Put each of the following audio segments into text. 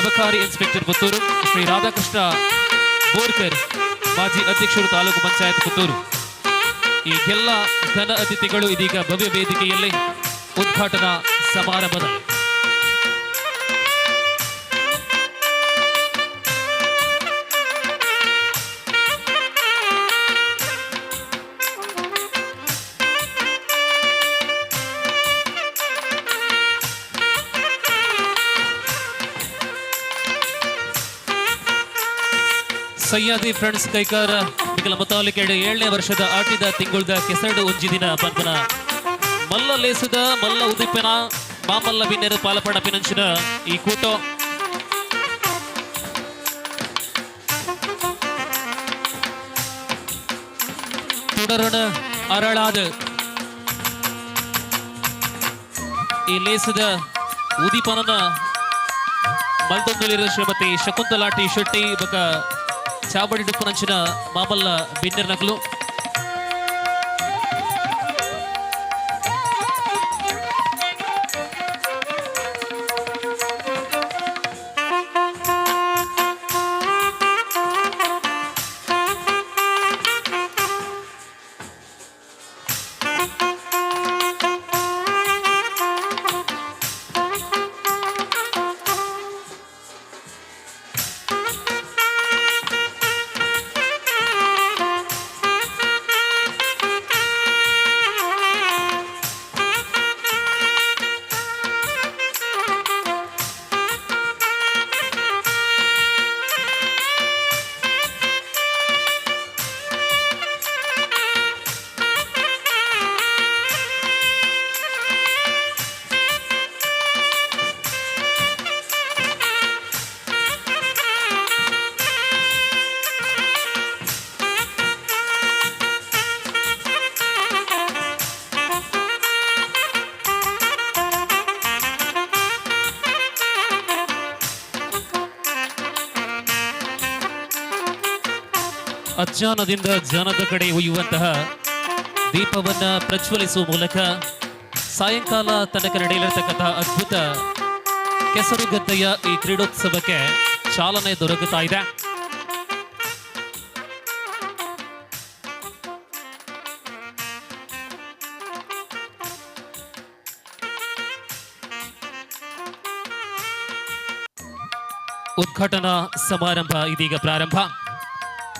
ಅಬಕಾರಿ ಇನ್ಸ್ಪೆಕ್ಟರ್ ಪುತ್ತೂರು ಶ್ರೀ ರಾಧಾಕೃಷ್ಣ ಬೋರ್ಕರ್ ಮಾಜಿ ಅಧ್ಯಕ್ಷರು ತಾಲೂಕು ಪಂಚಾಯತ್ ಪುತ್ತೂರು. ಈ ಎಲ್ಲ ಘನ ಅತಿಥಿಗಳು ಇದೀಗ ಭವ್ಯ ವೇದಿಕೆಯಲ್ಲಿ ಉದ್ಘಾಟನಾ ಸಮಾರಂಭದಲ್ಲಿ ಸಯ್ಯಾದಿ ಫ್ರೆಂಡ್ಸ್ ಕೈಕಾರ ಮಿಕಲ ಮುತಾಲಿಕೆಡೆ 7ನೇ ವರ್ಷದ ಆಟಿದ ತಿಂಗುಳ್ದ ಕೆಸರಡು ಒಂಜಿ ದಿನ ಪನ್ಪನ ಮಲ್ಲ ಲೇಸುದ ಮಲ್ಲ ಉದಿಪಿನ ಮಾಮಲ್ಲ ಬಿನ್ನೆರು ಪಾಲಪಡ ಪಿನಂಚಿನ ಈ ಕೂಟೋ തുടർന്ന് അരളാത് ಈ ಲೇಸದ ಉದಿಪನನ ಮಲ್ದೊಂದಲಿರೋ ಶ್ರೀಮತಿ ಶಕುಂತಲಾಟಿ ಶೆಟ್ಟಿ ಬಕ ಚಾಬಡಿ ಡುಪ್ಪನಂಚಿನ ಮಾಮಲ್ಲ ಬಿನ್ನರ್ ನಕಲು ಅಜ್ಞಾನದಿಂದ ಜ್ಞಾನದ ಕಡೆ ಒಯ್ಯುವಂತಹ ದೀಪವನ್ನ ಪ್ರಜ್ವಲಿಸುವ ಮೂಲಕ ಸಾಯಂಕಾಲ ತನಕ ನಡೆಯಲಿರತಕ್ಕಂತಹ ಅದ್ಭುತ ಕೆಸರುಗದ್ದೆಯ ಈ ಕ್ರೀಡೋತ್ಸವಕ್ಕೆ ಚಾಲನೆ ದೊರಕುತ್ತಾ ಇದೆ. ಉದ್ಘಾಟನಾ ಸಮಾರಂಭ ಇದೀಗ ಪ್ರಾರಂಭ.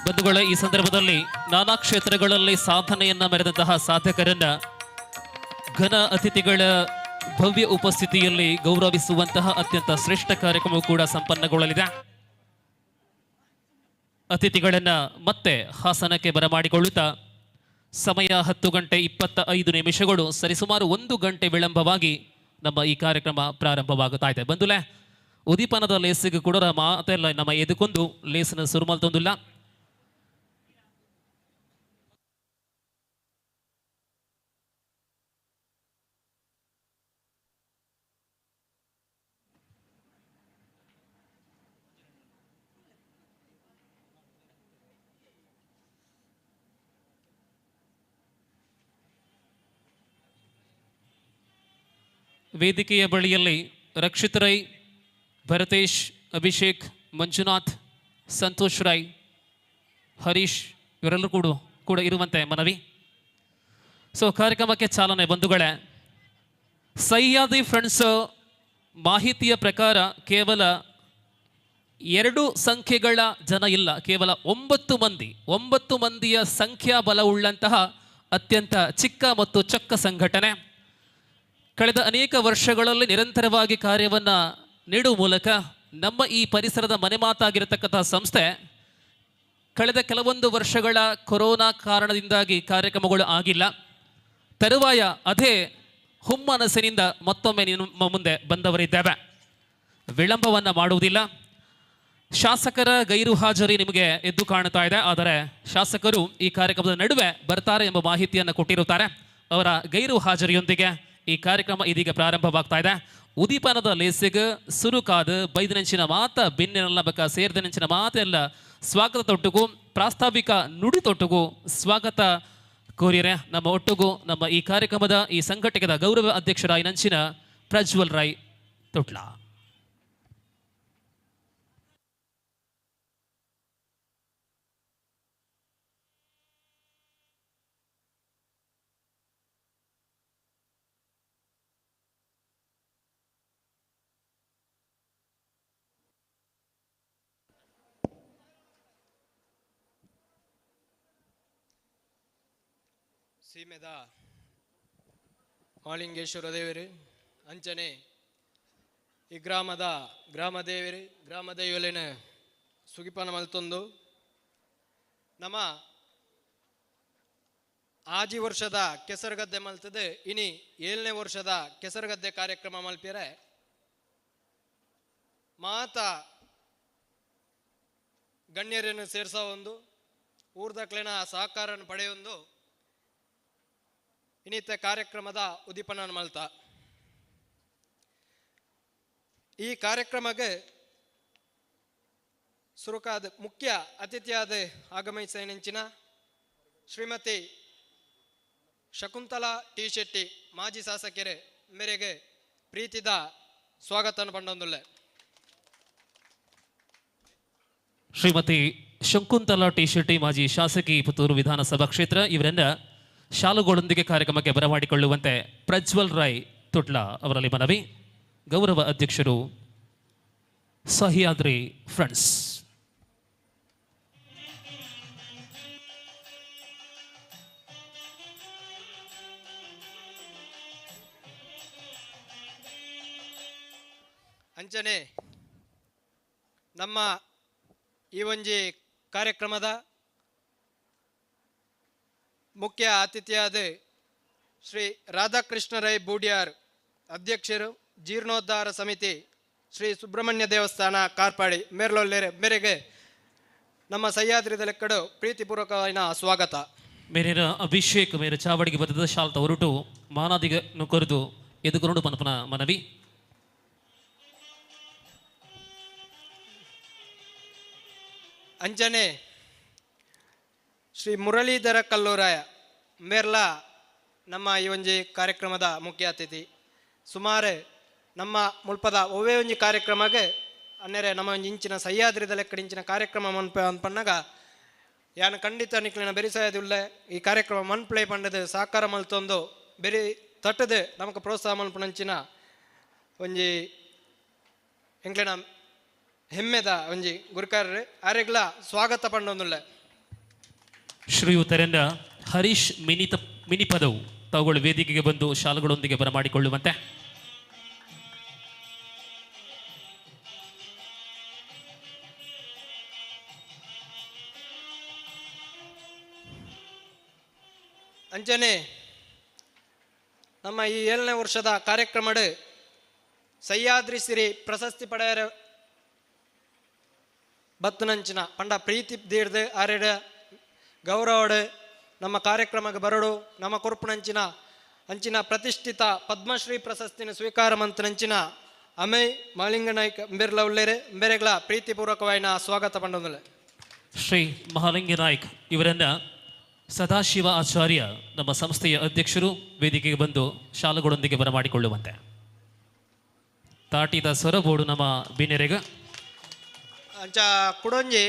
ಬಂಧುಗಳೇ, ಈ ಸಂದರ್ಭದಲ್ಲಿ ನಾನಾ ಕ್ಷೇತ್ರಗಳಲ್ಲಿ ಸಾಧನೆಯನ್ನ ಮೆರೆದಂತಹ ಸಾಧಕರನ್ನ ಘನ ಅತಿಥಿಗಳ ಭವ್ಯ ಉಪಸ್ಥಿತಿಯಲ್ಲಿ ಗೌರವಿಸುವಂತಹ ಅತ್ಯಂತ ಶ್ರೇಷ್ಠ ಕಾರ್ಯಕ್ರಮವು ಕೂಡ ಸಂಪನ್ನಗೊಳ್ಳಲಿದೆ. ಅತಿಥಿಗಳನ್ನ ಮತ್ತೆ ಹಾಸನಕ್ಕೆ ಬರಮಾಡಿಕೊಳ್ಳುತ್ತಾ ಸಮಯ 10:25 ಸರಿಸುಮಾರು 1 ಗಂಟೆ ವಿಳಂಬವಾಗಿ ನಮ್ಮ ಈ ಕಾರ್ಯಕ್ರಮ ಪ್ರಾರಂಭವಾಗುತ್ತಾ ಇದೆ. ಬಂಧುಲೆ, ಉದೀಪನದ ಲೇಸಿಗೆ ಕೂಡ ಮಾತೆಲ್ಲ ನಮ್ಮ ಎದುಕೊಂದು ಲೇಸನ ಸುರುಮಲ್ ತೊಂದಿಲ್ಲ. ವೇದಿಕೆಯ ಬಳಿಯಲ್ಲಿ ರಕ್ಷಿತ್ ರೈ, ಭರತೇಶ್, ಅಭಿಷೇಕ್, ಮಂಜುನಾಥ್, ಸಂತೋಷ್ ರೈ, ಹರೀಶ್ ಇವರೆಲ್ಲರೂ ಕೂಡ ಇರುವಂತೆ ಮನವಿ. ಕಾರ್ಯಕ್ರಮಕ್ಕೆ ಚಾಲನೆ. ಬಂಧುಗಳೇ, ಸಹ್ಯಾದ್ರಿ ಫ್ರೆಂಡ್ಸ್ ಮಾಹಿತಿಯ ಪ್ರಕಾರ ಕೇವಲ 2 ಸಂಖ್ಯೆಗಳ ಜನ ಇಲ್ಲ, ಕೇವಲ 9 ಮಂದಿಯ ಸಂಖ್ಯಾಬಲವುಳ್ಳಂತಹ ಅತ್ಯಂತ ಚಿಕ್ಕ ಮತ್ತು ಚೊಕ್ಕ ಸಂಘಟನೆ. ಕಳೆದ ಅನೇಕ ವರ್ಷಗಳಲ್ಲಿ ನಿರಂತರವಾಗಿ ಕಾರ್ಯವನ್ನು ನೀಡುವ ಮೂಲಕ ನಮ್ಮ ಈ ಪರಿಸರದ ಮನೆಮಾತಾಗಿರತಕ್ಕಂತಹ ಸಂಸ್ಥೆ ಕಳೆದ ಕೆಲವೊಂದು ವರ್ಷಗಳ ಕೊರೋನಾ ಕಾರಣದಿಂದಾಗಿ ಕಾರ್ಯಕ್ರಮಗಳು ಆಗಿಲ್ಲ. ತರುವಾಯ ಅದೇ ಹುಮ್ಮನಸ್ಸಿನಿಂದ ಮತ್ತೊಮ್ಮೆ ನಿಮ್ಮ ಮುಂದೆ ಬಂದವರಿದ್ದೇವೆ. ವಿಳಂಬವನ್ನು ಮಾಡುವುದಿಲ್ಲ. ಶಾಸಕರ ಗೈರು ಹಾಜರಿ ನಿಮಗೆ ಎದ್ದು ಕಾಣುತ್ತಾ ಇದೆ. ಆದರೆ ಶಾಸಕರು ಈ ಕಾರ್ಯಕ್ರಮದ ನಡುವೆ ಬರ್ತಾರೆ ಎಂಬ ಮಾಹಿತಿಯನ್ನು ಕೊಟ್ಟಿರುತ್ತಾರೆ. ಅವರ ಗೈರು ಹಾಜರಿಯೊಂದಿಗೆ ಈ ಕಾರ್ಯಕ್ರಮ ಇದೀಗ ಪ್ರಾರಂಭವಾಗ್ತಾ ಇದೆ. ಉದೀಪನದ ಲೇಸಿಗೆ ಸುರುಕಾದ ಬೈದನೆಂಚಿನ ಮಾತ ಬೆನ್ನಿನೆಲ್ಲ ಬಕ ಸೇರಿದನೆಂಚಿನ ಮಾತೆಲ್ಲ ಸ್ವಾಗತ ತೊಟ್ಟುಗೂ ಪ್ರಾಸ್ತಾವಿಕ ನುಡಿ ತೊಟ್ಟುಗೂ ಸ್ವಾಗತ ಕೋರಿಯರೆ ನಮ್ಮ ಒಟ್ಟುಗೂ ನಮ್ಮ ಈ ಕಾರ್ಯಕ್ರಮದ ಈ ಸಂಘಟಕದ ಗೌರವ ಅಧ್ಯಕ್ಷರಾಗಿ ನಂಚಿನ ಪ್ರಜ್ವಲ್ ರೈ ತೊಟ್ಲ. ಸೀಮೆದ ಮಾಲಿಂಗೇಶ್ವರ ದೇವರು ಅಂಚನೆ ಈ ಗ್ರಾಮ ದೇವಲಿನ ಸುಗಿಪಾನ ಮಲ್ತೊಂದು ನಮ್ಮ ಆಜಿ ವರ್ಷದ ಕೆಸರುಗದ್ದೆ ಮಲ್ತದೆ ಇನಿ 7ನೇ ವರ್ಷದ ಕೆಸರುಗದ್ದೆ ಕಾರ್ಯಕ್ರಮ ಮಲ್ಪಿರೆ ಮಾತ ಗಣ್ಯರನ್ನು ಸೇರ್ಸೋ ಒಂದು ಊರ್ದಕ್ಲಿನ ಸಹಕಾರನ ಪಡೆಯೊಂದು ಇನ್ನಿತ ಕಾರ್ಯಕ್ರಮದ ಉದ್ದೀಪನ ಮಲ್ತ ಈ ಕಾರ್ಯಕ್ರಮಕ್ಕೆ ಸುರುಕಾದ ಮುಖ್ಯ ಅತಿಥಿಯಾದ ಆಗಮಿಸಿನ ಶ್ರೀಮತಿ ಶಕುಂತಲಾ ಟಿ ಶೆಟ್ಟಿ ಮಾಜಿ ಶಾಸಕರೇ ಮೇರೆಗೆ ಪ್ರೀತಿದ ಸ್ವಾಗತ ಪಂಡೊಂದುಲ್ಲೆ. ಶ್ರೀಮತಿ ಶಕುಂತಲಾ ಟಿ ಶೆಟ್ಟಿ ಮಾಜಿ ಶಾಸಕಿ ಪುತ್ತೂರು ವಿಧಾನಸಭಾ ಕ್ಷೇತ್ರ ಇವರನ್ನ ಶಾಲುಗಳೊಂದಿಗೆ ಕಾರ್ಯಕ್ರಮಕ್ಕೆ ಬರಮಾಡಿಕೊಳ್ಳುವಂತೆ ಪ್ರಜ್ವಲ್ ರಾಯ್ ತುಟ್ಲ ಅವರಲ್ಲಿ ಮನವಿ. ಗೌರವ ಅಧ್ಯಕ್ಷರು ಸಹ್ಯಾದ್ರಿ ಫ್ರೆಂಡ್ಸ್. ಅಂಚನೆ ನಮ್ಮ ಈ ಒಂಜಿ ಕಾರ್ಯಕ್ರಮದ ಮುಖ್ಯ ಅತಿಥಿಯಾದ ಶ್ರೀ ರಾಧಾಕೃಷ್ಣ ರೈ ಬೂಡಿಯಾರ್ ಅಧ್ಯಕ್ಷರು ಜೀರ್ಣೋದ್ಧಾರ ಸಮಿತಿ ಶ್ರೀ ಸುಬ್ರಹ್ಮಣ್ಯ ದೇವಸ್ಥಾನ ಕಾರ್ಪಾಡಿ ಮೇರೆಗೆ ನಮ್ಮ ಸಹ್ಯಾದ್ರಿ ಲೆಕ್ಕಡು ಪ್ರೀತಿಪೂರ್ವಕವಾದ ಸ್ವಾಗತ. ಮೇರಿನ ಅಭಿಷೇಕ್ ಮೇರೆ ಚಾವಡಿಗೆ ಬದದ ಶಾಲ್ತ ಹೊರಟು ಮಾನಾದಿಗನ್ನು ಕರೆದು ಎದುಕೊಂಡು ಪನಪನ ಮನವಿ. ಅಂಚನೆ ಶ್ರೀ ಮುರಳೀಧರ ಕಲ್ಲೂರಾಯ ಮೇರ್ಲಾ ನಮ್ಮ ಈ ಒಂಜಿ ಕಾರ್ಯಕ್ರಮದ ಮುಖ್ಯ ಅತಿಥಿ. ಸುಮಾರು ನಮ್ಮ ಮುಲ್ಪದ ಒವ್ವೇ ಒಂಜಿ ಕಾರ್ಯಕ್ರಮಕ್ಕೆ ಅನ್ನೆರೆ ನಮ್ಮ ಒಂಜಿ ಇಂಚಿನ ಸಹ್ಯಾದ್ರಿದ ಲೆಕ್ಕಡಿಂಚಿನ ಕಾರ್ಯಕ್ರಮ ಮನ್ಪನ್ನಾಗ ಯಾನು ಖಂಡಿತ ನಿಕ್ಲಿನ ಬೆರಿಸಾಯದುಲ್ಲೆ ಈ ಕಾರ್ಯಕ್ರಮ ಮನ್ಪ್ಲೇ ಪಂಡದು ಸಾಕಾರ ಮಲ್ತೊಂದು ಬೆರಿ ತಟ್ಟದು ನಮಗೆ ಪ್ರೋತ್ಸಾಹ ಮಲ್ಪನಂಚಿನ ಒಂಜಿ ಎಂಕ್ಲಿನ ಹೆಮ್ಮೆದ ಒಂಜಿ ಗುರುಕಾರರು ಆರೆಗ್ಲ ಸ್ವಾಗತ ಪಂಡೊಂದುಲ್ಲೆ. ಶ್ರೀಯುತರನ್ನ ಹರೀಶ್ ಮಿನಿಪದವು ತಾವುಗಳು ವೇದಿಕೆಗೆ ಬಂದು ಶಾಲೆಗಳೊಂದಿಗೆ ಬರಮಾಡಿಕೊಳ್ಳುವಂತೆ. ಅಂಚನೆ ನಮ್ಮ ಈ 7ನೇ ವರ್ಷದ ಕಾರ್ಯಕ್ರಮಡು ಸಹ್ಯಾದ್ರಿ ಸಿರಿ ಪ್ರಶಸ್ತಿ ಪಡೆಯರ ಬತ್ತನಂಚಿನ ಪಂಡ ಪ್ರೀತಿ ದೀರ್ದು ಆರೆಡ ಗೌರವಡು ನಮ್ಮ ಕಾರ್ಯಕ್ರಮಕ್ಕೆ ಬರಡು ನಮ್ಮ ಕೊರ್ಪುನಂಚಿನ ಅಂಚಿನ ಪ್ರತಿಷ್ಠಿತ ಪದ್ಮಶ್ರೀ ಪ್ರಶಸ್ತಿನ ಸ್ವೀಕಾರ ಮಂತನಂಚಿನ ಅಮೈ ಮಹಾಲಿಂಗನಾಯ್ಕ ಅಂಬೆರ್ಲ ಉಳ್ಳೇರೆ ಅಂಬೆರೆಗಳ ಪ್ರೀತಿಪೂರ್ವಕವಾದ ಸ್ವಾಗತ ಪಂಡೊಂದುಲ್ಲೆ. ಶ್ರೀ ಮಹಾಲಿಂಗನಾಯ್ಕ್ ಇವರನ್ನ ಸದಾಶಿವ ಆಚಾರ್ಯ ನಮ್ಮ ಸಂಸ್ಥೆಯ ಅಧ್ಯಕ್ಷರು ವೇದಿಕೆಗೆ ಬಂದು ಶಾಲೆಗಳೊಂದಿಗೆ ಬರಮಾಡಿಕೊಳ್ಳುವಂತೆ. ತಾಟಿದ ಸೊರಬೋಡು ನಮ್ಮ ಬಿನೆರೆಗ ಅಂಚ ಕುಡೊಂಜಿ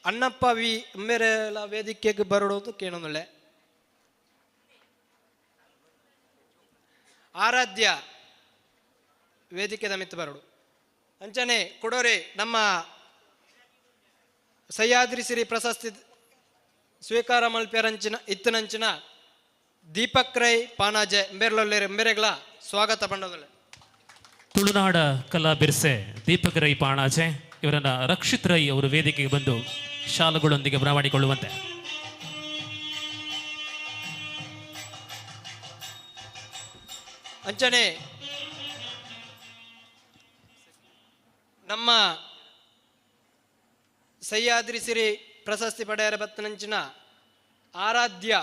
ಅಣ್ಣಪ್ಪ ವಿ ಅಂಬೆರೆಲ ವೇದಿಕೆಗೆ ಬರೋದು ಕೇಳೋದಿಲ್ಲ. ಆರಾಧ್ಯ ವೇದಿಕೆದ ಮಿತ್ತು ಬರಡು ಅಂಚನೆ ಕುಡೋರೆ ನಮ್ಮ ಸಹ್ಯಾದ್ರಿ ಸಿರಿ ಪ್ರಶಸ್ತಿ ಸ್ವೀಕಾರ ಮಲ್ಪ್ಯರಂಚಿನ ಇತ್ತನಂಚಿನ ದೀಪಕ್ ರೈ ಪಾನಾಜೆ ಎಂಬೆರ್ಲೊಲ್ಲೇರೆ ಎಂಬೆರೆಗಳ ಸ್ವಾಗತ ಪಂಡೋದಿಲ್ಲ. ತುಳುನಾಡ ಕಲಾ ಬಿರ್ಸೆ ದೀಪಕ್ ರೈ ಪಾಣಾಜೆ ಇವರನ್ನ ರಕ್ಷಿತ್ ರೈ ಅವರು ವೇದಿಕೆಗೆ ಬಂದು ಶಾಲೆಗಳೊಂದಿಗೆ ಬರಮಾಡಿಕೊಳ್ಳುವಂತೆ. ಅಂಚನೆ ನಮ್ಮ ಸಹ್ಯಾದ್ರಿ ಸಿರಿ ಪ್ರಶಸ್ತಿ ಪಡೆಯರ ಬತ್ತನಂಚಿನ ಆರಾಧ್ಯ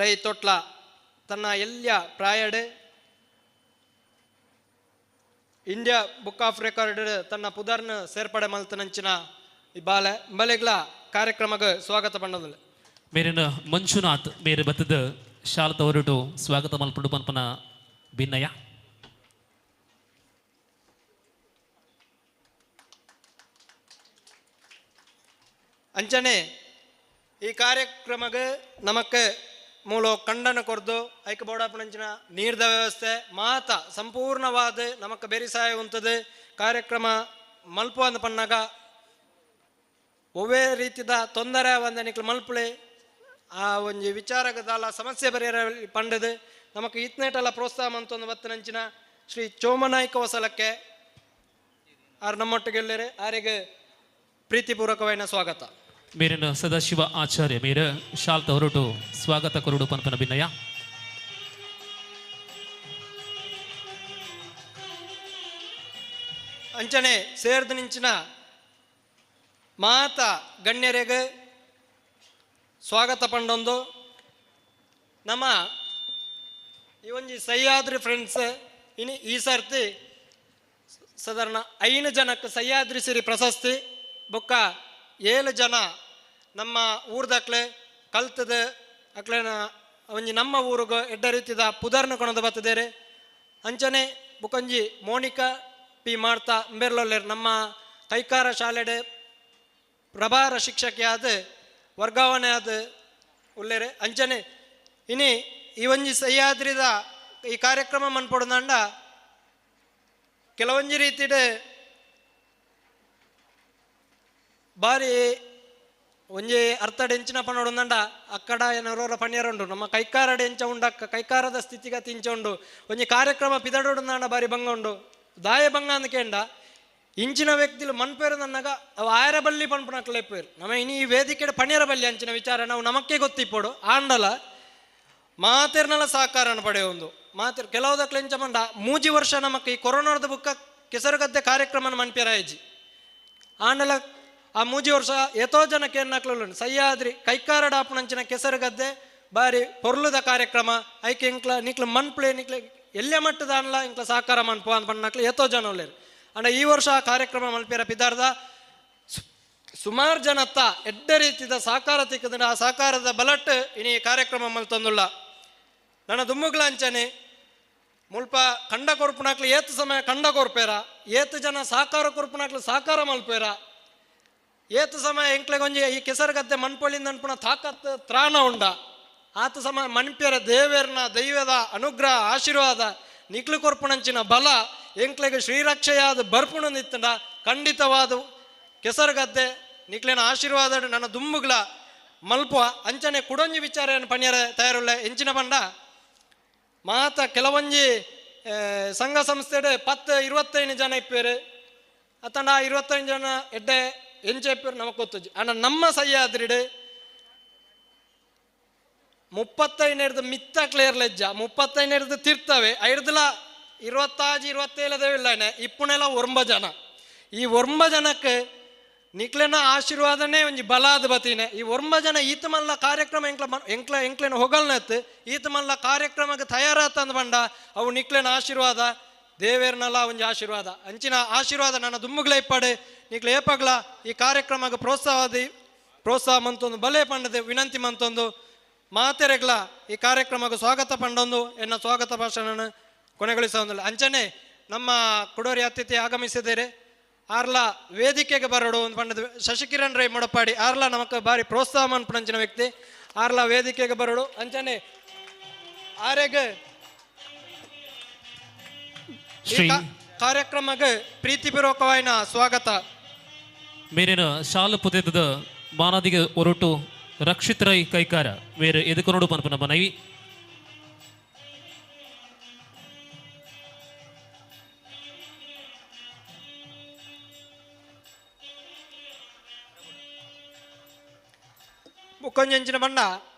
ರೈ ತೊಟ್ಲ ತನ್ನ ಎಲ್ಯ ಪ್ರಾಯಡ್ ಇಂಡಿಯಾ ಬುಕ್ ಆಫ್ ರೆಕಾರ್ಡ್ ತನ್ನ ಪುದರ್ನ ಸೇರ್ಪಡೆ ಮಲ್ತನಂಚಿನ ಈ ಬಲೆಗಳ ಕಾರ್ಯಕ್ರಮಕ್ಕೆ ಸ್ವಾಗತ ಪಂಡೋದಿಲ್ಲ. ಮೇರಿನ ಮಂಜುನಾಥ್ ಮೇರೆ ಬತ್ತದ ಶಾಲತ ಹೊರಟು ಸ್ವಾಗತ ಮಲ್ಪಡು ಪನ್ಪನ ಭಿನ್ನಯ. ಅಂಚನೆ ಈ ಕಾರ್ಯಕ್ರಮಕ್ಕೆ ನಮಕ್ಕೆ ಮೂಲ ಖಂಡನ ಕೊರ್ದು ಐಕ ಬೋಡಾಪನಂಚಿನ ನೀರ್ದ ವ್ಯವಸ್ಥೆ ಮಾತ ಸಂಪೂರ್ಣವಾದ ನಮಕ್ಕೆ ಬೆರಿಸಾಯ ಉಂಟದು ಕಾರ್ಯಕ್ರಮ ಮಲ್ಪು ಅಂದ ಪನ್ನಾಗ ಒವ್ವೇ ರೀತಿದ ತೊಂದರೆ ಒಂದನಿಕ್ಲು ಮಲ್ಪುಳೆ ಆ ಒಂಜಿ ವಿಚಾರಗದಾಲ ಸಮಸ್ಯೆ ಪರಿಹಾರ ಪಂಡದು ನಮಕ್ ಇತ್ನೇಟಲ್ಲ ಪ್ರೋತ್ಸಾಹ ಮಂತೊಂದು ಬತ್ತನಂಚಿನ ಶ್ರೀ ಚೋಮನಾಯ್ಕ ಹೊಸಲಕ್ಕೆ ಆರು ನಮ್ಮೊಟ್ಟಿಗೆಲ್ಲರೆ ಆರಿಗೆ ಪ್ರೀತಿಪೂರ್ವಕವಾದ ಸ್ವಾಗತ. ಮೇರಿನ ಸದಾಶಿವ ಆಚಾರ್ಯ ಮೇರ ಶಾಲ್ತ ಹೊರಟು ಸ್ವಾಗತ ಕೊರಡು ಪಂಪನ ಭಿನ್ನಯ ಅಂಚನೆ ಸೇರ್ದು ನಿಂಚಿನ ಮಾತ ಗಣ್ಯರಿಗೆ ಸ್ವಾಗತ ಪಂಡೊಂದು ನಮ್ಮ ಈ ಒಂಜಿ ಸಹ್ಯಾದ್ರಿ ಫ್ರೆಂಡ್ಸ್ ಇನಿ ಈ ಸರ್ತಿ ಸಾಧಾರಣ 5 ಜನಕ್ಕೆ ಸಹ್ಯಾದ್ರಿ ಸಿರಿ ಪ್ರಶಸ್ತಿ ಬೊಕ್ಕ 7 ಜನ ನಮ್ಮ ಊರ್ದಕ್ಲೆ ಕಲ್ತದ ಅಕ್ಲೇನ ಒಂಜಿ ನಮ್ಮ ಊರಿಗೆ ಎಡ್ಡ ರೀತಿದ ಪುದರ್ನ ಕೊಣದ ಬತ್ತದೇರೆ ಅಂಚನೆ ಬುಕೊಂಜಿ ಮೋನಿಕಾ ಪಿ ಮಾಡ್ತಾ ಅಂಬೇರ್ಲೊಲ್ಲೇರು ನಮ್ಮ ಕೈಕಾರ ಶಾಲೆಡೆ ಪ್ರಭಾರ ಶಿಕ್ಷಕಿಯಾದ ವರ್ಗಾವಣೆ ಆದ ಉಲ್ಲೇರೆ ಅಂಚನೆ ಇನಿ ಈ ಒಂಜಿ ಸಹ್ಯಾದ್ರಿದ ಈ ಕಾರ್ಯಕ್ರಮ ಮನ್ಪೊಡಂಡ ಕೆಲವೊಂಜಿ ರೀತಿಡ್ ಬಾರಿ ಒಂಜಿ ಅರ್ಥಡ್ ಎಂಚಿನ ಪನ್ನೊಡಂಡ ಅಕ್ಕಡ ಏನರ ಪಣ್ಯರುಂಡು ನಮ್ಮ ಕೈಕಾರಡೆ ಎಂಚ ಉಂಡಕ್ಕ ಕೈಕಾರದ ಸ್ಥಿತಿಗತಿ ಇಂಚ ಉಂಡು ಒಂಜಿ ಕಾರ್ಯಕ್ರಮ ಪಿದಡೊಡಂಡ ಬಾರಿ ಭಂಗ ಉಂಡು ದಾಯ ಭಂಗ ಅಂದ ಕೇಂಡ ಇಂಚಿನ ವ್ಯಕ್ತಿಲು ಮನ್ಪೇರು ನನ್ನಗ ಅವು ಆಯರ ಬಲ್ಲಿ ಪನ್ಪುನಕ್ಲೆಪ್ಪೇರು ನಮ್ಮ ಇನಿ ಈ ವೇದಿಕೆ ಪಣ್ಯರ ಬಲ್ಲಿ ಅಂಚಿನ ವಿಚಾರ ನಾವು ನಮಕ್ಕೆ ಗೊತ್ತಿಪ್ಪೋಡು ಆಂಡಲ ಮಾತೆರ್ನಲ ಸಹಕಾರನ ಪಡೆಯೊಂದು ಮಾತೆರ್ ಕೆಲವುದಕ್ಲೆ ಎಂಚ ಮಂಡ ಮೂಜಿ ವರ್ಷ ನಮಕ್ ಈ ಕೊರೋನಾದ ಬುಕ್ಕ ಕೆಸರುಗದ್ದೆ ಕಾರ್ಯಕ್ರಮನ ಮನ್ಪೇರಾಯ್ಜಿ ಆಂಡಲ ಆ ಮೂಜಿ ವರ್ಷ ಎತೋ ಜನಕ್ಕೆ ಎನ್ನಕ್ಲು ಸಹ್ಯಾದ್ರಿ ಕೈಕಾರಡ ಆಪುನಂಚಿನ ಕೆಸರುಗದ್ದೆ ಬಾರಿ ಪೊರ್ಲುದ ಕಾರ್ಯಕ್ರಮ ಐಕೆ ಇಂಕ್ಲ ನಿಕ್ಲ ಮನ್ಪ್ಲೆ ನಿಕ್ಲ ಎಲ್ಲೆ ಮಟ್ಟದ ಅನ್ಲ ಇಂಕ್ಲ ಸಹಕಾರ ಮನ್ಪು ಅಂತ ಪಣ್ಣಕ್ಲು ಎತೋ ಜನ ಒಳ್ಳೆರು ಅಂಡ ಈ ವರ್ಷ ಆ ಕಾರ್ಯಕ್ರಮ ಮಲ್ಪೇರ ಪಿದಾರ್ದ ಸುಮಾರು ಜನತ್ತ ಎಡ್ಡ ರೀತಿದ ಸಹಕಾರ ತಿಕ್ಕದ ಆ ಸಹಕಾರದ ಬಲಟ್ ಇನಿ ಕಾರ್ಯಕ್ರಮ ಮಲ್ತಂದುಲ್ಲ ನನ್ನ ದುಮ್ಮುಗ್ಲ ಅಂಚನೆ ಮುಲ್ಪ ಕಂಡ ಕೊರ್ಪುನಾಕ್ಲು ಏತು ಸಮಯ ಕಂಡ ಕೊರ್ಪೇರ ಏತು ಜನ ಸಹಕಾರ ಕೊರ್ಪುನಾಕ್ಲು ಸಹಕಾರ ಮಲ್ಪೇರ ಏತು ಸಮಯ ಎಂಕ್ಲೆಗೊಂಜಿ ಈ ಕೆಸರುಗದ್ದೆ ಮನ್ಪೊಳಿಂದ ಅನ್ಪುಣ ತಾಕತ್ ತ್ರಾಣ ಉಂಡ ಆತ ಸಮಯ ಮನ್ಪೇರ ದೇವೇರ್ನ ದೈವದ ಅನುಗ್ರಹ ಆಶೀರ್ವಾದ ನಿಕ್ಲು ಕೊರ್ಪುಣಂಚಿನ ಬಲ ಎಂಕ್ಲೆಗೆ ಶ್ರೀರಕ್ಷೆಯಾದ ಬರ್ಪುಣ ನಿತ್ತಂಡ ಖಂಡಿತವಾದ ಕೆಸರುಗದ್ದೆ ನಿಕ್ಲಿನ ಆಶೀರ್ವಾದ ನನ್ನ ದುಮ್ಮುಗ್ಲ ಮಲ್ಪುವ ಅಂಚನೆ ಕುಡೊಂಜಿ ವಿಚಾರ ಏನು ಪಣ್ಯರ ತಯಾರುಳ್ಳ ಎಂಚಿನ ಪಂಡ ಮಾತ ಕೆಲವೊಂಜಿ ಸಂಘ ಸಂಸ್ಥೆಡೆ 10-25 ಜನ ಇಪ್ಪೇರು ಅತ್ತಂಡ 25 ಜನ ಎಡ್ಡೆ ಎಂಚೆ ಇಪ್ಪೇರು ನಮಕ್ ಗೊತ್ತಜ್ಜಿ ಅಣ್ಣ ನಮ್ಮ ಸಹ್ಯಾದ್ರಿಡೆ 35 ಮಿತ್ತ ಕ್ಲಿಯರ್ ಲೆಜ್ಜ 35 ತಿರ್ತವೆ 26-27 ಇಲ್ಲನೆ ಇಪ್ಪುನೆಲ್ಲ 9 ಜನ ಈ 9 ಜನಕ್ಕೆ ನಿಕ್ಲೆನ ಆಶೀರ್ವಾದನೇ ಒಂಜಿ ಬಲಾದ ಬತೀನೆ ಈ 9 ಜನ ಈತ ಮಲ್ಲ ಕಾರ್ಯಕ್ರಮ ಎಂಕ್ಲೆನ ಹೊಗಲ್ನತ್ ಈತ ಮಲ್ಲ ಕಾರ್ಯಕ್ರಮಕ್ಕೆ ತಯಾರಾತಂದು ಬಂಡ ಅವು ನಿಕ್ಲೆನ ಆಶೀರ್ವಾದ ದೇವೇರ್ನಲ್ಲ ಒಂಜಿ ಆಶೀರ್ವಾದ ಅಂಚಿನ ಆಶೀರ್ವಾದ ನನ್ನ ದುಮ್ಮುಗ್ಲ ಇಪ್ಪಡೆ ನಿಕ್ಲೆ ಏಪಗ್ಲ ಈ ಕಾರ್ಯಕ್ರಮಕ್ಕೆ ಪ್ರೋತ್ಸಾಹ ಮಂತೊಂದು ಬಲೆ ಪಂಡದೆ ವಿನಂತಿ ಮಂತೊಂದು ಮಾತೆರೆಗ್ಲ ಈ ಕಾರ್ಯಕ್ರಮಕ್ಕೆ ಸ್ವಾಗತ ಪಂಡೊಂದು ಎನ್ನ ಸ್ವಾಗತ ಭಾಷಣ ಕೊನೆಗೊಳಿಸೋದಿಲ್ಲ ಅಂಚನೆ ನಮ್ಮ ಕುಡೋರಿ ಅತಿಥಿ ಆಗಮಿಸಿದರೆ ಆರ್ಲ ವೇದಿಕೆಗೆ ಬರೋಡು ಒಂದು ಪಂಡದ ಶಶಿಕಿರಣ್ ರೈ ಮೊಡಪಾಡಿ ಆರ್ಲ ನಮಕ್ ಬಾರಿ ಪ್ರೋತ್ಸಾಹ ಮನ್ಪುಣಂಚಿನ ವ್ಯಕ್ತಿ ಆರ್ಲ ವೇದಿಕೆಗೆ ಬರೋಡು ಅಂಚನೆ ಆರೆಗೆ ಕಾರ್ಯಕ್ರಮಕ್ಕೆ ಪ್ರೀತಿಪೂರ್ವಕವಾದ ಸ್ವಾಗತ. ಮೇರಿನ ಶಾಲು ಪುತೆದ ಮಾನದಿಗೆ ಹೊರಟು ರಕ್ಷಿತ್ ರೈ ಕೈಕಾರ ಬೇರೆ ಎದಕ್ಕೆ ನೋಡು ಪನ್ಪನ ಮನವಿ ಮುಕ್ಕೊಂಜಂಚಿನ ಬಣ್ಣ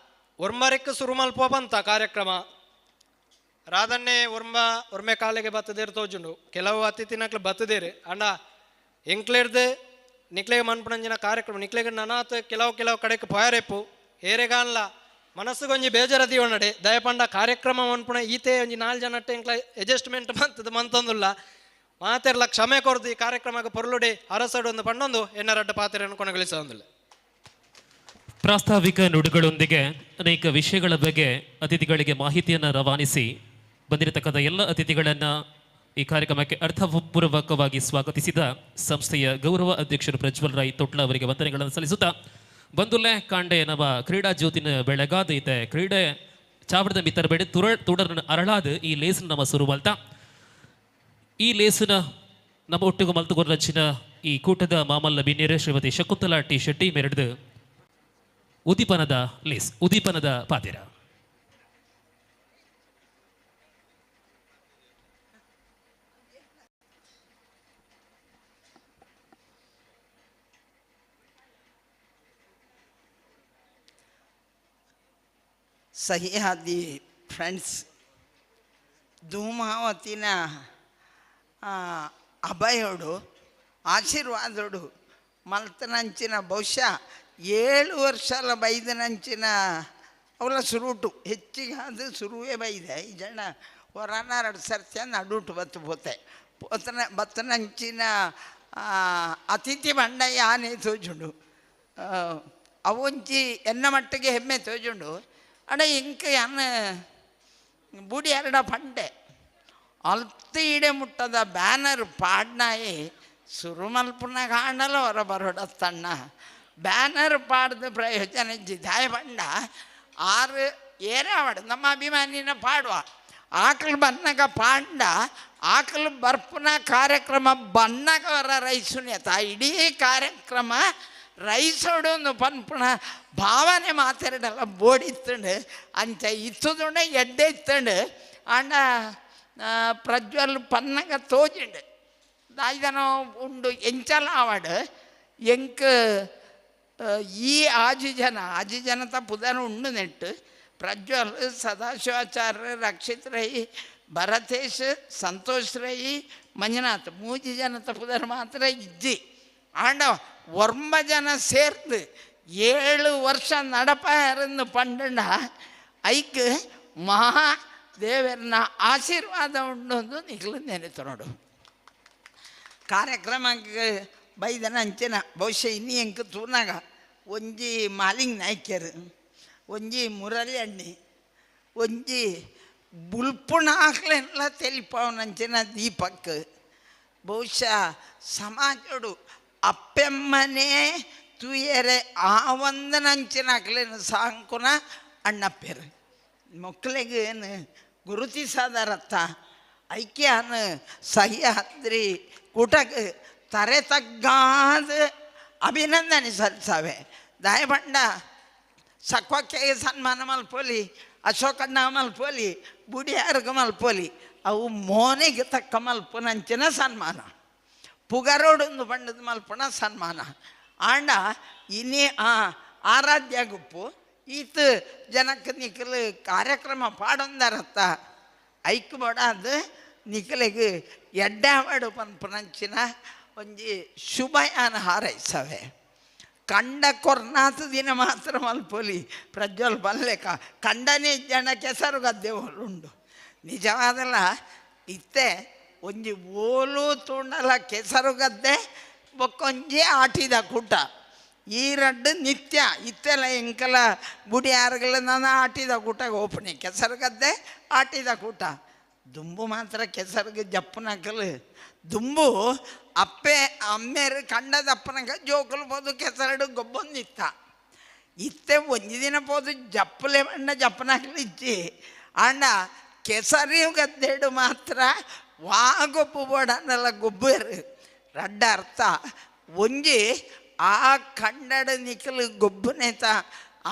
ಒರ್ಮರೆಕ್ಕೆ ಶುರು ಮಲ್ಪಂತ ಕಾರ್ಯಕ್ರಮ ರಾಧನ್ನೇ ಒರ್ಮೆ ಕಾಲೆಗೆ ಬತ್ತದೇರು ತೋಜುಂಡು ಕೆಲವು ಅತಿಥಿನಕ್ಲು ಬತ್ತದೇರು ಅಂಡ ಎಂಕ್ಲೇರ್ದು ನಿಕ್ಲೆಗೆ ಮನ್ಪುಣಂಜಿನ ಕಾರ್ಯಕ್ರಮ ನಿಕ್ಲೆಗೆ ನನಾತ್ ಕೆಲವು ಕಡೆಗೆ ಪೋಯಾರೆಪ್ಪು ಏರೆಗಾನ್ಲ ಮನಸ್ಸುಗೊಂಜಿ ಬೇಜಾರದಿ ಒನ್ನಡೆ ದಯಪಂಡ ಕಾರ್ಯಕ್ರಮ ಮನ್ಪುಣ ಈತೆ ಒಂಜಿ 4 ಜನ ಎಂಕ್ಲ ಅಡ್ಜಸ್ಟ್ಮೆಂಟ್ ಮಂತಂದುಲ್ಲ ಮಾತೆರ್ಲ ಕ್ಷಮೆ ಕೊರದು ಈ ಕಾರ್ಯಕ್ರಮಕ್ಕೆ ಪೊರ್ಲುಡೆ ಅರಸಡು ಒಂದು ಪಂಡೊಂದು ಎನ್ನರಡ್ಡ ಪಾತ್ರೆಯನ್ನು ಕೊನೆಗೊಳಿಸೋದಿಲ್ಲ. ಪ್ರಾಸ್ತಾವಿಕ ನುಡಿಗಳೊಂದಿಗೆ ಅನೇಕ ವಿಷಯಗಳ ಬಗ್ಗೆ ಅತಿಥಿಗಳಿಗೆ ಮಾಹಿತಿಯನ್ನು ರವಾನಿಸಿ ಬಂದಿರತಕ್ಕಂಥ ಎಲ್ಲ ಅತಿಥಿಗಳನ್ನು ಈ ಕಾರ್ಯಕ್ರಮಕ್ಕೆ ಅರ್ಥಪೂರ್ವಕವಾಗಿ ಸ್ವಾಗತಿಸಿದ ಸಂಸ್ಥೆಯ ಗೌರವ ಅಧ್ಯಕ್ಷರು ಪ್ರಜ್ವಲ್ ರಾಯ್ ತೊಟ್ಲ ಅವರಿಗೆ ವಂದನೆಗಳನ್ನು ಸಲ್ಲಿಸುತ್ತಾ ಬಂದುಲ್ಲೆ ಕಾಂಡೆ ನವ ಕ್ರೀಡಾ ಜ್ಯೋತಿನ ಬೆಳಗಾದ ಐತೆ ಕ್ರೀಡೆ ಚಾವಡದ ಮಿತ್ತರ ಬೇಡ ತುಡರನ್ನು ಅರಳಾದ ಈ ಲೇಸನ ನಮ್ಮ ಸುರುವಲ್ತ ಈ ಲೇಸನ ನಮ್ಮ ಒಟ್ಟಿಗೆ ಮಲ್ತುಗೊಂಡು ರಚಿನ ಈ ಕೂಟದ ಮಾಮಲ್ಲ ಬಿನ್ನೇರೆ ಶ್ರೀಮತಿ ಶಕುಂತಲಾ ಟಿ ಶೆಟ್ಟಿ ಮೆರೆದು ಉದ್ದೀಪನದ ಲೇಸ್, ಉದ್ದೀಪನದ ಪಾದಿರ. ಸಹ್ಯಾದಿ ಫ್ರೆಂಡ್ಸ್, ಧೂಮಾವತಿನ ಅಭಯೋಡು ಆಶೀರ್ವಾದೋಡು ಮಲ್ತನಂಚಿನ ಬಹುಶಃ 7 ವರ್ಷಲ ಬೈದನಂಚಿನ ಅವಳ ಸುರುಟು ಹೆಚ್ಚಿಗೆ ಅದು ಸುರುವೇ ಬೈದೆ ಈ ಜನ ಹೊರನ 2 ಸರ್ತಿ ನಡುಟು ಬತ್ತು ಬತ್ತನಂಚಿನ ಅತಿಥಿ ಬಂಡ ಯಾನೇ ತೋಜುಂಡು ಅವೊಂಚಿ ಎನ್ನ ಮಟ್ಟಿಗೆ ಹೆಮ್ಮೆ ತೋಜುಂಡು ಅಡ ಇಂಕ ಯಾನ ಬುಡಿ 2 ಪಂಡೆ ಅಲ್ತ ಇಡೆ ಮುಟ್ಟದ ಬ್ಯಾನರ್ ಪಾಡ್ನಾಯಿ ಸುರು ಮಲ್ಪುನ ಕಾಣಲು ಹೊರ ಬರೋಡತ್ತಣ್ಣ ಬ್ಯಾನರ್ ಪಾಡ್ದ ಪ್ರಯೋಜನ ದಾಯ ಬಂಡ 6 ಏರಾವಡು ನಮ್ಮ ಅಭಿಮಾನಿನ ಪಾಡುವ ಆಕಳು ಬನ್ನಗ ಪಾಂಡ ಆಕಳು ಬರ್ಪುನ ಕಾರ್ಯಕ್ರಮ ಬನ್ನಗ ಹೊರ ರೈಸುನ್ಯತ ಇಡೀ ಕಾರ್ಯಕ್ರಮ ರೈಸೋಡು ಒಂದು ಪನ್ಪುಣ ಭಾವನೆ ಮಾತಾಡಲ್ಲ ಬೋಡಿತ್ತಂಡು ಅಂಚ ಇತ್ತುದುಂಡ ಎಡ್ಡೆ ಇತ್ತಂಡು ಅಂಡ ಪ್ರಜ್ವಲ್ ಪನ್ನಗ ತೋಜಿಂಡು ದಾಯ್ದನ ಉಂಡು ಎಂಚಲ ಆವಡು ಎಂಕ್ ಈ ಆಜು ಜನತ ಪುದನ ಉಂಡು ನೆಟ್ಟು ಪ್ರಜ್ವಲ್ ಸದಾಶಿವಾಚಾರ್ಯ ರಕ್ಷಿತ್ ರೈ ಭರತೇಶ್ ಸಂತೋಷ್ ರೈ ಮಂಜುನಾಥ್ 3 ಜನತ ಪುದರ್ ಮಾತ್ರ ಇಜ್ಜಿ ಆಂಡ 9 ಜನ ಸೇರ್ದು 7 ವರ್ಷ நடப்பாயிருந்து ಪಂಡ ಐಕ್ ಮಹಾ ದೇವರನ್ನ ಆಶೀರ್ವಾದ ಉಂಡು ನಿಖಲು ನೆನೆತು ನೋಡು ಕಾರ್ಯಕ್ರಮಕ್ಕೆ ಬೈದನ ಅಂಚಿನ ಬಹುಶಃ ಇನ್ನಿ ಎಂಕ ತೂನಾಗ ಒಂಜಿ ಮಾಲಿಂಗ್ ನಾಯ್ಕರು ಒಂಜಿ ಮುರಳಿ ಅಣ್ಣಿ ಒಂಜಿ ಬುಲ್ಪುಣ ಹಾಕ್ಲೆಲ್ಲ ತೆಲಿಪವನಂಚಿನ ದೀಪಕ್ ಬಹುಶಃ ಸಮಾಜೋಡು ಅಪ್ಪೆಮ್ಮನೇ ತೂಯರೆ ಆ ಒಂದನಂಚಿನ ಹಾಕ್ಲೇನು ಸಾಂಕುನ ಅಣ್ಣಪ್ಪೇರು ಮಕ್ಕಳಿಗೆ ಗುರುತಿಸದರತ್ತ ಐಕ್ಯಾನ ಸಹ್ಯಾದ್ರಿ ಕೂಟಕ್ಕೆ ತರೆ ತಗ್ಗಾದ ಅಭಿನಂದನೆ ಸಲ್ಲಿಸವೆ ದಯಬಂಡ ಸಕ್ವಕ್ಕೆ ಸನ್ಮಾನ ಮಲ್ಪೋಲಿ ಅಶೋಕಣ್ಣ ಮಲ್ಪೋಲಿ ಬುಡಿಯಾರ್ಗ ಮಲ್ಪೋಲಿ ಅವು ಮೋನೆಗೆ ತಕ್ಕ ಮಲ್ಪುನಂಚಿನ ಸನ್ಮಾನ ಪುಗರೋಡೊಂದು ಬಂಡದ ಮಲ್ಪುನ ಸನ್ಮಾನ ಆಂಡ ಇನ್ನೇ ಆರಾಧ್ಯ ಗುಪ್ಪು ಈತ ಜನಕ್ಕೆ ನಿಖಲು ಕಾರ್ಯಕ್ರಮ ಪಾಡೊಂದರತ್ತ ಐಕ್ ಬಡಾದ ನಿಖಲಿಗೆ ಎಡ್ಡಾವಡು ಪನ್ಪುನಂಚಿನ ಒಂಜಿ ಶುಭಯಾನ ಹಾರೈಸವೆ ಕಂಡ ಕೊರ್ನಾಥ ದಿನ ಮಾತ್ರ ಮಲ್ಪೊಲಿ ಪ್ರಜ್ವಲ್ ಬಲ್ಲೆಕ ಕಂಡನೇ ಜನ ಕೆಸರು ಗದ್ದೆ ಉಂಡು ನಿಜವಾದಲ್ಲ ಇತ್ತೆ ಒಂಜಿ ಓಲು ತುಂಡಲ ಕೆಸರು ಗದ್ದೆ ಬೊಕ್ಕೊಂಜಿ ಆಟಿದ ಕೂಟ ಈ 2 ನಿತ್ಯ ಇತ್ತೆಲ್ಲ ಎಂಕಲ ಬುಡಿಯಾರ್ಗಳ ನಾನು ಆಟಿದ ಕೂಟಗೆ ಓಪಣಿ ಕೆಸರು ಗದ್ದೆ ಆಟಿದ ಕೂಟ ದುಂಬು ಮಾತ್ರ ಕೆಸರಿಗೆ ಜಪ್ಪನಕಲು ದುಂಬು ಅಪ್ಪೆ ಅಮ್ಮೇರು ಕಂಡದಪ್ಪನಕ ಜೋಕಲು ಪೋದು ಕೆಸರಡು ಗೊಬ್ಬೊಂದಿತ್ತ ಇತ್ತೆ ಒಂಜಿ ದಿನ ಪೋದು ಜಪ್ಪಲೆ ಬಣ್ಣ ಜಪ್ಪನಕಲು ಇಚ್ಚಿ ಆಂಡ ಕೆಸರಿ ಗದ್ದೆಡು ಮಾತ್ರ ವಾ ಗೊಬ್ಬು ಬೋಡನ್ನೆಲ್ಲ ಗೊಬ್ಬರು 2 ಅರ್ಥ ಒಂಜಿ ಆ ಕಂಡದ ನಿಖಲು ಗೊಬ್ಬನೇತ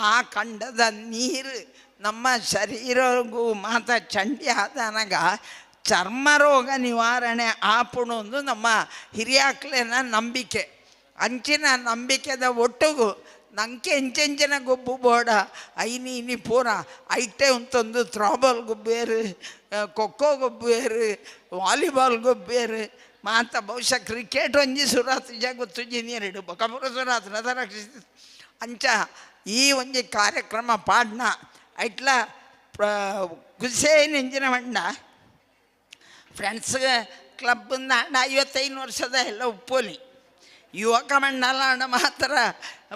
ಆ ಕಂಡದ ನೀರು ನಮ್ಮ ಶರೀರಗೂ ಮಾತ ಚಂಡಿ ಆದನಾಗ ಚರ್ಮ ರೋಗ ನಿವಾರಣೆ ಆಪುಣೊಂದು ನಮ್ಮ ಹಿರಿಯಾಕ್ಲೇನ ನಂಬಿಕೆ ಅಂಚಿನ ನಂಬಿಕೆದ ಒಟ್ಟಿಗೂ ನಂಗೆ ಎಂಚೆಂಚಿನ ಗೊಬ್ಬು ಬೋಡ ಐನಿ ಪೂರ ಐಟೆ ಉಂತೊಂದು ಥ್ರಾಬಾಲ್ ಗೊಬ್ಬೇರು ಖೋಖೋ ಗೊಬ್ಬೇರು ವಾಲಿಬಾಲ್ ಗೊಬ್ಬೇರು ಮಾತ ಬಹುಶಃ ಕ್ರಿಕೆಟ್ ಒಂಜಿ ಸುರಾತ್ ಗೊತ್ತುಜಿ ನೀರಿಡು ಬೊಕಪುರ ಸುರಾತ್ ನದ ರಕ್ಷಿಸಿ ಅಂಚ ಈ ಒಂಜಿ ಕಾರ್ಯಕ್ರಮ ಪಾಡ್ನ ಐಟ್ಲ ಖುಷಿಯೇನು ಎಂಜಿನ ಮಂಡ ಫ್ರೆಂಡ್ಸ್ ಕ್ಲಬ್ಬಿಂದ ಆಂಡ 55 ವರ್ಷದ ಎಲ್ಲ ಉಪ್ಪೋಲಿ ಯುವಕ ಮಂಡಲ ಆಂಡ ಮಾತ್ರ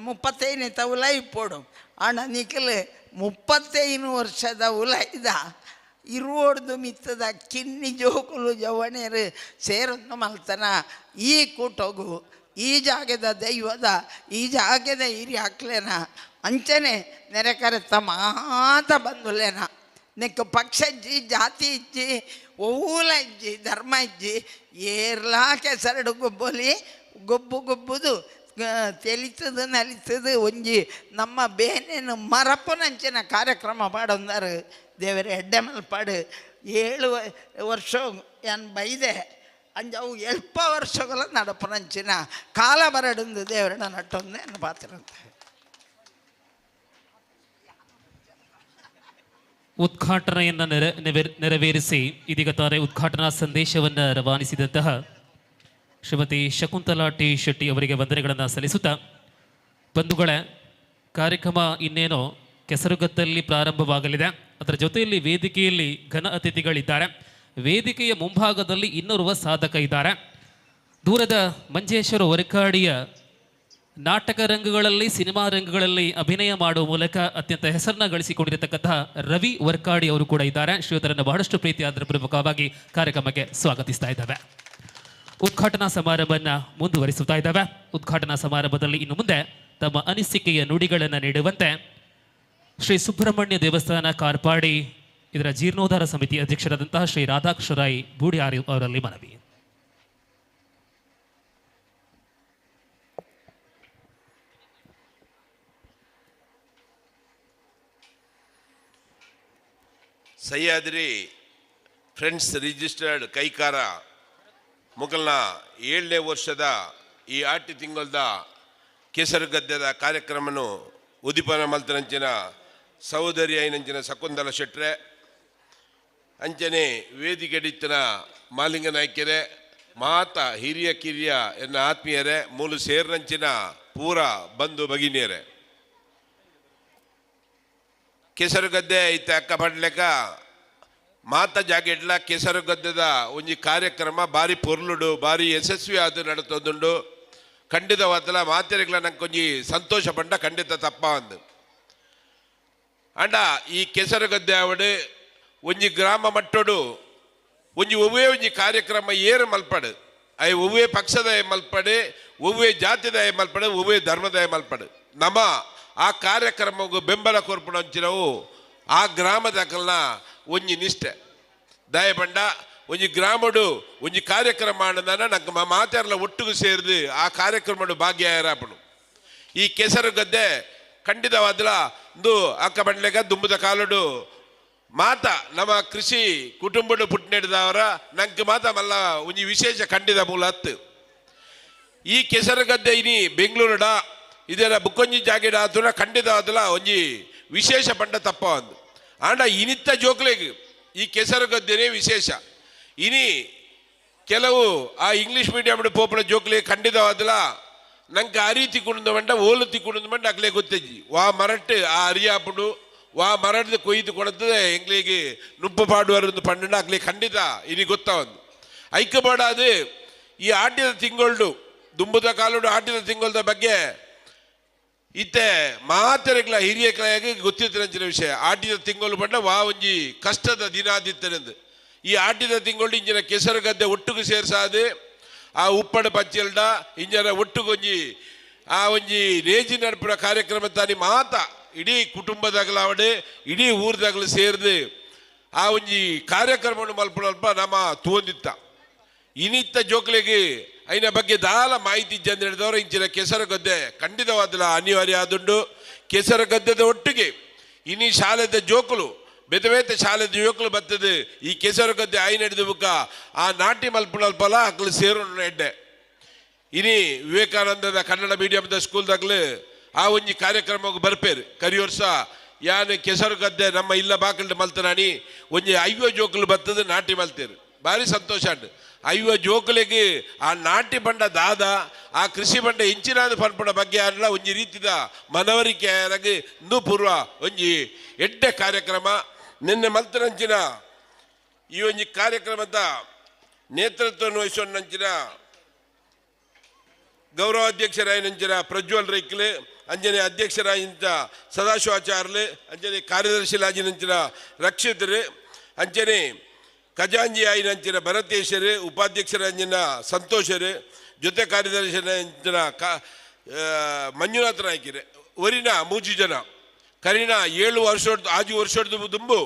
35 ಉಲ ಇಪ್ಪೋಡು ಆಂಡ ನಿಖಲು 35 ವರ್ಷದ ಉಲ ಇದ ಇರುವೋಡ್ದು ಮಿತ್ತದ ಕಿನ್ನಿ ಜೋಕುಲು ಜವಣೇರು ಸೇರನ್ನು ಮಲ್ತನ ಈ ಕೂಟೋಗು ಈ ಜಾಗದ ದೈವದ ಈ ಜಾಗದ ಹಿರಿ ಹಾಕ್ಲೇನ ಅಂಚನೆ ನೆರೆಕರೆತ ಮಾತ ಬಂದುಲೇನ ನೆಕ್ ಪಕ್ಷ ಇಜ್ಜಿ ಜಾತಿ ಇಜ್ಜಿ ಓಲ ಇಜ್ಜಿ ಧರ್ಮ ಇಜ್ಜಿ ಏರ್ಲಾ ಕೆಸರಡು ಗೊಬ್ಬಲಿ ಗೊಬ್ಬುದು ತೆಲಿತದು ನಲಿತದು ಒಂಜಿ ನಮ್ಮ ಬೇನೇನು ಮರಪುನಂಚಿನ ಕಾರ್ಯಕ್ರಮ ಪಾಡೊಂದಾರು ದೇವರ ಎಡ್ಡೆ ಮಲ್ಪಾಡು 7 ವರ್ಷ ಏನು ಬೈದೆ ಅಂಜ ಅವು 7 ವರ್ಷಗಳ ನಡಪುನಂಚಿನ ಕಾಲ ಬರಡಿಂದು ದೇವರನ್ನ ನಟ್ಟೊಂದೇ ಪಾತ್ರಂತೆ. ಉದ್ಘಾಟನೆಯನ್ನು ನೆರವೇರಿಸಿ ಇದೀಗ ತಾರೆ ಉದ್ಘಾಟನಾ ಸಂದೇಶವನ್ನು ರವಾನಿಸಿದಂತಹ ಶ್ರೀಮತಿ ಶಕುಂತಲಾ ಟಿ ಶೆಟ್ಟಿ ಅವರಿಗೆ ವಂದನೆಗಳನ್ನು ಸಲ್ಲಿಸುತ್ತಾ, ಬಂಧುಗಳೇ, ಕಾರ್ಯಕ್ರಮ ಇನ್ನೇನೋ ಕೆಸರುಗತ್ತಲ್ಲಿ ಪ್ರಾರಂಭವಾಗಲಿದೆ. ಅದರ ಜೊತೆಯಲ್ಲಿ ವೇದಿಕೆಯಲ್ಲಿ ಘನ ಅತಿಥಿಗಳಿದ್ದಾರೆ. ವೇದಿಕೆಯ ಮುಂಭಾಗದಲ್ಲಿ ಇನ್ನೋರ್ವ ಸಾಧಕ ಇದ್ದಾರೆ. ದೂರದ ಮಂಜೇಶ್ವರ ಹೊರಕಾಡಿಯ ನಾಟಕ ರಂಗಗಳಲ್ಲಿ, ಸಿನಿಮಾ ರಂಗಗಳಲ್ಲಿ ಅಭಿನಯ ಮಾಡುವ ಮೂಲಕ ಅತ್ಯಂತ ಹೆಸರನ್ನ ಗಳಿಸಿಕೊಂಡಿರತಕ್ಕಂತಹ ರವಿ ವರ್ಕಾಡಿ ಅವರು ಕೂಡ ಇದ್ದಾರೆ. ಶ್ರೀಯುತರನ್ನು ಬಹಳಷ್ಟು ಪ್ರೀತಿ ಅದರ ಪೂರ್ವಕವಾಗಿ ಕಾರ್ಯಕ್ರಮಕ್ಕೆ ಸ್ವಾಗತಿಸ್ತಾ ಇದ್ದಾವೆ. ಉದ್ಘಾಟನಾ ಸಮಾರಂಭವನ್ನು ಮುಂದುವರಿಸುತ್ತಾ ಇದ್ದಾವೆ. ಉದ್ಘಾಟನಾ ಸಮಾರಂಭದಲ್ಲಿ ಇನ್ನು ಮುಂದೆ ತಮ್ಮ ಅನಿಸಿಕೆಯ ನುಡಿಗಳನ್ನು ನೀಡುವಂತೆ ಶ್ರೀ ಸುಬ್ರಹ್ಮಣ್ಯ ದೇವಸ್ಥಾನ ಕಾರ್ಪಾಡಿ ಇದರ ಜೀರ್ಣೋದ್ಧಾರ ಸಮಿತಿ ಅಧ್ಯಕ್ಷರಾದಂತಹ ಶ್ರೀ ರಾಧಾಕೃಷ್ಣರಾಯ್ ಬೂಡಿಯಾರಿ ಅವರಲ್ಲಿ ಮನವಿ. ಸಹ್ಯಾದ್ರಿ ಫ್ರೆಂಡ್ಸ್ ರಿಜಿಸ್ಟರ್ಡ್ ಕೈಕಾರ ಮೊಗಲ್ನ 7ನೇ ವರ್ಷದ ಈ ಆಟಿ ತಿಂಗಳದ ಕೇಸರಗದ್ದೆದ ಕಾರ್ಯಕ್ರಮನು ಉದಿಪನ ಮಲ್ತನಂಚಿನ ಸಹೋದರಿ ಐನಂಚಿನ ಶಕುಂತಲಾ ಶೆಟ್ರೆ ಅಂಚನೆ ವೇದಿಕೆಡಿತ್ತಿನ ಮಾಲಿಂಗ ನಾಯ್ಕೆರೆ ಮಾತ ಹಿರಿಯ ಕಿರಿಯ ಎನ್ನ ಆತ್ಮೀಯರೇ ಮೂಲು ಸೇರ್ನಂಚಿನ ಪೂರ ಬಂಧು ಭಗಿನಿಯರೇ, ಕೆಸರುಗದ್ದೆ ಐತೆ ಅಕ್ಕ ಪಡ್ಲೆಕ್ಕ ಮಾತ ಜಾಗೆಡ್ಲ ಕೆಸರುಗದ್ದೆದ ಒಂಜಿ ಕಾರ್ಯಕ್ರಮ ಬಾರಿ ಪೊರ್ಲುಡು ಬಾರಿ ಯಶಸ್ವಿ ಆದು ನಡತೊಂದುಂಡು. ಖಂಡಿತವಾದಲ ಮಾತೆರೆಗ್ಲ ನಂಗೊಂಜಿ ಸಂತೋಷ ಪಂಡ ಖಂಡಿತ ತಪ್ಪ ಅಂದು ಅಂಡ ಈ ಕೆಸರುಗದ್ದೆ ಅವಡು ಒಂಜಿ ಗ್ರಾಮ ಮಟ್ಟಡು ಒಂಜಿ ಒವ್ವೇ ಒಂಜಿ ಕಾರ್ಯಕ್ರಮ ಏರು ಮಲ್ಪಡು ಐ ಒವ್ವೇ ಪಕ್ಷದ ಮಲ್ಪಡು ಒವ್ವೇ ಜಾತಿದ ಮಲ್ಪಡು ಒವ್ವೇ ಧರ್ಮದ ಮಲ್ಪಡು ನಮ್ಮ ಆ ಕಾರ್ಯಕ್ರಮಗೂ ಬೆಂಬಲ ಕೊರ್ಪಣಂಚಿನವು ಆ ಗ್ರಾಮದಕಲ್ನ ಒಂಜಿ ನಿಷ್ಠೆ ದಯಪಂಡ ಒಂಜಿ ಗ್ರಾಮಡು ಒಂಜಿ ಕಾರ್ಯಕ್ರಮ ಅನ್ನೋದನ್ನ ನಂಗೆ ಮಾತಾಡಲ ಒಟ್ಟಿಗೂ ಸೇರಿದು ಆ ಕಾರ್ಯಕ್ರಮಡು ಭಾಗ್ಯಾಯರಾಪಣು. ಈ ಕೆಸರುಗದ್ದೆ ಖಂಡಿತವಾದಲ ಒಂದು ಅಕ್ಕ ಬಂಡ್ಲೆಗ ದುಂಬದ ಕಾಲಡು ಮಾತ ನಮ್ಮ ಕೃಷಿ ಕುಟುಂಬಡು ಪುಟ್ನೆಡ್ದವರ ನಂಗೆ ಮಾತ ಮಲ್ಲ ಒಂಜಿ ವಿಶೇಷ ಖಂಡಿತ ಮೂಲ ಹತ್ತು. ಈ ಕೆಸರುಗದ್ದೆ ಇನಿ ಬೆಂಗಳೂರುಡ ಇದರ ಬುಕ್ಕೊಂಜಿ ಜಾಗೆಡ ಆತುನ ಖಂಡಿತವಾದಲ ಒಂಜಿ ವಿಶೇಷ ಪಂಡ ತಪ್ಪ ಒಂದು ಆಂಡ ಇನಿತ್ತ ಜೋಕ್ಲೆಗ್ ಈ ಕೆಸರುಗದ್ದೆನೇ ವಿಶೇಷ. ಇನಿ ಕೆಲವು ಆ ಇಂಗ್ಲೀಷ್ ಮೀಡಿಯಂ ಪೋಪಳ ಜೋಕ್ಲೆ ಖಂಡಿತವಾದಲ ನಂಗೆ ಆ ರೀತಿ ಕುಣಿದ ಮಂಡ ಓಲು ತಿಕ್ಕುಣಿದ ಮಂಡ ಅಕ್ಲೆ ಗೊತ್ತಜ್ಜಿ ವಾ ಮರಟ್ಟು ಆ ಅರಿಯಾಪುಡು ವಾ ಮರಡ್ದು ಕೊಯ್ದು ಕೊಡತ್ತದೆ ಎಂಗ್ಲಿಗೆ ನುಪ್ಪು ಪಾಡುವರೊಂದು ಪಂಡ ಅಕ್ಲೆ ಖಂಡಿತ ಇನಿ ಗೊತ್ತ ಒಂದು ಐಕ್ಯಪಾಡಾದು ಈ ಆಟಿದ ತಿಂಗಳು ದುಂಬುದ ಕಾಲುಡು ಆಟಿದ ತಿಂಗಳದ ಬಗ್ಗೆ ಇತ್ತೆ ಮಾತೆರೆಗ್ಲ ಹಿರಿಯ ಕಲೆಯಾಗಿ ಗೊತ್ತಿತ್ತಿನ ವಿಷಯ. ಆಟಿದ ತಿಂಗಳು ಬಂಡ ವಾ ಒಂಜಿ ಕಷ್ಟದ ದಿನಾದಿತ್ತನೆಂದು ಈ ಆಟಿದ ತಿಂಗಳು ಇಂಜಿನ ಕೆಸರುಗದ್ದೆ ಒಟ್ಟಿಗೆ ಸೇರ್ಸಾದು ಆ ಉಪ್ಪಡ ಪಚ್ಚಲ್ಡ ಇಂಜನ ಒಟ್ಟುಗೊಂಜಿ ಆ ಒಂಜಿ ರೇಜಿ ನಡ್ಪುರ ಕಾರ್ಯಕ್ರಮ ತಾನಿ ಮಾತ ಇಡೀ ಕುಟುಂಬದಾಗಲಾವಡೆ ಇಡೀ ಊರ್ದಾಗಲು ಸೇರಿದು ಆ ಒಂಜಿ ಕಾರ್ಯಕ್ರಮವನ್ನು ಮಲ್ಪ ನಮ್ಮ ತೂಂದಿತ್ತ ಇನಿತ್ತ ಜೋಕ್ಲೆಗೆ ಐನ ಬಗ್ಗೆ ದಾಲ ಮಾಹಿತಿ ಜನ ಹಿಡಿದವರು ಇಂಚಿನ ಕೆಸರುಗದ್ದೆ ಖಂಡಿತವಾದಲ್ಲ ಅನಿವಾರ್ಯ ಆದುಂಡು. ಕೆಸರುಗದ್ದೆದ ಒಟ್ಟಿಗೆ ಇನಿ ಶಾಲೆದ ಜೋಕುಲು ಬೆದವೇತ ಶಾಲೆದ ಜೋಕುಲು ಬರ್ತದೆ ಈ ಕೆಸರುಗದ್ದೆ ಐನ ಹಿಡಿದು ಬುಕ್ಕ ಆ ನಾಟಿ ಮಲ್ಪಲ ಅಕ್ಲು ಸೇರು ಎಡ್ಡೆ ಇನಿ ವಿವೇಕಾನಂದದ ಕನ್ನಡ ಮೀಡಿಯಂದ ಸ್ಕೂಲ್ದಾಗ್ಲು ಆ ಒಂಜಿ ಕಾರ್ಯಕ್ರಮಕ್ಕೆ ಬರ್ಪೇರು ಕರಿ ವರ್ಷ ಯಾನು ಕೆಸರುಗದ್ದೆ ನಮ್ಮ ಇಲ್ಲ ಬಾಕಲ್ಡ್ ಮಲ್ತನಾನಿ ಒಂಜಿ 5 ಜೋಕುಲು ಬರ್ತದೆ ನಾಟಿ ಮಲ್ತೇರು ಭಾರಿ ಸಂತೋಷ ಅಂಡು. 5 ಜೋಕುಲೆಗೆ ಆ ನಾಟಿ ಬಂಡ ದಾದ ಆ ಕೃಷಿ ಬಂಡ ಇಂಚಿನಾದ ಪನ್ಪಡ ಬಗ್ಗೆ ಅಲ್ಲ ಒಂಜಿ ರೀತಿದ ಮನವರಿಕೆ ಇಂದು ಪೂರ್ವ ಒಂಜಿ ಎಡ್ಡೆ ಕಾರ್ಯಕ್ರಮ ನಿನ್ನೆ ಮಲ್ತನಂಚಿನ ಈ ಒಂಜಿ ಕಾರ್ಯಕ್ರಮದ ನೇತೃತ್ವವನ್ನು ವಹಿಸೋಣಂಚಿನ ಗೌರವಾಧ್ಯಕ್ಷರಾಯನಂಚಿನ ಪ್ರಜ್ವಲ್ ರೈಕ್ಲೆ ಅಂಜನೆ ಅಧ್ಯಕ್ಷರಾಯಂತ ಸದಾಶಿವಾಚಾರ್ಯರು ಅಂಜನೆ ಕಾರ್ಯದರ್ಶಿಲಾಜಿನಂಚಿನ ರಕ್ಷಿತರು ಅಂಜನೆ ಖಜಾಂಜಿ ಆಯ್ನಂಚಿನ ಭರತೇಶರು ಉಪಾಧ್ಯಕ್ಷರಂಜಿನ ಸಂತೋಷರು ಜೊತೆ ಕಾರ್ಯದರ್ಶಿನ ಮಂಜುನಾಥ ನಾಯ್ಕರು ಒರಿನ 3 ಜನ ಕರಿನ 7 ವರ್ಷ 5 ವರ್ಷದ ದುಂಬು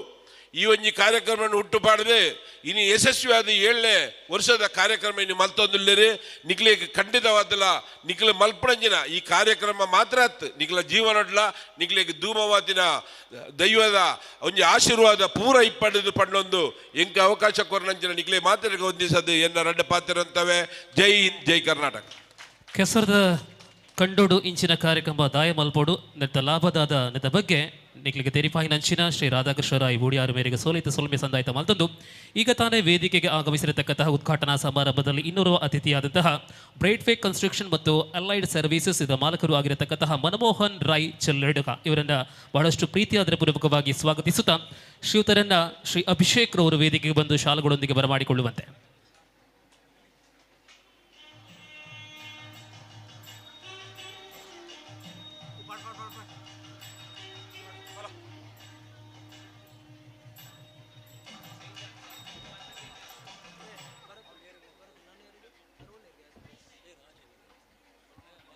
ಈ ಒಂಜಿ ಕಾರ್ಯಕ್ರಮವನ್ನು ಹುಟ್ಟು ಪಾಡದೆ ಇನ್ನು ಯಶಸ್ವಿಯಾದ 7ನೇ ವರ್ಷದ ಕಾರ್ಯಕ್ರಮ ಇನ್ನು ಮಲ್ತೊಂದುಲ್ಲೇರಿ ನಿಕ್ಲಿಗೆ ಖಂಡಿತವಾದಲ್ಲ ನಿಕ್ಲ ಮಲ್ಪಣಂಜಿನ ಈ ಕಾರ್ಯಕ್ರಮ ಮಾತ್ರ ನಿಕ್ಲ ಜೀವನಡ್ಲ ನಿಕ್ಲಿಗೆ ಧೂಮವಾದಿನ ದೈವದ ಒಂಜಿ ಆಶೀರ್ವಾದ ಪೂರ ಇಪ್ಪಡದು ಪಂಡೊಂದು ಎಂಕ ಅವಕಾಶ ಕೊರನಂಚಿನ ನಿಕ್ಲೆ ಮಾತ್ರ ಹೊಂದಿಸದು ಎನ್ನ ರಡ್ಡ ಪಾತ್ರ ಅಂತವೆ. ಜೈ ಹಿಂದ್, ಜೈ ಕರ್ನಾಟಕ. ಕೆಸರದ ಕಂಡೋಡು ಇಂಚಿನ ಕಾರ್ಯಕ್ರಮ ದಾಯ ಮಲ್ಪೋಡು ನೆತ್ತ ಲಾಭದಾದ ನೆತ್ತ ಬಗ್ಗೆ ನಿಕ್ಲಿಗೆ ತೆರಿಪಾಯಿ ನಂಚಿನ ಶ್ರೀ ರಾಧಾಕೃಷ್ಣ ರಾಯ್ ಬೂಡಿಯಾರು ಮೇರೆಗೆ ಸೋಲಿತ ಸೊಲ್ಮೆ ಸಂದಾಯಿತ ಮಲ್ತಂದು ಈಗ ತಾನೇ ವೇದಿಕೆಗೆ ಆಗಮಿಸಿರತಕ್ಕಂತಹ ಉದ್ಘಾಟನಾ ಸಮಾರಂಭದಲ್ಲಿ ಇನ್ನೋರ್ವ ಅತಿಥಿಯಾದಂತಹ ಬ್ರೈಟ್ ಫೇಕ್ ಕನ್ಸ್ಟ್ರಕ್ಷನ್ ಮತ್ತು ಅಲೈಡ್ ಸರ್ವಿಸಸ್ ಇದರ ಮಾಲಕರು ಆಗಿರತಕ್ಕಂತಹ ಮನಮೋಹನ್ ರಾಯ್ ಚೆಲ್ಲಡುಗ ಇವರನ್ನ ಬಹಳಷ್ಟು ಪ್ರೀತಿಯಾದರ ಪೂರ್ವಕವಾಗಿ ಸ್ವಾಗತಿಸುತ್ತಾ ಶ್ರೀಯುತರನ್ನ ಶ್ರೀ ಅಭಿಷೇಕ್ ರವರು ವೇದಿಕೆಗೆ ಬಂದು ಶಾಲುಗಳೊಂದಿಗೆ ಬರಮಾಡಿಕೊಳ್ಳುವಂತೆ.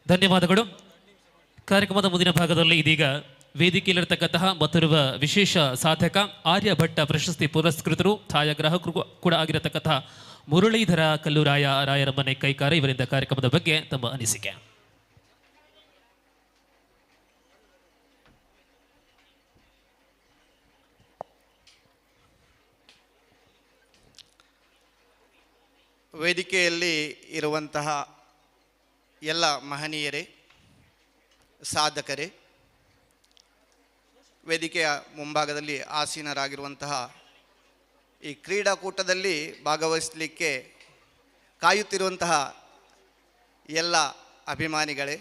ಧನ್ಯವಾದಗಳು. ಕಾರ್ಯಕ್ರಮದ ಮುಂದಿನ ಭಾಗದಲ್ಲಿ ಇದೀಗ ವೇದಿಕೆಯಲ್ಲಿರತಕ್ಕಂತಹ ಮತ್ತೊರುವ ವಿಶೇಷ ಸಾಧಕ ಆರ್ಯಭಟ್ಟ ಪ್ರಶಸ್ತಿ ಪುರಸ್ಕೃತರು ಛಾಯಾಗ್ರಾಹಕರು ಕೂಡ ಆಗಿರತಕ್ಕಂತಹ ಮುರಳೀಧರ ಕಲ್ಲುರಾಯ ರಾಯರ ಮನೆ ಕೈಕಾರ ಇವರಿಂದ ಕಾರ್ಯಕ್ರಮದ ಬಗ್ಗೆ ತಮ್ಮ ಅನಿಸಿಕೆ. ವೇದಿಕೆಯಲ್ಲಿ ಇರುವಂತಹ ಎಲ್ಲ ಮಹನೀಯರೇ, ಸಾಧಕರೇ, ವೇದಿಕೆಯ ಮುಂಭಾಗದಲ್ಲಿ ಆಸೀನರಾಗಿರುವಂತಹ ಈ ಕ್ರೀಡಾಕೂಟದಲ್ಲಿ ಭಾಗವಹಿಸಲಿಕ್ಕೆ ಕಾಯುತ್ತಿರುವಂತಹ ಎಲ್ಲ ಅಭಿಮಾನಿಗಳೇ,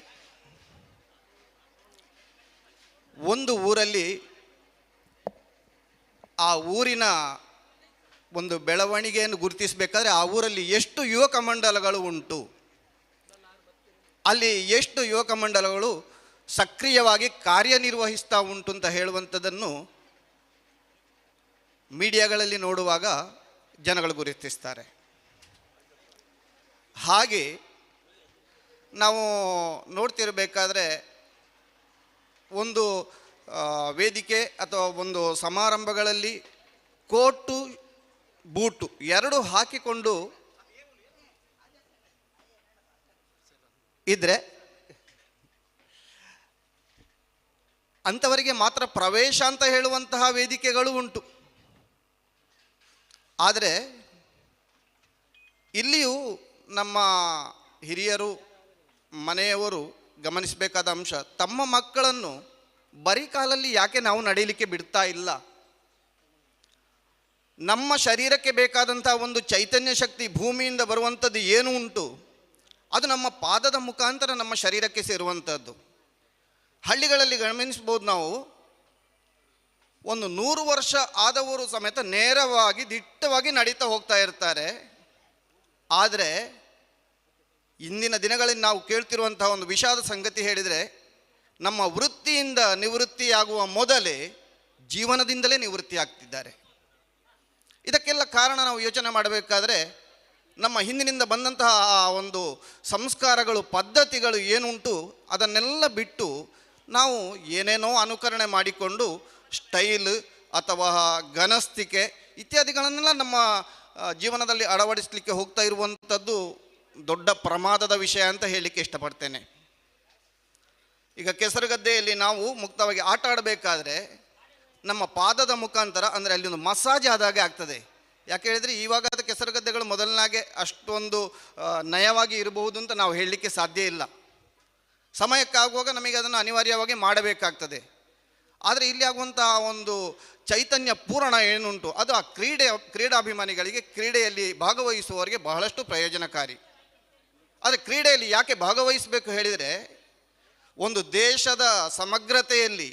ಒಂದು ಊರಲ್ಲಿ ಆ ಊರಿನ ಒಂದು ಬೆಳವಣಿಗೆಯನ್ನು ಗುರುತಿಸಬೇಕಾದ್ರೆ ಆ ಊರಲ್ಲಿ ಎಷ್ಟು ಯುವಕ ಮಂಡಲಗಳು ಉಂಟು, ಅಲ್ಲಿ ಎಷ್ಟು ಯುವಕ ಮಂಡಲಗಳು ಸಕ್ರಿಯವಾಗಿ ಕಾರ್ಯನಿರ್ವಹಿಸ್ತಾ ಉಂಟು ಅಂತ ಹೇಳುವಂಥದ್ದನ್ನು ಮೀಡಿಯಾಗಳಲ್ಲಿ ನೋಡುವಾಗ ಜನಗಳು ಗುರುತಿಸ್ತಾರೆ. ಹಾಗೆ ನಾವು ನೋಡ್ತಿರಬೇಕಾದ್ರೆ ಒಂದು ವೇದಿಕೆ ಅಥವಾ ಒಂದು ಸಮಾರಂಭಗಳಲ್ಲಿ ಕೋಟು ಬೂಟು ಎರಡು ಹಾಕಿಕೊಂಡು ಇದ್ರೆ ಅಂಥವರಿಗೆ ಮಾತ್ರ ಪ್ರವೇಶ ಅಂತ ಹೇಳುವಂತಹ ವೇದಿಕೆಗಳು ಉಂಟು. ಆದರೆ ಇಲ್ಲಿಯೂ ನಮ್ಮ ಹಿರಿಯರು ಮನೆಯವರು ಗಮನಿಸಬೇಕಾದ ಅಂಶ, ತಮ್ಮ ಮಕ್ಕಳನ್ನು ಬರೀ ಕಾಲಲ್ಲಿ ಯಾಕೆ ನಾವು ನಡೀಲಿಕ್ಕೆ ಬಿಡ್ತಾ ಇಲ್ಲ. ನಮ್ಮ ಶರೀರಕ್ಕೆ ಬೇಕಾದಂಥ ಒಂದು ಚೈತನ್ಯ ಶಕ್ತಿ ಭೂಮಿಯಿಂದ ಬರುವಂಥದ್ದು ಏನು ಉಂಟು, ಅದು ನಮ್ಮ ಪಾದದ ಮುಖಾಂತರ ನಮ್ಮ ಶರೀರಕ್ಕೆ ಸೇರುವಂಥದ್ದು. ಹಳ್ಳಿಗಳಲ್ಲಿ ಗಮನಿಸ್ಬೋದು ನಾವು, ಒಂದು 100 ವರ್ಷ ಆದವರು ಸಮೇತ ನೇರವಾಗಿ ದಿಟ್ಟವಾಗಿ ನಡೀತಾ ಹೋಗ್ತಾ ಇರ್ತಾರೆ. ಆದರೆ ಇಂದಿನ ದಿನಗಳಲ್ಲಿ ನಾವು ಕೇಳ್ತಿರುವಂತಹ ಒಂದು ವಿಷಾದ ಸಂಗತಿ ಹೇಳಿದರೆ, ನಮ್ಮ ವೃತ್ತಿಯಿಂದ ನಿವೃತ್ತಿಯಾಗುವ ಮೊದಲೇ ಜೀವನದಿಂದಲೇ ನಿವೃತ್ತಿ ಆಗ್ತಿದ್ದಾರೆ. ಇದಕ್ಕೆಲ್ಲ ಕಾರಣ ನಾವು ಯೋಚನೆ ಮಾಡಬೇಕಾದ್ರೆ, ನಮ್ಮ ಹಿಂದಿನಿಂದ ಬಂದಂತಹ ಆ ಒಂದು ಸಂಸ್ಕಾರಗಳು ಪದ್ಧತಿಗಳು ಏನುಂಟು ಅದನ್ನೆಲ್ಲ ಬಿಟ್ಟು ನಾವು ಏನೇನೋ ಅನುಕರಣೆ ಮಾಡಿಕೊಂಡು ಸ್ಟೈಲ್ ಅಥವಾ ಘನಸ್ಥಿಕೆ ಇತ್ಯಾದಿಗಳನ್ನೆಲ್ಲ ನಮ್ಮ ಜೀವನದಲ್ಲಿ ಅಳವಡಿಸಲಿಕ್ಕೆ ಹೋಗ್ತಾ ಇರುವಂಥದ್ದು ದೊಡ್ಡ ಪ್ರಮಾದದ ವಿಷಯ ಅಂತ ಹೇಳಲಿಕ್ಕೆ ಇಷ್ಟಪಡ್ತೇನೆ. ಈಗ ಕೆಸರುಗದ್ದೆಯಲ್ಲಿ ನಾವು ಮುಕ್ತವಾಗಿ ಆಟ ಆಡಬೇಕಾದ್ರೆ ನಮ್ಮ ಪಾದದ ಮುಖಾಂತರ, ಅಂದರೆ ಅಲ್ಲಿ ಒಂದು ಮಸಾಜ್ ಆದಾಗೆ ಆಗ್ತದೆ. ಯಾಕೆ ಹೇಳಿದರೆ ಇವಾಗ ಅದು ಕೆಸರುಗದ್ದೆಗಳು ಮೊದಲನಾಗೆ ಅಷ್ಟೊಂದು ನಯವಾಗಿ ಇರಬಹುದು ಅಂತ ನಾವು ಹೇಳಲಿಕ್ಕೆ ಸಾಧ್ಯ ಇಲ್ಲ. ಸಮಯಕ್ಕಾಗುವಾಗ ನಮಗೆ ಅದನ್ನು ಅನಿವಾರ್ಯವಾಗಿ ಮಾಡಬೇಕಾಗ್ತದೆ. ಆದರೆ ಇಲ್ಲಿ ಆಗುವಂತಹ ಒಂದು ಚೈತನ್ಯ ಪೂರ್ಣ ಏನುಂಟು ಅದು ಆ ಕ್ರೀಡಾಭಿಮಾನಿಗಳಿಗೆ, ಕ್ರೀಡೆಯಲ್ಲಿ ಭಾಗವಹಿಸುವವರಿಗೆ ಬಹಳಷ್ಟು ಪ್ರಯೋಜನಕಾರಿ. ಆದರೆ ಕ್ರೀಡೆಯಲ್ಲಿ ಯಾಕೆ ಭಾಗವಹಿಸಬೇಕು ಹೇಳಿದರೆ, ಒಂದು ದೇಶದ ಸಮಗ್ರತೆಯಲ್ಲಿ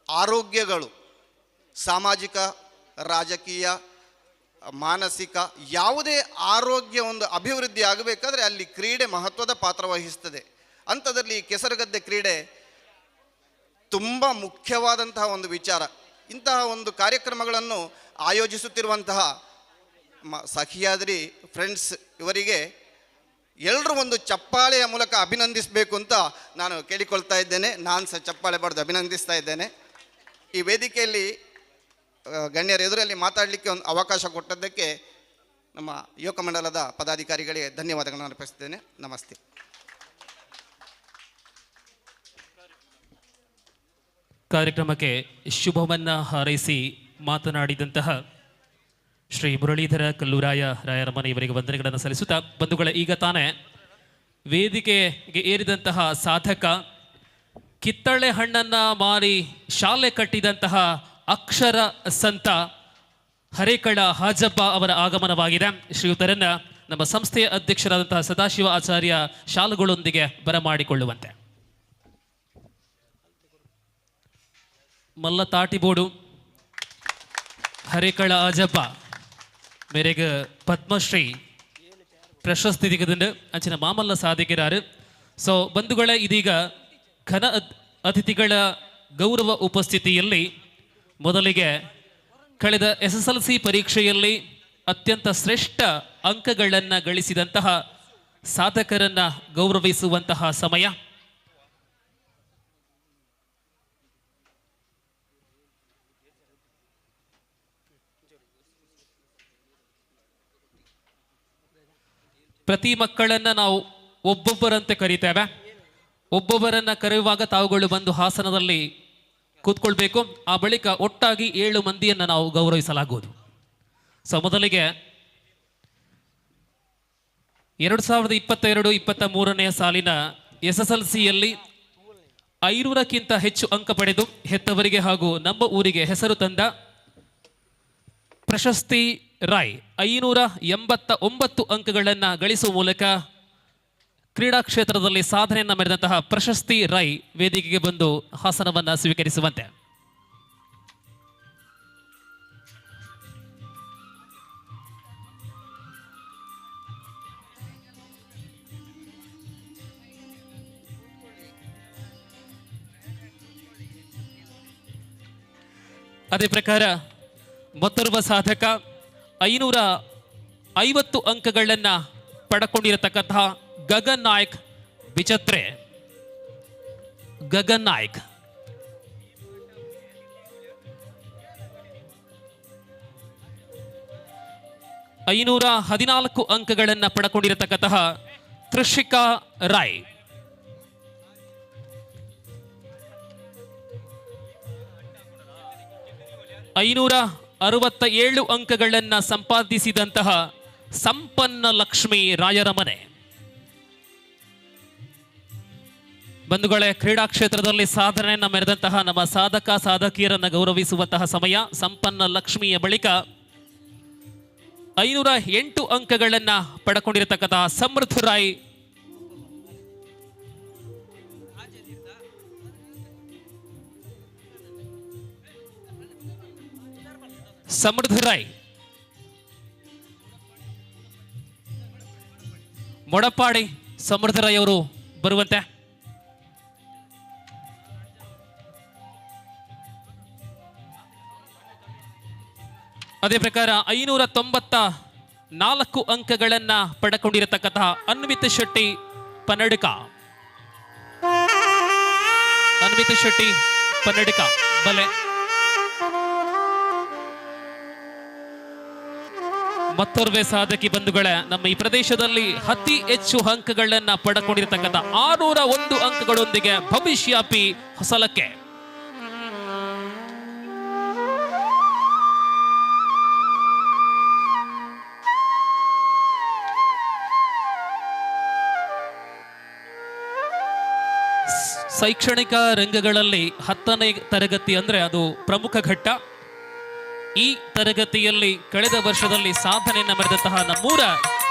ಆರೋಗ್ಯಗಳು, ಸಾಮಾಜಿಕ, ರಾಜಕೀಯ, ಮಾನಸಿಕ ಯಾವುದೇ ಆರೋಗ್ಯ ಒಂದು ಅಭಿವೃದ್ಧಿ ಆಗಬೇಕಾದ್ರೆ ಅಲ್ಲಿ ಕ್ರೀಡೆ ಮಹತ್ವದ ಪಾತ್ರ ವಹಿಸ್ತದೆ. ಅಂಥದ್ರಲ್ಲಿ ಕೆಸರುಗದ್ದೆ ಕ್ರೀಡೆ ತುಂಬ ಮುಖ್ಯವಾದಂತಹ ಒಂದು ವಿಚಾರ. ಇಂತಹ ಒಂದು ಕಾರ್ಯಕ್ರಮಗಳನ್ನು ಆಯೋಜಿಸುತ್ತಿರುವಂತಹ ಸಖಿಯಾದ್ರಿ ಫ್ರೆಂಡ್ಸ್ ಇವರಿಗೆ ಎಲ್ಲರೂ ಒಂದು ಚಪ್ಪಾಳೆಯ ಮೂಲಕ ಅಭಿನಂದಿಸಬೇಕು ಅಂತ ನಾನು ಕೇಳಿಕೊಳ್ತಾ ಇದ್ದೇನೆ. ನಾನು ಸಹ ಚಪ್ಪಾಳೆ ಬರೆದು ಅಭಿನಂದಿಸ್ತಾ ಇದ್ದೇನೆ. ಈ ವೇದಿಕೆಯಲ್ಲಿ ಗಣ್ಯರ ಎದುರಲ್ಲಿ ಮಾತಾಡಲಿಕ್ಕೆ ಒಂದು ಅವಕಾಶ ಕೊಟ್ಟದ್ದಕ್ಕೆ ನಮ್ಮ ಯುವಕ ಮಂಡಲದ ಪದಾಧಿಕಾರಿಗಳಿಗೆ ಧನ್ಯವಾದಗಳನ್ನು ಅರ್ಪಿಸುತ್ತೇನೆ. ನಮಸ್ತೆ. ಕಾರ್ಯಕ್ರಮಕ್ಕೆ ಶುಭವನ್ನ ಹಾರೈಸಿ ಮಾತನಾಡಿದಂತಹ ಶ್ರೀ ಮುರಳೀಧರ ಕಲ್ಲೂರಾಯ ರಾಯರಮನೆ ಇವರಿಗೆ ವಂದನೆಗಳನ್ನು ಸಲ್ಲಿಸುತ್ತಾ, ಬಂಧುಗಳ ಈಗ ತಾನೇ ವೇದಿಕೆಗೆ ಏರಿದಂತಹ ಸಾಧಕ, ಕಿತ್ತಳೆ ಹಣ್ಣನ್ನ ಮಾರಿ ಶಾಲೆ ಕಟ್ಟಿದಂತಹ ಅಕ್ಷರ ಸಂತ ಹರೇಕಳ ಹಾಜಬ್ಬ ಅವರ ಆಗಮನವಾಗಿದೆ. ಶ್ರೀಯುತರನ್ನ ನಮ್ಮ ಸಂಸ್ಥೆಯ ಅಧ್ಯಕ್ಷರಾದಂತಹ ಸದಾಶಿವ ಆಚಾರ್ಯ ಶಾಲುಗಳೊಂದಿಗೆ ಬರಮಾಡಿಕೊಳ್ಳುವಂತೆ. ಮಲ್ಲ ತಾಟಿಬೋಡು ಹರೇಕಳ ಹಾಜಬ್ಬ ಮೇರೆಗೆ ಪದ್ಮಶ್ರೀ ಪ್ರಶಸ್ತಿ ತೆಗೆದುಂಡು ಅಂಚಿನ ಮಾಮಲ್ಲ ಸಾಧಿಕ್கிறாರು. ಸೊ ಬಂಧುಗಳೇ, ಇದೀಗ ಘನ ಅತಿಥಿಗಳ ಗೌರವ ಉಪಸ್ಥಿತಿಯಲ್ಲಿ ಮೊದಲಿಗೆ ಕಳೆದ SSLC ಪರೀಕ್ಷೆಯಲ್ಲಿ ಅತ್ಯಂತ ಶ್ರೇಷ್ಠ ಅಂಕಗಳನ್ನು ಗಳಿಸಿದಂತಹ ಸಾಧಕರನ್ನ ಗೌರವಿಸುವಂತಹ ಸಮಯ. ಪ್ರತಿ ಮಕ್ಕಳನ್ನ ನಾವು ಒಬ್ಬೊಬ್ಬರಂತೆ ಕರೀತೇವೆ. ಒಬ್ಬೊಬ್ಬರನ್ನ ಕರೆಯುವಾಗ ತಾವುಗಳು ಬಂದು ಹಾಸನದಲ್ಲಿ ಕೂತ್ಕೊಳ್ಬೇಕು. ಆ ಬಳಿಕ ಒಟ್ಟಾಗಿ 7 ಮಂದಿಯನ್ನು ನಾವು ಗೌರವಿಸಲಾಗುವುದು. ಸೊ ಮೊದಲಿಗೆ 2022-23ನೇ ಸಾಲಿನ SSLCಯಲ್ಲಿ 500ಕ್ಕಿಂತ ಹೆಚ್ಚು ಅಂಕ ಪಡೆದು ಹೆತ್ತವರಿಗೆ ಹಾಗೂ ನಮ್ಮ ಊರಿಗೆ ಹೆಸರು ತಂದ ಪ್ರಶಸ್ತಿ ರಾಯ್ 589 ಅಂಕಗಳನ್ನು ಗಳಿಸುವ ಮೂಲಕ ಕ್ರೀಡಾ ಕ್ಷೇತ್ರದಲ್ಲಿ ಸಾಧನೆಯನ್ನು ಮೆರೆದಂತಹ ಪ್ರಶಸ್ತಿ ರಾಯ್ ವೇದಿಕೆಗೆ ಬಂದು ಹಾಸನವನ್ನು ಸ್ವೀಕರಿಸುವಂತೆ. ಅದೇ ಪ್ರಕಾರ ಮತ್ತೋರ್ವ ಸಾಧಕ 550 ಅಂಕಗಳನ್ನು ಪಡ್ಕೊಂಡಿರತಕ್ಕಂತಹ ಗಗನ್ ನಾಯ್ಕ್ ಬಿಚತ್ರೆ. ಗಗನ್ ನಾಯ್ಕ್ 514 ಅಂಕಗಳನ್ನು ಪಡ್ಕೊಂಡಿರತಕ್ಕಂತಹ ತ್ರಿಷಿಕಾ ರಾಯ್. 567 ಅಂಕಗಳನ್ನು ಸಂಪಾದಿಸಿದಂತಹ ಸಂಪನ್ನ ಲಕ್ಷ್ಮಿ ರಾಯರಮನೆ. ಬಂಧುಗಳೇ, ಕ್ರೀಡಾ ಕ್ಷೇತ್ರದಲ್ಲಿ ಸಾಧನೆಯನ್ನು ಮೆರೆದಂತಹ ನಮ್ಮ ಸಾಧಕ ಸಾಧಕಿಯರನ್ನು ಗೌರವಿಸುವಂತಹ ಸಮಯ. ಸಂಪನ್ನ ಲಕ್ಷ್ಮಿಯ ಬಳಿಕ 508 ಅಂಕಗಳನ್ನು ಪಡ್ಕೊಂಡಿರತಕ್ಕಂತಹ ಸಮೃದ್ಧ ರಾಯ್. ಸಮೃದ್ಧ ರಾಯ್ ಮೊಡಪಾಡಿ ಸಮೃದ್ಧ ರಾಯ್ ಅವರು ಬರುವಂತೆ. ಅದೇ ಪ್ರಕಾರ 594 ಅಂಕಗಳನ್ನು ಪಡ್ಕೊಂಡಿರತಕ್ಕಂತಹ ಅನ್ವಿತ್ ಶೆಟ್ಟಿ ಪನ್ನಡಕ. ಅನ್ವಿತ್ ಶೆಟ್ಟಿ ಪನ್ನಡಕ ಬಲೆ. ಮತ್ತೋರ್ವೆ ಸಾಧಕಿ ಬಂಧುಗಳೇ, ನಮ್ಮ ಈ ಪ್ರದೇಶದಲ್ಲಿ ಅತಿ ಹೆಚ್ಚು ಅಂಕಗಳನ್ನು ಪಡ್ಕೊಂಡಿರತಕ್ಕಂಥ 601 ಅಂಕಗಳೊಂದಿಗೆ ಭವಿಷ್ಯಾಪಿ ಹೊಸಲಕ್ಕೆ. ಶೈಕ್ಷಣಿಕ ರಂಗಗಳಲ್ಲಿ 10ನೇ ತರಗತಿ ಅಂದ್ರೆ ಅದು ಪ್ರಮುಖ ಘಟ್ಟ. ಈ ತರಗತಿಯಲ್ಲಿ ಕಳೆದ ವರ್ಷದಲ್ಲಿ ಸಾಧನೆಯನ್ನು ಮೆರೆದಂತಹ ನಮ್ಮೂರ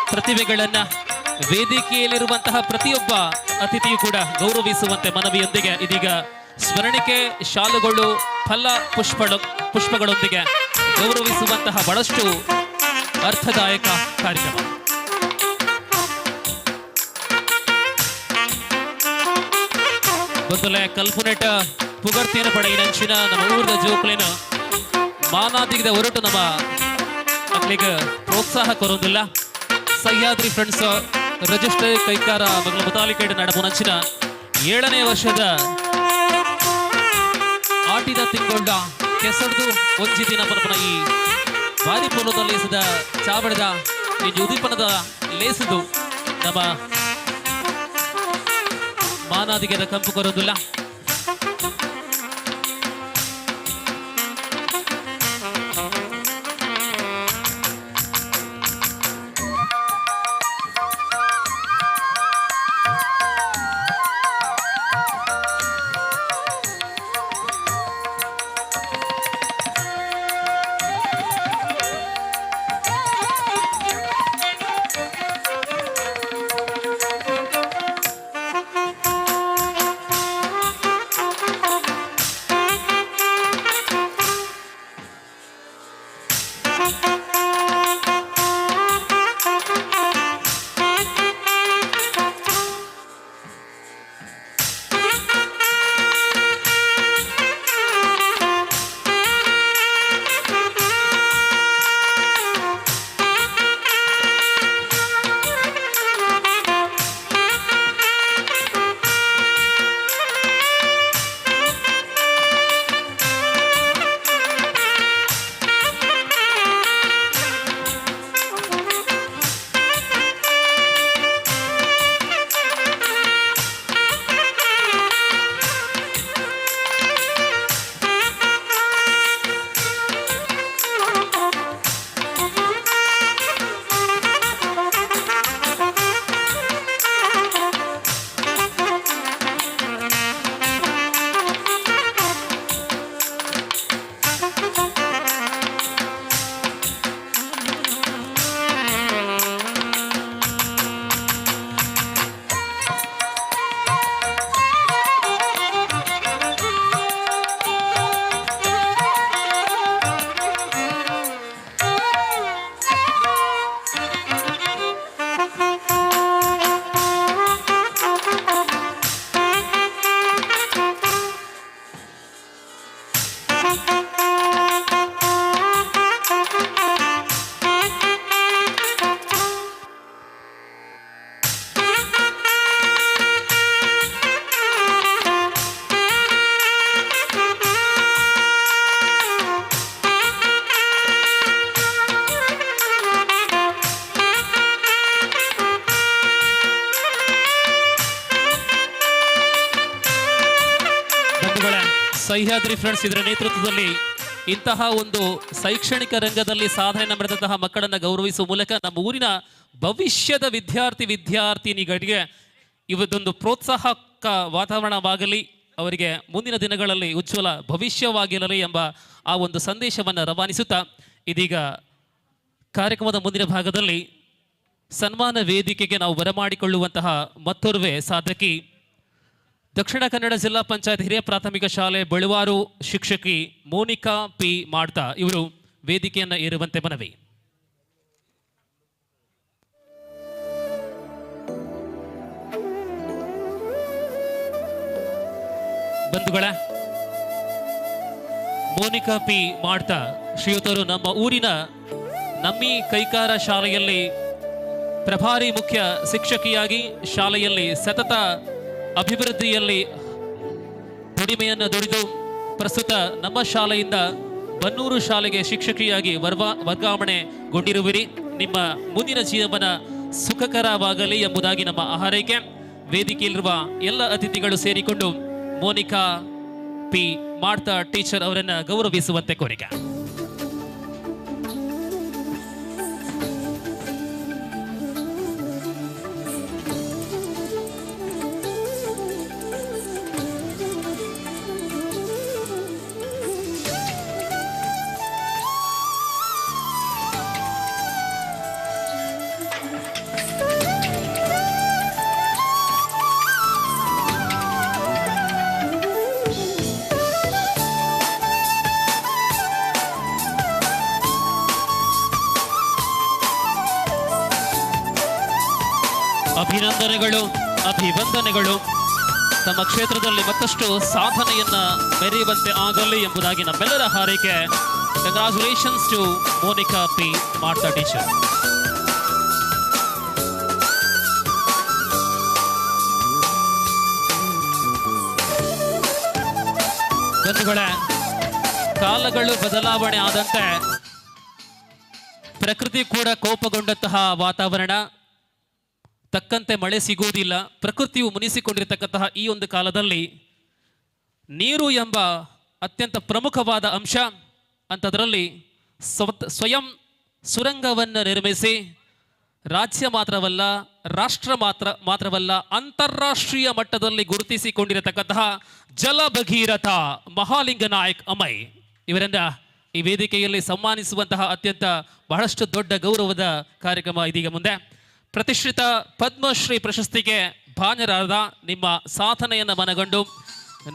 ಪ್ರತಿಭೆಗಳನ್ನ ವೇದಿಕೆಯಲ್ಲಿರುವಂತಹ ಪ್ರತಿಯೊಬ್ಬ ಅತಿಥಿಯು ಕೂಡ ಗೌರವಿಸುವಂತೆ ಮನವಿಯೊಂದಿಗೆ ಇದೀಗ ಸ್ಮರಣಿಕೆ ಶಾಲುಗಳು ಫಲ ಪುಷ್ಪಗಳೊಂದಿಗೆ ಗೌರವಿಸುವಂತಹ ಬಹಳಷ್ಟು ಅರ್ಥದಾಯಕ ಕಾರ್ಯಕ್ರಮ. ಗೊತ್ತಲ್ಲ, ಕಲ್ಪುನೆಟ ಪುಗರ್ತಿನ ಪಡೆಯಿನಂಚಿನ ನಮ್ಮ ಊರದ ಜೋಕ್ಲೇನು ಮಾನಾದಿಗದ ಹೊರಟು ನಮ್ಮ ಮಕ್ಕಳಿಗೆ ಪ್ರೋತ್ಸಾಹ ಕೊರೋದಿಲ್ಲ. ಸಹ್ಯಾದ್ರಿ ಫ್ರೆಂಡ್ಸ್ ರಿಜಿಸ್ಟರ್ ಕೈಕಾರ ಮಗಳ ಮುತಾಲಿಕೇಡ್ ನಡಪುನಂಚಿನ 7ನೇ ವರ್ಷದ ಆಟಿದ ತಿಂಗೊಂಡ ಕೆಸಡ್ದು ಒಂಜಿ ದಿನ ಪನಪನ ಈ ಬಾರಿ ಪೂರ್ವದ ಲೇಸದ ಚಾವಡದ ಈ ಉದೀಪನದ ಲೇಸದು ನಮ್ಮ ಮಾನಾದಿಗೆದ ಕಂಪು ಕೊರೋದಿಲ್ಲ. ಸಹ್ಯಾದ್ರಿ ಫ್ರೆಂಡ್ಸ್ ಇದರ ನೇತೃತ್ವದಲ್ಲಿ ಇಂತಹ ಒಂದು ಶೈಕ್ಷಣಿಕ ರಂಗದಲ್ಲಿ ಸಾಧನೆ ಮಾಡಿದಂತಹ ಮಕ್ಕಳನ್ನು ಗೌರವಿಸುವ ಮೂಲಕ ನಮ್ಮ ಊರಿನ ಭವಿಷ್ಯದ ವಿದ್ಯಾರ್ಥಿನಿಗಳಿಗೆ ಇವತ್ತೊಂದು ಪ್ರೋತ್ಸಾಹಕ ವಾತಾವರಣವಾಗಲಿ, ಅವರಿಗೆ ಮುಂದಿನ ದಿನಗಳಲ್ಲಿ ಉಜ್ವಲ ಭವಿಷ್ಯವಾಗಿರಲಿ ಎಂಬ ಆ ಒಂದು ಸಂದೇಶವನ್ನು ರವಾನಿಸುತ್ತಾ ಇದೀಗ ಕಾರ್ಯಕ್ರಮದ ಮುಂದಿನ ಭಾಗದಲ್ಲಿ ಸನ್ಮಾನ ವೇದಿಕೆಗೆ ನಾವು ಬರಮಾಡಿಕೊಳ್ಳುವಂತಹ ಮತ್ತೋರ್ವೆ ಸಾಧಕಿ ದಕ್ಷಿಣ ಕನ್ನಡ ಜಿಲ್ಲಾ ಪಂಚಾಯತ್ ಹಿರಿಯ ಪ್ರಾಥಮಿಕ ಶಾಲೆ ಬೆಳುವಾರು ಶಿಕ್ಷಕಿ ಮೋನಿಕಾ ಪಿ ಮಾಡ್ತಾ ಇವರು ವೇದಿಕೆಯನ್ನು ಏರುವಂತೆ ಮನವಿ. ಬಂಧುಗಳೇ, ಮೋನಿಕಾ ಪಿ ಮಾಡ್ತಾ ಶ್ರೀಯುತರು ನಮ್ಮ ಊರಿನ ನಮ್ಮಿ ಕೈಕಾರ ಶಾಲೆಯಲ್ಲಿ ಪ್ರಭಾರಿ ಮುಖ್ಯ ಶಿಕ್ಷಕಿಯಾಗಿ ಶಾಲೆಯಲ್ಲಿ ಸತತ ಅಭಿವೃದ್ಧಿಯಲ್ಲಿ ದುಡಿಮೆಯನ್ನು ದುಡಿದು ಪ್ರಸ್ತುತ ನಮ್ಮ ಶಾಲೆಯಿಂದ ಬನ್ನೂರು ಶಾಲೆಗೆ ಶಿಕ್ಷಕಿಯಾಗಿ ವರ್ಗಾವಣೆಗೊಂಡಿರುವಿರಿ. ನಿಮ್ಮ ಮುಂದಿನ ಜೀವನ ಸುಖಕರವಾಗಲಿ ಎಂಬುದಾಗಿ ನಮ್ಮ ಹಾರೈಕೆ. ವೇದಿಕೆಯಲ್ಲಿರುವ ಎಲ್ಲ ಅತಿಥಿಗಳು ಸೇರಿಕೊಂಡು ಮೋನಿಕಾ ಪಿ ಮಾಡ್ತಾ ಟೀಚರ್ ಅವರನ್ನು ಗೌರವಿಸುವಂತೆ ಕೋರಿಕೆ. ಅಭಿವಂದನೆಗಳು. ತಮ್ಮ ಕ್ಷೇತ್ರದಲ್ಲಿ ಮತ್ತಷ್ಟು ಸಾಧನೆಯನ್ನ ಮೆರೆಯುವಂತೆ ಆಗಲಿ ಎಂಬುದಾಗಿ ನಮ್ಮೆಲ್ಲರ ಹಾರೈಕೆ. ಕಂಗ್ರಾಚುಲೇಷನ್ಸ್ ಟು ಮೋನಿಕಾ ಪಿ ಮಾಡ್ತಾ ಟೀಚರ್. ಬಂಧುಗಳೇ, ಕಾಲಗಳು ಬದಲಾವಣೆ ಆದಂತೆ ಪ್ರಕೃತಿ ಕೂಡ ಕೋಪಗೊಂಡಂತಹ ವಾತಾವರಣ, ತಕ್ಕಂತೆ ಮಳೆ ಸಿಗುವುದಿಲ್ಲ, ಪ್ರಕೃತಿಯು ಮುನಿಸಿಕೊಂಡಿರತಕ್ಕಂತಹ ಈ ಒಂದು ಕಾಲದಲ್ಲಿ ನೀರು ಎಂಬ ಅತ್ಯಂತ ಪ್ರಮುಖವಾದ ಅಂಶ ಅಂಥದ್ರಲ್ಲಿ ಸ್ವಯಂ ಸುರಂಗವನ್ನು ನಿರ್ಮಿಸಿ ರಾಜ್ಯ ಮಾತ್ರವಲ್ಲ, ರಾಷ್ಟ್ರ ಮಾತ್ರವಲ್ಲ, ಅಂತಾರಾಷ್ಟ್ರೀಯ ಮಟ್ಟದಲ್ಲಿ ಗುರುತಿಸಿಕೊಂಡಿರತಕ್ಕಂತಹ ಜಲ ಭಗೀರಥ ಮಹಾಲಿಂಗ ನಾಯಕ್ ಅಮೈ ಇವರನ್ನ ಈ ವೇದಿಕೆಯಲ್ಲಿ ಸನ್ಮಾನಿಸುವಂತಹ ಅತ್ಯಂತ ಬಹಳಷ್ಟು ದೊಡ್ಡ ಗೌರವದ ಕಾರ್ಯಕ್ರಮ ಇದೀಗ ಮುಂದೆ. ಪ್ರತಿಷ್ಠಿತ ಪದ್ಮಶ್ರೀ ಪ್ರಶಸ್ತಿಗೆ ಭಾಜನರಾದ ನಿಮ್ಮ ಸಾಧನೆಯನ್ನು ಮನಗಂಡು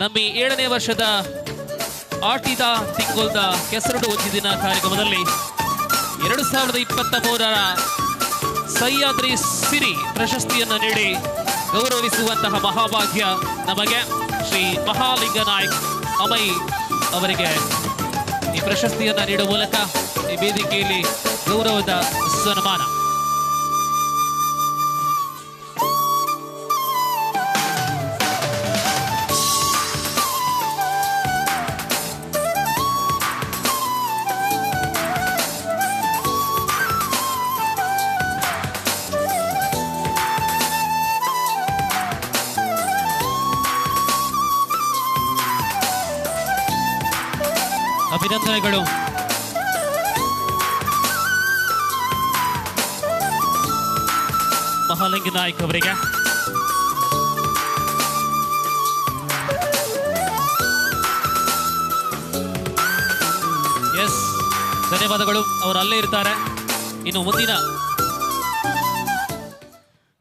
ನಮ್ಮ 7ನೇ ವರ್ಷದ ಆಟಿದ ತಿಂಗೊಲ್ದ ಕೆಸರಡು ಒಂಜಿದಿನ ಕಾರ್ಯಕ್ರಮದಲ್ಲಿ 2023ರ ಸಹ್ಯಾದ್ರಿ ಸಿರಿ ಪ್ರಶಸ್ತಿಯನ್ನು ನೀಡಿ ಗೌರವಿಸುವಂತಹ ಮಹಾಭಾಗ್ಯ ನಮಗೆ. ಶ್ರೀ ಮಹಾಲಿಂಗ ನಾಯಕ್ ಅಮೈ ಅವರಿಗೆ ಈ ಪ್ರಶಸ್ತಿಯನ್ನು ನೀಡುವ ಮೂಲಕ ಈ ವೇದಿಕೆಯಲ್ಲಿ ಗೌರವದ ಸನ್ಮಾನ. ಅಭಿನಂದನೆಗಳು. ಮಹಾಲಿಂಗ ನಾಯಕ್ ಅವರಿಗೆ. ಎಸ್, ಧನ್ಯವಾದಗಳು. ಅವರು ಅಲ್ಲೇ ಇರ್ತಾರೆ. ಇನ್ನು ಮುಂದಿನ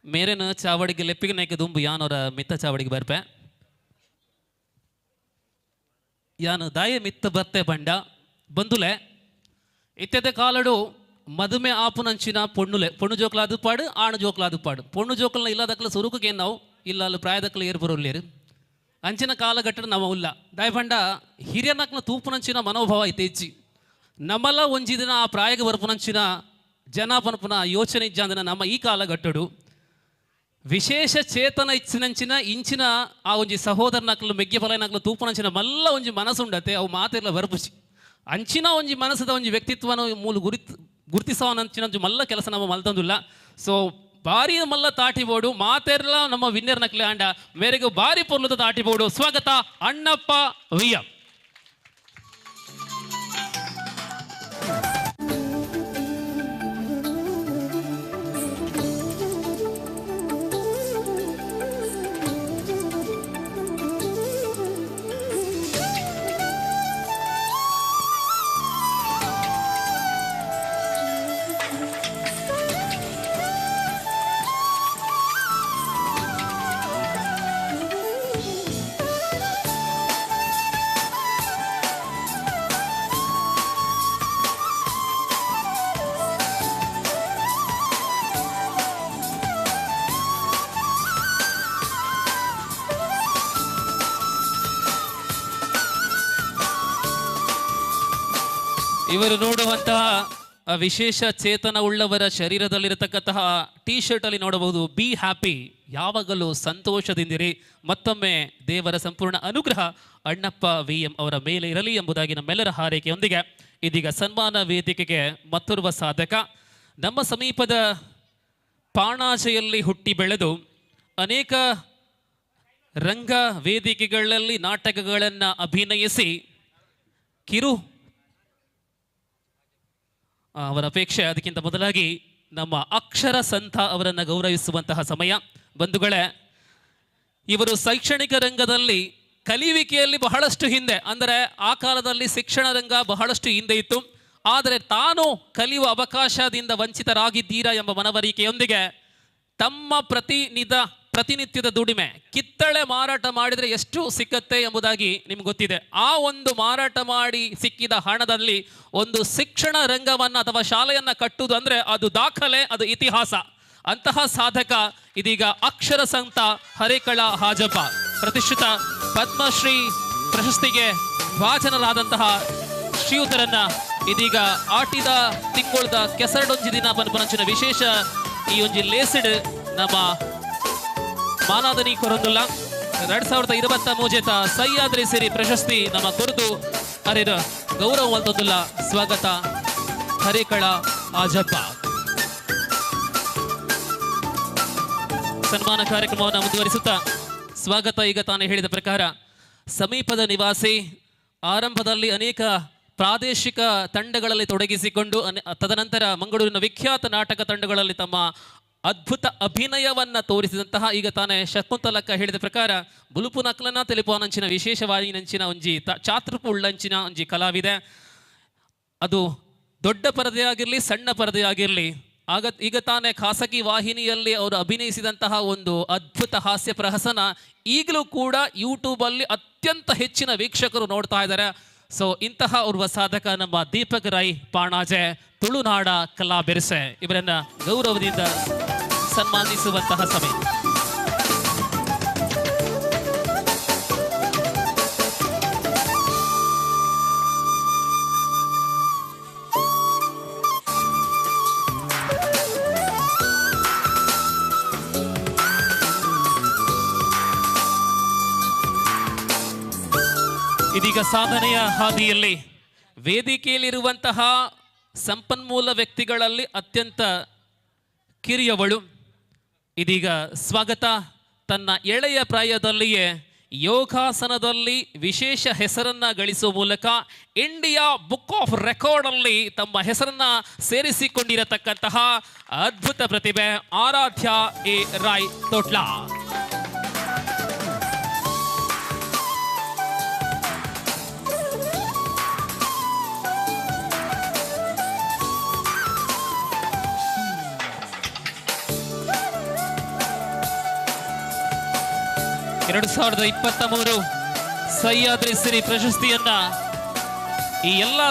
ಮೇರೆನ ಚಾವಡಿಗೆ ಲೆಪ್ಪಿಗೆ ನಾಯಕ ದುಂಬು ಯಾನವರ ಮಿತ್ತ ಚಾವಡಿಗೆ ಬರ್ಪೆ ಯಾನು ದಾಯ ಮಿತ್ತ ಬರ್ತೆ ಬಂಡ ಬಂದುಲೆ ಇತ್ಯದ ಕಾಲಡು ಮದುಮೆ ಆಪುನಂಚಿನ ಪೊಣ್ಣು ಜೋಕ್ಲಾದು ಪಾಡು ಆಣು ಜೋಕ್ಲಾದು ಪಾಡು. ಪೊಣ್ಣು ಜೋಕಲ್ನ ಇಲ್ಲದಕ್ಕಲ ಸುರುಕಕ್ಕೆ ನಾವು ಇಲ್ಲ ಅಲ್ಲಿ ಪ್ರಾಯದಕ್ಕಲ ಏರು ಬರೋಲ್ಲೇರು ಅಂಚಿನ ಕಾಲಘಟ್ಟ ನಾವು ಇಲ್ಲ ದಾಯ ಬಂಡ ಹಿರಿಯನಕ್ನ ತೂಪುನಂಚಿನ ಮನೋಭಾವ ಇತ್ತೆಚ್ಚಿ ನಮ್ಮಲ್ಲ ಒಂಜಿದಿನ ಆ ಪ್ರಾಯಗ ಬರ್ಪುನಂಚಿನ ಜನ ಪನಪುನ ಯೋಚನೆ ಇಜ್ಜಂದಿನ ನಮ್ಮ ಈ ಕಾಲಘಟ್ಟಡು ವಿಶೇಷ ಚೇತನ ಇಚ್ಚಿನಂಚಿನ ಇಂಚಿನ ಆ ಒಂಜಿ ಸಹೋದರನಕ್ಲು ಮೆಗ್ಗೆ ಫಲನಕ್ಲು ತೂಪನಂಚಿನ ಮಲ್ಲ ಒಂಜಿ ಮನಸ್ಸುಂಡತೆ ಅವು ಮಾತೆಲ್ಲ ಬರ್ಪುಚಿ ಅಂಚಿನ ಒಂಜಿ ಮನಸ್ಸದ ಒಂಜಿ ವ್ಯಕ್ತಿತ್ವನ ಮೂಲ ಗುರುತಿಸೋನಂಚಿನ ಮಲ್ಲ ಕೆಲಸ ನಮ್ಮ ಮಲ್ತಂದಿಲ್ಲ. ಸೊ ಭಾರಿ ಮಲ್ಲ ತಾಟಿಬೋಡು ಮಾತೆಲ್ಲ ನಮ್ಮ ವಿನ್ನರ್ ನಕ್ಲೆ ಆಂಡ ಮೇರೆಗೂ ಭಾರಿ ಪೊರ್ಲದ ತಾಟಿಬೋಡು. ಸ್ವಾಗತ ಅಣ್ಣಪ್ಪ ವಿಯ್ಯ. ಇವರು ನೋಡುವಂತಹ ವಿಶೇಷ ಚೇತನ ಉಳ್ಳವರ ಶರೀರದಲ್ಲಿರತಕ್ಕಂತಹ ಟೀ ಶರ್ಟ್ ಅಲ್ಲಿ ನೋಡಬಹುದು ಬಿ ಹ್ಯಾಪಿ, ಯಾವಾಗಲೂ ಸಂತೋಷದಿಂದಿರಿ. ಮತ್ತೊಮ್ಮೆ ದೇವರ ಸಂಪೂರ್ಣ ಅನುಗ್ರಹ ಅಣ್ಣಪ್ಪ ವಿಎಂ ಅವರ ಮೇಲೆ ಇರಲಿ ಎಂಬುದಾಗಿ ನಮ್ಮೆಲ್ಲರ ಹಾರೈಕೆಯೊಂದಿಗೆ ಇದೀಗ ಸನ್ಮಾನ ವೇದಿಕೆಗೆ ಮತ್ತೋರ್ವ ಸಾಧಕ, ನಮ್ಮ ಸಮೀಪದ ಪಾಣಾಜೆಯಲ್ಲಿ ಹುಟ್ಟಿ ಬೆಳೆದು ಅನೇಕ ರಂಗ ವೇದಿಕೆಗಳಲ್ಲಿ ನಾಟಕಗಳನ್ನು ಅಭಿನಯಿಸಿ ಕಿರು ಅವರ ಅಪೇಕ್ಷೆ. ಅದಕ್ಕಿಂತ ಮೊದಲಾಗಿ ನಮ್ಮ ಅಕ್ಷರ ಸಂತ ಅವರನ್ನು ಗೌರವಿಸುವಂತಹ ಸಮಯ. ಬಂಧುಗಳೇ, ಇವರು ಶೈಕ್ಷಣಿಕ ರಂಗದಲ್ಲಿ ಕಲಿಯುವಿಕೆಯಲ್ಲಿ ಬಹಳಷ್ಟು ಹಿಂದೆ, ಅಂದರೆ ಆ ಕಾಲದಲ್ಲಿ ಶಿಕ್ಷಣ ರಂಗ ಬಹಳಷ್ಟು ಹಿಂದೆ ಇತ್ತು. ಆದರೆ ತಾನು ಕಲಿಯುವ ಅವಕಾಶದಿಂದ ವಂಚಿತರಾಗಿದ್ದೀರಾ ಎಂಬ ಮನವರಿಕೆಯೊಂದಿಗೆ ತಮ್ಮ ಪ್ರತಿನಿತ್ಯದ ದುಡಿಮೆ ಕಿತ್ತಳೆ ಮಾರಾಟ ಮಾಡಿದರೆ ಎಷ್ಟು ಸಿಕ್ಕತ್ತೆ ಎಂಬುದಾಗಿ ನಿಮ್ಗೆ ಗೊತ್ತಿದೆ. ಆ ಒಂದು ಮಾರಾಟ ಮಾಡಿ ಸಿಕ್ಕಿದ ಹಣದಲ್ಲಿ ಒಂದು ಶಿಕ್ಷಣ ರಂಗವನ್ನು ಅಥವಾ ಶಾಲೆಯನ್ನು ಕಟ್ಟುವುದು ಅಂದರೆ ಅದು ದಾಖಲೆ, ಅದು ಇತಿಹಾಸ. ಅಂತಹ ಸಾಧಕ ಇದೀಗ ಅಕ್ಷರ ಸಂತ ಹರೇಕಳ ಹಾಜಪ್ಪ. ಪ್ರತಿಷ್ಠಿತ ಪದ್ಮಶ್ರೀ ಪ್ರಶಸ್ತಿಗೆ ಭಾಜನರಾದಂತಹ ಶ್ರೀಯುತರನ್ನ ಇದೀಗ ಆಟಿದ ತಿಂಗೊಳ್ದ ಕೆಸರಡೊಂಜಿ ದಿನ ಪನ್ಪನಂಚಿನ ವಿಶೇಷ ಈ ಒಂಜಿ ಲೇಸಿಡ್ ನಮ್ಮ ಮಾನಾದನಿ ಕೊರೊಂದುಲ್ಲ 2023 ಸಹ್ಯಾದ್ರಿ ಸಿರಿ ಪ್ರಶಸ್ತಿ ನಮ್ಮ ಕೊರದು ಅರಿದ ಗೌರವ ಮಲ್ತೊಂದುಲ್ಲ ಸ್ವಾಗತ ಹರಿಕಳ ಆಜಪ್ಪ. ಸನ್ಮಾನ ಕಾರ್ಯಕ್ರಮವನ್ನು ಮುಂದುವರಿಸುತ್ತಾ ಸ್ವಾಗತ ಈಗ ತಾನೇ ಹೇಳಿದ ಪ್ರಕಾರ ಸಮೀಪದ ನಿವಾಸಿ, ಆರಂಭದಲ್ಲಿ ಅನೇಕ ಪ್ರಾದೇಶಿಕ ತಂಡಗಳಲ್ಲಿ ತೊಡಗಿಸಿಕೊಂಡು ತದನಂತರ ಮಂಗಳೂರಿನ ವಿಖ್ಯಾತ ನಾಟಕ ತಂಡಗಳಲ್ಲಿ ತಮ್ಮ ಅದ್ಭುತ ಅಭಿನಯವನ್ನು ತೋರಿಸಿದಂತಹ ಈಗ ತಾನೇ ಶಕುಂತಲಕ್ಕ ಹೇಳಿದ ಪ್ರಕಾರ ಬುಲುಪು ನಕ್ಲನ ತೆಲುಪುನಂಚಿನ ವಿಶೇಷವಾಗಿ ನಂಚಿನ ಒಂಜಿ ಚಾತೃಪು ಉಳ್ಳಂಚಿನ ಒಂಜಿ ಕಲಾವಿದೆ. ಅದು ದೊಡ್ಡ ಪರದೆ ಆಗಿರಲಿ ಸಣ್ಣ ಪರದೆ ಆಗಿರಲಿ, ಈಗ ತಾನೇ ಖಾಸಗಿ ವಾಹಿನಿಯಲ್ಲಿ ಅವರು ಅಭಿನಯಿಸಿದಂತಹ ಒಂದು ಅದ್ಭುತ ಹಾಸ್ಯ ಪ್ರಹಸನ ಈಗಲೂ ಕೂಡ ಯೂಟ್ಯೂಬಲ್ಲಿ ಅತ್ಯಂತ ಹೆಚ್ಚಿನ ವೀಕ್ಷಕರು ನೋಡ್ತಾ ಇದ್ದಾರೆ. ಸೊ ಇಂತಹ ಓರ್ವ ಸಾಧಕ ನಮ್ಮ ದೀಪಕ್ ರೈ ಪಾಣಾಜೆ, ತುಳುನಾಡ ಕಲಾ ಬೆರಸೆ, ಇವರನ್ನ ಗೌರವದಿಂದ ಸನ್ಮಾನಿಸುವಂತಹ ಸಮಯ. ಇದೀಗ ಸಾಧನೆಯ ಹಾದಿಯಲ್ಲಿ ವೇದಿಕೆಯಲ್ಲಿರುವಂತಹ ಸಂಪನ್ಮೂಲ ವ್ಯಕ್ತಿಗಳಲ್ಲಿ ಅತ್ಯಂತ ಕಿರಿಯವಳು. ಇದೀಗ ಸ್ವಾಗತ ತನ್ನ ಎಳೆಯ ಪ್ರಾಯದಲ್ಲಿಯೇ ಯೋಗಾಸನದಲ್ಲಿ ವಿಶೇಷ ಹೆಸರನ್ನ ಗಳಿಸುವ ಮೂಲಕ ಇಂಡಿಯಾ ಬುಕ್ ಆಫ್ ರೆಕಾರ್ಡಲ್ಲಿ ತಮ್ಮ ಹೆಸರನ್ನ ಸೇರಿಸಿಕೊಂಡಿರತಕ್ಕಂತಹ ಅದ್ಭುತ ಪ್ರತಿಭೆ ಆರಾಧ್ಯ ಎ ರಾಯ್ ತೋಟ್ಲಾ. ಎರಡು 2023 ಸಹ್ಯಾದ್ರಿ ಸಿರಿ ಪ್ರಶಸ್ತಿಯನ್ನ ಈ ಎಲ್ಲ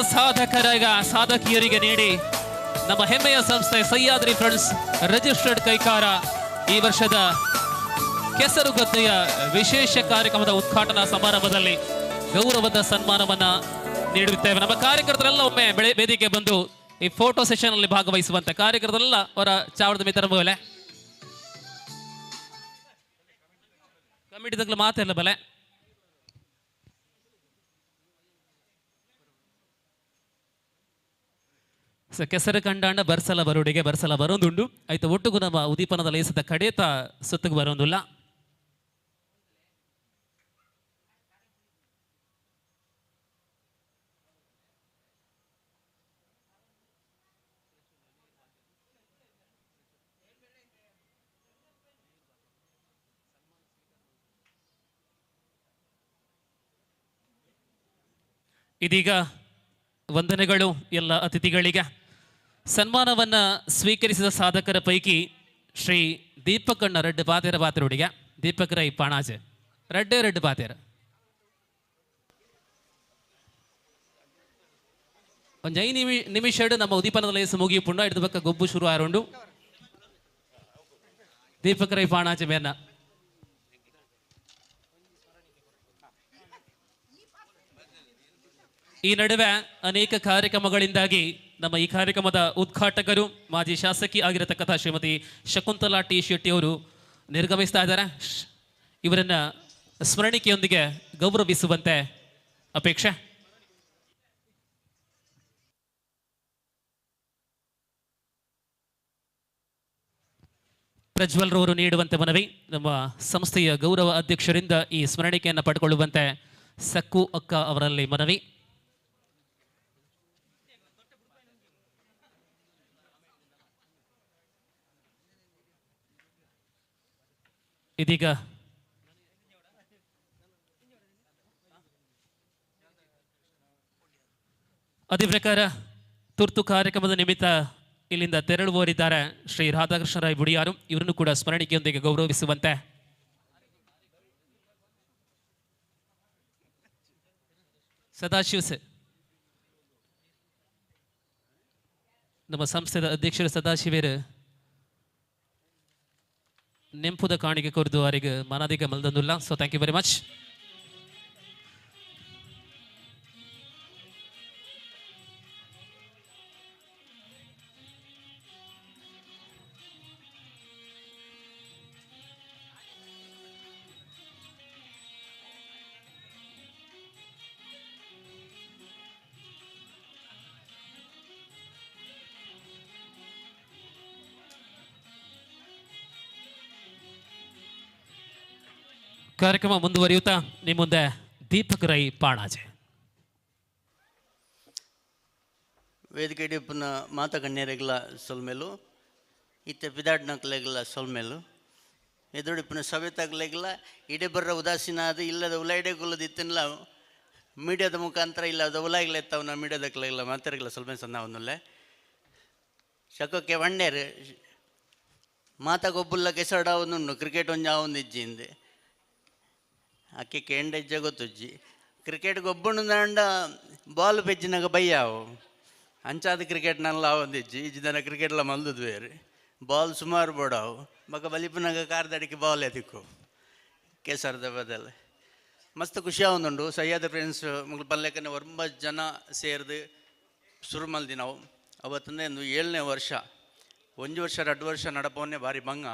ಸಾಧಕಿಯರಿಗೆ ನೀಡಿ ನಮ್ಮ ಹೆಮ್ಮೆಯ ಸಂಸ್ಥೆ ಸಹ್ಯಾದ್ರಿ ಫ್ರೆಂಡ್ಸ್ ರಿಜಿಸ್ಟರ್ಡ್ ಕೈಕಾರ ಈ ವರ್ಷದ ಕೆಸರುಗದ್ದೆಯ ವಿಶೇಷ ಕಾರ್ಯಕ್ರಮದ ಉದ್ಘಾಟನಾ ಸಮಾರಂಭದಲ್ಲಿ ಗೌರವದ ಸನ್ಮಾನವನ್ನ ನೀಡುತ್ತೇವೆ. ನಮ್ಮ ಕಾರ್ಯಕರ್ತರೆಲ್ಲ ಒಮ್ಮೆ ವೇದಿಕೆ ಬಂದು ಈ ಫೋಟೋ ಸೆಷನ್ ಅಲ್ಲಿ ಭಾಗವಹಿಸುವಂತ ಕಾರ್ಯಕರ್ತರೆಲ್ಲ ಅವರ ಚಾವಡದ ಮಿತ್ರ ಬೋಲೆ ಕಮಿಟಿದಾಗಲೂ ಮಾತೆಲ್ಲ ಬಲೆ ಕೆಸರು ಕಂಡಾಂಡ ಬರ್ಸಲ ಬರುಡಿಗೆ ಬರ್ಸಲ ಬರೋದುಂಡು ಆಯ್ತು. ಒಟ್ಟಿಗೂ ನಮ್ಮ ಉದೀಪನದ ಲೇಸದ ಕಡೇತ ಸುತ್ತಿಗೆ ಬರೋದಿಲ್ಲ. ಇದೀಗ ವಂದನೆಗಳು ಎಲ್ಲ ಅತಿಥಿಗಳಿಗೆ. ಸನ್ಮಾನವನ್ನು ಸ್ವೀಕರಿಸಿದ ಸಾಧಕರ ಪೈಕಿ ಶ್ರೀ ದೀಪಕಣ್ಣ ರೆಡ್ ಪಾತೆರ ಪಾತೆರುಡಿಗೆ ದೀಪಕ್ ರೈ ಪಾಣಾಜೆ ರೆಡ್ ಪಾತೆರ ಒಂದು 5 ನಿಮಿಷ ನಮ್ಮ ಉದೀಪನದ ಲೇಸು ಮುಗಿಪುಂಡ ಹಿಡಿದ ಪಕ್ಕ ಗೊಬ್ಬು ಶುರು ಆರೋಂಡು ದೀಪಕ್ ರೈ ಪಾಣಾಜೆ ಮೇನ. ಈ ನಡುವೆ ಅನೇಕ ಕಾರ್ಯಕ್ರಮಗಳಿಂದಾಗಿ ನಮ್ಮ ಈ ಕಾರ್ಯಕ್ರಮದ ಉದ್ಘಾಟಕರು ಮಾಜಿ ಶಾಸಕಿ ಆಗಿರತಕ್ಕಂಥ ಶ್ರೀಮತಿ ಶಕುಂತಲಾ ಟಿ ಶೆಟ್ಟಿ ಅವರು ನಿರ್ಗಮಿಸ್ತಾ ಇದ್ದಾರೆ. ಇವರನ್ನ ಸ್ಮರಣಿಕೆಯೊಂದಿಗೆ ಗೌರವಿಸುವಂತೆ ಅಪೇಕ್ಷೆ. ಪ್ರಜ್ವಲ್ ರವರು ನೀಡುವಂತೆ ಮನವಿ. ನಮ್ಮ ಸಂಸ್ಥೆಯ ಗೌರವ ಅಧ್ಯಕ್ಷರಿಂದ ಈ ಸ್ಮರಣಿಕೆಯನ್ನು ಪಡ್ಕೊಳ್ಳುವಂತೆ ಸಕ್ಕು ಅಕ್ಕ ಅವರಲ್ಲಿ ಮನವಿ. ಇದೀಗ ಅದೇ ಪ್ರಕಾರ ತುರ್ತು ಕಾರ್ಯಕ್ರಮದ ನಿಮಿತ್ತ ಇಲ್ಲಿಂದ ತೆರಳುವವರಿದ್ದಾರೆ ಶ್ರೀ ರಾಧಾಕೃಷ್ಣ ರಾಯ್ ಬುಡಿಯಾರು. ಇವರನ್ನು ಕೂಡ ಸ್ಮರಣಿಕೆಯೊಂದಿಗೆ ಗೌರವಿಸುವಂತೆ ಸದಾಶಿವ ನಮ್ಮ ಸಂಸ್ಥೆಯ ಅಧ್ಯಕ್ಷರು ಸದಾಶಿವರು ನೆಂಪುದ ಕಾಣಿಕೆ ಕೊರದು ಅವರಿಗೆ ಮನದಿಗೆ ಮಲ್ದಂದಿಲ್ಲ. So thank you very much. ಕಾರ್ಯಕ್ರಮ ಮುಂದುವರಿಯುತ್ತಾ ನಿಮ್ಮ ಮುಂದೆ ದೀಪಕ್ ರೈ ಪಾಣಾಜೆ. ವೇದಿಕೆ ಡಿಪ್ಪನ ಮಾತ ಗಣ್ಯರೆಗಳ ಸೊಲ್ಮೇಲು ಇತ್ತೆ ಪಿದಾಡ್ನಕ್ಲೆಗಳ ಸೊಲ್ಮೇಲು ಎದುಡಿಪ್ಪನ ಸವೆತಾಗ್ಲೆಗಳ ಇಡೇ ಬರ್ರ ಉದಾಸೀನ ಅದು ಇಲ್ಲದ ಉಲೈಡೆಗೊಳ್ಳದಿತ್ತಲ್ಲ ಮೀಡಿಯಾದ ಮುಖಾಂತರ ಇಲ್ಲದ ಉಲಾಗ್ಲೆತ್ತವನ್ನ ಮೀಡಿಯಾದಕ್ಲೆಲ್ಲ ಮಾತಾಡಗಳ ಸೊಲ್ಮೆ ಸಣ್ಣ ಅವನಲ್ಲೇ ಶಕಕ್ಕೆ ವಂಡೇರು ಮಾತ ಗೊಬ್ಬುಲ್ಲ ಕೆಸಡ ಅವನು ಕ್ರಿಕೆಟ್ ಒಂದು ಯಾವೊಂದು ಇಜ್ಜಿಂದೆ ಅಕ್ಕೆ ಕೆಂಡ ಇಜ್ಜ ಗೊತ್ತುಜ್ಜಿ ಕ್ರಿಕೆಟ್ ಗೊಬ್ಬಣ್ಣು ದಾಂಡ ಬಾಲ್ ಪೆಜ್ಜಿನಾಗ ಬಯ್ಯಾವು ಅಂಚಾದ ಕ್ರಿಕೆಟ್ನೆಲ್ಲ ಒಂದಿಜ್ಜಿ ಇಜ್ಜಿದನ ಕ್ರಿಕೆಟ್ಲ ಮಲ್ದುದು ಬೇರೆ ಬಾಲ್ ಸುಮಾರು ಬೋಡಾವು ಮಗ ಬಲಿಪನಾಗ ಕಾರ್ದಡಿಕೆ ಬಾಲ್ ಎದಿಕ್ಕು ಕೆಸರದ ಬದಲು ಮಸ್ತ್ ಖುಷಿ ಆವೊಂದುಂಡು ಸಹ್ಯಾದ ಫ್ರೆಂಡ್ಸ್ ಮುಗ್ಲು ಪಲ್ಲೆಕನೆ 9 ಜನ ಸೇರಿದು ಶುರು ಮಲ್ದಿ ನಾವು ಅವತ್ತಂದೇ ಒಂದು 7ನೇ ವರ್ಷ 1 ವರ್ಷ 2 ವರ್ಷ ನಡಪವನ್ನೇ ಭಾರಿ ಭಂಗ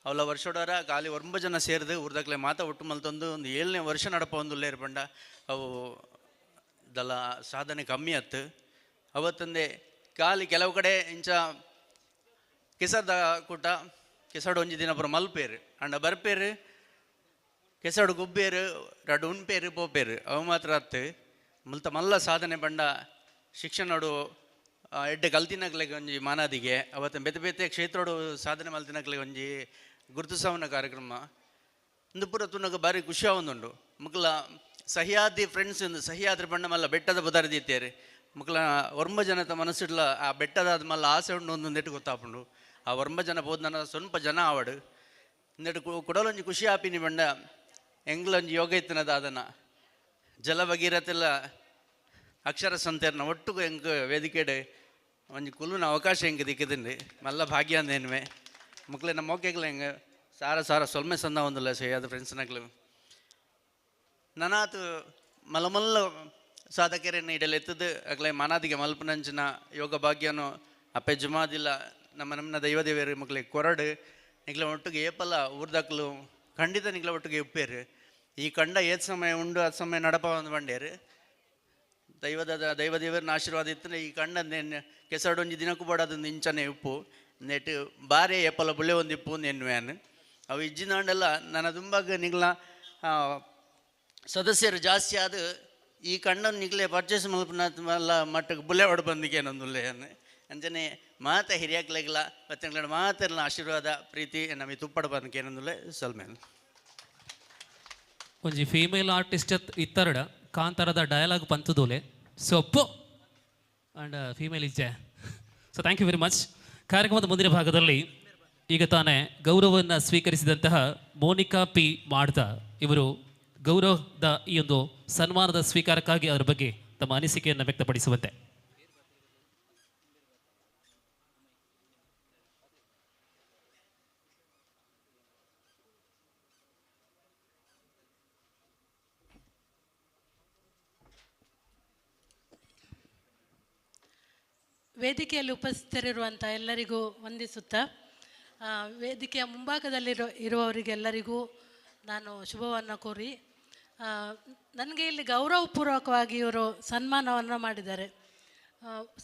ಅವಳ ವರ್ಷೋಡರ ಖಾಲಿ 9 ಜನ ಸೇರಿದು ಊರ್ದಾಗ್ಲೆ ಮಾತಾ ಒಟ್ಟು ಮಲ್ತೊಂದು ಒಂದು 7ನೇ ವರ್ಷ ನಡಪ ಒಂದು ಲೇರ್ ಬಂಡ ಅವು ದಲ್ಲ ಸಾಧನೆ ಕಮ್ಮಿ ಆಯ್ತು ಅವತ್ತಂದೆ ಖಾಲಿ ಕೆಲವು ಕಡೆ ಇಂಚ ಕೆಸರ್ದ ಕೂಟ ಕೆಸಡು ಒಂಜಿ ದಿನ ಪುರ ಮಲ್ಪೇರು ಅಂಡ ಬರ್ಪೇರು ಕೆಸಡು ಗುಬ್ಬೇರು 2 ಉಣ್ಪೇರು ಪೋಪೇರು ಅವು ಮಾತ್ರ ಅತ್ತು ಮಲ್ಲ ಸಾಧನೆ ಬಂಡ ಶಿಕ್ಷಣಡು ಎಡ್ಡೆ ಕಲ್ತಿನಕ್ಲೆಗೆ ಒಂಜಿ ಮಾನಾದಿಗೆ ಅವತ್ತು ಬೇತೆ ಬೇತೆ ಕ್ಷೇತ್ರಡು ಸಾಧನೆ ಮಲ್ತಿನಕ್ಲೆಗೆ ಒಂಜಿ ಗುರುತಿಸವನ ಕಾರ್ಯಕ್ರಮ ಇಂದು ಪೂರ ತುನಗ ಭಾರಿ ಖುಷಿ ಆವೊಂದುಂಡು ಮಕ್ಕಳ ಸಹ್ಯಾದಿ ಫ್ರೆಂಡ್ಸ್ ಇಂದು ಸಹ್ಯಾದ್ರಿ ಬಂಡ ಮಲ್ಲ ಬೆಟ್ಟದ ಬದಾರದಿತ್ತೇರಿ ಮಕ್ಕಳ 9 ಜನದ ಮನಸ್ಸಿಡ್ಲ ಆ ಬೆಟ್ಟದಾದ ಮಲ್ಲ ಆಸೆ ಉಂಡು ಒಂದು ನೆಟ್ಟು ಗೊತ್ತಾಪುಂಡು ಆ 9 ಜನ ಬೋದ್ನ ಸ್ವಲ್ಪ ಜನ ಆವಡು ನೆಟ್ಟು ಕುಡಲೊಂಜಿ ಖುಷಿ ಆಪಿನಿ ಬಂಡ ಎಂಗ್ಲೊಂಜಿ ಯೋಗ ಇತ್ತನದ ಅದನ್ನ ಜಲ ಭಗೀರಥೆಲ್ಲ ಅಕ್ಷರ ಸಂತೇರ್ನ ಒಟ್ಟು ಹೆಂಗೆ ವೇದಿಕೆಡೆ ಒಂಜಿ ಕುಲುನ ಅವಕಾಶ ಹೆಂಗೆ ದಿಕ್ಕಿದ್ದೀನಿ ಮಲ್ಲ ಭಾಗ್ಯ ಅಂದೇನುವೆ ಮಕ್ಕಳೇ ನಮ್ಮ ಮೋಕೆಗಳು ಹೆಂಗೆ ಸಾರ ಸೊಲ್ಮೆ ಸಂದ ಒಂದಿಲ್ಲ ಸಹ್ಯಾದ ಫ್ರೆಂಡ್ಸ್ನಾಗ್ಲು ನನಾತು ಮಲ್ಲ ಸಾಧಕರೇನು ಇಡಲು ಎತ್ತದು ಅಗ್ಲೇ ಮಾನಾದಿಗೆ ಮಲ್ಪನಂಚಿನ ಯೋಗ ಭಾಗ್ಯನು ಅಪ್ಪೆ ಜುಮಾದಿಲ್ಲ ನಮ್ಮ ದೈವದೇವರು ಮಕ್ಕಳಿಗೆ ಕೊರಡು ನಿಗ್ಲ ಒಟ್ಟಿಗೆ ಏಪಲ್ಲ ಊರ್ದಾಕ್ಲು ಖಂಡಿತ ನಿಗ್ಲ ಒಟ್ಟಿಗೆ ಉಪ್ಪೇರು ಈ ಕಂಡ ಏತ್ ಸಮಯ ಉಂಡು ಅದು ಸಮಯ ನಡಪ ಒಂದು ಬಂಡೇರು ದೈವದೇವರನ್ನ ಆಶೀರ್ವಾದ ಇತ್ತಂದ್ರೆ ಈ ಕಂಡ ಕೆಸಡು ಒಂಜಿ ದಿನಕ್ಕೂ ಬಡೋದೊಂದು ಇಂಚನೆ ಉಪ್ಪು ನೆಟ್ಟು ಬಾರಿ ಏಪಲ್ಲ ಬುಳ್ಳೆ ಒಂದು ಇಪ್ಪು ನೆನ್ವೇನು ಅವು ಇಜ್ಜಿನಾಂಡೆಲ್ಲ ನನ್ನ ತುಂಬಾಗ ನಿಗ್ಲ ಸದಸ್ಯರು ಜಾಸ್ತಿ ಆದ ಈ ಕಂಡನ್ನು ನಿಗ್ಲೆ ಪರ್ಚೇಸ್ ಮಲ್ಪನಲ್ಲ ಮಟ್ಟಕ್ಕೆ ಬುಲ್ಲೆ ಹೊಡ್ ಬಂದಿಗೆ ಏನೊಂದುಲ್ಲೆ ಅಂಜನೆ ಮಾತ ಹಿರಿಯಾಕ್ಲೆಗ್ಲ ಮತ್ತೆ ಮಾತೆಲ್ಲ ಆಶೀರ್ವಾದ ಪ್ರೀತಿ ನಮಗೆ ತುಪ್ಪಡ ಬಂದಕ್ಕೆ ಏನೊಂದುಲ್ಲೆ ಸಲ್ಮೇಲೆ ಒಂಜಿ ಫೀಮೇಲ್ ಆರ್ಟಿಸ್ಟ್ ಇತ್ತರಡ ಕಾಂತಾರದ ಡಯಲಾಗ್ ಪಂತದೋಲೆ ಸೊಪ್ಪು ಆ್ಯಂಡ್ ಫೀಮೇಲ್ ಇಜ್ಜೆ. So thank you very much. ಕಾರ್ಯಕ್ರಮದ ಮುಂದಿನ ಭಾಗದಲ್ಲಿ ಈಗ ತಾನೇ ಗೌರವವನ್ನು ಸ್ವೀಕರಿಸಿದಂತಹ ಮೋನಿಕಾ ಪಿ ಮಾಡ್ತಾ ಇವರು ಗೌರವದ ಈ ಒಂದು ಸನ್ಮಾನದ ಸ್ವೀಕಾರಕ್ಕಾಗಿ ಅದರ ಬಗ್ಗೆ ತಮ್ಮ ಅನಿಸಿಕೆಯನ್ನು ವ್ಯಕ್ತಪಡಿಸುವಂತೆ. ವೇದಿಕೆಯಲ್ಲಿ ಉಪಸ್ಥಿತರಿರುವಂಥ ಎಲ್ಲರಿಗೂ ವಂದಿಸುತ್ತಾ ವೇದಿಕೆಯ ಇರುವವರಿಗೆಲ್ಲರಿಗೂ ನಾನು ಶುಭವನ್ನು ಕೋರಿ ನನಗೆ ಇಲ್ಲಿ ಗೌರವಪೂರ್ವಕವಾಗಿ ಇವರು ಸನ್ಮಾನವನ್ನು ಮಾಡಿದ್ದಾರೆ.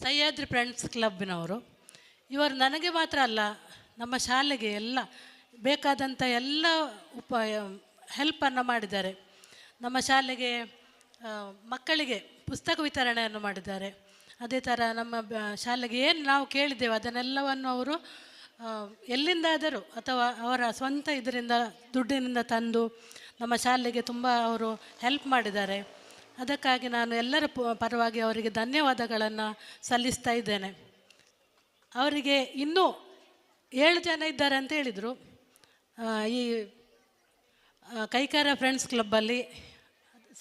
ಸಹ್ಯಾದ್ರಿ ಫ್ರೆಂಡ್ಸ್ ಕ್ಲಬ್ಬಿನವರು ಇವರು ನನಗೆ ಮಾತ್ರ ಅಲ್ಲ ನಮ್ಮ ಶಾಲೆಗೆ ಎಲ್ಲ ಬೇಕಾದಂಥ ಎಲ್ಲ ಹೆಲ್ಪನ್ನು ಮಾಡಿದ್ದಾರೆ. ನಮ್ಮ ಶಾಲೆಗೆ ಮಕ್ಕಳಿಗೆ ಪುಸ್ತಕ ವಿತರಣೆಯನ್ನು ಮಾಡಿದ್ದಾರೆ. ಅದೇ ಥರ ನಮ್ಮ ಶಾಲೆಗೆ ಏನು ನಾವು ಕೇಳಿದ್ದೇವೆ ಅದನ್ನೆಲ್ಲವನ್ನು ಅವರು ಎಲ್ಲಿಂದಾದರೂ ಅಥವಾ ಅವರ ಸ್ವಂತ ಇದರಿಂದ ದುಡ್ಡಿನಿಂದ ತಂದು ನಮ್ಮ ಶಾಲೆಗೆ ತುಂಬ ಅವರು ಹೆಲ್ಪ್ ಮಾಡಿದ್ದಾರೆ. ಅದಕ್ಕಾಗಿ ನಾನು ಎಲ್ಲರ ಪರವಾಗಿ ಅವರಿಗೆ ಧನ್ಯವಾದಗಳನ್ನು ಸಲ್ಲಿಸ್ತಾ ಇದ್ದೇನೆ. ಅವರಿಗೆ ಇನ್ನೂ 7 ಜನ ಇದ್ದಾರೆ ಅಂತ ಹೇಳಿದರು. ಈ ಕೈಕಾರ ಫ್ರೆಂಡ್ಸ್ ಕ್ಲಬ್ಬಲ್ಲಿ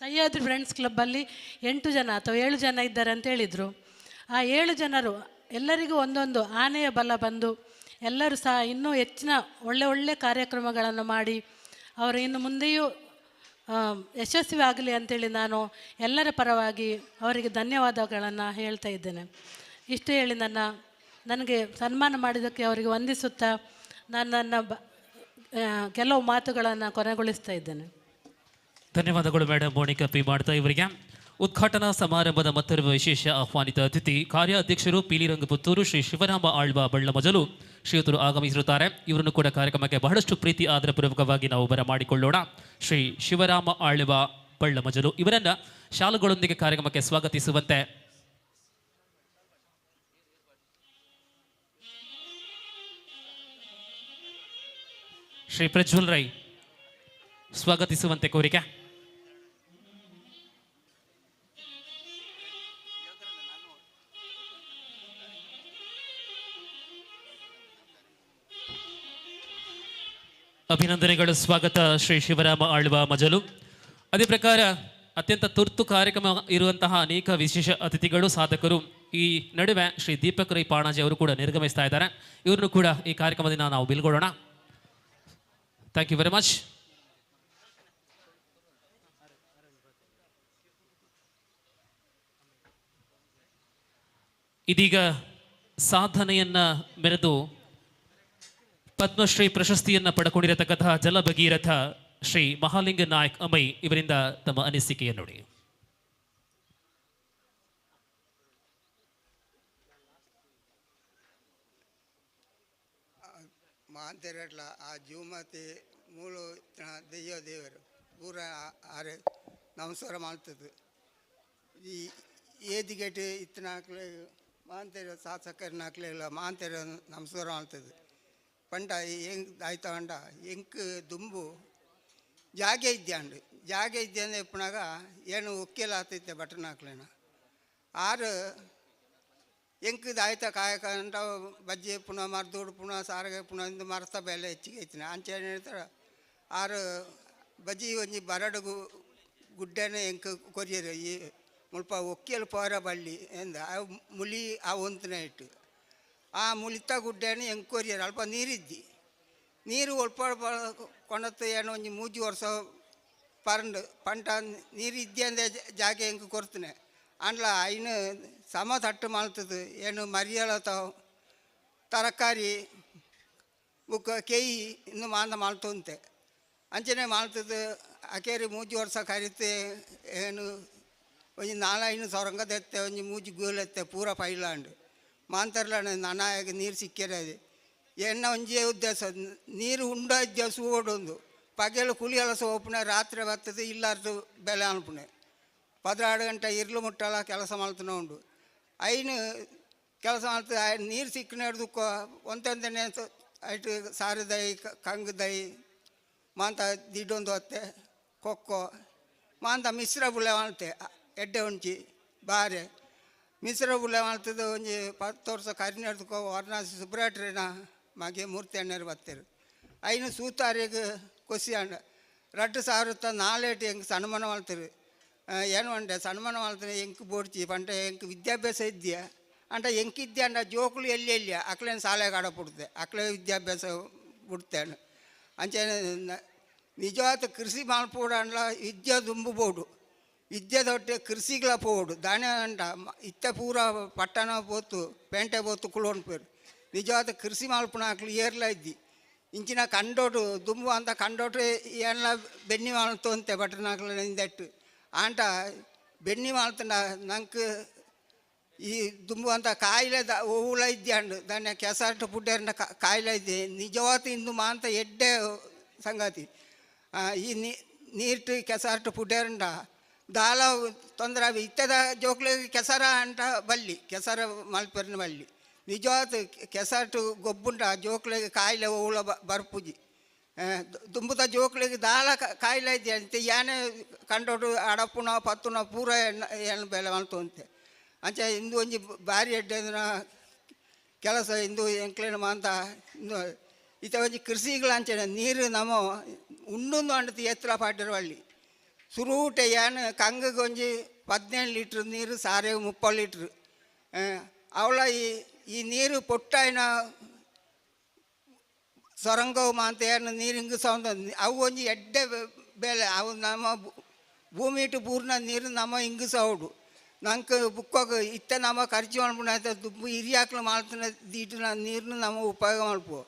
ಸಹ್ಯಾದ್ರಿ ಫ್ರೆಂಡ್ಸ್ ಕ್ಲಬ್ಬಲ್ಲಿ 8 ಜನ ಅಥವಾ 7 ಜನ ಇದ್ದಾರೆ ಅಂತ ಹೇಳಿದರು. ಆ 7 ಜನರು ಎಲ್ಲರಿಗೂ ಒಂದೊಂದು ಆನೆಯ ಬಲ ಬಂದು ಎಲ್ಲರೂ ಸಹ ಇನ್ನೂ ಹೆಚ್ಚಿನ ಒಳ್ಳೆ ಕಾರ್ಯಕ್ರಮಗಳನ್ನು ಮಾಡಿ ಅವರು ಇನ್ನು ಮುಂದೆಯೂ ಯಶಸ್ವಿ ಆಗಲಿ ಅಂತೇಳಿ ನಾನು ಎಲ್ಲರ ಪರವಾಗಿ ಅವರಿಗೆ ಧನ್ಯವಾದಗಳನ್ನು ಹೇಳ್ತಾ ಇದ್ದೇನೆ. ಇಷ್ಟು ಹೇಳಿ ನನಗೆ ಸನ್ಮಾನ ಮಾಡಿದ್ದಕ್ಕೆ ಅವರಿಗೆ ವಂದಿಸುತ್ತಾ ನನ್ನ ಕೆಲವು ಮಾತುಗಳನ್ನು ಕೊನೆಗೊಳಿಸ್ತಾ ಇದ್ದೇನೆ. ಧನ್ಯವಾದಗಳು ಮೇಡಮ್ ಮೋನಿಕಾ ಪಿ ಮಾಡ್ತಾ ಇವರಿಗೆ. ಉದ್ಘಾಟನಾ ಸಮಾರಂಭದ ಮತ್ತೊಬ್ಬ ವಿಶೇಷ ಆಹ್ವಾನಿತ ಅತಿಥಿ ಕಾರ್ಯಾಧ್ಯಕ್ಷರು ಪೀಲಿರಂಗ ಪುತ್ತೂರು ಶ್ರೀ ಶಿವರಾಮ ಆಳ್ವ ಬಳ್ಳಮಜಲು ಶ್ರೀಯುತರು ಆಗಮಿಸಿರುತ್ತಾರೆ. ಇವರನ್ನು ಕೂಡ ಕಾರ್ಯಕ್ರಮಕ್ಕೆ ಬಹಳಷ್ಟು ಪ್ರೀತಿ ಆದರಪೂರ್ವಕವಾಗಿ ನಾವು ಬರಮಾಡಿಕೊಳ್ಳೋಣ. ಶ್ರೀ ಶಿವರಾಮ ಆಳ್ವ ಬಳ್ಳಮಜಲು ಇವರನ್ನ ಶಾಲುಗಳೊಂದಿಗೆ ಕಾರ್ಯಕ್ರಮಕ್ಕೆ ಸ್ವಾಗತಿಸುವಂತೆ ಶ್ರೀ ಪ್ರಜ್ವಲ್ ರೈ ಸ್ವಾಗತಿಸುವಂತೆ ಕೋರಿಕೆ. ಅಭಿನಂದನೆಗಳು, ಸ್ವಾಗತ ಶ್ರೀ ಶಿವರಾಮ ಆಳ್ವ ಮಜಲು. ಅದೇ ಪ್ರಕಾರ ಅತ್ಯಂತ ತುರ್ತು ಕಾರ್ಯಕ್ರಮ ಇರುವಂತಹ ಅನೇಕ ವಿಶೇಷ ಅತಿಥಿಗಳು ಸಾಧಕರು ಈ ನಡುವೆ ಶ್ರೀ ದೀಪಕ್ ರೈ ಪಾಣಾಜಿ ಅವರು ಕೂಡ ನಿರ್ಗಮಿಸ್ತಾ ಇದ್ದಾರೆ. ಇವ್ರನ್ನು ಕೂಡ ಈ ಕಾರ್ಯಕ್ರಮದಿಂದ ನಾವು ಬಿಲ್ಗೊಳ್ಳೋಣ. Thank you very much. ಇದೀಗ ಸಾಧನೆಯನ್ನ ಮೆರೆದು ಪದ್ಮಶ್ರೀ ಪ್ರಶಸ್ತಿಯನ್ನ ಪಡ್ಕೊಂಡಿರತಕ್ಕಂತಹ ಜಲ ಭಗೀರಥ ಶ್ರೀ ಮಹಾಲಿಂಗ ನಾಯಕ್ ಅಮೈ ಇವರಿಂದ ತಮ್ಮ ಅನಿಸಿಕೆಯನ್ನು ನೋಡಿ. ಮಾಂತೆರಡ್ಲ ಆ ಜೀವಮತಿ ಮೂಲ ದೆಯ್ಯ ದೇವರು ಪೂರ ಆರೆ ನಮಸ್ಕಾರ ಮಾಡ್ತದೆ. ಈ ಏದಿಗೆಟ್ ಇತ್ತನ ಹಾಕ್ಲೆ ಮಾಂತೆರ ಸಾಸಕರ ಹಾಕ್ಲೆ ಇಲ್ಲ ಮಾಂತೆರ ನಮಸ್ಕಾರ ಮಾಡ್ತದೆ. ಪಂಡ ಹೆಂಗ್ ಆಯ್ತಾ ಅಂಡ ಎಂಕ್ ದುಂಬು ಜಾಗೆ ಇದ್ದಂಡು ಜಾಗೆ ಇದ್ದೆ ಅಂದ್ರೆ ಎಪ್ಪನಾಗ ಏನು ಒಕ್ಕೆಲ್ಲ ಆಗ್ತೈತೆ ಬಟನ್ ಹಾಕ್ಲೇನ ಆರು ಎಂಕದು ಆಯ್ತಾ ಕಾಯಕ ಅಂಟ ಬಜ್ಜಿ ಪುನಃ ಮರ್ದೋಡು ಪುನಃ ಸಾರಿಗೆ ಪುನಃ ಇಂದು ಮರ್ತ ಬೆಲೆ ಹೆಚ್ಚಿಗೆ ಐತಿನ ಅಂಚೆ ಏನು ಹೇಳ್ತಾರೆ ಆರು ಬಜ್ಜಿ ಒಂಜಿ ಬರಡು ಗುಡ್ಡನೆ ಎಂಕ್ ಕೊರಿಯರು ಈ ಮುಲ್ಪ ಒಕ್ಕೆಲು ಪೋರ ಬಳ್ಳಿ ಎಂದ ಮುಲಿ ಆ ಒಂತನೇ ಇಟ್ಟು ಆ ಮುಳಿತ ಗುಡ್ಡೇನು ಹೆಂಗೆ ಕೊರಿಯರು ಅಲ್ಪ ನೀರಿದ್ದಿ ನೀರು ಒಲ್ಪ ಕೊಂಡತ್ತು ಏನೋ ಒಂಜಿ 3 ವರ್ಷ ಪರಂಡು ಪಂಟ ನೀರು ಇದ್ದೆ ಅಂದೆ ಜಾಗೆ ಹೆಂಗೆ ಕೊರ್ತನೆ ಅಂಡ್ಲ ಐನು ಸಮ ತಟ್ಟು ಮಾಡ್ತದೆ ಏನು ಮರಿಯಲತಾವ್ ತರಕಾರಿ ಬುಕ್ಕ ಕೇಯಿ ಇನ್ನು ಮಾಂದ ಮಾಡ್ತಂತೆ ಅಂಚನೆ ಮಾಡ್ತದೆ ಅಕೇರಿ 3 ವರ್ಷ ಕರಿತೆ ಏನು ಒಂಜಿ 4-5 ಸೊರಂಗದೆತ್ತೆ ಒಂಜಿ 3 ಗೋಲೆತ್ತೆ ಪೂರ ಪೈಲಾಂಡು ಮಾಂತರ್ಲ ನನಾಯಾಗ ನೀರು ಸಿಕ್ಕಿರೋದು ಎಣ್ಣ ಒಂಜಿ ಉದ್ದೇಶ ನೀರು ಉಂಡ ಉದ್ದೇಶ ಓಡೊಂದು ಪಗೆಲು ಕುಳಿಯಲ ಸೋಪುನೆ ರಾತ್ರಿ ಬರ್ತದೆ ಇಲ್ಲಾರ್ದು ಬೆಲೆ ಅನ್ಪುಣೆ 16 ಗಂಟೆ ಇರ್ಲು ಮುಟ್ಟಲ್ಲ ಕೆಲಸ ಮಾಡ್ತಾನೆ ಉಂಡು ಐನು ಕೆಲಸ ಮಾಡ್ತದೆ ನೀರು ಸಿಕ್ಕನೆ ಹಿಡ್ದುಕೋ ಒಂದೊಂದನೇ ಐಟು ಸಾರದೈ ಕಂಗದೈ ಮಾಂತ ದಿಡ್ಡೊಂದು ಹೊತ್ತೆ ಕೊಕ್ಕೋ ಮಾಂತ ಮಿಶ್ರ ಬುಳೆ ಮಾಡ್ತೆ ಎಡ್ಡೆ ಉಂಚಿ ಬಾರೆ ಮಿಶ್ರ ಬುಲೆ ಮಾಡ್ತದೆ ಒಂಜಿ 10 ವರ್ಷ ಕರಿನ ಹಿಡ್ದುಕೋ ವಾರಣಾಸಿ ಸುಬ್ರಾಟ್ರಿನ ಮಗೆ ಮೂರ್ತಿ ಎಣ್ಣೆರು ಬತ್ತೇರು ಐನು ಸೂತಾರಿಗೆ ಕೊಸಿ ಅಂಡ 2,000 ನಾಲೇಟು ಹೆಂಗೆ ಸನ್ಮಾನ ಮಾಡ್ತಾರೆ ಏನು ಅಂಡೆ ಸನ್ಮಾನ ಮಾಡ್ತಾರೆ ಹೆಂಗೆ ಬೋಡ್ಚಿ ಪಂಟೆ ಹೆಂಗೆ ವಿದ್ಯಾಭ್ಯಾಸ ಇದೆಯಾ ಅಂಟ ಹೆಂಗಿದ್ದೆ ಅಂಡ ಜೋಕುಲು ಎಲ್ಲಿ ಅಕ್ಲೇನು ಶಾಲೆಗೆ ಆಡ ಬಿಡ್ತೆ ಅಕ್ಲೇ ವಿದ್ಯಾಭ್ಯಾಸ ಬಿಡ್ತೇನೆ ಅಂಚೆ ನಿಜವಾದ ಕೃಷಿ ಮಾಡ್ಬೋಡು ಅಂಡ್ಲ ವಿದ್ಯೆ ತುಂಬಬೋದು ವಿದ್ಯೆ ದೊಡ್ಡ ಕೃಷಿಗಳ ಪೋಡು ದಾಣೆ ಅಂಡ ಇತ್ತ ಪೂರ ಪಟ್ಟಣ ಬೋತು ಪೇಂಟೆ ಬೋತು ಕುಳೋನ್ ಪೇರು ನಿಜವಾದ ಕೃಷಿ ಮಾಲ್ಪುಣ ಹಾಕ್ಲಿ ಏರ್ಲ ಇದ್ದಿ ಇಂಚಿನ ಕಂಡೋಟು ದುಂಬು ಅಂತ ಕಂಡೋಟು ಎಲ್ಲ ಬೆನ್ನಿ ಮಾಡ್ತು ಅಂತೆ ಬಟನ್ ಹಾಕ್ಲಿಂದೆಟ್ಟು ಆಂಟ ಬೆನ್ನಿ ಮಾಡ್ತಂಡ ನಂಗೆ ಈ ದುಂಬು ಅಂತ ಕಾಯಿಲೆ ಹೂಳ ಇದ್ದಂಡು ದಾನ್ಯ ಕೆಸಾಟ ಪುಡ್ಡೇರಿನ ಕಾಯಿಲೆ ಇದ್ದೆ ನಿಜವಾದ ಇಂದು ಮಾಂತ ಎಡ್ಡೆ ಸಂಗತಿ ಈ ನೀರ್ಟು ಕೆಸಾಟ ಪುಡ್ಡೇರಂಡ ದಾಲ ತೊಂದರೆ ಇತ್ತದ ಜೋಕ್ಲಿಗೆ ಕೆಸರ ಅಂಟ ಬಲ್ಲಿ ಕೆಸರ ಮಲ್ಪೆರಿನ ಬಲ್ಲಿ ನಿಜವಾದ ಕೆಸಟು ಗೊಬ್ಬುಂಟ ಜೋಕ್ಲಿಗೆ ಕಾಯಿಲೆ ಹುಳ ಬರ್ಪುಜಿ ದುಂಬುದ ಜೋಕ್ಲಿಗೆ ದಾಲ ಕಾಯಿಲೆ ಇದೆ ಅಂತೆ ಏನೇ ಕಂಡೋಡು ಅಡಪುನ ಪತ್ತುನ ಪೂರ ಎಣ್ಣೆ ಬೆಲೆ ಮಾಡ್ತು ಅಂತೆ ಅಂಚೆ ಇಂದು ಒಂಜಿ ಭಾರಿ ಎಡ್ಡೆದಿನ ಕೆಲಸ ಇಂದು ಎಂಕ್ಲೇನು ಮಾಂತ ಇಂದು ಇತ್ತ ಒಂಜಿ ಕೃಷಿಗಳು ಅಂಚೆ ನೀರು ನಮ್ಮ ಉಂಡೊಂದು ಅಂಡತಿ ಎತ್ತರ ಪಾಟಿರೋ ಹಳ್ಳಿ ಸುರೂಟೆ ಏನು ಕಂಗಗೆ ಒಂಜಿ 17 ಲೀಟ್ರ್ ನೀರು ಸಾರೆ 30 ಲೀಟ್ರ್ ಅವಳ ಈ ನೀರು ಪೊಟ್ಟಾಯಿನ ಸೊರಂಗವು ಮಾಂತ ಏನು ನೀರು ಹಿಂಗೆ ಸೌಂದ ಅವು ಒಂಜಿ ಎಡ್ಡೆ ಬೆಲೆ ಅವು ನಮ್ಮ ಭೂಮಿ ಇಟ್ಟು ಪೂರ್ಣ ನೀರು ನಮ್ಮ ಹಿಂಗೆ ಸೌಡು ನಂಗೆ ಬುಕ್ಕೋಗ ಇತ್ತ ನಮ್ಮ ಖರ್ಚು ಮಾಡ್ಬಿಡ ದುಬ್ಬು ಹಿರಿಯಾಕ್ಲು ಮಾಡ್ತಾನೆ ದೀಟಿನ ನೀರನ್ನು ನಮ್ಮ ಉಪಯೋಗ ಮಾಡ್ಬೋ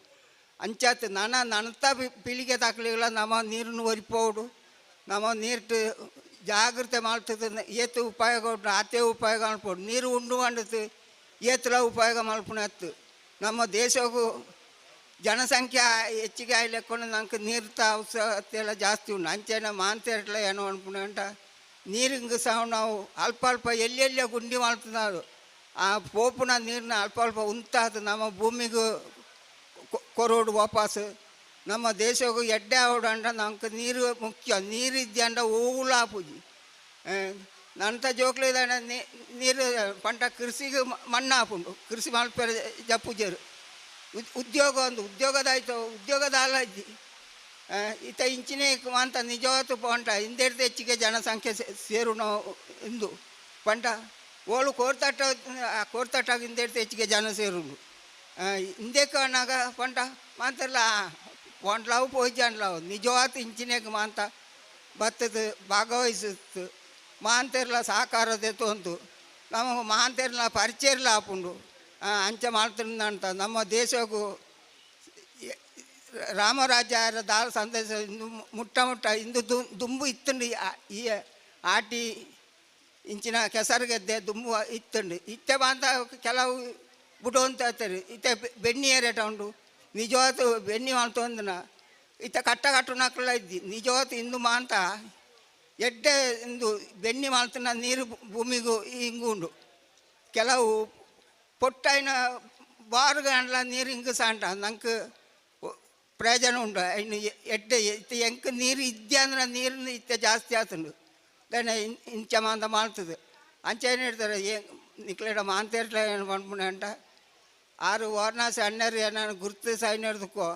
ಅಂಚಾತ್ ನನ್ನತ್ತ ಪೀಳಿಗೆ ತಾಕ್ಲಿಲ್ಲ ನಮ್ಮ ನೀರನ್ನು ಒರಿಪೋಡು ನಮ್ಮ ನೀರ್ಟು ಜಾಗ್ರತೆ ಮಾಡ್ತದೆ ಏತು ಉಪಯೋಗ ಉಂಟು ಆತೆ ಉಪಯೋಗ ಅನ್ಪೋಡು ನೀರು ಉಂಡು ಮಾಡತ್ತು ಏತಲ ಉಪಯೋಗ ಮಲ್ಪುಣತ್ತು ನಮ್ಮ ದೇಶಕ್ಕೂ ಜನಸಂಖ್ಯೆ ಹೆಚ್ಚಿಗೆ ಆಗ್ಲಿಕ್ಕೊಂಡು ನಂಗೆ ನೀರು ಅವಶ್ಯಕತೆ ಎಲ್ಲ ಜಾಸ್ತಿ ಉಂಟು ಅಂಚೆನ ಮಾಂತೇಟ್ಲ ಏನೋ ಅನ್ಪುಣ ಅಂಟ ನೀರಿಂಗೆ ಸಹ ನಾವು ಅಲ್ಪ ಅಲ್ಪ ಎಲ್ಲೆಲ್ಲೇ ಗುಂಡಿ ಮಾಡ್ತದೆ ಆ ಪೋಪುನ ನೀರನ್ನ ಅಲ್ಪ ಅಲ್ಪ ಉಂಟಾದ ನಮ್ಮ ಭೂಮಿಗೂ ಕೊರೋಡು ವಾಪಸ್ ನಮ್ಮ ದೇಶಕ್ಕೂ ಎಡ್ಡೆ ಆವಡಂಡ ನಮ್ಗೆ ನೀರು ಮುಖ್ಯ ನೀರು ಇದ್ದಂಡ ಓಲ ಪೂಜಿ ನಂತ ಜೋಕ್ಲಿದ ನೀರು ಪಂಟ ಕೃಷಿಗೆ ಮಣ್ಣು ಹಾಪುಂಡು ಕೃಷಿ ಮಲ್ಪೆರ ಜಪ್ಪುಜರು ಉದ್ಯೋಗ ಒಂದು ಉದ್ಯೋಗದಾಯ್ತು ಉದ್ಯೋಗದ ಅಲ್ಲ ಇದ್ದಿ ಈತ ಇಂಚಿನೇ ಅಂತ ನಿಜವತ್ತು ಪಂಟ ಹಿಂದೆಡ್ದು ಹೆಚ್ಚಿಗೆ ಜನಸಂಖ್ಯೆ ಸೇರು ನಾವು ಇಂದು ಪಂಟ ಓಳು ಕೋರ್ತಟ್ಟಾಗ ಹಿಂದೆಡ್ದು ಹೆಚ್ಚಿಗೆ ಜನ ಸೇರುಂಡು ಹಿಂದೆ ಕಾಣಾಗ ಪಂಟ ಮಾತಲ್ಲ ಪೊಂಡ್ಲಾವು ಪೋಯ್ಜಾಂಡ್ಲಾವು ನಿಜವಾತು ಇಂಚಿನೇಗೆ ಮಾಂತ ಬತ್ತದು ಭಾಗವಹಿಸಿತ್ತು ಮಾಂತೆರ್ಲ ಸಹಕಾರದೆ ತೊಂದು ನಮಗೆ ಮಾಂತೆರ್ಲ ಪರಿಚಯರ್ಲ ಹಾಪುಂಡು ಅಂಚೆ ಮಾಡ್ತಂತ ನಮ್ಮ ದೇಶಕ್ಕೂ ರಾಮರಾಜ್ಯ ದಾರ ಸಂದೇಶ ಇಂದು ಮುಟ್ಟ ಇಂದು ದುಂಬು ಇತ್ತುಂಡು ಈ ಆಟಿ ಇಂಚಿನ ಕೆಸರುಗೆದ್ದೆ ದುಂಬು ಇತ್ತುಂಡು ಇತ್ತೆ ಮಾಂತ ಕೆಲವು ಬಿಡು ಅಂತ ಹೇಳ್ತಾರೆ ಇತ್ತೆ ಬೆಣ್ಣಿ ಏರೇಟ ಉಂಡು ನಿಜವಾತು ಬೆಣ್ಣಿ ಮಾಡ್ತಂದನ ಇತ್ತ ಕಟ್ಟು ನಕ್ಕಲ ಇದ್ದಿ ನಿಜವಾತು ಇಂದು ಮಾಂತ ಎಡ್ಡೆ ಇಂದು ಬೆಣ್ಣಿ ಮಾಡ್ತನ ನೀರು ಭೂಮಿಗೂ ಹಿಂಗೂ ಉಂಡು ಕೆಲವು ಪೊಟ್ಟೈನ ಬಾರುಗಂಡ್ಲ ನೀರು ಹಿಂಗೆ ಸಾಂಟ ನಂಗೆ ಪ್ರಯೋಜನ ಉಂಡು ಇನ್ನು ಎಡ್ಡೆ ಇತ್ತು ಎಂಕ ನೀರು ಇದ್ದೆ ಅಂದ್ರೆ ನೀರಿನ ಇತ್ತೆ ಜಾಸ್ತಿ ಆತುಂಡು ದನ ಇಂಚ ಮಾಂತ ಮಾಡ್ತದೆ ಅಂಚೆ ಏನು ಹೇಳ್ತಾರೆ ನಿಕ್ಲೇಡ ಮಾಂತೇರ್ಲ ಏನು ಮಾಡ್ಬಿಡ ಅಂಟ ಆರು ವಾರಣಾಸಿ ಅಣ್ಣರು ನಾನು ಗುರುತಿಸ ಹಿಡಿದುಕೋ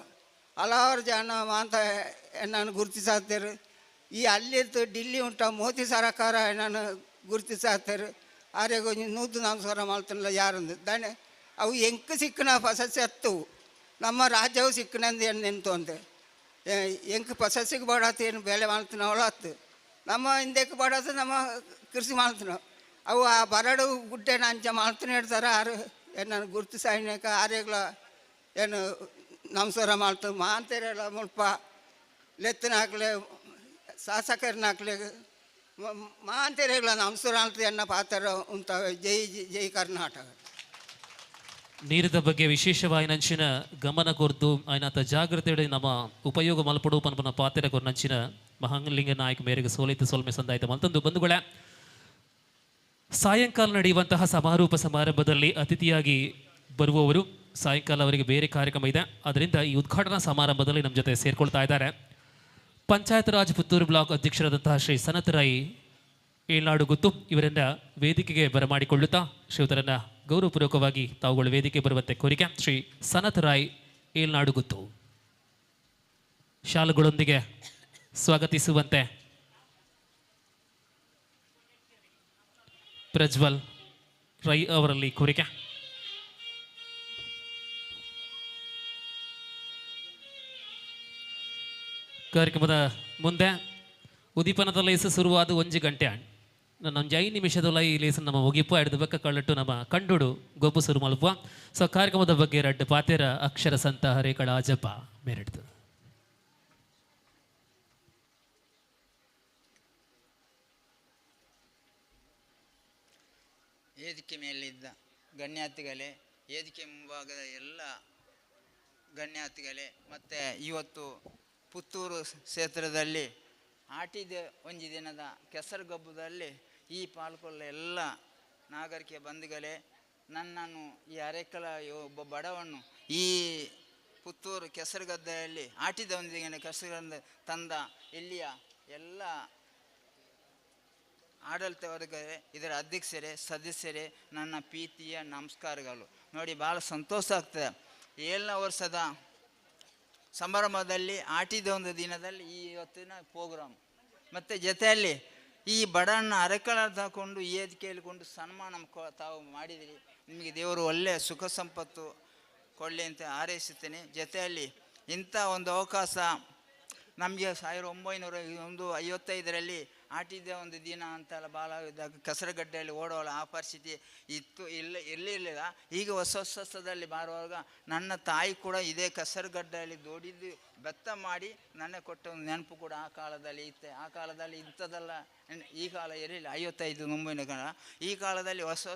ಹಲವಾರು ಜನ ಮಾಂತ ನಾನು ಗುರುತಿಸಾಕ್ತಾರೆ ಈ ಅಲ್ಲಿರ್ತು ಡಿಲ್ಲಿ ಉಂಟ ಮೋದಿ ಸರಕಾರ ನಾನು ಗುರುತಿಸಾಕ್ತಾರೆ ಆರೆಗೆ ಒಂದು ನೂದು ನಮಸ್ಕಾರ ಮಾಡ್ತಾನಲ್ಲ ಯಾರಂದು ದಾನೆ ಅವು ಎಂಕ ಸಿಕ್ಕನ ಪ್ರಶಸ್ತಿ ಹತ್ತವು ನಮ್ಮ ರಾಜ್ಯವು ಸಿಕ್ಕನಂದು ಏನು ನಿಂತು ಅಂತೆ ಎಂಕ ಪ್ರಶಸ್ತಿಗೆ ಬಾಡತ್ತು ಏನು ಬೆಲೆ ಮಾಡ್ತಾನೆ ಅವಳು ಹತ್ತು ನಮ್ಮ ಹಿಂದಕ್ಕೆ ಬಾಡೋದು ನಮ್ಮ ಕೃಷಿ ಮಾಡ್ತಾನೆ ಅವು ಆ ಬರಡು ಗುಡ್ಡೆನ ಅಂಚೆ ಮಾಡ್ತಾನೆ ಹೇಳ್ತಾರೆ ಆರು ಏನು ನಾನು ಗುರುತು ಸೈನಿಕ ಆರೆಗಳ ಏನು ನಮಸ್ಕಾರ ಮಾಡ್ತು ಮಾಂತೇರೆಲ್ಲ ಮುಲ್ಪ ಲೆತ್ತನ ಹಾಕ್ಲೆ ಶಾಸಕರನ್ನ ಹಾಕ್ಲೆ ಮಾಂತೇರೆಗಳ ನಮಸ್ಕಾರ ಅಂತ ಎನ್ನ ಪಾತ್ರ ಉಂಟ ಜೈ ಜೈ ಕರ್ನಾಟಕ ನೀರಿದ ಬಗ್ಗೆ ವಿಶೇಷವಾಗಿ ನಂಚಿನ ಗಮನ ಕೊರ್ದು ಆಯ್ನಾತ ಜಾಗ್ರತೆ ನಮ್ಮ ಉಪಯೋಗ ಮಲ್ಪಡು ಪನ್ಪನ ಪಾತ್ರ ಕೊರ್ನಂಚಿನ ಮಹಾಲಿಂಗ ನಾಯಕ ಮೇರೆಗೆ ಸೋಲಿತು ಸೋಲ್ಮೆ ಸಂದಾಯಿತ ಮತ್ತೊಂದು ಬಂಧುಗಳೇ ಸಾಯಂಕಾಲ ನಡೆಯುವಂತಹ ಸಮಾರೋಪ ಸಮಾರಂಭದಲ್ಲಿ ಅತಿಥಿಯಾಗಿ ಬರುವವರು ಸಾಯಂಕಾಲ ಅವರಿಗೆ ಬೇರೆ ಕಾರ್ಯಕ್ರಮ ಇದೆ ಅದರಿಂದ ಈ ಉದ್ಘಾಟನಾ ಸಮಾರಂಭದಲ್ಲಿ ನಮ್ಮ ಜೊತೆ ಸೇರ್ಕೊಳ್ತಾ ಇದ್ದಾರೆ ಪಂಚಾಯತ್ ರಾಜ್ ಪುತ್ತೂರು ಬ್ಲಾಕ್ ಅಧ್ಯಕ್ಷರಾದಂತಹ ಶ್ರೀ ಸನತ್ ರಾಯ್ ಏಳ್ನಾಡು ಗುತ್ತು ಇವರನ್ನ ವೇದಿಕೆಗೆ ಬರಮಾಡಿಕೊಳ್ಳುತ್ತಾ ಶ್ರೀಯುತರನ್ನ ಗೌರವಪೂರ್ವಕವಾಗಿ ತಾವುಗಳು ವೇದಿಕೆ ಬರುವಂತೆ ಕೋರಿಕೆ ಶ್ರೀ ಸನತ್ ರಾಯ್ ಏಳ್ನಾಡು ಗುತ್ತು ಶಾಲುಗಳೊಂದಿಗೆ ಸ್ವಾಗತಿಸುವಂತೆ ಪ್ರಜ್ವಲ್ ರೈ ಅವರಲ್ಲಿ ಕೋರಿಕೆ ಕಾರ್ಯಕ್ರಮದ ಮುಂದೆ ಉದೀಪನದ ಲೇಸು ಶುರುವಾದ 1 ಗಂಟೆ ನಮ್ಮ 5 ನಿಮಿಷದೊಳ ಈ ಲೇಸು ನಮ್ಮ ಮುಗಿಪು ಹಿಡಿದು ಬೆಕ್ಕ ಕಳ್ಳಟ್ಟು ನಮ್ಮ ಕಂಡುಡು ಗೊಬ್ಬು ಸುರು ಮಲ್ಪುವ ಸೊ ಕಾರ್ಯಕ್ರಮದ ಬಗ್ಗೆ 2 ಪಾತೆರ ಅಕ್ಷರ ಸಂತ ಹರೇಕಳ ಜಪ ಮೇರೆಡ್ದು ವೇದಿಕೆ ಮೇಲಿದ್ದ ಗಣ್ಯಾತಿಗಳೇ ವೇದಿಕೆ ಮುಂಭಾಗದ ಎಲ್ಲ ಗಣ್ಯಾತಿಗಳೇ ಮತ್ತು ಇವತ್ತು ಪುತ್ತೂರು ಕ್ಷೇತ್ರದಲ್ಲಿ ಆಟಿದ ಒಂಜಿ ದಿನದ ಕೆಸರುಗಬ್ಬದಲ್ಲಿ ಈ ಪಾಲ್ಗೊಳ್ಳ ಎಲ್ಲ ನಾಗರಿಕ ಬಂಧುಗಳೇ ನನ್ನನ್ನು ಈ ಅರೆಕಲ ಒಬ್ಬ ಬಡವನು ಈ ಪುತ್ತೂರು ಕೆಸರುಗದ್ದೆಯಲ್ಲಿ ಆಟಿದ ಒಂದಿಗೆ ಕೆಸರುಗದ್ದೆ ತಂದ ಇಲ್ಲಿಯ ಎಲ್ಲ ಆಡಳಿತ ವರ್ಗವೇ ಇದರ ಅಧ್ಯಕ್ಷರೇ ಸದಸ್ಯರೇ ನನ್ನ ಪ್ರೀತಿಯ ನಮಸ್ಕಾರಗಳು ನೋಡಿ ಭಾಳ ಸಂತೋಷ ಆಗ್ತದೆ 7ನೇ ವರ್ಷದ ಸಂಭ್ರಮದಲ್ಲಿ ಆಟಿದ ಒಂದು ದಿನದಲ್ಲಿ ಈ ಇವತ್ತಿನ ಪ್ರೋಗ್ರಾಮ್ ಮತ್ತು ಜೊತೆಯಲ್ಲಿ ಈ ಬಡವನ್ನ ಅರೆಕಳ ತಗೊಂಡು ವೇದಿಕೆಯಲ್ಲಿಕೊಂಡು ಸನ್ಮಾನ ತಾವು ಮಾಡಿದಿರಿ ನಿಮಗೆ ದೇವರು ಒಳ್ಳೆಯ ಸುಖ ಸಂಪತ್ತು ಕೊಡಲಿ ಅಂತ ಹಾರೈಸುತ್ತೇನೆ ಜೊತೆಯಲ್ಲಿ ಇಂಥ ಒಂದು ಅವಕಾಶ ನಮಗೆ 1955ರಲ್ಲಿ ಆಟಿದ್ದೆ ಒಂದು ದಿನ ಅಂತೆಲ್ಲ ಭಾಳ ಇದ್ದಾಗ ಕೆಸರುಗಡ್ಡೆಯಲ್ಲಿ ಓಡೋಲ್ಲ ಆ ಪರಿಸ್ಥಿತಿ ಇತ್ತು, ಇರಲಿಲ್ಲ. ಈಗ ಹೊಸದಲ್ಲಿ ಬಾರುವಾಗ ನನ್ನ ತಾಯಿ ಕೂಡ ಇದೇ ಕೆಸರುಗಡ್ಡೆಯಲ್ಲಿ ದೊಡ್ಡಿದ್ದು ಬೆತ್ತ ಮಾಡಿ ನನಗೆ ಕೊಟ್ಟ ಒಂದು ನೆನಪು ಕೂಡ ಆ ಕಾಲದಲ್ಲಿ ಇತ್ತೆ. ಆ ಕಾಲದಲ್ಲಿ ಇಂಥದ್ದೆಲ್ಲ ಈ ಕಾಲ ಇರಲಿಲ್ಲ, 55 ಮುಂಬೈನ ಕಾಲ. ಈ ಕಾಲದಲ್ಲಿ ಹೊಸ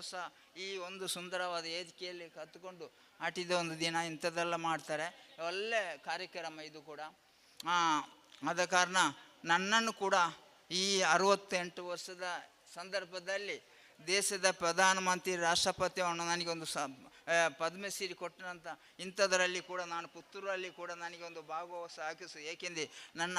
ಈ ಒಂದು ಸುಂದರವಾದ ವೇದಿಕೆಯಲ್ಲಿ ಕತ್ತುಕೊಂಡು ಆಟಿದ ಒಂದು ದಿನ ಇಂಥದ್ದೆಲ್ಲ ಮಾಡ್ತಾರೆ. ಒಳ್ಳೆ ಕಾರ್ಯಕ್ರಮ ಇದು ಕೂಡ. ಆದ ಕಾರಣ ನನ್ನನ್ನು ಕೂಡ ಈ 68 ವರ್ಷದ ಸಂದರ್ಭದಲ್ಲಿ ದೇಶದ ಪ್ರಧಾನಮಂತ್ರಿ ರಾಷ್ಟ್ರಪತಿ ಅವನು ನನಗೊಂದು ಪದ್ಮಶ್ರೀ ಕೊಟ್ಟನಂತ ಇಂಥದರಲ್ಲಿ ಕೂಡ ನಾನು ಪುತ್ತೂರಲ್ಲಿ ಕೂಡ ನನಗೊಂದು ಭಾಗವಹಿಸ ಹಾಕಿಸು. ಏಕೆಂದರೆ ನನ್ನ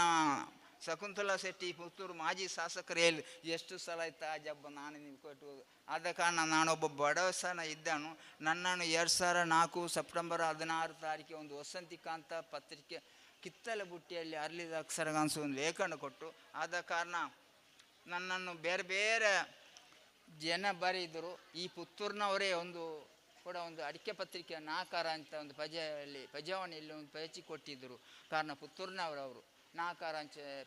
ಶಕುಂತಲಾ ಶೆಟ್ಟಿ ಪುತ್ತೂರು ಮಾಜಿ ಶಾಸಕರು ಹೇಳಿ ಎಷ್ಟು ಸಲ ಇತ್ತು ಆ ಜಬ್ಬ ನಾನು ನೀವು ಕೊಟ್ಟು. ಆದ ಕಾರಣ ನಾನೊಬ್ಬ ಬಡವಸನ ಇದ್ದನು. ನನ್ನನ್ನು 2004 ಸೆಪ್ಟೆಂಬರ್ 16 ಒಂದು ವಸಂತಿಕ ಅಂತ ಪತ್ರಿಕೆ ಕಿತ್ತಲೆ ಬುಟ್ಟಿಯಲ್ಲಿ ಅರ್ಲಿದ ಅಕ್ಷರಗಾಂಸು ಒಂದು ಲೇಖನ ಕೊಟ್ಟು, ಆದ ಕಾರಣ ನನ್ನನ್ನು ಬೇರೆ ಬೇರೆ ಜನ ಬರೆಯಿದರು. ಈ ಪುತ್ತೂರಿನವರೇ ಒಂದು ಅಡಿಕೆ ಪತ್ರಿಕೆ ನಾಕಾರ ಅಂತ ಒಂದು ಪಜಾವಣಿಯಲ್ಲಿ ಒಂದು ಪೇಜಿ ಕೊಟ್ಟಿದ್ದರು. ಕಾರಣ ಪುತ್ತೂರಿನವರವರು ನಾಕಾರ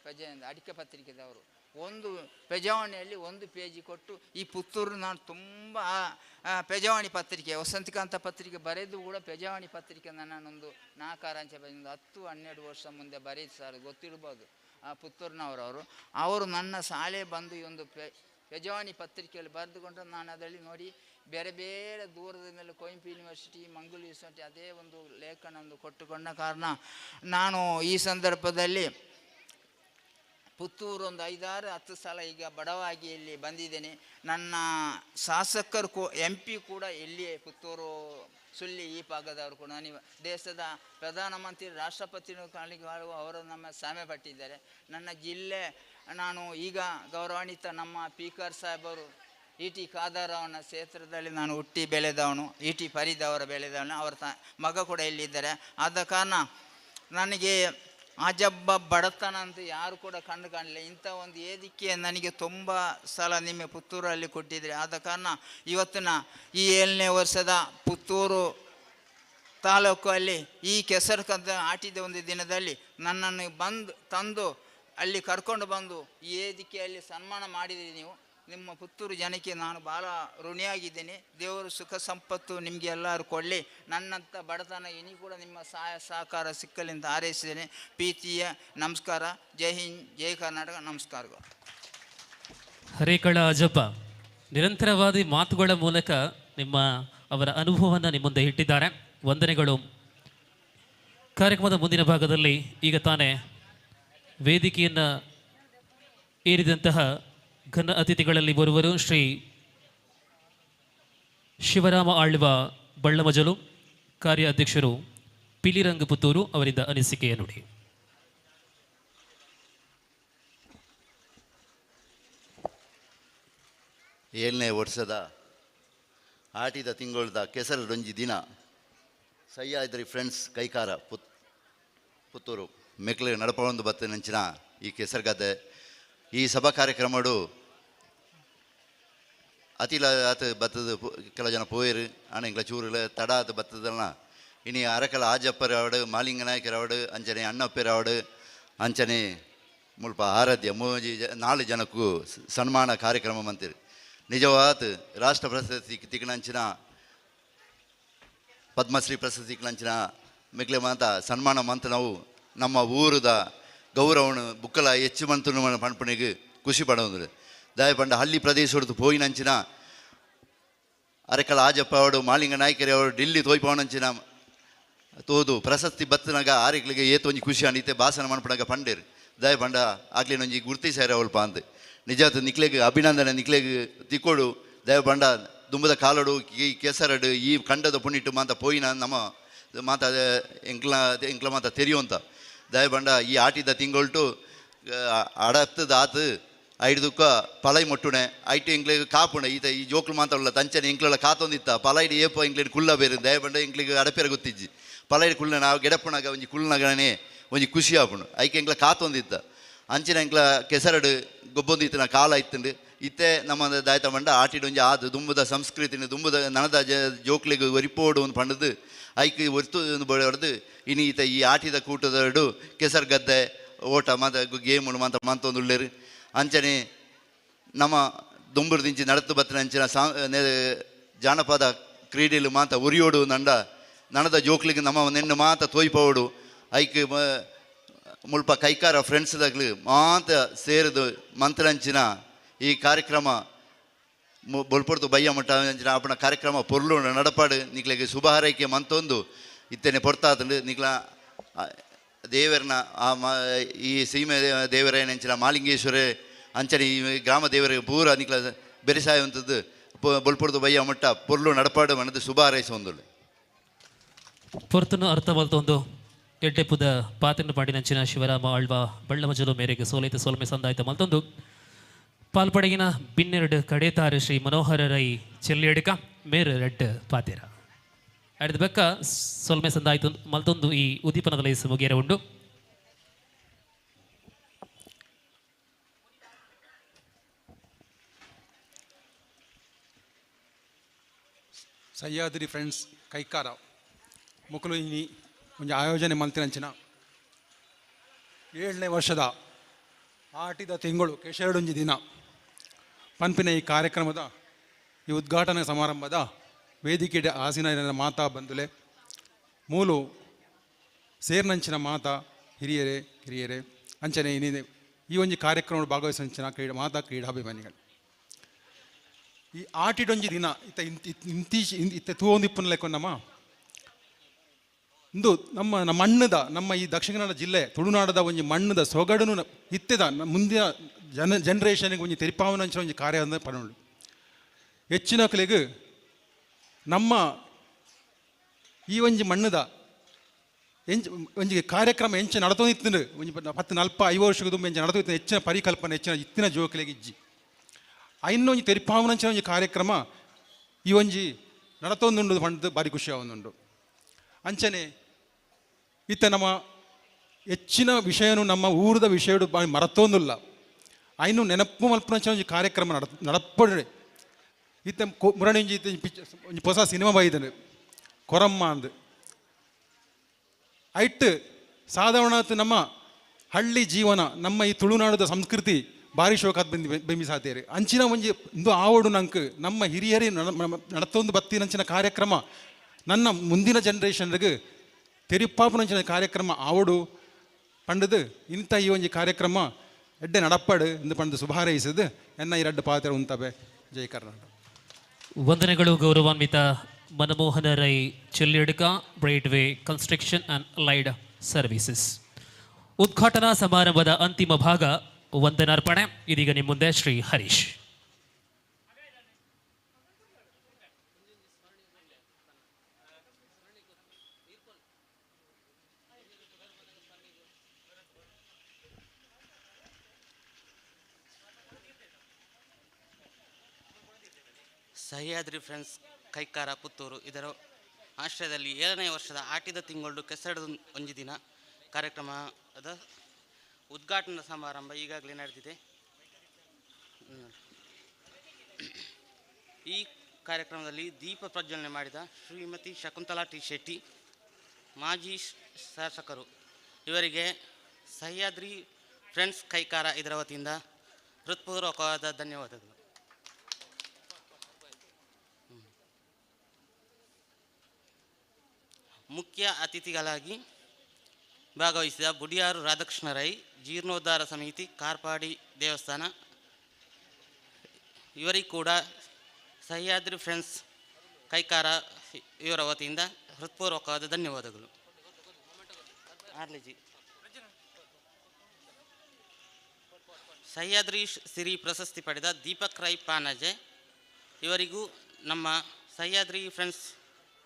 ಪಜೆಯಿಂದ ಅಡಿಕೆ ಪತ್ರಿಕೆದವರು ಒಂದು ಪೆಜಾವಣಿಯಲ್ಲಿ ಒಂದು ಪೇಜಿ ಕೊಟ್ಟು ಈ ಪುತ್ತೂರು ನಾನು ತುಂಬ ಪೆಜಾವಣಿ ಪತ್ರಿಕೆ ವಸಂತಿಕಾಂತ ಪತ್ರಿಕೆ ಬರೆದು ಕೂಡ ಪೆಜಾವಣಿ ಪತ್ರಿಕೆ ನನ್ನೊಂದು ನಾಕಾರಾಂಚ ಒಂದು 10-12 ವರ್ಷ ಮುಂದೆ ಬರೀತು ಸರ್, ಗೊತ್ತಿರ್ಬೋದು. ಆ ಪುತ್ತೂರಿನವರವರು ಅವರು ನನ್ನ ಶಾಲೆ ಬಂದು ಈ ಒಂದು ಪೆಜಾವಣಿ ಪತ್ರಿಕೆಯಲ್ಲಿ ಬರೆದುಕೊಂಡು ನಾನು ಅದರಲ್ಲಿ ನೋಡಿ ಬೇರೆ ಬೇರೆ ದೂರದಿಂದಲೂ ಕುವೆಂಪು ಯೂನಿವರ್ಸಿಟಿ, ಮಂಗಳೂರು ಯೂನಿವರ್ಸಿಟಿ ಅದೇ ಒಂದು ಲೇಖನ ಒಂದು ಕೊಟ್ಟುಕೊಂಡ ಕಾರಣ ನಾನು ಈ ಸಂದರ್ಭದಲ್ಲಿ ಪುತ್ತೂರು ಒಂದು 5-10 ಸಲ ಈಗ ಬಡವಾಗಿ ಇಲ್ಲಿ ಬಂದಿದ್ದೇನೆ. ನನ್ನ ಶಾಸಕರು MP ಕೂಡ ಇಲ್ಲಿಯೇ ಪುತ್ತೂರು ಸುಳ್ಳಿ ಈ ಭಾಗದವರು ಕೂಡ ನೀವು ದೇಶದ ಪ್ರಧಾನಮಂತ್ರಿ ರಾಷ್ಟ್ರಪತಿ ಕಾಲಿಗೆ ಅವರು ನಮ್ಮ ಸಾಮೆ ಪಟ್ಟಿದ್ದಾರೆ. ನನ್ನ ಜಿಲ್ಲೆ ನಾನು ಈಗ ಗೌರವಾನ್ವಿತ ನಮ್ಮ ಸ್ಪೀಕರ್ ಸಾಹೇಬರು E.T. ಖಾದರವನ ಕ್ಷೇತ್ರದಲ್ಲಿ ನಾನು ಹುಟ್ಟಿ ಬೆಳೆದವನು, E.T. ಫರೀದ್ ಅವರ ಬೆಳೆದವನು, ಅವರ ಮಗ ಕೂಡ ಇಲ್ಲಿದ್ದಾರೆ. ಆದ ಕಾರಣ ನನಗೆ ಅಜಬ್ಬ ಬಡತನ ಅಂತ ಯಾರು ಕೂಡ ಕಂಡು ಕಾಣಲಿಲ್ಲ. ಇಂಥ ಒಂದು ವೇದಿಕೆ ನನಗೆ ತುಂಬ ಸಲ ನಿಮ್ಮ ಪುತ್ತೂರಲ್ಲಿ ಕೊಟ್ಟಿದ್ದರೆ. ಆದ ಕಾರಣ ಇವತ್ತಿನ ಈ 7ನೇ ವರ್ಷದ ಪುತ್ತೂರು ತಾಲೂಕಲ್ಲಿ ಈ ಕೆಸರು ಆಟಿದ ಒಂದು ದಿನದಲ್ಲಿ ನನ್ನನ್ನು ತಂದು ಅಲ್ಲಿ ಕರ್ಕೊಂಡು ಬಂದು ಈ ವೇದಿಕೆಯಲ್ಲಿ ಸನ್ಮಾನ ಮಾಡಿದ್ದೀರಿ ನೀವು. ನಿಮ್ಮ ಪುತ್ತೂರು ಜನಕ್ಕೆ ನಾನು ಭಾಳ ಋಣಿಯಾಗಿದ್ದೇನೆ. ದೇವರು ಸುಖ ಸಂಪತ್ತು ನಿಮಗೆ ಎಲ್ಲರೂ ಕೊಡಲಿ. ನನ್ನಂಥ ಬಡತನ ಇನಿ ಕೂಡ ನಿಮ್ಮ ಸಹಾಯ ಸಹಕಾರ ಸಿಕ್ಕಲೆಂದು ಹಾರೈಸಿದ್ದೇನೆ. ಪ್ರೀತಿಯ ನಮಸ್ಕಾರ. ಜೈ ಹಿಂದ್, ಜೈ ಕರ್ನಾಟಕ. ನಮಸ್ಕಾರಗಳು. ಹರೇಕಳ ಅಜಪ್ಪ ನಿರಂತರವಾದಿ ಮಾತುಗಳ ಮೂಲಕ ಅವರ ಅನುಭವವನ್ನು ನಿಮ್ಮ ಮುಂದೆ ಇಟ್ಟಿದ್ದಾರೆ. ವಂದನೆಗಳು. ಕಾರ್ಯಕ್ರಮದ ಮುಂದಿನ ಭಾಗದಲ್ಲಿ ಈಗ ತಾನೇ ವೇದಿಕೆಯನ್ನು ಏರಿದಂತಹ ಘನ ಅತಿಥಿಗಳಲ್ಲಿ ಬರುವರು ಶ್ರೀ ಶಿವರಾಮ ಆಳ್ವ ಬಳ್ಳಮಜಲು, ಕಾರ್ಯ ಅಧ್ಯಕ್ಷರು ಪಿಲಿರಂಗ ಪುತ್ತೂರು, ಅವರಿಂದ ಅನಿಸಿಕೆಯ ನುಡಿ. ಏಳನೇ ವರ್ಷದ ಆಟಿದ ತಿಂಗಳದ ಕೆಸರೊಂಜಿ ದಿನ ಸಹ್ಯಾದ್ರಿ ಫ್ರೆಂಡ್ಸ್ ಕೈಕಾರ ಪುತ್ತೂರು ಮೆಕ್ಲೆ ನಡಪೊಂದು ಬತ್ತ ನಂಚಿನ ಈ ಕೆಸರುಗದ್ದೆ ಈ ಸಭಾ ಕಾರ್ಯಕ್ರಮಡು ಅತಿಲ ಆತ ಬತ್ತದ ಕೆಲ ಜನ ಪೋಯರು ಆನೆಂಗ್ಲ ಚೂರುಲ ತಡ ಆತ ಬತ್ತದಲ್ಲ ಇನಿ ಅರಕಲ ಆಜಪ್ಪರವಡು ಮಾಲಿಂಗ ನಾಯಕರವಡು ಅಂಚನೆ ಅಣ್ಣಪ್ಪರವಡು ಅಂಚನೆ ಮುಲ್ಪ ಆರಾಧ್ಯ 4 ಜನಕ್ಕೂ ಸನ್ಮಾನ ಕಾರ್ಯಕ್ರಮ ಮಂತಿರು. ನಿಜವಾದ ರಾಷ್ಟ್ರ ಪ್ರಶಸ್ತಿ ತಿಕ್ಕನಂಚಿನ ಪದ್ಮಶ್ರೀ ಪ್ರಶಸ್ತಿ ನಂಚಿನ ಮೆಕ್ಲೆ ಮಾತ ಸನ್ಮಾನ ಮಂತ ನಾವು ನಮ್ಮ ಊರದ ಗೌರವನು ಬುಕ್ಕಲ ಹೆಚ್ಚು ಮಂತು ಪಣಪಣಿಗೆ ಖುಷಿ ಪಡೋದು. ದಯಪಂಡ ಹಳ್ಳಿ ಪ್ರದೇಶ ಹೊಡೆದು ಪೋಯಿನಂಚಿನ ಅರೆಕಲ ಆಜಪ್ಪ ಅವಡು ಮಾಲಿಂಗ ನಾಯ್ಕರಿ ಅವರು ಡೆಲ್ಲಿ ತೋಯ್ಪವನಂಚಿನ ತೋದು ಪ್ರಶಸ್ತಿ ಬತ್ತನಾಗ ಆರೆಕ್ಲಿಗೆ ಏತೊಂಜಿ ಖುಷಿ ಅನಿತೆ ಭಾಷಣ ಮನ್ಪಣಾಗ ಪಂಡೇರು. ದಯಪಂಡ ಆಗ್ಲೇನೊಂಜಿ ಗುರ್ತಿಸಾರ ಅವಲ್ಪ ಅಂದು ನಿಜಾತ್ ನಿಕ್ಲೆಗೆ ಅಭಿನಂದನೆ ನಿಕ್ಲೆಗೆ ತಿಕ್ಕೋಡು. ದಯಪಂಡ ದುಂಬದ ಕಾಲಡು ಈ ಕೆಸರಡು ಈ ಕಂಡದ ಪುಣ್ಣಿಟ್ಟು ಮಾತ ಪೋಯಿನ ನಮ್ಮ ಮಾತ ಎಂಕ್ಲ ಮಾತ ತೆರೆಯುವಂತ. ದಯಪಂಡ ಈ ಆಟಿದ ತಿಂಗೊಳ್ಟು ಅಡತ್ತದ ಆತು ಐಡ್ದುಕ್ಕ ಪಲೈ ಮೊಟ್ಟುಣೆ ಐಟು ಎಂಕ್ಲಿಗೆ ಕಾಪುಣೆ ಈತ ಈ ಜೋಕ್ಲು ಮಾತಾಡಲ್ಲ ತಂಚನೆ ಎಂಕ್ಲೆಲ್ಲ ಕಾತೊಂದಿತ್ತ ಪಲೈಡ್ ಏಪ ಎಂಕ್ಲೇನು ಕುಲ್ಲ ಬೇರೆ. ದಯಪಂಡ ಎಂಕ್ಲಿಗೆ ಅಡಪೇರ ಗೊತ್ತಿಜ್ಜಿ ಪಲೈಡ್ ಕುಳ್ಳ ನಾವು ಗೆಡಪುಣಾಗ ಒಂಜಿ ಕುಳ್ಳನಗಣನೆ ಒಂಜಿ ಖುಷಿ ಆಪುಣು ಐಕೆ ಎಂಕ್ಲ ಕಾತೊಂದಿತ್ತ ಅಂಚಿನ ಎಂಕ್ಲ ಕೆಸರಡು ಗೊಬ್ಬೊಂದಿತ್ತು ನಾ ಕಾಲ ಇತ್ತಂಡು ಇತ್ತೆ ನಮ್ಮ ದಾಯ್ತ ಬಂಡ ಆಟಿಡೊಂಜಿ ಆದು ದುಂಬದ ಸಂಸ್ಕೃತಿನ ದುಂಬದ ನನದ ಜೋಕ್ಲಿಗೆ ಒರಿಪೋಡು ಒಂದು ಪಂಡದು ಐಕ್ ಒರ್ತು ಒಂದು ಹೊಡೆದು ಇನ್ನು ಈ ಆಟಿದ ಕೂಟದಡು ಕೆಸರು ಗದ್ದೆ ಓಟ ಮಾತ ಗೇಮುಡು ಮಾತ ಮಂತೊಂದು ಉಳ್ಳೇರು. ಅಂಚನೆ ನಮ್ಮ ದುಂಬುರ್ದಿಂಚಿ ನಡತು ಬತ್ತಿನ ಅಂಚಿನ ಜಾನಪದ ಕ್ರೀಡೆಲು ಮಾತ ಉರಿಯೋಡು ನನದ ಜೋಕ್ಲಿಗೆ ನಮ್ಮ ನೆನ್ನು ಮಾತ ತೋಯ್ಪೋಡು ಐಕ್ ಮುಲ್ಪ ಕೈಕಾರ ಫ್ರೆಂಡ್ಸ್ದಾಗ್ಲು ಮಾತ ಸೇರಿದು ಮಂತ್ರಂಚಿನ ಈ ಕಾರ್ಯಕ್ರಮ ಬೊಲ್ಪೊಡ್ತು ಬಯ್ಯ ಮುಟ್ಟ ಅಂಚಿನ ಅಪ್ಪನ ಕಾರ್ಯಕ್ರಮ ಪೊರ್ಲು ನಡಪಾಡು ನಿಕ್ಲಿಗೆ ಶುಭ ಹಾರೈಕೆ ಮಂತೊಂದು ಇತ್ತೇನೆ ಪೊರ್ತಾತಂಡು ನಿಕ್ಲ ದೇವರನ್ನ ಈ ಸೀಮೆ ದೇವರ ಏನಂಚಿನ ಮಾಲಿಂಗೇಶ್ವರ ಅಂಚನೆ ಈ ಗ್ರಾಮ ದೇವರಿಗೆ ಪೂರ ನಿಕ್ಲ ಬೆರೆಸಾಯುವಂಥದ್ದು ಬೊಲ್ಪೊಡ್ತು ಬಯ್ಯ ಮುಟ್ಟ ಪೊರ್ಲು ನಡಪಾಡು ಮನದು ಶುಭ ಹಾರೈಸ ಒಂದುಳ್ಳು ಪೊರ್ತನು ಅರ್ಥವಲ್ತೊಂದು ಎಡ್ಡೆಪ್ಪುದ ಪಾತ್ರನ ಪಾಡಿನಂಚಿನ ಶಿವರಾಮ ಆಳ್ವ ಬಳ್ಳಮಜಲು ಮೇರೆಗೆ ಸೋಲೈತೆ ಸೋಲ್ಮೆ ಸಂದಾಯಿತ ಮಲ್ತೊಂದು ಪಾಲ್ಪಡಗಿನ ಬಿನ್ನೆರಡು ಕಡೇತಾರು ಶ್ರೀ ಮನೋಹರ ರೈ ಚೆಲ್ಲಿಯಡ್ಕ ಮೇರು ರೆಡ್ ಪಾತೆರ ಅಡ್ದ ಬೆಕ್ಕ ಸೊಲ್ಮೆ ಸಂದಾಯಿತು ಮಲ್ತೊಂದು ಈ ಉದ್ದೀಪನದ ಲೈಸು ಮುಗಿಯರ ಉಂಡು ಸಹ್ಯಾದ್ರಿ ಫ್ರೆಂಡ್ಸ್ ಕೈಕಾರ ಮುಕುಲು ಇನಿ ಒಂದು ಆಯೋಜನೆ ಮಲ್ತಿನಂಚಿನ 7ನೇ ವರ್ಷದ ಆಟಿದ ತಿಂಗಳು ಕೆಶರಡೊಂಜಿ ದಿನ ಪನ್ಪಿನ ಈ ಕಾರ್ಯಕ್ರಮದ ಈ ಉದ್ಘಾಟನಾ ಸಮಾರಂಭದ ವೇದಿಕೆ ಆಸೀನ ಮಾತಾ ಬಂದುಲೆ ಮೂಲು ಸೇರ್ನಂಚಿನ ಮಾತಾ ಹಿರಿಯರೇ ಅಂಚನೆ ಇನ್ನಿದೆ ಈ ಒಂದು ಕಾರ್ಯಕ್ರಮ ಭಾಗವಹಿಸಂಚಿನ ಮಾತಾ ಕ್ರೀಡಾಭಿಮಾನಿಗಳು ಈ ಆಟಿಡೊಂಜಿ ದಿನ ಇತ್ತ ತೂವೊಂದಿಪ್ಪನ ಲೆಕ್ಕ ಇಂದು ನಮ್ಮ ಮಣ್ಣದ ನಮ್ಮ ಈ ದಕ್ಷಿಣ ಕನ್ನಡ ಜಿಲ್ಲೆ ತುಳುನಾಡದ ಒಂಜಿ ಮಣ್ಣದ ಸೊಗಡನು ಇತ್ತೆದ ಮುಂದಿನ ಜನರೇಷನ್ಗೆ ಒಂಜಿ ತೆರಿಪಾವನಂಚಿನ ಒಂಜಿ ಕಾರ್ಯ ಅಂದರೆ ಪಡೋಳು ಹೆಚ್ಚಿನ ಕಲೆಗೆ ನಮ್ಮ ಈ ಒಂಜಿ ಮಣ್ಣದ ಒಂಜಿ ಕಾರ್ಯಕ್ರಮ ಎಂಚ ನಡತೋದಿತ್ತು ಒಂಜಿ 10-40-50 ವರ್ಷಕ್ಕೆ ತುಂಬ ಎಂಚ ನಡತೋದಿತ್ತು ಹೆಚ್ಚಿನ ಪರಿಕಲ್ಪನೆ ಹೆಚ್ಚಿನ ಇತ್ತಿನ ಜೋಕಲೆಗೆ ಇಜ್ಜಿ ಇನ್ನೊಂಜಿ ತೆರಿಪಾವನಂಚಿನ ಒಂಜಿ ಕಾರ್ಯಕ್ರಮ ಈ ಒಂಜಿ ನಡತೊಂದುಂಡು ಪಂಡ್ ಭಾರಿ ಖುಷಿ ಆವೊಂದುಂಡು ಅಂಚನೆ ಇತ್ತ ನಮ್ಮ ಹೆಚ್ಚಿನ ವಿಷಯನು ನಮ್ಮ ಊರದ ವಿಷಯಡು ಭಾಳ ಮರತೊಂದಿಲ್ಲ ಐನು ನೆನಪು ಮಲ್ಪನಂಚಿನ ಒಂಜಿ ಕಾರ್ಯಕ್ರಮ ನಡಪಡ್ರೆ ಇತ್ತ ಮುರಣಿ ಒಂಜಿ ಹೊಸ ಸಿನಿಮಾ ಬೈದನು ಕೊರಮ್ಮ ಅಂದು ಐಟ್ ಸಾಧಾರಣ ನಮ್ಮ ಹಳ್ಳಿ ಜೀವನ ನಮ್ಮ ಈ ತುಳುನಾಡದ ಸಂಸ್ಕೃತಿ ಭಾರಿ ಶೋಕಾತ್ ಬೆಂಬಿಸಾತೇರಿ ಅಂಚಿನ ಒಂಜಿ ಇಂದು ಆವಡು ನಂಗೆ ನಮ್ಮ ಹಿರಿಯರೇ ನಡತೊಂದು ಬತ್ತಿನಂಚಿನ ಕಾರ್ಯಕ್ರಮ ನನ್ನ ಮುಂದಿನ ಜನ್ರೇಷನ್ಗೆ ತೆರಿಪಾಪುನಂಚಿನ ಕಾರ್ಯಕ್ರಮ ಆವಡು ಪಂಡದು ಇಂಥ ಈ ಒಂಜಿ ಕಾರ್ಯಕ್ರಮ ಎಡ್ಡೆ ನಡಪ್ಪಡು ಇಂದು ಪಂಡು ಶುಭಾರೈಸದು ಎನ್ನ ಈ 2 ಪಾತ್ರ ಉಂತಬೆ ಜೈ ಕರ್ನಾಟಕ. ವಂದನೆಗಳು ಗೌರವಾನ್ವಿತ Manamohana Rai Chelliyadka bright way construction and allied services. ಉದ್ಘಾಟನಾ ಸಮಾರಂಭದ ಅಂತಿಮ ಭಾಗ ವಂದನಾರ್ಪಣೆ. ಇದೀಗ ನಿಮ್ಮ ಮುಂದೆ ಶ್ರೀ ಹರೀಶ್. ಸಹ್ಯಾದ್ರಿ ಫ್ರೆಂಡ್ಸ್ ಕೈಕಾರ ಪುತ್ತೂರು ಇದರ ಆಶ್ರಯದಲ್ಲಿ 7ನೇ ವರ್ಷದ ಆಟಿದ ತಿಂಗಳು ಕೆಸರಡ ಒಂಜಿ ದಿನ ಕಾರ್ಯಕ್ರಮದ ಉದ್ಘಾಟನಾ ಸಮಾರಂಭ ಈಗಾಗಲೇ ನಡೆದಿದೆ. ಈ ಕಾರ್ಯಕ್ರಮದಲ್ಲಿ ದೀಪ ಪ್ರಜ್ವಲನೆ ಮಾಡಿದ ಶ್ರೀಮತಿ ಶಕುಂತಲಾ ಟಿ ಶೆಟ್ಟಿ, ಮಾಜಿ ಶಾಸಕರು, ಇವರಿಗೆ ಸಹ್ಯಾದ್ರಿ ಫ್ರೆಂಡ್ಸ್ ಕೈಕಾರ ಇದರ ವತಿಯಿಂದ ಹೃತ್ಪೂರ್ವಕವಾದ ಧನ್ಯವಾದಗಳು. ಮುಖ್ಯ ಅತಿಥಿಗಳಾಗಿ ಭಾಗವಹಿಸಿದ ಬುಡಿಯಾರು ರಾಧಾಕೃಷ್ಣ ರೈ, ಜೀರ್ಣೋದ್ಧಾರ ಸಮಿತಿ, ಕಾರ್ಪಾಡಿ ದೇವಸ್ಥಾನ, ಇವರಿಗೂ ಕೂಡ ಸಹ್ಯಾದ್ರಿ ಫ್ರೆಂಡ್ಸ್ ಕೈಕಾರ ಇವರ ವತಿಯಿಂದ ಹೃತ್ಪೂರ್ವಕವಾದ ಧನ್ಯವಾದಗಳು. ಸಹ್ಯಾದ್ರಿ ಸಿರಿ ಪ್ರಶಸ್ತಿ ಪಡೆದ ದೀಪಕ್ ರೈ ಪಾನಜೆ, ಇವರಿಗೂ ನಮ್ಮ ಸಹ್ಯಾದ್ರಿ ಫ್ರೆಂಡ್ಸ್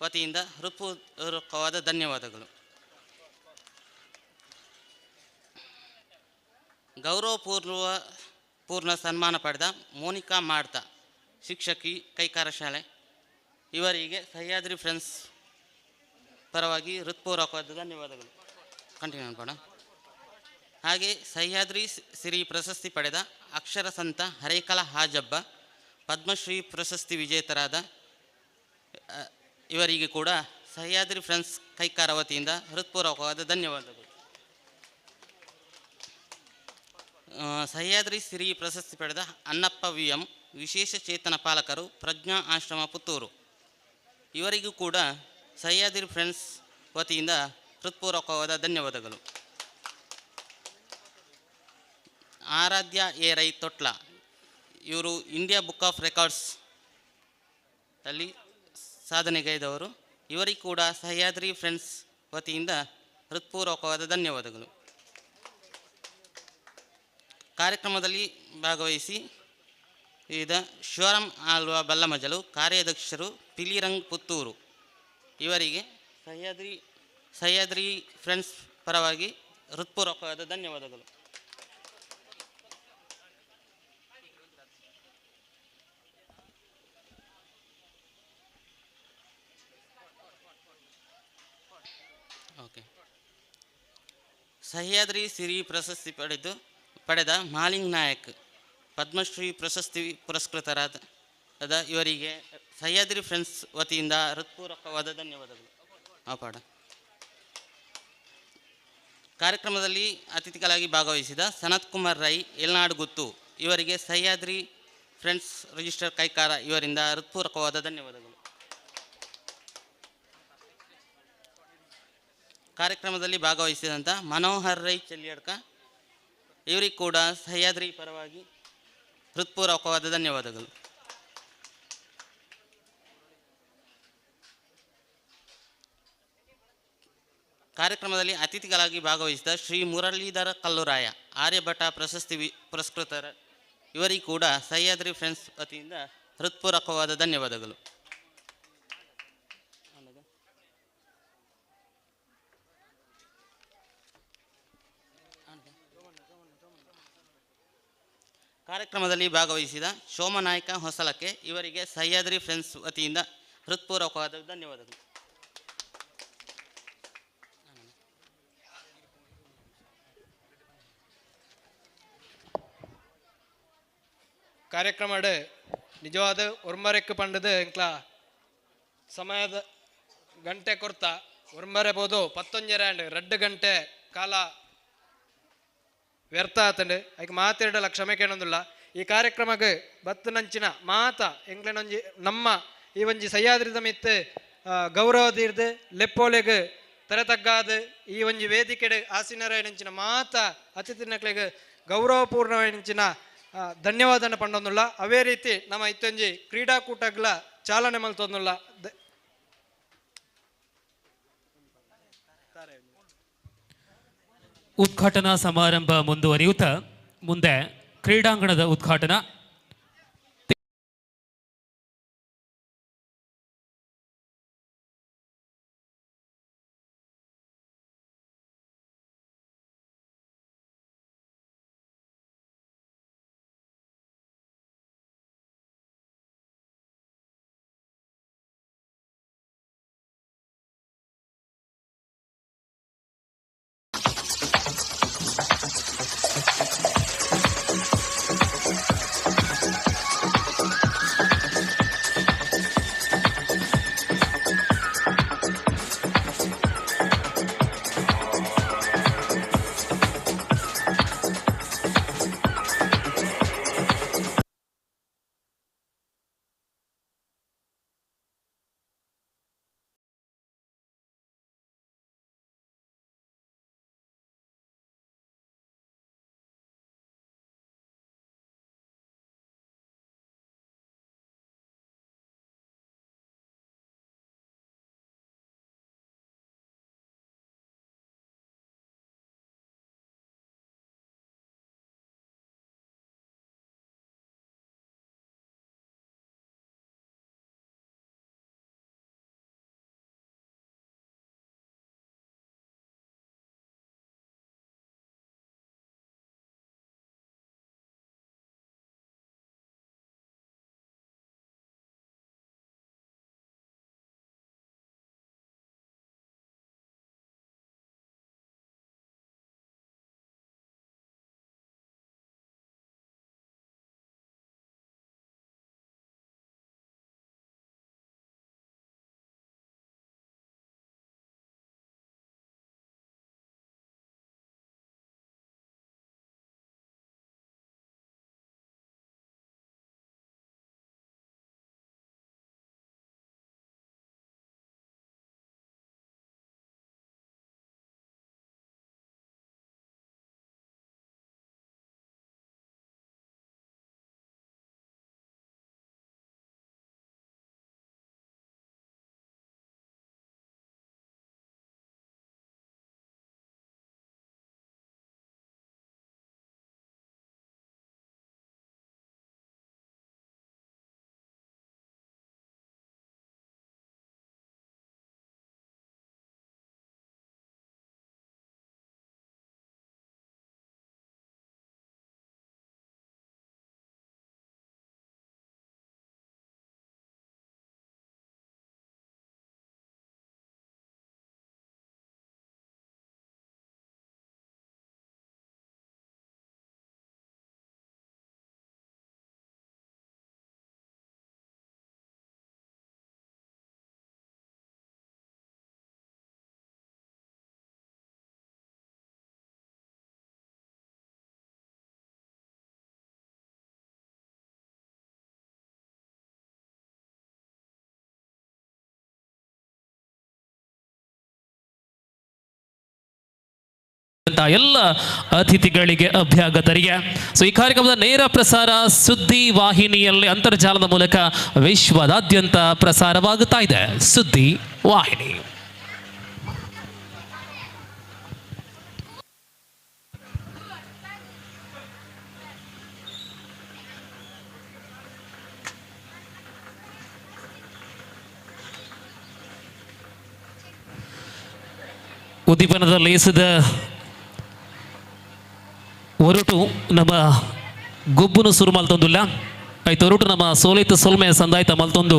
ವತಿಯಿಂದ ಹೃತ್ಪೂರ್ವಕವಾದ ಧನ್ಯವಾದಗಳು. ಗೌರವಪೂರ್ಣ ಸನ್ಮಾನ ಪಡೆದ ಮೋನಿಕಾ ಮಾಡ್ತಾ, ಶಿಕ್ಷಕಿ, ಕೈಕಾರ ಶಾಲೆ, ಇವರಿಗೆ ಸಹ್ಯಾದ್ರಿ ಫ್ರೆಂಡ್ಸ್ ಪರವಾಗಿ ಹೃತ್ಪೂರ್ವಕವಾದ ಧನ್ಯವಾದಗಳು. ಕಂಟಿನ್ಯೂ ಮಾಡೋಣ. ಹಾಗೆ ಸಹ್ಯಾದ್ರಿ ಸಿರಿ ಪ್ರಶಸ್ತಿ ಪಡೆದ ಅಕ್ಷರ ಸಂತ ಹರೇಕಲ ಹಾಜಬ್ಬ, ಪದ್ಮಶ್ರೀ ಪ್ರಶಸ್ತಿ ವಿಜೇತರಾದ ಇವರಿಗೆ ಕೂಡ ಸಹ್ಯಾದ್ರಿ ಫ್ರೆಂಡ್ಸ್ ಕೈಕಾರ ವತಿಯಿಂದ ಹೃತ್ಪೂರ್ವಕವಾದ ಧನ್ಯವಾದಗಳು. ಸಹ್ಯಾದ್ರಿ ಸಿರಿ ಪ್ರಶಸ್ತಿ ಪಡೆದ ಅನ್ನಪ್ಪ VM, ವಿಶೇಷ ಚೇತನ ಪಾಲಕರು, ಪ್ರಜ್ಞಾ ಆಶ್ರಮ ಪುತ್ತೂರು. ಇವರಿಗೂ ಕೂಡ ಸಹ್ಯಾದ್ರಿ ಫ್ರೆಂಡ್ಸ್ ವತಿಯಿಂದ ಹೃತ್ಪೂರ್ವಕವಾದ ಧನ್ಯವಾದಗಳು. ಆರಾಧ್ಯ ಎ ರೈ ತೊಟ್ಲ, ಇವರು ಇಂಡಿಯಾ ಬುಕ್ ಆಫ್ ರೆಕಾರ್ಡ್ಸ್ ಅಲ್ಲಿ ಸಾಧನೆಗೈದವರು. ಇವರಿಗೂ ಕೂಡ ಸಹ್ಯಾದ್ರಿ ಫ್ರೆಂಡ್ಸ್ ವತಿಯಿಂದ ಹೃತ್ಪೂರ್ವಕವಾದ ಧನ್ಯವಾದಗಳು. ಕಾರ್ಯಕ್ರಮದಲ್ಲಿ ಭಾಗವಹಿಸಿ ವಿವಿಧ ಶಿವರಾಮ್ ಆಲ್ವಾ ಬಲ್ಲಮಜಲು, ಕಾರ್ಯಾಧ್ಯಕ್ಷರು ಪಿಲಿರಂಗ್ ಪುತ್ತೂರು. ಇವರಿಗೆ ಸಹ್ಯಾದ್ರಿ ಫ್ರೆಂಡ್ಸ್ ಪರವಾಗಿ ಹೃತ್ಪೂರ್ವಕವಾದ ಧನ್ಯವಾದಗಳು. ಓಕೆ. ಸಹ್ಯಾದ್ರಿ ಸಿರಿ ಪ್ರಶಸ್ತಿ ಪಡೆದ ಮಾಲಿಂಗ್ ನಾಯಕ್, ಪದ್ಮಶ್ರೀ ಪ್ರಶಸ್ತಿ ಪುರಸ್ಕೃತರಾದ ಇವರಿಗೆ ಸಹ್ಯಾದ್ರಿ ಫ್ರೆಂಡ್ಸ್ ವತಿಯಿಂದ ಹೃತ್ಪೂರ್ವಕವಾದ ಧನ್ಯವಾದಗಳು. ಪಾಡ. ಕಾರ್ಯಕ್ರಮದಲ್ಲಿ ಅತಿಥಿಗಳಾಗಿ ಭಾಗವಹಿಸಿದ ಸನತ್ ಕುಮಾರ್ ರೈ, ಯಲ್ನಾಡು ಗುತ್ತು, ಇವರಿಗೆ ಸಹ್ಯಾದ್ರಿ ಫ್ರೆಂಡ್ಸ್ ರಿಜಿಸ್ಟರ್ ಕೈಕಾರ ಇವರಿಂದ ಹೃತ್ಪೂರ್ವಕವಾದ ಧನ್ಯವಾದಗಳು. ಕಾರ್ಯಕ್ರಮದಲ್ಲಿ ಭಾಗವಹಿಸಿದಂಥ ಮನೋಹರ್ ರೈ ಚೆಲ್ಲಿಯಡ್ಕ, ಇವರಿಗೆ ಕೂಡ ಸಹ್ಯಾದ್ರಿ ಪರವಾಗಿ ಹೃತ್ಪೂರ್ವಕವಾದ ಧನ್ಯವಾದಗಳು. ಕಾರ್ಯಕ್ರಮದಲ್ಲಿ ಅತಿಥಿಗಳಾಗಿ ಭಾಗವಹಿಸಿದ ಶ್ರೀ ಮುರಳೀಧರ ಕಲ್ಲುರಾಯ, ಆರ್ಯಭಟ ಪ್ರಶಸ್ತಿ ಪುರಸ್ಕೃತರ, ಇವರಿಗೂ ಕೂಡ ಸಹ್ಯಾದ್ರಿ ಫ್ರೆಂಡ್ಸ್ ವತಿಯಿಂದ ಹೃತ್ಪೂರ್ವಕವಾದ ಧನ್ಯವಾದಗಳು. ಕಾರ್ಯಕ್ರಮದಲ್ಲಿ ಭಾಗವಹಿಸಿದ ಶೋಮನಾಯಕ ಹೊಸಲಕ್ಕೆ, ಇವರಿಗೆ ಸಹ್ಯಾದ್ರಿ ಫ್ರೆಂಡ್ಸ್ ವತಿಯಿಂದ ಹೃತ್ಪೂರ್ವಕವಾದ ಧನ್ಯವಾದಗಳು. ಕಾರ್ಯಕ್ರಮ ನಿಜವಾದ ಒರ್ಮರೆಕ್ಕೆ ಪಂಡದು ಎಂಕ್ಲ ಸಮಯದ ಗಂಟೆ ಕೊರ್ತ ಒರ್ಮರೆ ಬೋದು 11 2 ಗಂಟೆ ಕಾಲ ವ್ಯರ್ಥ ಆತಂಡು ಅದಕ್ಕೆ ಮಾತಾಡಲ್ಲ ಕ್ಷಮೆ ಕೇಳೋದಿಲ್ಲ. ಈ ಕಾರ್ಯಕ್ರಮಕ್ಕೆ ಬತ್ತನಂಚಿನ ಮಾತ ಎಂಗ್ಲನೊಂಜಿ ನಮ್ಮ ಈ ಒಂಜಿ ಸಹ್ಯಾದ್ರಿದ ಮಿತ್ತು ಗೌರವದಿರ್ದು ಲೆಪ್ಪೋಲೆಗ್ ತೆರೆತಗ್ಗಾದು ಈ ಒಂಜಿ ವೇದಿಕೆಡೆ ಆಸೀನರಾಯನಿಂಚಿನ ಮಾತ ಅತಿಥಿನಕ್ಲೆಗ್ ಗೌರವಪೂರ್ಣವಾಯಿನಿಂಚಿನ ಧನ್ಯವಾದನ ಪಂಡೊಂದುಲ್ಲ. ಅವೇ ರೀತಿ ನಮ್ಮ ಇತ್ತೊಂಜಿ ಕ್ರೀಡಾಕೂಟಗಳ ಚಾಲನೆ ಮಲ್ತೊಂದುಲ್ಲ. ಉದ್ಘಾಟನಾ ಸಮಾರಂಭ ಮುಂದುವರಿಯುತ್ತಾ ಮುಂದೆ ಕ್ರೀಡಾಂಗಣದ ಉದ್ಘಾಟನಾ. ಎಲ್ಲ ಅತಿಥಿಗಳಿಗೆ ಅಭ್ಯಾಗತರಿಗೆ. ಸೊ ಈ ಕಾರ್ಯಕ್ರಮದ ನೇರ ಪ್ರಸಾರ ಸುದ್ದಿ ವಾಹಿನಿಯಲ್ಲಿ ಅಂತರ್ಜಾಲದ ಮೂಲಕ ವಿಶ್ವದಾದ್ಯಂತ ಪ್ರಸಾರವಾಗುತ್ತಾ ಇದೆ. ಸುದ್ದಿ ವಾಹಿನಿ. ಉದ್ದೀಪನದ ಲೇಸದ ಹೊರಟು ನಮ್ಮ ಗೊಬ್ಬುನು ಶುರು ಮಲ್ತೊಂದಿಲ್ಲ ಆಯ್ತು. ಹೊರಟು ನಮ್ಮ ಸೋಲೈತ ಸೊಲ್ಮೆ ಸಂದಾಯ್ತ ಮಲ್ತೊಂದು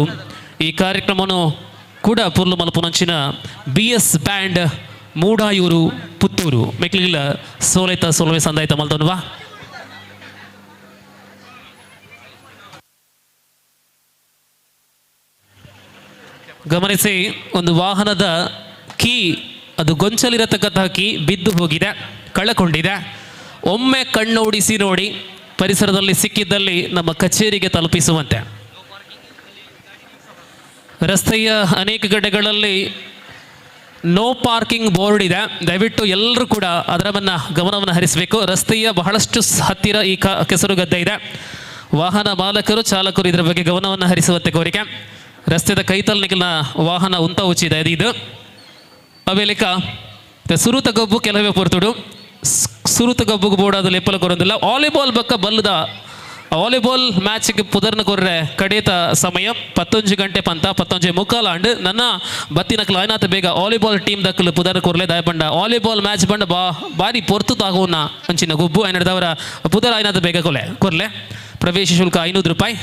ಈ ಕಾರ್ಯಕ್ರಮವನ್ನು ಕೂಡ ಪುರ್ಲು ಮಲ್ಪುನಂಚಿನ BS ಬ್ಯಾಂಡ್ ಮೂಡಾಯೂರು ಪುತ್ತೂರು ಮೆಕ್ಲಿಲ್ಲ ಸೋಲೈತ ಸೊಲ್ಮೆ ಸಂದಾಯ್ತ ಮಲ್ತೊಂದುವಾ. ಗಮನಿಸಿ, ಒಂದು ವಾಹನದ ಕೀ ಅದು ಗೊಂಚಲಿರತಕ್ಕಂತಹ ಕೀ ಬಿದ್ದು ಹೋಗಿದೆ, ಕಳಕೊಂಡಿದೆ. ಒಮ್ಮೆ ಕಣ್ಣೋಡಿಸಿ ನೋಡಿ ಪರಿಸರದಲ್ಲಿ ಸಿಕ್ಕಿದ್ದಲ್ಲಿ ನಮ್ಮ ಕಚೇರಿಗೆ ತಲುಪಿಸುವಂತೆ. ರಸ್ತೆಯ ಅನೇಕ ಕಡೆಗಳಲ್ಲಿ ನೋ ಪಾರ್ಕಿಂಗ್ ಬೋರ್ಡ್ ಇದೆ. ದಯವಿಟ್ಟು ಎಲ್ಲರೂ ಕೂಡ ಅದರ ಗಮನವನ್ನು ಹರಿಸಬೇಕು. ರಸ್ತೆಯ ಬಹಳಷ್ಟು ಹತ್ತಿರ ಈ ಕೆಸರುಗದ್ದೆ ಇದೆ. ವಾಹನ ಮಾಲಕರು ಚಾಲಕರು ಇದರ ಬಗ್ಗೆ ಗಮನವನ್ನು ಹರಿಸುವಂತೆ ಕೋರಿಕೆ. ರಸ್ತೆದ ಕೈತಲ್ನಿಗಿನ ವಾಹನ ಉಂತ ಉಚಿದೆ ಇದು ಅವೇಲಿಕ ಸುರುತ ಗಬ್ಬು ಕೆಲವೇ ಪೊರ್ತುಡು ಸುರುತ ಗಬ್ಬುಗೆ ಬೋಡಾದ ಲೆಪ್ಪಲ ಕೊರೊಂದಿಲ್ಲ. ವಾಲಿಬಾಲ್ ಬಕ್ಕ ಬಲ್ಲದ ವಾಲಿಬಾಲ್ ಮ್ಯಾಚ್ಗೆ ಪುದರ್ನ ಕೊರ್ರೆ ಕಡೇತ ಸಮಯ 11 ಗಂಟೆ ಪಂತ 11:45 ಅಂಡ್ ನನ್ನ ಬತ್ತಿನಕ್ಲು ಆಯ್ನಾತ ಬೇಗ ವಾಲಿಬಾಲ್ ಟೀಮ್ ದಕ್ಕಲು ಪುದರ್ ಕೊರ್ಲೆ ದಾಯ ಬಂಡ ವಾಲಿಬಾಲ್ ಮ್ಯಾಚ್ ಬಂಡ ಬಾರಿ ಪೊರ್ತು ತಾಗೋನ ಅಂಚಿನ ಗುಬ್ಬು ನಡೆದವರ ಪುದರ್ ಆಯ್ನಾತ ಬೇಗ ಕೊರ್ಲೆ. ಪ್ರವೇಶ ಶುಲ್ಕ 500 ರೂಪಾಯಿ.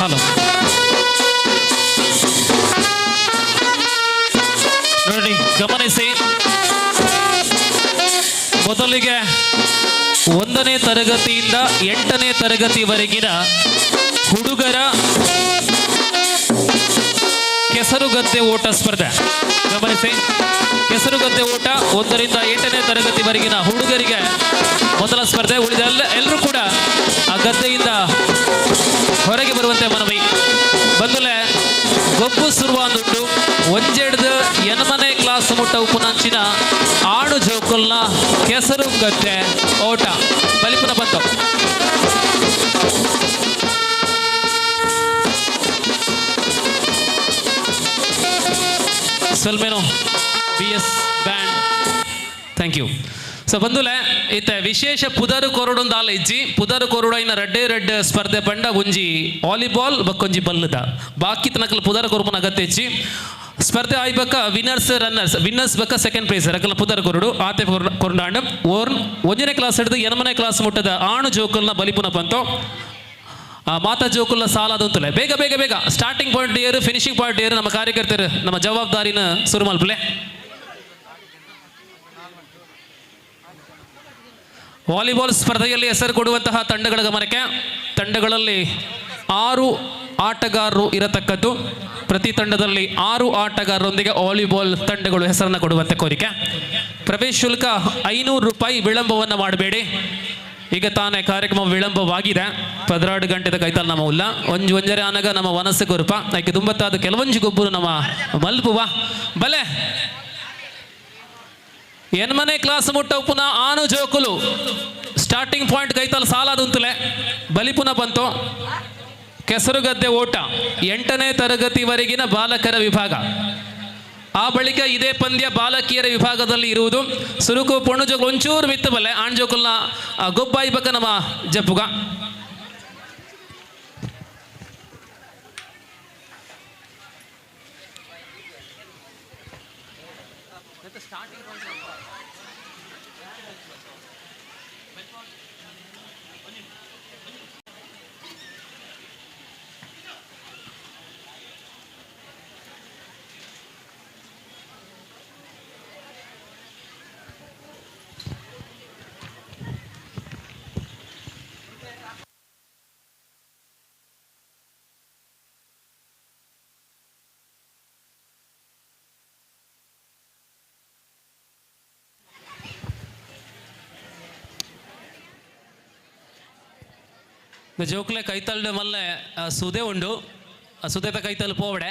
ಹಲೋ ನೋಡಿ ಗಮನಿಸಿ, ಮೊದಲಿಗೆ 1ನೇ ತರಗತಿಯಿಂದ 8ನೇ ತರಗತಿವರೆಗಿನ ಹುಡುಗರ ಕೆಸರುಗದ್ದೆ ಓಟ ಸ್ಪರ್ಧೆ. ಗಮನಿಸಿ, ಕೆಸರುಗದ್ದೆ ಓಟ 1ರಿಂದ 8ನೇ ತರಗತಿವರೆಗಿನ ಹುಡುಗರಿಗೆ ಮೊದಲ ಸ್ಪರ್ಧೆ. ಉಳಿದ ಎಲ್ಲರೂ ಕೂಡ ಆ ಗದ್ದೆಯಿಂದ ಹೊರಗೆ ಬರುವಂತೆ ಮನವಿ. ಬಂದಲೆ ಗೊಬ್ಬು ಸುರುವಾಂದುಂಡು ಒಂಜೆಡ್ದು ಎನಮನೆ ಕ್ಲಾಸ್ ಮುಟ್ಟ ಉಪುನಂಚಿನ ಆಡು ಜೋಕುಲ್ನ ಕೆಸರು ಗದ್ದೆ ಓಟ ಬಲಿಪುನ ಬಂತು. ಸಲ್ಮೇನೋ BS band, thank you. So ಬಂದುಲೆ ಇತ್ತೆ ವಿಶೇಷ ಪುದರು ಕೊರಡೊಂದಾಲ ಇಜ್ಜಿ ಪುದರು ಕೊರಡೈನ ರೆಡ್ ಸ್ಪರ್ಧೆ ಪಂಡ ಒಂಜಿ ವಾಲಿಬಾಲ್ ಬಕ್ಕೊಂಜಿ ಬಲ್ಲದ ಬಾಕಿ ತನಕಲ್ ಪುದರ ಕೊರಪನ ಅಗತ್ಯ ಇಜ್ಜಿ ಸ್ಪರ್ಧೆ ಆಯ್ಬಕ್ಕ ವಿನ್ನರ್ಸ್ ಬಕ್ಕ ಸೆಕೆಂಡ್ ಪ್ರೈಸ್ ರಕಲ ಪುದರ್ ಕೊರಡು ಆತೆ ಕೊರಡಾಂಡ 1ನೇ ಕ್ಲಾಸ್ ಹಿಡಿದು 8ನೇ ಕ್ಲಾಸ್ ಮುಟ್ಟದ ಆಣು ಜೋಕಲ್ನ ಬಲಿಪುನ ಬಂತು. ಮಾತಾ ಜೋಕುಲ್ನ ಸಾಲ ಅದಂತಲೆ ಬೇಗ ಬೇಗ ಬೇಗ ಸ್ಟಾರ್ಟಿಂಗ್ ಪಾಯಿಂಟ್ ಏರು ಫಿನಿಶಿಂಗ್ ಪಾಯಿಂಟ್ ಏರು ನಮ್ಮ ಕಾರ್ಯಕರ್ತರು ನಮ್ಮ ಜವಾಬ್ದಾರಿನ ಶುರು ಮಲ್ಪಲೆ. ವಾಲಿಬಾಲ್ ಸ್ಪರ್ಧೆಯಲ್ಲಿ ಹೆಸರು ಕೊಡುವಂತಹ ತಂಡಗಳ ಗಮನಕ್ಕೆ, ತಂಡಗಳಲ್ಲಿ 6 ಆಟಗಾರರು ಇರತಕ್ಕದ್ದು. ಪ್ರತಿ ತಂಡದಲ್ಲಿ 6 ಆಟಗಾರರೊಂದಿಗೆ ವಾಲಿಬಾಲ್ ತಂಡಗಳು ಹೆಸರನ್ನು ಕೊಡುವಂತೆ ಕೋರಿಕೆ. ಪ್ರವೇಶ ಶುಲ್ಕ 500 ರೂಪಾಯಿ. ವಿಳಂಬವನ್ನು ಮಾಡಬೇಡಿ. ಈಗ ತಾನೇ ಕಾರ್ಯಕ್ರಮ ವಿಳಂಬವಾಗಿದೆ. 12 ಗಂಟೆದ ಕೈತಲ್ ನಮ್ಮ ಉಲ್ಲ ಒಂಜರೆ ಆನಗ ನಮ್ಮ ವನಸ್ಸು ಗುರುಪ ಅದಕ್ಕೆ ತುಂಬತ್ತಾದ ಕೆಲವೊಂಜಿ ಗೊಬ್ಬರು ನಮ್ಮ ಮಲ್ಪುವ ಬಲೆ ಎನ್ಮನೆ ಕ್ಲಾಸ್ ಮುಟ್ಟ ಪುನ ಆನು ಜೋಕುಲು ಸ್ಟಾರ್ಟಿಂಗ್ ಪಾಯಿಂಟ್ ಕೈತಲ್ ಸಾಲಾದುಂತಲೆ ಬಲಿಪುನ ಬಂತು. ಕೆಸರುಗದ್ದೆ ಓಟ 8ನೇ ತರಗತಿವರೆಗಿನ ಬಾಲಕರ ವಿಭಾಗ. ಆ ಬಳಿಕ ಇದೇ ಪಂದ್ಯ ಬಾಲಕಿಯರ ವಿಭಾಗದಲ್ಲಿ ಇರುವುದು. ಸುರುಕು ಪೊಣ್ಣು ಜೋಕುಲು ಒಂಚೂರು ಮಿತ್ತ ಬಲ್ಲೆ ಆಣ್ ಜೋಕುಲ್ನ ಗೊಬ್ಬಾಯಿ ಬಕ್ಕ ನಮ್ಮ ಜಪ್ಪುಗ. ಜೋಕ್ಲೆ ಕೈತಲ್ಡೆ ಮಲ್ಲೆ ಸುದೆ ಉಂಡು ಸುದೇತ ಕೈತಲ್ ಪೋವಡೆ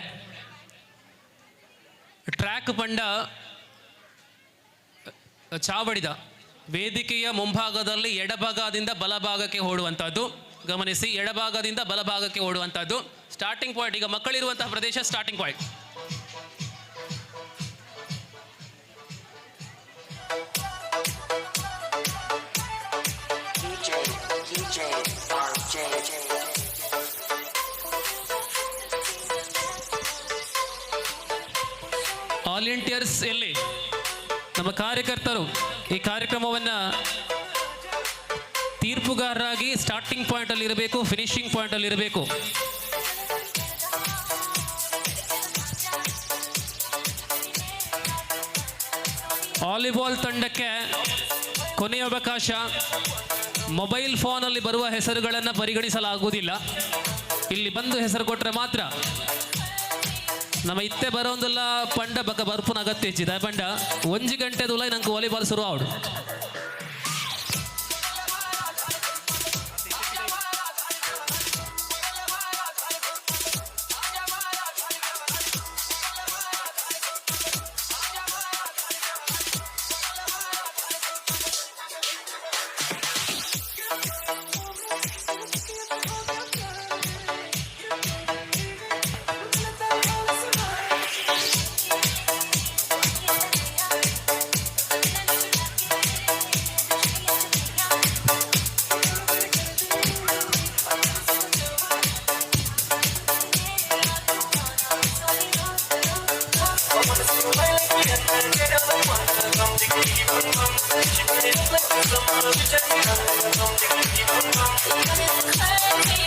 ಟ್ರ್ಯಾಕ್ ಪಂಡ ಚಾವಡಿದ ವೇದಿಕೆಯ ಮುಂಭಾಗದಲ್ಲಿ ಎಡಭಾಗದಿಂದ ಬಲಭಾಗಕ್ಕೆ ಓಡುವಂಥದ್ದು. ಗಮನಿಸಿ, ಎಡಭಾಗದಿಂದ ಬಲಭಾಗಕ್ಕೆ ಓಡುವಂಥದ್ದು ಸ್ಟಾರ್ಟಿಂಗ್ ಪಾಯಿಂಟ್. ಈಗ ಮಕ್ಕಳಿರುವಂತಹ ಪ್ರದೇಶ ಸ್ಟಾರ್ಟಿಂಗ್ ಪಾಯಿಂಟ್. ವಾಲಂಟಿಯರ್ಸ್ ಎಲ್ಲಿ ನಮ್ಮ ಕಾರ್ಯಕರ್ತರು ಈ ಕಾರ್ಯಕ್ರಮವನ್ನು ತೀರ್ಪುಗಾರರಾಗಿ ಸ್ಟಾರ್ಟಿಂಗ್ ಪಾಯಿಂಟ್ ಅಲ್ಲಿ ಇರಬೇಕು, ಫಿನಿಶಿಂಗ್ ಪಾಯಿಂಟ್ ಅಲ್ಲಿ ಇರಬೇಕು. ವಾಲಿಬಾಲ್ ತಂಡಕ್ಕೆ ಕೊನೆಯ ಅವಕಾಶ. ಮೊಬೈಲ್ ಫೋನಲ್ಲಿ ಬರುವ ಹೆಸರುಗಳನ್ನು ಪರಿಗಣಿಸಲಾಗುವುದಿಲ್ಲ. ಇಲ್ಲಿ ಬಂದು ಹೆಸರು ಕೊಟ್ಟರೆ ಮಾತ್ರ ನಮ್ಮ ಇತ್ತೆ ಬರೋಂದಿಲ್ಲ. ಪಂಡ ಬಕ್ಕ ಬರ್ಪುನ ಅಗತ್ಯ ಹೆಚ್ಚಿದೆ ಪಂಡ 1 ಗಂಟೆ ದುಲೈ ನಂಗೆ ವಾಲಿಬಾಲ್ ಶುರು ಆವಡು. Come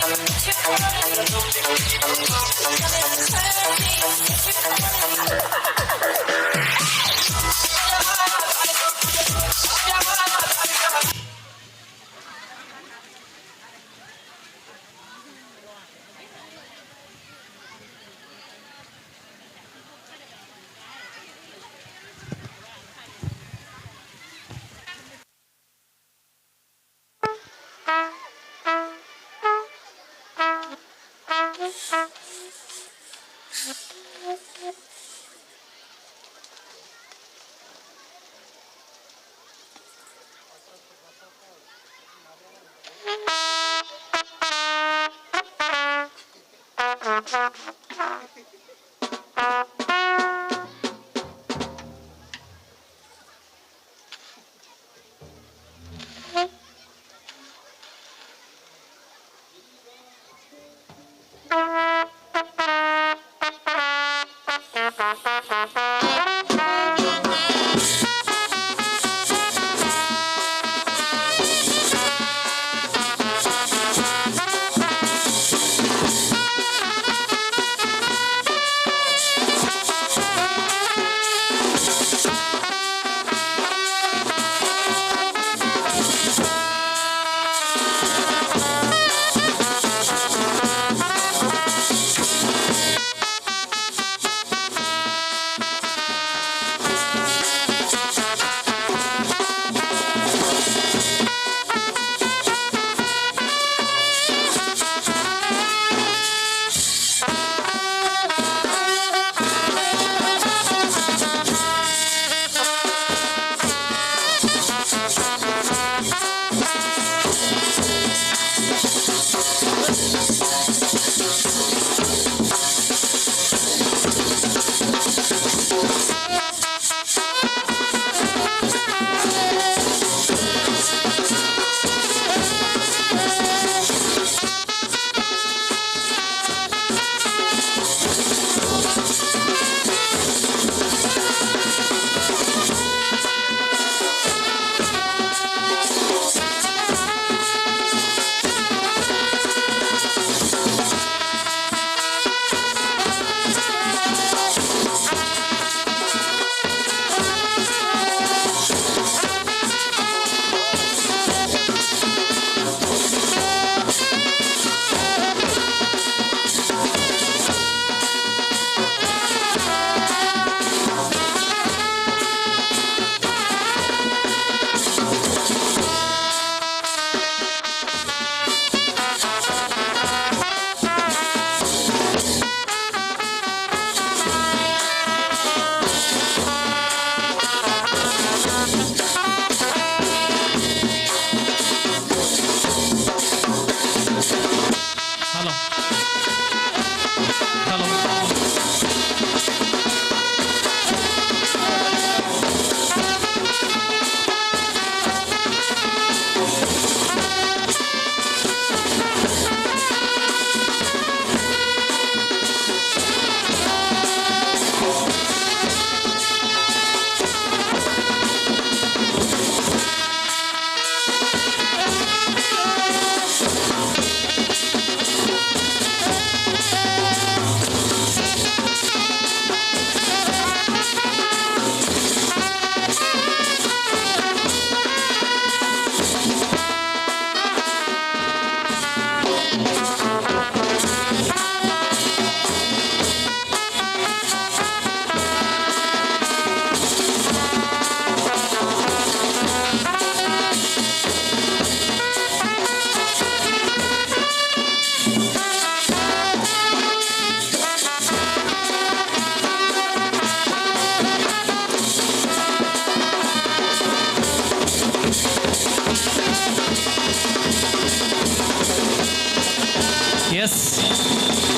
ಎಸ್,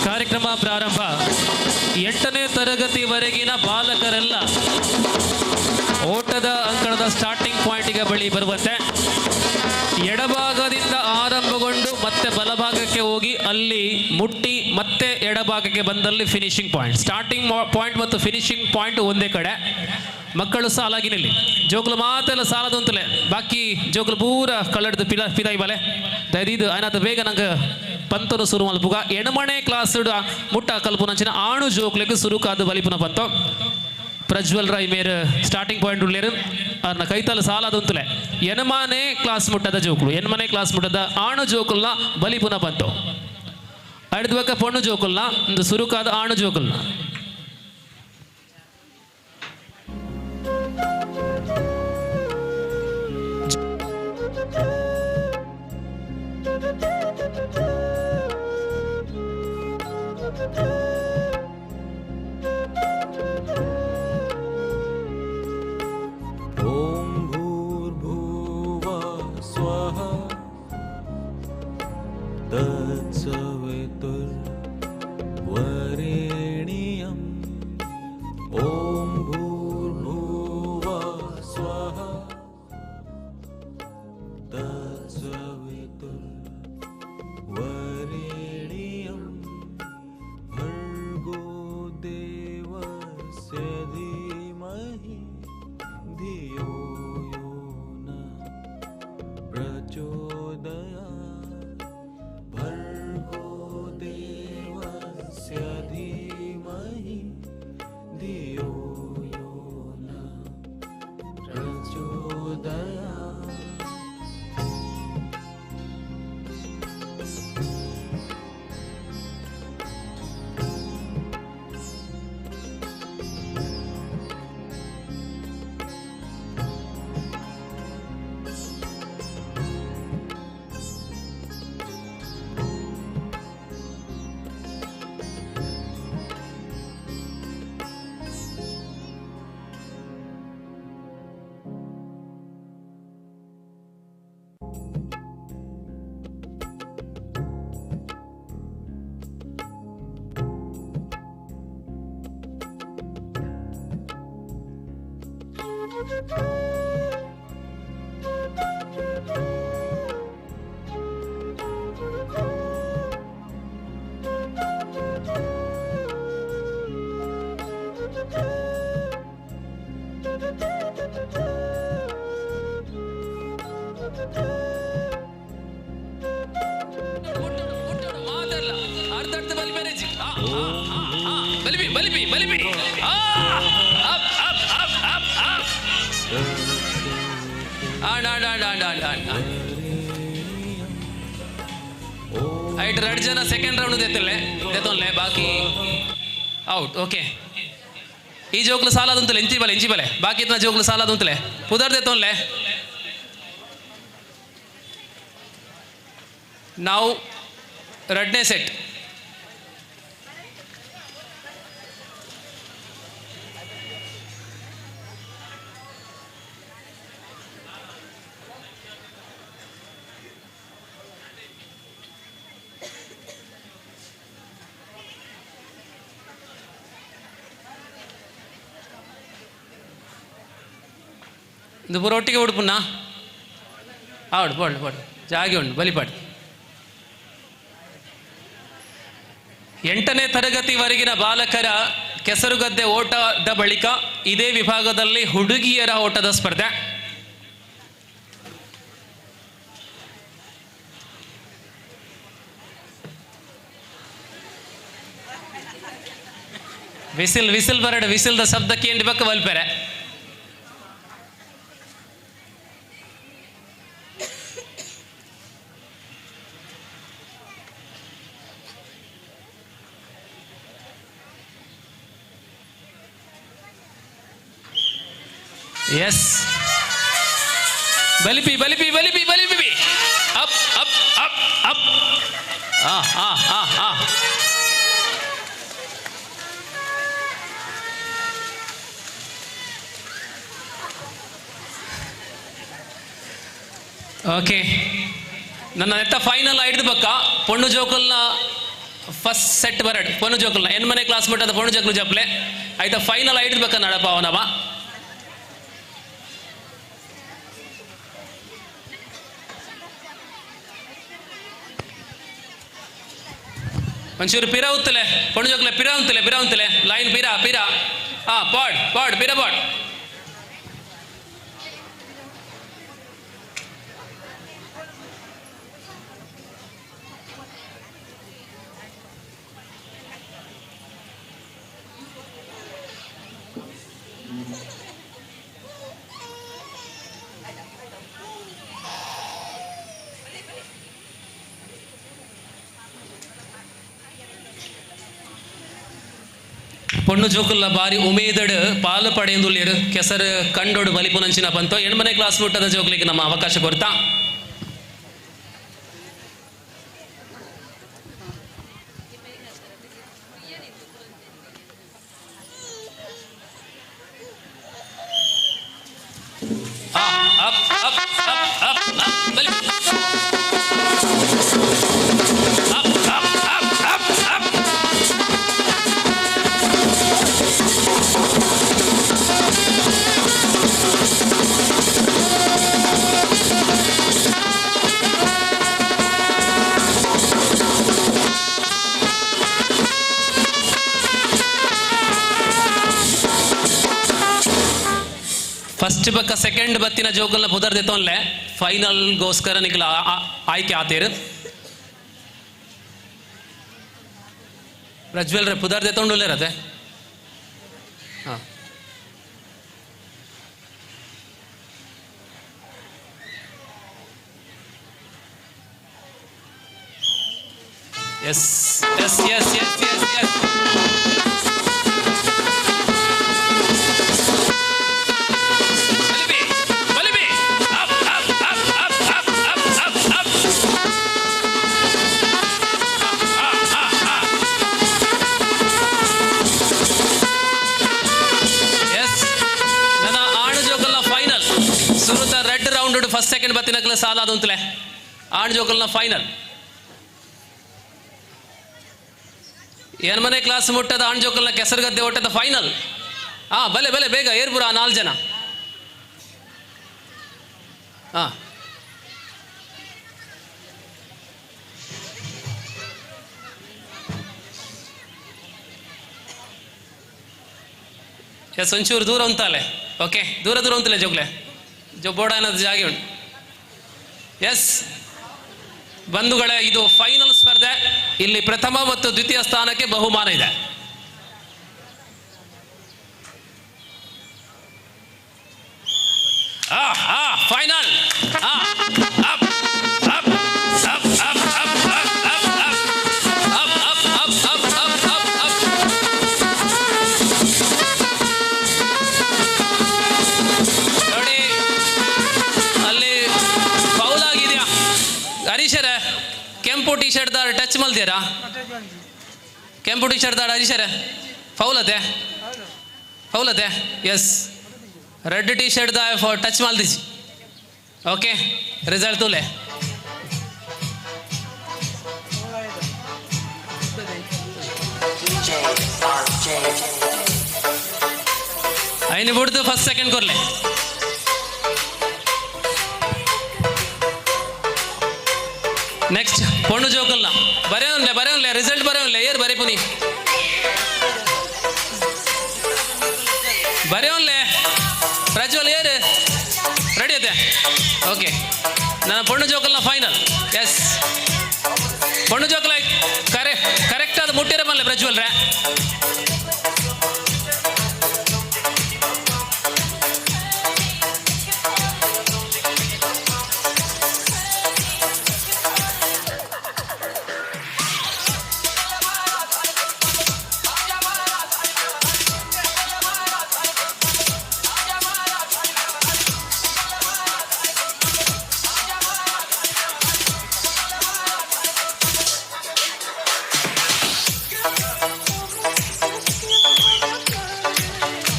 ಕಾರ್ಯಕ್ರಮ ಪ್ರಾರಂಭ. 8ನೇ ತರಗತಿವರೆಗಿನ ಬಾಲಕರೆಲ್ಲ ಓಟದ ಅಂಕಣದ ಸ್ಟಾರ್ಟಿಂಗ್ ಪಾಯಿಂಟಿಗೆ ಬಳಿ ಬರುವಂತೆ, ಎಡಭಾಗದಿಂದ ಆರಂಭಗೊಂಡು ಮತ್ತೆ ಬಲಭಾಗಕ್ಕೆ ಹೋಗಿ ಅಲ್ಲಿ ಮುಟ್ಟಿ ಮತ್ತೆ ಎಡಭಾಗಕ್ಕೆ ಬಂದಲ್ಲಿ ಫಿನಿಶಿಂಗ್ ಪಾಯಿಂಟ್. ಸ್ಟಾರ್ಟಿಂಗ್ ಪಾಯಿಂಟ್ ಮತ್ತು ಫಿನಿಶಿಂಗ್ ಪಾಯಿಂಟ್ ಒಂದೇ ಕಡೆ. ಮಕ್ಕಳು ಸಾಲಾಗಿ ನಿಲ್ಲಿ. ಜೋಕುಲು ಮಾತೆಲ್ಲ ಸಾಲದು ಅಂತಲೇ ಬಾಕಿ ಜೋಕುಲು ಪೂರ ಕಳ್ಳಡ್ದು ಪಿದಾಯಿ ಬಲೆ ದಯದಿದ್ದು ಆಯ್ನಾದ ಬೇಗ ನಂಗೆ ಪಂತನು ಶುರು ಮಲ್ಪುಗ ಎಣಮಣೆ ಕ್ಲಾಸ್ ಮುಟ್ಟ ಕಲ್ಪುನಂಚಿನ ಆಣು ಜೋಕ್ಲೆಗ್ ಸುರುಕಾದ ಬಲಿಪುನ ಪಂತ ಪ್ರಜ್ವಲ್ ರಾಯ್ ಮೇರ್ ಸ್ಟಾರ್ಟಿಂಗ್ ಪಾಯಿಂಟ್ ಉಳ್ಳೇರು ಅವ್ರನ್ನ ಕೈತಲ್ಲ ಸಾಲದು ಅಂತಲೇ ಎನಮನೆ ಕ್ಲಾಸ್ ಮುಟ್ಟದ ಜೋಕುಲು ಎನ್ಮನೆ ಕ್ಲಾಸ್ ಮುಟ್ಟದ ಆಣು ಜೋಕುಲ್ನ ಬಲಿಪುನ ಬಂತು ಅಡ್ದ ಬಕ್ಕ ಪೊಣ್ಣು ಜೋಕುಲ್ನ ಒಂದು ಸುರುಕಾದ ಆಣು ಜೋಕುಲ್ನ ಎರಡು ಜನ ಸೆಕೆಂಡ್ ರೌಂಡ್ ದೇತೋನ್ಲೆ ಬಾಕಿ ಔಟ್. ಓಕೆ ಈ ಜೋಕ್ಲು ಸಾಲದಂತಲೆ ಎಂಚಿ ಬಲೆ ಬಾಕಿ ಇತ್ತನ ಜೋಕ್ಲು ಸಾಲದಂತಲೆ ಪುದರ್ ದೇತೋನ್ಲೆ. ನಾವು ಎರಡನೇ ಸೆಟ್ ಇದು ಪೂರ ಒಟ್ಟಿಗೆ ಉಡುಪುಣ್ಣ ಆವಡು ಬೋಡು ಜಾಗಿ ಉಂಡು ಬಲಿಪಾಡು. 8ನೇ ತರಗತಿವರೆಗಿನ ಬಾಲಕರ ಕೆಸರುಗದ್ದೆ ಓಟದ ಬಳಿಕ ಇದೇ ವಿಭಾಗದಲ್ಲಿ ಹುಡುಗಿಯರ ಓಟದ ಸ್ಪರ್ಧೆ. ವಿಸಿಲ್ ಬರಡು ವಿಸಿಲ್ದ ಶಬ್ದಕ್ಕೆ ಎಂಡಿ ಬಕ್ಕ ಬಲ್ಪೆರೆ. ಎಸ್ ಬಲಿಪಿ up up up up okay ನನ್ನ ನೆತ್ತ ಫೈನಲ್ ಐಡ್ದು ಬಕ್ಕ ಪೊಣ್ಣು ಜೋಕಲ್ನ ಫಸ್ಟ್ ಸೆಟ್ ಬರಡು ಪೊಣ್ಣು ಜೋಕಲ್ನ ಎನ್ಮನೆ ಕ್ಲಾಸ್ ಮಟ್ಟದ ಪೊಣ್ಣು ಜೋಕಲ್ ಜಪ್ಲೆ ಆಯ್ತಾ ಫೈನಲ್ ಐಡ್ದು ಬಕ್ಕ ನಡಪ ಅವನವ. ಒಂಚೂರು ಪಿರ ಉತ್ತಲೆ ಪೊಣ್ಣು ಜೋಕಲೆ ಪಿರ ಉಂತಲೆ ಲೈನ್ ಪಿರ ಪಾಡ್ ಪಿರ ಪಾಡ್ ಪೊಣ್ಣು ಜೋಕುಲ್ಲ ಬಾರಿ ಉಮೇದಡ್ ಪಾಲು ಪಡೆಯುವುದಿಲ್ಲ ಕೆಸರು ಕಂಡೋಡು ಬಲಿಪುನಂಚಿನ ಬಂತು ಹೆಣ್ಮನೆ ಕ್ಲಾಸ್ ಮುಟ್ಟದ ಜೋಕ್ಲಿಗೆ ನಮ್ಮ ಅವಕಾಶ ಕೊಡ್ತಾ ಫಸ್ಟ್ ಬಕ್ಕ ಸೆಕೆಂಡ್ ಬತ್ತಿನ ಜೋಗಲ್ನ ಬುದರ್ದೆತ್ತೋನ್ಲೆ ಫೈನಲ್ಗೋಸ್ಕರ ನಿಗ್ಲ ಆಯ್ಕೆ ಆತೇರು ಪ್ರಜ್ವಲ್ ರೇ ಪುದರ್ದೆತ್ತೊಂಡುಲ್ಲೇ ರತೆ ಹಾಂ yes yes yes yes yes yes first second ಬತ್ತಿನಕ್ಲ ಸಾಲ ಅದು ಅಂತಲೇ ಆಣ್ ಜೋಕಲ್ನ ಫೈನಲ್ ಹೆಣ್ಮನೆ ಕ್ಲಾಸ್ ಮುಟ್ಟದ ಆಣ್ ಜೋಕಲ್ನ ಕೆಸರುಗದ್ದೆ ಓಟದ ಫೈನಲ್ ಬಲೆ ಬಲೆ ಬೇಗ ಏರ್ಪುರ 4 ಜನ ಎಸ್ ಒಂಚೂರು ದೂರ ಉಂಟಲ್ಲೇ ಓಕೆ ದೂರ ದೂರ ಉಂಟಲ್ಲೇ ಜೋಗ್ಲೆ ಬೋರ್ಡ ಅನ್ನೋದು ಜಾಗ ಉಂಟು ಎಸ್ ಬಂಧುಗಳೇ ಇದು ಫೈನಲ್ ಸ್ಪರ್ಧೆ ಇಲ್ಲಿ ಪ್ರಥಮ ಮತ್ತು ದ್ವಿತೀಯ ಸ್ಥಾನಕ್ಕೆ ಬಹುಮಾನ ಇದೆ ಫೈನಲ್ ಕೆಂಪು ಟಿ ಶರ್ಟ್ ದಾರ ಟಚ್ ಮಲ್ತೀರಾ ಕೆಂಪು ಟಿ ಶರ್ಟ್ ದಾರ ಹರೀಶರ ಫೌಲತೆ ಎಸ್ ರೆಡ್ ಟಿ ಶರ್ಟ್ ದ ಫಾರ್ ಟಚ್ ಮಲ್ದಿಸಿ ಓಕೆ ರಿಸಲ್ಟ್ ತೂಲೆ ಐನಿ ಬಿಡ್ತು ಫಸ್ಟ್ ಸೆಕೆಂಡ್ ಕೊರ್ಲೆ ನೆಕ್ಸ್ಟ್ ಪೊಣ್ಣು ಜೋಕಲ್ನ ಬರೆಯೋನ್ಲೆ ರಿಸಲ್ಟ್ ಬರೆಯೋನ್ಲೆ ಏರ್ ಬರೀ ಪುನಿ ಬರೆಯೋನ್ಲೆ ಪ್ರಜ್ವಲ್ ಏರ್ ರೆಡಿ ಐತೆ ಓಕೆ ನನ್ನ ಪೊಣ್ಣು ಜೋಕಲ್ನ ಫೈನಲ್ ಎಸ್ ಪೊಣ್ಣು ಜೋಕಲ್ ಕರೆಕ್ಟ್ ಅದು ಮುಟ್ಟಿರ ಮಲ್ಲೆ ಪ್ರಜ್ವಲ್ ರೇ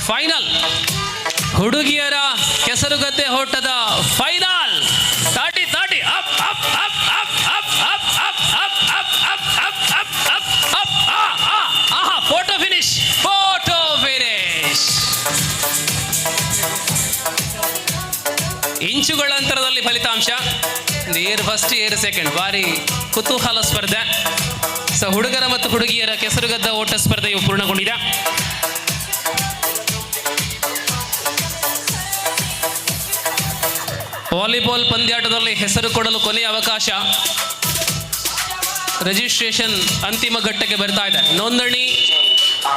ಫೈನಲ್ ಹುಡುಗಿಯರ ಕೆಸರುಗದ್ದೆ ಓಟದ final 30 up up up up up up up up up up up up up ಆಹಾ ಫೋಟೋ ಫಿನಿಶ್ ಇಂಚುಗಳ ಅಂತರದಲ್ಲಿ ಫಲಿತಾಂಶ ಏರ್ ಫಸ್ಟ್ ಏರ್ ಸೆಕೆಂಡ್ ಬಾರಿ ಕುತೂಹಲ ಸ್ಪರ್ಧೆ ಸೊ ಹುಡುಗರ ಮತ್ತು ಹುಡುಗಿಯರ ಕೆಸರುಗದ್ದ ಓಟ ಸ್ಪರ್ಧೆಯು ಪೂರ್ಣಗೊಂಡಿದೆ ವಾಲಿಬಾಲ್ ಪಂದ್ಯಾಟದಲ್ಲಿ ಹೆಸರು ಕೊಡಲು ಕೊನೆಯ ಅವಕಾಶ ರಿಜಿಸ್ಟ್ರೇಷನ್ ಅಂತಿಮ ಘಟ್ಟಕ್ಕೆ ಬರ್ತಾ ಇದೆ ನೋಂದಣಿ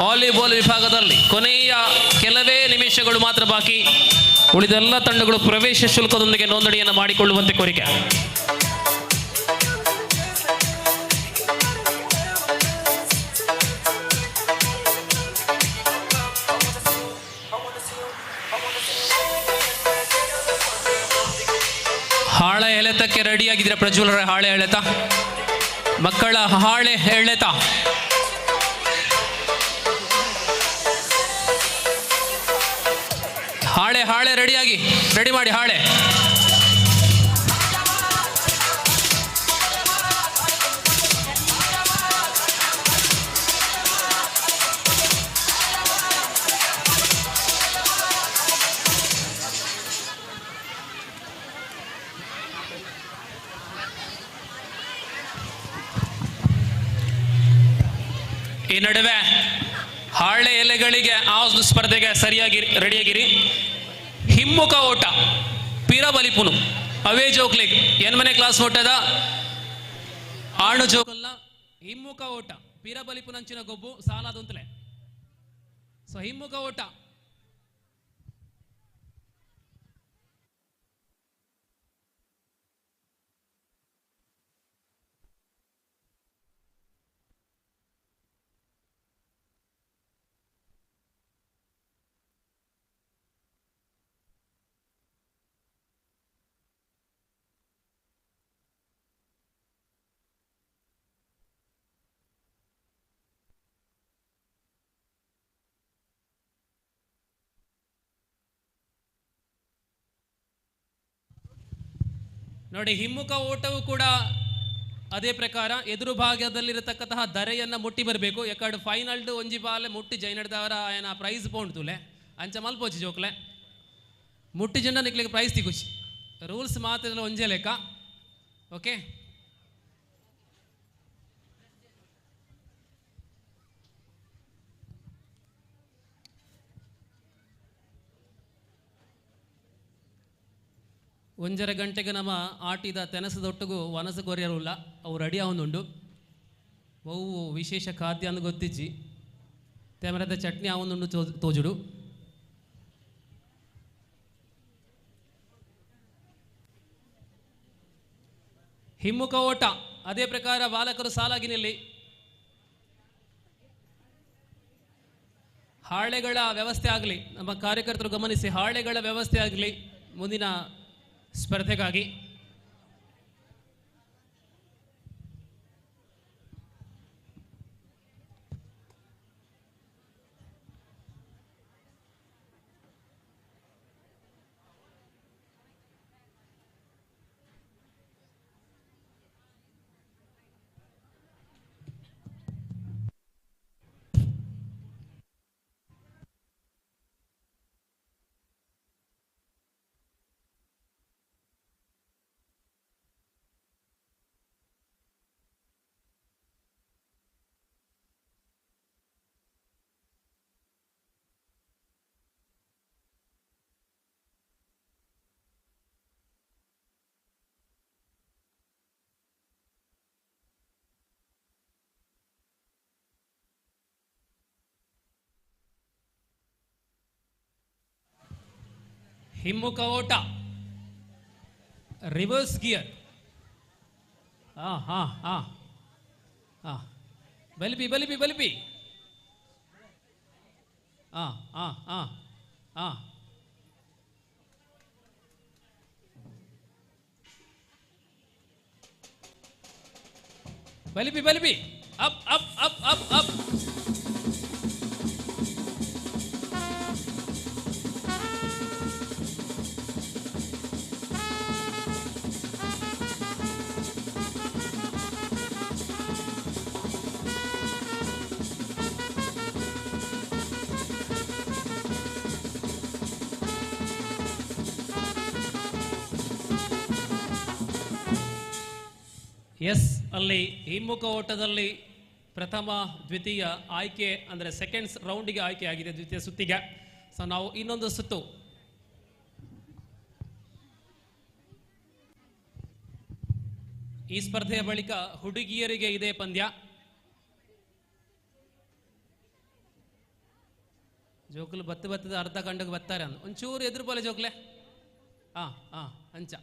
ವಾಲಿಬಾಲ್ ವಿಭಾಗದಲ್ಲಿ ಕೊನೆಯ ಕೆಲವೇ ನಿಮಿಷಗಳು ಮಾತ್ರ ಬಾಕಿ ಉಳಿದೆಲ್ಲ ತಂಡಗಳು ಪ್ರವೇಶ ಶುಲ್ಕದೊಂದಿಗೆ ನೋಂದಣಿಯನ್ನು ಮಾಡಿಕೊಳ್ಳುವಂತೆ ಕೋರಿಕೆ ಹಾಳೆ ಎಳೆತಕ್ಕೆ ರೆಡಿಯಾಗಿದ್ದೀರಾ ಪ್ರಜ್ವಲರ? ಹಾಳೆ ಎಳೆತ, ಮಕ್ಕಳ ಹಾಳೆ ಎಳೆತ. ಹಾಳೆ ಹಾಳೆ ರೆಡಿಯಾಗಿ, ರೆಡಿ ಮಾಡಿ ಹಾಳೆ. ಈ ನಡುವೆ ಹಾಳೆ ಎಲೆಗಳಿಗೆ ಆ ಒಂದು ಸ್ಪರ್ಧೆಗೆ ಸರಿಯಾಗಿ ರೆಡಿಯಾಗಿರಿ. ಹಿಮ್ಮುಖ ಓಟ ಪೀರಬಲಿಪುನು ಅವೇ ಜೋಕ್ಲಿಗ್ ಎನ್ಮನೆ ಕ್ಲಾಸ್ ಓಟದ ಆಣು ಜೋಕಲ್ನ ಹಿಮ್ಮುಖ ಓಟ ಪೀರಬಲಿಪುನಂಚಿನ ಗೊಬ್ಬು ಸಾಲಾದಂತಲೇ. ಸೊ ಹಿಮ್ಮುಖ ಓಟ ನೋಡಿ. ಹಿಮ್ಮುಖ ಓಟವು ಕೂಡ ಅದೇ ಪ್ರಕಾರ ಎದುರು ಭಾಗದಲ್ಲಿರತಕ್ಕಂತಹ ಧರೆಯನ್ನು ಮುಟ್ಟಿ ಬರಬೇಕು. ಯಾಕಂದ್ರೆ ಫೈನಲ್ಡು ಒಂಜಿ ಬಾಲೆ ಮುಟ್ಟಿ ಜೈನಡ್ದವರ ಆಯನ ಪ್ರೈಸ್ ಪೋಂಡ್ತುಲೆ ಅಂಚ ಮಲ್ಪೋಚಿ ಜೋಕ್ಲೆ ಮುಟ್ಟಿ ಜನ ನಿಕ್ಲಿಗೆ ಪ್ರೈಸ್ ತಿಗುಚಿ. ರೂಲ್ಸ್ ಮಾತ್ರ ಒಂಜೇ ಲೆಕ್ಕ. ಓಕೆ, ಒಂಜರ ಗಂಟೆಗೆ ನಮ್ಮ ಆಟಿದ ತೆನಸದೊಟ್ಟಿಗೂ ವನಸು ಕೊರಿಯರುಲ್ಲ ಅವು ರೆಡಿ ಆವೊಂದುಂಡು. ಅವು ವಿಶೇಷ ಖಾದ್ಯ ಅಂದು ಗೊತ್ತಿಜ್ಜಿ ತೆಮರದ ಚಟ್ನಿ ಆವೊಂದುಂಡು ತೋಜುಡು. ಹಿಮ್ಮುಖ ಓಟ ಅದೇ ಪ್ರಕಾರ ಬಾಲಕರು ಸಾಲಾಗಿ ನಿಲ್ಲಿ. ಹಾಳೆಗಳ ವ್ಯವಸ್ಥೆ ಆಗಲಿ, ನಮ್ಮ ಕಾರ್ಯಕರ್ತರು ಗಮನಿಸಿ, ಹಾಳೆಗಳ ವ್ಯವಸ್ಥೆ ಆಗಲಿ ಮುಂದಿನ ಸ್ಪರ್ಧೆಗಾಗಿ. ಹಿಮ್ಮುಖ ಓಟ, ರಿವರ್ಸ್ ಗಿಯರ್. ಬಲಿಪಿ ಬಲಿಪಿ ಬಲಿಪಿ. ಬಲಿಪಿ ಬಲಿಪಿ. Up up up up up. Yes, ಅಲ್ಲಿ ಹಿಮ್ಮುಖ ಓಟದಲ್ಲಿ ಪ್ರಥಮ ದ್ವಿತೀಯ ಆಯ್ಕೆ ಅಂದರೆ ಸೆಕೆಂಡ್ಸ್ ರೌಂಡಿಗೆ ಆಯ್ಕೆ ಆಗಿದೆ, ದ್ವಿತೀಯ ಸುತ್ತಿಗೆ. ಸೊ ನಾವು ಇನ್ನೊಂದು ಸುತ್ತು ಈ ಸ್ಪರ್ಧೆಯ ಬಳಿಕ ಹುಡುಗಿಯರಿಗೆ ಇದೇ ಪಂದ್ಯ. ಜೋಕುಲು ಬತ್ತದ ಅರ್ಧ ಗಂಟೆಗೆ ಬರ್ತಾರೆ ಅಂದು ಒಂಚೂರು ಎದುರು ಬೋಲೆ ಜೋಕ್ಲೆ. ಅಂಚ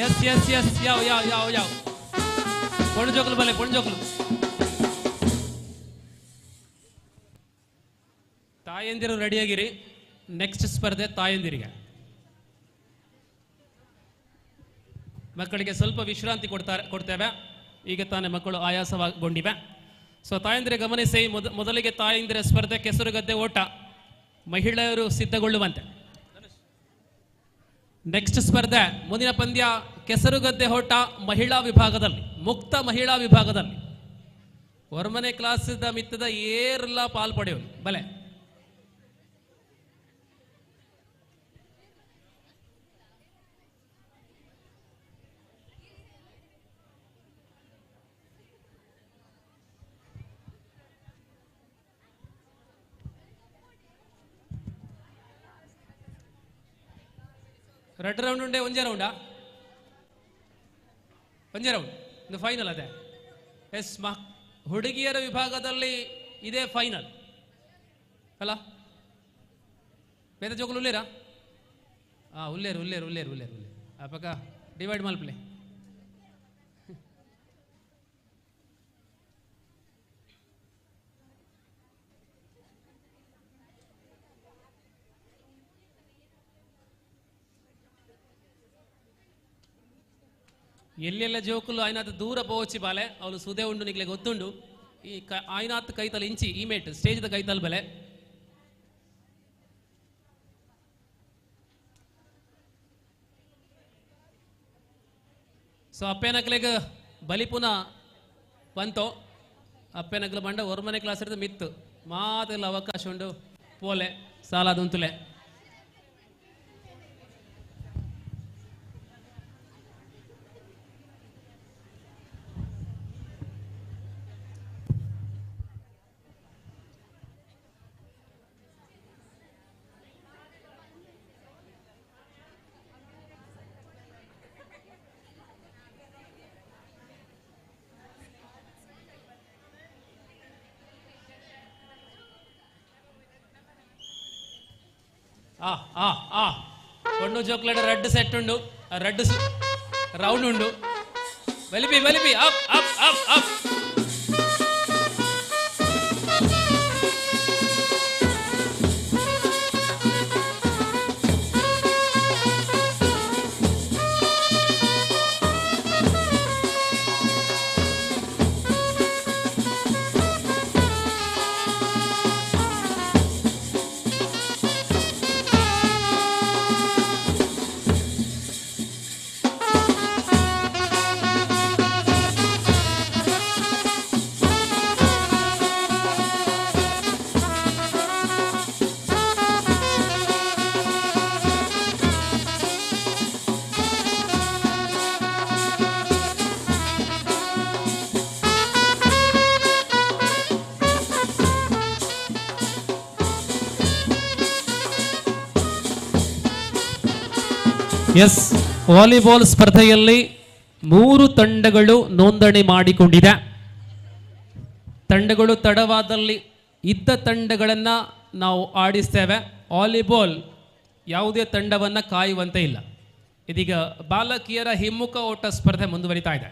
ಎಸ್ ಎಸ್ ಎಸ್ ಯಾವ ಯಾವ ಯಾವ ಯಾವ ಪೊಣ್ಜೋಕ್ಲು ಬಲೆ ಪೊಣ್ಜೋಕ್ಲು. ತಾಯಂದಿರು ರೆಡಿಯಾಗಿರಿ. ನೆಕ್ಸ್ಟ್ ಸ್ಪರ್ಧೆ ತಾಯಂದಿರಿಗೆ. ಮಕ್ಕಳಿಗೆ ಸ್ವಲ್ಪ ವಿಶ್ರಾಂತಿ ಕೊಡ್ತೇವೆ. ಈಗ ತಾನೇ ಮಕ್ಕಳು ಆಯಾಸಗೊಂಡಿವೆ. ಸೊ ತಾಯಂದಿರೆ ಗಮನಿಸಿ, ಮೊದಲಿಗೆ ತಾಯಂದಿರ ಸ್ಪರ್ಧೆ ಕೆಸರುಗದ್ದೆ ಓಟ. ಮಹಿಳೆಯರು ಸಿದ್ಧಗೊಳ್ಳುವಂತೆ. ನೆಕ್ಸ್ಟ್ ಸ್ಪರ್ಧೆ ಮುಂದಿನ ಪಂದ್ಯ ಕೆಸರುಗದ್ದೆ ಓಟ ಮಹಿಳಾ ವಿಭಾಗದಲ್ಲಿ, ಮುಕ್ತ ಮಹಿಳಾ ವಿಭಾಗದಲ್ಲಿ. ಹೊರಮನೆ ಕ್ಲಾಸ್ದ ಮಿತ್ತದ ಏರೆಲ್ಲ ಪಾಲ್ಪಡೆಯೋದು ಬಲೆ. ರೆಡ್ ರೌಂಡ್ ಉಂಡೆ ಒಂಜೆ ರೌಂಡಾ? ಒಂಜೆ ರೌಂಡ್ ಇದು ಫೈನಲ್ ಅದೇ. ಎಸ್ ಹುಡುಗಿಯರ ವಿಭಾಗದಲ್ಲಿ ಇದೇ ಫೈನಲ್ ಅಲ್ಲ? ಬೇರೆ ಜೋಗಲು ಉಲ್ಲೇರಾ? ಉಲ್ಲೇರು ಉಲ್ಲೇರು ಉಲ್ಲೇರು ಉಲ್ಲೇರು ಉಲ್ಲೇರು ಆ ಪಕ್ಕ ಡಿವೈಡ್ ಮಲ್ಪ್ಲೆ. ಎಲ್ಲೆಲ್ಲ ಜೋಕುಲು ಆಯ್ನಾತ್ ದೂರ ಪೋಚಿ ಬಾಲೆ ಅವಳು ಸುದೆ ಉಂಡು ನಿಗ್ಲೆ ಗೊತ್ತುಂಡು. ಈ ಆಯ್ನಾತ್ ಕೈತಲ್ ಇಂಚಿ ಇಮೇಟ್ ಸ್ಟೇಜ್ದ ಕೈತಲ್ ಬೆಲೆ. ಸೊ ಅಪ್ಪೇನಕ್ಲೆಗ್ ಬಲಿಪುನ ಬಂತೋ. ಅಪ್ಪೇನಕ್ಲು ಬಂಡ ಹೊರಮನೆ ಕ್ಲಾಸ್ ಹಿಡಿದು ಮಿತ್ತು ಮಾತೆಲ್ಲ ಅವಕಾಶ ಉಂಡು ಪೋಲೆ ಸಾಲಾದುಂತುಲೆ. పొన్ను జోక్లెట్ రెడ్ సెట్ ఉండు, రెడ్ రౌండ్ ఉండు. వెలిపి వెలిపి up up up up. Yes, volleyball ಸ್ಪರ್ಧೆಯಲ್ಲಿ 3 ತಂಡಗಳು ನೋಂದಣಿ ಮಾಡಿಕೊಂಡಿದೆ. ತಂಡಗಳು ತಡವಾದಲ್ಲಿ ಇದ್ದ ತಂಡಗಳನ್ನು ನಾವು ಆಡಿಸ್ತೇವೆ. ವಾಲಿಬಾಲ್ ಯಾವುದೇ ತಂಡವನ್ನು ಕಾಯುವಂತೆ ಇಲ್ಲ. ಇದೀಗ ಬಾಲಕಿಯರ ಹಿಮ್ಮುಖ ಓಟ ಸ್ಪರ್ಧೆ ಮುಂದುವರಿತಾ ಇದೆ.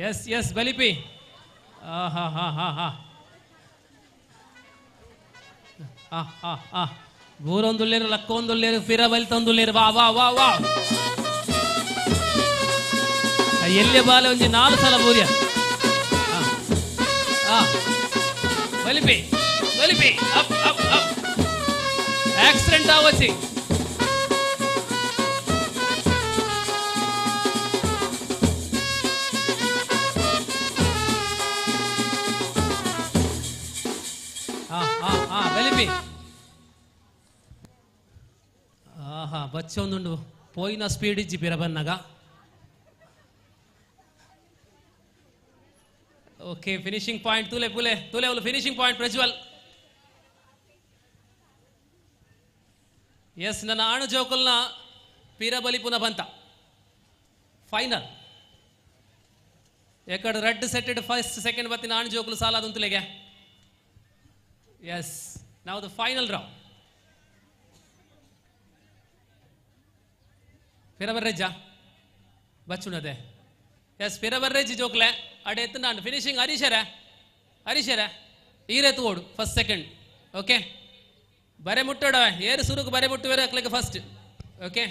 ಎಸ್ ಎಸ್ ಬಲಿಪಿ. ಹಾ ಹಾ ಹಾ ಹಾ ಹಾ ಹಾ ಹಾ ಬೂರೊಂದುಲ್ಲೇರು ಲಕ್ಕೊಂದುಲ್ಲೇರು ಫಿರ ಬಲಿತೊಂದುಲ್ಲೇರು. ವಾ ವಾ ವಾ ವಾ ಎಲ್ಲೆ ಬಾಲೆ ಒಂಜಿ 4 ಸಲ ಬೂರ್ಯ. ಬಲಿಪಿ ಬಲಿಪಿ ಅಪ್ ಅಪ್ ಅಪ್. ಆಕ್ಸಿಡೆಂಟ್ ಆವಚ್ಚಿ. వెలిపి ఆహా బచ్చ ఉండు పోయిన స్పీడ్ ఇచ్చి పిరబన్నగా. ఓకే, ఫినిషింగ్ పాయింట్ తూలే పూలే తూలే వాళ్ళు ఫినిషింగ్ పాయింట్ ಪ್ರಜ್ವಲ್. ಎಸ್, ನನ್ನ ಆಣು ಜೋಕಲ್ನ ಪಿರಬಲಿ ಪುನಃ ಬಂತ ಫೈನಲ್. ఎక్కడ రెడ్ సెట్టెడ్ ఫస్ట్ సెకండ్ బత్తిన ఆన్ జోకులు సాలా దుంతులేగా. Yes, now the final round. పిరవర్రెజ్జా బచ్చున్నదే. ಎಸ್ ಪಿರವರ್ರೇಜ್ ಜೋಕ್ಲೆ ಅಡೆ ಎತ್ತು ನಾನು ಫಿನಿಶಿಂಗ್ ಹರೀಶರ ಈರೆತ್ತು ಓಡು ಫಸ್ಟ್ ಸೆಕೆಂಡ್. ಓಕೆ ಬರೆ ಮುಟ್ಟೋಡ ಏರು ಸುರುಕು ಬರೆ ಮುಟ್ಟುವೇರೆ ಅಕ್ಲಿಗೆ ಫಸ್ಟ್. ಓಕೆ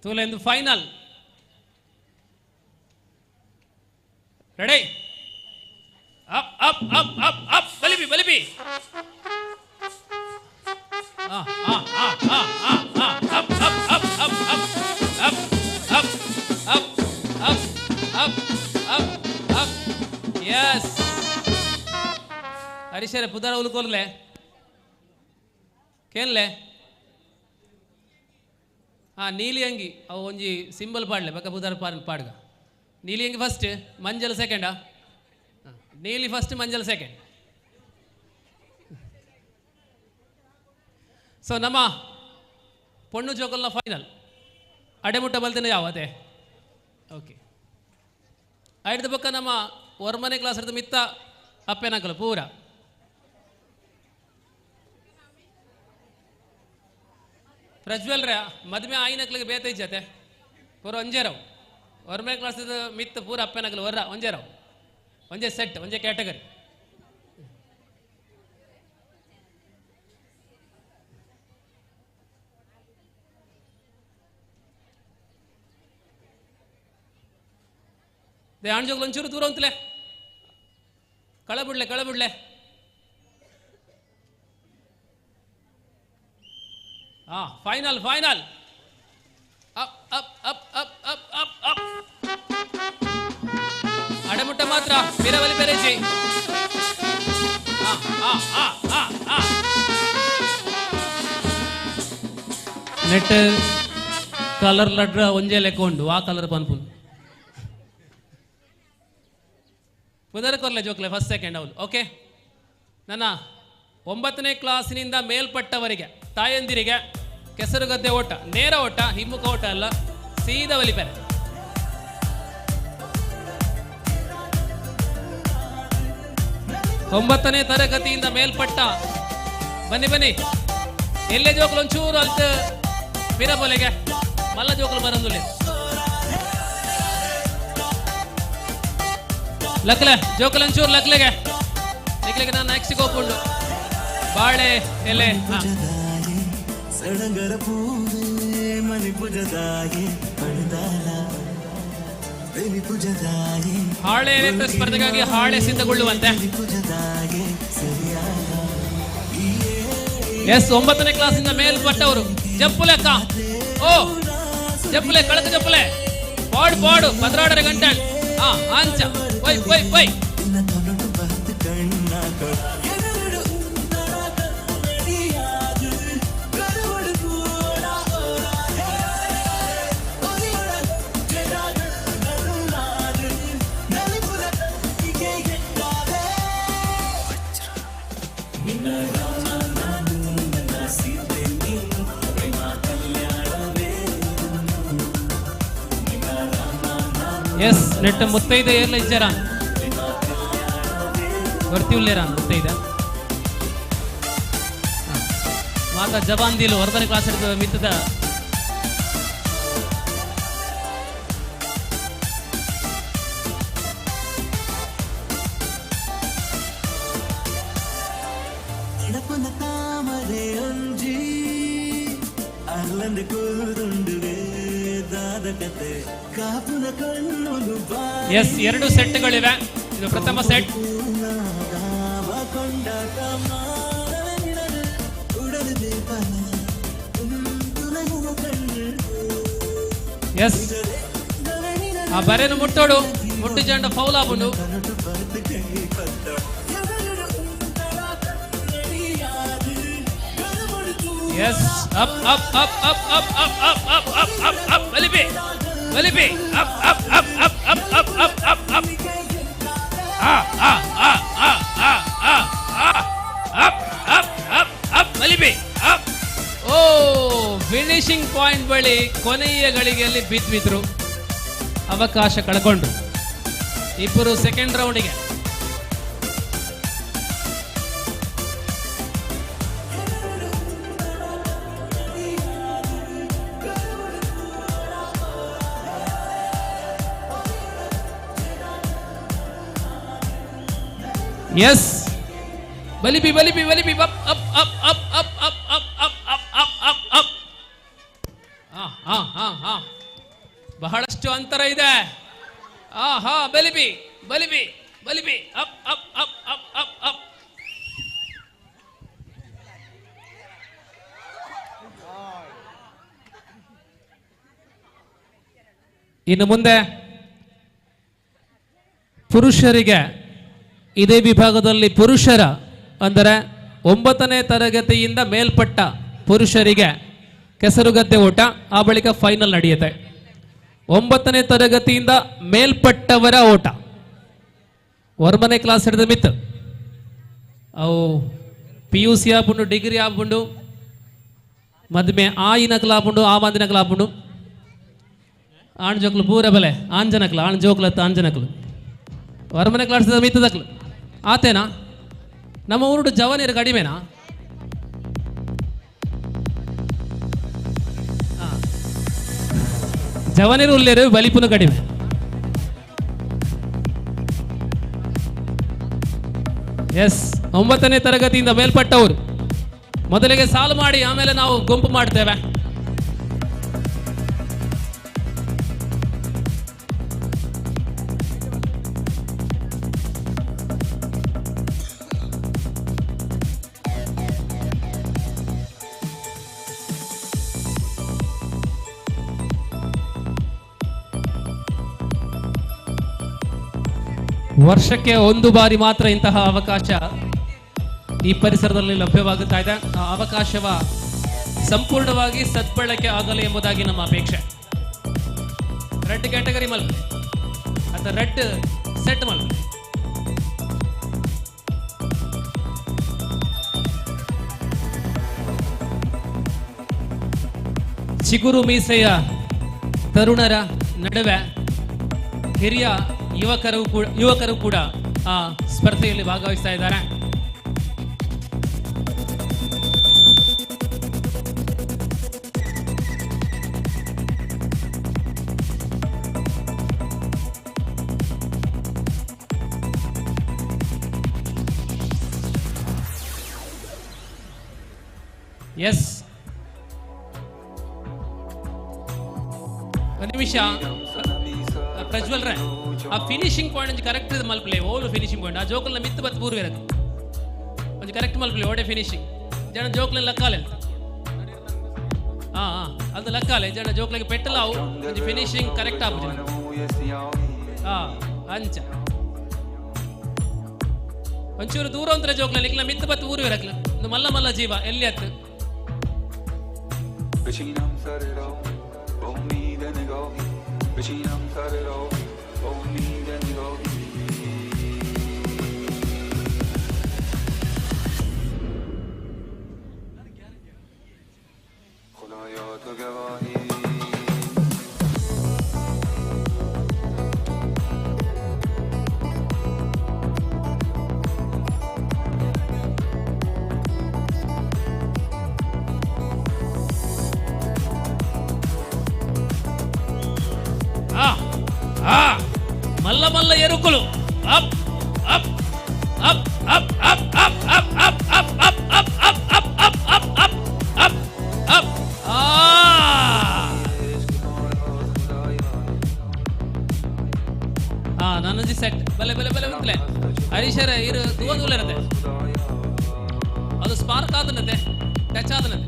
ತೂಲೆಂದು final. Ready, up up up up up ಬಲಿಬಿ ಬಲಿಬಿ. Up up up up up up up up up up up. Yes ಹರೀಶರೇ ಪುದರ ಉಲ್ಕೋಲ್ಲೆ ಕೇನ್ಲೆ. ನೀಲಿ ಅಂಗಿ ಅವು ಒಂಜಿ ಸಿಂಬಲ್ ಪಾಡ್ಲೆ ಬೇಕ ಬುಧಾರ ಪಾಡ್ಗ. ನೀಲಿ ಅಂಗಿ ಫಸ್ಟ್, ಮಂಜಲ್ ಸೆಕೆಂಡಾ? ನೀಲಿ ಫಸ್ಟ್, ಮಂಜಲ್ ಸೆಕೆಂಡ್. ಸೊ ನಮ್ಮ ಪೊಣ್ಣು ಜೋಕಲ್ನ ಫೈನಲ್ ಅಡೆಮುಟ್ಟ ಬಲ್ತೇನೆ ಯಾವತ್ತೆ. ಓಕೆ ಐಡ್ದ ಪಕ್ಕ ನಮ್ಮ ಹೊರಮನೆ ಕ್ಲಾಸ್ ಹಿಡಿದು ಮಿತ್ತ ಅಪ್ಪೇನಾಕಲು ಪೂರ ಪ್ರಜ್ವಲ್ ರೇ ಮದ್ಮೆ ಆಯ್ನಕ್ಲಿಗೆ ಬೇತ ಇಜ್ಜತೆ ಪೂರ ಒಂಜೇರವು ಹೊರಮನೆ ಕ್ಲಾಸ್ ಮಿತ್ತ ಪೂರ ಅಪ್ಪೇನಾಕಲು ವರ್ರ ಒಂಜೇರವು ಒಂಜೆ ಸೆಟ್ ಒಂಜೆ ಕ್ಯಾಟಗರಿ. ದೇ ಆಣ್ಜೋಗ್ಲು ಒಂಚೂರು ದೂರ ಉಂತಲೆ ಕಳಬಿಡ್ಲೆ. Final up up up up up up up. ಅಡೆಮುಟ್ಟ ಮಾತ್ರ ಪಿರವಲಿ ಬೆರೆಜಿ. ನೆಟ್ ಕಲರ್ ಲಡ್ರ ಒಂಜೆ ಲೆಕ್ಕೊಂಡು ಆ ಕಲರ್ ಪನ್ಪುಲ್ ಪುದರ್ ಕೊರ್ಲೆ ಜೋಕ್ಲೆ ಫಸ್ಟ್ ಸೆಕೆಂಡ್ ಅವಳು. ಓಕೆ ನನ್ನ 9ನೇ ಕ್ಲಾಸಿನಿಂದ ಮೇಲ್ಪಟ್ಟವರಿಗೆ ತಾಯಂದಿರಿಗೆ ಕೆಸರುಗದ್ದೆ ಓಟ, ನೇರ ಓಟ, ಹಿಮ್ಮುಖ ಓಟ ಅಲ್ಲ, ಸೀದಾ ಒಲಿಬೇರೆ. ಒಂಬತ್ತನೇ ತರಗತಿಯಿಂದ ಮೇಲ್ಪಟ್ಟ ಬನ್ನಿ ಎಲ್ಲೇ ಜೋಕಲು ಒಂಚೂರು ಅಲ್ತ ಪಿರಬೊಲೆಗೆ ಮಲ್ಲ ಜೋಕಲು ಬರಂದುಲೆ ಲಕ್ಲೆ ಜೋಕಲ್ ಒಂಚೂರು ಲಕ್ಲೆಗೆ ನಾನು ನೆಕ್ಸ್ಟ್ ಹೋಗ್ಕೊಂಡು ಬಾಳೆ ಎಲೆ ಹಾಳೆ ನೃತ್ಯ ಸ್ಪರ್ಧೆಗಾಗಿ ಹಾಳೆ ಸಿದ್ಧಗೊಳ್ಳುವಂತೆ. ಎಸ್ 9ನೇ ಕ್ಲಾಸಿಂದ ಮೇಲ್ಪಟ್ಟವರು ಜಪ್ಪುಲೆ ಅಕ್ಕ. ಓ ಜಪ್ಪುಲೆ ಕಳಕ ಜಪ್ಪುಲೆ ಪಾಡು ಭದ್ರಾಡರ ಗಂಟಲ್ ಆಂಚ ಪೈ. ಎಸ್ ನೆಟ್ ಮುತ್ತೈದೆ ಏರ್ಲ ಇಜ್ಜರ ಬರ್ತಿ ಉಲ್ಲೇರ ಮುತ್ತೈದ ಮಾತ ಜವಾನ್ದಿಲು ಹೊರದನೆ ಕ್ಲಾಸ್ ಹಿಡಿದ ಮಿತ್ತದ ಎಸ್ 2 ಸೆಟ್ಗಳಿವೆ. ಇದು ಪ್ರಥಮ ಸೆಟ್. ಎಸ್ ಆ ಬರೆನು ಮುಟ್ಟೋಡು ಮುಟ್ಟು ಜಂಡ ಫೌಲ್ ಆಗುಂಡು. Yes up up up up up up up up up up ಬಲಿಬಿ ಅಪ್ ಅಪ್ ಕೊನೆಯ ಗಳಿಗೆಯಲ್ಲಿ ಬಿದ್ದರು, ಅವಕಾಶ ಕಳ್ಕೊಂಡ್ರು. ಇಬ್ಬರು ಸೆಕೆಂಡ್ ರೌಂಡಿಗೆ. ಎಸ್, ಬಲಿಬಿ ಬಲಿಬಿ ಬಲಿಬಿ up up up up up up up up up up up up. ಬಹಳಷ್ಟು ಅಂತರ ಇದೆ. ಹಾ, ಬಲಿಬಿ ಬಲಿಬಿ ಬಲಿಬಿ up up up up up up. ಇನ್ನು ಮುಂದೆ ಪುರುಷರಿಗೆ ಇದೇ ವಿಭಾಗದಲ್ಲಿ ಪುರುಷರ ಅಂದರೆ 9ನೇ ತರಗತಿಯಿಂದ ಮೇಲ್ಪಟ್ಟ ಪುರುಷರಿಗೆ ಕೆಸರುಗದ್ದೆ ಓಟ, ಆ ಬಳಿಕ ಫೈನಲ್ ನಡೆಯುತ್ತೆ. 9ನೇ ತರಗತಿಯಿಂದ ಮೇಲ್ಪಟ್ಟವರ ಓಟ ಹೊರಮನೆ ಕ್ಲಾಸ್ ಹಿಡಿದ ಮಿತ್ ಅವು PUC ಆಪುಂಡು, ಡಿಗ್ರಿ ಆಪುಂಡು, ಮದ್ಮೆ ಆಯಿನಕ್ಲ ಆಪುಂಡು, ಆ ಮಂದಿನಕ್ಲ ಆಪುಂಡು. ಆಣ್ ಜೋಕ್ಲು ಪೂರ ಬಲೆ ಆಂಜನಕ್ಲ, ಆಣ್ ಜೋಕ್ಲತ್ತ ಆಂಜನಕ್ಲು ಹೊರಮನೆ ಕ್ಲಾಸ್ ಮಿತ್ತದಕ್ಲು ಆತೇನಾ? ನಮ್ಮ ಊರುಡು ಜವನಿಯರು ಕಡಿಮೆನಾ? ಜವನಿರು ಉಳ್ಳೇರು ಬಲಿಪುನು ಕಡಿಮೆ. ಎಸ್, 9ನೇ ತರಗತಿಯಿಂದ ಮೇಲ್ಪಟ್ಟವರು ಮೊದಲಿಗೆ ಸಾಲು ಮಾಡಿ ಆಮೇಲೆ ನಾವು ಗುಂಪು ಮಾಡ್ತೇವೆ. ವರ್ಷಕ್ಕೆ 1 ಬಾರಿ ಮಾತ್ರ ಇಂತಹ ಅವಕಾಶ ಈ ಪರಿಸರದಲ್ಲಿ ಲಭ್ಯವಾಗುತ್ತಾ ಇದೆ. ಆ ಅವಕಾಶವ ಸಂಪೂರ್ಣವಾಗಿ ಸದ್ಬಳಕೆ ಆಗಲಿ ಎಂಬುದಾಗಿ ನಮ್ಮ ಅಪೇಕ್ಷೆ. ರೆಡ್ ಕ್ಯಾಟಗರಿ ಮಲ್ಪೆ ಅಥವಾ ರೆಡ್ ಸೆಟ್ ಮಲ್ಪೆ. ಚಿಗುರು ಮೀಸೆಯ ತರುಣರ ನಡುವೆ ಹಿರಿಯ ಯುವಕರು ಕೂಡ ಆ ಸ್ಪರ್ಧೆಯಲ್ಲಿ ಭಾಗವಹಿಸ್ತಾ ಇದ್ದಾರೆ. ಎಸ್, ಒಂದು ನಿಮಿಷ ಪ್ರಜ್ವಲ್ ರೇ, ಆ ಫಿನಿಶಿಂಗ್ ಪಾಯಿಂಟ್ ಕರೆಕ್ಟ್ ಮಲ್ಪಲೆ ಓಲು ಫಿನಿಶಿಂಗ್ ಪಾಯಿಂಟ್ ಆ ಜೋಕಲ್ನ ಮಿತ್ತು ಬತ್ತು ಪೂರ್ವ ಇರದು ಒಂದು ಕರೆಕ್ಟ್ ಮಲ್ಪಲೆ ಓಡೆ ಫಿನಿಶಿಂಗ್ ಜನ ಜೋಕ್ಲ ಲಕ್ಕಾಲೆ ಅದು ಲಕ್ಕಾಲೆ ಜನ ಜೋಕ್ಲಿಗೆ ಪೆಟ್ಟಲಾವು ಒಂದು ಫಿನಿಶಿಂಗ್ ಕರೆಕ್ಟ್ ಆಪು ಅಂಚ ಒಂಚೂರು ದೂರ ಒಂತರ ಜೋಕ್ಲ ಇಕ್ಲ ಮಿತ್ತು ಬತ್ತು ಊರು ಇರಕ್ಲ ಒಂದು ಮಲ್ಲ ಮಲ್ಲ ಜೀವ ಎಲ್ಲಿ ಹತ್ತು ಮಲ್ಲ ಮಲ್ಲ ಎರುಕುಲು up up up up up up up up up up up up up up up up up ನಾನೊಂದು ಸೆಟ್ ಬಲೆ ಬಲೆ ಬಲೆ ಉಂಟ್ಲೆ ಹರೀಶರ ಇರು ದೂರ ದೂರ ಇರುತ್ತೆ ಅದು ಸ್ಪಾರ್ಕ್ ಆದನತೆ ಟಚ್ ಆದನತೆ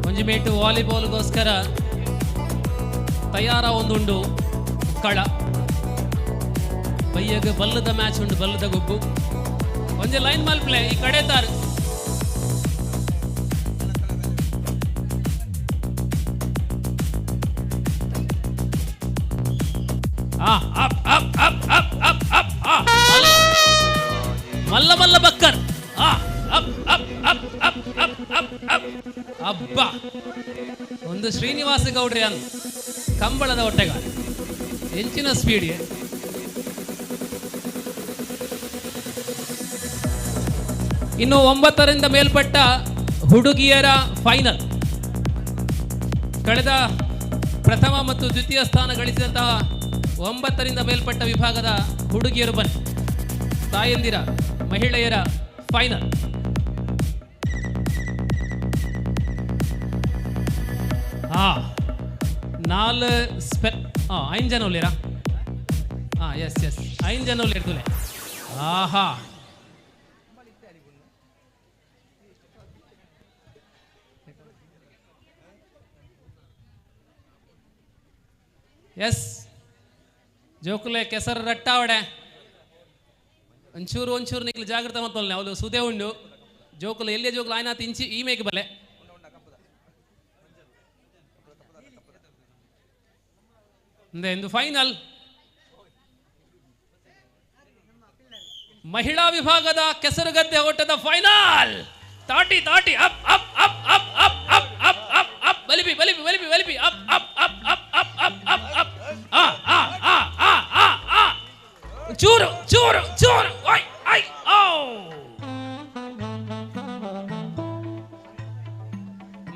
ಒಂಜಿಮೇಟು ವಾಲಿಬಾಲ್ಗೋಸ್ಕರ ತಯಾರ ಒಂದುಂಡು ಕಳ ಬಯ್ಯಗ ಬಲ್ಲದ ಮ್ಯಾಚ್ ಉಂಡು ಬಲ್ಲದ ಗೊಬ್ಬು ಒಂಜೆ ಲೈನ್ ಮಲ್ಪ್ಲೆ ಈ ಕಡೆ ತಾರು ಮಲ್ಲ ಮಲ್ಲ ಬಕ್ಕರ್. ಅಬ್ಬ ಒಂದು ಶ್ರೀನಿವಾಸ ಗೌಡ್ರಿ ಅನ್ ಕಂಬಳದ ಹೊಟ್ಟೆಗಾರ ಹೆಂಚಿನ ಸ್ಪೀಡ್. ಇನ್ನು 9ರಿಂದ ಮೇಲ್ಪಟ್ಟ ಹುಡುಗಿಯರ ಫೈನಲ್. ಕಳೆದ ಪ್ರಥಮ ಮತ್ತು ದ್ವಿತೀಯ ಸ್ಥಾನ ಗಳಿಸಿದಂತಹ 9ರಿಂದ ಮೇಲ್ಪಟ್ಟ ವಿಭಾಗದ ಹುಡುಗಿಯರು ಬನ್ನಿ. ತಾಯಂದಿರ ಮಹಿಳೆಯರ ಫೈನಲ್. ಐದು ಜನ ಉಳ್ಳೇರಾ? ಎಸ್ ಎಸ್ 5 ಜನ ಉಳ್ಳೇರ್ತುಲೆ. ಆಹಾ ಎಸ್ ಜೋಕುಲೆ ಕೆಸರು ರಟ್ಟಾವಡೆ ಒಂಚೂರು ನಿಕ್ಲು ಜಾಗ್ರತೆ ಮತ್ತೊಲ್ಲೆ ಅವಳು ಸುದೆ ಉಂಡು ಜೋಕುಲು ಎಲ್ಲೇ ಜೋಕುಲು ಆಯ್ನಾತ್ ಇಂಚಿ ಈ ಮೇಗೆ ಬಲೆ ಎಂದು ಫೈನಲ್. ಮಹಿಳಾ ವಿಭಾಗದ ಕೆಸರುಗದ್ದೆ ಓಟದ ಫೈನಲ್. ತಾಟಿ up up up up up up up up up ಬಲಿಬಿ up up up up up up up up ಚೂರು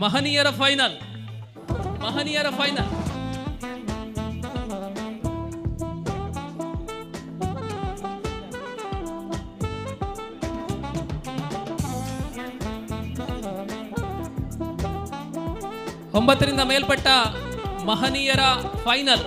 ಮಹನೀಯರ ಫೈನಲ್. 9ರಿಂದ ಮೇಲ್ಪಟ್ಟ ಮಹನೀಯರ ಫೈನಲ್.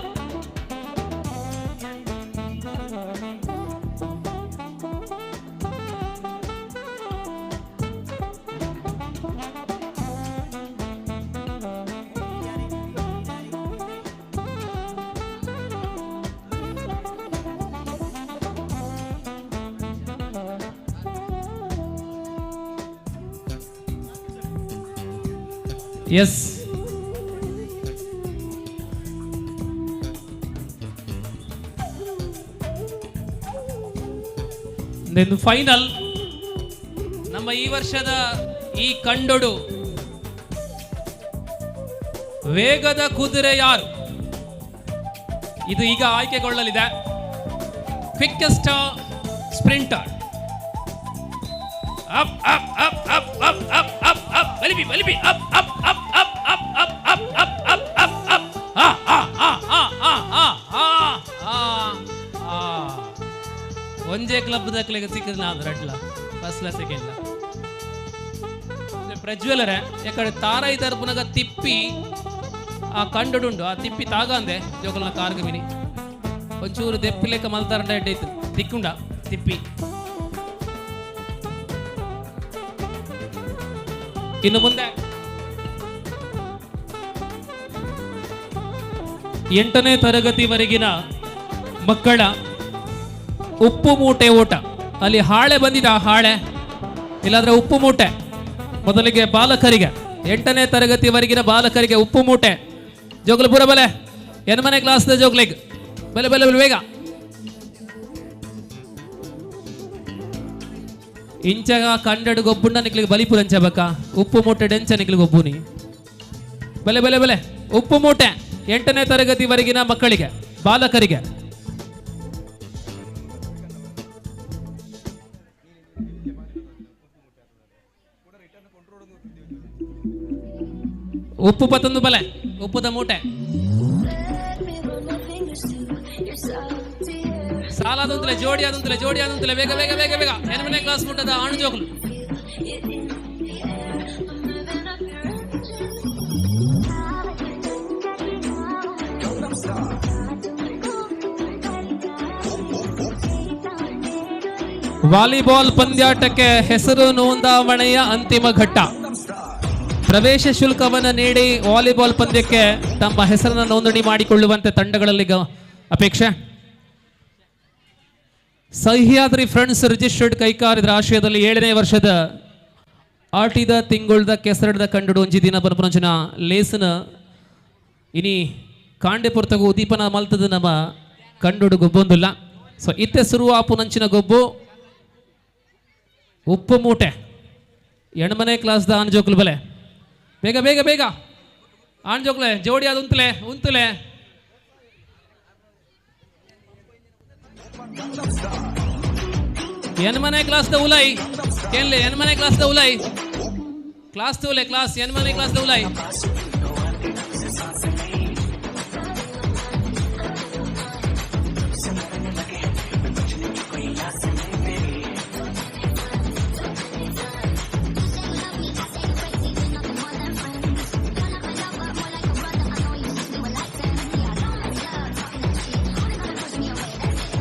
S final. ನಮ್ಮ ಈ ವರ್ಷದ ಈ ಕಂಡೊಡು ವೇಗದ ಕುದುರೆ ಯಾರು? ಇದು ಈಗ ಆಯ್ಕೆಗೊಳ್ಳಲಿದೆ. Quickest sprinter. Up up up up up up up up ಬಲಿಬಿ up up up up up up up up up up up ಒಂದೇ ಕ್ಲಬ್ ದಾಖಲೆಗೆ ಸಿಕ್ಕಿದ್ರೆ ನಾವು ರಡ್ಲ ಫಸ್ಟ್ಲ ಸೆಕೆಂಡ್ಲ ಪ್ರಜ್ವಲರ ಯಾಕಡೆ ತಾರಾಯಿ ತರಪುನಗ ತಿಪ್ಪಿ ಆ ಕಂಡುಂಡು ಆ ತಿಪ್ಪಿ ತಾಗಂದೆ ಜೋಕಲ್ನ ಕಾರ್ಗ ಮಿನಿ ಒಂಚೂರು ದೆಪ್ಪಿ ಲೆಕ್ಕ ಮಲ್ತಾರ ಇಟ್ಟು ತಿಕ್ಕುಂಡ ತಿಪ್ಪಿ. ಇನ್ನು ಮುಂದೆ 8ನೇ ತರಗತಿವರೆಗಿನ ಮಕ್ಕಳ ಉಪ್ಪು ಮೂಟೆ ಓಟ. ಅಲ್ಲಿ ಹಾಳೆ ಬಂದಿದೆ, ಆ ಹಾಳೆ ಇಲ್ಲಾಂದ್ರೆ ಉಪ್ಪು ಮೂಟೆ. ಮೊದಲಿಗೆ ಬಾಲಕರಿಗೆ 8ನೇ ತರಗತಿವರೆಗಿನ ಬಾಲಕರಿಗೆ ಉಪ್ಪು ಮೂಟೆ. ಜೋಗ್ಲು ಪೂರ ಬಲೆ ಎನ್ಮನೆ ಕ್ಲಾಸ್ದ ಜೋಗ್ಲಿಗ್ ಬಲೆ ಬಲೆ ಬೇಗ ಇಂಚಗ ಕಂಡಡು ಗೊಬ್ಬುಂಡ ನಿಕ್ಲಿಗೆ ಬಲಿಪುರ ಅಂಚಬಕ್ಕ ಉಪ್ಪು ಮೂಟೆ ಡೆಂಚ ನಿಕ್ಲಿಗೆ ಒಬ್ಬುನಿ ಬಲೆ ಬಲೆ ಬಲೆ ಉಪ್ಪು ಮೂಟೆ 8ನೇ ತರಗತಿವರೆಗಿನ ಮಕ್ಕಳಿಗೆ ಬಾಲಕರಿಗೆ. ಉಪ್ಪು ಪತ್ತೊಂದು ಬಲೆ ಉಪ್ಪುದ ಮೂಟೆ ಸಾಲಾದಂತಲೇ ಜೋಡಿ ಆದಂತಲೇ ಬೇಗ ಬೇಗ ಬೇಗ ಬೇಗ 8ನೇ ಕ್ಲಾಸ್ ಮುಟ್ಟದ ಆಣು ಜೋಗಲು. ವಾಲಿಬಾಲ್ ಪಂದ್ಯಾಟಕ್ಕೆ ಹೆಸರು ನೋಂದಾವಣೆಯ ಅಂತಿಮ ಘಟ್ಟ. ಪ್ರವೇಶ ಶುಲ್ಕವನ್ನು ನೀಡಿ ವಾಲಿಬಾಲ್ ಪಂದ್ಯಕ್ಕೆ ತಮ್ಮ ಹೆಸರನ್ನು ನೋಂದಣಿ ಮಾಡಿಕೊಳ್ಳುವಂತೆ ತಂಡಗಳಲ್ಲಿ ಅಪೇಕ್ಷೆ. ಸಹ್ಯಾದ್ರಿ ಫ್ರೆಂಡ್ಸ್ ರಿಜಿಸ್ಟರ್ಡ್ ಕೈಕಾರ್ಯದ ಆಶ್ರಯದಲ್ಲಿ 7ನೇ ವರ್ಷದ ಆಟಿದ ತಿಂಗುಳ್ದ ಕೆಸರಡ್ದ ಕಂಡುಡು ಒಂಜಿ ದಿನ ಬನಪುರಂಚಿನ ಲೇಸನ ಇನಿ ಕಾಂಡೆ ಪೊರ್ತಗು ಉದೀಪನ ಮಲ್ತದ ನಮ್ಮ ಕಂಡುಡು ಗೊಬ್ಬೊಂದುಲ್ಲ. ಸೊ ಇತ್ತೆ ಸುರುವಾಪು ನಂಚಿನ ಗೊಬ್ಬು ಉಪ್ಪು ಮೂಟೆ ಎಣ್ಮನೆ ಕ್ಲಾಸ್ದ ಆಣ್ಜೋಕ್ಲು ಬಲೆ ಬೇಗ ಬೇಗ ಬೇಗ ಆಣ್ಜೋಕ್ಲೆ ಜೋಡಿ ಅದು ಉಂತಲೆ ಉಂತಲೆ ಎನ್ಮನೆ ಕ್ಲಾಸ್ ದ ಉಲೈ ಕೇಳಲೆ ಎನ್ಮನೆ ಕ್ಲಾಸ್ ದ ಉಲೈ ಕ್ಲಾಸ್ ತೋಲೆ ಕ್ಲಾಸ್ ಎನ್ಮನೆ ಕ್ಲಾಸ್ ದ ಉಲೈ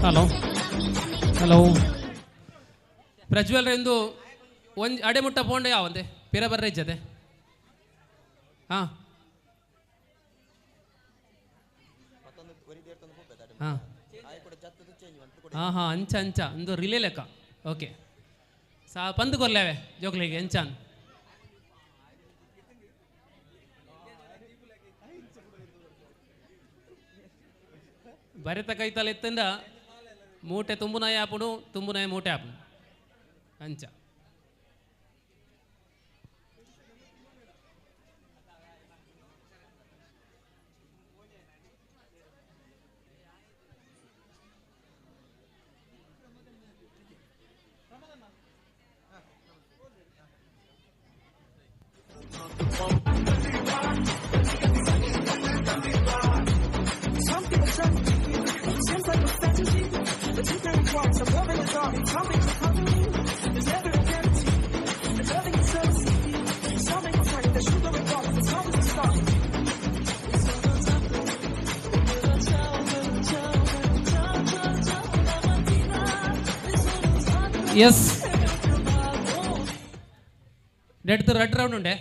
ಹಲೋ ಹಲೋ ಪ್ರಜ್ವಲ್ ಎಂದು ಒಂದು ಅಡೆಮುಟ್ಟ ಪೋಂಡೆ ಯಾವಂತೆ ಪಿರ ಬರ್ರ ಇಜ್ಜದೆ ಹಾಂ ಹಾಂ ಹಾಂ ಹಾಂ ಅಂಚ ಅಂಚ ಒಂದು ರಿಲೇ ಲೆಕ್ಕ ಓಕೆ ಸಾ ಪಂದು ಕೊರ್ಲೇವೆ ಜೋಕ್ಲಿಗೆ ಎಂಚಾನ್ ಬರೆತ ಕೈತಲ್ಲ ಎತ್ತಂದ ಮೂಟೆ ತುಂಬುನಾಯ ಆಪುಡು ತುಂಬುನಾಯ ಮೂಟೆ ಆಪುಡು ಅಂಚ ಎಸ್ ರೆಡ್ ರೌಂಡ್ ಉಂಡೆ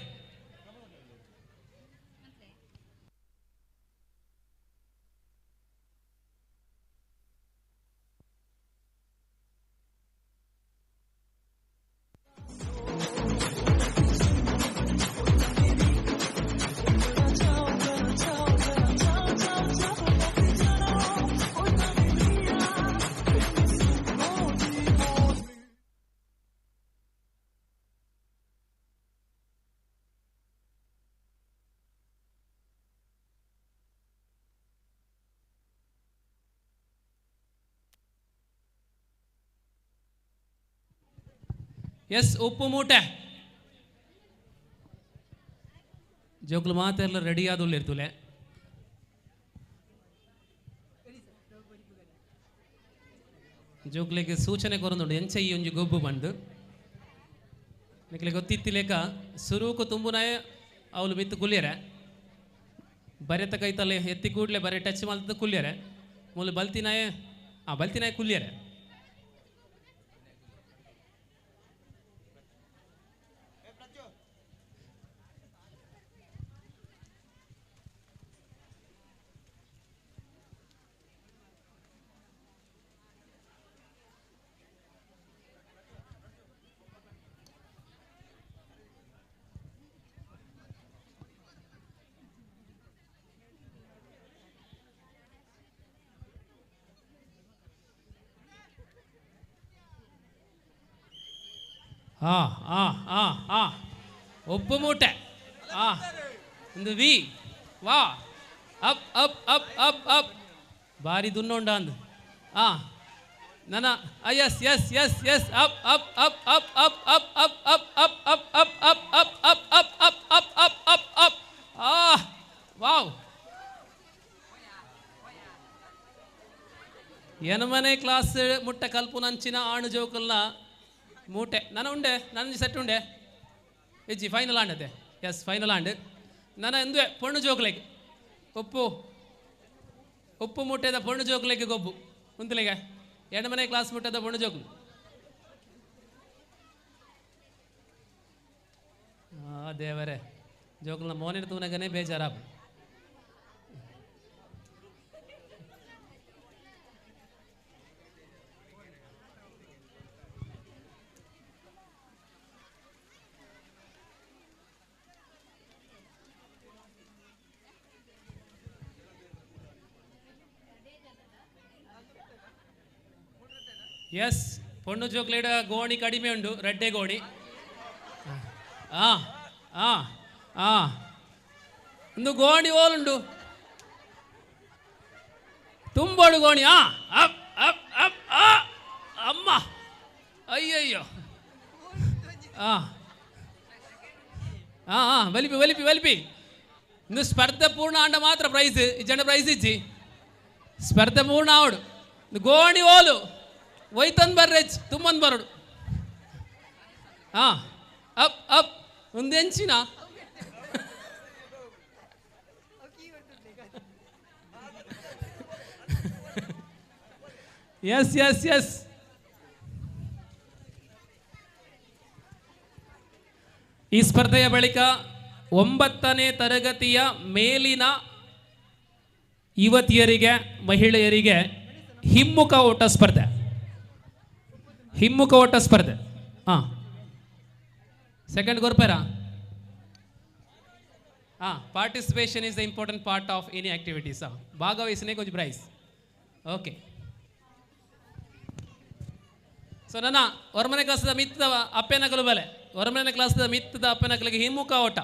ಎಸ್ ಉಪ್ಪು ಮೂಟೆ ಜೋಕ್ಲು ಮಾತೆಲ್ಲ ರೆಡಿ ಆದಲ್ಲ ಇರ್ತುಲೆ ಜೋಕ್ಲೆಗೆ ಸೂಚನೆ ಕೊರೊಂದುಂಡು ಎಂಚ ಈ ಒಂಜಿ ಗೊಬ್ಬು ಬಂದು ನಿಕ್ಲೆ ಗೊತ್ತಿತ್ತಿಲೇಕ ಸುರೂಕು ತುಂಬುನಾಯ ಅವಳು ಮಿತ್ತು ಕುಲ್ಯರೆ ಬರೆತ ಕೈತಲೆ ಎತ್ತಿ ಕೂಡ್ಲೆ ಬರೆ ಟಚ್ ಮಾಡ್ತದ ಕುಲ್ಯರೆ ಮೂಲ ಬಲ್ತಿನಾಯ ಬಲ್ತಿನಾಯ ಕುಲ್ಯರೆ ಉಪ್ಪು ಮೂಟೆ ಒಂದು ವಿ ವಾ up up up up up ಭಾರಿ ದುನ್ನೊಂಡ ಅಂದು ನನ್ನ yes yes yes yes up up up up up up up up up up up up up up up up up up up wow ಎನಮನೆ ಕ್ಲಾಸ್ ಮುಟ್ಟ ಕಲ್ಪು ನಂಚಿನ ಆಣು ಜೋಕಲ್ನ ಮೂಟೆ ನನ್ನ ಉಂಡೆ ನನ್ನ ಸೆಟ್ ಉಂಡೆ ಇಜ್ಜಿ ಫೈನಲ್ ಆಂಡತೆ ಎಸ್ ಫೈನಲ್ ಆಂಡ್ ನನ್ನ ಎಂದುವೆ ಪೊಣ್ಣು ಜೋಕ್ಲೆಗೆ ಉಪ್ಪು ಉಪ್ಪು ಮೂಟೆದ ಪೊಣ್ಣು ಜೋಕ್ಲೆಗೆ ಗೊಬ್ಬು ಉಂತಲೆಗೆ ಎಣ್ಣಮನೆ ಕ್ಲಾಸ್ ಮುಟ್ಟದ ಪೊಣ್ಣು ಜೋಕ್ಲು ದೇವರೇ ಜೋಕ್ಲನ ಮೋನಿನ ತೂನಗನೇ ಬೇಜಾರಾಬು ಎಸ್ ಪೊಣ್ಣು ಚೋಕ್ಲೇಟ್ ಗೋಣಿ ಕಡಿಮೆ ಉಂಟು, ರೆಡ್ಡೆ ಗೋಣಿ. ಹಾಂ ಹಾಂ ಹಾಂ ಒಂದು ಗೋಣಿ ಓಲುಂಡು ತುಂಬೋಡು ಗೋಣಿ. ಅಪ್ ಅಪ್ ಅಪ್ ಅಮ್ಮ ಅಯ್ಯಯ್ಯೋ. ಹಾಂ ಹಾಂ ಹಾಂ ಬಲಿಪಿ ಬಲಿಪಿ ಬಲಿಪಿ ಇಂದು ಸ್ಪರ್ಧೆ ಪೂರ್ಣ ಆಂಡ ಮಾತ್ರ ಪ್ರೈಸ್ ಇಜ್ಜಂಡ ಪ್ರೈಸ್ ಇಜ್ಜಿ ಸ್ಪರ್ಧೆ ಪೂರ್ಣ ಆವಡು ಗೋಣಿ ಓಲು ಒಯ್ತಂದು ಬರ್ರೆ ತುಂಬಂದು ಬರೋಡು. ಹಾಂ ಅಪ್ ಅಪ್ ಒಂದು ಹೆಂಚಿನ ಎಸ್ ಎಸ್ ಎಸ್. ಈ ಸ್ಪರ್ಧೆಯ ಬಳಿಕ 9ನೇ ತರಗತಿಯ ಮೇಲಿನ ಯುವತಿಯರಿಗೆ ಮಹಿಳೆಯರಿಗೆ ಹಿಮ್ಮುಖ ಓಟ ಸ್ಪರ್ಧೆ. ಹಿಮ್ಮುಖ ಓಟ ಸ್ಪರ್ಧೆ. ಹಾಂ ಸೆಕೆಂಡ್ ಗೊರ್ಪೇರಾ. ಹಾಂ participation is the important part of any activities. ಭಾಗವಹಿಸನೆ ಕೊಂಚ ಪ್ರೈಸ್. ಓಕೆ ಸೊ ನನ್ನ ಹೊರಮನೆ ಕ್ಲಾಸದ ಮಿತ್ತದ ಅಪ್ಪೆನಕಲು ಬಲೆ ಹೊರಮನೆ ಕ್ಲಾಸದ ಮಿತ್ತದ ಅಪ್ಪೆನಕಲಿಗೆ ಹಿಮ್ಮುಖ ಓಟ.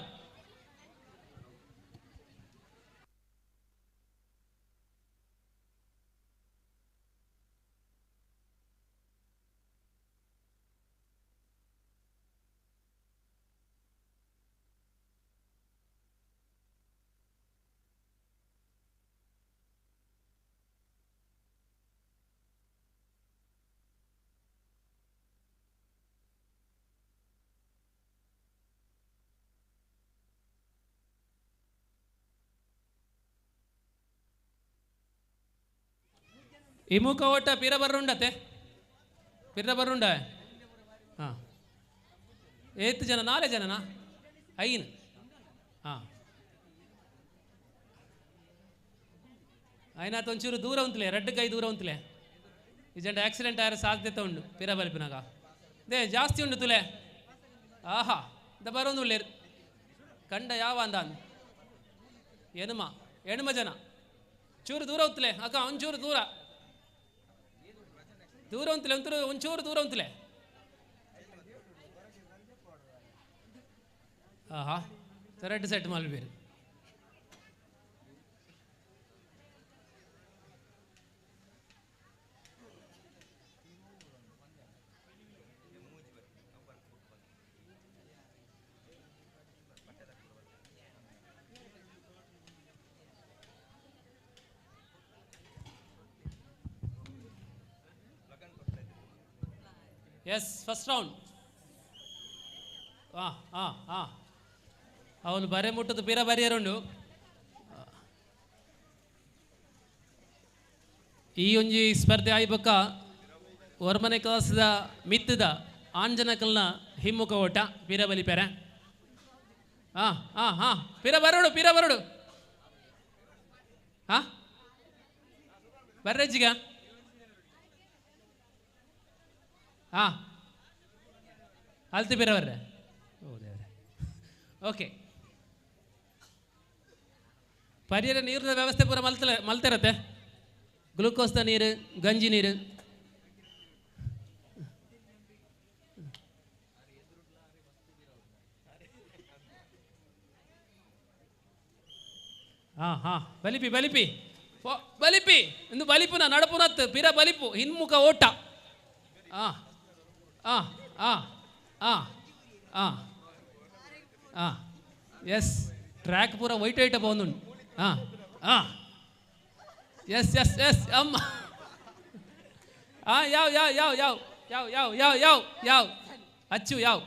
ಹಿಮ್ಮುಖ ಓಟ ಪಿರ ಬರ್ರುಂಡತೆ ಪಿರ ಬರ್ರುಂಡ. ಹಾಂ ಏತ್ತು ಜನ 4 ಜನನಾ 5. ಹಾಂ అయినాత ಒಂಚೂರು ದೂರ ಉಂತಲೇ ರೆಡ್ ಕೈ ದೂರ ಉಂತಲೇ ಇಜಂಡ ಆಕ್ಸಿಡೆಂಟ್ ಆಯ್ರ ಸಾಧ್ಯತೆ ಉಂಡು ಪಿರ ಬಲ್ಪಿನಾಗ ದೇ ಜಾಸ್ತಿ ಉಂಡು ತುಲೆ. ಆಹಾ ದ ಬರೋದು ಉಳ್ಳೇರು ಕಂಡ ಯಾವ ಅಂದ ಹೆಣ್ಮ ಜನ ಚೂರು ದೂರ ಉತ್ತಲೆ ಅಕ್ಕ ಒಂಚೂರು ದೂರ ದೂರ ಉಂತಲೆ ಒಂಚೂರು ದೂರ ಉಂತಲೆ. ಆಹಾ ರೆಡ್ ಸೆಟ್ ಮಲ್ಬೇರು. Yes first round. ಹಾಂ ಹಾಂ ಹಾಂ ಅವನು ಬರೆ ಮುಟ್ಟದು ಪಿರ ಬರಿಯರುಂಡು. ಈ ಒಂಜಿ ಸ್ಪರ್ಧೆ ಆಯ್ಬಕ್ಕ ಹೊರಮನೆ ಕ್ಲಾಸದ ಮಿತ್ತದ ಆಂಜನಕಲ್ನ ಹಿಮ್ಮುಖ ಓಟ ಪಿರ ಬಲಿಪೆರೆ. ಹಾಂ ಹಾಂ ಹಾಂ ಪಿರ ಬರೋಡು ಹಾಂ ಬರ್ರೆಜ್ಜಿಗ. ಹಾಂ ಅಲ್ತಿ ಪಿರ ಬರ್ರೆ. ಓಕೆ ಪರಿಯರ ನೀರಿನ ವ್ಯವಸ್ಥೆ ಪೂರ ಮಲ್ತಿರತ್ತೆ. ಗ್ಲೂಕೋಸ್ದ ನೀರು ಗಂಜಿ ನೀರು. ಹಾಂ ಹಾಂ ಬಲಿಪಿ ಬಲಿಪಿ ಬಲಿಪಿ ಇಂದು ಬಲಿಪುನ ನಡಪುನತ್ ಪಿರ ಬಲಿಪು ಹಿನ್ಮುಖ ಓಟ. ಹಾಂ ಹಾಂ ಹಾಂ ಹಾಂ ಹಾಂ ಹಾಂ ಎಸ್ ಟ್ರ್ಯಾಕ್ ಪೂರ ವೈಟ್ ವೈಟ್ ಬಂದು. ಹಾಂ ಹಾಂ ಎಸ್ ಎಸ್ ಎಸ್ ಅಮ್ಮ. ಹಾಂ ಯಾವ ಯಾವ ಯಾವ ಯಾವ ಯಾವ ಯಾವ ಯಾವ ಯಾವ ಯಾವ ಅಚ್ಚು ಯಾವ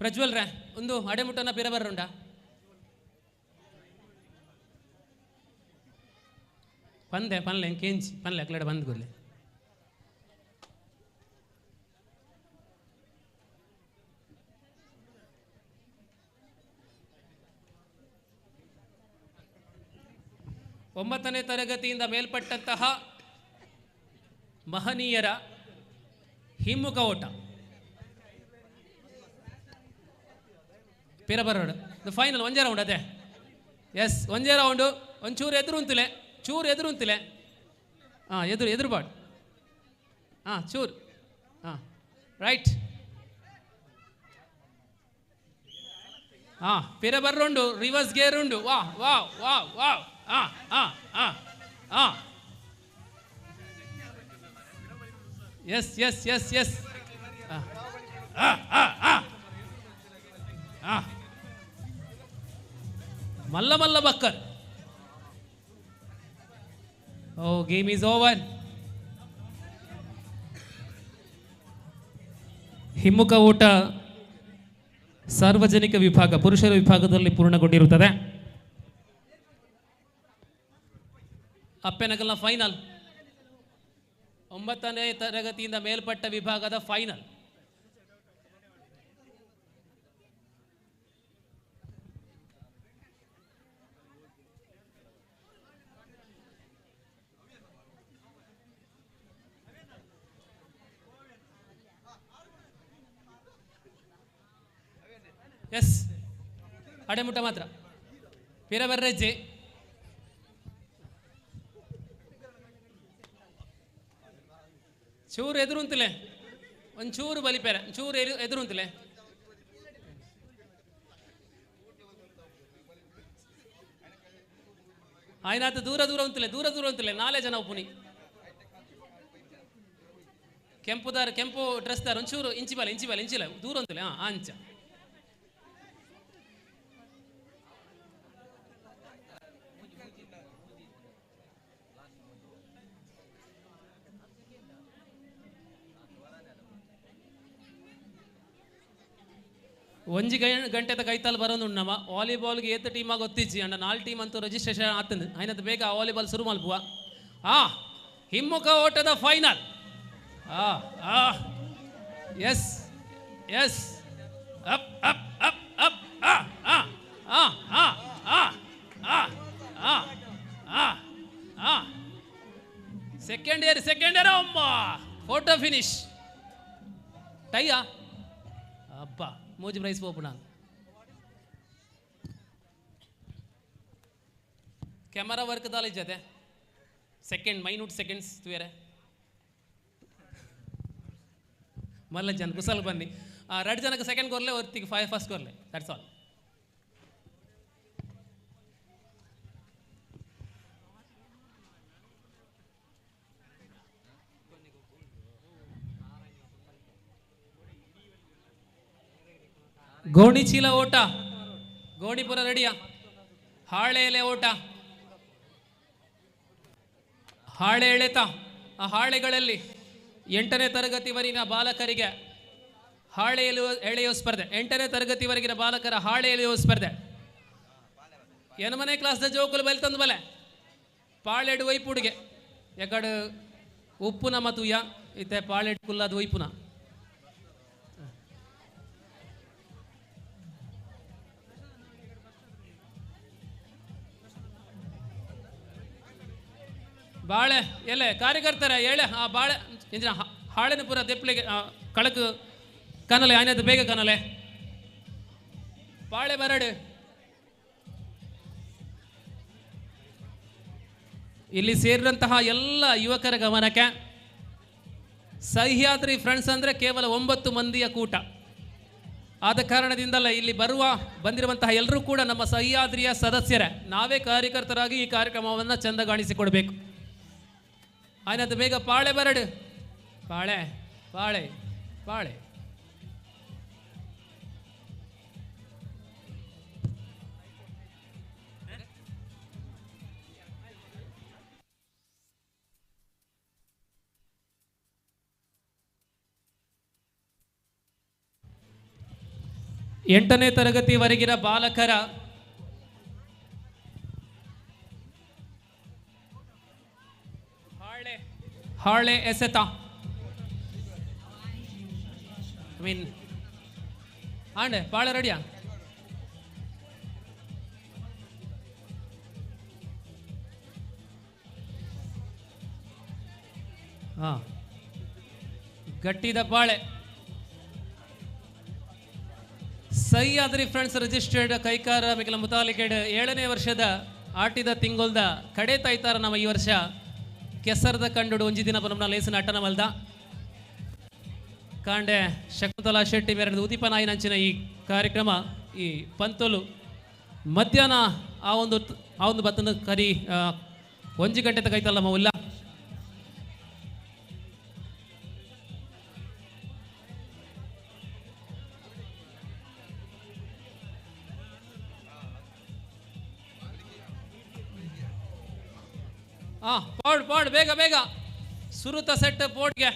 ಪ್ರಜ್ವಲ್ ರೇ ಒಂದು ಅಡೆಮುಟ್ಟನ ಬೇರೆ ಬರೋಂಡ ಪಂದೆ ಪನ್ಲೆ ಕೇಂಚಿ ಪನ್ಲೆ ಅಕ್ಲಡೆ ಬಂದ್ ಗೊಲ್ಲೆ ಒಂಬತ್ತನೇ ತರಗತಿಯಿಂದ ಮೇಲ್ಪಟ್ಟಂತಹ ಮಹನೀಯರ ಹಿಮ್ಮುಖ ಓಟ ಪೇರ ಬರೋಡು ಫೈನಲ್ ಒಂದೇ ರೌಂಡ್ ಅದೇ ಎಸ್ ಒಂದೇ ರೌಂಡು ಒಂಚೂರು ಎದುರು ಅಂತಿಲೆ ಹಾಂ ಎದುರುಬಾಡು ಹಾಂ ಚೂರು ಹಾಂ ರೈಟ್ ಹಾಂ ಪೇರ ಬರ್ರುಂಡು ರಿವರ್ಸ್ ಗೇರ್ ಉಂಡು ವಾ ವಾ ವಾ ವಾ ಹಾಂ ಹಾಂ ಹಾಂ ಹಾಂ ಎಸ್ ಎಸ್ ಎಸ್ ಎಸ್ ಹಾಂ ಹಾಂ ಹಾಂ ಹಾಂ ಹಾಂ ಮಲ್ಲ ಬಕ್ಕರ್ ಓ ಗೇಮ್ ಈಸ್ ಓವರ್. ಹಿಮ್ಮುಖ ಓಟ ಸಾರ್ವಜನಿಕ ವಿಭಾಗ ಪುರುಷರ ವಿಭಾಗದಲ್ಲಿ ಪೂರ್ಣಗೊಂಡಿರುತ್ತದೆ. ಅಪ್ಪೆನಗಲ್ನ ಫೈನಲ್ 9ನೇ ತರಗತಿಯಿಂದ ಮೇಲ್ಪಟ್ಟ ವಿಭಾಗದ ಫೈನಲ್. ಎಸ್ ಅಡೆಮುಟ್ಟ ಮಾತ್ರ ಪಿರಬರ್ರೆಜ್ಜೆ ಚೂರು ಎದುರು ಅಂತಿಲೆ ಒಂಚೂರು ಬಲಿಪೇರ ಚೂರು ಎದುರು ಅಂತಿಲೆ ಆಯ್ನಾತ ದೂರ ಅಂತಿಲೆ ನಾಳೆ ಜನ ಉಪುನಿ ಕೆಂಪು ಡ್ರೆಸ್ ದಾರ ಒಂಚೂರು ಇಂಚಿಬಾಲ ದೂರ ಅಂತಿಲೆ ಹಾಂ ಅಂಚ ಒಂಜಿ ಗಂಟೆದ ಕೈತಾಲ್ ಬರೋದು ನಮ್ಮ ವಾಲಿಬಾಲ್ಗೆ ಏತ್ ಟೀಮಾಗಿ ಗೊತ್ತಿಜ್ಜಿ ಅಂಡ 4 ಟೀಮ್ ಅಂತೂ ರಿಜಿಸ್ಟ್ರೇಷನ್ ಆತಂದು ಆಯ್ನದು ಬೇಗ ವಾಲಿಬಾಲ್ ಶುರು ಮಲ್ಪುವ. ಹಿಮ್ಮುಖ ಓಟದ final. Yes yes up up up up second year ಅಮ್ಮ ಫೋಟೋ ಫಿನಿಶ್ ಟೈಯಾ ಅಬ್ಬಾ ಮೂಜಿ ಪ್ರೈಸ್ போப்புனா ಕ್ಯಾಮರಾ ವರ್ಕ್ ದಾಲ ಇಜ್ಜತೆ ಸೆಕೆಂಡ್ ಮೈನ್ಯೂಟ್ ಸೆಕೆಂಡ್ಸ್ ತುಯರೆ ಮಲ್ಲ ಜನ ಕುಸಲ್ ಬನ್ನಿ 2 ಜನಕ್ಕೆ ಸೆಕೆಂಡ್ ಕೊರ್ಲೆ ಒತ್ತಿಗೆ 5 ಫಸ್ಟ್ ಕೊರ್ಲೆ ದಟ್ಸ್ ಆಲ್. ಗೋಣಿ ಚೀಲ ಓಟ ಗೋಣಿಪುರ ರೆಡಿಯಾ. ಹಾಳೆ ಎಲೆ ಓಟ ಹಾಳೆ ಎಳೆತ. ಆ ಹಾಳೆಗಳಲ್ಲಿ 8ನೇ ತರಗತಿವರೆಗಿನ ಬಾಲಕರಿಗೆ ಹಾಳೆ ಎಳೆಯುವ ಸ್ಪರ್ಧೆ. 8ನೇ ತರಗತಿವರೆಗಿನ ಬಾಲಕರ ಹಾಳೆ ಎಳೆಯುವ ಸ್ಪರ್ಧೆ. 8ನೇ ಕ್ಲಾಸ್ದ ಜೋಕುಲು ಬಲಿ ತಂದು ಬಲೆ ಪಾಳೆಡು ವೈಪುಡಿಗೆ ಎಕಡು ಉಪ್ಪುನ ಮತುಯ ಇತ್ತೆ ಪಾಳೆಡು ಕುಲ್ಲದ ವೈಪುನ. ಬಾಳೆ ಎಲೆ ಕಾರ್ಯಕರ್ತರ ಎಳೆ ಆ ಬಾಳೆ ಇಂಜಿನ ಹಾಳೆನ ಪೂರ ತೆಪ್ಪಳಿಗೆ ಕಳಕು ಕನಲೆ ಆಯ್ನದು ಬೇಗ ಕನಲೆ ಬಾಳೆ ಬರಡು. ಇಲ್ಲಿ ಸೇರಿದಂತಹ ಎಲ್ಲ ಯುವಕರ ಗಮನಕ್ಕೆ ಸಹ್ಯಾದ್ರಿ ಫ್ರೆಂಡ್ಸ್ ಅಂದರೆ ಕೇವಲ 9 ಮಂದಿಯ ಕೂಟ. ಆದ ಕಾರಣದಿಂದಲೇ ಇಲ್ಲಿ ಬಂದಿರುವಂತಹ ಎಲ್ಲರೂ ಕೂಡ ನಮ್ಮ ಸಹ್ಯಾದ್ರಿಯ ಸದಸ್ಯರೇ. ನಾವೇ ಕಾರ್ಯಕರ್ತರಾಗಿ ಈ ಕಾರ್ಯಕ್ರಮವನ್ನು ಚೆಂದಗಾಣಿಸಿಕೊಡ್ಬೇಕು. ಆಯ್ನದು ಬೇಗ ಪಾಳೆ ಬರಡು ಪಾಳೆ ಪಾಳೆ ಪಾಳೆ. 8ನೇ ತರಗತಿವರೆಗಿನ ಬಾಲಕರ ಹಾಳೆ ಎಸೆತ ಆಂಡೆ ಬಾಳ ರೆಡಿಯಾ? ಹಾ, ಗಟ್ಟಿದ ಬಾಳೆ. ಸಹ್ಯಾದ್ರಿ ಫ್ರೆಂಡ್ಸ್ ರಿಜಿಸ್ಟರ್ಡ್ ಕೈಕಾರ ಮಿಕಲ ಮುತಾಲಿಕೆಡ್ 7ನೇ ವರ್ಷದ ಆಟಿದ ತಿಂಗೊಲ್ದ ಕಡೆ ತೈತಾರ ನಮ್ಮ ಈ ವರ್ಷ ಕೆಸರದ ಕಂಡುಡು ಒಂಜಿ ದಿನ ಪರಮ್ನ ಲೇಸಿನ ಅಟ್ಟನ ಮಲ್ದ ಕಾಂಡೆ ಶಕುಂತಲಾ ಶೆಟ್ಟಿ ಮೇರೆದು ಉದಿಪನಾಯಿನಂಚಿನ ಈ ಕಾರ್ಯಕ್ರಮ ಈ ಪಂತೊಲು ಮಧ್ಯಾಹ್ನ ಆ ಒಂದು ಬತ್ತನ ಕರಿ 1 ಗಂಟೆ ತಗೈತಲ್ಲ ಮೌಲ್ಲ. ಪಾಡ್ ಬೇಗ ಬೇಗ ಸುರುತ ಸೆಟ್ ಪೋಡ್ಗೆ.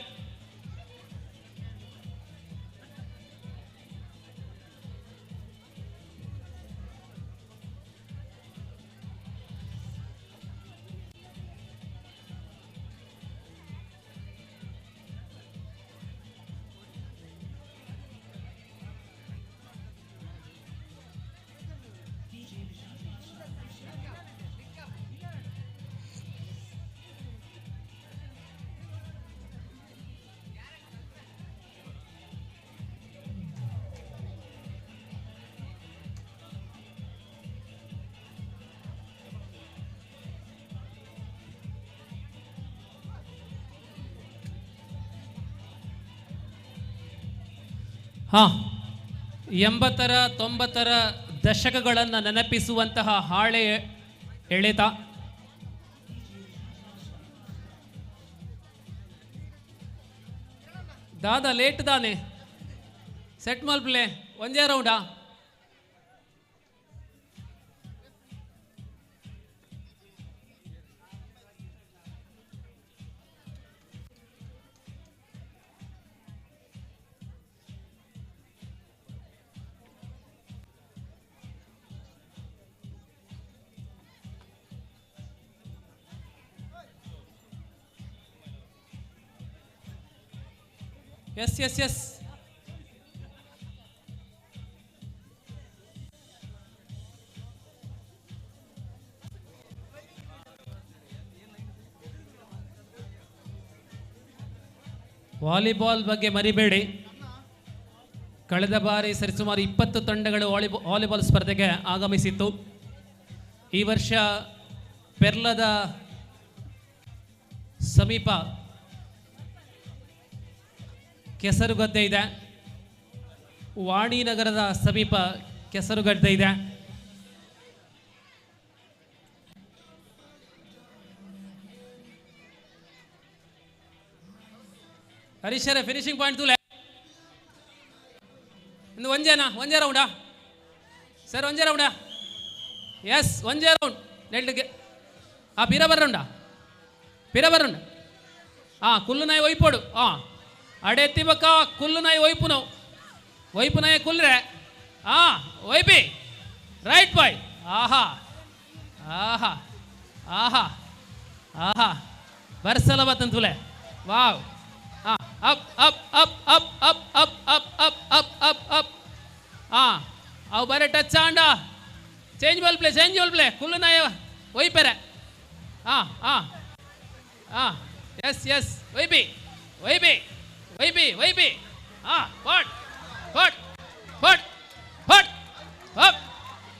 ಹಾಂ, 80ರ 90ರ ದಶಕಗಳನ್ನು ನೆನಪಿಸುವಂತಹ ಹಾಳೆ ಎಳೆತ. ದಾದಾ ಲೇಟ್ ದಾನೆ ಸೆಟ್ ಮಲ್ಪ್ಲೆ ಒಂದೇ ರೌಂಡಾ? ಎಸ್ ಎಸ್ ಎಸ್ ವಾಲಿಬಾಲ್ ಬಗ್ಗೆ ಮರಿಬೇಡಿ. ಕಳೆದ ಬಾರಿ ಸರಿಸುಮಾರು 20 ತಂಡಗಳು ವಾಲಿಬಾಲ್ ಸ್ಪರ್ಧೆಗೆ ಆಗಮಿಸಿತ್ತು. ಈ ವರ್ಷ ಪೆರ್ಲದ ಸಮೀಪ ಕೆಸರುಗದ್ದೆ ಇದೆ, ವಾಣಿನಗರದ ಸಮೀಪ ಕೆಸರುಗದ್ದೆ ಇದೆ. ಹರೀಶರ ಫಿನಿಶಿಂಗ್ ಪಾಯಿಂಟ್ ತೂಲೆ ಇಂದು ಒಂಜೇ ರೌಂಡಾ ಸರ್? ಒಂಜೇ ರೌಂಡಾ? ಎಸ್, ಒಂಜೇ ರೌಂಡ್ ನೆಲ್ಗೆ. ಪಿರ ಬರ್ರಂಡ ಕುಲ್ಲು ನಾಯಿ ಒಯ್ಪೋಡು. ಅಡೆ ಎತ್ತಿಬಕ್ಕ ಕುಲ್ಲು ನಾಯಿ ಒಯ್ಪು ನಾಯಿ ಕುಲ್ರೆ ಒಯ್ಪಿ ರೈಟ್ ಬಾಯ್. ಆಹಾ ಆಹಾ ಆಹಾ ಆಹಾ ಬರ್ಸಲ ಬತ್ತಂತುಲೆ. Wow. Up up up up up up up up up up up ಅವು ಬರೇ ಟಚ್ ಆಂಡ ಚೇಂಜ್ ಬಾಲ್ ಪ್ಲೇ ಕುಲ್ಲು ನಾಯಿ ಒಯ್ಪೆರೆ. ಎಸ್ ಎಸ್ ಒಯ್ಪಿ ಫಟ್ ಫಟ್ ಫಟ್ ಫಟ್ ಹಪ್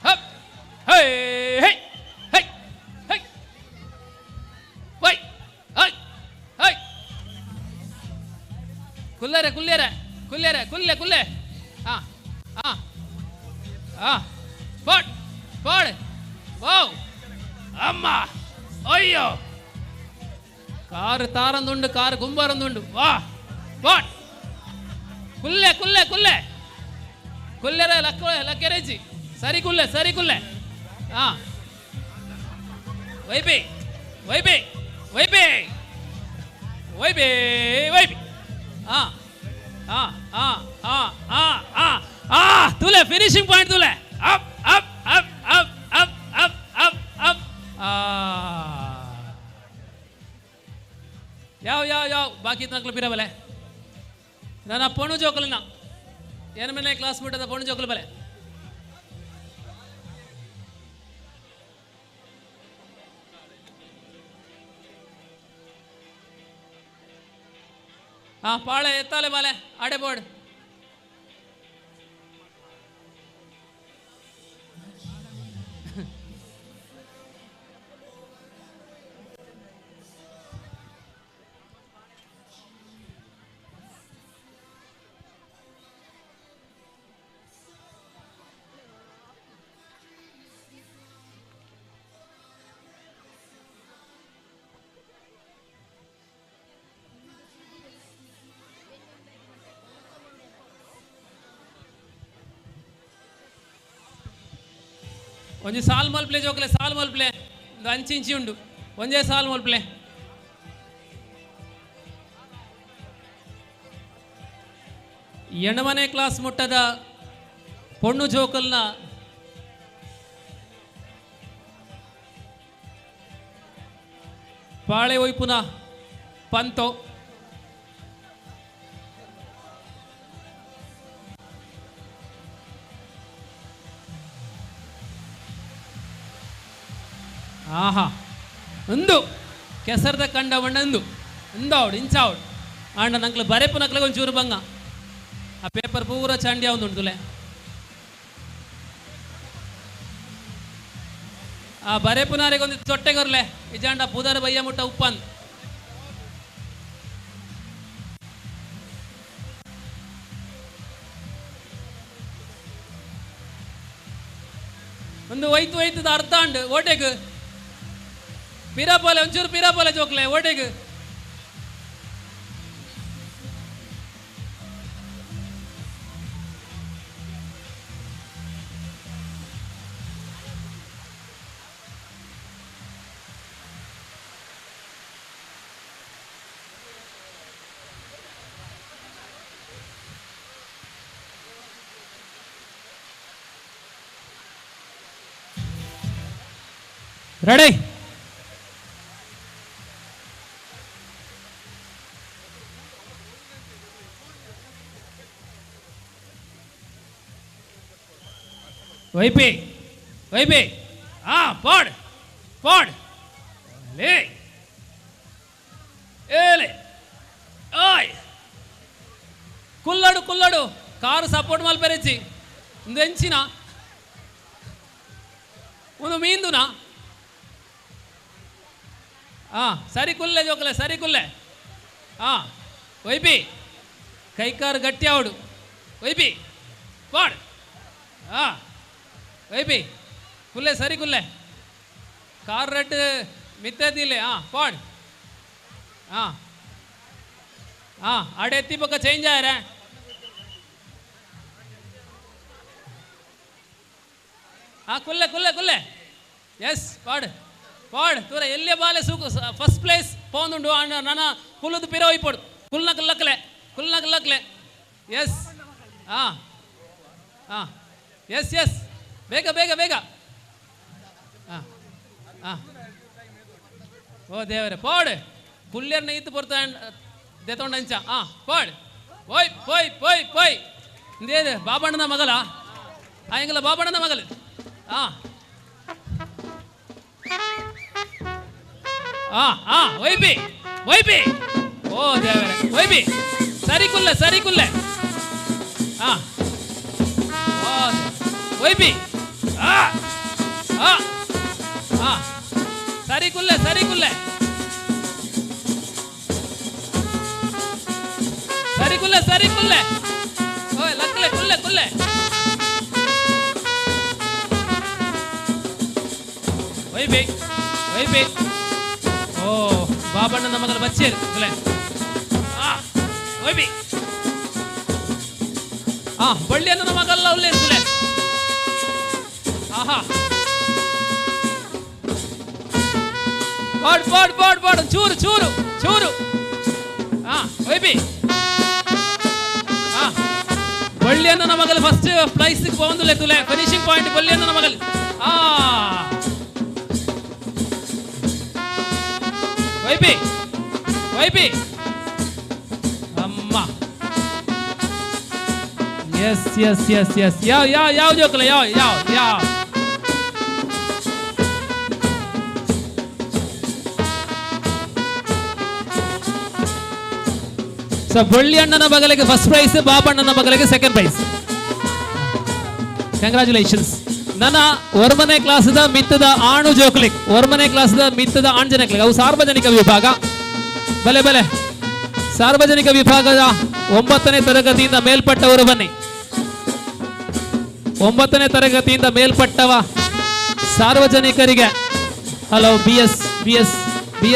ಹಪ್ ಹೇ ಹೇ ಹೇ ಹೇ ವೈ ಹೈ ಹೈ ಕುಲ್ಲೆರೆ ಫಟ್ ಫಟ್ ವಾವ್ ಅಮ್ಮ ಅಯ್ಯೋ ಕಾರು ತಾರಂದುಂಡು ಕಾರು ಗುಂಬಾರಂದುಂಡು. ವಾ ಫಟ್ ಕುಲ್ಲೆರೆ ಲಕ್ಕೆರೆಜಿ ಸರಿ ಕುಲ್ಲೆ ವೈಬಿ ತುಲೆ ಫಿನಿಶಿಂಗ್ ಪಾಯಿಂಟ್ ತುಲೆ up up up up up up up up ಯಾವ ಯಾವ ಯಾವ ಬಾಕಿ ನಕ್ಲು ಬಿರಬಲೆ ನನ್ನ ಪೊಣ್ಣು ಜೋಕಲ್ನ ಎನಮನೆ ಕ್ಲಾಸ್ ಬಿಟ್ಟದ ಪೊಣ್ಣು ಜೋಕಲ್ ಬಲೆ ಪಾಳೆ ಎತ್ತಾಲೆ ಬಾಲೆ ಆಡೆ ಬೋರ್ಡ್ ಒಂಜಿ ಸಾಲ್ ಮಲ್ಪ್ಲೆ ಜೋಕಲೆ ಸಾಲ್ ಮಲ್ಪ್ಲೆ ಒಂದು ಅಂಚಿ ಇಂಚಿ ಉಂಡು ಒಂದೇ ಸಾಲ್ ಮಲ್ಪ್ಲೆ ಎಣಮನೆ ಕ್ಲಾಸ್ ಮುಟ್ಟದ ಪೊಣ್ಣು ಜೋಕಲ್ನ ಪಾಳೆ ಒಯ್ಪುನ ಪಂತೋ ಆಹಾ ಒಂದು ಕೆಸರದ ಕಂಡ ಬಣ್ಣಂದು ಇಂದೌಡ್ ಇಂಚಾವ್ಡ್ ಆಂಡ ನಂಕ್ಲು ಬರೆಪು ನಕ್ಲಿಗೆ ಒಂಚೂರು ಬಂಗ ಆ ಪೇಪರ್ ಪೂರ ಚಂಡಿ ಯಾವ್ದು ಉಂಟುಲೆ ಆ ಬರೆಪುನಾರಿಗೆ ಒಂದು ತೊಟ್ಟೆಗೊರ್ಲೆ ಇಜಾಂಡ ಪುದರ್ ಬಯ್ಯ ಮುಟ್ಟ ಉಪ್ಪನ್ ಒಂದು ಒಯ್ತು ಒಯ್ತದ ಅರ್ಧ ಅಂಡ್ ಓಟೆಗ್ ಪಿರಾಪೋಲೆ ಒಂಚೂರು ಪಿರಾಪೋಲೆ ಜೋಕ್ಲೆ ಓಟೆಗ್ ರೆಡಿ ವೈಪಿ ವೈಪಿ ಪಾಡ್ ಪಾಡ್ ಲೇ ಏಲೆ ಆಯ್ ಕುಲ್ಲಡು ಕುಲ್ಲಡು ಕಾರು ಸಪೋರ್ಟ್ ಮಲ್ಪೆರೆಚ್ಚಿ ಒಂದು ಎಂಚಿನ ಒಂದು ಮೀಂದುನ ಸರಿ ಕುಲ್ಲೆ ಜೋಕಲೆ ಸರಿ ಕುಲ್ಲೆ ವೈಪಿ ಕೈಕಾರು ಗಟ್ಟಿ ಆವಡು ವೈಪಿ ಪಾಡ್ ವೈಪಿ ಕುಲ್ಲೆ ಸರಿ ಕುಲ್ಲೆ ಕಾರ್ ರೆಡ್ ಮಿತ್ತದಿಲ್ಲ ಪಾಡ್ ಆಡೆ ಎತ್ತಿ ಪಕ್ಕ ಚೇಂಜ್ ಆಯ್ರ ಕುಲ್ಲೆ ಕುಲ್ಲೆ ಕುಲ್ಲೆ ಎಸ್ ಪಾಡ್ ಪಾಡ್ ತೂರ ಎಲ್ಲೇ ಬಾಲೆ ಸೂಕು ಫಸ್ಟ್ ಪ್ಲೇಸ್ ಪೋಂದುಂಡು ನನ್ನ ಕುಲ್ಲದು ಪಿರ ಹೋಯ್ಪೋಡು ಕುಲ್ನಕ್ ಲಕ್ಲೆ ಎಸ್ ಎಸ್ ಎಸ್ ಬೇಗ ಬೇಗ ಬೇಗ ಓ ದೇವರೇ ಪಾಡ್ ಪುಲ್ಯರ್ನ ಇತ್ತು ಬರ್ತಾ ದೆತೊಂಡ ಅಂಚ ಪಾಡ್ ಪೋಯ್ ಪೋಯ್ ಪೋಯ್ ಪೋಯ್ ಇಂದೇದು ಬಾಬಣ್ಣನ ಮಗಲ ಎಂಗಲ ಬಾಬಣ್ಣನ ಮಗಲು ವೈಪಿ ವೈಪಿ ಓ ದೇವರೇ ವೈಪಿ ಸರಿ ಕುಲ್ಲೆ ಸರಿ ಕುಲ್ಲೆ ವೈಪಿ ಸರಿ ಕುಲ್ಲೆ ಸರಿ ಕುಲ್ಲೆ ಸರಿ ಕುಲ್ಲೆ ಸರಿ ಕುಲ್ಲೆ ಓಯ್ ಲಕ್ಲೆ ಕುಲ್ಲೆ ಕುಲ್ಲೆ ವೈಪಿ ವೈಪಿ ಓ ಬಾಬಣ್ಣನ ಮಗನ ಬಚ್ಚೇರು ಕುಲ್ಲೆ ವೈಪಿ ಬಳ್ಳಿಯನ್ನ ಮಗಲ್ಲ ಉಲ್ಲೆ ಕುಲ್ಲೆ ಆಹಾ ಪಾಡ್ ಪಾಡ್ ಪಾಡ್ ಪಾಡ್ ಚೂರು ಚೂರು ಚೂರು ವೈಪಿ ಬಳ್ಳಿಯನ್ನ ಮಗಲ್ ಫಸ್ಟ್ ಪ್ರೈಸ್ ಪೋಂದುಲೆ ತುಲೆ ಫಿನಿಶಿಂಗ್ ಪಾಯಿಂಟ್ ಬಳ್ಳಿಯನ್ನ ಮಗಲ್ ವೈಪಿ ವೈಪಿ ಅಮ್ಮ ಎಸ್ ಎಸ್ ಎಸ್ ಎಸ್ ಯಾವ ಜೋಕಲ ಯಾವ ಸೊ ಬಳ್ಳಿ ಅಣ್ಣನ ಮಗಲಿಗೆ ಫಸ್ಟ್ ಪ್ರೈಸ್, ಬಾಬಣ್ಣನ ಮಗಲಿಗೆ ಸೆಕೆಂಡ್ ಪ್ರೈಸ್. ಕಂಗ್ರಾಚುಲೇಷನ್ಸ್. ನನ್ನ ಹೊರಮನೆ ಕ್ಲಾಸ್ದ ಮಿತ್ತದ ಆಣು ಜೋಕ್ಲಿಕ್, ಹೊರಮನೆ ಕ್ಲಾಸ್ದ ಮಿತ್ತದ ಆಂಜನಕ್ಲಿಕ್, ಅವು ಸಾರ್ವಜನಿಕ ವಿಭಾಗ. ಬಲೆ ಸಾರ್ವಜನಿಕ ವಿಭಾಗದ 9ನೇ ತರಗತಿಯಿಂದ ಮೇಲ್ಪಟ್ಟವರು ಬನ್ನಿ. 9ನೇ ತರಗತಿಯಿಂದ ಮೇಲ್ಪಟ್ಟವ ಸಾರ್ವಜನಿಕರಿಗೆ hello B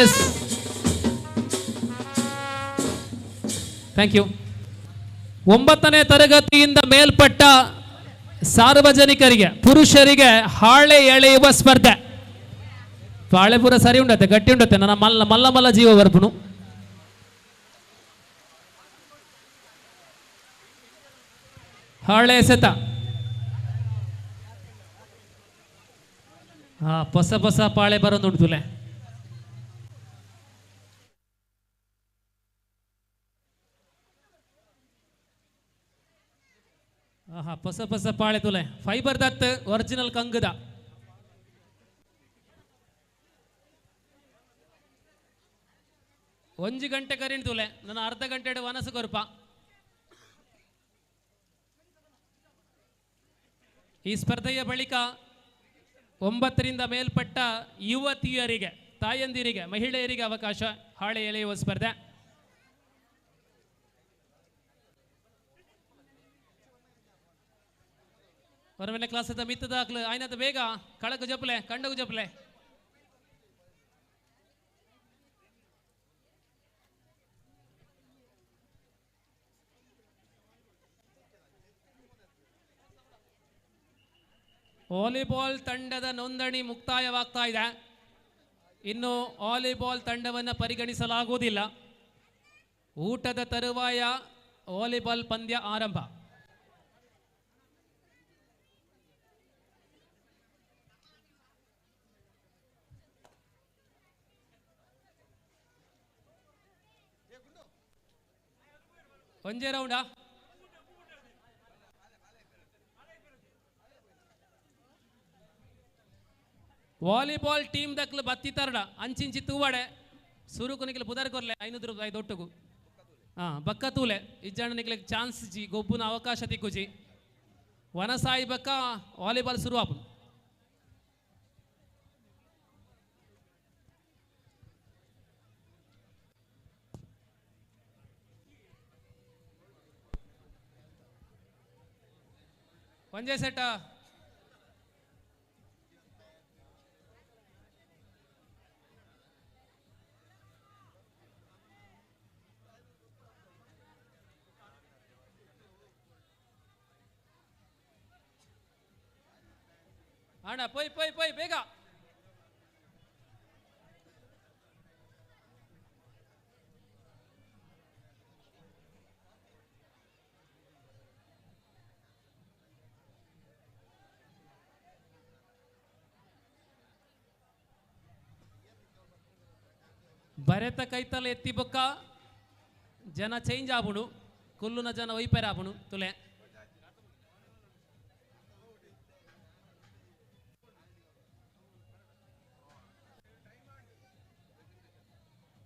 S thank you. 9ನೇ ತರಗತಿಯಿಂದ ಮೇಲ್ಪಟ್ಟ ಸಾರ್ವಜನಿಕರಿಗೆ ಪುರುಷರಿಗೆ ಹಾಳೆ ಎಳೆಯುವ ಸ್ಪರ್ಧೆ. ಪಾಳೆ ಪೂರ ಸರಿ ಉಂಡತ್ತೆ, ಗಟ್ಟಿ ಉಂಡತ್ತೆ. ನನ್ನ ಮಲ್ಲ ಜೀವ ಬರ್ಪುನು. ಹಾಳೆ ಎಸೆತ ಹೊಸ ಪಾಳೆ ಬರೋದುಂಟುಲೆ. ಹೊಸ ಪಾಳೆ ತುಲೆ ಫೈಬರ್ ದತ್ ಒರಿಜಿನಲ್ ಕಂಗದ. ಒಂಜಿ ಗಂಟೆ ಕರೆಂಟ್ ತುಲೆ ನನ್ನ ಅರ್ಧ ಗಂಟೆ ವನಸು ಕೊರಪ. ಈ ಸ್ಪರ್ಧೆಯ ಬಳಿಕ 9ರಿಂದ ಮೇಲ್ಪಟ್ಟ ಯುವತಿಯರಿಗೆ, ತಾಯಂದಿರಿಗೆ, ಮಹಿಳೆಯರಿಗೆ ಅವಕಾಶ ಹಾಳೆ ಎಳೆಯುವ ಸ್ಪರ್ಧೆ. ಹೊರಮನೆ ಕ್ಲಾಸ್ ಮಿತ್ತದ ಆಯ್ನದ ಬೇಗ ಕಳಗು ಜಪ್ಲೆ ಕಂಡಗು ಜಪ್ಲೆ. ವಾಲಿಬಾಲ್ ತಂಡದ ನೋಂದಣಿ ಮುಕ್ತಾಯವಾಗ್ತಾ ಇದೆ. ಇನ್ನು ವಾಲಿಬಾಲ್ ತಂಡವನ್ನು ಪರಿಗಣಿಸಲಾಗುವುದಿಲ್ಲ. ಊಟದ ತರುವಾಯ ವಾಲಿಬಾಲ್ ಪಂದ್ಯ ಆರಂಭ. ಒಂಜೇ ರೌಂಡಾ? ವಾಲಿಬಾಲ್ ಟೀಮ್ ದಕ್ಲು ಬತ್ತಿ ತರಡ ಅಂಚಿಂಚಿ ತೂವಾಡೆ ಸುರುಕು ನಿಕ್ಲೆ ಪುದರ್ ಕೊರ್ಲೆ 500 ರೂಪಾಯಿ ದೊಟ್ಟುಗು ಬಕ್ಕ ತೂಲೆ ಇಜ್ಜಣ್ಣ ನಿಕ್ಲೆ ಚಾನ್ಸ್ ಜಿ ಗೊಬ್ಬುನ ಅವಕಾಶ ತಿಕ್ಕುಜಿ ವನಸಾಯಿ ಬಕ್ಕ ವಾಲಿಬಾಲ್ ಶುರು ಆಪು. ಒಂದೇ ಸೆಟ್ ಅಣ್ಣ ಪೊಯ್ ಬೇಗ. ಬರೆತ ಕೈತಲ್ಲ ಎತ್ತಿ ಬೊಕ್ಕ ಜನ ಚೇಂಜ್ ಆಬುಣು, ಕುಲ್ಲುನ ಜನ ವೈಪರ್ ಆಬುಣು ತುಲೆ.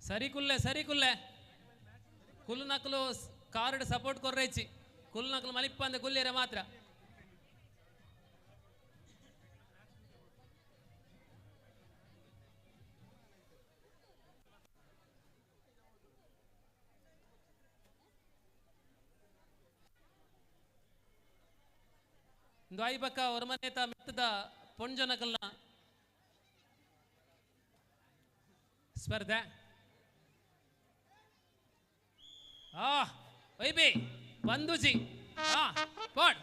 ಸರಿ ಕುಲ್ಲೆ ಕುಲ್ಲು ನಕಲು ಕಾರ್ಡ್ ಸಪೋರ್ಟ್ ಕೊರ್ರೇಚಿ ಕುಲ್ಲು ನಕಲು ಮಲಿಪ್ಪ ಅಂದ ಕುಲ್ಲೇರೆ ಮಾತ್ರ. ದ್ವಾಯಿ ಬಕ್ಕ ಹೊರಮನೇತ ಮೆತ್ತದ ಪೊಂಜನಕಲ್ನ ಸ್ಪರ್ಧೆ. ವೈಬಿ ಬಂದುಜಿ ಪಾಡ್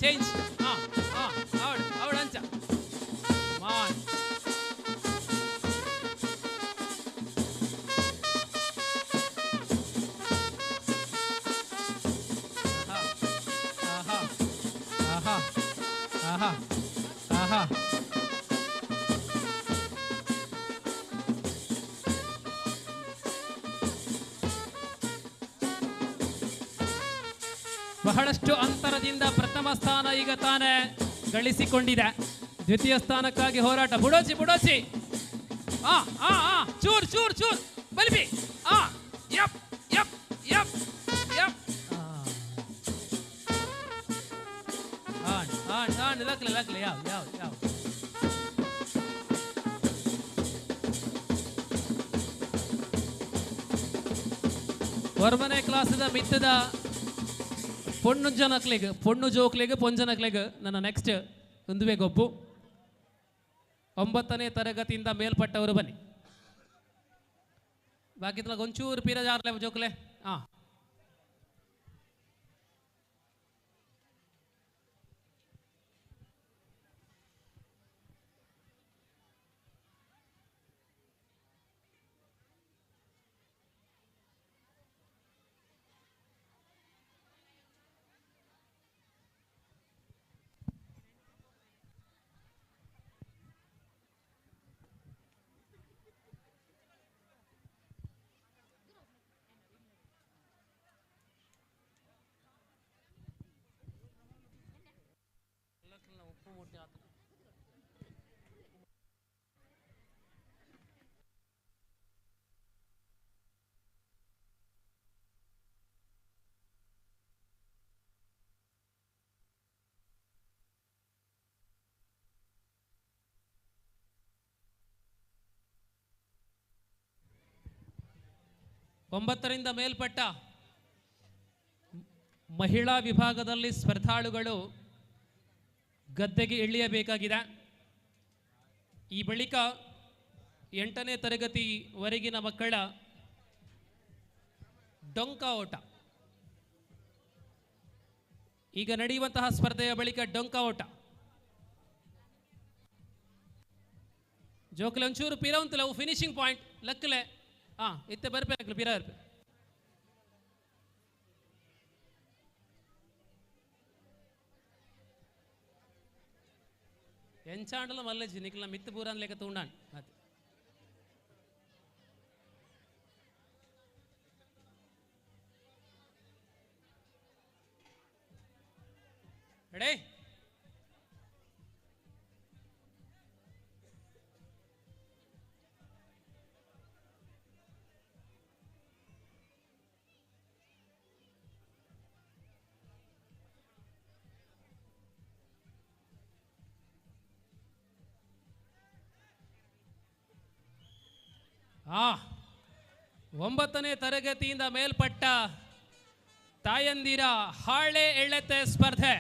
ಚೇಂಜ್ ಅವಡ ಅಂಚ ಮಾನ್ ಆಹಾ ಆಹಾ ಆಹಾ ಬಹಳಷ್ಟು ಅಂತರದಿಂದ ಪ್ರಥಮ ಸ್ಥಾನ ಈಗ ತಾನೇ ಗಳಿಸಿಕೊಂಡಿದೆ. ದ್ವಿತೀಯ ಸ್ಥಾನಕ್ಕಾಗಿ ಹೋರಾಟ. ಬುಡೋಚಿ ಬುಡೋಚಿ ಚೂರ್ ಚೂರ್ ಚೂರ್ ಬಲ್ಬಿ ಯಪ್ ಯಪ್ ಯಪ್ ಯಪ್ ಲಕ್ಲೆ ಲಕ್ಲೆ ಯಾವ ಯಾವ ಯಾವ ಹೊರಮನೆ ಕ್ಲಾಸದ ಮಿತ್ತದ ಪೊಣ್ಣು ಜನಕ್ಲಿಗೆ ಪೊಣ್ಣು ಜೋಕ್ಲಿಗೆ ಪೊಂಜನಕ್ಲಿಗೆ ನನ್ನ ನೆಕ್ಸ್ಟ್ ಒಂದುವೆ ಗೊಬ್ಬು 9ನೇ ತರಗತಿಯಿಂದ ಮೇಲ್ಪಟ್ಟವರು ಬನ್ನಿ. ಬಾಕಿ ಒಂಚೂರು ಪೀರಜಾರ್ಲೆ ಜೋಕ್ಲೆ ಹಾಂ ಉಪ್ಪು ಮುಟ್ಟಿ ಆತ 9ರಿಂದ ಮೇಲ್ಪಟ್ಟ ಮಹಿಳಾ ವಿಭಾಗದಲ್ಲಿ ಸ್ಪರ್ಧಾಳುಗಳು ಗದ್ದೆಗೆ ಇಳಿಯಬೇಕಾಗಿದೆ. ಈ ಬಳಿಕ 8ನೇ ತರಗತಿವರೆಗಿನ ಮಕ್ಕಳ ಡೊಂಕ ಓಟ. ಈಗ ನಡೆಯುವಂತಹ ಸ್ಪರ್ಧೆಯ ಬಳಿಕ ಡೊಂಕ ಓಟ. ಜೋಕ್ಲೆ ಒಂಚೂರು ಪಿರ ಉಂತಲ್ಲ ಅವು ಫಿನಿಶಿಂಗ್ ಪಾಯಿಂಟ್ ಲಕ್ಕಲೆ ಇತ್ತೆ ಬರ್ಬೇಕು ಪಿರ ಬರ್ಬೇಕು. ಎಂಚಾಂಡಲ ಮಲ್ಲಜಿ ನಿಕ್ಲ ಮಿತ್ತು ಪೂರ ಲೆಕ್ಕ ತೂಂಡಾನ್ ಅದು ರೆಡಿ. ಒಂಬತ್ತನೇ ತರಗತಿಯಿಂದ ಮೇಲ್ಪಟ್ಟ ತಾಯಂದಿರ ಹಾಳೆ ಎಳೆತೆ ಸ್ಪರ್ಧೆ.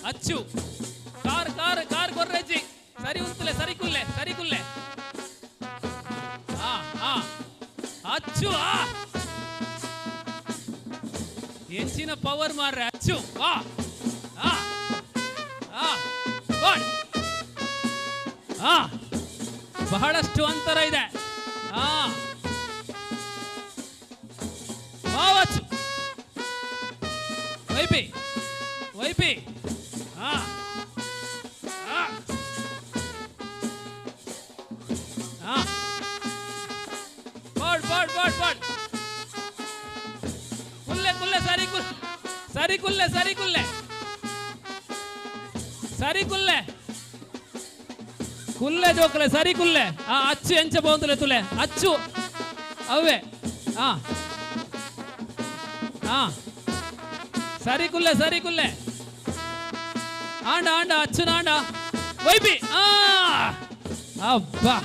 ಅಚ್ಚು ಕಾರ್ ಕಾರ್ ಕಾರ್ ಕೊರ್ರೆಜ್ಜಿ ಸರಿ ಉಂತಲೆ ಸರಿ ಕುಲ್ಲೆ ಸರಿ ಕುಲ್ಲೆ ಅಚ್ಚು ಎಂಚಿನ ಪವರ್ ಮಾರ್ರೆ ಅಚ್ಚು ಬಹಳಷ್ಟು ಅಂತರ ಇದೆ. ಅಚ್ಚು ವೈಪಿ ವೈಪಿ ಕುಲ್ಲೆ ಕುಲ್ಲೆ ಸರಿ ಕುಲ್ಲೆ ಸರಿ ಕುಲ್ಲೆ ಸರಿ ಕುಲ್ಲೆ ಸರಿ ಕುಲ್ಲೆ ಕುಲ್ಲೆ ಜೋಕಲೆ ಸರಿ ಕುಲ್ಲೆ ಅಚ್ಚು ಎಂಚ ಬೋಂತಲೆ ತುಲೆ ಅಚ್ಚು ಅವೇ ಸರಿ ಕುಲ್ಲೆ ಸರಿ ಕುಲ್ಲೆ ಆಂಡ ಆಂಡ ಅಚ್ಚುನ ಆಂಡ ವೈಪಿ ಅಬ್ಬಾ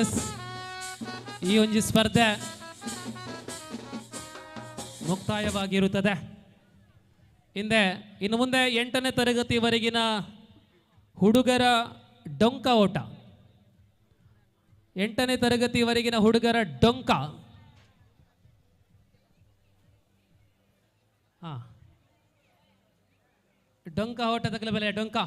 ಎಸ್ ಈ ಒಂದು ಸ್ಪರ್ಧೆ ಮುಕ್ತಾಯವಾಗಿರುತ್ತದೆ. ಇನ್ನು ಮುಂದೆ 8ನೇ ತರಗತಿವರೆಗಿನ ಹುಡುಗರ ಡೊಂಕ ಓಟ. 8ನೇ ತರಗತಿವರೆಗಿನ ಹುಡುಗರ ಡೊಂಕ. ಡೊಂಕ ಓಟ ತಗಲಬೆಲೆ ಡೊಂಕ.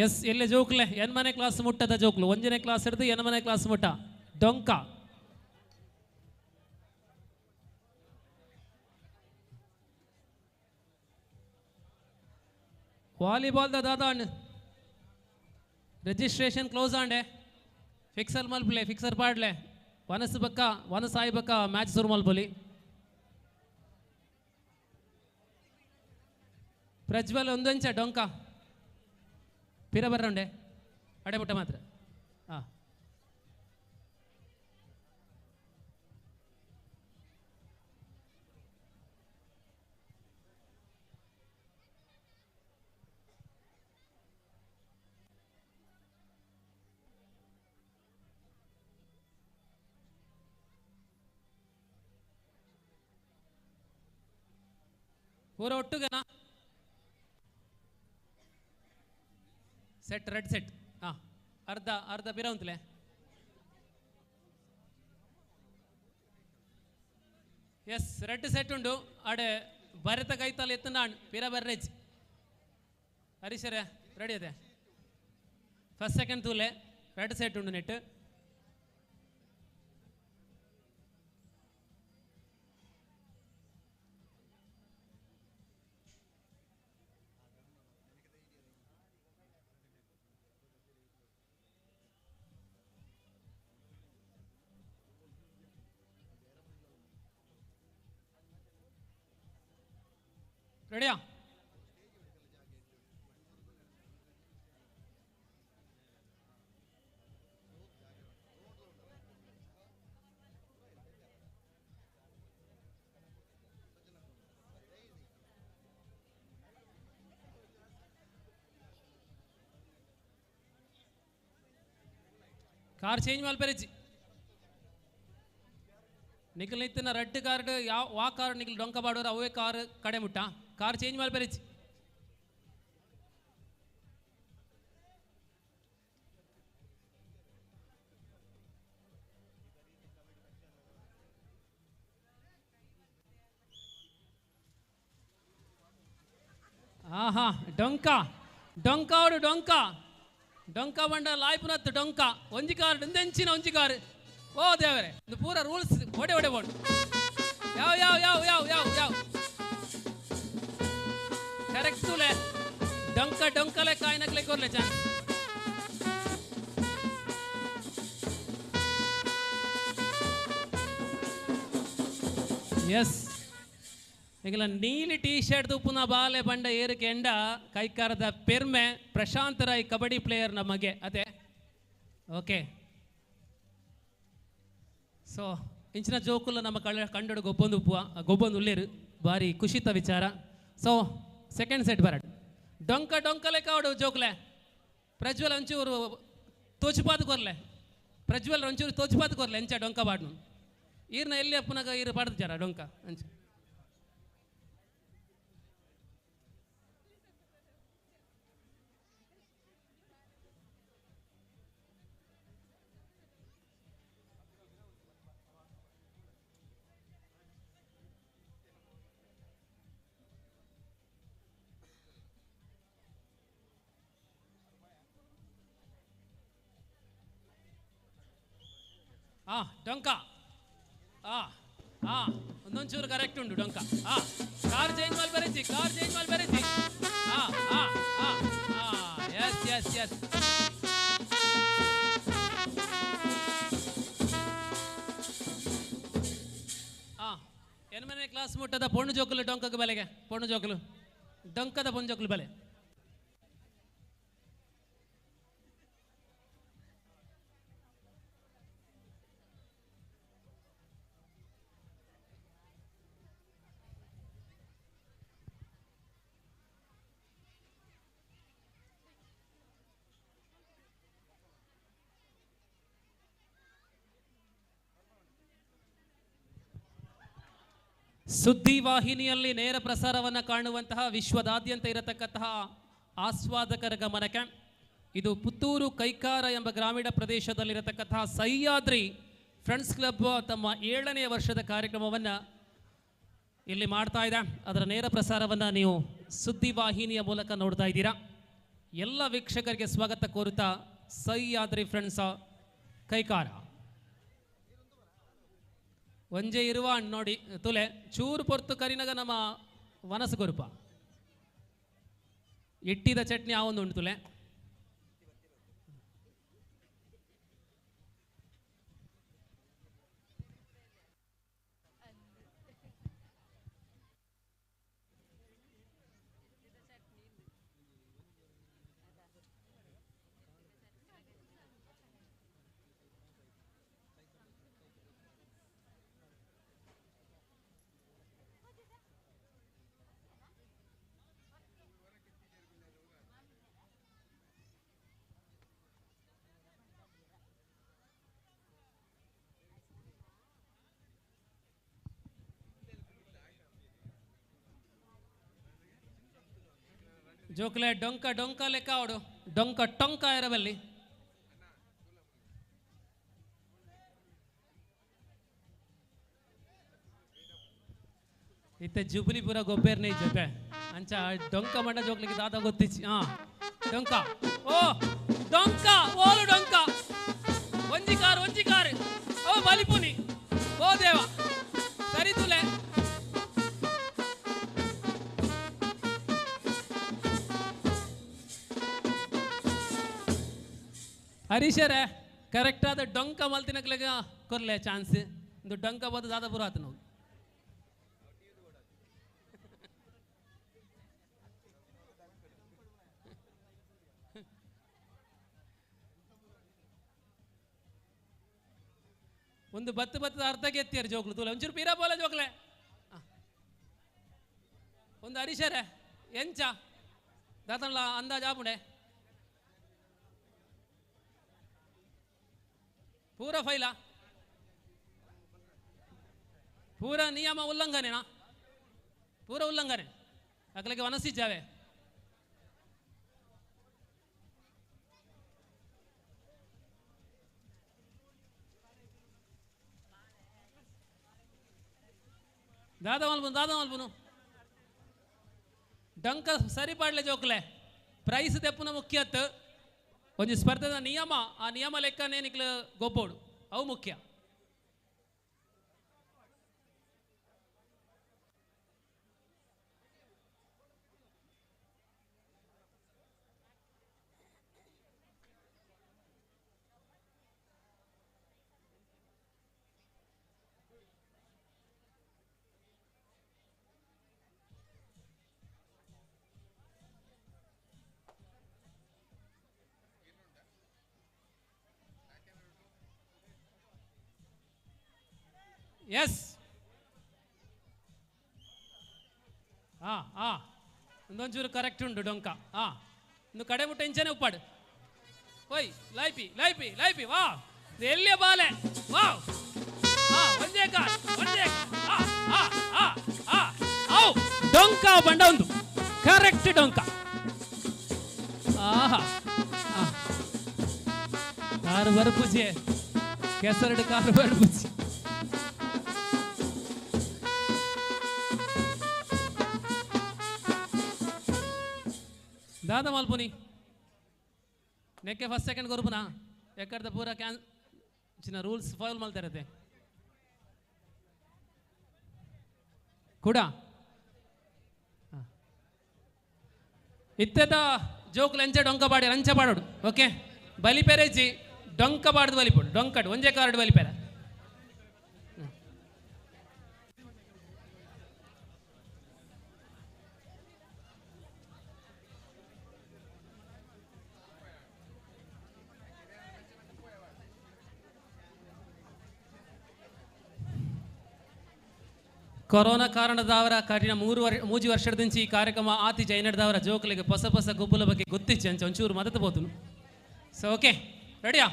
ಎಸ್ ಎಲ್ಲೇ ಜೋಕ್ಲೆ 8ನೇ ಕ್ಲಾಸ್ ಮುಟ್ಟದ ಜೋಕ್ಲು 1ನೇ ಕ್ಲಾಸ್ ಹಿಡಿದು 8ನೇ ಕ್ಲಾಸ್ ಮುಟ್ಟ ಡೊಂಕ. ವಾಲಿಬಾಲ್ ದಾದಾ ರಿಜಿಸ್ಟ್ರೇಷನ್ ಕ್ಲೋಸ್ ಆಂಡೆ ಫಿಕ್ಸರ್ ಮಲ್ಪಲೆ ಫಿಕ್ಸರ್ ಪಾಡ್ಲೆ ವನ ಸಾಯಿ ಬಕ್ಕ ಮ್ಯಾಚ್ ಶುರು ಮಲ್ಪಲಿ. ಪ್ರಜ್ವಲ್ ಒಂದೊಂಚ ಡೊಂಕ ಪಿರ ಬರ್ರಂಡೆ ಅಡೆ ಮುಟ್ಟ ಮಾತ್ರ. ಪೂರ ಒಟ್ಟುಗೆನಾ ಸೆಟ್ ರೆಡ್ ಸೆಟ್ ಅರ್ಧ ಪಿರ ಉಂತಲೆ. ಎಸ್ ರೆಡ್ ಸೆಟ್ ಉಂಡು ಆಡೆ ಭರತ ಕೈತಾಲ್ ಎತ್ತನಾಣ್ ಪಿರ ಬರ್ರೇಜ್ ಹರೀಶರೇ ರೆಡಿ ಅದೇ ಫಸ್ಟ್ ಸೆಕೆಂಡ್ ತೂಲೆ ರೆಡ್ ಸೆಟ್ ಉಂಡು ನೆಟ್. ರೆಡಿಯಾ? ಕಾರ್ ಚೇಂಜ್ ಮಲ್ಪೆರಿಜಿ ನಿಖಿಲ್ ನಿತ್ತಿನ ರೆಡ್ ಕಾರ್ಡ್ ಯಾವ ಕಾರ್ ನಿಖಿಲ್ ಡೊಂಕ ಬಾಡೋರು ಅವೇ ಕಾರ್ ಕಡೆ ಮುಟ್ಟ ಕಾರ್ ಚೇಂಜ್ ಮಲ್ಪೆರಿಜಿ. ಆಹಾ ಡೊಂಕ ಡೊಂಕ ಅವಡು ಡೊಂಕ ಡೊಂಕ ಬಂಡ ಲಾಯ್ಪುನತ್ ಡೊಂಕ ಒಂಜಿ ಕಾರ್ ಒಂದೆಂಚಿನ ಒಂಜಿ ಕಾರ್. ಓ ದೇವರೇ ಇದು ಪೂರ ರೂಲ್ಸ್ ಒಡೆ ಒಡೆ ಬೋಡು ಯಾವ ಯಾವ ಯಾವ ಯಾವ ಯಾವ ಯಾವ ಕರೆಕ್ಟ್ ತೂಲೆ ಡೊಂಕ ಡೊಂಕಲೆ ಕಾಯ್ನಕ್ಲೆ ಕೊರ್ಲೆ ಚಾನ್ಸ್. ಎಸ್ ಈಗಲ ನೀಲಿ ಟೀ ಶರ್ಟ್ ಉಪ್ಪುನ ಬಾಲೆ ಬಂಡ ಏರಿಕೆ ಎಂಡ ಕೈಕಾರದ ಪೆರ್ಮೆ ಪ್ರಶಾಂತ್ ರಾಯ್ ಕಬಡ್ಡಿ ಪ್ಲೇಯರ್ ನಮಗೆ ಅದೇ ಓಕೆ. ಸೊ ಇಂಚಿನ ಜೋಕುಲು ನಮ್ಮ ಕಂಡು ಗೊಬ್ಬೊಂದು ಉಳ್ಳೇರು ಭಾರಿ ಖುಷಿತ ವಿಚಾರ. ಸೊ ಸೆಕೆಂಡ್ ಸೆಟ್ ಬರಡ್ ಡೊಂಕ ಡೊಂಕಲೆ ಕಾವಡು ಜೋಕ್ಲೆ ಪ್ರಜ್ವಲ್ ಒಂಚೂರು ತೋಚುಪಾತು ಕೊರ್ಲೆ ಪ್ರಜ್ವಲ್ ಒಂಚೂರು ತೋಚುಪಾತು ಕೊರ್ಲೆ ಎಂಚ ಡೊಂಕ ಬಾಡ್ನು ಈರ್ನ ಎಲ್ಲಿ ಅಪ್ಪನಾಗ ಈರು ಪಾಡ್ದು ಜಾರ ಡೊಂಕ ಅಂಚ ಡೊಂಕ ಒಂದೊಂಚೂರು ಕರೆಕ್ಟ್ ಉಂಟು ಡೊಂಕ ಕಾರ್ ಚೇಂಜ್ ಮಾಡಿ ಬರೀತಿ ಎಸ್ ಎನ್ಮನೆ ಕ್ಲಾಸ್ ಮುಟ್ಟದ ಪೊಣ್ಣು ಜೋಕಲು ಡೊಂಕದ ಬೆಲೆಗೆ ಪೊಣ್ಣು ಜೋಕಲು ಡೊಂಕದ ಪೊಣ್ಣು ಜೋಕಲು ಬೆಲೆ ಸುದ್ದಿವಾಹಿನಿಯಲ್ಲಿ ನೇರ ಪ್ರಸಾರವನ್ನು ಕಾಣುವಂತಹ ವಿಶ್ವದಾದ್ಯಂತ ಇರತಕ್ಕಂತಹ ಆಸ್ವಾದಕರ ಗಮನಕ್ಕೆ ಇದು ಪುತ್ತೂರು ಕೈಕಾರ ಎಂಬ ಗ್ರಾಮೀಣ ಪ್ರದೇಶದಲ್ಲಿರತಕ್ಕಂತಹ ಸಹ್ಯಾದ್ರಿ ಫ್ರೆಂಡ್ಸ್ ಕ್ಲಬ್ ತಮ್ಮ 7ನೇ ವರ್ಷದ ಕಾರ್ಯಕ್ರಮವನ್ನು ಇಲ್ಲಿ ಮಾಡ್ತಾ ಇದೆ. ಅದರ ನೇರ ಪ್ರಸಾರವನ್ನು ನೀವು ಸುದ್ದಿವಾಹಿನಿಯ ಮೂಲಕ ನೋಡ್ತಾ ಇದ್ದೀರಾ. ಎಲ್ಲ ವೀಕ್ಷಕರಿಗೆ ಸ್ವಾಗತ ಕೋರುತ್ತಾ ಸಹ್ಯಾದ್ರಿ ಫ್ರೆಂಡ್ಸ್ ಕೈಕಾರ ಒಂಜೆ ಇರುವ ನೋಡಿ ತುಲೆ ಚೂರು ಪೊರ್ತು ಕರಿನಗ ನಮ್ಮ ವನಸು ಗೊರುಪ ಇಟ್ಟಿದ ಚಟ್ನಿ ಆ ಒಂದು ಉಂಟು ತುಲೆ ಜೋಕ್ಲೆ ಡೊಂಕ ಲೆಕ್ಕ ಅವಡು ಡೊಂಕ ಟೊಂಕ ಇರಬಲ್ಲಿ ಇತ್ತೆ ಜುಬ್ಲಿಪುರ ಗೊಬ್ಬೆರ್ನೇ ಜೊತೆ ಅಂಚ ಡೊಂಕ ಮಂಡ ಜೋಕ್ಲಿಗೆ ದಾದ ಗೊತ್ತಿಚ್ಚಿ ಡೊಂಕ ಡೊಂಕ ಓಲು ಡೊಂಕ ಒಂಜಿ ಕಾರ್ ಓ ಬಲಿಪುನಿ ಓ ದೇವ ಸರಿ ತುಲೆ ಹರೀಶರೇ ಕರೆಕ್ಟ್ ಆದ ಡೊಂಕ ಮಲ್ತಿನಕ್ಲೆಗ ಕೊರ್ಲೆ ಚಾನ್ಸ್ ಒಂದು ಡೊಂಕ ಬಂದು ದಾದ ಪುರ ಆತ ನಾವು ಒಂದು ಬತ್ತದ ಅರ್ಧಕ್ಕೆ ಎತ್ತಿಯಾರ ಜೋಕ್ಲು ತೂಲ ಒಂಚೂರು ಪೀರಾ ಬೋಲ ಜೋಕ್ಲೆ ಒಂದು ಹರೀಶರೇ ಎಂಚ ದಾತನ್ಲ ಅಂದಾಜ್ ಆಪುಂಡೆ पूरा फैला पूरा नियम उल्लंघन है ना पूरा उल्लंघन है अगले के वनसी जावे दादा मल्बुनु डंक सरी पाडले जोकले प्रैस तेपुन मुख्यत ಒಂದು ಸ್ಪರ್ಧೆದ ನಿಯಮ ಆ ನಿಯಮ ಲೆಕ್ಕನೇ ನಿಕ್ಲ ಗೊಬ್ಬೋಡು ಅವು ಮುಖ್ಯ ಎಸ್ ಒಂದೊಂಚೂರು ಕರೆಕ್ಟ್ ಉಂಟು ಡೊಂಕ ಒಂದು ಕಡೆ ಮುಟ್ಟ ಇಂಚನೆ ಉಪ್ಪಾಡು ಓಯ್ ಲೈಪಿ ವಾ ಎಲ್ಲಿಯ ಬಾಲೆ ವಾ ಒಂದೇ ಕಾರ್ ಡೊಂಕ ಬಂಡ ಒಂದು ಕರೆಕ್ಟ್ ಡೊಂಕ ಕಾರು ಬರ್ಪುಜಿ ಕೆಸರಡು ಕಾರು ಬರ್ಪುಜಿ दादा मालपुनी नेके फर्स्ट सेकंड करूँ ना एकर पूरा ಚಿನ್ನ ರೂಲ್ಸ್ ಫಾಲೋ ಮಾಡ್ತಾ ಇರತ್ತೆ ಕೂಡ ಇತ್ತೆದ ಜೋಕ್ಲು ಎಂಚ ಡೊಂಕ ಬಾಡಿ ರಂಚ ಬಾಡೋಡು ಓಕೆ ಬಲಿಪೆರೆಜಿ ಡೊಂಕ ಬಾಡ್ದು ಬಲಿಪೋಡು ಡೊಂಕಡು ಒಂಜೆ ಕಾರ್ಡ್ ಬಲಿಪೆರ ಕೊರೋನಾ ಕಾರಣದವರ ಕರಿನ ಮೂಜಿ ವರ್ಷದಿಂದ ಈ ಕಾರ್ಯಕ್ರಮ ಆತಿ ಜೈನಡ್ದವರ ಜೋಕ್ಲಿಗೆ ಹೊಸ ಹೊಸ ಗುಬ್ಬುಲ ಬಗ್ಗೆ ಗೊತ್ತಿಚ್ಚೆ ಅಂಚ ಒಂಚೂರು ಮದತ ಬೋದು ಸೊ ಓಕೆ ರೆಡಿಯಾ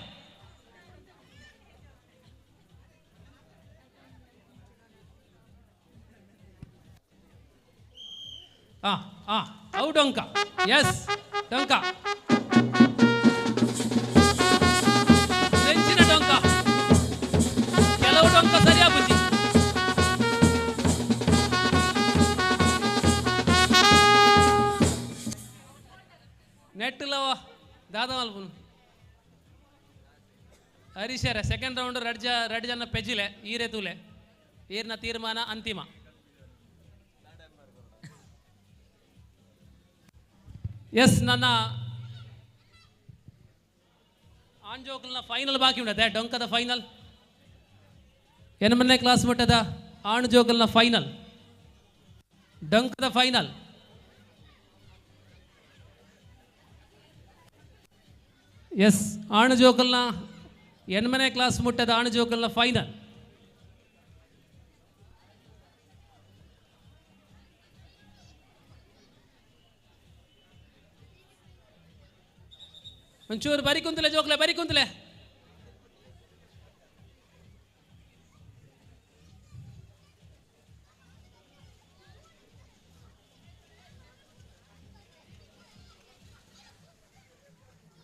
ಅವು ಡೊಂಕ ಎಸ್ ಡೊಂಕ ನೆಂಚಿನ ಡೊಂಕ ಕೆಲವು ಡೊಂಕ ಸರಿಯಾ ಬುಜ್ಜಿ ನೆಟ್ಟಲವ ದಾದ ಮಲ್ಪುನು ಹರೀಶರ ಸೆಕೆಂಡ್ ರೌಂಡ್ ರೆಡ್ ಜನ ಪೆಜಿಲೆ ಈರೆ ತೂಲೆ ಈರ್ನ ತೀರ್ಮಾನ ಅಂತಿಮ ಎಸ್ ನನ್ನ ಆಣ್ಜೋಕಲ್ನ ಫೈನಲ್ ಬಾಕಿ ಉಂಟದೆ ಡೊಂಕದ ಫೈನಲ್ 8ನೇ ಕ್ಲಾಸ್ ಮಟ್ಟದ ಆಣ್ಜೋಕಲ್ನ ಫೈನಲ್ ಡೊಂಕದ ಫೈನಲ್ ಎಸ್ ಆಣಜೋಕಲ್ನ 8ನೇ ಕ್ಲಾಸ್ ಮುಟ್ಟದ ಆಣಜೋಕಲ್ನ ಫೈನಲ್ ಒಂಚೂರು ಬರಿ ಕುಂತಲೆ ಜೋಕ್ಲೆ ಬರಿ ಕುಂತಲೆ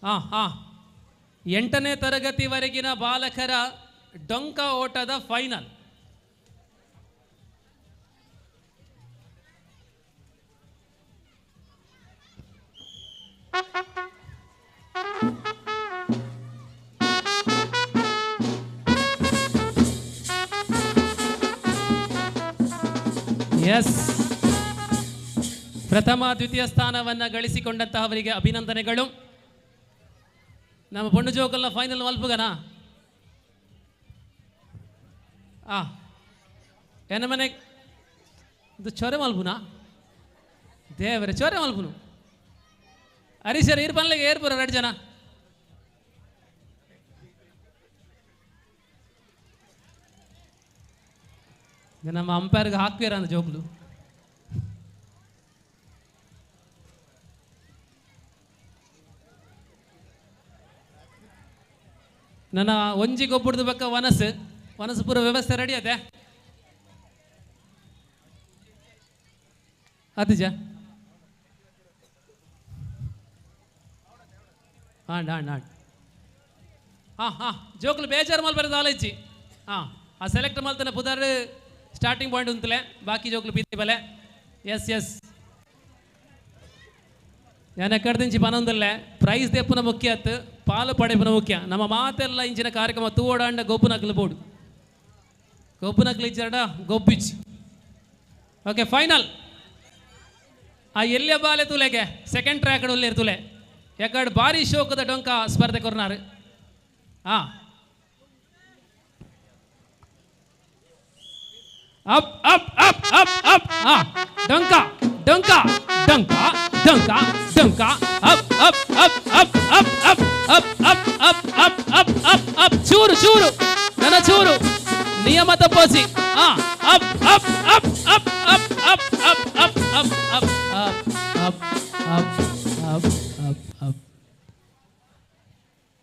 ಹಾಂ 8ನೇ ತರಗತಿವರೆಗಿನ ಬಾಲಕರ ಡೊಂಕ ಓಟದ ಫೈನಲ್ ಎಸ್ ಪ್ರಥಮ ದ್ವಿತೀಯ ಸ್ಥಾನವನ್ನು ಗಳಿಸಿಕೊಂಡಂತಹವರಿಗೆ ಅಭಿನಂದನೆಗಳು. ನಮ್ಮ ಪೊಂಡು ಜೋಕಲ್ನ ಫೈನಲ್ ಮಲ್ಪುಗನಾ ಎನ್ನ ಮನೆ ಇದು ಚೊರೆ ಮಲ್ಪುನಾ ದೇವರೇ ಚೊರೆ ಮಲ್ಪುನು ಹರೀಶರ್ ಇರ್ ಬನ್ಲಿಗೆ ಏರ್ಪುರ 2 ಜನ ನಮ್ಮ ಅಂಪೈರ್ಗೆ ಹಾಕ್ವೀರ ಅಂದ ಜೋಕ್ಲು ನನ್ನ ಒಂಜಿ ಗೊಬ್ಬರದ ಬಕ್ಕ ವನಸು ಪೂರ ವ್ಯವಸ್ಥೆ ರೆಡಿ ಅದೇ ಅತಿಜ ಜೋಕ್ಲು ಬೇಜಾರು ಮಲ್ ಬರೋದು ಆಲೋಚಿ ಆ ಸೆಲೆಕ್ಟ್ ಮಲ್ತಾನೆ ಪುದಾರ್ ಸ್ಟಾರ್ಟಿಂಗ್ ಪಾಯಿಂಟ್ ಉಂತಲೆ ಬಾಕಿ ಜೋಕ್ಲು ಬೀತಿ ಬಲೆ ಎಸ್ ഞാൻ എക്കടത്തിഞ്ചി പനൊന്നല്ലേ പ്രൈസ് തെപ്പുന മുഖ്യത്ത് പാല് പടയപ്പുന മുഖ്യ ನಮ್ಮ ಮಾತೆಲ್ಲ ಇಂಚಿನ ಕಾರ್ಯಕ್ರಮ ತೂವಡಾಂಡ ಗೊಬ್ಬುನಕ್ಲು ಬೋಡು ಗೊಬ್ಬುನಕ್ಲು ಇಚ್ಚಾಡ ಗೊಬ್ಬಿಚ್ಚಿ ಓಕೆ ಫೈನಲ್ ಆ ಎಲ್ಲಿಯ ಬಾಲೆ ತುಲೆಗೆ ಸೆಕೆಂಡ್ ಟ್ರ್ಯಾಕ್ ಉಲ್ಲೆ ತುಲೆ ಯಾಕಡೆ ಭಾರಿ ಶೋಕದ ಡೊಂಕ ಸ್ಪರ್ಧೆ ಕೊರ್ನಾರು up up up up up ಡೊಂಕ ಡೊಂಕ ಡೊಂಕ ಡೊಂಕ ಡೊಂಕ up up up up up up up up up up up up up ಚೂರು ಚೂರು ನನ್ನ ಚೂರು ನಿಯಮ ತಪ್ಪೋಸಿ up up up up up up up up up up up up up up up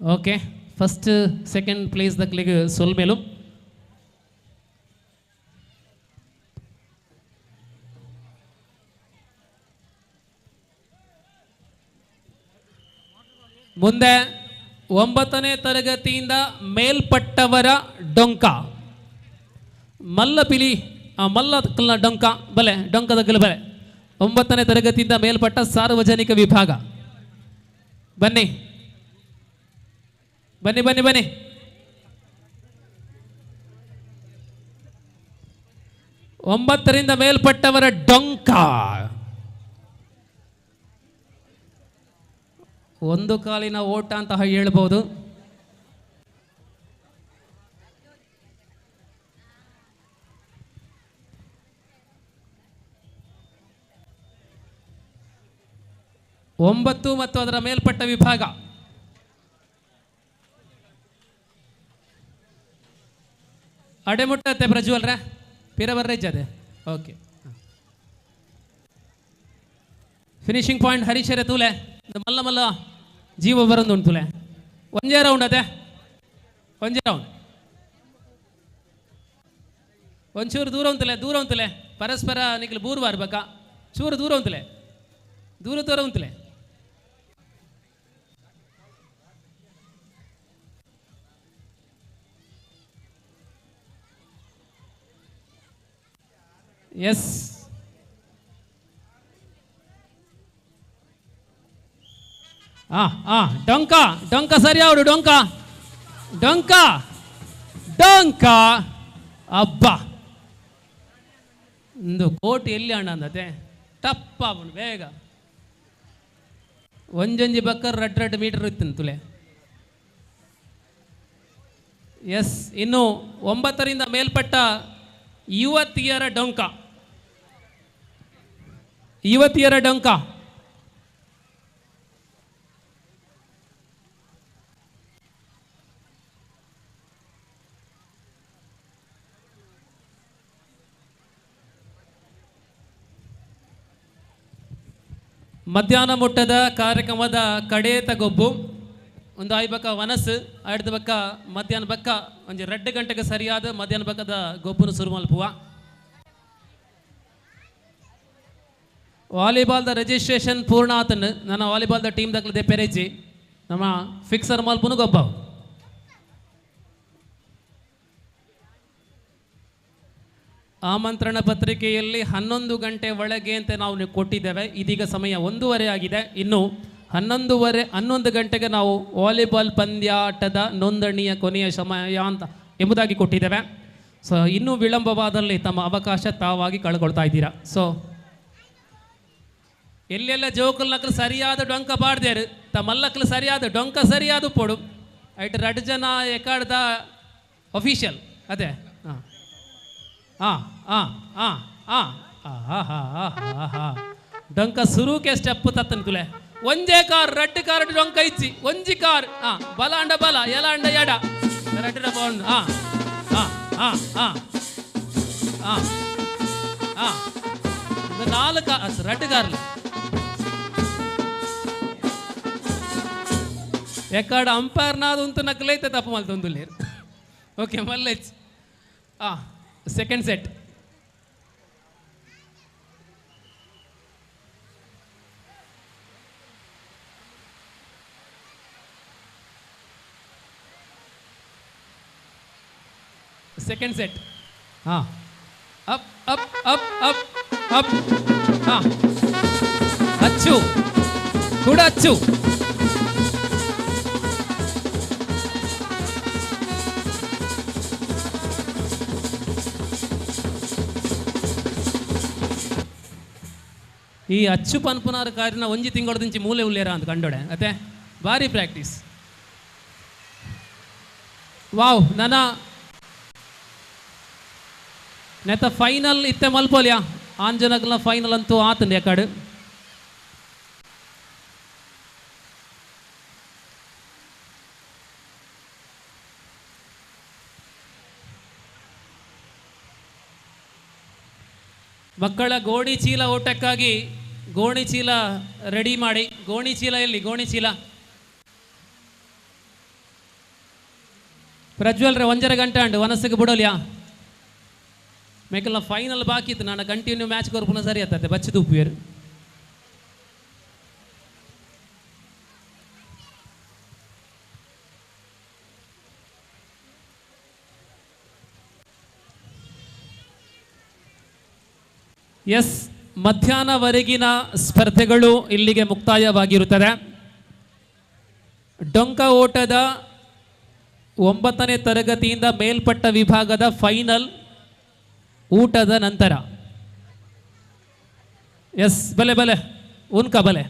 okay first second place ದಕ್ಲಿಗೆ ಸೊಲ್ಮೇಲು ಮುಂದೆ 9ನೇ ತರಗತಿಯಿಂದ ಮೇಲ್ಪಟ್ಟವರ ಡೊಂಕ ಮಲ್ಲಪಿಲಿ ಮಲ್ಲಕಲ್ನ ಡೊಂಕ ಬಲೆ ಡೊಂಕದ ಬಲೆ 9ನೇ ತರಗತಿಯಿಂದ ಮೇಲ್ಪಟ್ಟ ಸಾರ್ವಜನಿಕ ವಿಭಾಗ ಬನ್ನಿ ಬನ್ನಿ ಬನ್ನಿ ಬನ್ನಿ 9ರಿಂದ ಮೇಲ್ಪಟ್ಟವರ ಡೊಂಕ. ಒಂದು ಕಾಲಿನ ಓಟ ಅಂತ ಹೇಳ್ಬೋದು. ಒಂಬತ್ತು ಮತ್ತು ಅದರ ಮೇಲ್ಪಟ್ಟ ವಿಭಾಗ. ಅಡೆಮುಟ್ಟತ್ತೆ ಪ್ರಜ್ವಲ್ರೆ ಪಿರವರ್ರೆ ಇಜ್ಜದೆ. ಓಕೆ, ಫಿನಿಶಿಂಗ್ ಪಾಯಿಂಟ್ ಹರೀಶರೇ ತೂಲೆ ಮಲ್ಲ ಮಲ್ಲ ಜೀವ ಬರೋದು ಉಂಟು ತುಲೆ. ಒಂಜೇ ರೌಂಡ್ ಅದೇ, ಒಂಜೇ ರೌಂಡ್. ಒಂಚೂರು ದೂರ ಉಂತಲೆ ಪರಸ್ಪರ ನಿಖಿಲ್ ಬೂರು ಬಾರ್ಬೇಕಾ ಚೂರು ದೂರ ಉಂತಲೆ ದೂರ ಉಂತಲೆ. ಎಸ್, ಡೊಂಕ ಸರಿ ಅವಡು ಡೊಂಕ ಅಬ್ಬ ಒಂದು ಕೋಟಿ ಎಲ್ಲಿ ಅಣ್ಣ ಅಂದತೆ ಟಪ್ಪ ಅವನು ಬೇಗ ಒಂಜೊಂಜಿ ಬಕ್ಕರ್ 2 ಮೀಟರ್ ಇತ್ತು ತುಲೆ. ಎಸ್, ಇನ್ನು 9ರಿಂದ ಮೇಲ್ಪಟ್ಟ ಯುವತಿಯರ ಡೊಂಕ. ಮಧ್ಯಾಹ್ನ ಮುಟ್ಟದ ಕಾರ್ಯಕ್ರಮದ ಕಡೇತ ಗೊಬ್ಬು ಒಂದು ಆಯ್ಬಕ್ಕ ವನಸ್ಸು ಆಯ್ದ ಬಕ್ಕ ಮಧ್ಯಾಹ್ನ ಬಕ್ಕ ಒಂದು 2 ಗಂಟೆಗೆ ಸರಿಯಾದ ಮಧ್ಯಾಹ್ನ ಬಕ್ಕದ ಗೊಬ್ಬನ ಶುರು ಮಲ್ಪುವ. ವಾಲಿಬಾಲ್ದ ರಿಜಿಸ್ಟ್ರೇಷನ್ ಪೂರ್ಣ ಆತನು ನನ್ನ ವಾಲಿಬಾಲ್ದ ಟೀಮ್ ದಕ್ಲದೆ ಪೆರೆಜಿ ನಮ್ಮ ಫಿಕ್ಸರ್ ಮಲ್ಪುನು ಗೊಬ್ಬ. ಆಮಂತ್ರಣ ಪತ್ರಿಕೆಯಲ್ಲಿ 11 ಗಂಟೆ ಒಳಗೆ ಅಂತ ನಾವು ಕೊಟ್ಟಿದ್ದೇವೆ. ಇದೀಗ ಸಮಯ 1:30 ಆಗಿದೆ. ಇನ್ನು 11 ಗಂಟೆಗೆ ನಾವು ವಾಲಿಬಾಲ್ ಪಂದ್ಯಾಟದ ನೋಂದಣಿಯ ಕೊನೆಯ ಸಮಯ ಅಂತ ಎಂಬುದಾಗಿ ಕೊಟ್ಟಿದ್ದೇವೆ. ಸೊ ಇನ್ನೂ ವಿಳಂಬವಾದಲ್ಲಿ ತಮ್ಮ ಅವಕಾಶ ತಾವಾಗಿ ಕಳ್ಕೊಳ್ತಾ ಇದ್ದೀರಾ. ಸೊ ಎಲ್ಲೆಲ್ಲ ಜೋಕಲ್ನಕ್ಲು ಸರಿಯಾದ ಡೊಂಕ ಬಾಡ್ದೇರು ತಮ್ಮಲ್ಲಕ್ಲು ಸರಿಯಾದ ಡೊಂಕ ಸರಿಯಾದ ಪೊಡು ಐಟ್ 2 ಜನ ಎಕಾಡ್ದ ಅಫಿಷಿಯಲ್ ಅದೇ. ಡೊಂಕ ಶುರುಕೆ ಸ್ಟೆಪ್ ತತ್ತನ್ ತುಲೆ ಒಂಜೇ ಕಾರ್ 2 ಕಾರ್ ಡೊಂಕ ಇಚ್ಚಿ ಒಂಜಿ ಕಾರ್ ಬಲ ಅಂಡ ಬಲ ಎಲ ಅಂಡ ಎಡ 2 ಬೌಂಡ್ 4 2 ಕಾರ್ಲ ಎಕಾಡ ಅಂಪೈರ್ ನಾದು ಅಂತ ನಕ್ಲೈತೆ ತಪ್ಪ ಮಲ್ತೊಂದು. ಓಕೆ ಮಲ್ಲೆಚ್ second set. Second set. Up up up up up ಅಚ್ಚು ಕೂಡ ಅಚ್ಚು. ಈ ಅಚ್ಚು ಪನ್ಪುನಾರ ಕಾರ್ಯನ ಒಂಜಿ ತಿಂಗಳದಿಂಚಿ ಮೂಲೆ ಉಲ್ಲೇರ ಅಂತ ಕಂಡೋಡೆ ಅತ್ತೆ ಭಾರಿ ಪ್ರಾಕ್ಟೀಸ್. ವಾವ್ ನನ್ನ ನೆತ್ತ ಫೈನಲ್ ಇತ್ತೆ ಮಲ್ಪೋಲ್ಯಾ ಆಂಜನಗಲ್ನ ಫೈನಲ್ ಅಂತೂ ಆತಂದು ಯಾಕಡೆ. ಮಕ್ಕಳ ಗೋಣಿ ಚೀಲ ಓಟಕ್ಕಾಗಿ ಗೋಣಿ ಚೀಲ ರೆಡಿ ಮಾಡಿ. ಗೋಣಿ ಚೀಲ ಎಲ್ಲಿ ಗೋಣಿ ಚೀಲ ಪ್ರಜ್ವಲ್ರೆ 1.5 ಗಂಟೆ ಅಂಡು ವನಸ್ಸಿಗೆ ಬಿಡೋಲ್ಯಾ ಮೇಕಲ್ನ ಫೈನಲ್ ಬಾಕಿ ಇತ್ತು. ನಾನು ಕಂಟಿನ್ಯೂ ಮ್ಯಾಚ್ ಕೊರ್ಪುನ ಸರಿ ಆತತೆ ಬಚ್ಚಿ ತುಪ್ಪಿಯರು. ಎಸ್, ಮಧ್ಯಾಹ್ನವರೆಗಿನ ಸ್ಪರ್ಧೆಗಳು ಇಲ್ಲಿಗೆ ಮುಕ್ತಾಯವಾಗಿರುತ್ತದೆ. ಡೊಂಕ ಓಟದ 9ನೇ ತರಗತಿಯಿಂದ ಮೇಲ್ಪಟ್ಟ ವಿಭಾಗದ ಫೈನಲ್ ಊಟದ ನಂತರ. ಎಸ್ ಬಲೆ ಬಲೆ ಉನ್ಕ ಬಲೆ.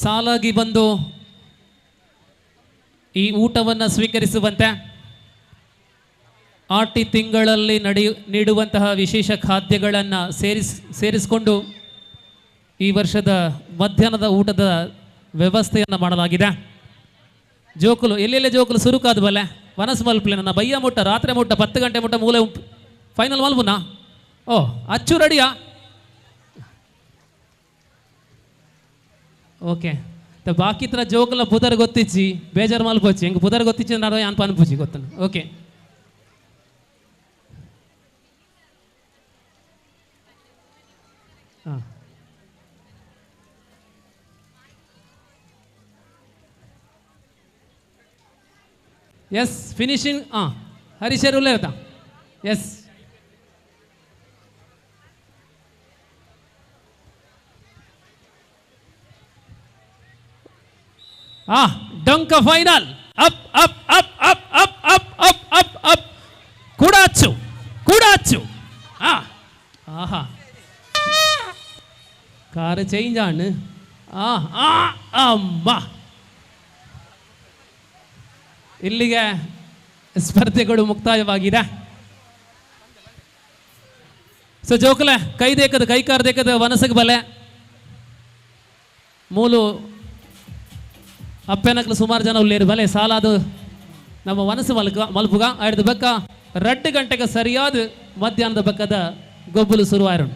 ಸಾಲಾಗಿ ಬಂದು ಈ ಊಟವನ್ನು ಸ್ವೀಕರಿಸುವಂತೆ ಆಟಿ ತಿಂಗಳಲ್ಲಿ ನೀಡುವಂತಹ ವಿಶೇಷ ಖಾದ್ಯಗಳನ್ನು ಸೇರಿಸಿಕೊಂಡು ಈ ವರ್ಷದ ಮಧ್ಯಾಹ್ನದ ಊಟದ ವ್ಯವಸ್ಥೆಯನ್ನು ಮಾಡಲಾಗಿದೆ. ಜೋಕುಲು ಎಲ್ಲೆಲ್ಲೇ ಜೋಕುಲು ಸುರುಕಾದ ಬಲ್ಲೆ ವನಸ್ ಮಲ್ಪಲೆ ನನ್ನ ಬಯ್ಯ ಮುಟ್ಟ ರಾತ್ರಿ ಮುಟ್ಟ 10 ಗಂಟೆ ಮುಟ್ಟ ಮೂಲೆ ಫೈನಲ್ ಮಲ್ಪುನಾ. ಓ ಅಚ್ಚು ರೆಡಿಯಾ? ಓಕೆ ಬಾಕಿ ತರ ಜೋಕುಲ ಪುದರ್ ಗೊತ್ತಿಚ್ಚಿ ಬೇಜಾರು ಮಲ್ಪೋಚಿ ಹೆಂಗೆ ಪುದರ್ ಗೊತ್ತಿಚ್ಚಿ ನಾನು ಅನ್ಪ ಅನ್ಪುಚಿ ಗೊತ್ತನು. ಓಕೆ ಹಾಂ ಎಸ್ ಫಿನಿಶಿಂಗ್. ಹಾಂ ಹರೀಶರ್ ಉಲ್ಲೇ ಇರ್ತಾ. ಎಸ್ ಡೊಂಕ final up up up up up up up up up ಕೂಡಾಚು ಕೂಡಾಚು. ಆಹಾ ಕಾರು ಚೇಂಜ್ ആണ്. ಅಮ್ಮ ಇಲ್ಲಿಗೆ ಸ್ಪರ್ಧೆಗಳು ಮುಕ್ತಾಯವಾಗಿದೆ. ಸೊ ಜೋಕಲೆ ಕೈ ದೇಕದ ಕೈಕಾರ ದೇಕದ ವನಸಗೆ ಬಲೆ ಮೂಲು ಅಪ್ಪೆನಕ್ಲು ಸುಮಾರು ಜನ ಉಳ್ಳೇರು ಬಲೆ ಸಾಲಾದು ನಮ್ಮ ಮನಸ್ಸು ಮಲ್ಪುಗ ಆಯ್ದು ಬೆಕ್ಕ 2 ಗಂಟೆಗೆ ಸರಿಯಾದ ಮಧ್ಯಾಹ್ನದ ಬೆಕ್ಕದ ಗೊಬ್ಬಲು ಶುರುವಾರು.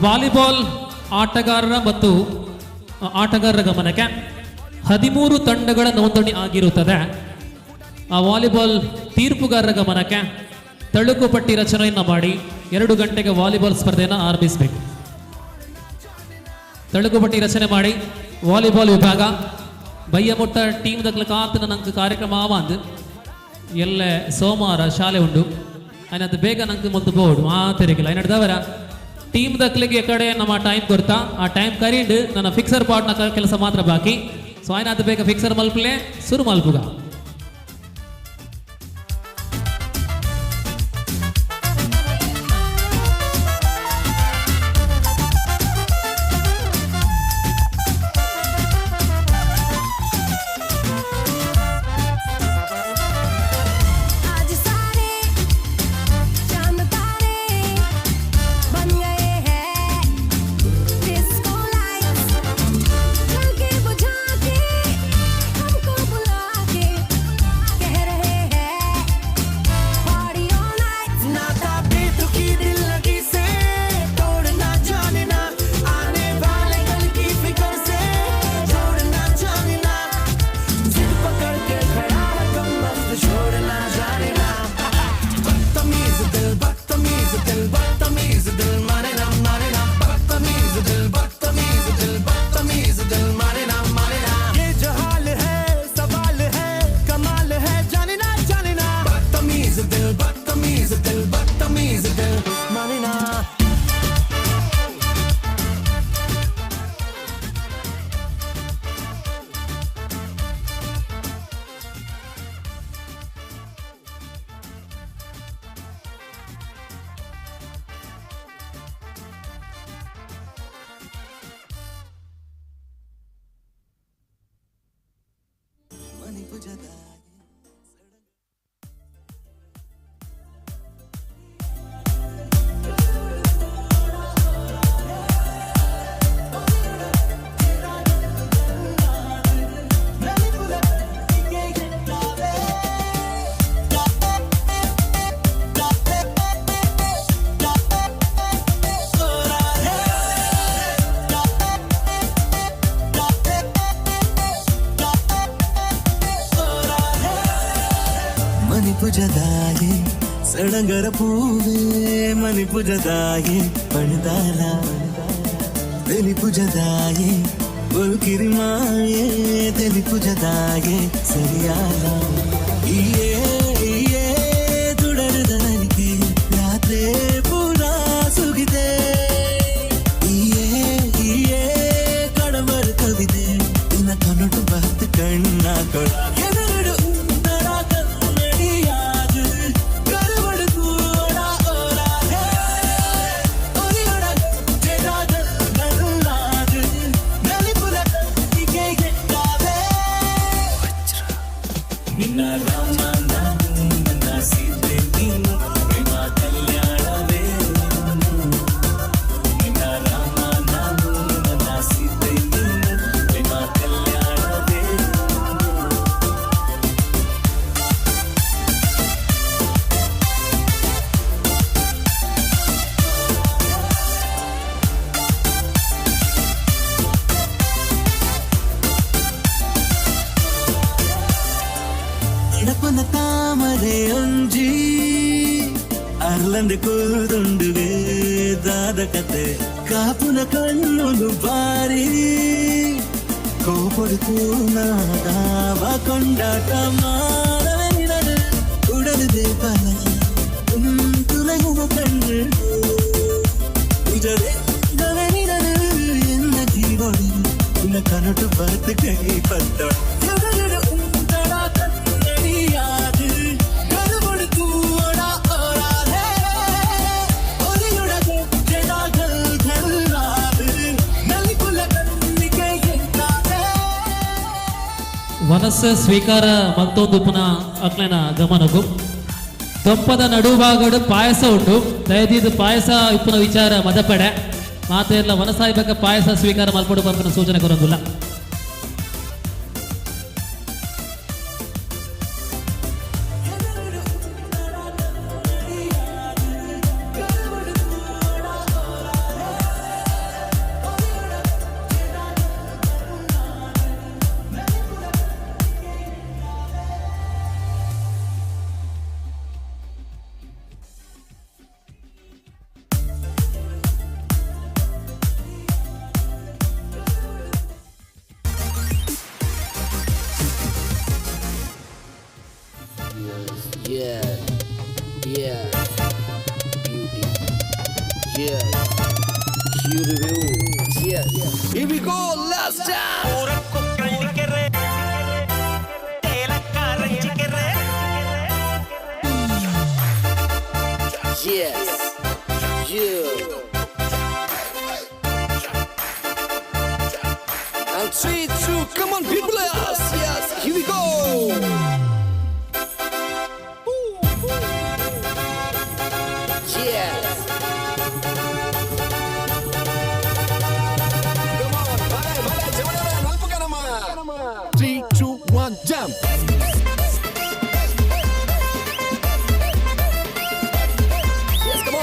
ವಾಲಿಬಾಲ್ ಆಟಗಾರರ ಮತ್ತು ಆಟಗಾರರ ಗಮನಕ್ಕೆ 13 ತಂಡಗಳ ನೋಂದಣಿ ಆಗಿರುತ್ತದೆ. ಆ ವಾಲಿಬಾಲ್ ತೀರ್ಪುಗಾರರ ಗಮನಕ್ಕೆ ತಳುಕು ಪಟ್ಟಿ ರಚನೆಯನ್ನು ಮಾಡಿ 2 ಗಂಟೆಗೆ ವಾಲಿಬಾಲ್ ಸ್ಪರ್ಧೆಯನ್ನು ಆರಂಭಿಸಬೇಕು. ತಳುಕು ಪಟ್ಟಿ ರಚನೆ ಮಾಡಿ ವಾಲಿಬಾಲ್ ವಿಭಾಗ ಬಯ್ಯಮುಟ್ಟ ಟೀಮ್ ದಕ್ಲ ಕಾತನ ನಂಗೆ ಕಾರ್ಯಕ್ರಮ ಆವಾಂದು ಎಲ್ಲ ಸೋಮವಾರ ಶಾಲೆ ಉಂಡು അതിനകത്ത് ಬೇಗ ನಂಗೆ ಮೊದಲು ಬೋರ್ಡು ಮಾತಿರಿಕಿಲ್ಲ അതിനടുത്തവರ ಟೀಮ್ ದಕ್ಲಿಗೆ ಕಡೆ ನಮ್ಮ ಟೈಮ್ ಕೊಡ್ತಾ ಆ ಟೈಮ್ ಕರೀಂಡು ನನ್ನ ಫಿಕ್ಸರ್ ಪಾರ್ಟ್ನ ಕೆಲಸ ಮಾತ್ರ ಬಾಕಿ ಸೊ അതിനകത്ത് ಬೇಗ ಫಿಕ್ಸರ್ ಮಲ್ಪಲೆ ಸುರು ಮಲ್ಪುಗ ಪುಜದಾಗೆ ಸಡಗರ ಪೂವೆ ಮನಿ ಪುಜದಾಗೆ ಪಣಿದಾಲ ತೆಲಿ ಪುಜದಾಗೆ ಬಲ್ಕಿರಿ ಮಾಯೆ ತೆಲಿ ಪುಜದಾಗೆ ಸರಿಯಾಲ ಇಯೇ ತುಡರದ ನನಗೆ ರಾತ್ರಿ ಪೂರ ಸುಗಿದೆ ಇಯೇ ಕಡವರ ಕವಿದೆ ನಿನ್ನ ಕನಟು ಬಹತ್ ಕಣ್ಣ ಕೊಡ ತಾಮರೆ ಒಂಜಿ ಅರ್ಲಂದೆ ಕೂದುಂಡುವೆ ದಾದ ಕತೆ ಕಾಪುನ ಕಣ್ಣುಲು ಬಾರಿ ಕೋಪಡು ಕೂನಾದಾವ ಕೊಂಡಾಟ ಮಾಡವೆ ನಿನದು ಉಡಲು ದೇಪಲ ತುಲಗುವ ಕಣ್ಣು ನಿಜದೇ ಗವೆ ನಿನದು ಎನ್ನ ಜೀವಡಿ ನಿನ್ನ ಕನಟು ಬತ್ತು ಕೈ ಪತ್ತ ವನಸ್ಸ ಸ್ವೀಕಾರ ಮತ್ತೊಂದು ಪುನಃ ಅಕ್ಲೆನ ಗಮನಗೂ ದೊಪ್ಪದ ನಡುಭಾಗಡು ಪಾಯಸ ಉಂಟು ದಯದಿದ್ದು ಪಾಯಸ ಇಪ್ಪನ ವಿಚಾರ ಮದಪಡೆ ಮಾತೆಲ್ಲ ವನಸಾಯಿ ಬಗ್ಗೆ ಪಾಯಸ ಸ್ವೀಕಾರ ಮಲ್ಪಡು ಪಂಪಿನ ಸೂಚನೆ ಕೊರಂಗಿಲ್ಲ Yeah, yeah, beauty. Yeah, you review. Yes, here we go. Let's dance. Yes, yeah. And 3, 2, come on, people, yes, here we go. Yes. Come on, bye, 3, 2, 1, jump. Yes, come on.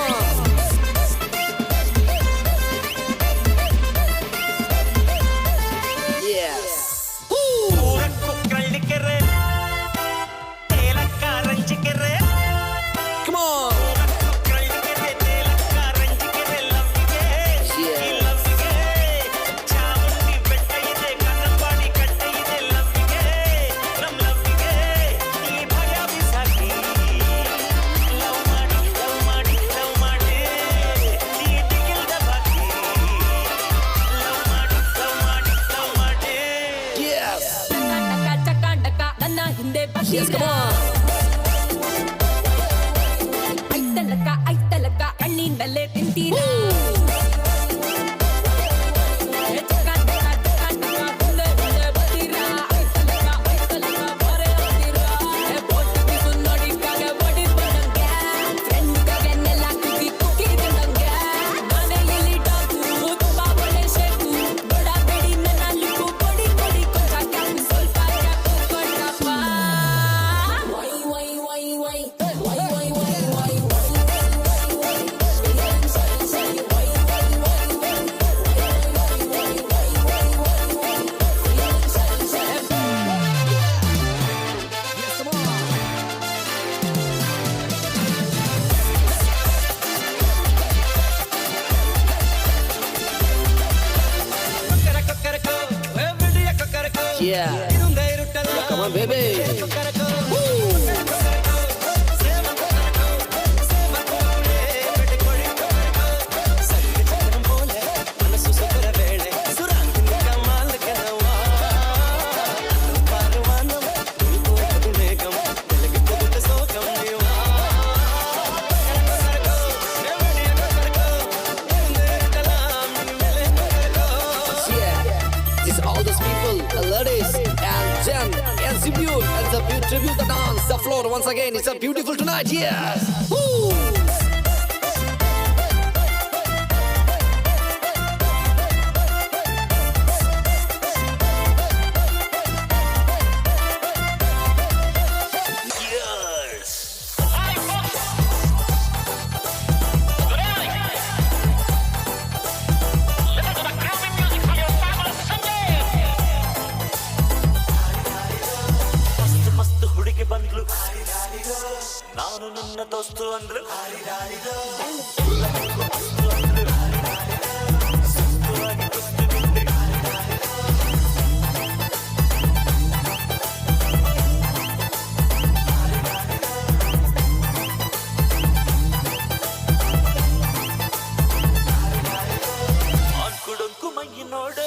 Yes. Come on. Yes. Yes, come on. Yeah. Come on, baby. It's all those people, ladies and gent, tribute the dance, the floor once again. It's a beautiful tonight. Yes. Woo! ನಾನು ನನ್ನ ದೋಸ್ತು ಅಂದ್ರು ಅನ್ಕುಡೊಂಕು ಮೈ ನೋಡು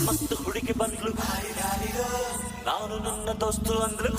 ಮಸ್ತ್ ಹುಡುಗಿ ಬಂದ್ಲು ನಾನು ನನ್ನ ದೋಸ್ತು ಅಂದ್ರು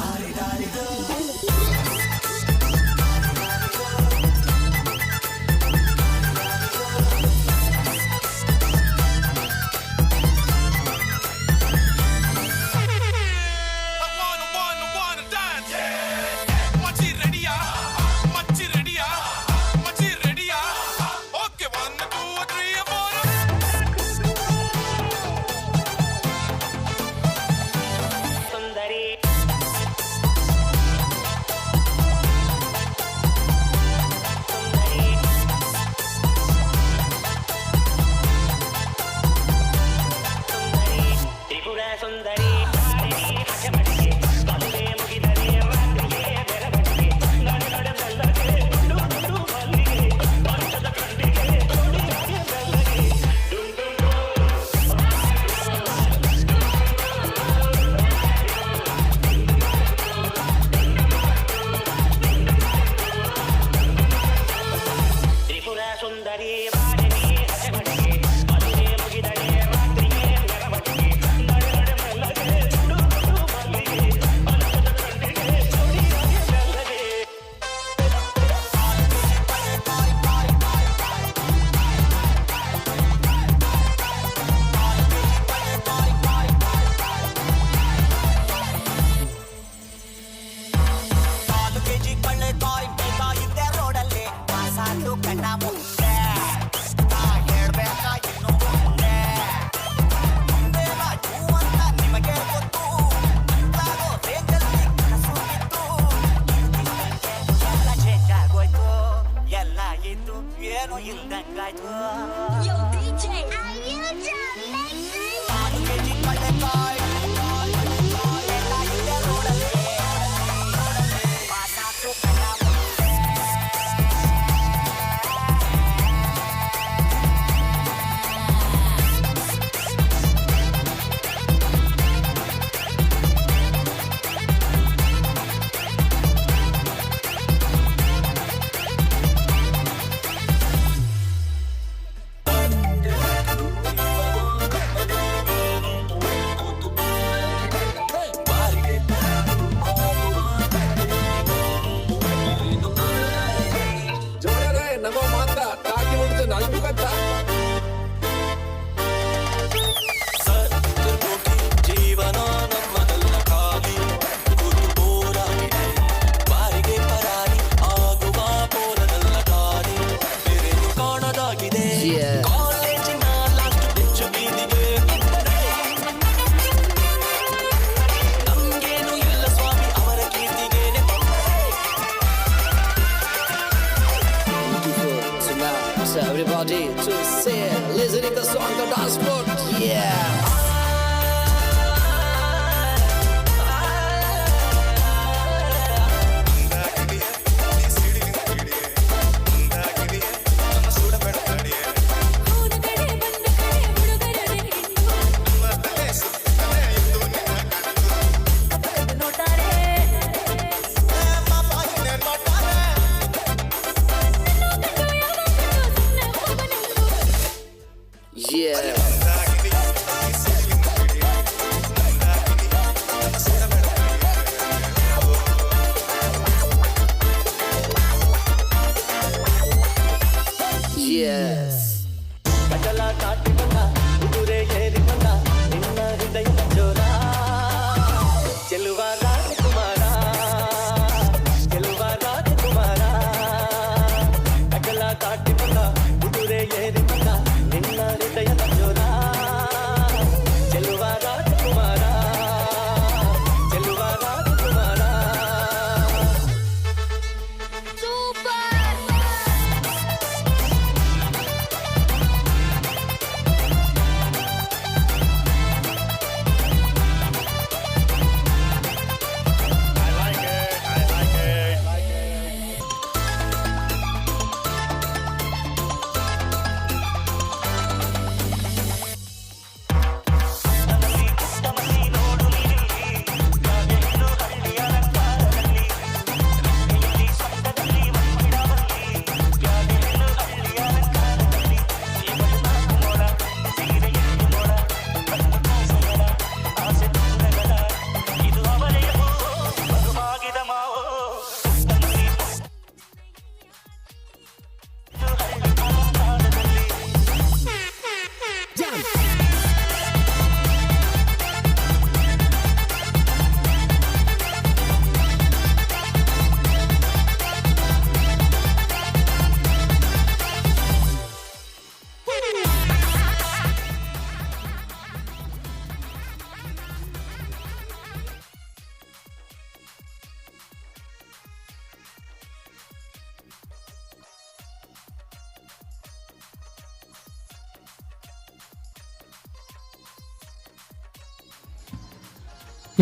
So everybody to say, listening the song, the dance floor, yeah.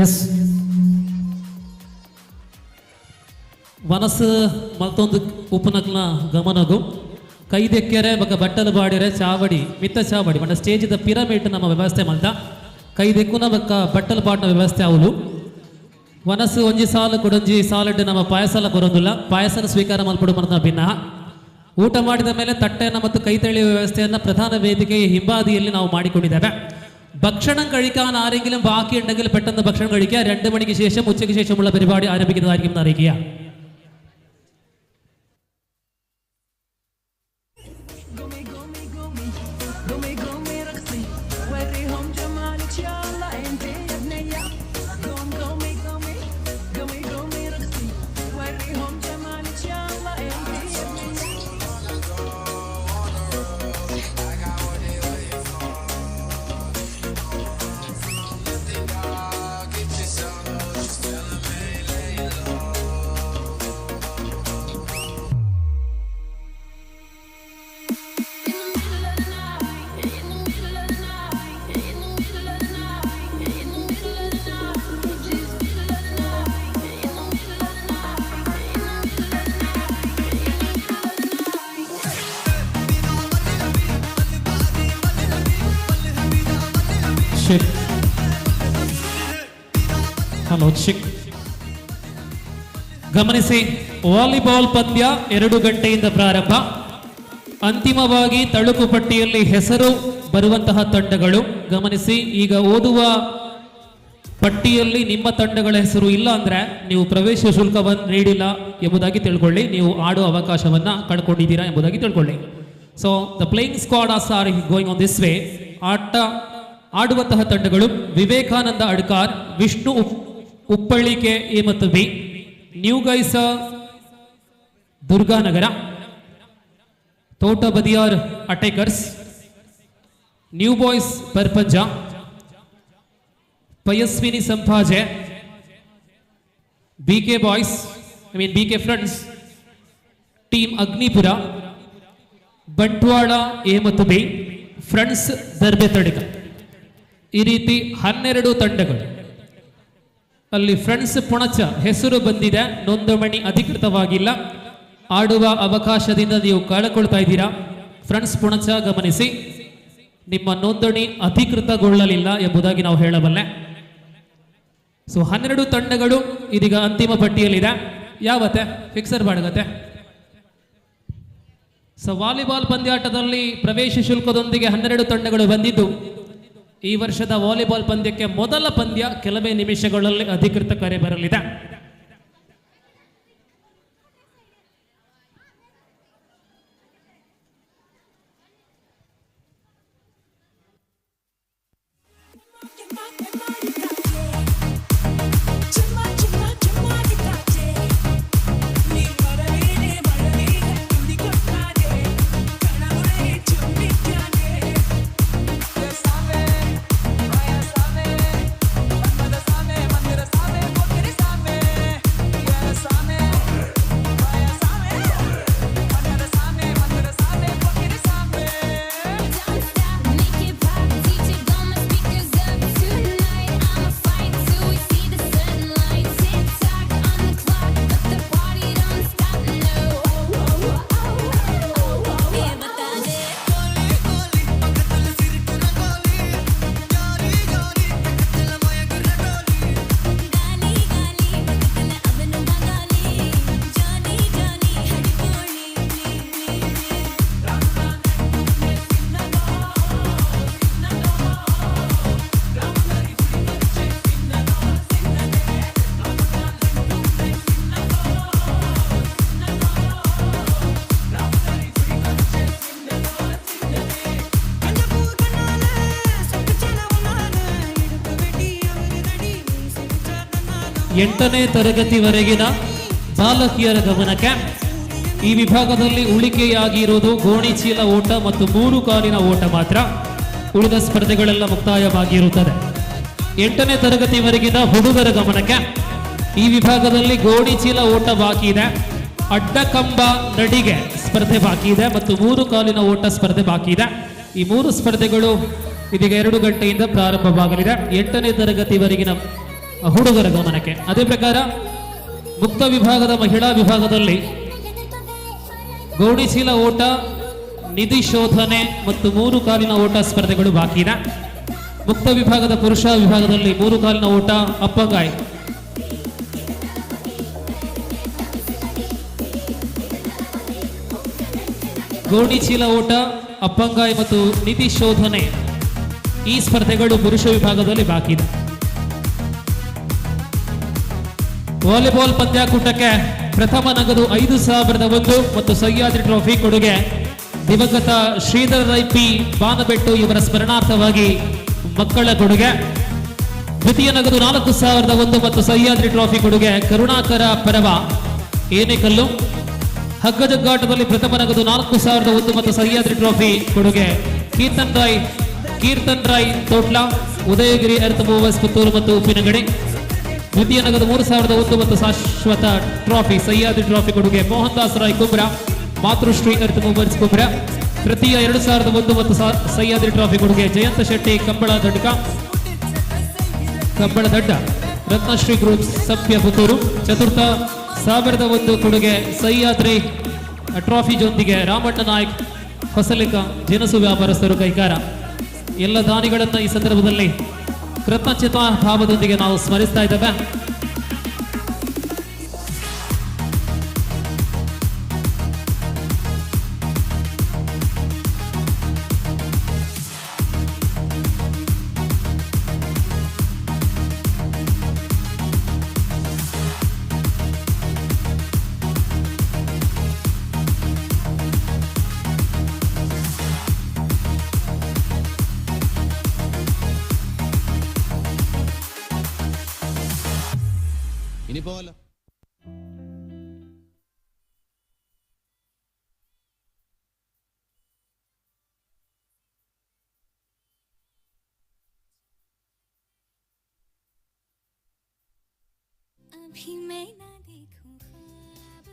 Yes ಮನಸ್ಸು ಮತ್ತೊಂದು ಉಪನಕ್ಲ ಗಮನಗು ಕೈದೆಕ್ಕೆರೆ ಬೊಕ ಬಟ್ಟಲು ಬಾಡಿರೆ ಚಾವಡಿ ಮಿತ್ತ ಚಾವಡಿ ಮಂಡ ಸ್ಟೇಜಿದ ಪಿರಮಿಡ್ ನಮ್ಮ ವ್ಯವಸ್ಥೆ ಮಲ್ತ ಕೈದೆಕ್ಕುನ ಬೊಕ್ಕ ಬಟ್ಟಲು ಪಾಡಿನ ವ್ಯವಸ್ಥೆ ಅವಲು ಮನಸ್ಸು ಒಂಜಿ ಸಾಲು ಕೊಡೊಂಜಿ ಸಾಲಡ್ ನಮ್ಮ ಪಾಯಸಲ ಕೊರೊಂದುಲ್ಲ ಪಾಯಸನ ಸ್ವೀಕಾರ ಮಲ್ಪಡು ಮರ್ದ ಭಿನ್ನ ಊಟ ಮಾಡಿದ ಮೇಲೆ ತಟ್ಟೆಯನ್ನು ಮತ್ತು ಕೈ ತೊಳೆಯುವ ವ್ಯವಸ್ಥೆಯನ್ನು ಪ್ರಧಾನ ವೇದಿಕೆಯ ಹಿಂಬಾದಿಯಲ್ಲಿ ನಾವು ಮಾಡಿಕೊಂಡಿದ್ದೇವೆ. ഭക്ഷണം കഴിക്കാൻ ആരെങ്കിലും ബാക്കിയുണ്ടെങ്കിൽ പെട്ടെന്ന് ഭക്ഷണം കഴിക്കുക. 2 മണിക്ക് ശേഷം ഉച്ചയ്ക്ക് ശേഷമുള്ള പരിപാടി ആരംഭിക്കുന്നതായിരിക്കും എന്ന് അറിയിക്കുക. ಹಲೋಚಿಕ್. ಗಮನಿಸಿ, ವಾಲಿಬಾಲ್ ಪಂದ್ಯ 2 ಗಂಟೆಯಿಂದ ಪ್ರಾರಂಭ. ಅಂತಿಮವಾಗಿ ತಳುಕು ಪಟ್ಟಿಯಲ್ಲಿ ಹೆಸರು ಬರುವಂತಹ ತಂಡಗಳು, ಗಮನಿಸಿ, ಈಗ ಓದುವ ಪಟ್ಟಿಯಲ್ಲಿ ನಿಮ್ಮ ತಂಡಗಳ ಹೆಸರು ಇಲ್ಲ ಅಂದ್ರೆ ನೀವು ಪ್ರವೇಶ ಶುಲ್ಕವನ್ನು ನೀಡಿಲ್ಲ ಎಂಬುದಾಗಿ ತಿಳ್ಕೊಳ್ಳಿ, ನೀವು ಆಡುವ ಅವಕಾಶವನ್ನ ಕಳ್ಕೊಂಡಿದ್ದೀರಾ ಎಂಬುದಾಗಿ ತಿಳ್ಕೊಳ್ಳಿ. So the playing squad are going on this way. ಆಡುವಂತಹ ತಂಡಗಳು ವಿವೇಕಾನಂದ ಅಡ್ಕಾರ್, ವಿಷ್ಣು ಉಪ್ಪಳ್ಳಿಕೆ ಎ ಮತ್ತು B, new guys Durganagar, Thota Badiyar attackers, new boys Parpanja, Payaswini Sampaje, BK boys BK friends, team Agnipura, Bantwal A ಮತ್ತು ಬಿ, ಫ್ರೆಂಡ್ಸ್ ದರ್ಬೆ ತಡಿಕ. ಈ ರೀತಿ 12 ತಂಡಗಳು. ಅಲ್ಲಿ ಫ್ರೆಂಡ್ಸ್ ಪುಣಚ ಹೆಸರು ಬಂದಿದೆ, ನೋಂದಣಿ ಅಧಿಕೃತವಾಗಿಲ್ಲ, ಆಡುವ ಅವಕಾಶದಿಂದ ನೀವು ಕಳೆಕೊಳ್ತಾ ಇದ್ದೀರಾ. ಫ್ರೆಂಡ್ಸ್ ಪುಣಚ ಗಮನಿಸಿ, ನಿಮ್ಮ ನೋಂದಣಿ ಅಧಿಕೃತಗೊಳ್ಳಲಿಲ್ಲ ಎಂಬುದಾಗಿ ನಾವು ಹೇಳಬಲ್ಲೆ. ಸೊ 12 ತಂಡಗಳು ಇದೀಗ ಅಂತಿಮ ಪಟ್ಟಿಯಲ್ಲಿದೆ. ಯಾವತ್ತೆ ಫಿಕ್ಸರ್ ಬಾಡಗತ್ತೆ. ಸೊ ವಾಲಿಬಾಲ್ ಪಂದ್ಯಾಟದಲ್ಲಿ ಪ್ರವೇಶ ಶುಲ್ಕದೊಂದಿಗೆ 12 ತಂಡಗಳು ಬಂದಿದ್ದು, ಈ ವರ್ಷದ ವಾಲಿಬಾಲ್ ಪಂದ್ಯಕ್ಕೆ ಮೊದಲ ಪಂದ್ಯ ಕೆಲವೇ ನಿಮಿಷಗಳಲ್ಲಿ ಅಧಿಕೃತ ಕರೆ ಬರಲಿದೆ. ಎಂಟನೇ ತರಗತಿವರೆಗಿನ ಬಾಲಕಿಯರ ಗಮನಕ್ಕೆ, ಈ ವಿಭಾಗದಲ್ಲಿ ಉಳಿಕೆಯಾಗಿರುವುದು ಗೋಣಿಚೀಲ ಓಟ ಮತ್ತು 3 ಕಾಲಿನ ಓಟ ಮಾತ್ರ. ಉಳಿದ ಸ್ಪರ್ಧೆಗಳೆಲ್ಲ ಮುಕ್ತಾಯವಾಗಿರುತ್ತದೆ. 8ನೇ ತರಗತಿವರೆಗಿನ ಹುಡುಗರ ಗಮನಕ್ಕೆ, ಈ ವಿಭಾಗದಲ್ಲಿ ಗೋಣಿಚೀಲ ಓಟ ಬಾಕಿ ಇದೆ, ಅಡ್ಡ ಕಂಬ ನಡಿಗೆ ಸ್ಪರ್ಧೆ ಬಾಕಿ ಇದೆ ಮತ್ತು 3 ಕಾಲಿನ ಓಟ ಸ್ಪರ್ಧೆ ಬಾಕಿ ಇದೆ. ಈ 3 ಸ್ಪರ್ಧೆಗಳು ಇದೀಗ 2 ಗಂಟೆಯಿಂದ ಪ್ರಾರಂಭವಾಗಲಿದೆ. 8ನೇ ತರಗತಿವರೆಗಿನ ಹುಡುಗರ ಗಮನಕ್ಕೆ. ಅದೇ ಪ್ರಕಾರ ಮುಕ್ತ ವಿಭಾಗದ ಮಹಿಳಾ ವಿಭಾಗದಲ್ಲಿ ಗೋಣಿಚೀಲ ಓಟ, ನಿಧಿ ಶೋಧನೆ ಮತ್ತು 3 ಕಾಲಿನ ಓಟ ಸ್ಪರ್ಧೆಗಳು ಬಾಕಿ ಇದೆ. ಮುಕ್ತ ವಿಭಾಗದ ಪುರುಷ ವಿಭಾಗದಲ್ಲಿ 3 ಕಾಲಿನ ಓಟ, ಅಪ್ಪಂಗಾಯ್, ಗೋಣಿಚೀಲ ಓಟ, ಅಪ್ಪಂಗಾಯ್ ಮತ್ತು ನಿಧಿ ಶೋಧನೆ ಈ ಸ್ಪರ್ಧೆಗಳು ಪುರುಷ ವಿಭಾಗದಲ್ಲಿ ಬಾಕಿ ಇದೆ. ವಾಲಿಬಾಲ್ ಪಂದ್ಯಾಕೂಟಕ್ಕೆ ಪ್ರಥಮ ನಗದು 5,001 ಮತ್ತು ಸಹ್ಯಾದ್ರಿ ಟ್ರೋಫಿ ಕೊಡುಗೆ ದಿವಂಗತ ಶ್ರೀಧರ ರೈ ಪಿ ಬಾನಬೆಟ್ಟು ಇವರ ಸ್ಮರಣಾರ್ಥವಾಗಿ ಮಕ್ಕಳ ಕೊಡುಗೆ. ದ್ವಿತೀಯ ನಗದು 4,001 ಮತ್ತು ಸಹ್ಯಾದ್ರಿ ಟ್ರೋಫಿ ಕೊಡುಗೆ ಕರುಣಾಕರ ಪರವ ಏನೆಕಲ್ಲು. ಹಗ್ಗಜಗ್ಗಾಟದಲ್ಲಿ ಪ್ರಥಮ ನಗದು 4,001 ಮತ್ತು ಸಹ್ಯಾದ್ರಿ ಟ್ರೋಫಿ ಕೊಡುಗೆ ಕೀರ್ತನ್ ರಾಯ್ ತೋಟ್ಲಾ, ಉದಯಗಿರಿ ಎರ್ತ್ ಮೂವರ್ಸ್ ಪುತ್ತೂರು ಮತ್ತು ಉಪ್ಪಿನಗಡಿ. ದ್ವಿತೀಯ ನಗದು 3,001 ಮತ್ತು ಶಾಶ್ವತ ಟ್ರೋಫಿ ಸಹ್ಯಾದ್ರಿ ಟ್ರೋಫಿ ಕೊಡುಗೆ ಮೋಹನ್ ದಾಸ್ ರಾಯ್ ಕುಂಬ್ರಾ, ಮಾತೃಶ್ರೀ ಎರ್ತ್ ಮೂವರ್ಸ್ ಕುಂಬ್ರಾ. ತೃತೀಯ 2,001 ಮತ್ತು ಸಹ್ಯಾದ್ರಿ ಟ್ರೋಫಿ ಕೊಡುಗೆ ಜಯಂತ ಶೆಟ್ಟಿ ಕಂಬಳದಡ್ಡ, ರತ್ನಶ್ರೀ ಗ್ರೂಪ್ ಸಭ್ಯ ಪುತ್ತೂರು. ಚತುರ್ಥ 1,001 ಕೊಡುಗೆ ಸಹ್ಯಾದ್ರಿ ಟ್ರೋಫಿ ಜೊಂದಿಗೆ ರಾಮಣ್ಣ ನಾಯ್ಕ್ ಹೊಸಲಿಕ ಜನಸು ವ್ಯಾಪಾರಸ್ಥರು ಕೈಕಾರ. ಎಲ್ಲ ದಾನಿಗಳನ್ನು ಈ ಸಂದರ್ಭದಲ್ಲಿ ಕೃತಜ್ಞತಾ ಭಾವದೊಂದಿಗೆ ನಾವು ಸ್ಮರಿಸ್ತಾ ಇದ್ದೇವೆ. ഇനി പോവല്ലോ. अभी मैं ना देखूं ख्वाब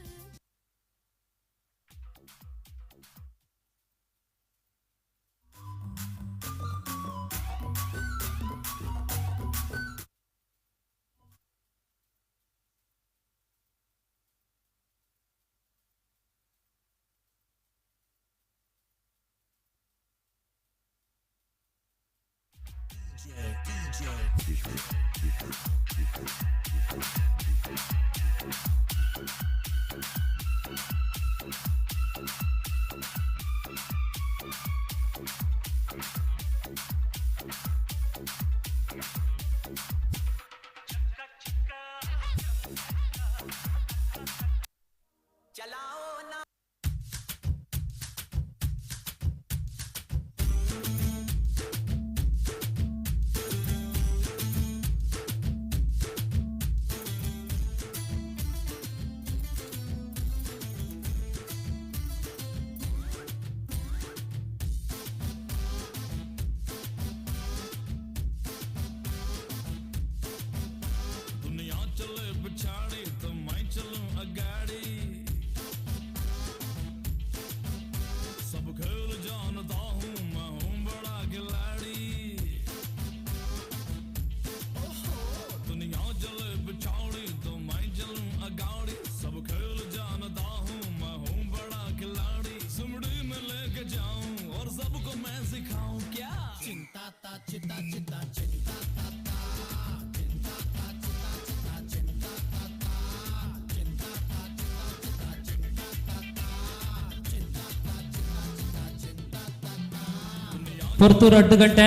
ಪುರ್ತೂರು 2 ಗಂಟೆ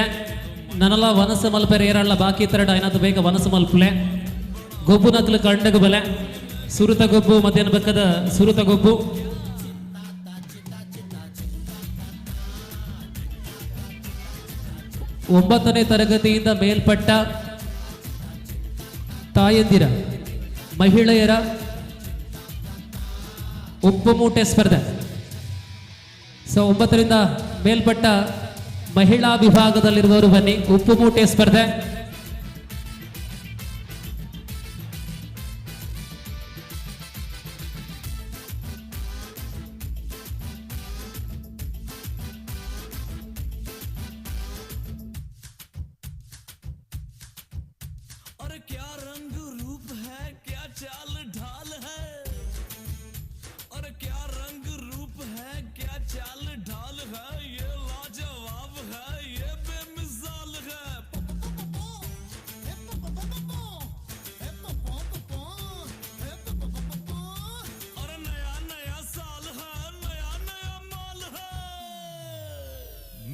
ನನಲ ವನಸ ಮಲ್ಪೆರ ಏರಳ್ಳ ಬಾಕಿ ತರಡ ಏನಾದ್ರು ಬೇಗ ವನಸ ಮಲ್ಪಲೆ ಗೊಬ್ಬು ನಕ್ಲು ಕಂಡಗ ಬಲೆ ಸುರುತ ಗೊಬ್ಬು ಮಧ್ಯಾಹ್ನ ಬೆಕ್ಕದ ಸುರುತ ಗೊಬ್ಬು ಒಂಬತ್ತನೇ ತರಗತಿಯಿಂದ ಮೇಲ್ಪಟ್ಟ ತಾಯಂದಿರ ಮಹಿಳೆಯರ ಉಪ್ಪು ಮೂಟೆ ಸ್ಪರ್ಧೆ. ಸೊ 9ರಿಂದ ಮೇಲ್ಪಟ್ಟ ಮಹಿಳಾ ವಿಭಾಗದಲ್ಲಿರುವವರು ಬನ್ನಿ. ಉಪ್ಪು ಮೂಟೆ ಸ್ಪರ್ಧೆ.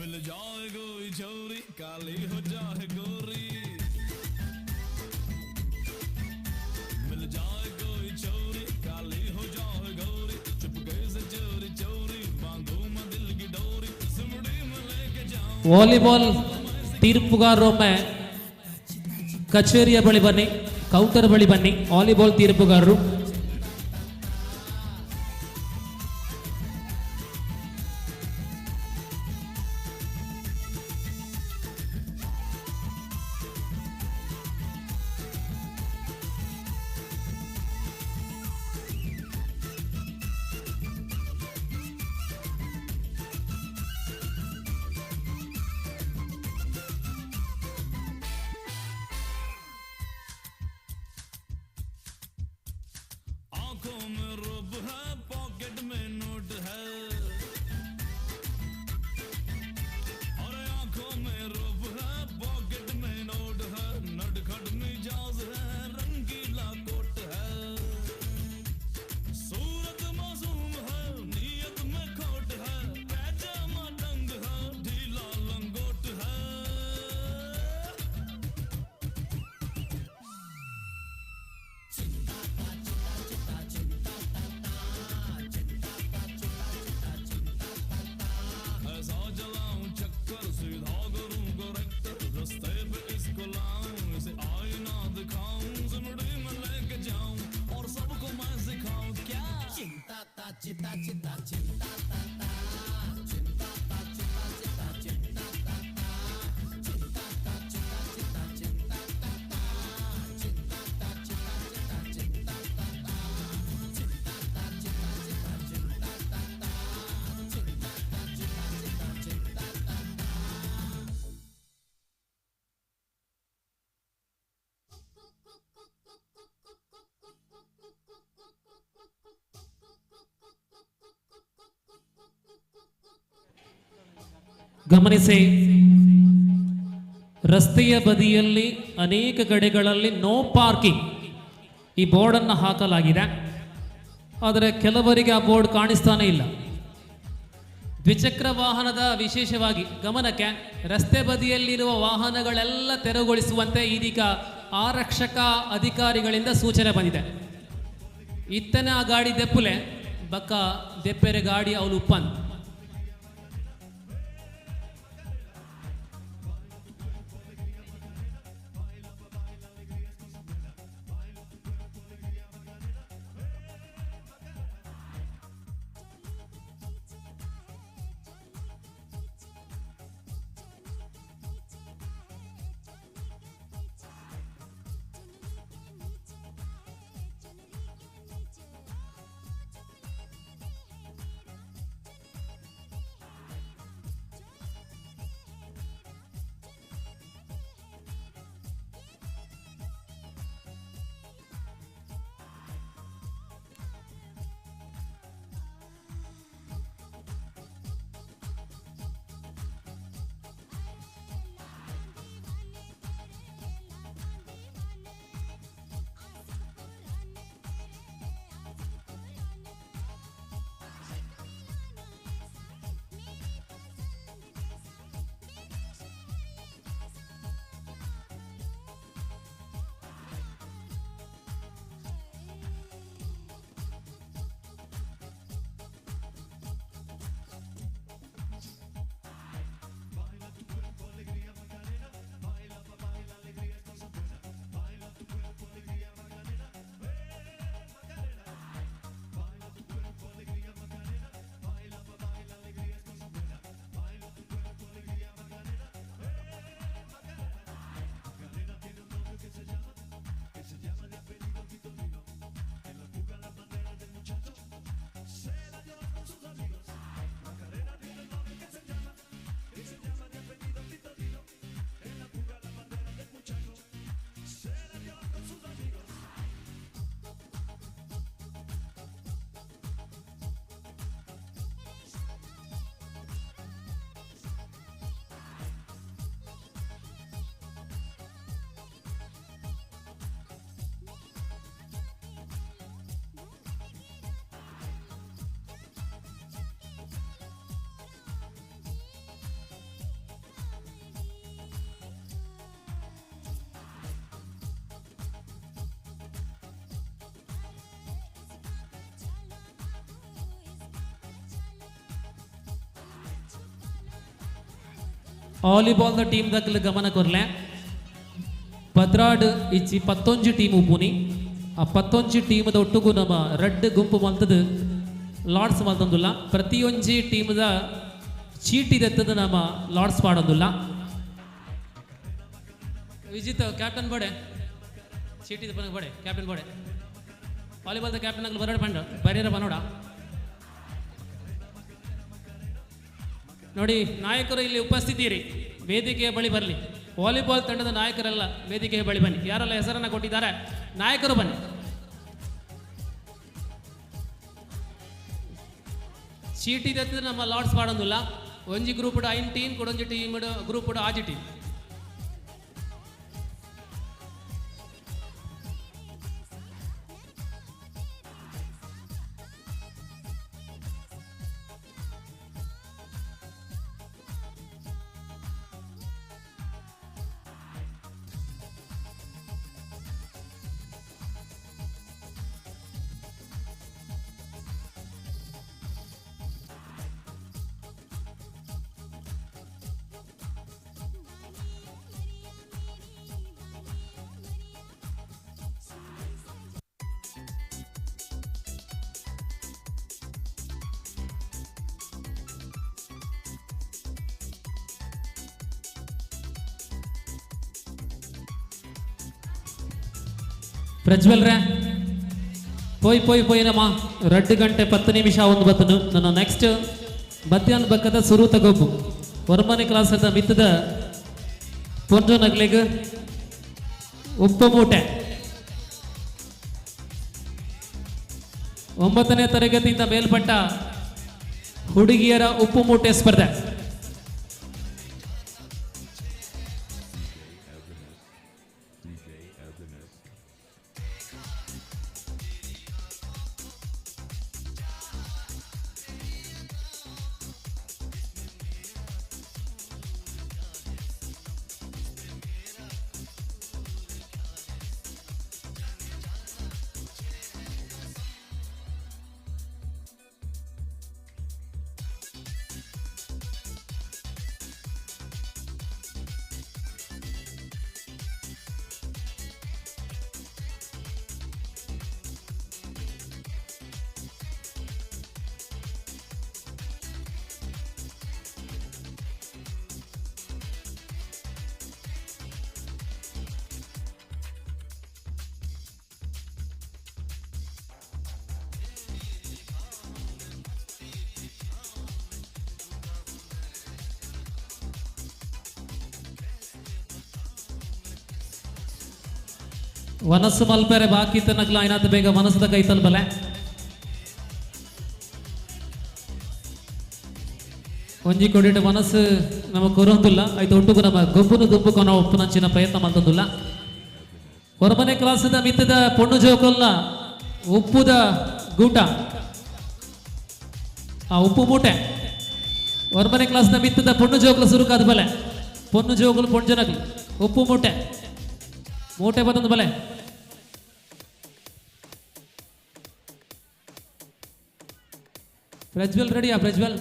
मिल जाए कोई छोरी काली हो जाए गोरी, मिल जाए कोई छोरी काली हो जाए गोरी, चुपके से चोरी चोरी बांधू मैं दिल की डोरी, सुमड़ी में लेके जाऊं. ವಾಲಿಬಾಲ್ ತೀರ್ಪುಗಾರರೊಮ್ಮೆ ಕಚೇರಿಯ ಬಳಿ ಬನ್ನಿ, ಕೌಂಟರ್ ಬಳಿ ಬನ್ನಿ. ವಾಲಿಬಾಲ್ ತೀರ್ಪುಗಾರರು आंखों में रूप है पॉकेट में नोट है, और आंखों में रूप है पॉकेट में नोट है, नटखट मिजाज है रंगीला कोट है, सूरत मासूम है नीयत में खोट है, पैजामा डंग है ढीला लंगोट है. चिंता ಗಮನಿಸಿ, ರಸ್ತೆಯ ಬದಿಯಲ್ಲಿ ಅನೇಕ ಕಡೆಗಳಲ್ಲಿ ನೋ ಪಾರ್ಕಿಂಗ್ ಈ ಬೋರ್ಡನ್ನು ಹಾಕಲಾಗಿದೆ. ಆದರೆ ಕೆಲವರಿಗೆ ಆ ಬೋರ್ಡ್ ಕಾಣಿಸ್ತಾನೆ ಇಲ್ಲ. ದ್ವಿಚಕ್ರ ವಾಹನದ ವಿಶೇಷವಾಗಿ ಗಮನಕ್ಕೆ, ರಸ್ತೆ ಬದಿಯಲ್ಲಿರುವ ವಾಹನಗಳೆಲ್ಲ ತೆರವುಗೊಳಿಸುವಂತೆ ಇದೀಗ ಆರಕ್ಷಕ ಅಧಿಕಾರಿಗಳಿಂದ ಸೂಚನೆ ಬಂದಿದೆ. ಇತ್ತನೆ ಆ ಗಾಡಿ ದೆಪ್ಪುಲೆ ಬಕ್ಕ ದೆಪ್ಪೆರೆ ಗಾಡಿ ಅವಳು ಉಪ್ಪನ್. ವಾಲಿಬಾಲ್ ಟೀಮ್ ದಾಖಲೆ ಗಮನ ಕೊರ್ಲೆ ಭದ್ರಾಡ್ ಇಚ್ಚಿ 11 ಟೀಮ್ ಉಪ್ಪುನಿ. ಆ 11 ಟೀಮದ ಒಟ್ಟಿಗೂ ನಮ್ಮ ರೆಡ್ ಗುಂಪು ಮಲ್ತದ ಲಾರ್ಡ್ಸ್ ಮಲ್ತಂದುಲ್ಲ. ಪ್ರತಿಯೊಂಜಿ ಟೀಮದ ಚೀಟಿ ದೆತ್ತದ ನಮ್ಮ ಲಾರ್ಡ್ಸ್ ಪಾಡೋದಿಲ್ಲ. ವಿಜಿತ್ ಕ್ಯಾಪ್ಟನ್ ಬಡೆ ಚೀಟಿ ಬಡೆ ಕ್ಯಾಪ್ಟನ್ ಬಡೆ ವಾಲಿಬಾಲ್ದ ಕ್ಯಾಪ್ಟನ್ ಆಗಲು ಬರಡ ಪಂಡ ಬರೀರ ಬನೋಡ ನೋಡಿ. ನಾಯಕರು ಇಲ್ಲಿ ಉಪಸ್ಥಿತಿರಿ, ವೇದಿಕೆಯ ಬಳಿ ಬರಲಿ. ವಾಲಿಬಾಲ್ ತಂಡದ ನಾಯಕರೆಲ್ಲ ವೇದಿಕೆಯ ಬಳಿ ಬನ್ನಿ. ಯಾರೆಲ್ಲ ಹೆಸರನ್ನು ಕೊಟ್ಟಿದ್ದಾರೆ ನಾಯಕರು ಬನ್ನಿ. ಚೀಟಿ ದತ್ತಿದ್ರೆ ನಮ್ಮ ಲಾರ್ಡ್ಸ್ ಪಾಡೋದಿಲ್ಲ. ಒಂಜಿ ಗ್ರೂಪ್ 9 ಟೀಮ್ ಕೊಡೊಂಜಿ ಟೀಮ್ ಗ್ರೂಪ್ ಆಜಿ ಟೀಮ್. ಪ್ರಜ್ವಲ್ರೆ ಪೋಯ್ ನಮ್ಮ 2 ಗಂಟೆ 10 ನಿಮಿಷ ಒಂದು ಬತ್ತನು ನನ್ನ ನೆಕ್ಸ್ಟ್ ಮಧ್ಯಾಹ್ನ ಬಕ್ಕದ ಸುರು ತಗೊಬ್ಬು ಹೊರಮನೆ ಕ್ಲಾಸ್ ಅಂತ ಮಿತ್ತದ ಪೊಂಜು ನಗ್ಲಿಗೆ ಉಪ್ಪು ಮೂಟೆ 9ನೇ ತರಗತಿಯಿಂದ ಮೇಲ್ಪಟ್ಟ ಹುಡುಗಿಯರ ಉಪ್ಪು ಮೂಟೆ ಸ್ಪರ್ಧೆ. ವನಸ್ಸು ಮಲ್ಪೆರೆ ಬಾಕಿ ತನಗ್ಲ ಐನಾತ ಬೇಗ ಮನಸ್ಸದ ಕೈತಲ್ ಬಲೆ ಒಂಜಿ ಕೊಡಿಟ ಮನಸ್ಸು ನಮಗೆ ಕೊರೊಂದಿಲ್ಲ ಐದು ಒಟ್ಟುಗು ನಮ್ಮ ಗೊಬ್ಬುನು ದುಬ್ಬುಕು ನಾವು ಉಪ್ಪುನಂಚಿನ ಪ್ರಯತ್ನ ಮಾಡ್ತದಿಲ್ಲ. ಹೊರಮನೆ ಕ್ಲಾಸದ ಮಿತ್ತದ ಪೊಣ್ಣು ಜೋಕಲ್ನ ಉಪ್ಪುದ ಗೂಟ ಆ ಉಪ್ಪು ಮೂಟೆ ಹೊರಮನೆ ಕ್ಲಾಸ್ನ ಮಿತ್ತದ ಪೊಣ್ಣು ಜೋಕಲು ಸುರುಕಾದ ಬಲೆ ಪೊಣ್ಣು ಜೋಕಲು ಪೊಂಜನಗ್ಲು ಉಪ್ಪು ಮೂಟೆ ಮೂಟೆ ಬತ್ತದ ಬಲೆ ಪ್ರಜ್ವಲ್ ರೆಡಿಯಾ ಪ್ರಜ್ವಲ್?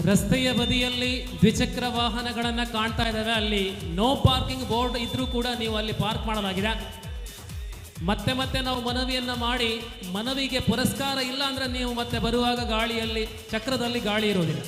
ರಸ್ತೆಯ ಬದಿಯಲ್ಲಿ ದ್ವಿಚಕ್ರ ವಾಹನಗಳನ್ನು ಕಾಣ್ತಾ ಇದ್ದಾವೆ. ಅಲ್ಲಿ ನೋ ಪಾರ್ಕಿಂಗ್ ಬೋರ್ಡ್ ಇದ್ರೂ ಕೂಡ ನೀವು ಅಲ್ಲಿ ಪಾರ್ಕ್ ಮಾಡಲಾಗಿದೆ. ಮತ್ತೆ ಮತ್ತೆ ನಾವು ಮನವಿಯನ್ನ ಮಾಡಿ ಮನವಿಗೆ ಪುರಸ್ಕಾರ ಇಲ್ಲ ಅಂದ್ರೆ ನೀವು ಮತ್ತೆ ಬರುವಾಗ ಗಾಳಿಯಲ್ಲಿ ಚಕ್ರದಲ್ಲಿ ಗಾಳಿ ಇರೋದಿಲ್ಲ.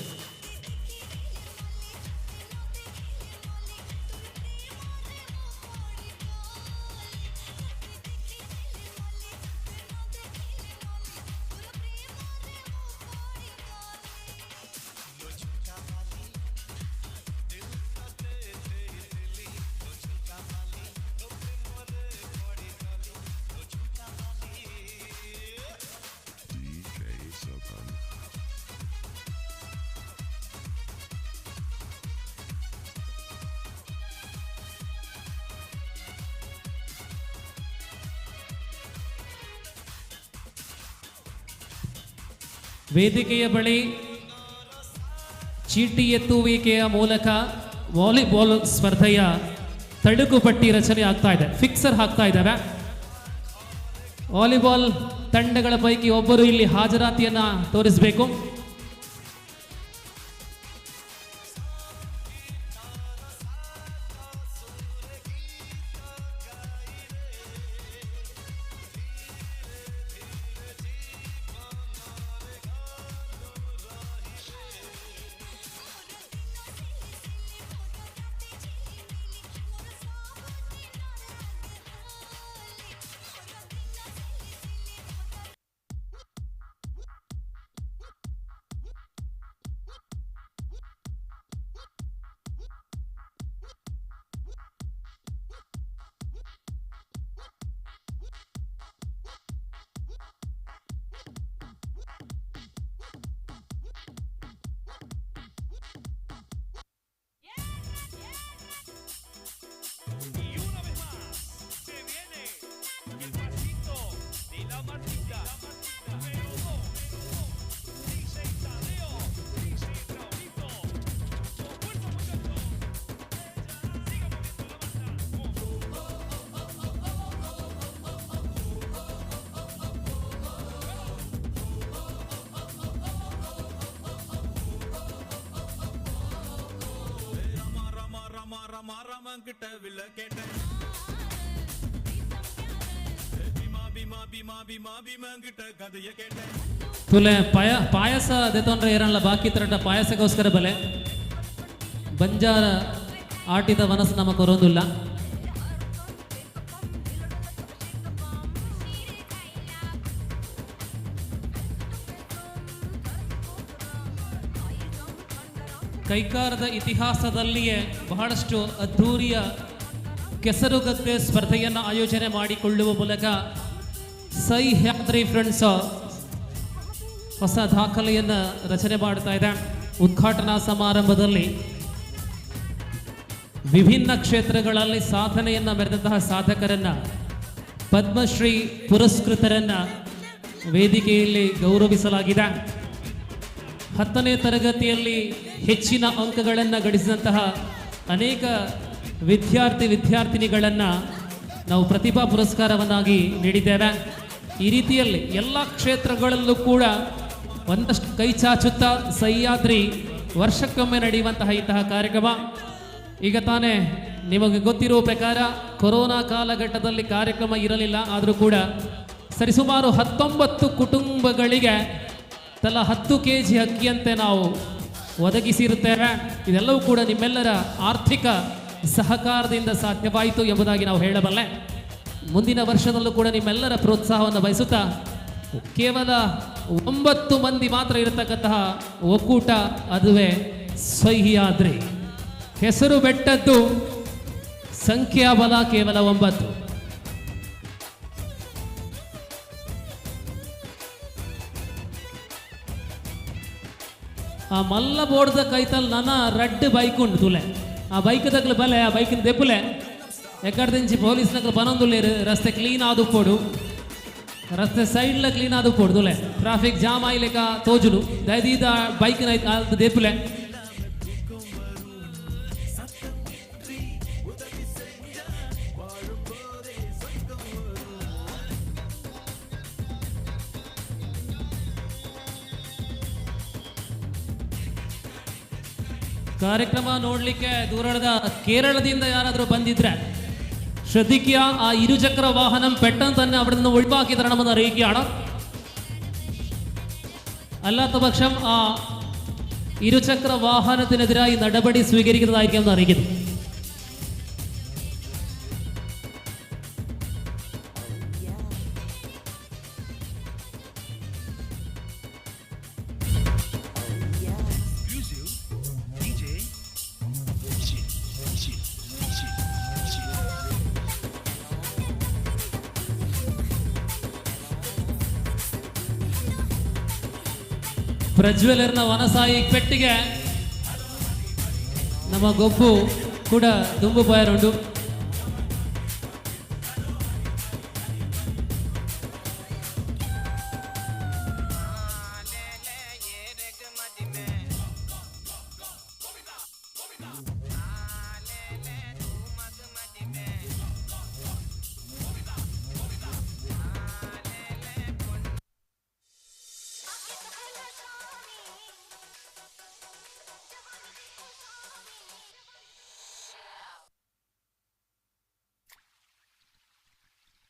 ವೇದಿಕೆಯ ಬಳಿ ಚೀಟಿ ಎತ್ತುವಿಕೆಯ ಮೂಲಕ ವಾಲಿಬಾಲ್ ಸ್ಪರ್ಧೆಯ ತಳುಕು ಪಟ್ಟಿ ರಚನೆ ಆಗ್ತಾ ಇದೆ. ಫಿಕ್ಸರ್ ಹಾಕ್ತಾ ಇದ್ದಾವೆ. ವಾಲಿಬಾಲ್ ತಂಡಗಳ ಪೈಕಿ ಒಬ್ಬರು ಇಲ್ಲಿ ಹಾಜರಾತಿಯನ್ನ ತೋರಿಸಬೇಕು. மாறாம கிட்ட வில்ல கேட்டேன் பீமா பீமா பீமா பீமா பீமா கிட்ட கதைய ಕೇಟೆ ತುಲೆ ಪಾಯಸ ದೆತೊಂಡ್ರೆ ಏರಲ್ಲ ಬಾಕಿ ತರಟ ಪಾಯಸಕ್ಕೋಸ್ಕರ ಬಲೆ ಬಂಜಾರ ಆಟಿದ ಮನಸ್ಸು ನಮ್ಮ ಕೊರೊಂದಿಲ್ಲ. ಕೈಕಾರದ ಇತಿಹಾಸದಲ್ಲಿಯೇ ಬಹಳಷ್ಟು ಅದ್ಧೂರಿಯ ಕೆಸರುಗದ್ದೆ ಸ್ಪರ್ಧೆಯನ್ನು ಆಯೋಜನೆ ಮಾಡಿಕೊಳ್ಳುವ ಮೂಲಕ ಸಹ್ಯಾದ್ರಿ ಫ್ರೆಂಡ್ಸ್ ಹೊಸ ದಾಖಲೆಯನ್ನು ರಚನೆ ಮಾಡ್ತಾ ಇದೆ. ಉದ್ಘಾಟನಾ ಸಮಾರಂಭದಲ್ಲಿ ವಿಭಿನ್ನ ಕ್ಷೇತ್ರಗಳಲ್ಲಿ ಸಾಧನೆಯನ್ನು ಮೆರೆದಂತಹ ಸಾಧಕರನ್ನು, ಪದ್ಮಶ್ರೀ ಪುರಸ್ಕೃತರನ್ನು ವೇದಿಕೆಯಲ್ಲಿ ಗೌರವಿಸಲಾಗಿದೆ. 10ನೇ ತರಗತಿಯಲ್ಲಿ ಹೆಚ್ಚಿನ ಅಂಕಗಳನ್ನು ಗಳಿಸಿದಂತಹ ಅನೇಕ ವಿದ್ಯಾರ್ಥಿನಿಗಳನ್ನು ನಾವು ಪ್ರತಿಭಾ ಪುರಸ್ಕಾರವನ್ನಾಗಿ ನೀಡಿದ್ದೇವೆ. ಈ ರೀತಿಯಲ್ಲಿ ಎಲ್ಲ ಕ್ಷೇತ್ರಗಳಲ್ಲೂ ಕೂಡ ಒಂದಷ್ಟು ಕೈ ಚಾಚುತ್ತಾ ಸಹ್ಯಾದ್ರಿ ವರ್ಷಕ್ಕೊಮ್ಮೆ ನಡೆಯುವಂತಹ ಇಂತಹ ಕಾರ್ಯಕ್ರಮ. ಈಗ ತಾನೇ ನಿಮಗೆ ಗೊತ್ತಿರುವ ಪ್ರಕಾರ ಕೊರೋನಾ ಕಾಲಘಟ್ಟದಲ್ಲಿ ಕಾರ್ಯಕ್ರಮ ಇರಲಿಲ್ಲ, ಆದರೂ ಕೂಡ ಸರಿಸುಮಾರು 19 ಕುಟುಂಬಗಳಿಗೆ ತಲಾ 10 kg ಅಕ್ಕಿಯಂತೆ ನಾವು ಒದಗಿಸಿರುತ್ತೇವೆ. ಇದೆಲ್ಲವೂ ಕೂಡ ನಿಮ್ಮೆಲ್ಲರ ಆರ್ಥಿಕ ಸಹಕಾರದಿಂದ ಸಾಧ್ಯವಾಯಿತು ಎಂಬುದಾಗಿ ನಾವು ಹೇಳಬಲ್ಲೆ. ಮುಂದಿನ ವರ್ಷದಲ್ಲೂ ಕೂಡ ನಿಮ್ಮೆಲ್ಲರ ಪ್ರೋತ್ಸಾಹವನ್ನು ಬಯಸುತ್ತಾ ಕೇವಲ 9 ಮಂದಿ ಮಾತ್ರ ಇರತಕ್ಕಂತಹ ಒಕ್ಕೂಟ, ಅದುವೇ ಸಹ್ಯಾದ್ರಿ. ಹೆಸರು ಬೆಟ್ಟದ್ದು, ಸಂಖ್ಯಾಬಲ ಕೇವಲ 9. ಆ ಮಲ್ಲ ಬೋರ್ಡ್ದ ಕೈತಲ್ ನನ್ನ ರೆಡ್ ಬೈಕ್ ಉಂಟು ತುಲೆ. ಆ ಬೈಕ್ ತಗ್ಲು ಬಲೆ, ಆ ಬೈಕಿನ ದೆಪ್ಪುಲೆ ಎಕ್ಕಡ್ದಿಂಚಿ ಪೊಲೀಸ್ ನಗಲು ಬನೊಂದುಲ್ಲೇರು. ರಸ್ತೆ ಕ್ಲೀನ್ ಆದು ಪೋಡು, ರಸ್ತೆ ಸೈಡ್ಲ ಕ್ಲೀನ್ ಆದು ಪೋಡು ತುಲೆ. ಟ್ರಾಫಿಕ್ ಜಾಮ್ ಆಯ್ಲಿಕ ತೋಜುಡು ದಯದೀದ ಬೈಕ್ನ ದೆಪ್ಪುಲೆ. ಕಾರ್ಯಕ್ರಮ ನೋಡಲಿಕ್ಕೆ ದೂರದ കേരളದಿಂದ ಯಾರಾದರೂ ಬಂದಿದ್ರೆ ശ്രദ്ധിക്കുക. ആ ഇരുചക്ര വാഹനം പെട്ടെന്ന് തന്നെ അവിടെ നിന്ന് ഒഴിവാക്കി തരണമെന്ന് അറിയിക്കുകയാണ്. അല്ലാത്ത പക്ഷം ആ ഇരുചക്ര വാഹനത്തിനെതിരായി നടപടി സ്വീകരിക്കുന്നതായിരിക്കും എന്ന് അറിയിക്കുന്നു. ಪ್ರಜ್ವಲರ್ನ ವನಸಾಯಿ ಪೆಟ್ಟಿಗೆ ನಮ್ಮ ಗೊಬ್ಬು ಕೂಡ ದುಂಬು ಬಾಯರುಂಡು.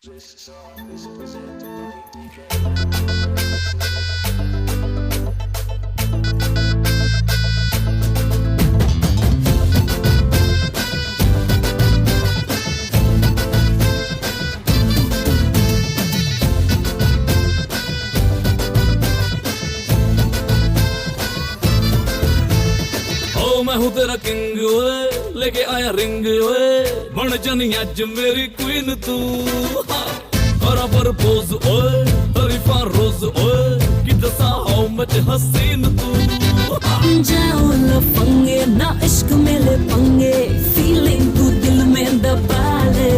This song is presented by DJ. मैं हूँ तेरा किंग ओए, लेके आया रिंग ओए, बन जानी आज मेरी क्वीन तू. करा प्रपोज ओए, तरीफा रोज ओए, कि दसा हाउ मच हसीन तू. जाओ लफंगे ना इश्क में ले पंगे, फीलिंग तू दिल में दबा ले.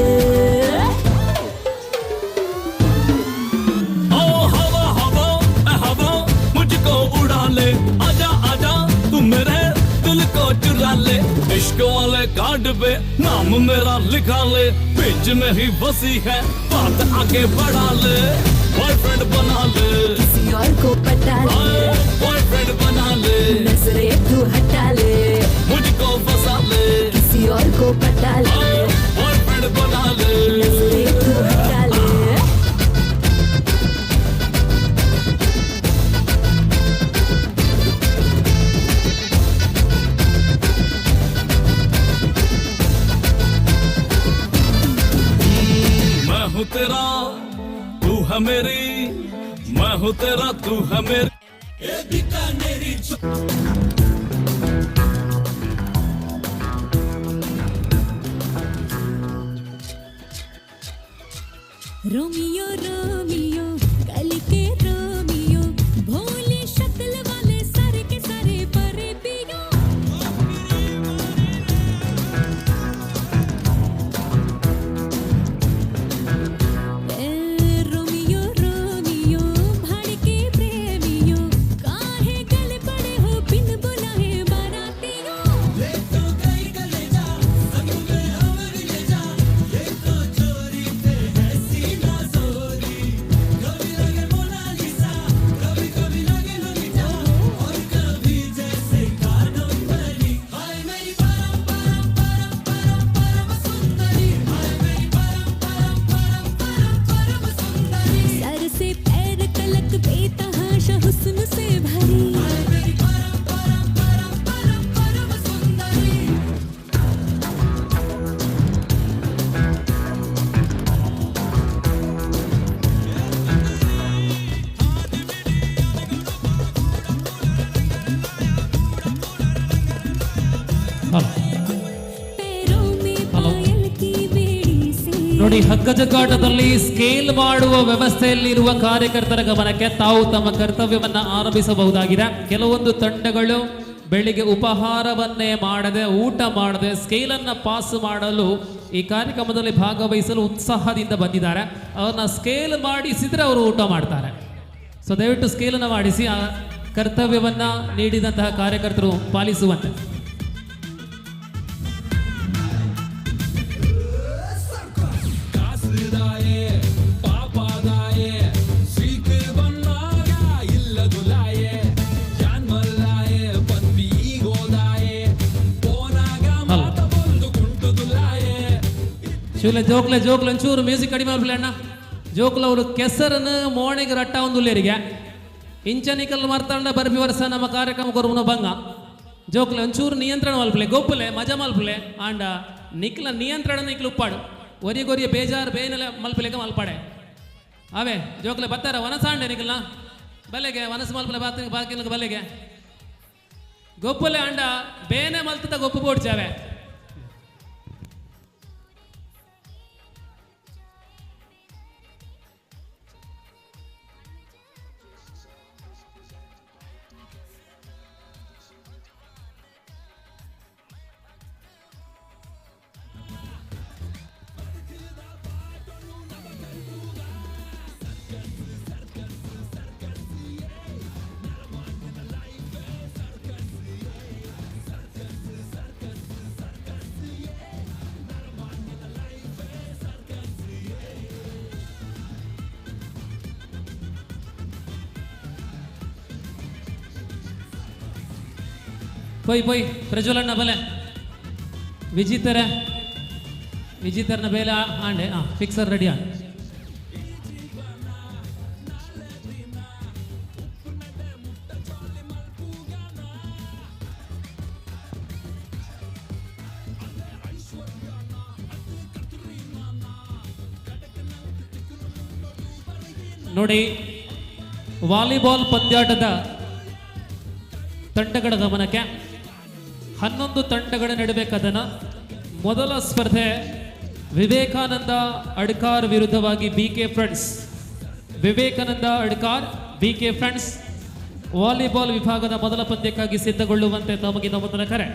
ओ हवा हवा ए हवा मुझको उड़ा ले, आजा आजा तू मेरे दिल को चुरा ले. इश्क वाले कार्ड पे नाम मेरा लिखा ले, बीच में ही बसी है बात आगे बढ़ा ले. बॉयफ्रेंड बना ले, किसी और को पटा ले, बॉयफ्रेंड बना ले, नजरे तू हटा ले, मुझको फंसा ले, किसी और को पटा ले, बॉयफ्रेंड बना ले, नस्ले तू हटा ले। मैं हूँ तेरा तू है मेरी, मैं हूँ तेरा तू है मेरी। ये बीकानेरी रोमियो रोमियो कल के रोमियो, भोली शक्ल वाले सारे के सारे परे पियो। रोमियो रोमियो भाड़ के प्रेमियो, काहे गले पड़े हो बिन बुलाए बारातियों। ले तो गई गले जा संग में हमरी ले जा, ये तो चोरी थे है सीना जोरी। कभी लगे मोनालिसा, कभी कभी लगे लोलिता, और कभी जैसे कादम्बरी। हाय मेरी परम परम परम परम परम सुंदरी, हाय मेरी परम परम परम परम परम सुंदरी। सर से पैर तलक बेतहाशा हुस्न से भरी, हाय मेरी परम परम परम परम परम सुंदरी। पैरों में पायल की बेड़ी से, ನೋಡಿ, ಹಗ್ಗ ಜಗ್ಗಾಟದಲ್ಲಿ ಸ್ಕೇಲ್ ಮಾಡುವ ವ್ಯವಸ್ಥೆಯಲ್ಲಿರುವ ಕಾರ್ಯಕರ್ತರ ಗಮನಕ್ಕೆ ತಾವು ತಮ್ಮ ಕರ್ತವ್ಯವನ್ನ ಆರಂಭಿಸಬಹುದಾಗಿದೆ. ಕೆಲವೊಂದು ತಂಡಗಳು ಬೆಳಿಗ್ಗೆ ಉಪಹಾರವನ್ನೇ ಮಾಡದೆ, ಊಟ ಮಾಡದೆ ಸ್ಕೇಲನ್ನು ಪಾಸ್ ಮಾಡಲು ಈ ಕಾರ್ಯಕ್ರಮದಲ್ಲಿ ಭಾಗವಹಿಸಲು ಉತ್ಸಾಹದಿಂದ ಬಂದಿದ್ದಾರೆ. ಅವ್ರನ್ನ ಸ್ಕೇಲ್ ಮಾಡಿಸಿದ್ರೆ ಅವರು ಊಟ ಮಾಡ್ತಾರೆ. ಸೊ ದಯವಿಟ್ಟು ಸ್ಕೇಲನ್ನು ಮಾಡಿಸಿ ಆ ಕರ್ತವ್ಯವನ್ನ ನೀಡಿದಂತಹ ಕಾರ್ಯಕರ್ತರು ಪಾಲಿಸುವಂತೆ. ಕಾಸದಾಯೆ ಪಾಪದಾಯೆ ಸೀಕ್ ಬನ್ನಾಗ ಇಲ್ಲದುಲಾಯೆ ಜಾನ್ಮಲ್ಲಾಯೆ ಪನ್ವಿ ಗೋದಾಯೆ ಪೋನಾಗ ಮಾತ ಬಂದು ಕುಂಟುದುಲಾಯೆ. ಶಿವಲೆ ಜೋಕ್ಲೆ ಜೋಕ್ಲೆ ಒಂಚೂರು ಮ್ಯೂಸಿಕ್ ಕಡಿಮೆ ಮಾಡ್ಬಿಲ್ಲ ಅಣ್ಣ. ಜೋಕ್ಲ ಅವರು ಕೆಸರನ್ನು ಮೋಣಿಗೆ ರಟ್ಟ ಒಂದುಲ್ಲೇರಿಗೆ ಇಂಚನಿಕಲ್ ಮಾರ್ತಾಂಡ ಬರ್ಬಿ ವರ್ಷ ನಮ್ಮ ಕಾರ್ಯಕ್ರಮ ಕೊರುವನು ಬಂಗ. ಜೋಕ್ಲೆ ಒಂಚೂರು ನಿಯಂತ್ರಣ ಮಲ್ಪಲೆ ಗೊಪ್ಪಲೆ ಮಜಾ ಮಲ್ಪಲೆ ಆಂಡ ನಿಕ್ಲ ನಿಯಂತ್ರಣ ನಿಕ್ಲು ಉಪ್ಪಾಡು ಒರಿಗೊರಿಯ ಬೇಜಾರು ಬೇನೆಲ್ಲ ಮಲ್ಪಲೆಗ ಮಲ್ಪಾಡೆ ಅವೇ ಜೋಕ್ಲೆ ಬತ್ತಾರ ವನಸಾಂಡೆ ನಿಕ್ಲ ಬಲೆಗೆ ವನಸ ಮಲ್ಪಲೆ ಬಾಕಿಲ್ಗ ಬಲೆಗೆ ಗೊಪ್ಪಲೆ ಆಂಡ ಬೇನೆ ಮಲ್ತದ ಗೊಪ್ಪು ಬೋಡ್ಚಾವೆ. ಪೊಯ್ ಪೊಯ್ ಪ್ರಜ್ವಲಣ್ಣ ಬಲೆ ವಿಜಿತರನ ಬೇಲೆ ಆಂಡೆ ಫಿಕ್ಸರ್ ರೆಡಿ ಆಂಡ್ ನೋಡಿ, ವಾಲಿಬಾಲ್ ಪಂದ್ಯಾಟದ ತಂಡಗಳ ಗಮನಕ್ಕೆ 11 ತಂಡಗಳ ನಡುವೆ ಕದನ. ಮೊದಲ ಸ್ಪರ್ಧೆ ವಿವೇಕಾನಂದ ಅಡ್ಕಾರ್ ವಿರುದ್ಧವಾಗಿ BK friends. Vivekananda Adkar BK friends volleyball ವಿಭಾಗದ ಮೊದಲ ಪಂದ್ಯಕ್ಕಾಗಿ ಸಿದ್ಧಗೊಳ್ಳುವಂತೆ ತಮಗಿನ ಮೊದಲ ಕರೆ.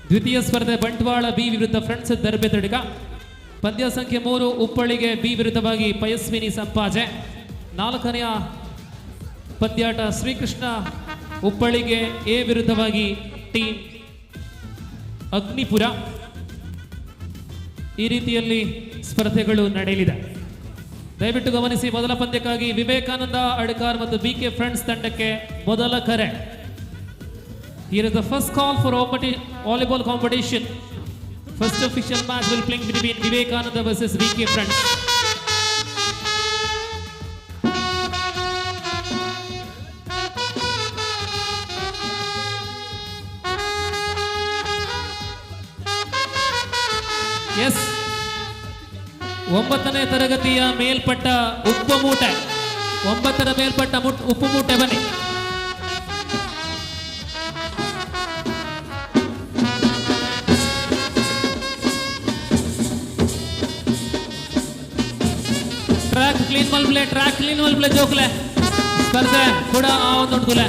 ದ್ವಿತೀಯ ಸ್ಪರ್ಧೆ ಬಂಟ್ವಾಳ ಬಿ ವಿರುದ್ಧ ಫ್ರೆಂಡ್ಸ್ ದರ್ಬೆ ತಡಿಗ. ಪಂದ್ಯ ಸಂಖ್ಯೆ 3 ಉಪ್ಪಳಿಗೆ ಬಿ ವಿರುದ್ಧವಾಗಿ ಪಯಸ್ವಿನಿ ಸಂಪಾಜೆ. 4ನೆಯ ಪಂದ್ಯಾಟ ಶ್ರೀಕೃಷ್ಣ ಉಪ್ಪಳಿಗೆ ಎ ವಿರುದ್ಧವಾಗಿ ಟೀಮ್ ಅಗ್ನಿಪುರ. ಈ ರೀತಿಯಲ್ಲಿ ಸ್ಪರ್ಧೆಗಳು ನಡೆಯಲಿದೆ. ದಯವಿಟ್ಟು ಗಮನಿಸಿ, ಮೊದಲ ಪಂದ್ಯಕ್ಕಾಗಿ ವಿವೇಕಾನಂದ ಅಡ್ಕಾರ್ ಮತ್ತು ಬಿಕೆ ಫ್ರೆಂಡ್ಸ್ ತಂಡಕ್ಕೆ ಮೊದಲ ಕರೆ. Here is the first call for volleyball competition First official match will playing between Vivekananda versus VK Friends. Yes. 9ನೇ ತರಗತಿಯ ಮೇಲ್ಪಟ್ಟ ಉಪ್ಪು ಮೂಟೆ 9ರ ಮೇಲ್ಪಟ್ಟ ಉಪ್ಪು ಮೂಟೆ ಬನ್ನಿ. ಟ್ರ್ಯಾಕ್ ಕ್ಲೀನ್ ಮಲ್ಪ್ಲೆ ಜೋಕ್ಲೆ ಸ್ಪರ್ಧೆ ಕೂಡ ಆ ಒಂದು ಹುಡುಗಲೆ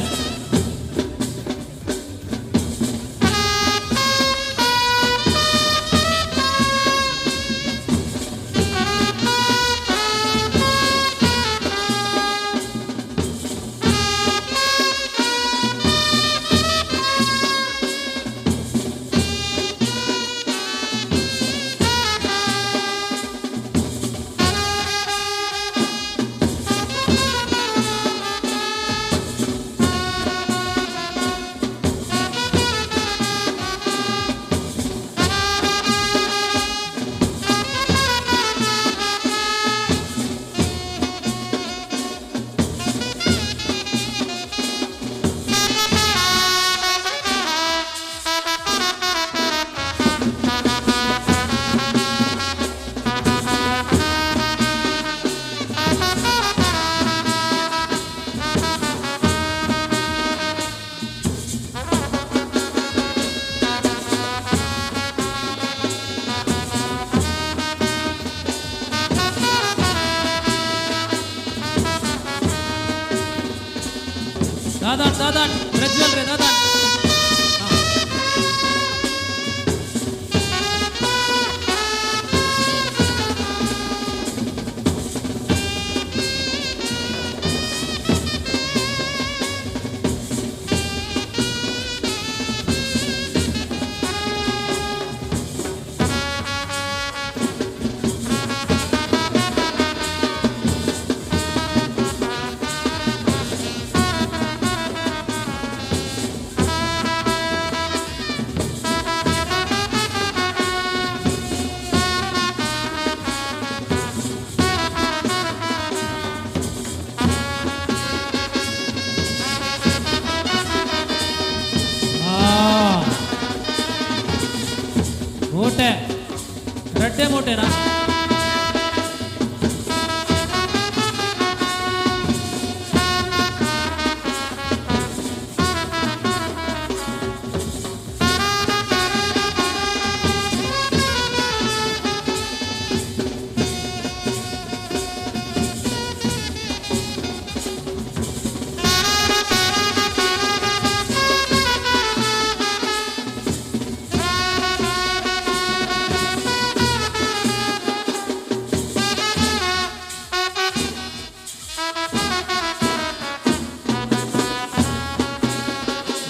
दादा प्रज्वल रे दादा मोटे रड्डे मोटे ना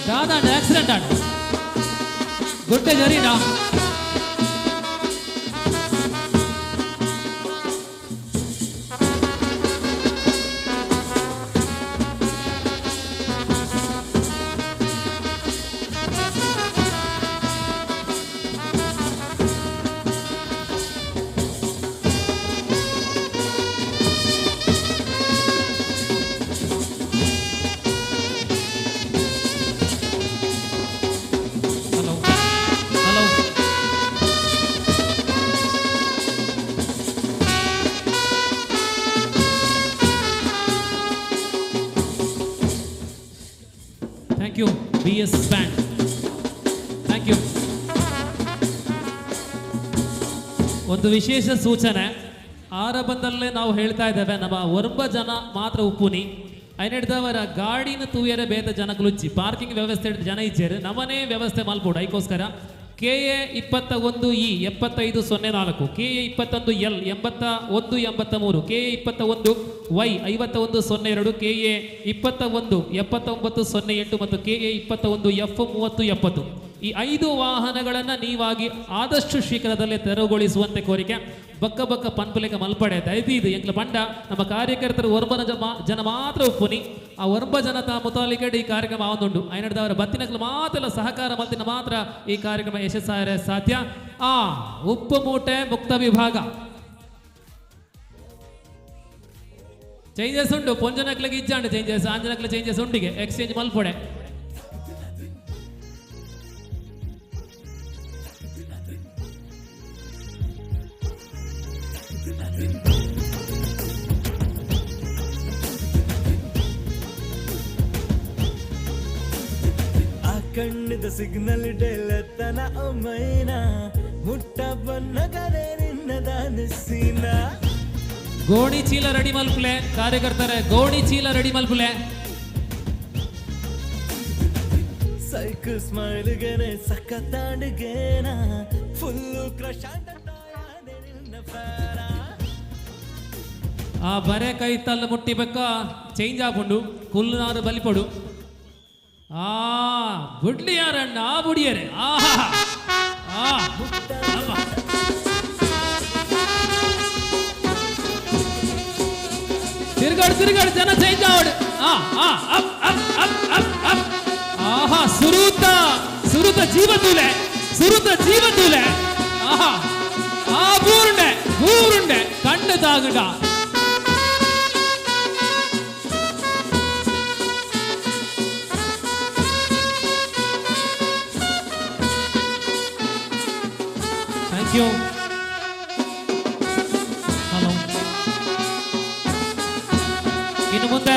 दादा एक्सीडेंट आड़ गुट्टे जरी ना thank you BS band thank you ಒಂದು ವಿಶೇಷ ಸೂಚನೆ ಆರಂಭದಲ್ಲೇ ನಾವು ಹೇಳ್ತಾ ಇದ್ದೇವೆ ನಮ್ಮ ಒರ್ಬ ಜನ ಮಾತ್ರ ಉಪ್ಪುನಿ ಐನೆಡ್ದವರ ಗಾಡಿನ ತೂಯರೆ ಬೇತ ಜನಗಳುಚ್ಚಿ ಪಾರ್ಕಿಂಗ್ ವ್ಯವಸ್ಥೆ ಜನ ಇಚ್ಚೇರು ನಮ್ಮನೇ ವ್ಯವಸ್ಥೆ ಮಲ್ಪೋಡು ಅದಕ್ಕೋಸ್ಕರ KA 21E 7504 KA 21L 8183 KA 21Y 5102 KA 21 7908 ಮತ್ತು KA 21F 3070 ಈ 5 ವಾಹನಗಳನ್ನು ನೀವಾಗಿ ಆದಷ್ಟು ಶೀಘ್ರದಲ್ಲೇ ತೆರವುಗೊಳಿಸುವಂತೆ ಕೋರಿಕೆ. ಬಕ್ಕ ಬಕ್ಕ ಪನ್ಪುಲೆಕ ಮಲ್ಪಡೆ ದಯದೀದು ಎಂಕ್ಲ ಬಂಡ ನಮ್ಮ ಕಾರ್ಯಕರ್ತರು ಒರ್ಬನ ಜನ ಮಾತ್ರ ಉಪ್ಪುನಿ ಆ ಒರ್ಬ ಜನತ ಮುತಾಲಿಕಡೆ ಈ ಕಾರ್ಯಕ್ರಮ ಆವೊಂದುಂಡು ಐನಡ್ದವರ ಬತ್ತಿನಕ್ಲು ಮಾತ್ರ ಸಹಕಾರ ಮಲ್ತಿನ ಮಾತ್ರ ಈ ಕಾರ್ಯಕ್ರಮ ಯಶಸ್ಸಾರೆ ಸಾಧ್ಯ. ಉಪ್ಪು ಮೂಟೆ ಮುಕ್ತ ವಿಭಾಗ ಚೇಂಜಸ್ ಉಂಟು. ಪೊಂಜನಕ್ಲಿಗೆ ಇಜ್ಜಾಂಡು ಚೇಂಜಸ್, ಆಂಜನಕ್ಲ ಚೇಂಜಸ್ ಉಂಟಿಗೆ ಎಕ್ಸ್ಚೇಂಜ್ ಮಲ್ಪೊಡೆ. ಕಣ್ಣದ ಸಿಗ್ನಲ್ ಡೆಲ್ಲತನ ಒಮ್ಮೈನ ಮುಟ್ಟ ಬನ್ನಗರೆ ನಿನ್ನದ ನೆಸ್ಸಿನ ಗೋಣಿ ಚೀಲ ರೆಡಿ ಮಲ್ಪುಲೆ ಕಾರ್ಯಕರ್ತಾರೆ, ಗೋಣಿ ಚೀಲ ರೆಡಿ ಮಲ್ಪುಲೆ. ಸೈಕಲ್ ಸ್ಮೈಲ್ಗೆನೆ ಸಕ್ಕತ್ತಾಡಿಗೆನ ಫುಲ್ಲು ಕ್ರಶ್ ಆ ಬರೆ ಕೈ ತಲ್ಲು ಮುಟ್ಟಿಬೇಕ ಚೇಂಜ್ ಆಪುಂಡು ಕುಲ್ಲುನಾರು ಬಲಿಪಡು. ಬುಡ್ಲಿಯಾರಣ್ಣ ಬುಡಿಯರೆ ತಿರುಗಾಡು ಜನ ಚೇಂಜ್ ಆವಡು. ಸುರುತ ಜೀವತೂಲೆ ಬೂರುಂಡೆ ಕಣ್ಣು ತಾಗುಡ. ಹಲೋ, ಇನ್ನು ಮುಂದೆ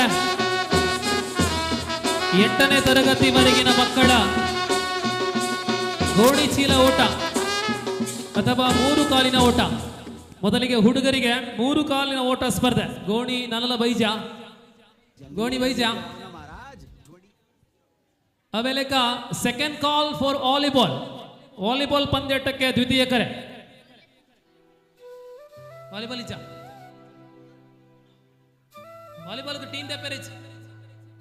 8ನೇ ತರಗತಿವರೆಗಿನ ಮಕ್ಕಳ ಗೋಣಿ ಚೀಲ ಓಟ ಅಥವಾ 3 ಕಾಲಿನ ಓಟ. ಮೊದಲಿಗೆ ಹುಡುಗರಿಗೆ 3 ಕಾಲಿನ ಓಟ ಸ್ಪರ್ಧೆ. ಗೋಣಿ ನಲಲ ಬೈಜ ಅವೆಲೆಕ ಸೆಕೆಂಡ್ ಕಾಲ್ ಫಾರ್ ವಾಲಿಬಾಲ್ ಪಂದ್ಯಾಟಕ್ಕೆ ದ್ವಿತೀಯ ಕರೆ. ವಾಲಿಬಾಲ್ ಟೀಮ್ ತೆಪ್ಪರಿಚ್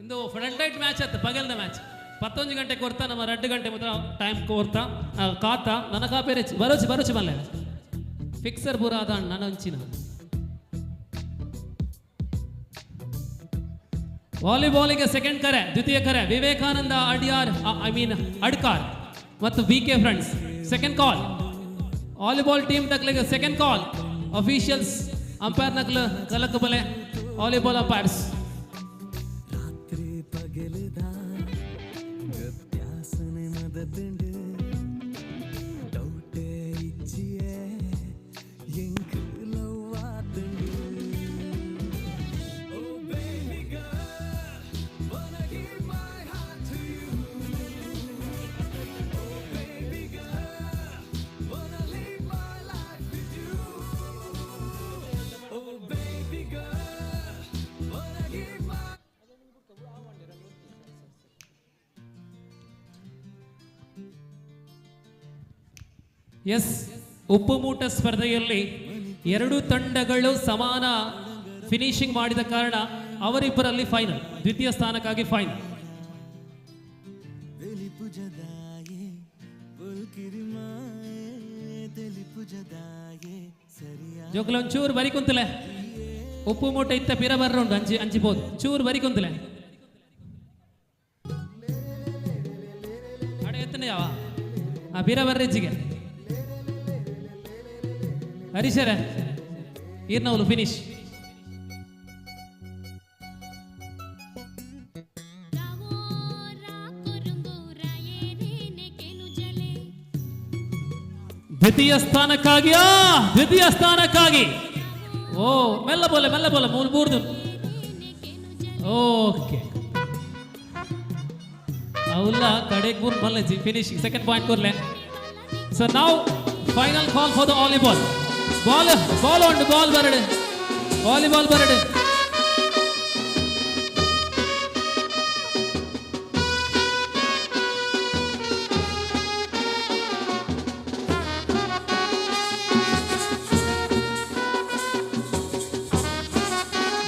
ಇಂದು ಫ್ರಂಟ್ ರೈಟ್ ಮ್ಯಾಚ್ ಆಯ್ತು. ಪಗಲ್ದ ಮ್ಯಾಚ್ 11 ಗಂಟೆಗೆ ಕೊರ್ತಾ ನಮ್ಮ 2 ಗಂಟೆ ಮಾತ್ರ ಟೈಮ್ ಕೋರ್ತಾ ಕಾತ ನನ್ನ ಕಾಪೇರಿಚ್ ಬರೋಚಿ ಮಲ್ಲೆ ಫಿಕ್ಸರ್ ಬುರಾದ ನನ್ನ ಹಂಚಿನ ವಾಲಿಬಾಲಿಗೆ ಸೆಕೆಂಡ್ ಕರೆ, ದ್ವಿತೀಯ ಕರೆ ವಿವೇಕಾನಂದ ಅಡ್ಕಾರ್ ಮತ್ತು BK friends. Second call volleyball team ತಕ್ಲಿಗೆ ಸೆಕೆಂಡ್ ಕಾಲ್. ಅಫಿಷಿಯಲ್ಸ್ ಅಂಪೈರ್ ನಕ್ಲು ಕಲಕ ಬಲೆ ವಾಲಿಬಾಲ್ ಅಂಪೈರ್ಸ್. ಉಪ್ಪು ಮೂಟ ಸ್ಪರ್ಧೆಯಲ್ಲಿ 2 ತಂಡಗಳು ಸಮಾನ ಫಿನಿಶಿಂಗ್ ಮಾಡಿದ ಕಾರಣ ಅವರಿಬ್ಬರಲ್ಲಿ ಫೈನಲ್, ದ್ವಿತೀಯ ಸ್ಥಾನಕ್ಕಾಗಿ ಫೈನಲ್. ಜೋಕಲ ಒಂಚೂರು ಬರಿ ಕುಂತಲೆ ಉಪ್ಪು ಮೂಟ ಇತ್ತ ಪಿರ ಬರ್ರ ಉಂಟು ಅಂಚಿಬೋದು ಚೂರು ಬರಿ ಕುಂತಲೆ ಅಡೆ ಎತ್ತನೆ ಯಾವ ಆ ಪಿರ ಬರ್ರೆಜ್ಜಿಗೆ ಹರೀಶರ ಈರ್ನವಲು ಫಿನಿಶ್. ದ್ವಿತೀಯ ಸ್ಥಾನಕ್ಕಾಗಿ ಓ ಮೆಲ್ಲ ಬೋಲೆ ಮೂರ್ದು ಓಕೆ ಅವಲ್ಲ ಕಡೆಗೆ ಮೂರು ಮಲ್ಲ ಫಿನಿಶಿಂಗ್ ಸೆಕೆಂಡ್ ಪಾಯಿಂಟ್ ಕೊರ್ಲೆ. So now final call for the volleyball. Ball ಉಂಟು, ಬಾಲ್ ಬರಡು, ವಾಲಿಬಾಲ್ ಬರಡು.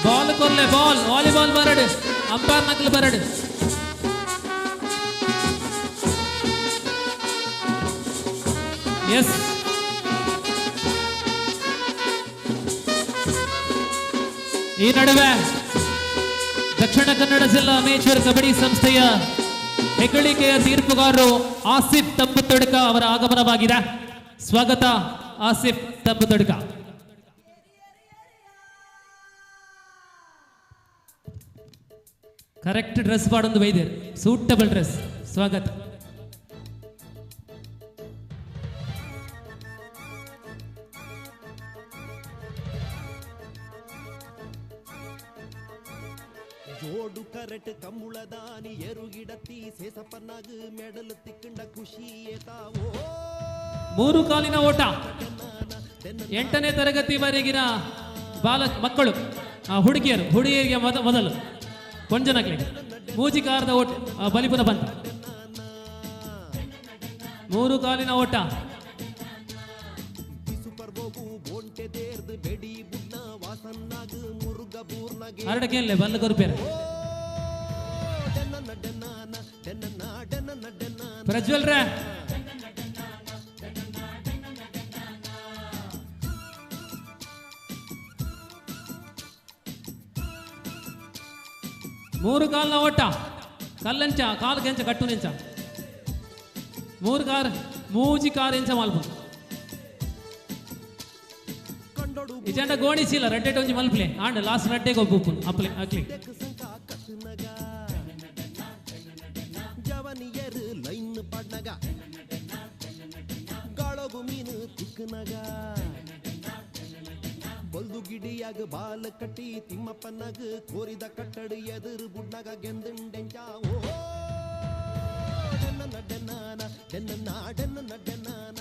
ಬಾಲ್ ಕೊರ್ಲೆ, ವಾಲಿಬಾಲ್ ಬರಡು, ಅಂಪೈರ್ ನಕ್ಲು ಬರಡು. ಎಸ್, ಈ ನಡುವೆ ದಕ್ಷಿಣ ಕನ್ನಡ ಜಿಲ್ಲಾ ಅಮೇಚೂರ್ ಕಬಡ್ಡಿ ಸಂಸ್ಥೆಯ ಹೆಗ್ಗಳಿಕೆಯ ತೀರ್ಪುಗಾರರು ಆಸಿಫ್ ತಂಬುತೊಡ್ಕ ಅವರ ಆಗಮನವಾಗಿದೆ. ಸ್ವಾಗತ ಆಸಿಫ್ ತಂಬುತೊಡ್ಕ. ಕರೆಕ್ಟ್ ಡ್ರೆಸ್ ಪಾಡೊಂದು ಬೈದೇರು, ಸೂಟಬಲ್ ಡ್ರೆಸ್. ಸ್ವಾಗತ. ಜೋಡು ಕರೆಟ್ ಕಮ್ಮುಳದಾನಿ ಎರುಗಿಡತ್ತಿ ಸೇಸಪ್ಪನಾಗ ಮೆಡಲ್ ತಿಕ್ಕಂಡ ಖುಷಿ ಏತಾವೋ. 3 ಕಾಲಿನ ಓಟ 8ನೇ ತರಗತಿವರೆಗಿನ ಮಕ್ಕಳು, ಹುಡುಗಿಯರಿಗೆ ಮೊದಲು ಕೊಂಜನಗಳಿಗೆ ಮೂಜಿಕಾರದ ಓಟ ಬಲಿಪುರ ಬಂತ. 3 ಕಾಲಿನ ಓಟ. ಹರಡಕೆಲ್ಲ ಬಲ್ಲ ಕೊರುಪೇರ ಪ್ರಜ್ವಲ್ ರೇ ಮೂರು ಕಾಲ್ನ ಓಟ. ಕಲ್ಲಂಚ ಕಾಲು ಕೆಂಚ ಕಟ್ಟು ನೆಂಚ 3 ಕಾರ್ ಮೂಜಿ ಕಾರ್ ಎಂಚ ಮಾಲ್ಪು ಇಜಂಡ ಗೋಣಿಸಿಲ್ಲ ರಡ್ಡೆ ಒಂಜಿ ಮಲ್ಪ್ಲೆ ಆಂಡ ಲಾಸ್ಟ್ ರಡ್ಡೆಗೆ ಒಬ್ಬು ಅಪ್ಲೆ ಅಕ್ಲಿ ಜವನಿಯರು ಲೈನ್ ಪಡ್ನಗ ಗಾಳಗು ಮೀನು ತಿಕ್ಕನಗ ಬಲ್ದು ಗಿಡಿಯಾಗ ಬಾಲ ಕಟ್ಟಿ ತಿಮ್ಮಪ್ಪನಾಗ ಕೋರಿದ ಕಟ್ಟಡು ಎದುರು ಬುಡ್ನಾಗ ಗೆಂದಂಡೆಂಚ ಓ ಡೆನ್ನ ನಡ್ಡೆನಾನ ಡೆನ್ನ ನಡ್ಡೆನಾನ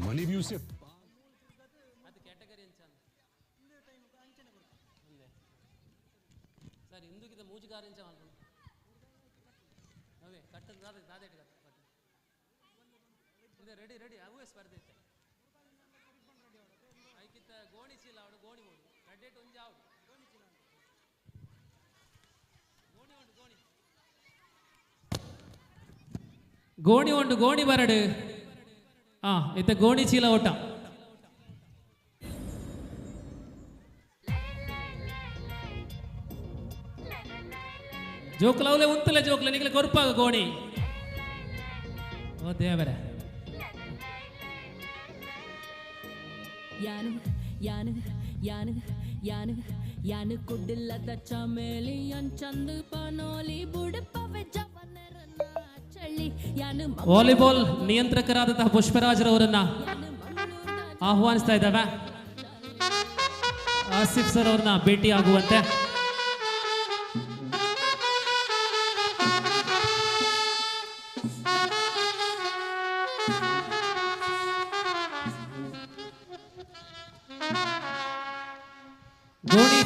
ಮನಿ ಮ್ಯೂಸಿಕ್ ಅದು ಕ್ಯಾಟಗರಿ ಎಂಚ ಸರ್ ಹಿಂದೂಗಿದ ಮೂಜಿಗಾರ ಎಂಚ ಮಾಡ್ಬೋದು ಅವೇ ಕಟ್ಟದ ದಾದೇಟ್ ಇದೆ ರೆಡಿ ರೆಡಿ ಅವೇ ಸ್ಪರ್ಧೆ ಇತ್ತೆ ಐಕಿತ್ತ ಗೋಣಿ ಚೀಲ ಅವಡು ಗೋಣಿ ಮೂಡು ರಡ್ಡೇಟ್ ಒಂಜಿ ಆವಡು ಗೋಣಿ ಉಂಡು ಗೋಣಿ ಬರಡು ಇತ್ತ ಗೋಣಿ ಚೀಲ ಓಟ. ಜೋಕ್ಲವಲೆ ಉಂತಲೆ ಜೋಕ್ಲೆ ನಿಗಲೆ ಕೊರ್ಪಾಗ ಗೋಣಿ ಓ ದೇವರ ಯಾನು ಯಾನು ಯಾನು ಯಾನು ಯಾನು ಕುಡ್ಡಿಲ್ಲದ ಚಮೇಲಿ ಅಂಚಂದು ಪನೋಲಿ ಬುಡಪವೆ ಜವನರನ್ನ ಚಳ್ಳಿ ಯಾನು ವಾಲಿಬಾಲ್ ನಿಯಂತ್ರಕರಾದಂತಹ ಪುಷ್ಪರಾಜ್ರವರನ್ನ ಆಹ್ವಾನಿಸ್ತಾ ಇದ್ದಾವೆ. ಆಸಿಫ್ ಸರ್ ಅವ್ರನ್ನ ಭೇಟಿ ಆಗುವಂತೆ. ಗೋಣಿ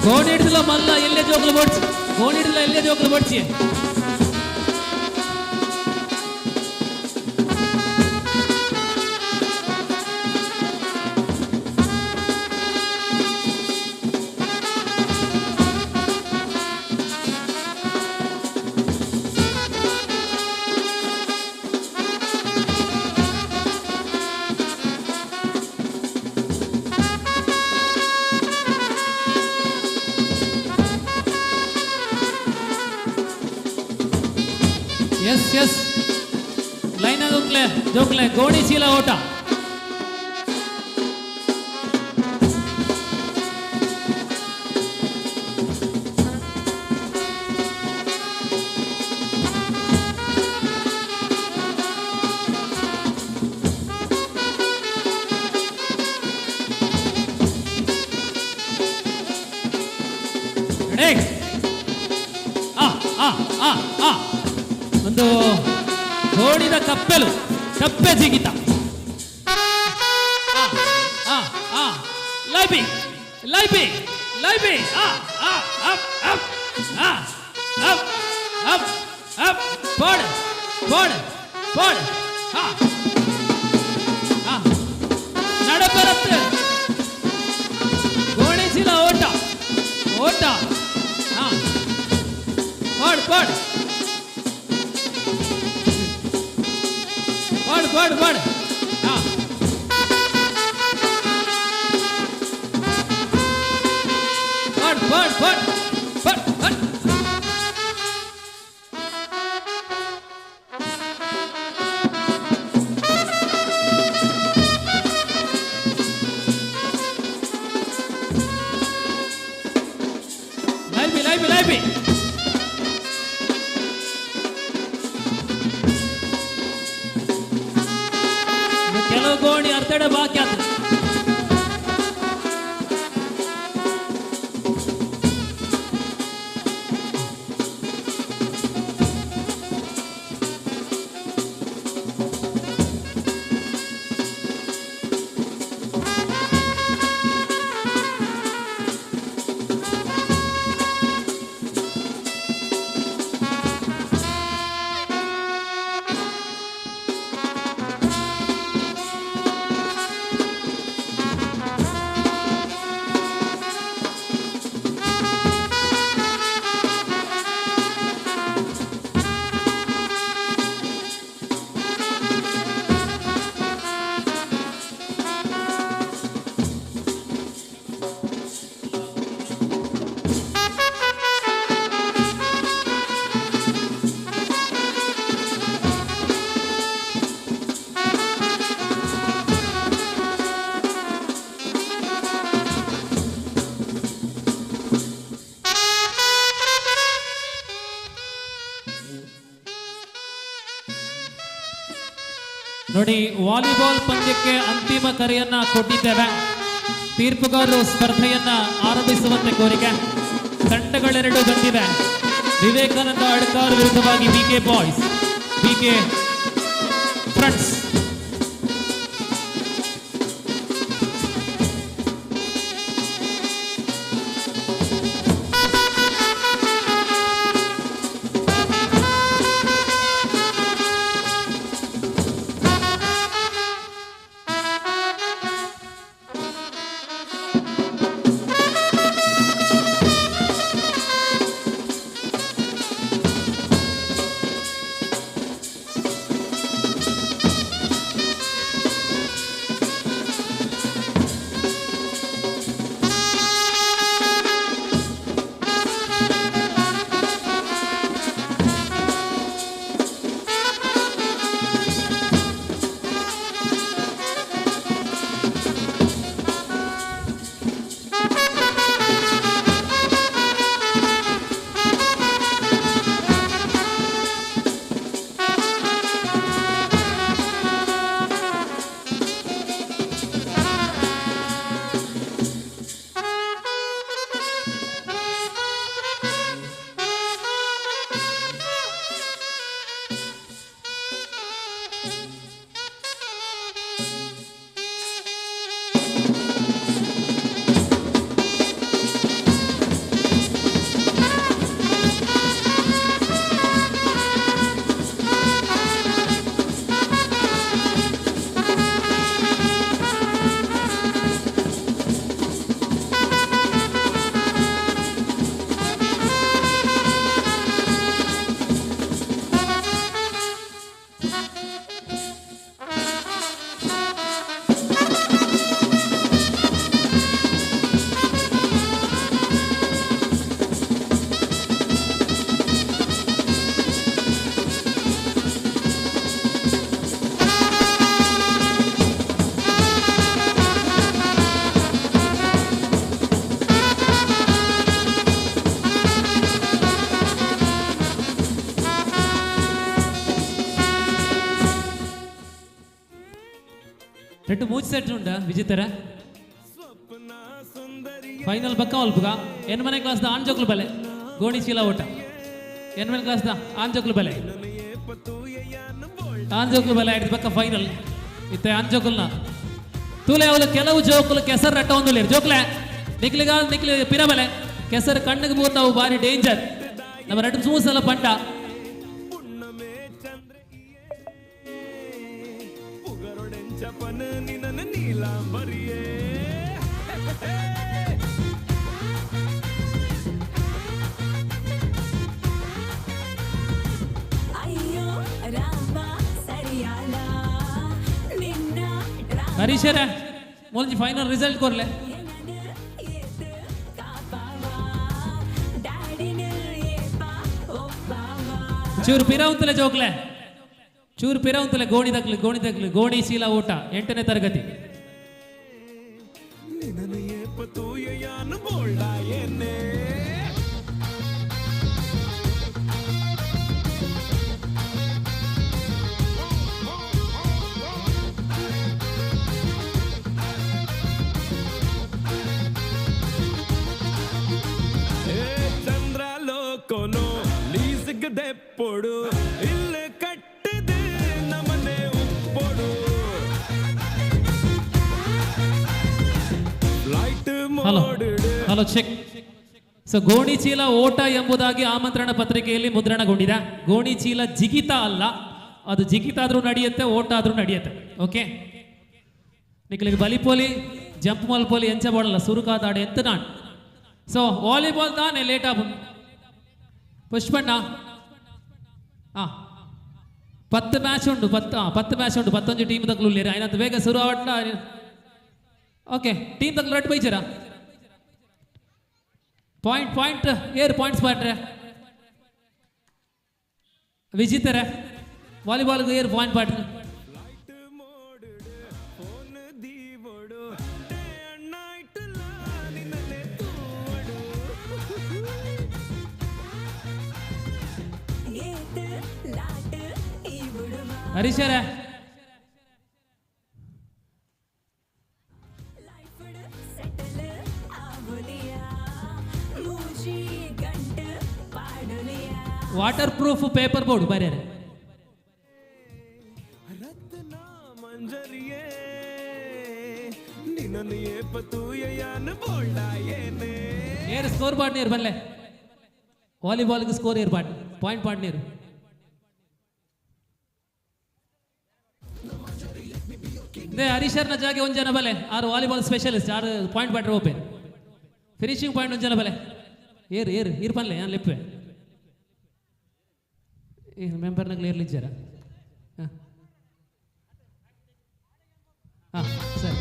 ಗೋಣಿ ಹಿಡಿದಿಲ್ಲ ಮಲ್ಲ ಎಲ್ಲೇ ಜೋಕ್ಲು ಬಡ್ಸಿ ಗೋಣಿ ಹಿಡಿದಿಲ್ಲ ಎಲ್ಲೇ ಜೋಕ್ಲು ಬಡ್ಸಿ ಎಸ್ ಎಸ್ ಲೈನ್ ಜೋಕ್ಲೆ ಜೋಕ್ಲೆ ಗೋಣಿ ಚೀಲ ಓಟ. ಒಂದು ಓಡಿದ ಕಪ್ಪೆಲು ಕಪ್ಪೆ ಜಿಗಿತ ಲೈಬಿ ಲೈಬಿ ಲೈಬಿ ಪೋಡ್ ಪೋಡ್ ಪೋಡ್ ನಡ ಬರುತ್ತೆ ಗೋಣಿಸಿಲ ಓಟ ಓಟ ಪೋಡ್ ಪೋಡ್ ಪೋಡ್ ಪೋಡ್ ಪೋಡ್ ಪೋಡ್ ಪೋಡ್ ಪೋಡ್ ಪೋಡ್ ಲೈಬಿ ಕೆಲವು ಗೋಣಿ ಅರ್ಧಡೆ ಬಾಕಿ ಆತ ನೋಡಿ, ವಾಲಿಬಾಲ್ ಪಂದ್ಯಕ್ಕೆ ಅಂತಿಮ ಕರೆಯನ್ನ ಕೊಟ್ಟಿದ್ದೇವೆ. ತೀರ್ಪುಗಾರರು ಸ್ಪರ್ಧೆಯನ್ನ ಆರಂಭಿಸುವಂತೆ ಕೋರಿಕೆ. ತಂಡಗಳೆರಡು ಬಂದಿವೆ. ವಿವೇಕಾನಂದ ಅಡ್ಕಾರ್ ವಿರುದ್ಧವಾಗಿ ಬಿಕೆ ಬಾಯ್ಸ್, ಬಿಕೆ ಫ್ರೆಂಡ್ಸ್. రెండు మూచి సెట్ ఉండ విజితర ಫೈನಲ್ ಬಕ್ಕ ಒಲ್ಪುಗ ಎನ್ಮನೆ ಕ್ಲಾಸ್ದ ಆಂಜೋಕ್ಲು ಬಲೆ ಗೋಣಿ ಚೀಲ ಓಟ ಎನ್ಮನೆ ಕ್ಲಾಸ್ದ ಆಂಜೋಕ್ಲು ಬಲೆ ಆಂಜೋಕುಲ್ ಬಲ ಆಯ್ತು ಪಕ್ಕ ಫೈನಲ್ ಇತ್ತೆ ಆಂಜೋಕುಲ್ನ ತೂಲೆ ಅವಳು ಕೆಲವು ಜೋಕುಲು ಕೆಸರು ರಟ್ಟ ಒಂದು ಜೋಕ್ಲೆ ನಿಕ್ಲಿಗ ನಿಕ್ಲಿ ಪಿರಬಲೆ ಕೆಸರು ಕಣ್ಣಿಗೆ ಬೂರ್ತಾವು ಬಾರಿ ಡೇಂಜರ್ ನಮ್ಮ ಎರಡು ಸೂಸಲ ಪಂಡ ಹರೀಶರ ಮೊದಲು ಫೈನಲ್ ರಿಸಲ್ಟ್ ಕೊರ್ಲೆ ಚೂರು ಪಿರಾವಂತಲೆ ಜೋಕ್ಲೆ ಚೂರು ಪಿರಾವಂತಲೆ ಗೋಣಿ ಗೋಣಿ ಶೀಲ ಊಟ 8ನೇ ತರಗತಿ ಕೊನೋ ಲೀಸ್ಗದೆಪ್ಪೊಡು ಇಲ್ಲ ಕಟ್ಟದೆ ನಮನೆ ಉಪ್ಪೊಡು ಲೈಟ್ ಹಲೋ ಚೆಕ್ ಸೊ ಗೋಣಿ ಚೀಲ ಓಟ ಎಂಬುದಾಗಿ ಆಮಂತ್ರಣ ಪತ್ರಿಕೆಯಲ್ಲಿ ಮುದ್ರಣಗೊಂಡಿದೆ. ಗೋಣಿ ಚೀಲ ಜಿಗಿತ ಅಲ್ಲ, ಅದು ಜಿಗಿತ ಆದ್ರೂ ನಡೆಯುತ್ತೆ, ಓಟ ಆದ್ರೂ ನಡೆಯುತ್ತೆ. ಓಕೆ ನಿಕ್ಲಿಗೆ ಬಲಿಪೋಲಿ ಜಂಪ್ ಮಲ್ಪೋಲಿ ಎಂಚ ಬಾಡಲ್ಲ ಸುರುಕಾದಾಡೆ ಎಂತ ನಾನು. ಸೊ ವಾಲಿಬಾಲ್ ತಾನೆ ಲೇಟ್ ಆಗ ಪುಷ್ಪಣ್ಣ 10 ಮ್ಯಾಚ್ ಉಂಟು 10 ಮ್ಯಾಚ್ ಉಂಟು 11 ಟೀಮ್ ತಗ್ಲು അതിനകത്ത് ಬೇಗ ಶುರು ಆವಟ್ಲ. ಓಕೆ ಟೀಮ್ ತಗ್ಲು ರಟ್ ಬೈಚರ ಪಾಯಿಂಟ್ ಏರ್ ಪಾಯಿಂಟ್ಸ್ ಪಾಟ್ರೆ ವಿಜಿತರೆ ವಾಲಿಬಾಲ್ಗೆ ಏರ್ ಪಾಯಿಂಟ್ ಪಾಟ್ರೆ ಹರೀಶರ ವಾಟರ್ ಪ್ರೂಫ್ ಪೇಪರ್ ಬೋರ್ಡ್ ಬರ್ಯಾರ ಏರ್ ಸ್ಕೋರ್ ಬಾಡ್ ನೀರು ಬಲ್ಲೆ ವಾಲಿಬಾಲ್ಗೆ ಸ್ಕೋರ್ ಏರ್ ಬಾಡ್ ಪಾಯಿಂಟ್ ಬಾಡ್ ನೀರು ಹರೀಶರ್ನ ಜಾಗೆ ಒಂದು ಜನ ಬಲೆ ಆರು ವಾಲಿಬಾಲ್ ಸ್ಪೆಷಲಿಸ್ಟ್ ಆರು ಪಾಯಿಂಟ್ ಬ್ಯಾಟ್ರ್ ಓಪೆ ಫಿನಿಶಿಂಗ್ ಪಾಯಿಂಟ್ ಒಂದು ಜನ ಬಲೆ ಏರ್ ಇರ್ಬನ್ಲೆ ನಾನು ಲಿಪ್ಪೆ ಮೆಂಬರ್ನಾಗ್ಲಿ ಇರ್ಲಿದ್ದಾರ ಹಾಂ ಸರಿ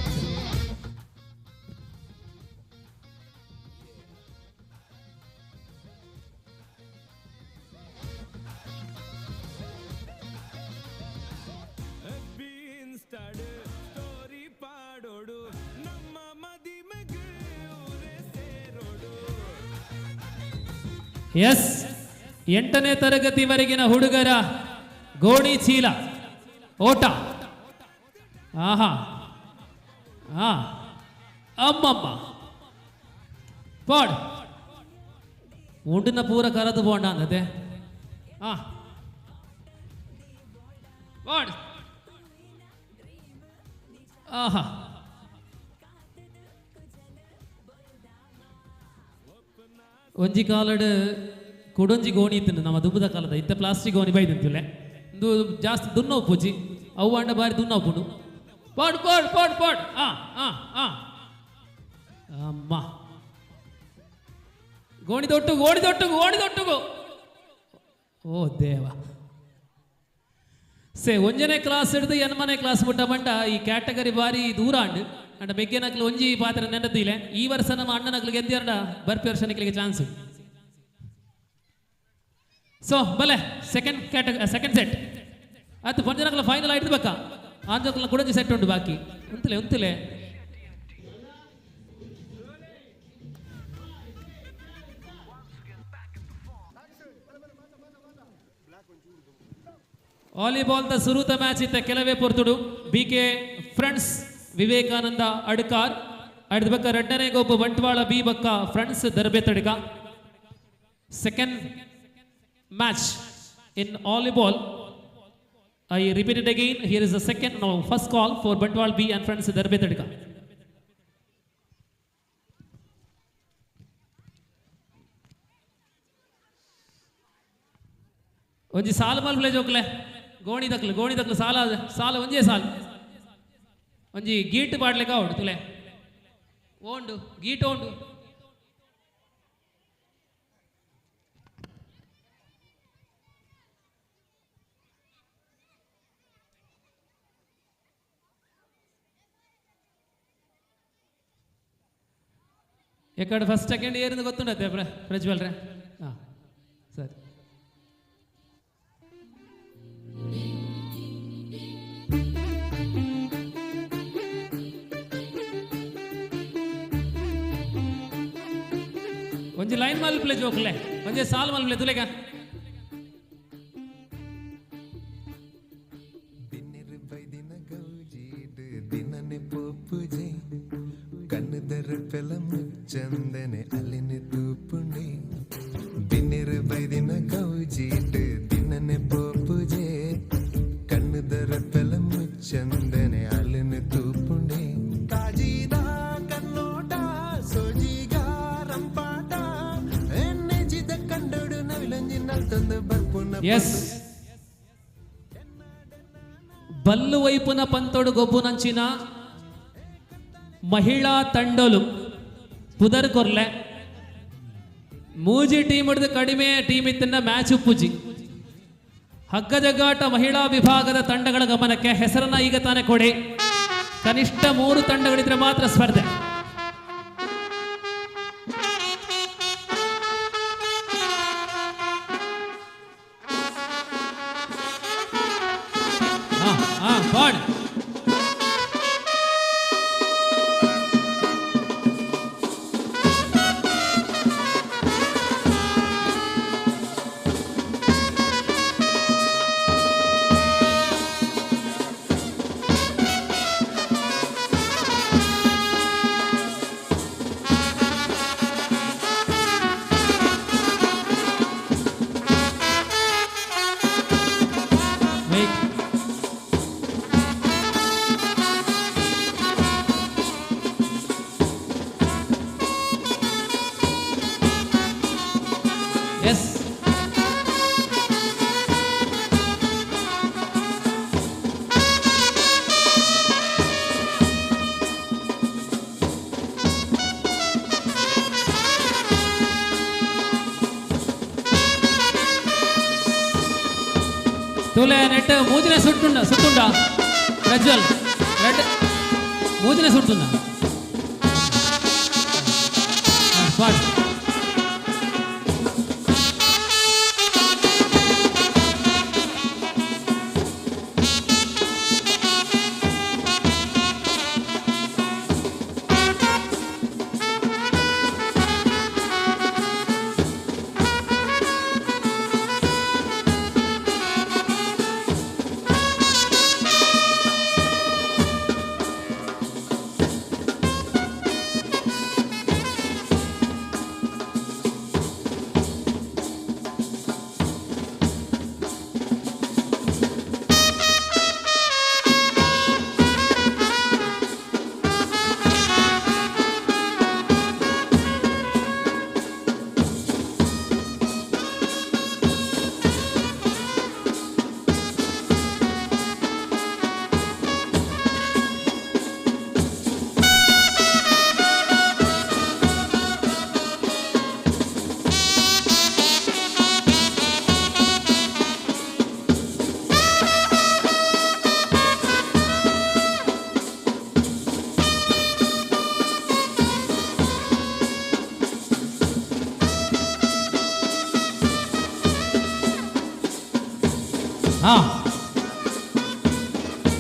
ಎಸ್ 8ನೇ ತರಗತಿವರೆಗಿನ ಹುಡುಗರ ಗೋಣಿ ಚೀಲ ಓಟ. ಆಹಾ ಅಮ್ಮಮ್ಮ ಪಾಡ್ ಉಂಡಿನ ಪೂರ ಕರದು ಬೋಂಡ ಅಂದದೆ ಪಾಡ್ ಆಹಾ ಒಂಜಿ ಕಾಲಡ್ ಕೊಡೊಂಜಿ ಗೋಣಿ ಇತ್ತು ನಮ್ಮ ದುಬ್ಬದ ಕಾಲದ ಇತ್ತ ಪ್ಲಾಸ್ಟಿಕ್ ಗೋಣಿ ಬೈದಂತಿಲ್ಲ ಇದು ಜಾಸ್ತಿ ದುನ್ನವು ಪೂಜಿ ಅವು ಅಂಡ ಬಾರಿ ದುನ್ನವು ಪುಡು ಪಾಡ್ ಪಾಡ್ ಪಾಡ್ ಪಾಡ್ ಅಮ್ಮ ಗೋಣಿ ದೊಟ್ಟುಗು ಓ ದೇವ ಸೇ ಒಂಜನೇ ಕ್ಲಾಸ್ ಹಿಡಿದು ಎನ್ಮನೆ ಕ್ಲಾಸ್ ಬಿಟ್ಟ ಬಂಡ ಈ ಕ್ಯಾಟಗರಿ ಬಾರಿ ದೂರ ಅಂಡು ಅಂಡ ಬೆಗ್ಗೆನಕ್ಲು ಒಂಜಿ ಪಾತ್ರ ನೆನದಿಲ್ಲ ಈ ವರ್ಷ ನಮ್ಮ ಅಣ್ಣನಕ್ಲಿಗೆ ಎಂದಿರಡ ಬರ್ಪಿ ವರ್ಷ ನಿಕ್ಲಿಗೆ ಚಾನ್ಸು. ಸೊ ಬಲೆ ಸೆಕೆಂಡ್ ಸೆಟ್ ಅದು ಪಂಜನಕ್ಲ ಫೈನಲ್ ಆಯ್ತು ಬೇಕಾ ಆಂಜೋಕ್ಲ ಕುಡಂಜಿ ಸೆಟ್ ಉಂಟು ಬಾಕಿ ಉಂತಲೆ ವಾಲಿಬಾಲ್ ದ ಸುರುತ ಮ್ಯಾಚ್ ಇತ್ತ ಕೆಲವೇ ಪೊರ್ತುಡು BK ಫ್ರೆಂಡ್ಸ್ ವಿವೇಕಾನಂದ ಅಡ್ಕಾರ್ ಅಡ್ದ ಬಕ್ಕ 2ನೇ ಗೋಪು ಬಂಟ್ವಾಳ ಬಿ ಬಕ್ಕ friends Darbethadka. Second match in volleyball I repeat it again. Here is the first call for Bantwal B and friends Darbe Tadka. ಒಂಜಿ ಸಾಲು ಮಲ್ಪಲೆ ಜೋಕ್ಲೆ ಗೋಣಿ ದಕ್ಲು ಸಾಲ ಒಂಜೇ ಸಾಲು ಒಂಜಿ ಗೀಟ್ ಪಾಡ್ಲಿಕ್ಕೆ ಅವಡು ತುಲೆ ಓಂಡು ಗೀಟ್ ಓಂಡು ಎಕಡೆ ಫಸ್ಟ್ ಸೆಕೆಂಡ್ ಏರಿಂದ ಗೊತ್ತುಂಡತ್ತೆ ಪ್ರಜ್ವಲ್ ರೇ ಹಾಂ ಸರಿ ಒಂಜಿ ಲೈನ್ ಮಲ್ಪಲೆ ಜೋಕ್ಲೆ ಒಂಜೆ ಸಾಲ್ ಮಲ್ಪಲೆ ತುಲೆಗ ಕಣ್ಣದರ ಪೆಲಮು ಚಂದನೆ ಅಲ್ಲಿನ ತೂಪುಂಡಿ ಬಿನ್ನಿರು ಬೈದಿನ ಗೌಜೀಟ್ ದಿನನೆ ಪೋಪುಜೆ ಕಣ್ಣದರ ಪೆಲಮು ಚಂದನೆ ಅಲ್ಲಿನ ತೂಪುಂಡಿ ಕಾಜಿದ ಕನ್ನೋಟ ಸೋಜಿಗ ರಂಪಾಟ ಎಣ್ಣೆಜಿದ ಕಂಡೋಡು ನವಿಲಂಜಿನ ತಂದು ಬರ್ಪುನ ಎಸ್ ಬಲ್ಲು ವೈಪುನ ಪಂತೋಡು ಗೊಬ್ಬು ನಂಚಿನ ಮಹಿಳಾ ತಂಡಲು ಪುದರ್ ಕೊರ್ಲೆ ಮೂಜಿ ಟೀಮ್ ಹಿಡಿದು ಕಡಿಮೆ ಟೀಮ್ ಇತ್ತಿನ ಮ್ಯಾಚ್ ಉಪ್ಪುಜಿ ಹಗ್ಗ ಜಗ್ಗಾಟ ಮಹಿಳಾ ವಿಭಾಗದ ತಂಡಗಳ ಗಮನಕ್ಕೆ ಹೆಸರನ್ನ ಈಗ ತಾನೇ ಕೊಡಿ ಕನಿಷ್ಠ 3 ತಂಡಗಳಿದ್ರೆ ಮಾತ್ರ ಸ್ಪರ್ಧೆ ಪಾಡ್ ತುಲೆ ನೆಟ್ ಮೂಜಿನ ಸುಟ್ಟುಂಡ ಪ್ರಜ್ವಲ್ ರೆಡ್ ಮೂಜಿನ ಸುಟ್ಟುಂಡ ಪಾಡ್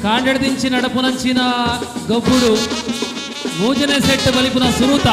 కాండెడదించి నడపునంచిన గొబ్బుడు మూజనే సెట్ బలిపున సురుత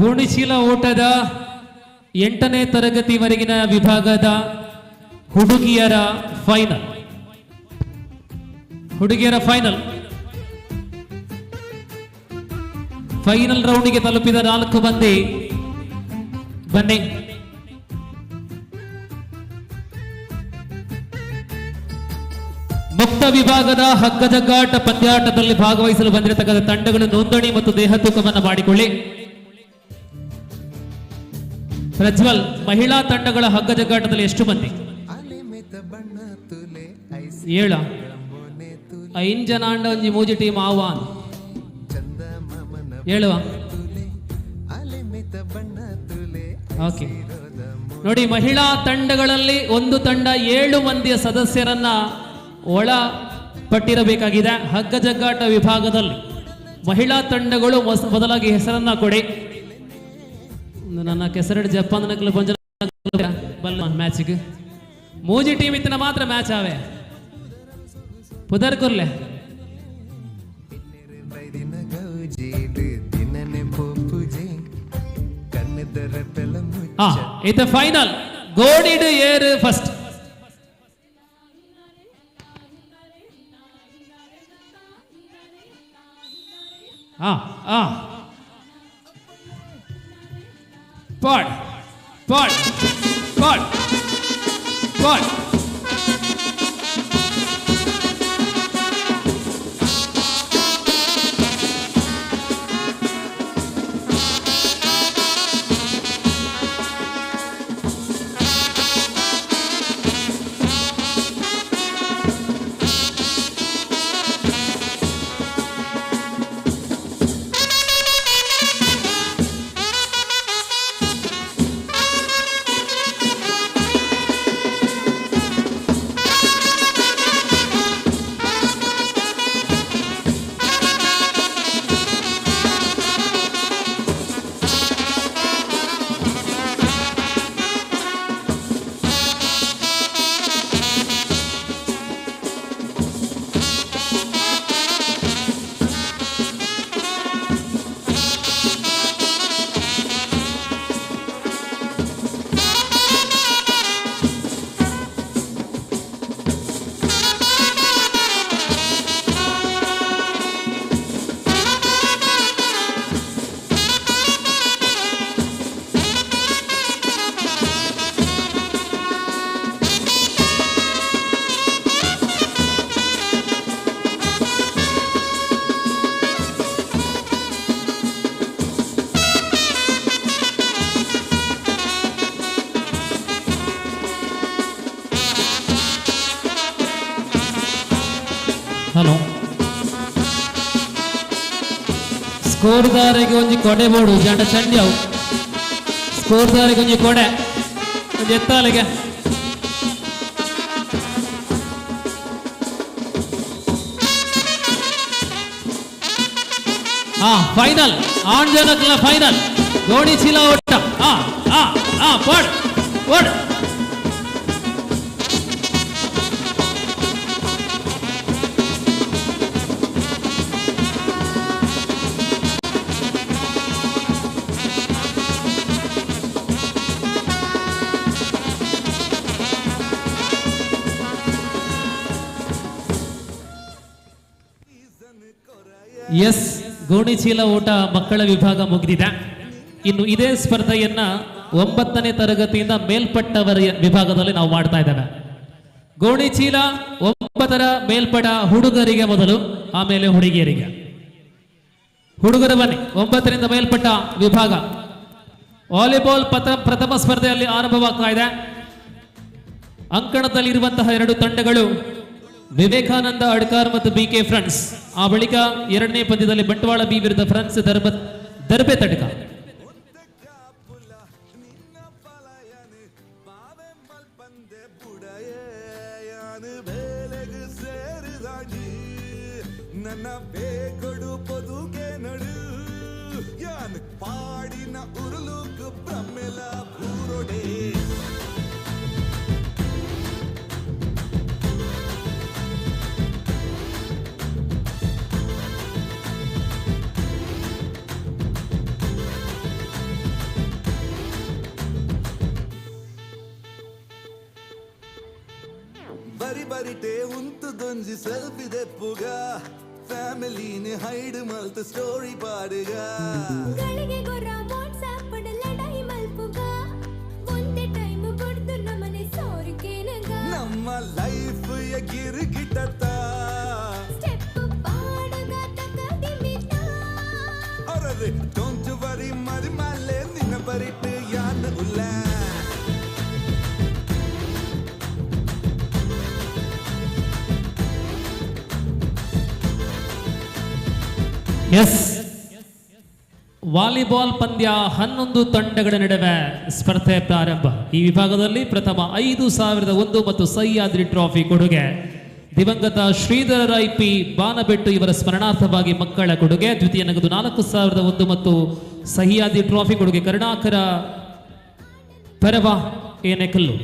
ಗೋಣಿಚೀಲ ಓಟದ 8ನೇ ತರಗತಿವರೆಗಿನ ವಿಭಾಗದ ಹುಡುಗಿಯರ ಫೈನಲ್. ಫೈನಲ್ ರೌಂಡಿಗೆ ತಲುಪಿದ 4 ಮಂದಿ ಬನ್ನಿ. ಮುಕ್ತ ವಿಭಾಗದ ಹಗ್ಗಜಗ್ಗಾಟ ಪಂದ್ಯಾಟದಲ್ಲಿ ಭಾಗವಹಿಸಲು ಬಂದಿರತಕ್ಕಂಥ ತಂಡಗಳು ನೋಂದಣಿ ಮತ್ತು ದೇಹ ತೂಕವನ್ನು ಮಾಡಿಕೊಳ್ಳಿ. ಪ್ರಜ್ವಲ್, ಮಹಿಳಾ ತಂಡಗಳ ಹಗ್ಗಜಗ್ಗಾಟದಲ್ಲಿ ಎಷ್ಟು ಮಂದಿ? 7. 5 ಜನ ಅಂಡ ಒಂಜಿ ಮೂಜಿ ಟೀಮ್ ಆಹ್ವಾನ್ ಹೇಳುವ. ಓಕೆ ನೋಡಿ, ಮಹಿಳಾ ತಂಡಗಳಲ್ಲಿ ಒಂದು ತಂಡ 7 ಮಂದಿಯ ಸದಸ್ಯರನ್ನ ಒಳ ಪಟ್ಟಿರಬೇಕಾಗಿದೆ. ಹಗ್ಗಜಗ್ಗಾಟ ವಿಭಾಗದಲ್ಲಿ ಮಹಿಳಾ ತಂಡಗಳು ಮೊದಲಾಗಿ ಹೆಸರನ್ನ ಕೊಡಿ. ನನ್ನ ಕೆಸರಡು ಜಪಾನ್ ಬಲ್ಲ ಮ್ಯಾಚಿಗೆ ಮೂಜಿ ಟೀಮ್ ಇತ್ತಿನ ಮಾತ್ರ ಮ್ಯಾಚ್ ಆವೆ ಪುದರ್ ಕೊರ್ಲೆ. ಇದು ಫೈನಲ್. ಗೋಣಿಡು ಏರ್ ಫಸ್ಟ್. ಪಾಡ್ ಪಾಡ್ ಪಾಡ್ ಪಾಡ್. ಹಲೋ, ಸ್ಕೋರ್ದಾರಿಗೆ ಒಂಜಿ ಕೊಡೆ ಬೋಡು ಜಂಡ ಚಂಡ್ಯಾವು. ಸ್ಕೋರ್ದಾರಿಗೆ ಒಂಜಿ ಕೊಡೆ ಒಂಜಿ ಎತ್ತಾಲಿಗೆ. ಫೈನಲ್ ಆಂಜನಕ್ಲ ಫೈನಲ್ ಗೋಣಿ ಚೀಲ ಒಟ್ಟ. ಪಡ್ ಪಡ್. ಎಸ್, ಗೋಣಿ ಚೀಲ ಓಟ ಮಕ್ಕಳ ವಿಭಾಗ ಮುಗಿದಿದೆ. ಇನ್ನು ಇದೇ ಸ್ಪರ್ಧೆಯನ್ನ 9ನೇ ತರಗತಿಯಿಂದ ಮೇಲ್ಪಟ್ಟವರ ವಿಭಾಗದಲ್ಲಿ ನಾವು ಮಾಡ್ತಾ ಇದ್ದೇವೆ. ಗೋಣಿ ಚೀಲ 9ರ ಮೇಲ್ಪಟ್ಟ ಹುಡುಗರಿಗೆ ಮೊದಲು, ಆಮೇಲೆ ಹುಡುಗಿಯರಿಗೆ. ಹುಡುಗರ ಬನ್ನಿ. 9ರಿಂದ ಮೇಲ್ಪಟ್ಟ ವಿಭಾಗ ವಾಲಿಬಾಲ್ ಪ್ರಥಮ ಸ್ಪರ್ಧೆಯಲ್ಲಿ ಆರಂಭವಾಗ್ತಾ ಇದೆ. ಅಂಕಣದಲ್ಲಿರುವಂತಹ 2 ತಂಡಗಳು ವಿವೇಕಾನಂದ ಅಡ್ಕಾರ್ ಮತ್ತು BK ಫ್ರೆಂಡ್ಸ್. ಆ ಬಳಿಕ 2ನೇ ಪಂದ್ಯದಲ್ಲಿ ಬಂಟ್ವಾಳ ಬಿ ವಿರುದ್ಧ ಫ್ರೆಂಡ್ಸ್ ದರ್ಬೆ ತಡ್ಕ. ನನ್ನ ಬೇಗಡು ಬದುಕೆ ನಡು ಯಾನ್ ಪಾಡಿನ ಉರುಳುಕು ಪ್ರಮ್ಮೆಲ ಬೂರೊಡೆ. ಬರಿಟೆ ಉಂತುದೊಂಜಿ ಸೆಲ್ಫಿ ದೆಪ್ಪುಗ ಫ್ಯಾಮಿಲಿನಿ ಹೈಡ್ ಮಲ್ತು ಸ್ಟೋರಿ ಪಾಡುಗ ಗಳಿಗೆ ಗೊರ ವಾಟ್ಸಾಪ್ ಲಡೈ ಮಲ್ಪುಗ ಒಂದೇ ಟೈಮ್ ಬಡ್ದು ನಮ್ಮನೆ ಸೋರಿ ಕೇನಗ ನಮ್ಮ ಲೈಫ್ ಗಿರಿಗಿಟ್ಟತ್ತ ಸ್ಟೆಪ್ ಪಾಡಗ ತಕದಿ ಮಿಟ ಅರರೆ ಡೋಂಟ್ ವರಿ ಮರಿ ಮಲ್ಲೆ ನಿನ್ನ ಬರಿಟೆ ಯಾನ ಉಲ್ಲ ಎಸ್ ವಾಲಿಬಾಲ್ ಪಂದ್ಯ 11 ತಂಡಗಳ ನಡುವೆ ಸ್ಪರ್ಧೆ ಪ್ರಾರಂಭ. ಈ ವಿಭಾಗದಲ್ಲಿ ಪ್ರಥಮ 5,001 ಮತ್ತು ಸಹ್ಯಾದ್ರಿ ಟ್ರಾಫಿ ಕೊಡುಗೆ ದಿವಂಗತ ಶ್ರೀಧರ ರೈ ಪಿ ಬಾನಬೆಟ್ಟು ಇವರ ಸ್ಮರಣಾರ್ಥವಾಗಿ ಮಕ್ಕಳ ಕೊಡುಗೆ. ದ್ವಿತೀಯ ನಗದು 4,001 ಮತ್ತು ಸಹ್ಯಾದ್ರಿ ಟ್ರಾಫಿ ಕೊಡುಗೆ ಕರುಣಾಕರ ಪೆರವ ಏನೆಕಲ್ಲು.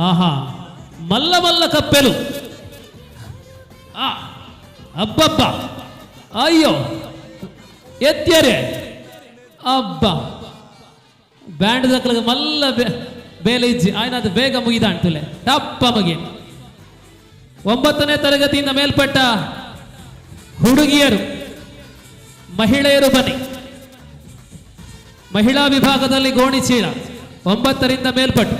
ಆಹಾ ಮಲ್ಲ ಮಲ್ಲ ಕಪ್ಪೆಲು ಅಬ್ಬಬ್ಬ ಅಯ್ಯೋ ಎತ್ಯರೆ ಅಬ್ಬ ಬ್ಯಾಂಡ್ ದಕ್ಕಲಿಗೆ ಮಲ್ಲ ಬೇಲೆ ಇಜ್ಜಿ ಆಯ್ನ ಅದು ಬೇಗ ಮುಗಿದಾಣ್ತಲೆ ಟಪ್ಪ ಮಗಿ. 9ನೇ ತರಗತಿಯಿಂದ ಮೇಲ್ಪಟ್ಟ ಹುಡುಗಿಯರು ಮಹಿಳೆಯರು ಬನ್ನಿ. ಮಹಿಳಾ ವಿಭಾಗದಲ್ಲಿ ಗೋಣಿ ಚೀಲ 9ರಿಂದ ಮೇಲ್ಪಟ್ಟು.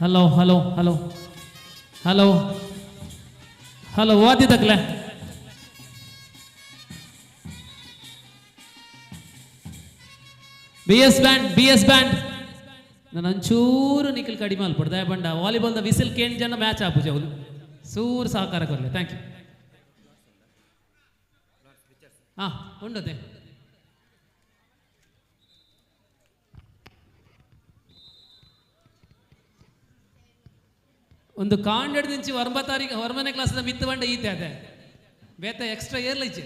Hello hello hello hello hello ವಾದಿದಕ್ಲೆ ಬಿ ಎಸ್ ಬ್ಯಾಂಡ್ ನಾನು ಒಂಚೂರು ನಿಖಿಲ್ ಕಡಿಮೆ ಅಲ್ಪಡ್ದೆ ಬಂಡ ವಾಲಿಬಾಲ್ದ ವಿಸಿಲ್ ಕೇಂದ್ರ ಜನ ಮ್ಯಾಚ್ ಆಪುಜ ಅವನು ಸೂರು ಸಹಕಾರ ಕೊರಲೆ. Thank you. ಹಾಂ ಉಂಡದೆ ಒಂದು ಕಾಂಡಡ್ದಿಂಚಿ 9 ತಾರೀಕು 9ನೇ ಕ್ಲಾಸ್ದ ಮಿತ್ತು ಬಂಡ ಈತೆ ಅದೇ ಬೇತೆ ಎಕ್ಸ್ಟ್ರಾ ಏರ್ಲೈಚೆ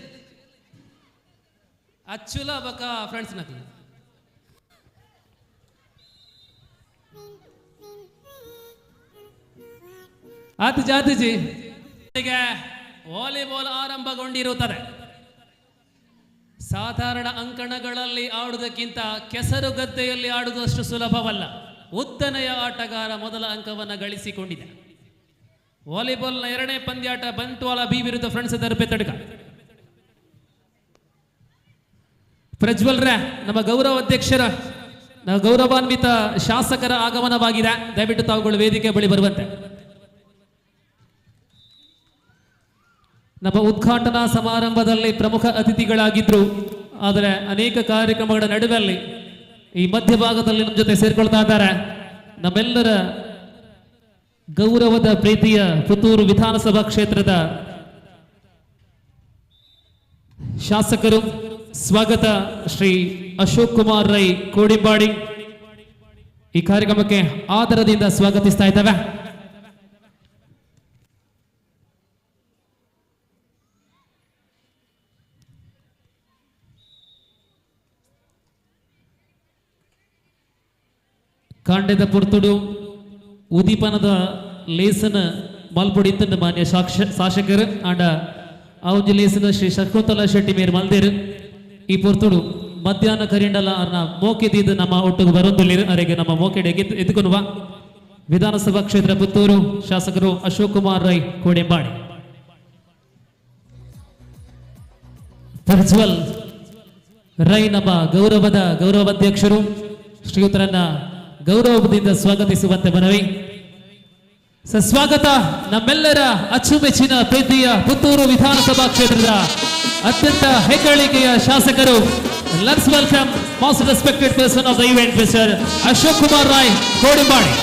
ಅಚ್ಚುಲ ಬಕ ಫ್ರೆಂಡ್ಸ್ ನಕ್ಲಿ ಆತುಜಿ ವಾಲಿಬಾಲ್ ಆರಂಭಗೊಂಡಿರುತ್ತದೆ. ಸಾಧಾರಣ ಅಂಕಣಗಳಲ್ಲಿ ಆಡುವುದಕ್ಕಿಂತ ಕೆಸರು ಗದ್ದೆಯಲ್ಲಿ ಆಡುವುದಷ್ಟು ಸುಲಭವಲ್ಲ. ಉದ್ದನೆಯ ಆಟಗಾರ ಮೊದಲ ಅಂಕವನ್ನು ಗಳಿಸಿಕೊಂಡಿದೆ. ವಾಲಿಬಾಲ್ನ 2ನೇ ಪಂದ್ಯಾಟ ಬಂಟ್ವಾಳ ಬಿ ವಿರುದ್ಧ ಫ್ರೆಂಡ್ಸ್ ತರಪೆ ತಡಕ. ಪ್ರಜ್ವಲ್ ರೇ ನಮ್ಮ ಗೌರವ ಅಧ್ಯಕ್ಷರ ಗೌರವಾನ್ವಿತ ಶಾಸಕರ ಆಗಮನವಾಗಿದೆ. ದಯವಿಟ್ಟು ತಾವುಗಳು ವೇದಿಕೆ ಬಳಿ ಬರುವಂತೆ. ನಮ್ಮ ಉದ್ಘಾಟನಾ ಸಮಾರಂಭದಲ್ಲಿ ಪ್ರಮುಖ ಅತಿಥಿಗಳಾಗಿದ್ರು. ಆದರೆ ಅನೇಕ ಕಾರ್ಯಕ್ರಮಗಳ ನಡುವೆಲ್ಲಿ ಈ ಮಧ್ಯಭಾಗದಲ್ಲಿ ನಮ್ಮ ಜೊತೆ ಸೇರ್ಕೊಳ್ತಾ ಇದ್ದಾರೆ ನಮ್ಮೆಲ್ಲರ ಗೌರವದ ಪ್ರೀತಿಯ ಪುತ್ತೂರು ವಿಧಾನಸಭಾ ಕ್ಷೇತ್ರದ ಶಾಸಕರು. ಸ್ವಾಗತ ಶ್ರೀ ಅಶೋಕ್ ಕುಮಾರ್ ರೈ ಕೋಡಿಂಬಾಡಿ. ಈ ಕಾರ್ಯಕ್ರಮಕ್ಕೆ ಆದರದಿಂದ ಸ್ವಾಗತಿಸ್ತಾ ಇದ್ದೇವೆ. ಕಾಂಡೆದ ಪುರ್ತುಡು ಉದೀಪನದ ಲೇಸನ ಮಲ್ಪೊಡಿತ್ತಂಡ ಮಾನ್ಯ ಶಾಸಕರು ಆಂಡ ಅವಜಿ ಲೇಸನ ಶ್ರೀ ಶಕುಂತಲಾ ಶೆಟ್ಟಿ ಮೇರ್ ಮಲ್ದೇರು. ಈ ಪುರ್ತುಡು ಮಧ್ಯಾಹ್ನ ಕರಿಂಡಲ ಅರ್ನ ಮೋಕೆದಿದ್ದು ನಮ್ಮ ಒಟ್ಟಿಗೆ ಬರೋದಿಲ್ಲ ಅರೆಗೆ ನಮ್ಮ ಮೋಕೆಡೆ ಎದ್ದುಕೊನುವ ವಿಧಾನಸಭಾ ಕ್ಷೇತ್ರ ಪುತ್ತೂರು ಶಾಸಕರು ಅಶೋಕ್ ಕುಮಾರ್ ರೈ ಕೋಡೆಂಬಾಡಿ. ಪ್ರಜ್ವಲ್ ರೈ ನಮ್ಮ ಗೌರವದ ಗೌರವಾಧ್ಯಕ್ಷರು ಶ್ರೀಯುತರನ್ನ ಗೌರವದಿಂದ ಸ್ವಾಗತಿಸುವಂತೆ ಮನವಿ. ಸ್ವಾಗತ ನಮ್ಮೆಲ್ಲರ ಅಚ್ಚುಮೆಚ್ಚಿನ ಪ್ರೀತಿಯ ಪುತ್ತೂರು ವಿಧಾನಸಭಾ ಕ್ಷೇತ್ರದ ಅತ್ಯಂತ ಹೆಗ್ಗಳಿಕೆಯ ಶಾಸಕರು. Let's welcome most respected person of the event mister Ashok Kumar Rai Kodimbadi.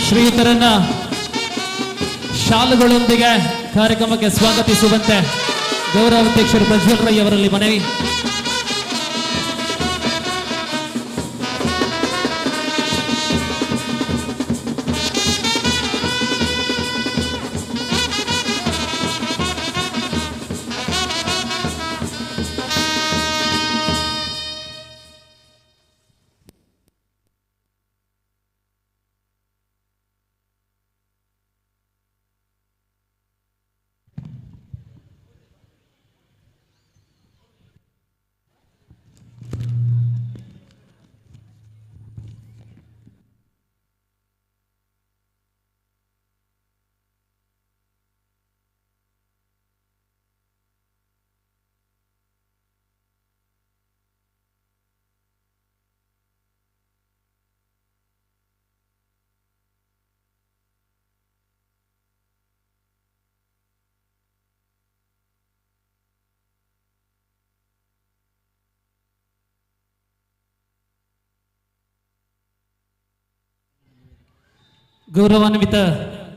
ಶ್ರೀಯುತರನ್ನ ಶಾಲುಗಳೊಂದಿಗೆ ಕಾರ್ಯಕ್ರಮಕ್ಕೆ ಸ್ವಾಗತಿಸುವಂತೆ ಗೌರವಾಧ್ಯಕ್ಷರು ಪ್ರಜ್ವಲ್ ರೈ ಅವರಲ್ಲಿ ಮನವಿ. ಗೌರವಾನ್ವಿತ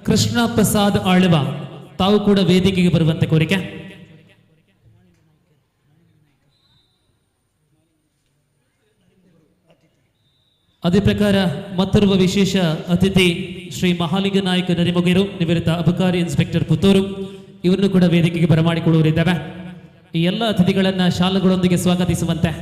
ಕೃಷ್ಣ ಪ್ರಸಾದ್ ಆಳ್ವ ತಾವು ಕೂಡ ವೇದಿಕೆಗೆ ಬರುವಂತೆ ಕೋರಿಕೆ. ಅದೇ ಪ್ರಕಾರ ಮತ್ತೋರ್ವ ವಿಶೇಷ ಅತಿಥಿ ಶ್ರೀ ಮಹಾಲಿಂಗ ನಾಯಕ ನರಿಮೊಗೇರು, ನಿವೃತ್ತ ಅಬಕಾರಿ ಇನ್ಸ್ಪೆಕ್ಟರ್ ಪುತ್ತೂರು, ಇವರನ್ನು ಕೂಡ ವೇದಿಕೆಗೆ ಬರಮಾಡಿಕೊಳ್ಳುವರಿದ್ದಾವೆ. ಈ ಎಲ್ಲ ಅತಿಥಿಗಳನ್ನ ಶಾಲುಗಳೊಂದಿಗೆ ಸ್ವಾಗತಿಸುವಂತೆ.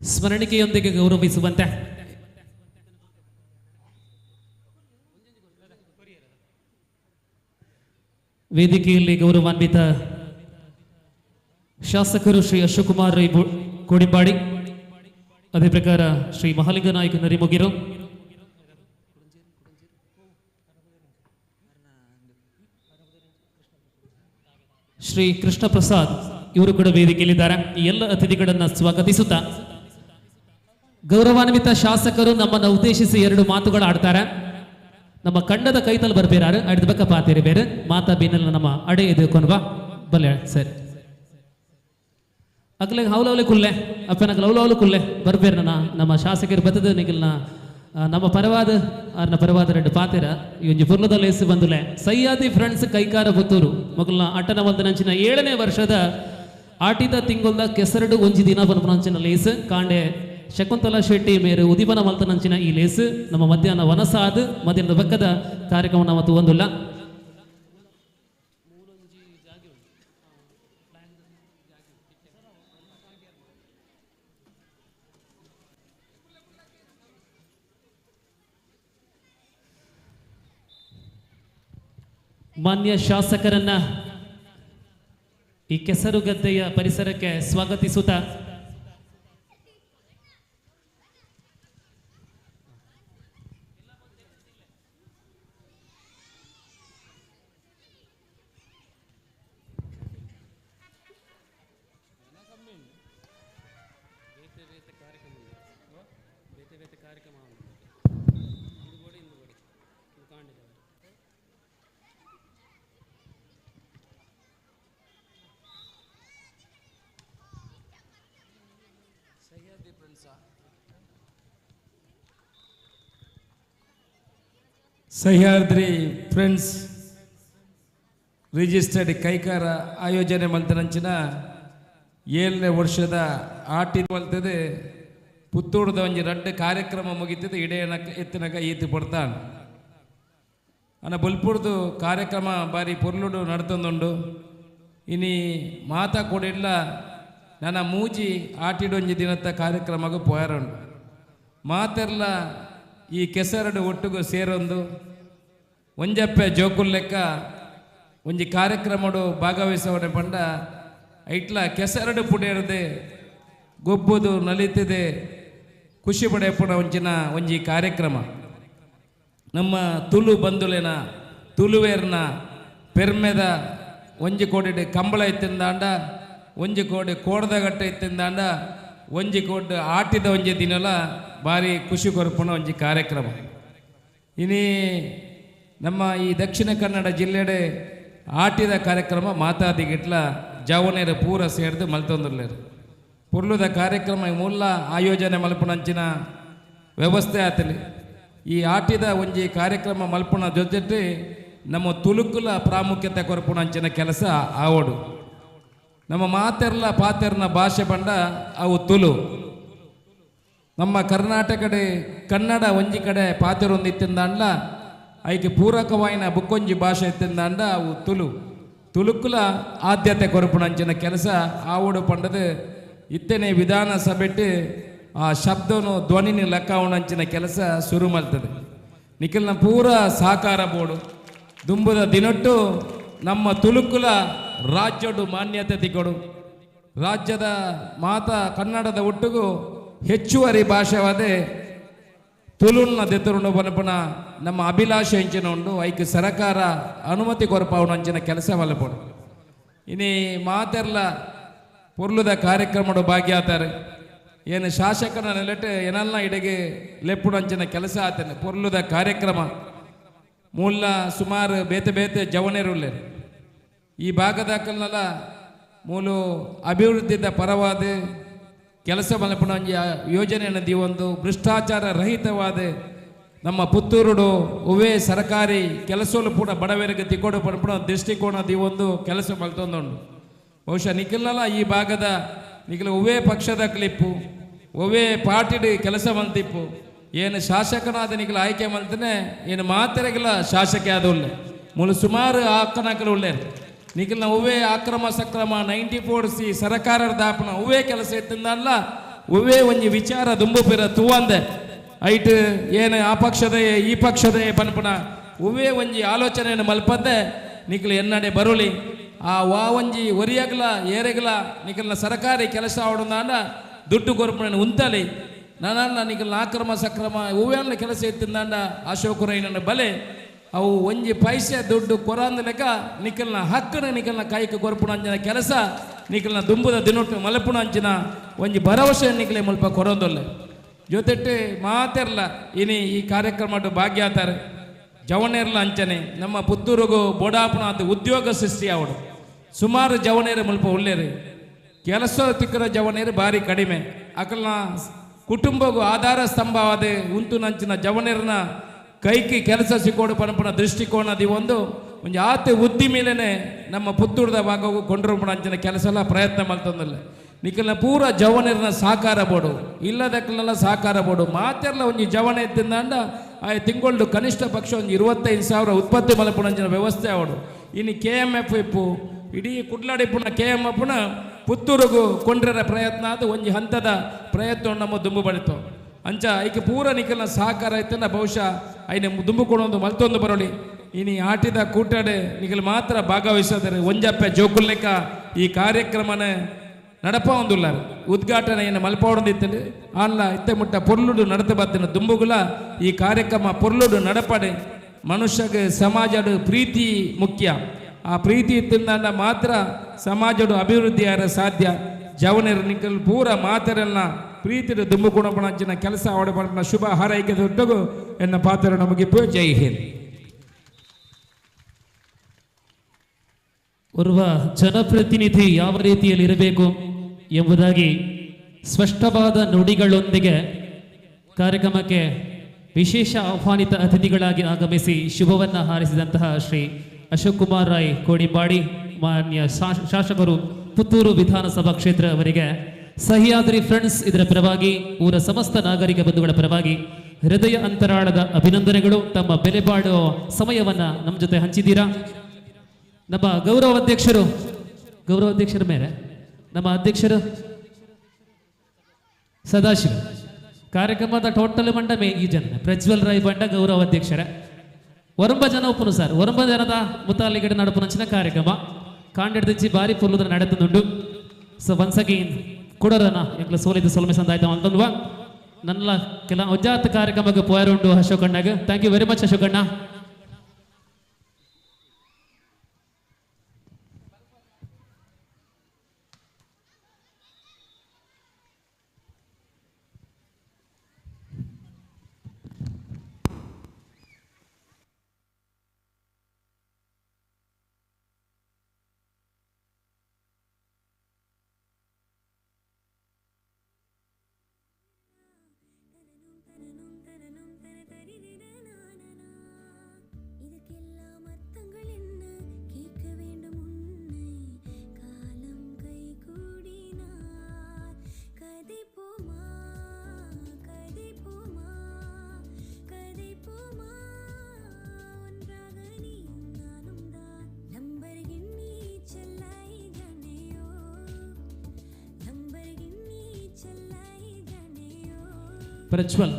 ಸ್ಮರಣಿಕೆಯೊಂದಿಗೆ ಗೌರವಿಸುವಂತೆ. ವೇದಿಕೆಯಲ್ಲಿ ಗೌರವಾನ್ವಿತ ಶಾಸಕರು ಶ್ರೀ ಅಶೋಕ್ ಕುಮಾರ್ ರೈ ಕೋಡಿಂಬಾಡಿ, ಅದೇ ಪ್ರಕಾರ ಶ್ರೀ ಮಹಾಲಿಂಗ ನಾಯಕ ನರಿಮೊಗೇರು, ಶ್ರೀ ಕೃಷ್ಣ ಪ್ರಸಾದ್ ಇವರು ಕೂಡ ವೇದಿಕೆಯಲ್ಲಿದ್ದಾರೆ. ಈ ಎಲ್ಲ ಅತಿಥಿಗಳನ್ನು ಸ್ವಾಗತಿಸುತ್ತಾ ಗೌರವಾನ್ವಿತ ಶಾಸಕರು ನಮ್ಮನ್ನು ಉದ್ದೇಶಿಸಿ 2 ಮಾತುಗಳು ಆಡ್ತಾರೆ. ನಮ್ಮ ಕಂಡದ ಕೈತಲ್ ಬರ್ಬೇರಾರು ಅಡ್ಬೇಕ ಪಾತಿರಿ ಬೇರೆ ಮಾತಾ ಬೀನಲ್ಲ ನಮ್ಮ ಅಡೆ ಎದುಕೊನ್ವಾ ಬಲ್ಲೆ ಸರಿ ಅಕ್ಲೆ ಹೌಲವಲೆ ಕುಲ್ಲೆ ಅಪ್ಪನಕ್ ಲೌಲವಲು ಕುಲ್ಲೆ ಬರ್ಬೇರ ನಮ್ಮ ಶಾಸಕರು ಬತ್ತದ ನಿಗಿಲ್ನ ನಮ್ಮ ಪರವಾದ ಅವ್ರನ್ನ ಪರವಾದ 2 ಪಾತಿರ ಈ ಒಂದು ಪುರ್ಲದಲ್ಲಿ ಎಸಿ ಬಂದುಲೆ ಸಹ್ಯಾದ್ರಿ ಫ್ರೆಂಡ್ಸ್ ಕೈಕಾರ ಪುತ್ತೂರು ಮಗಲ್ನ ಅಟ್ಟನ ಒಂದು ನಂಚಿನ 7ನೇ ವರ್ಷದ ಆಟಿದ ತಿಂಗೊಲ್ದ ಕೆಸರಡು ಒಂಜಿ ದಿನ ಬಂದಂಚಿನ ಲೇಸ್ ಕಾಂಡೆ ಶಕುಂತಲಾ ಶೆಟ್ಟಿ ಮೇರೆ ಉದಿಪನ ಮಲ್ತನಂಚಿನ ಈ ಲೇಸ್ ನಮ್ಮ ಮಧ್ಯಾಹ್ನ ವನಸಾದ ಮಧ್ಯಾಹ್ನದ ಪಕ್ಕದ ಕಾರ್ಯಕ್ರಮ ಮತ್ತು ಒಂದಿಲ್ಲ. ಮಾನ್ಯ ಶಾಸಕರನ್ನ ಈ ಕೆಸರುಗದ್ದೆಯ ಪರಿಸರಕ್ಕೆ ಸ್ವಾಗತಿಸುತ್ತಾ ಸಹ್ಯಾದ್ರಿ ಫ್ರೆಂಡ್ಸ್ ರಿಜಿಸ್ಟರ್ಡ್ ಕೈಕಾರ ಆಯೋಜನೆ ಮಲ್ತನಂಚಿನ 7ನೇ ವರ್ಷದ ಆಟಿದ ಮಲ್ತದೆ ಪುತ್ತೂರದ ಒಂಜಿ 2 ಕಾರ್ಯಕ್ರಮ ಮುಗಿತದೆ ಇಡೆಯನಕ ಎತ್ತಿನಕ ಈತು ಪಡ್ತಾನೆ ಅನ್ನ ಬಲ್ಪುರ್ದು ಕಾರ್ಯಕ್ರಮ ಬಾರಿ ಪೊರ್ಲುಡು ನಡ್ತೊಂದುಂಡು ಇನಿ ಮಾತಾ ಕೊಡಿಲ್ಲ ನನ್ನ ಮೂಜಿ ಆಟಿಡೊಂಜಿ ದಿನದ ಕಾರ್ಯಕ್ರಮಗೂ ಪೋಯಾರುಂಡು ಮಾತೆರ್ಲ ಈ ಕೆಸರಡು ಒಟ್ಟಿಗೂ ಸೇರೊಂದು ಒಂಜಪ್ಪೆ ಜೋಕುಲ್ ಲೆಕ್ಕ ಒಂಜಿ ಕಾರ್ಯಕ್ರಮಡು ಭಾಗವಹಿಸೋಡೆ ಪಂಡ ಐಟ್ಲ ಕೆಸರಡು ಪುಡೇರದೆ ಗೊಬ್ಬುದು ನಲಿತದೆ ಖುಷಿ ಪಡೆಪುಣ ಒಂಜಿ ಕಾರ್ಯಕ್ರಮ ನಮ್ಮ ತುಳು ಬಂಧುಲೆನ ತುಳುವೇರ್ನ ಪೆರ್ಮೆದ ಒಂಜಿ ಕೋಡಿ ಕಂಬಳ ಇತ್ತಿಂದಾಂಡ ಒಂಜಿ ಕೋಡಿ ಕೋಡದಗಟ್ಟ ಇತ್ತಿಂದಾಂಡ ಒಂಜಿ ಕೋಡ್ ಆಟಿದ ಒಂಜಿ ದಿನಲ ಭಾರಿ ಖುಷಿ ಕೊರ್ಪುಣ ಒಂಜಿ ಕಾರ್ಯಕ್ರಮ ಇನಿ ನಮ್ಮ ಈ ದಕ್ಷಿಣ ಕನ್ನಡ ಜಿಲ್ಲೆಡೆ ಆಟಿದ ಕಾರ್ಯಕ್ರಮ ಮಾತಾದಿಗಿಟ್ಲ ಜವನೇರು ಪೂರ ಸೇರ್ದು ಮಲ್ತೊಂದುರ್ಲೇರು ಪುರ್ಲುದ ಕಾರ್ಯಕ್ರಮ ಮೂಲ ಆಯೋಜನೆ ಮಲ್ಪುಣಂಚಿನ ವ್ಯವಸ್ಥೆ ಆತಲಿ ಈ ಆಟಿದ ಒಂಜಿ ಕಾರ್ಯಕ್ರಮ ಮಲ್ಪುಣ ಜೊತೆ ನಮ್ಮ ತುಳುಕುಲ ಪ್ರಾಮುಖ್ಯತೆ ಕೊರ್ಪುಣಂಚಿನ ಕೆಲಸ ಆವಡು ನಮ್ಮ ಮಾತೆರ್ಲ ಪಾತೆರ್ನ ಭಾಷೆ ಬಂಡ ಅವು ತುಳು ನಮ್ಮ ಕರ್ನಾಟಕಡೆ ಕನ್ನಡ ಒಂಜಿ ಕಡೆ ಪಾತೆರೊಂದು ಇತ್ತಿಂದಾಂಡ ಐಕೆ ಪೂರಕವಾಯಿನ ಬುಕ್ಕೊಂಜಿ ಭಾಷೆ ಇತ್ತಿಂದಾಂಡ ಅವು ತುಳುಕುಲ ಆದ್ಯತೆ ಕೊರಪುಣಂಚಿನ ಕೆಲಸ ಆವಡು ಪಂಡದು ಇತ್ತೇನೆ ವಿಧಾನಸಭೆಟ್ಟು ಆ ಶಬ್ದನು ಧ್ವನಿನಿ ಲೆಕ್ಕ ಉಣಂಚಿನ ಕೆಲಸ ಶುರು ಮಾಡ್ತದೆ ನಿಖಿಲ್ನ ಪೂರ ಸಹಕಾರ ಬೋಡು ದುಂಬುದ ದಿನಟ್ಟು ನಮ್ಮ ತುಳುಕುಲ ರಾಜ್ಯಡು ಮಾನ್ಯತೆ ತಿಕೊಡು ರಾಜ್ಯದ ಮಾತಾ ಕನ್ನಡದ ಒಟ್ಟಿಗೂ ಹೆಚ್ಚುವರಿ ಭಾಷೆವಾದೆ ತುಳುನ ದೆತ್ತರುಂಡು ಬನಪುನ ನಮ್ಮ ಅಭಿಲಾಷೆ ಹೆಂಚಿನ ಉಂಡು ಐಕ್ ಸರಕಾರ ಅನುಮತಿ ಕೊರಪಾವನು ಅಂಚಿನ ಕೆಲಸ ಮಲ್ಪಡು ಇನಿ ಮಾತೆರ್ಲ ಪೊರ್ಲುದ ಕಾರ್ಯಕ್ರಮಡು ಭಾಗಿಯಾತಾರೆ ಏನು ಶಾಸಕನ ನೆಲೆಟ್ ಏನಲ್ಲ ಇಡೆಗೆ ಲೆಪ್ಪುಡಂಚಿನ ಕೆಲಸ ಆತನೆ ಪೊರ್ಲುದ ಕಾರ್ಯಕ್ರಮ ಮೂಲ ಸುಮಾರು ಬೇತೆ ಬೇತೆ ಜವನೇರುಲ್ಲೇರು ಈ ಭಾಗದಾಕಲ್ನೆಲ್ಲ ಮೂಲು ಅಭಿವೃದ್ಧಿದ ಪರವಾದ ಕೆಲಸ ಮಲ್ಪುಣ ಯೋಜನೆಯನ್ನು ದೀವೊಂದು ಭ್ರಷ್ಟಾಚಾರ ರಹಿತವಾದ ನಮ್ಮ ಪುತ್ತೂರುಡು ಒವೇ ಸರ್ಕಾರಿ ಕೆಲಸಗಳು ಕೂಡ ಬಡವರಿಗೆ ತಿಕ್ಕೋಡು ಪಡ್ಪುಣ ದೃಷ್ಟಿಕೋನ ದೀವೊಂದು ಕೆಲಸ ಮಲ್ತೊಂದುಂಡು ಬಹುಶಃ ನಿಖಿಲ್ನಲ್ಲ ಈ ಭಾಗದ ನಿಖಿಲ ಒವೇ ಪಕ್ಷದ ಕ್ಲಿಪ್ಪು ಒವೇ ಪಾರ್ಟಿಡ್ ಕೆಲಸ ಮಲ್ತಿಪ್ಪು ಏನು ಶಾಸಕನಾದ ನಿಖಿಲ ಆಯ್ಕೆ ಮಲ್ತನೆ ಏನು ಮಾತೆರೆಗಿಲ್ಲ ಶಾಸಕ ಆದೊಳ್ಳೆ ಮೂಲ ಸುಮಾರು ಆಕ್ಕನಕಲು ಉಳ್ಳೇರು ನಿಖಿಲ್ನ ಒವೇ ಅಕ್ರಮ ಸಕ್ರಮ 94C ಸರ್ಕಾರದ ದಾಪನ ಒವೇ ಕೆಲಸ ಎತ್ತಿಂದಲ್ಲ ಒವೇ ಒಂಜಿ ವಿಚಾರ ದುಂಬುಪಿರ ತೂವಂದೆ ಐಟ್ ಏನು ಆ ಪಕ್ಷದ ಈ ಪಕ್ಷದ ಪನ್ಪನ ಒವೇ ಒಂಜಿ ಆಲೋಚನೆಯನ್ನು ಮಲ್ಪದ್ದೆ ನಿಖಿಲ್ ಎನ್ನಡೆ ಬರುಳಿ ಆ ಒಂಜಿ ಒರಿಯಗ್ಲ ಏರೆಗ್ಲ ನಿಖಿಲ್ನ ಸರ್ಕಾರಿ ಕೆಲಸ ಆವಡುಂದಾಂಡ ದುಡ್ಡು ಕೊರ್ಪಣೆ ಉಂತಲಿ ನಾನಲ್ಲ ನಿಖಿಲ್ನ ಅಕ್ರಮ ಸಕ್ರಮ ಒವ್ವೆಲ್ಲ ಕೆಲಸ ಎತ್ತಿಂದಾಂಡ ಅಶೋಕ್ ರೈನನ ಬಲೆ ಅವು ಒಂಜಿ ಪೈಸೆ ದುಡ್ಡು ಕೊರಂದ ಲೆಕ್ಕ ನಿಖಿಲ್ನ ಹಕ್ಕನ ನಿಖಿಲ್ನ ಕೈಗೆ ಕೊರ್ಪುಣಂಚಿನ ಕೆಲಸ ನಿಖಿಲ್ನ ದುಂಬುದ ದಿನೊಟ್ಟು ಮಲಪುಣಂಚಿನ ಒಂಜಿ ಭರವಸೆ ನಿಖಿಲೆ ಮುಲ್ಪ ಕೊರೊಂದೊಲ್ಲೆ ಜೊತೆಟ್ಟು ಮಾತೆರ್ಲ ಇನಿ ಈ ಕಾರ್ಯಕ್ರಮ ಭಾಗ್ಯಾತಾರೆ ಜವನೇರ್ಲ ಅಂಚನೆ ನಮ್ಮ ಪುತ್ತೂರಿಗೂ ಬೋಡಾಪುಣ ಅದು ಉದ್ಯೋಗ ಸೃಷ್ಟಿ ಆವಡು ಸುಮಾರು ಜವನೇರು ಮುಲ್ಪ ಒಳ್ಳೆರು ಕೆಲಸ ತಿಕ್ಕರ ಜವನೇರು ಭಾರಿ ಕಡಿಮೆ ಅಕಲ್ನ ಕುಟುಂಬಗೂ ಆಧಾರ ಸ್ತಂಭವಾದ ಉಂಟು ನಂಚಿನ ಜವನೇರನ ಕೈಕಿ ಕೆಲಸ ಸಿಕ್ಕೋಡು ಪನಪನ ದೃಷ್ಟಿಕೋನದಿ ಒಂದು ಆತ ಉದ್ದಿ ಮೇಲೇನೆ ನಮ್ಮ ಪುತ್ತೂರದ ಭಾಗವು ಕೊಂಡ್ರಪಣ ಅಂಚಿನ ಕೆಲಸ ಎಲ್ಲ ಪ್ರಯತ್ನ ಮಾಡ್ತಂದಲ್ಲ ನಿಖಲ್ನ ಪೂರ ಜವನೇರನ ಸಾಕಾರ ಬೋಡು ಇಲ್ಲದಕ್ಕೆಲ್ಲ ಸಾಕಾರ ಬೋಡು ಮಾತೆಲ್ಲ ಒಂಜಿ ಜವನ ಎತ್ತಿಂದಾಂಡ ಆ ತಿಂಗಳು ಕನಿಷ್ಠ ಪಕ್ಷ ಒಂದು 25,000 ಉತ್ಪತ್ತಿ ಮಲಪುಣಂಚಿನ ವ್ಯವಸ್ಥೆ ಆವಡು ಇನ್ನು KMF ಇಪ್ಪು ಇಡೀ ಕುಡ್ಲಾಡಿಪ್ಪುನ KMFನ ಪುತ್ತೂರಿಗೂ ಕೊಂಡ್ರರ ಪ್ರಯತ್ನ ಅದು ಒಂಜಿ ಹಂತದ ಪ್ರಯತ್ನ ನಮ್ಮ ದುಂಬು ಬಡಿತು ಅಂಚ ಐಕೆ ಪೂರ ನಿಖಲ್ನ ಸಹಕಾರ ಐತನ ಬಹುಶಃ ಐನೆ ದುಂಬುಕೊಡೊಂದು ಮಲ್ತೊಂದು ಬರೋಳಿ ಇನಿ ಆಟಿದ ಕೂಟಾಡೆ ನಿಖಲ್ ಮಾತ್ರ ಭಾಗವಹಿಸಿದರೆ ಒಂಜಪ್ಪೆ ಜೋಕುಲ್ಲೆಕ್ಕ ಈ ಕಾರ್ಯಕ್ರಮನ ನಡಪ ಒಂದುಲ್ಲಾರ ಉದ್ಘಾಟನೆಯನ್ನು ಮಲ್ಪವಡದಿತ್ತಂಡು ಅಲ್ಲ ಇತ್ತೆ ಮುಟ್ಟ ಪೊರ್ಲುಡು ನಡತ ಬತ್ತಿನ ದುಂಬುಗುಲ ಈ ಕಾರ್ಯಕ್ರಮ ಪೊರ್ಲುಡು ನಡಪಡೆ ಮನುಷ್ಯಗೆ ಸಮಾಜಡು ಪ್ರೀತಿ ಮುಖ್ಯ ಆ ಪ್ರೀತಿ ಇತ್ತಿಂದ ಮಾತ್ರ ಸಮಾಜಡು ಅಭಿವೃದ್ಧಿ ಆರ ಸಾಧ್ಯ ಜವನೇರು ನಿಖಲ್ ಪೂರ ಮಾತರೆಲ್ಲ ಪ್ರೀತಿಡು ದುಂಬು ಗುಣಪಣಂಚಿನ ಕೆಲಸ ಆವಡಪಡಿನ ಶುಭ ಹಾರೈಕೆ ದೊಡ್ಡಗು ಎನ್ನ ಪಾತ್ರ ನಮಗಿಪ್ಪು ಜೈ ಹಿಂದ್ ಓರ್ವ ಜನಪ್ರತಿನಿಧಿ ಯಾವ ರೀತಿಯಲ್ಲಿ ಇರಬೇಕು ಎಂಬುದಾಗಿ ಸ್ಪಷ್ಟವಾದ ನುಡಿಗಳೊಂದಿಗೆ ಕಾರ್ಯಕ್ರಮಕ್ಕೆ ವಿಶೇಷ ಆಹ್ವಾನಿತ ಅತಿಥಿಗಳಾಗಿ ಆಗಮಿಸಿ ಶುಭವನ್ನು ಹಾರೈಸಿದಂತಹ ಶ್ರೀ ಅಶೋಕ್ ಕುಮಾರ್ ರಾಯ್ ಕೋಡಿಂಬಾಡಿ ಮಾನ್ಯ ಶಾಸಕರು ಪುತ್ತೂರು ವಿಧಾನಸಭಾ ಕ್ಷೇತ್ರ ಅವರಿಗೆ ಸಹ್ಯಾದ್ರಿ ಫ್ರೆಂಡ್ಸ್ ಇದರ ಪರವಾಗಿ ಊರ ಸಮಸ್ತ ನಾಗರಿಕ ಬಂಧುಗಳ ಪರವಾಗಿ ಹೃದಯ ಅಂತರಾಳದ ಅಭಿನಂದನೆಗಳು. ತಮ್ಮ ಬೆಲೆ ಬಾಳುವ ಸಮಯವನ್ನ ನಮ್ಮ ಜೊತೆ ಹಂಚಿದ್ದೀರಾ. ನಮ್ಮ ಗೌರವ ಅಧ್ಯಕ್ಷರ ಮೇಲೆ ನಮ್ಮ ಅಧ್ಯಕ್ಷರು ಸದಾಶಿವ ಕಾರ್ಯಕ್ರಮದ ಟೋಟಲ್ ಮಂಡಮೆ ಈ ಜನ ಪ್ರಜ್ವಲ್ ರಾಯ್ ಬಂಡ ಗೌರವ ಅಧ್ಯಕ್ಷರ ಒರಂಬ ಜನ ಉಪ್ಪುನು ಸರ್ ಒರಂಬ ಜನದ ಮುತಾಲಿಗಡೆ ನಡಪುನಂಚಿನ ಕಾರ್ಯಕ್ರಮ ಕಾಂಡೆಡ್ದಿಂಚಿ ಬಾರಿ ಪುಲ್ಲುದ ನಡೆತುಂಡು. ಸೊ ಒನ್ಸ್ ಅಗೇನ್ ಕೊಡೋರನ ಎಂಕ್ಲ ಸೋಲಿದ್ದು ಸೊಲ್ಮೆ ಸಂದಾಯ್ತ ಅಂತಂದ್ವಾ ನನ್ನ ಕೆಲ ಒಜ್ಜಾತ್ ಕಾರ್ಯಕ್ರಮಕ್ಕೆ ಪೋಯರುಂಡು ಅಶೋಕಣ್ಣಗೆ. ಥ್ಯಾಂಕ್ ಯು ವೆರಿ ಮಚ್ ಅಶೋಕಣ್ಣ. ಪ್ರಜ್ವಲ್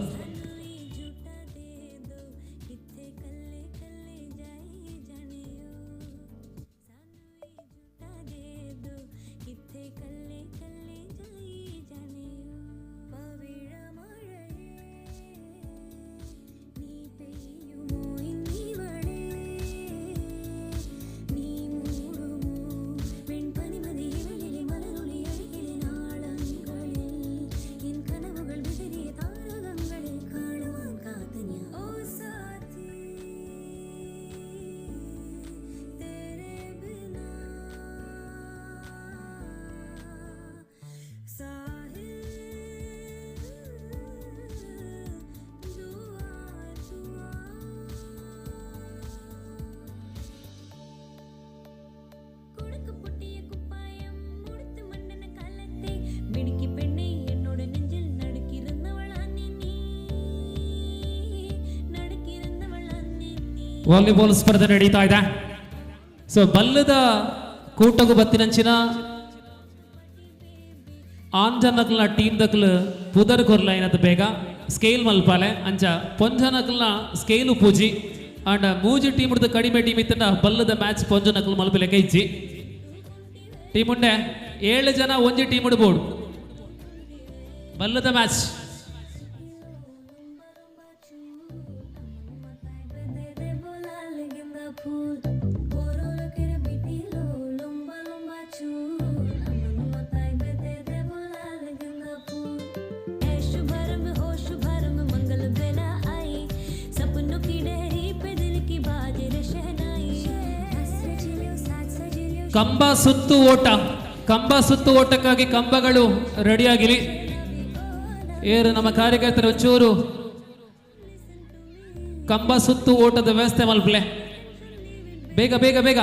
ವಾಲಿಬಾಲ್ ಸ್ಪರ್ಧೆ ನಡೀತಾ ಇದೆ. ಸೊ ಬಲ್ಲದ ಕೂಟಗು ಬತ್ತಿನಂಚಿನ ಆಂಜನಕ್ಲ ಟೀಮ್ ದಕ್ಲ ಪುದರ್ ಕೊರ್ಲ ಏನದ ಬೇಗ ಸ್ಕೇಲ್ ಮಲ್ಪಾಲೆ ಅಂಚ ಪೊಂಜನಕ್ಲ ಸ್ಕೇಲು ಪೂಜಿ ಅಂಡ್ ಮೂಜಿ ಟೀಮ್ ಹಿಡಿದು ಕಡಿಮೆ ಟೀಮ್ ಇತ್ತನ ಬಲ್ಲದ ಮ್ಯಾಚ್ ಪೊಂಜನಕ್ಲ ಮಲ್ಪಲೆಕ್ಕ ಇಜ್ಜಿ ಟೀಮ್ ಉಂಡೆ 7 ಜನ ಒಂಜಿ ಟೀಮ್ ಇಡ್ಬೋದು ಬಲ್ಲದ ಮ್ಯಾಚ್. ಕಂಬ ಸುತ್ತು ಓಟ, ಕಂಬ ಸುತ್ತು ಓಟಕ್ಕಾಗಿ ಕಂಬಗಳು ರೆಡಿಯಾಗಿರಿ. ಏರು ನಮ್ಮ ಕಾರ್ಯಕರ್ತರು ಒಂಚೂರು ಕಂಬ ಸುತ್ತು ಓಟದ ವ್ಯವಸ್ಥೆ ಮಲ್ಪಲೆ ಬೇಗ ಬೇಗ ಬೇಗ.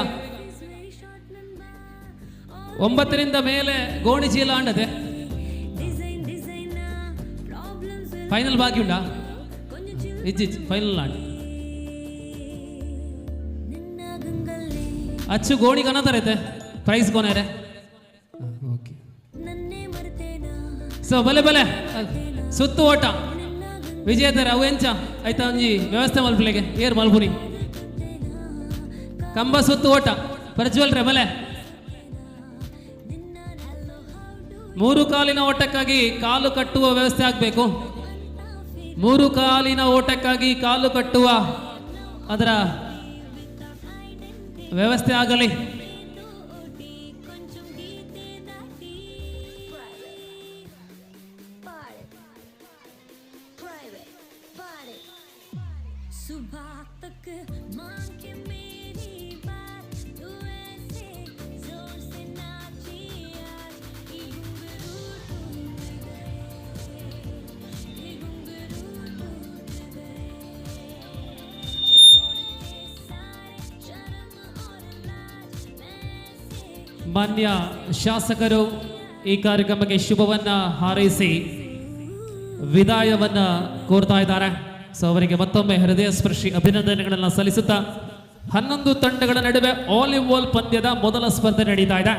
9ರಿಂದ ಮೇಲೆ ಗೋಣಿ ಚೀಲ ಆಂಡದೆ ಫೈನಲ್ ಬಾಕಿ ಉಂಟಾ ಇಜ್ಜಿ ಫೈನಲ್ ಆಂಡ ಅಚ್ಚು ಗೋಣಿ ಕನತರೈತೆ ಪ್ರೈಸ್ ಕೊನೆರೆ. ಓಕೆ ಸೊ ಬಲೆ ಬಲೆ ಸುತ್ತು ಓಟ ವಿಜೇತರ ಅವು ಎಂಚ ಆಯ್ತಾ ಒಂಜಿ ವ್ಯವಸ್ಥೆ ಮಲ್ಪಲೆಗೆ ಏರ್ ಮಲ್ಪುನಿ ಕಂಬ ಸುತ್ತು ಓಟ ಪ್ರಜ್ವಲ್ ರೇ ಬಲೆ 3 ಕಾಲಿನ ಓಟಕ್ಕಾಗಿ ಕಾಲು ಕಟ್ಟುವ ವ್ಯವಸ್ಥೆ ಆಗಬೇಕು. 3 ಕಾಲಿನ ಓಟಕ್ಕಾಗಿ ಕಾಲು ಕಟ್ಟುವ ಅದರ ವ್ಯವಸ್ಥೆ ಆಗಲಿ. ಮಾನ್ಯ ಶಾಸಕರು ಈ ಕಾರ್ಯಕ್ರಮಕ್ಕೆ ಶುಭವನ್ನ ಹಾರೈಸಿ ವಿದಾಯವನ್ನ ಕೋರ್ತಾ ಇದ್ದಾರೆ. ಸೊ ಅವರಿಗೆ ಮತ್ತೊಮ್ಮೆ ಹೃದಯ ಸ್ಪರ್ಶಿ ಅಭಿನಂದನೆಗಳನ್ನು ಸಲ್ಲಿಸುತ್ತಾ 11 ತಂಡಗಳ ನಡುವೆ ವಾಲಿಬಾಲ್ ಪಂದ್ಯದ ಮೊದಲ ಸ್ಪರ್ಧೆ ನಡೀತಾ ಇದೆ.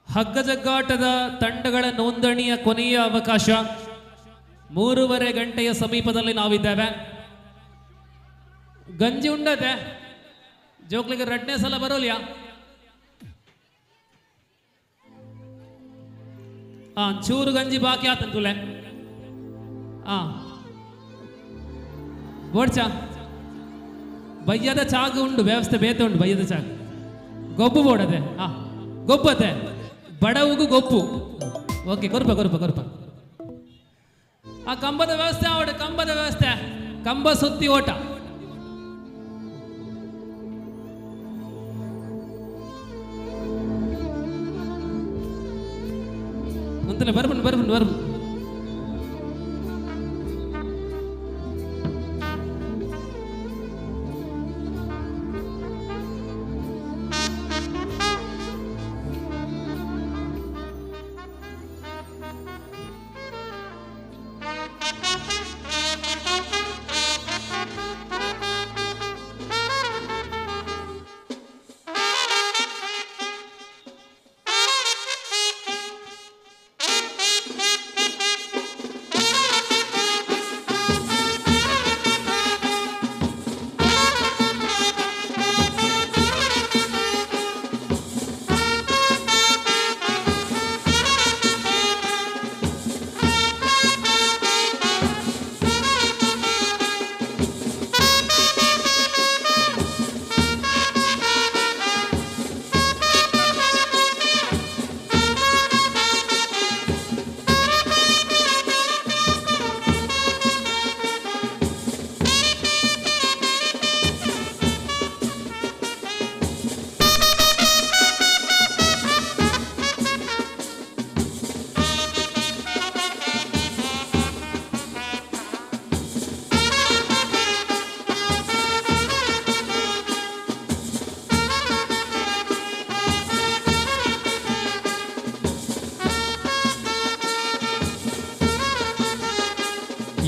ಹಗ್ಗಜಗ್ಗಾಟದ ತಂಡಗಳ ನೋಂದಣಿಯ ಕೊನೆಯ ಅವಕಾಶ 3:30 ಗಂಟೆಯ ಸಮೀಪದಲ್ಲಿ ನಾವಿದ್ದೇವೆ. ಗಂಜಿ ಉಂಡತೆ ಜೋಕ್ಲಿಗೆ 2ನೇ ಸಲ ಬರೋಲ್ಯಾ? ಚೂರು ಗಂಜಿ ಬಾಕಿ ಆತಂತುಲೆ ಓಡ್ಚ ಬಯ್ಯದ ಚಾಗು ಉಂಡು ವ್ಯವಸ್ಥೆ ಬೇತೆ ಉಂಡು ಬಯ್ಯದ ಚಾಗು ಗೊಬ್ಬು ಬೋಡದೆ ಗೊಬ್ಬತೆ ಬಡವುಗು ಗೊಬ್ಬು. ಓಕೆ ಕೊರ್ಪ ಕೊರ್ಪ ಕೊರ್ಪ ಆ ಕಂಬದ ವ್ಯವಸ್ಥೆ ಆವಡ ಕಂಬದ ವ್ಯವಸ್ಥೆ ಕಂಬ ಸುತ್ತಿ ಓಟ ಅಂತಲೇ ಬರ್ಬಂಡು ಬರ್ಬಂಡು ಬರ್ಬಂಡು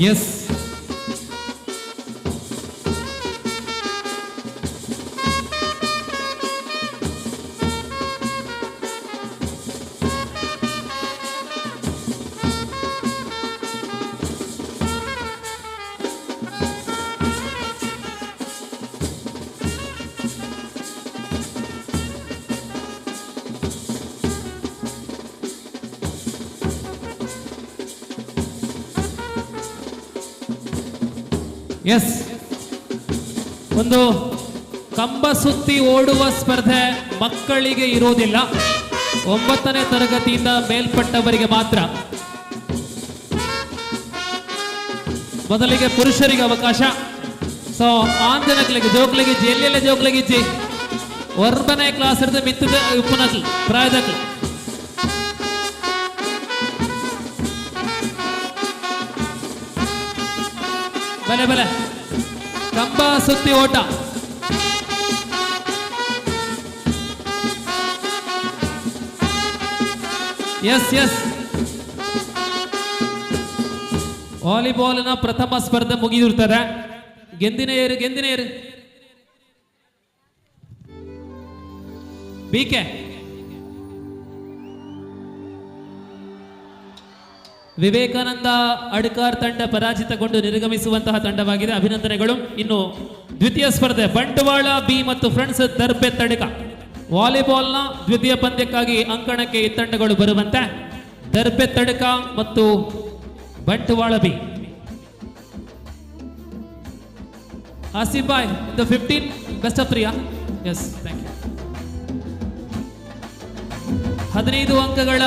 ಎಸ್ ಎಸ್ ಒಂದು ಕಂಬ ಸುತ್ತಿ ಓಡುವ ಸ್ಪರ್ಧೆ ಮಕ್ಕಳಿಗೆ ಇರೋದಿಲ್ಲ, 9ನೇ ತರಗತಿಯಿಂದ ಮೇಲ್ಪಟ್ಟವರಿಗೆ ಮಾತ್ರ. ಮೊದಲಿಗೆ ಪುರುಷರಿಗೆ ಅವಕಾಶ. ಸೊ ಆಂಜನಕ್ಲಿಗೆ ಜೋಕ್ಲಿಗಿಜ್ಜಿ ಎಲ್ಲೆಲ್ಲ ಜೋಕ್ಲಿಗಿಜ್ಜಿ 9ನೇ ಕ್ಲಾಸ್ ಇರ್ತದೆ ಮಿತ್ತದ ಉಪ್ಪುನಕ್ಲು ಪ್ರಾಯದಕ್ಲು. ಬಲೆ ಬಲೆ ಕಂಬ ಸುತ್ತಿ ಓಟ. ಎಸ್ ಎಸ್ ವಾಲಿಬಾಲ್ನ ಪ್ರಥಮ ಸ್ಪರ್ಧೆ ಮುಗಿದಿರ್ತದೆ. ಗೆಂದಿನ ಏರು ಬಿಕೆ ವಿವೇಕಾನಂದ ಅಡ್ಕಾರ್ ತಂಡ ಪರಾಜಿತಗೊಂಡು ನಿರ್ಗಮಿಸುವಂತಹ ತಂಡವಾಗಿದೆ. ಅಭಿನಂದನೆಗಳು. ಇನ್ನು ದ್ವಿತೀಯ ಸ್ಪರ್ಧೆ ಬಂಟ್ವಾಳ ಬಿ ಮತ್ತು ಫ್ರೆಂಡ್ಸ್ ದರ್ಬೆ ತಡಕ. ವಾಲಿಬಾಲ್ನ ದ್ವಿತೀಯ ಪಂದ್ಯಕ್ಕಾಗಿ ಅಂಕಣಕ್ಕೆ ಈ ತಂಡಗಳು ಬರುವಂತೆ ದರ್ಬೆ ತಡಕ ಮತ್ತು ಬಂಟ್ವಾಳ ಬಿ. ಆಸಿಫ್ ಬಾಯ್ the 15 best of 3. Yes thank you. 15 ಅಂಕಗಳ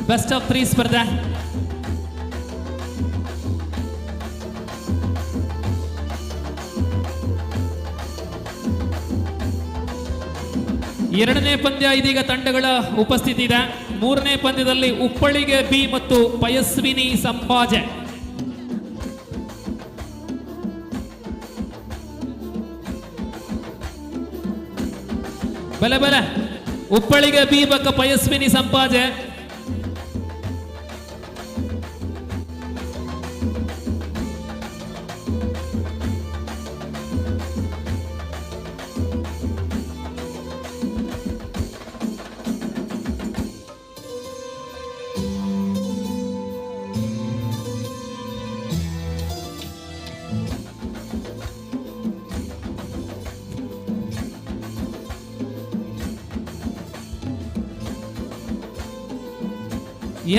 ಬೆಸ್ಟ್ ಆಫ್ 3 ಸ್ಪರ್ಧೆ. ಎರಡನೇ ಪಂದ್ಯ ಇದೀಗ ತಂಡಗಳ ಉಪಸ್ಥಿತಿ ಇದೆ. 3ನೇ ಪಂದ್ಯದಲ್ಲಿ ಉಪ್ಪಳಿಗೆ ಬಿ ಮತ್ತು ಪಯಸ್ವಿನಿ ಸಂಪಾಜೆ. ಬಲೆ ಬಲೆ ಉಪ್ಪಳಿಗೆ ಬಿ ಬಕ್ಕ ಪಯಸ್ವಿನಿ ಸಂಪಾಜೆ.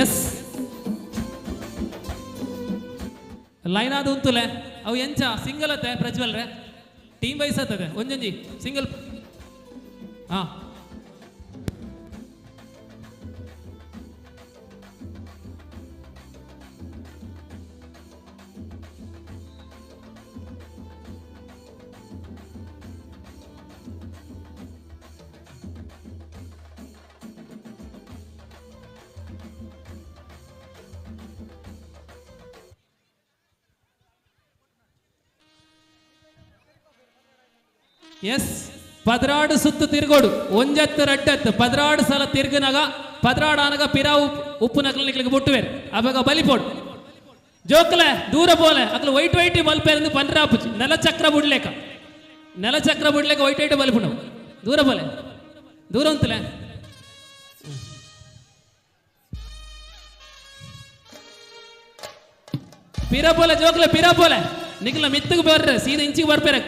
ಎಸ್ ಲೈನ್ ಅದು ಉಂತುಲೆ ಅವು ಎಂಚ ಸಿಂಗಲ್ ಅತ್ತೆ ಪ್ರಜ್ವಲ್ ರೇ ಟೀಮ್ ವೈಸ್ ಆಗ್ತದೆ ಒಂಜೊಂಜಿ ಸಿಂಗಲ್. ಹಾ ಎಸ್ ಪದ್ರಾಡು ಸುತ್ತು ತಿರುಗೋಡು ಒಂಜತ್ತು ರಡ್ಡತ್ತು ಪದ್ರಾಡು ಸಲ ತಿರುಗಿನಾಗ ಪದ್ರಾಡು ಆನಗ ಪಿರಾ ಉಪ್ಪು ನಕಲಿಗೆ ಬುಟ್ಟುವೇರು ಅವಾಗ ಬಲಿಪೋಡು ಜೋಕ್ಲೆ ದೂರ ಬೋಲೆ ಅಕ್ಲು ವೈಟ್ ವೈಟ್ ಬಲ್ಪೇರು ಪಂಡ್ರಾಪುಚಿ ನೆಲಚಕ್ರ ಬಿಡ್ಲೇಕ ವೈಟ್ ವೈಟ್ ಬಲಿಪುಣ ದೂರ ಬೋಲೆ ದೂರ ಉಂತಲೆ ಪಿರಾ ಬೋಲೆ ಜೋಕ್ಲೆ ಪಿರಾ ಬೋಲೆ ನಿಕ್ಲ ಮಿತ್ತಿಗೆ ಬರ್ರೆ ಸೀದಾ ಇಂಚಿಗೆ ಬರ್ಬೇರೆ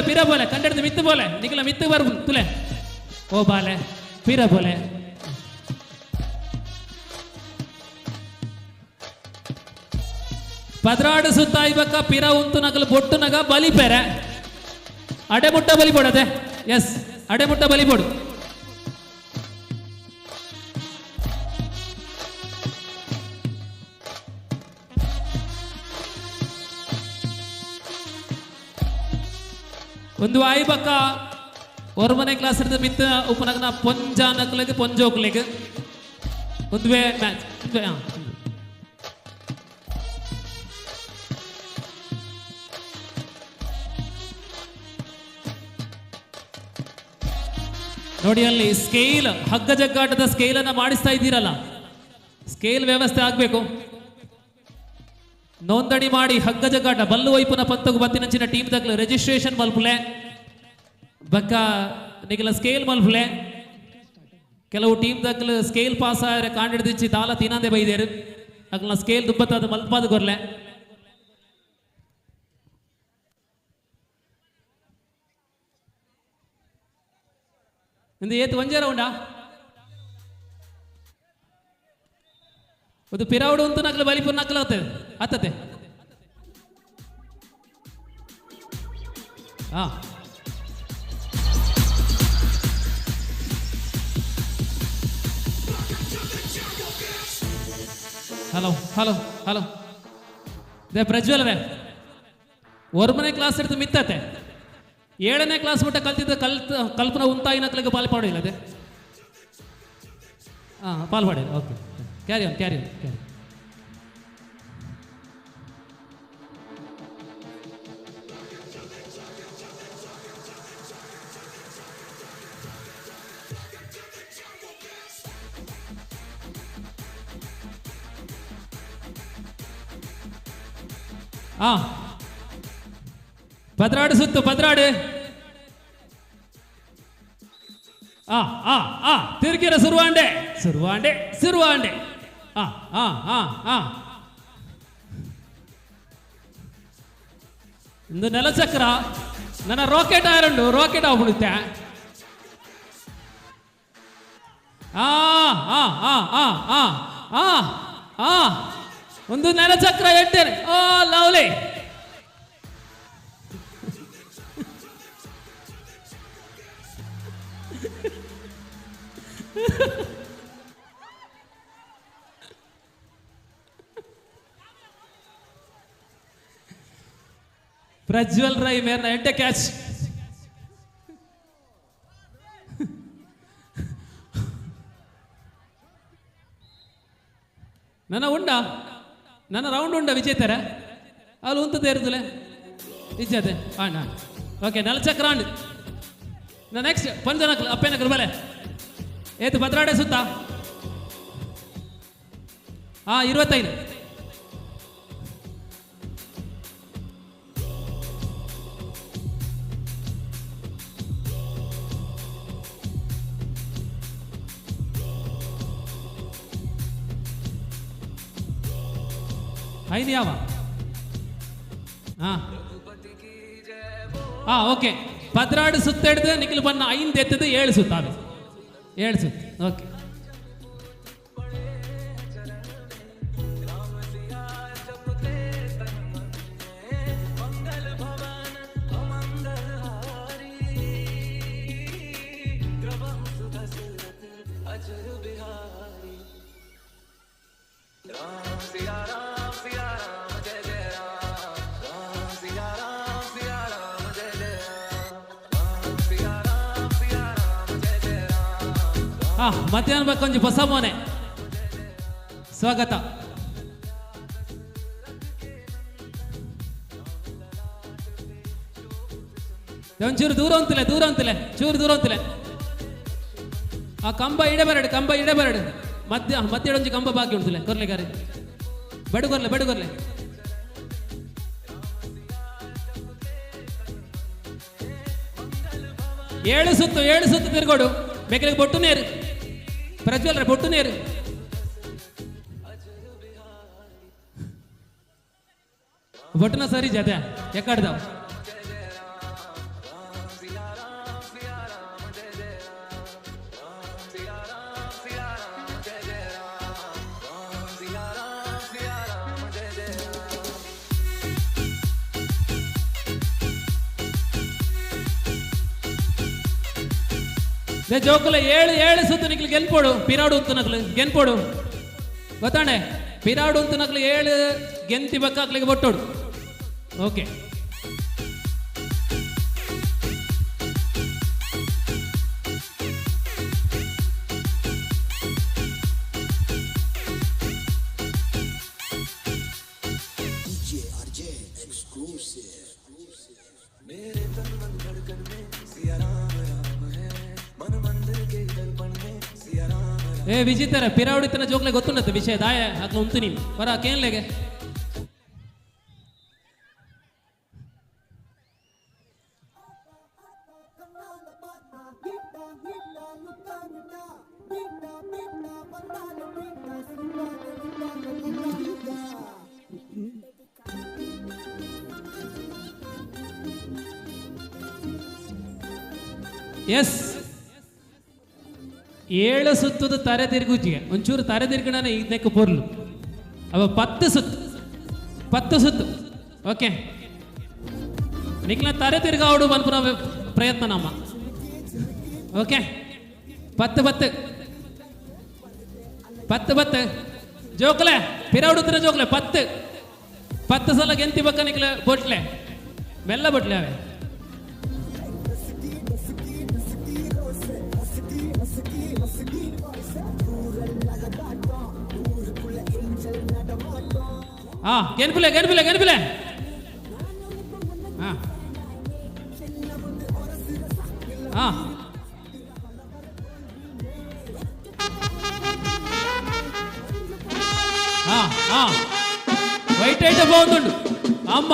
ಪಿರಾ ಬೋಲೆ ಕಂಡಿಡ್ದು ಮಿತ್ತು ಬೋಲೆ ನಿಕ್ಲ ಮಿತ್ತು ಬರ್ ತುಲೆ ಓ ಬಾಲೆ ಪಿರಾ ಬೋಲೆ ಪದ್ರಾಡು ಸುತ್ತ ಇವಾಗ ಪಿರಾ ಉಂತು ನಗಲು ಬೊಟ್ಟು ನಗ ಬಲಿಪೇರೆ ಅಡೆಮುಟ್ಟ ಬಲಿಪೋಡದೆ. ಎಸ್ ಅಡೆಮುಟ್ಟ ಬಲಿಪೋಡು. ಒಂದು ಆಯ್ಬಕ್ಕ 1ನೇ ಕ್ಲಾಸ್ ಇರ್ತದೆ ಮಿತ್ತ ಉಪನಗನ ಪೊಂಜ ನಕ್ಲಿಗೆ ಪೊಂಜೋಕ್ಲಿಗೆ ಒಂದುವೇ ಮ್ಯಾಚ್ ನೋಡಿ ಅಲ್ಲಿ ಸ್ಕೇಲ್ ಹಗ್ಗ ಜಗ್ಗಾಟದ ಸ್ಕೇಲ್ ಅನ್ನ ಮಾಡಿಸ್ತಾ ಇದ್ದೀರಲ್ಲ, ಸ್ಕೇಲ್ ವ್ಯವಸ್ಥೆ ಆಗಬೇಕು. ನೋಂದಣಿ ಮಾಡಿ ಹಗ್ಗ ಜಗ್ಗಾಟ ಬಲ್ಲು ವೈಪುನ ಪಂತಗು ಬತ್ತಿನಂಚಿನ ಟೀಮ್ ದಗ್ಲು ರಿಜಿಸ್ಟ್ರೇಷನ್ ಮಲ್ಪುಲೆ ಬಕ್ಕ ನಿಗಲ ಸ್ಕೇಲ್ ಮಲ್ಪುಲೆ ಕೆಲವು ಟೀಮ್ ದಗ್ಲು ಸ್ಕೇಲ್ ಪಾಸ್ ಆದ್ರೆ ಕಾಂಡಿಡ್ದಿಚ್ಚಿ ತಾಲ ತಿನ್ನಂದೆ ಬೈದೇರು ಅಗ್ಲ ಸ್ಕೇಲ್ ದುಬ್ಬತ್ತದ ಮಲ್ಪಾದ ಗೊರ್ಲೆ ಇಂದು ಏತ್ ಒಂಜೆ ರೌಂಡಾ ಅದು ಪಿರಾವುಡು ಅಂತ ನಕ್ಲು ಬಲಿಪುರ್ ನಕ್ಲು ಹತ್ತತೆ ಹಾ hello hello hello they Prajwal ರೇ ಒರ್ಮನೆ ಕ್ಲಾಸ್ ಹಿಡಿದು ಮಿತ್ತತೆ 7ನೇ ಕ್ಲಾಸ್ ಬಿಟ್ಟ ಕಲ್ತಿದ್ದ ಕಲ್ಪನಾ ಉಂತಾಯಿ ನಕ್ಲಿಗೆ ಪಾಲ್ಪಾಡಿಲ್ಲ ಅದೇ ಹಾಂ ಪಾಲ್ಪಾಡಿಲ್ಲ okay carry on carry on carry ಭದ್ರಾಡು ಸುತ್ತು ಭದ್ರಾಡು ತಿರುಗಿರ ಸುರುವಾಂಡೆ ಸುರುವಾಂಡೆ ಸುರುವಾಂಡೆ ಒಂದು ನೆಲಚಕ್ರ ನನ್ನ ರಾಕೆಟ್ ಆಯರಂಡು ರಾಕೆಟ್ ಆಗ್ಬಿಡುತ್ತೆ ಒಂದು ನೆಲಚಕ್ರ ಎಟ್ಟೇನೆ ಓ ಲವ್ಲಿ ಪ್ರಜ್ವಲ್ ರೈ ಮೇರ್ನ ಎಂಟೆ ಕ್ಯಾಚ್ ನನ್ನ ಉಂಡ ನನ್ನ ರೌಂಡ್ ಉಂಡ ವಿಜೇತರ ಅಲ್ಲಿ ಉಂತದೆ ಇರುತ್ತಲೆ ವಿಜೇತೆ ಅಣ್ಣ ಓಕೆ ನಲಚಕ್ರ ಅಂಡ್ ನೆಕ್ಸ್ಟ್ ಪಂಜನಕ್ಲು ಅಪ್ಪೇನಕ್ಲು ಬಲೆ ಏತು ಭದ್ರಾಡೆ ಸುತ್ತ 25 5 ಯಾವ ಓಕೆ ಭದ್ರಾಡು ಸುತ್ತ ಹಿಡ್ದು ನಿಖಿಲ್ ಬನ್ನ 5 ಎತ್ತದು 7 ಸುತ್ತಾವೆ 7 ಸುತ್ತ ಓಕೆ ಮಧ್ಯಾಹ್ನ ಬಕ್ಕೊಂಜಿ ಹೊಸ ಮೋನೆ ಸ್ವಾಗತ ಒಂಚೂರು ದೂರ ಅಂತಿಲ್ಲ ಚೂರು ದೂರ ಅಂತಿಲ್ಲ ಆ ಕಂಬ ಇಡಬೇರಡು ಮಧ್ಯ ಒಂಜಿ ಕಂಬ ಬಾಕಿ ಉಂಟುಲೆ ಕೊರ್ಲೆ ಗಾರಿ ಬಡುಗೊರ್ಲೆ 7 ಸುತ್ತು ತಿರ್ಗೋಡು ಬೇಕರಿಗೆ ಬೊಟ್ಟು ನೇರು ಪ್ರಜ್ವಲ್ ಬೊಟ್ಟು ನೇರು ಬೊಟ್ಟನ ಸರಿ ಜತೆ ಎಕ್ಕಡ್ದಾವ್ ಜೋಕುಲ 7 ಸುತ್ತು ನಿಕ್ಲು ಗೆನ್ಪೋಡು ಪಿರಾಡು ಅಂತ ನಕ್ಲು ಗೆನ್ಪೋಡು ಗೊತ್ತಾಣೆ ಪಿರಾಡು ಅಂತ ನಕ್ಲು 7 ಗೆಂತಿ ಬಕ್ಕಾಕ್ಲಿಗೆ ಬೊಟ್ಟೋಡು ಓಕೆ ಏ ವಿಜಿತರ ಪಿರಾವಡಿತನ ಜೋಕ್ಲೆ ಗೊತ್ತುಂಡತ್ತೆ ವಿಷಯ ದಾಯ ಅಕ್ಲ ಉಂತು ನೀನು ಬರ ಕೇನ್ಲೆಗೆ ಎಸ್ 7 ಸುತ್ತದ ತರೆ ತಿರುಗುಜಿಗೆ ಒಂಚೂರು ತರೆ ತಿರುಗಣನೆ ಇದಕ್ಕೆ ಪೊರ್ಲು ಅವ 10 ಸುತ್ತು ಓಕೆ ನಿಕ್ಲ ತರೆ ತಿರುಗಾವಡು ಬನ್ಪುನ ಪ್ರಯತ್ನ ನಮ್ಮ ಓಕೆ 10 ಜೋಕ್ಲೆ ಪಿರಾವಡುತ್ರ ಜೋಕ್ಲೆ 10 ಸಲ ಗೆಂತಿ ಬಕ್ಕ ನಿಕ್ಲ ಬೊಟ್ಲೆ ಮೆಲ್ಲ ಬೊಟ್ಲೆ ಅವೇ ಗೆನ್ಪಿಲೆ వైట్ అయితే బాగుందండు అమ్మ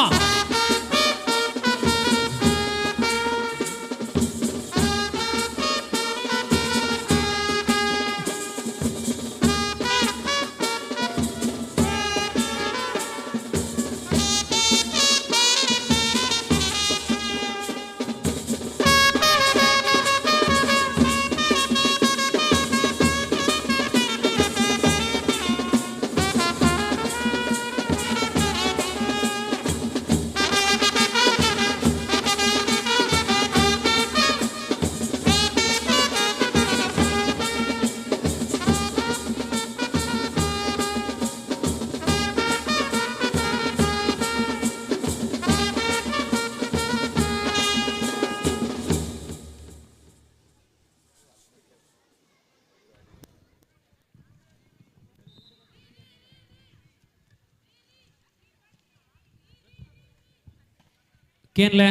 ಕೇನ್ಲೆ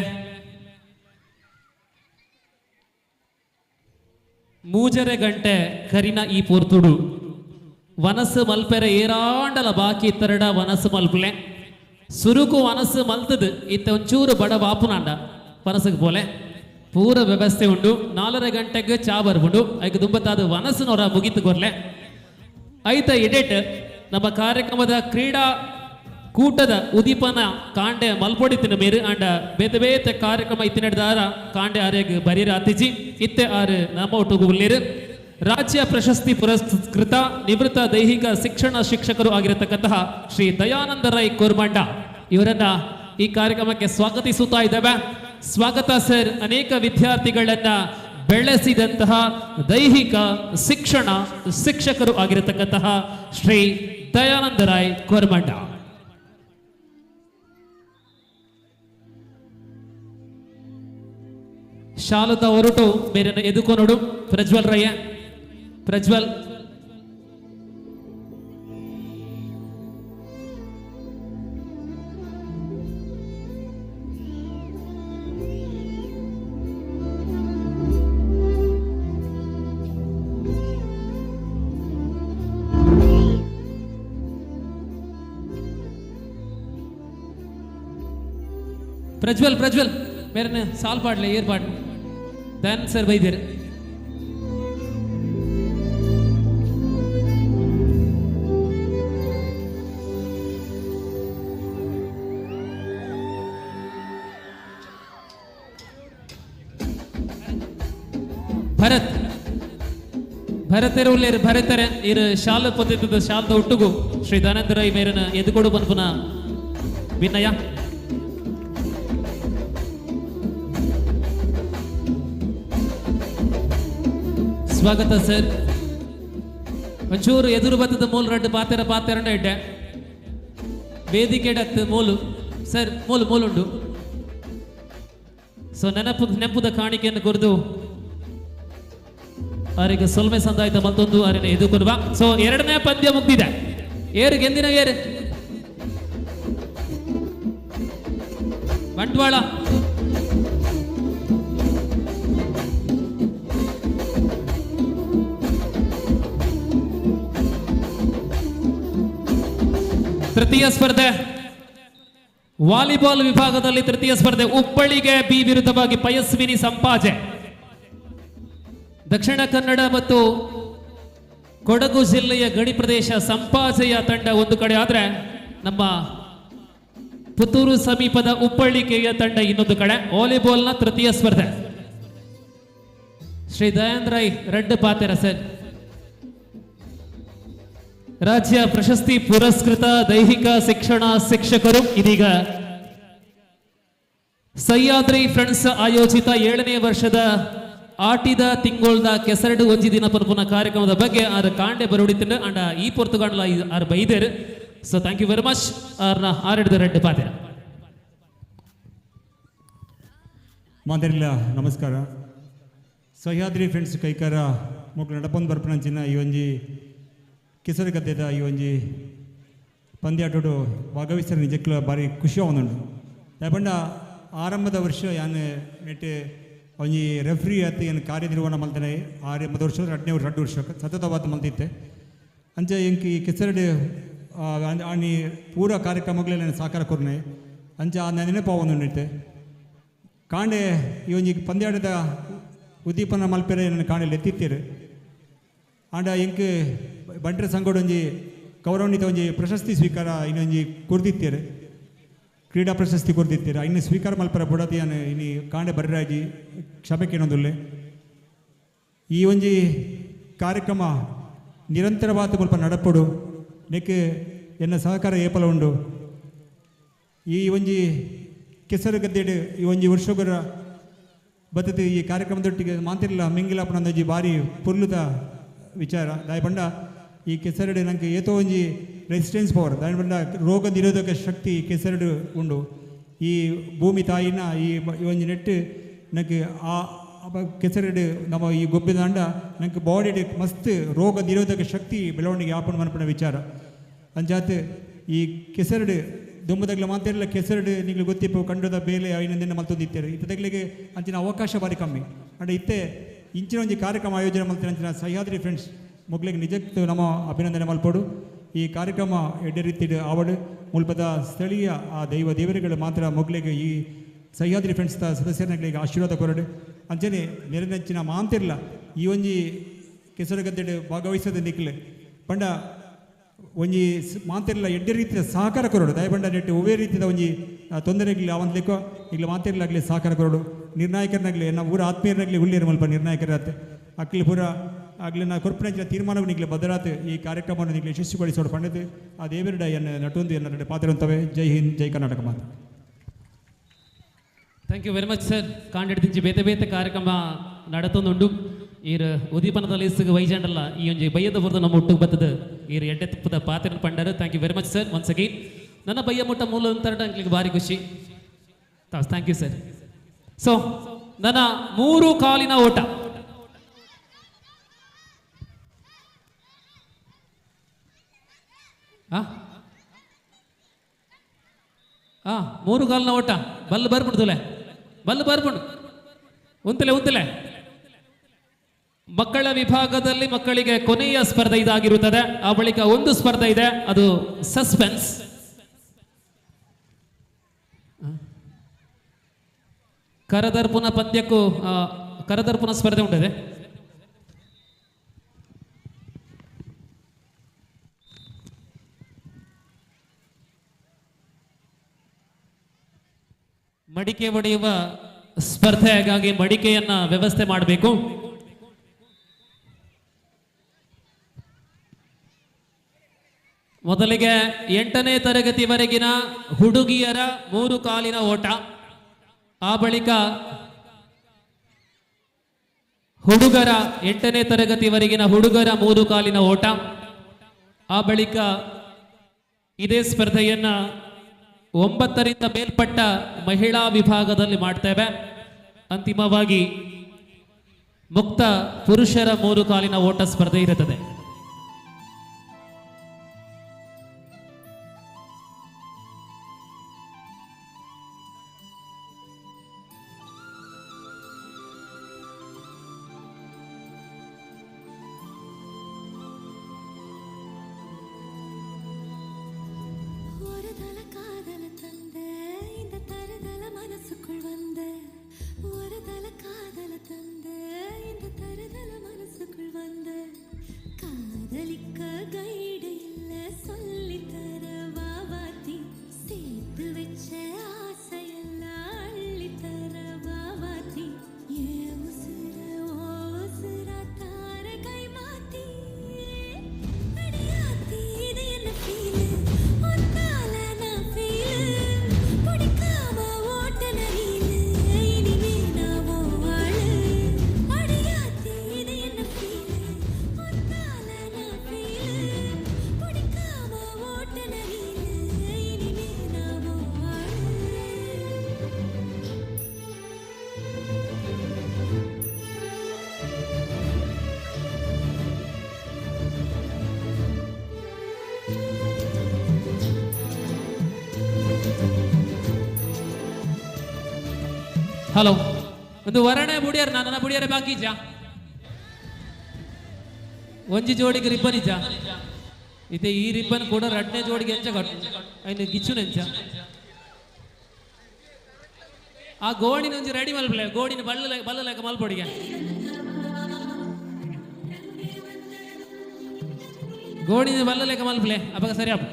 ಮೂಜರೆ ಗಂಟೆ ಕರಿನ ಈ ಪೂರ್ತುಡು ವನಸ್ಸು ಮಲ್ಪೆರೆ ಏರಾಂಡಲ ಬಾಕಿ ತರಡ ವನಸ್ಸು ಮಲ್ಪಲೆ ಸುರುಕು ವನಸ್ಸು ಮಲ್ತದು ಇತ್ತ ಒಂಚೂರು ಬಡ ಬಾಪುನಾಂಡ ವನಸ್ಸಿಗೆ ಪೋಲೆ ಪೂರ ವ್ಯವಸ್ಥೆ ಉಂಡು 4 ಗಂಟೆಗೆ ಚಾ ಬರ್ಬುಂಡು ಐದು ದುಂಬತ್ತಾದ ವನಸ್ಸಿನವರ ಮುಗಿತು ಕೊರ್ಲೆ ಐತ ಎಡೆಟ್ ನಮ್ಮ ಕಾರ್ಯಕ್ರಮದ ಕ್ರೀಡಾ ಕೂಟದ ಉದೀಪನ ಕಾಂಡೆ ಮಲ್ಪೊಡಿತಿನ ಮೇರು ಅಂಡ ಬೇತೆ ಕಾರ್ಯಕ್ರಮ ಇತ್ತು ನಡೆದಾರ ಕಾಂಡೆ ಆರೆಗ್ ಬರೀರ ಅತಿಜಿ ಇತ್ತೆ ಆರು ನಮ್ಮ ಒಟ್ಟುಗು ಉಳ್ಳೇರು ರಾಜ್ಯ ಪ್ರಶಸ್ತಿ ಪುರಸ್ಕೃತ ನಿವೃತ್ತ ದೈಹಿಕ ಶಿಕ್ಷಣ ಶಿಕ್ಷಕರು ಆಗಿರತಕ್ಕಂತಹ ಶ್ರೀ ದಯಾನಂದ ರೈ ಕೋರ್ಮಂಡ ಇವರನ್ನ ಈ ಕಾರ್ಯಕ್ರಮಕ್ಕೆ ಸ್ವಾಗತಿಸುತ್ತಾ ಇದ್ದೇವೆ. ಸ್ವಾಗತ ಸರ್. ಅನೇಕ ವಿದ್ಯಾರ್ಥಿಗಳನ್ನ ಬೆಳೆಸಿದಂತಹ ದೈಹಿಕ ಶಿಕ್ಷಣ ಶಿಕ್ಷಕರು ಆಗಿರತಕ್ಕಂತಹ ಶ್ರೀ ದಯಾನಂದ ರೈ ಕೋರ್ಮಂಡ. ಶಾಲದ ಹೊರಟು ಬೇರೆ ಎದುಕೊನೋಡು ಪ್ರಜ್ವಲ್ ರಯ್ಯ. ಪ್ರಜ್ವಲ್ ಪ್ರಜ್ವಲ್ ಪ್ರಜ್ವಲ್ ಬೇರೆ ಸಾಲ್ ಪಾಡ್ಲೆ ಏರ್ ಪಾಡ್ ದನ್ ಸರ್ ಬೈದೇರ್. ಭರತ್ ಭರತರ ಉಳ್ಳೇರು ಭರತರ ಇರು ಶಾಲ ಪೊತ್ತಿದ್ದ ಶಾಲದ ಒಟ್ಟುಗು ಶ್ರೀ ದಯಾನಂದ ರೈ ಮೇರನ ಎದುಕೊಡು ಬನ್ಪುನ ವಿನಯ. ಸ್ವಾಗತ ಸರ್. ಒಂಚೂರು ಎದುರು ಬತ್ತದ ಮೂಲ ರಡ್ಡು ಪಾತೆರ ಇಡ್ಡೆ ವೇದಿಕೆ ಡತ್ತು ಮೂಲು ಸರ್ ಮೂಲು ಸೊ ನೆನಪುದ ಕಾಣಿಕೆಯನ್ನು ಕುರಿದು ಅವರಿಗೆ ಸೊಲ್ಮೆ ಸಂದಾಯಿತ ಮತ್ತೊಂದು ಅವರನ್ನು ಎದುಕೊಡುವ. ಸೊ ಎರಡನೇ ಪಂದ್ಯ ಮುಗ್ದಿದೆ. ಏರು ಗೆಂದಿನ ಏರು ಬಂಟ್ವಾಳ ತೃತೀಯ ಸ್ಪರ್ಧೆ ವಾಲಿಬಾಲ್ ವಿಭಾಗದಲ್ಲಿ ತೃತೀಯ ಸ್ಪರ್ಧೆ ಉಪ್ಪಳಿಗೆ ಬಿ ವಿರುದ್ಧವಾಗಿ ಪಯಸ್ವಿನಿ ಸಂಪಾಜೆ. ದಕ್ಷಿಣ ಕನ್ನಡ ಮತ್ತು ಕೊಡಗು ಜಿಲ್ಲೆಯ ಗಡಿ ಪ್ರದೇಶ ಸಂಪಾಜೆಯ ತಂಡ ಒಂದು ಕಡೆ ಆದರೆ ನಮ್ಮ ಪುತ್ತೂರು ಸಮೀಪದ ಉಪ್ಪಳ್ಳಿಕೆಯ ತಂಡ ಇನ್ನೊಂದು ಕಡೆ. ವಾಲಿಬಾಲ್ನ ತೃತೀಯ ಸ್ಪರ್ಧೆ. ಶ್ರೀ ದಯಾನಂದ ರೈ ರೆಡ್ ಪಾತೆರ ಸರ್, ರಾಜ್ಯ ಪ್ರಶಸ್ತಿ ಪುರಸ್ಕೃತ ದೈಹಿಕ ಶಿಕ್ಷಣ ಶಿಕ್ಷಕರು. ಇದೀಗ ಸಹ್ಯಾದ್ರಿ ಫ್ರೆಂಡ್ಸ್ ಆಯೋಜಿತ 7ನೇ ವರ್ಷದ ಆಟಿದ ತಿಂಗೋಳ್ದ ಕೆಸರಡು ಒಂಜಿ ದಿನ ಪರ್ಪುನ ಕಾರ್ಯಕ್ರಮದ ಬಗ್ಗೆ ಆರು ಕಾಂಡೆ ಬರುಡಿತಿಂಡು ಅಂಡ ಈ ಪೊರ್ತುಗಾಂಡ್ಲ ಆರು ಬೈದೇರು. So thank you very much. ಆರ್ನ ಆರಿಡ್ದ ರೆಡ್ ಪಾತೆರ. ಮಾದರಿಲ್ಲ ನಮಸ್ಕಾರ. ಸಹ್ಯಾದ್ರಿ ಫ್ರೆಂಡ್ಸ್ ಕೈಕಾರ ಮಕ್ಕಳು ನಡಪೊಂದು ಬರ್ಪಣಂಚಿನ ಈ ಒಂಜಿ ಕೆಸರು ಗದ್ದೆದ ಈ ಒಂಜಿ ಪಂದ್ಯಾಟೋಡು ಭಾಗವಹಿಸ್ತಾರೆ. ನಿಜಕ್ಕೂ ಭಾರಿ ಖುಷಿ ಆವೊಂದುಂಡು. ಯಾಪಂಡ ಆರಂಭದ ವರ್ಷ ಯಾನು ನೆಟ್ಟು ಒಂಜಿ ರೆಫ್ರಿ ಆತು ಏನು ಕಾರ್ಯನಿರ್ವಹಣೆ ಮಲ್ತಾನೆ 6 ವರ್ಷ 2 ವರ್ಷ ಸತತವಾದ ಮಲ್ತಿತ್ತೆ. ಅಂಚೆ ಇಂಕ್ ಈ ಕೆಸರಡು ಆನಿ ಪೂರ ಕಾರ್ಯಕ್ರಮಗಳೆಲ್ಲ ನಾನು ಸಾಕಾರ ಕೊರ್ನೆ ಅಂಚೆ ಆ ನೆನಪು ಆವೊಂದುಂಡಿತ್ತೆ. ಕಾಂಡೆ ಈ ಒಂಜಿ ಪಂದ್ಯಾಟದ ಉದ್ದೀಪನ ಮಲ್ಪೆರೆ ನನ್ನ ಕಾಂಡೆಲ್ಲಿ ಎತ್ತಿತ್ತೇರು. ಆಂಡ ಇಂಕ್ ಬಂಟ್ರ ಸಂಗೋಡು ಒಂಜಿ ಗೌರವಾನ್ವಿತ ಒಂಜಿ ಪ್ರಶಸ್ತಿ ಸ್ವೀಕಾರ ಇನ್ನೊಂಜಿ ಕೊರ್ದಿತ್ತೇರು, ಕ್ರೀಡಾ ಪ್ರಶಸ್ತಿ ಕೊರ್ದಿತ್ತೇರು. ಇನ್ನು ಸ್ವೀಕಾರ ಮಲ್ಪರ ಬುಡತಿಯಾನು ಇನ್ನು ಕಾಂಡೆ ಬರ್ರಾಜಿ ಕ್ಷಮೆಗೆ ಇನ್ನೊಂದುಲ್ಲೆ. ಈ ಒಂಜಿ ಕಾರ್ಯಕ್ರಮ ನಿರಂತರವಾದ ಸ್ವಲ್ಪ ನಡಪಡು ನೆಕ್ ಎನ್ನ ಸಹಕಾರ ಏಪಲ ಉಂಡು. ಈ ಒಂಜಿ ಕೆಸರು ಗದ್ದೆಡು ಈ ಒಂಜಿ ವರ್ಷಗಳ ಬತ್ತದು ಈ ಕಾರ್ಯಕ್ರಮದೊಟ್ಟಿಗೆ ಮಾತಿರಲ್ಲ ಮಿಂಗಿಲಾಪನ ಒಂದೊಂಜಿ ಭಾರಿ ಪುರ್ಲುದ ವಿಚಾರ. ದಾಯ ಬಂಡ ಈ ಕೆಸರಡು ನನಗೆ ಏತೋ ಒಂಜಿ ರೆಸಿಸ್ಟೆನ್ಸ್ ಪವರ್ ದಾಯ ಬಂಡ ರೋಗ ನಿರೋಧಕ ಶಕ್ತಿ ಕೆಸರಡು ಉಂಡು. ಈ ಭೂಮಿ ತಾಯಿನ ಈ ಒಂಜಿ ನೆಟ್ಟು ನನಗೆ ಆ ಕೆಸರಡು ನಮ್ಮ ಈ ಗೊಬ್ಬಿದ ಅಂಡ ನನಗೆ ಬಾಡಿ ಮಸ್ತ್ ರೋಗ ನಿರೋಧಕ ಶಕ್ತಿ ಬೆಳವಣಿಗೆ ಆಪಣ ಮನಪಣ ವಿಚಾರ. ಅಂಚಾತ್ ಈ ಕೆಸರಡು ದುಂಬದಾಗಲ ಮಾತಿರಲ್ಲ ಕೆಸರಡು ನಿಮಗೆ ಗೊತ್ತಿಪ್ಪು ಕಂಡದ ಬೇಲೆ ಐನಂದಿನ ಮಲ್ತೊಂದಿತ್ತೇರು ಇತ್ತದಾಗಲಿಗೆ ಅಂಚಿನ ಅವಕಾಶ ಭಾರಿ ಕಮ್ಮಿ. ಅಂಡ್ ಇತ್ತೆ ಇಂಚಿನ ಒಂಜಿ ಕಾರ್ಯಕ್ರಮ ಆಯೋಜನೆ ಮಾಡ್ತಾರೆ ಅಂಚಿನ ಸಹ್ಯಾದ್ರಿ ಫ್ರೆಂಡ್ಸ್ ಮೊಗ್ಲಿಗೆ ನಿಜಕ್ಕೂ ನಮ್ಮ ಅಭಿನಂದನೆ ಮಲ್ಪಡು. ಈ ಕಾರ್ಯಕ್ರಮ ಎಡ್ಡೆ ರೀತಿಯ ಆವಡು ಮುಲ್ಪದ ಸ್ಥಳೀಯ ಆ ದೇವರುಗಳು ಮಾತ್ರ ಮೊಗ್ಲಿಗೆ ಈ ಸಹ್ಯಾದ್ರಿ ಫ್ರೆಂಡ್ಸ್ ಸದಸ್ಯರಿಗೆ ಆಶೀರ್ವಾದ ಕೊರಡು. ಅಂಚನೆ ನೆರೆನೆಚ್ಚಿನ ಮಾಂತಿರಲ್ಲ ಈ ಒಂಜಿ ಕೆಸರು ಗದ್ದೆಡು ಭಾಗವಹಿಸೋದು ನಿಕ್ಲೆ ಪಂಡ ಒಂಜಿ ಮಾತಿರಲ್ಲ ಎಡ್ಡೆ ರೀತಿಯ ಸಹಕಾರ ಕೊರಡು. ದಯಬಂಡ ನೆಟ್ಟು ಒವೇ ರೀತಿಯ ಒಂಜಿ ತೊಂದರೆಗಳು ಅವಂದ್ಲಿಕ್ಕೋ ಈಗಲೇ ಮಾತಿರಲಾಗಲಿ ಸಹಕಾರ ಕೊರಡು. ನಿರ್ಣಾಯಕರನಾಗಲಿ ನಮ್ಮ ಊರ ಆತ್ಮೀಯರಾಗಲಿ ಉಳ್ಳೇರು ಮಲ್ಪ ನಿರ್ಣಾಯಕರಾತ್ ಅಕ್ಲಿ ಪೂರ ಆಗಲಿ ನಾ ಕೊರ್ಪಣೆಂಚಿನ ತೀರ್ಮಾನವು ನಿಗ್ಲೆ ಬದಲಾತ್ ಈ ಕಾರ್ಯಕ್ರಮವನ್ನು ನಿಗ್ಲೆ ಯಶಸ್ವಿಗೊಳಿಸೋಡು ಪಂಡದು ಆ ದೇವರುಡ ಎನ್ನ ನಟೊಂದು ಎನ್ನ ಪಾತ್ರವಂತವೆ. ಜೈ ಹಿಂದ್, ಜೈ ಕರ್ನಾಟಕ ಮಾತು. Thank you very much sir. ಕಾಂಡೆಡ್ದಿಂಚಿ ಬೇತೆ ಬೇತೆ ಕಾರ್ಯಕ್ರಮ ನಡತೊಂದುಂಡು ಈರು ಉದೀಪನದಲ್ಲಿ ಇಸ್ಗ ವೈಜಾಂಡಲ್ಲ ಈ ಒಂಜಿ ಬಯ್ಯದ ಬರೆದು ನಮ್ಮ ಹುಟ್ಟಿಗೆ ಬರ್ತದೆ ಈರು ಎಡ್ಡೆ ತುಪ್ಪದ ಪಾತ್ರ ಪಂಡರು. Thank you very much sir once again. ನನ್ನ ಬಯ್ಯ ಮುಟ್ಟ ಮೂಲ ಅಂತರಟ ಅಂಕ್ಲಿಗೆ ಭಾರಿ ಖುಷಿ. Thank you sir. ಸೊ ನನ್ನ 3 ಕಾಲಿನ ಓಟ ಮೂರು ಕಾಲಿನ ಓಟ ಬಲ್ಲು ಬರ್ಬಿಡ್ತಲೆ ಬಲ್ಲು ಬರ್ಬಿಡು ಉಂತಲೆ ಮಕ್ಕಳ ವಿಭಾಗದಲ್ಲಿ ಮಕ್ಕಳಿಗೆ ಕೊನೆಯ ಸ್ಪರ್ಧೆ ಇದಾಗಿರುತ್ತದೆ. ಆ ಬಳಿಕ ಒಂದು ಸ್ಪರ್ಧೆ ಇದೆ, ಅದು ಸಸ್ಪೆನ್ಸ್. ಕರದರ್ಪುನ ಪಂದ್ಯಕ್ಕೂ ಕರದರ್ಪುನ ಸ್ಪರ್ಧೆ ಉಂಟಿದೆ. ಮಡಿಕೆ ಒಡೆಯುವ ಸ್ಪರ್ಧೆಗಾಗಿ ಮಡಿಕೆಯನ್ನ ವ್ಯವಸ್ಥೆ ಮಾಡಬೇಕು. ಮೊದಲಿಗೆ 8ನೇ ತರಗತಿವರೆಗಿನ ಹುಡುಗಿಯರ 3 ಕಾಲಿನ ಓಟ, ಆ ಬಳಿಕ ಹುಡುಗರ 8ನೇ ತರಗತಿವರೆಗಿನ ಹುಡುಗರ 3 ಕಾಲಿನ ಓಟ, ಆ ಬಳಿಕ ಇದೇ ಸ್ಪರ್ಧೆಯನ್ನ 9ರಿಂದ ಮೇಲ್ಪಟ್ಟ ಮಹಿಳಾ ವಿಭಾಗದಲ್ಲಿ ಮಾಡ್ತೇವೆ. ಅಂತಿಮವಾಗಿ ಮುಕ್ತ ಪುರುಷರ 3 ಕಾಲಿನ ಓಟ ಸ್ಪರ್ಧೆ ಇರುತ್ತದೆ. காதல ಹಲೋ ಒಂದು ವರಣೆ ಬುಡಿಯರ್ ನನ್ನ ಬುಡಿಯರೆ ಬಾಕಿ ಜಾ ಒಂಜಿ ಜೋಡಿಗೆ ರಿಬ್ಬನ್ ಇಜ್ಜ ಇತ್ತೆ ಈ ರಿಬ್ಬನ್ ಕೂಡ ರಡ್ನೇ ಜೋಡಿಗೆ ಎಂಚ ಕಟ್ಟು ಐನು ಗಿಚ್ಚು ನೆಂಚ ಆ ಗೋಣಿನ ಒಂಜಿ ರೆಡಿ ಮಲ್ಪಲೆ ಗೋಣಿನ ಬಲ್ಲ ಲೆಕ್ಕ ಮಲ್ಪೊಡಿಗೆ ಗೋಣಿನ ಬಲ್ಲ ಲೆಕ್ಕ ಮಲ್ಪಲೆ ಅವಾಗ ಸರಿ ಅಪ್ಪ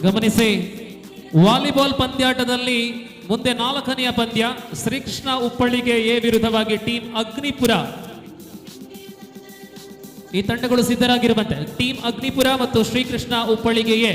ಗಮನಿಸಿ, ವಾಲಿಬಾಲ್ ಪಂದ್ಯಾಟದಲ್ಲಿ ಮುಂದೆ 4ನೆಯ ಪಂದ್ಯ ಶ್ರೀಕೃಷ್ಣ ಉಪ್ಪಳಿಗೆ ಎ ವಿರುದ್ಧವಾಗಿ ಟೀಮ್ ಅಗ್ನಿಪುರ. ಈ ತಂಡಗಳು ಸಿದ್ಧರಾಗಿರುವಂತೆ ಟೀಮ್ ಅಗ್ನಿಪುರ ಮತ್ತು ಶ್ರೀಕೃಷ್ಣ ಉಪ್ಪಳಿಗೆ ಎ.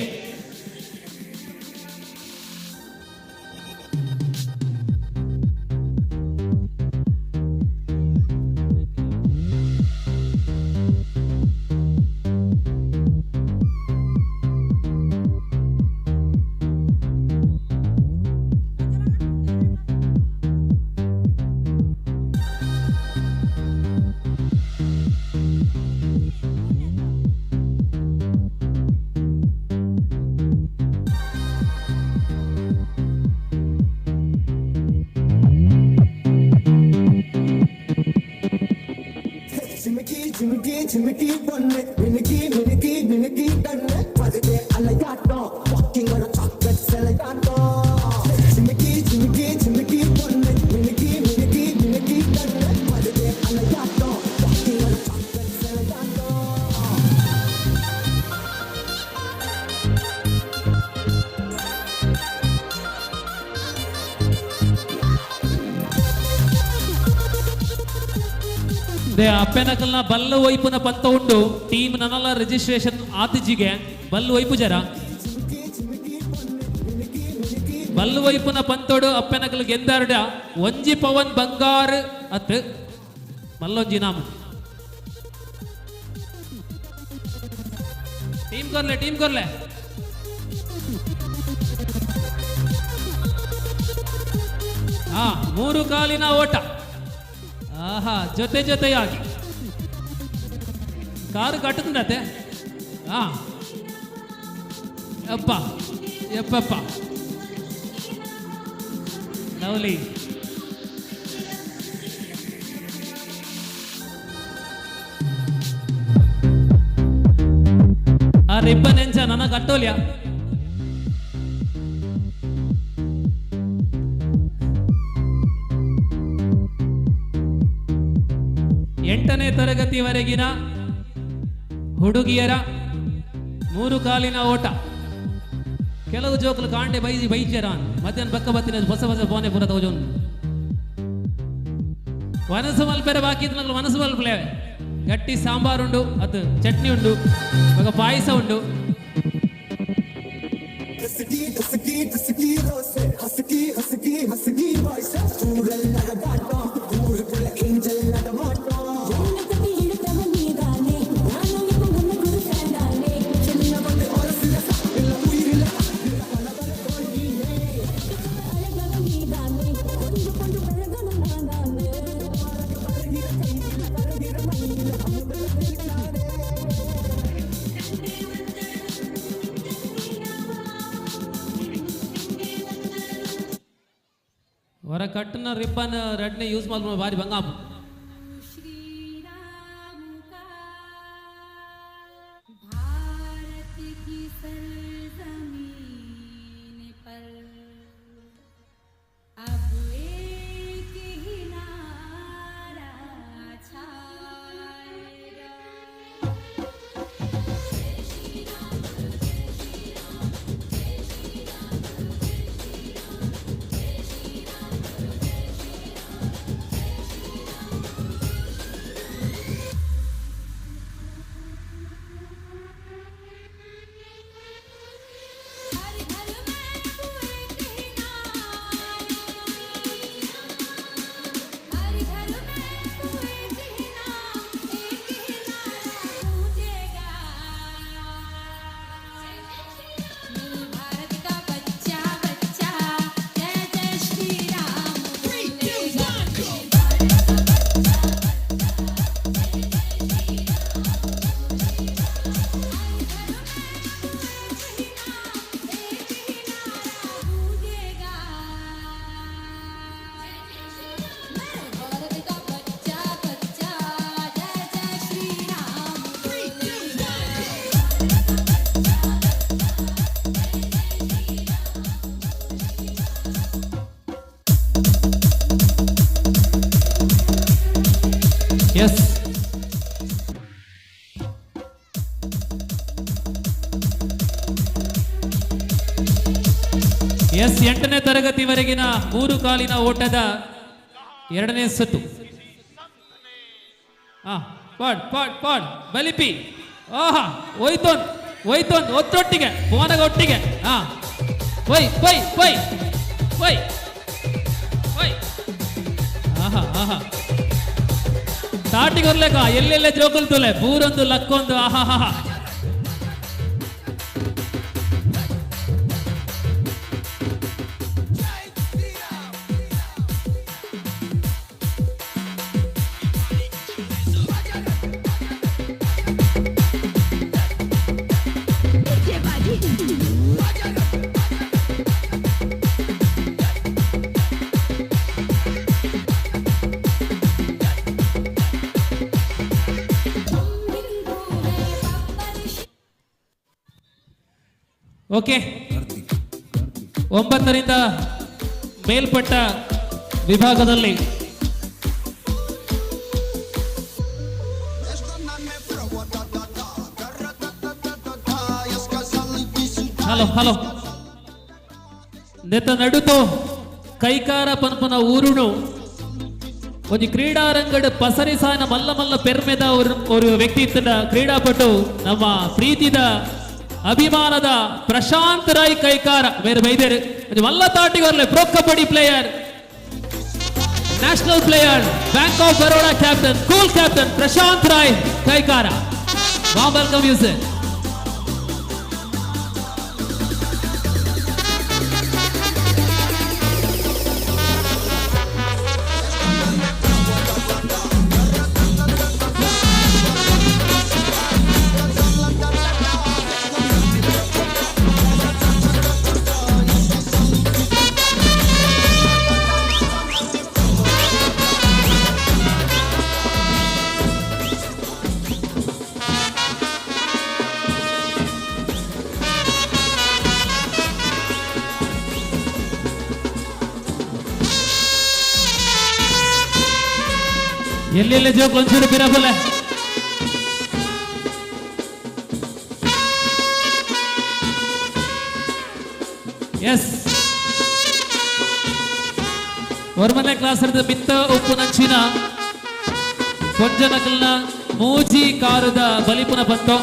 ಚಿಮಿಕಿ ಬೊನ್ನೆ ಮಿನುಕಿ ಮಿನುಕಿ ಮಿನುಕಿ ಕಣ್ಣೆ ಪದಕೆ ಅಲೆಗಾಟೋ ವಾಕಿಂಗ್ on a chocolate ಸೆಲೆಗಾಟೋ ಚಿಮಿಕಿ ಚಿಮಿಕಿ ಚಿಮಿಕಿ ಬೊನ್ನೆ ಮಿನುಕಿ ಮಿನುಕಿ ಮಿನುಕಿ ಕಣ್ಣೆ ಪದಕೆ ಅಲೆಗಾಟೋ ವಾಕಿಂಗ್ on a chocolate ಸೆಲೆಗಾಟೋ. ಅಪ್ಪೆನಕಲ್ನ ಬಲ್ಲು ವೈಪುನ ಪಂತ ಉಂಡು ಟೀಮ್ ನನ್ನಲ್ಲ ರಿಜಿಸ್ಟ್ರೇಷನ್ ಆತಿಜಿಗೆ ಬಲ್ಲು ವೈಪು ಜರ ಬಲ್ಲು ವೈಪುನ ಪಂತೋಡು ಅಪ್ಪೆನಕಲ್ ಗೆಂದಾರ್ಡ ಒಂಜಿ ಪವನ್ ಬಂಗಾರ ಅತ್ ಮಲ್ಲೊಂಜಿ ನಾಮ ಟೀಮ್ ಕೊರ್ಲೆ ಹಾ 3 ಕಾಲಿನ ಓಟ. ಆಹಾ ಜೊತೆಯಾಗಿ ಕಾರು ಕಟ್ಟುತ್ತೆ. ಹಾ ಎಪ್ಪಪ್ಪ ಲವ್ಲಿ. ಆ ರಿಬ್ಬನ್ ಎಂಚ ನನ್ನ ಕಟ್ಟೋಲ್ಯಾ ಎಂಟನೇ ತರಗತಿವರೆಗಿನ ಹುಡುಗಿಯರ 3 ಕಾಲಿನ ಓಟ. ಕೆಲವು ಜೋಕುಲು ಕಾಂಡೆ ಬೈಜರ ಮಧ್ಯಾಹ್ನ ಬಕ್ಕ ಬತ್ತಿನ ಹೊಸ ಬೋನೆ ಪೂರ ತೋಜೊಂದು ಮನಸ್ಸು ಮಲ್ಪೆರೆ ಬಾಕಿ ಮನಸ್ಸು ಮಲ್ಪಲೆ ಗಟ್ಟಿ ಸಾಂಬಾರುಂಡು ಅದು ಚಟ್ನಿ ಉಂಡು ಇವಾಗ ಪಾಯಸ ಉಂಡು. ಹೊರ ಕಟ್ಟನ ರಿಬ್ಬನ್ ರೆಡ್ನೆ ಯೂಸ್ ಮಾಡ್ಬೋದು ಭಾರಿ ಬಂಗಾಪ. ಎಸ್ 8ನೇ ತರಗತಿವರೆಗಿನ 3 ಕಾಲಿನ ಓಟದ 2ನೇ ಸುತ್ತು. ಪಾಡ್ ಪಾಡ್ ಪಾಡ್ ಬಲಿಪಿ. ಆಹಾ ಹೋಯ್ತೊಂದು ಒತ್ತೊಟ್ಟಿಗೆ ಪೋನಗ ಒಟ್ಟಿಗೆ. ಪೈ ಪೈ ಪೈ ಪೈ ಪೈ. ಆಹಾ ಆಹಾ ತಾಟಿಗೆ ಹೊರ್ಲೇಕ ಎಲ್ಲೆಲ್ಲೇ ಜೋಕಲ್ತುಲೆ ಪೂರೊಂದು ಲಕ್ಕೊಂದು. ಆಹಾ ಹಾ. ಓಕೆ, 9ರಿಂದ ಮೇಲ್ಪಟ್ಟ ವಿಭಾಗದಲ್ಲಿ ಹಲೋ ನೆತ್ತ ನಡುತು ಕೈಕಾರ ಪನ್ಪನ ಊರುಣು ಒಂದು ಕ್ರೀಡಾರಂಗಡ ಪಸರಿ ಸಾಯನ ಮಲ್ಲ ಮಲ್ಲ ಪೆರ್ಮೆದ ஒரு ವ್ಯಕ್ತಿತ್ವದ ಕ್ರೀಡಾಪಟು ನಮ್ಮ ಪ್ರೀತಿದ ಅಭಿಮಾನದ ಪ್ರಶಾಂತ್ ರಾಯ್ ಕೈಕಾರ ಬೇರೆ ಬೈದೇರು ಮಲ್ಲ ತಾಟಿಗರ್ಲೆ pro kabaddi player, national player, bank of Baroda captain, cool captain Prashanth Rai Kaikara. Warm welcome you sir. ಎಲ್ಲೆಲ್ಲ ಜೋಕ್ ಒಂಚೂರು ಬಿರಬಲ್ಲ. ಎಸ್ ಒರ್ಮನೆ ಕ್ಲಾಸ್ ಹಿಡಿದ ಮಿತ್ತ ಉಪ್ಪು ನಂಚಿನ ಕೊಂಜನಕಲ್ನ ಮೂಜಿ ಕಾರದ ಬಲಿಪುನ ಬಂತು.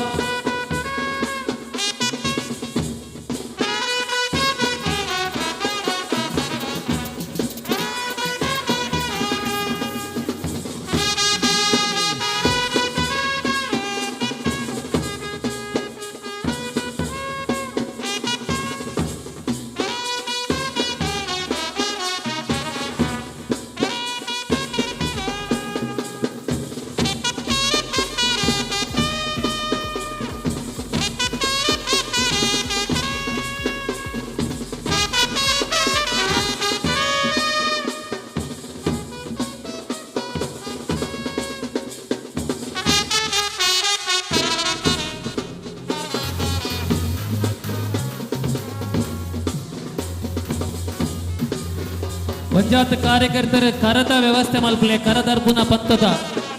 ಪಂಚಾಯತ್ ಕಾರ್ಯಕರ್ತರ ಕರದ ವ್ಯವಸ್ಥೆ ಮಲ್ಪಲೆ, ಕರದರ್ಪುನ ಪತ್ತದ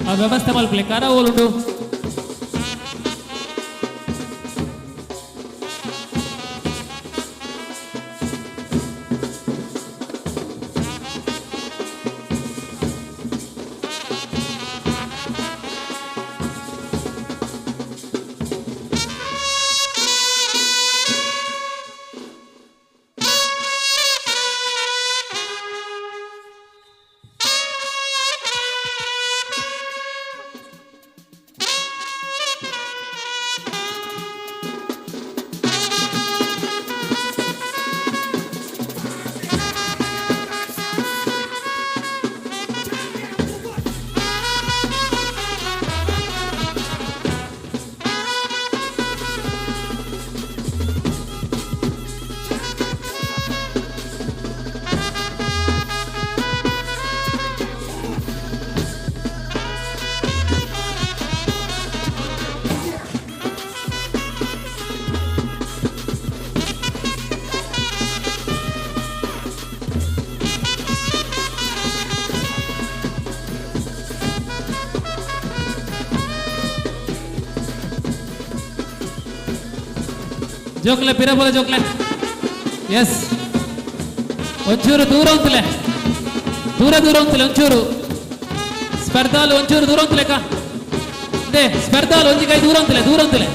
ಆ ವ್ಯವಸ್ಥೆ ಮಲ್ಪಲೆ ಕರ ಓಲುಂಡು. ಜೋಕ್ಲೆ ಪಿರಬೋಲ ಜೋಕ್ಲೆ. ಎಸ್ ಒಂಚೂರು ದೂರ ಉಂತಲೆ ದೂರ ಉಂತಲೆ ಒಂಚೂರು ಸ್ಪರ್ಧಾಲು ಒಂಚೂರು ದೂರ ಉಂತಲೆ ಅಕ್ಕ ದೇ ಸ್ಪರ್ಧಾಲು ಒಂಜಿ ಕೈ ದೂರ ಉಂತಲೆ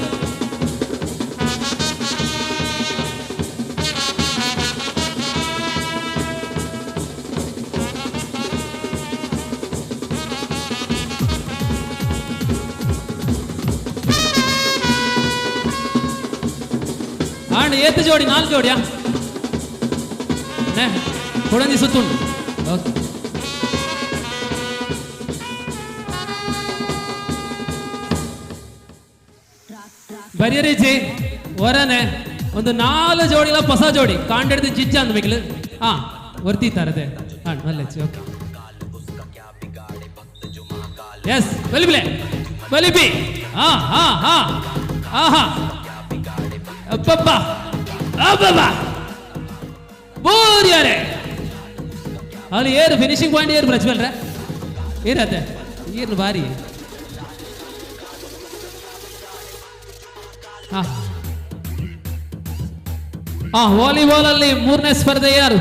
ಆಂಡ್ ಏತ್ ಜೋಡಿ 4 ಜೋಡಿಯಾ ಕೊಡಂಜಿ ಸುತ್ತುಂಡು ಓಕೆ ಬರಿಯರೀಚಿ ಹೊರನೆ ಒಂದು 4 ಜೋಡಿಲ ಹೊಸ ಜೋಡಿ ಕಾಂಡಿಡ್ದು ಜಿಜ್ಜ ಅಂದ್ಬೇಕಿಲ್ಲ ಹಾ ವರ್ತಿತ್ತಾರದೆ ಹಾಂ ಮಲ್ಲೆಚ್ಚಿ ಓಕೆ ಎಸ್ ಬಲಿಬಿ ಹಾ ಹಾ ಹಾ ಆಹಾ ಅಬ್ಬಬ್ಬ ಬೋರ್ಯಾರೆ ಅಲ್ಲಿ ಏರು ಫಿನಿಶಿಂಗ್ ಪಾಯಿಂಟ್ ಏರು ಪ್ರಜ್ವಲ್ರೆ ಏರತ್ತೆ ಏನು ಬಾರಿ ವಾಲಿಬಾಲ್ ಅಲ್ಲಿ 3ನೇ ಸ್ಪರ್ಧೆ ಯಾರು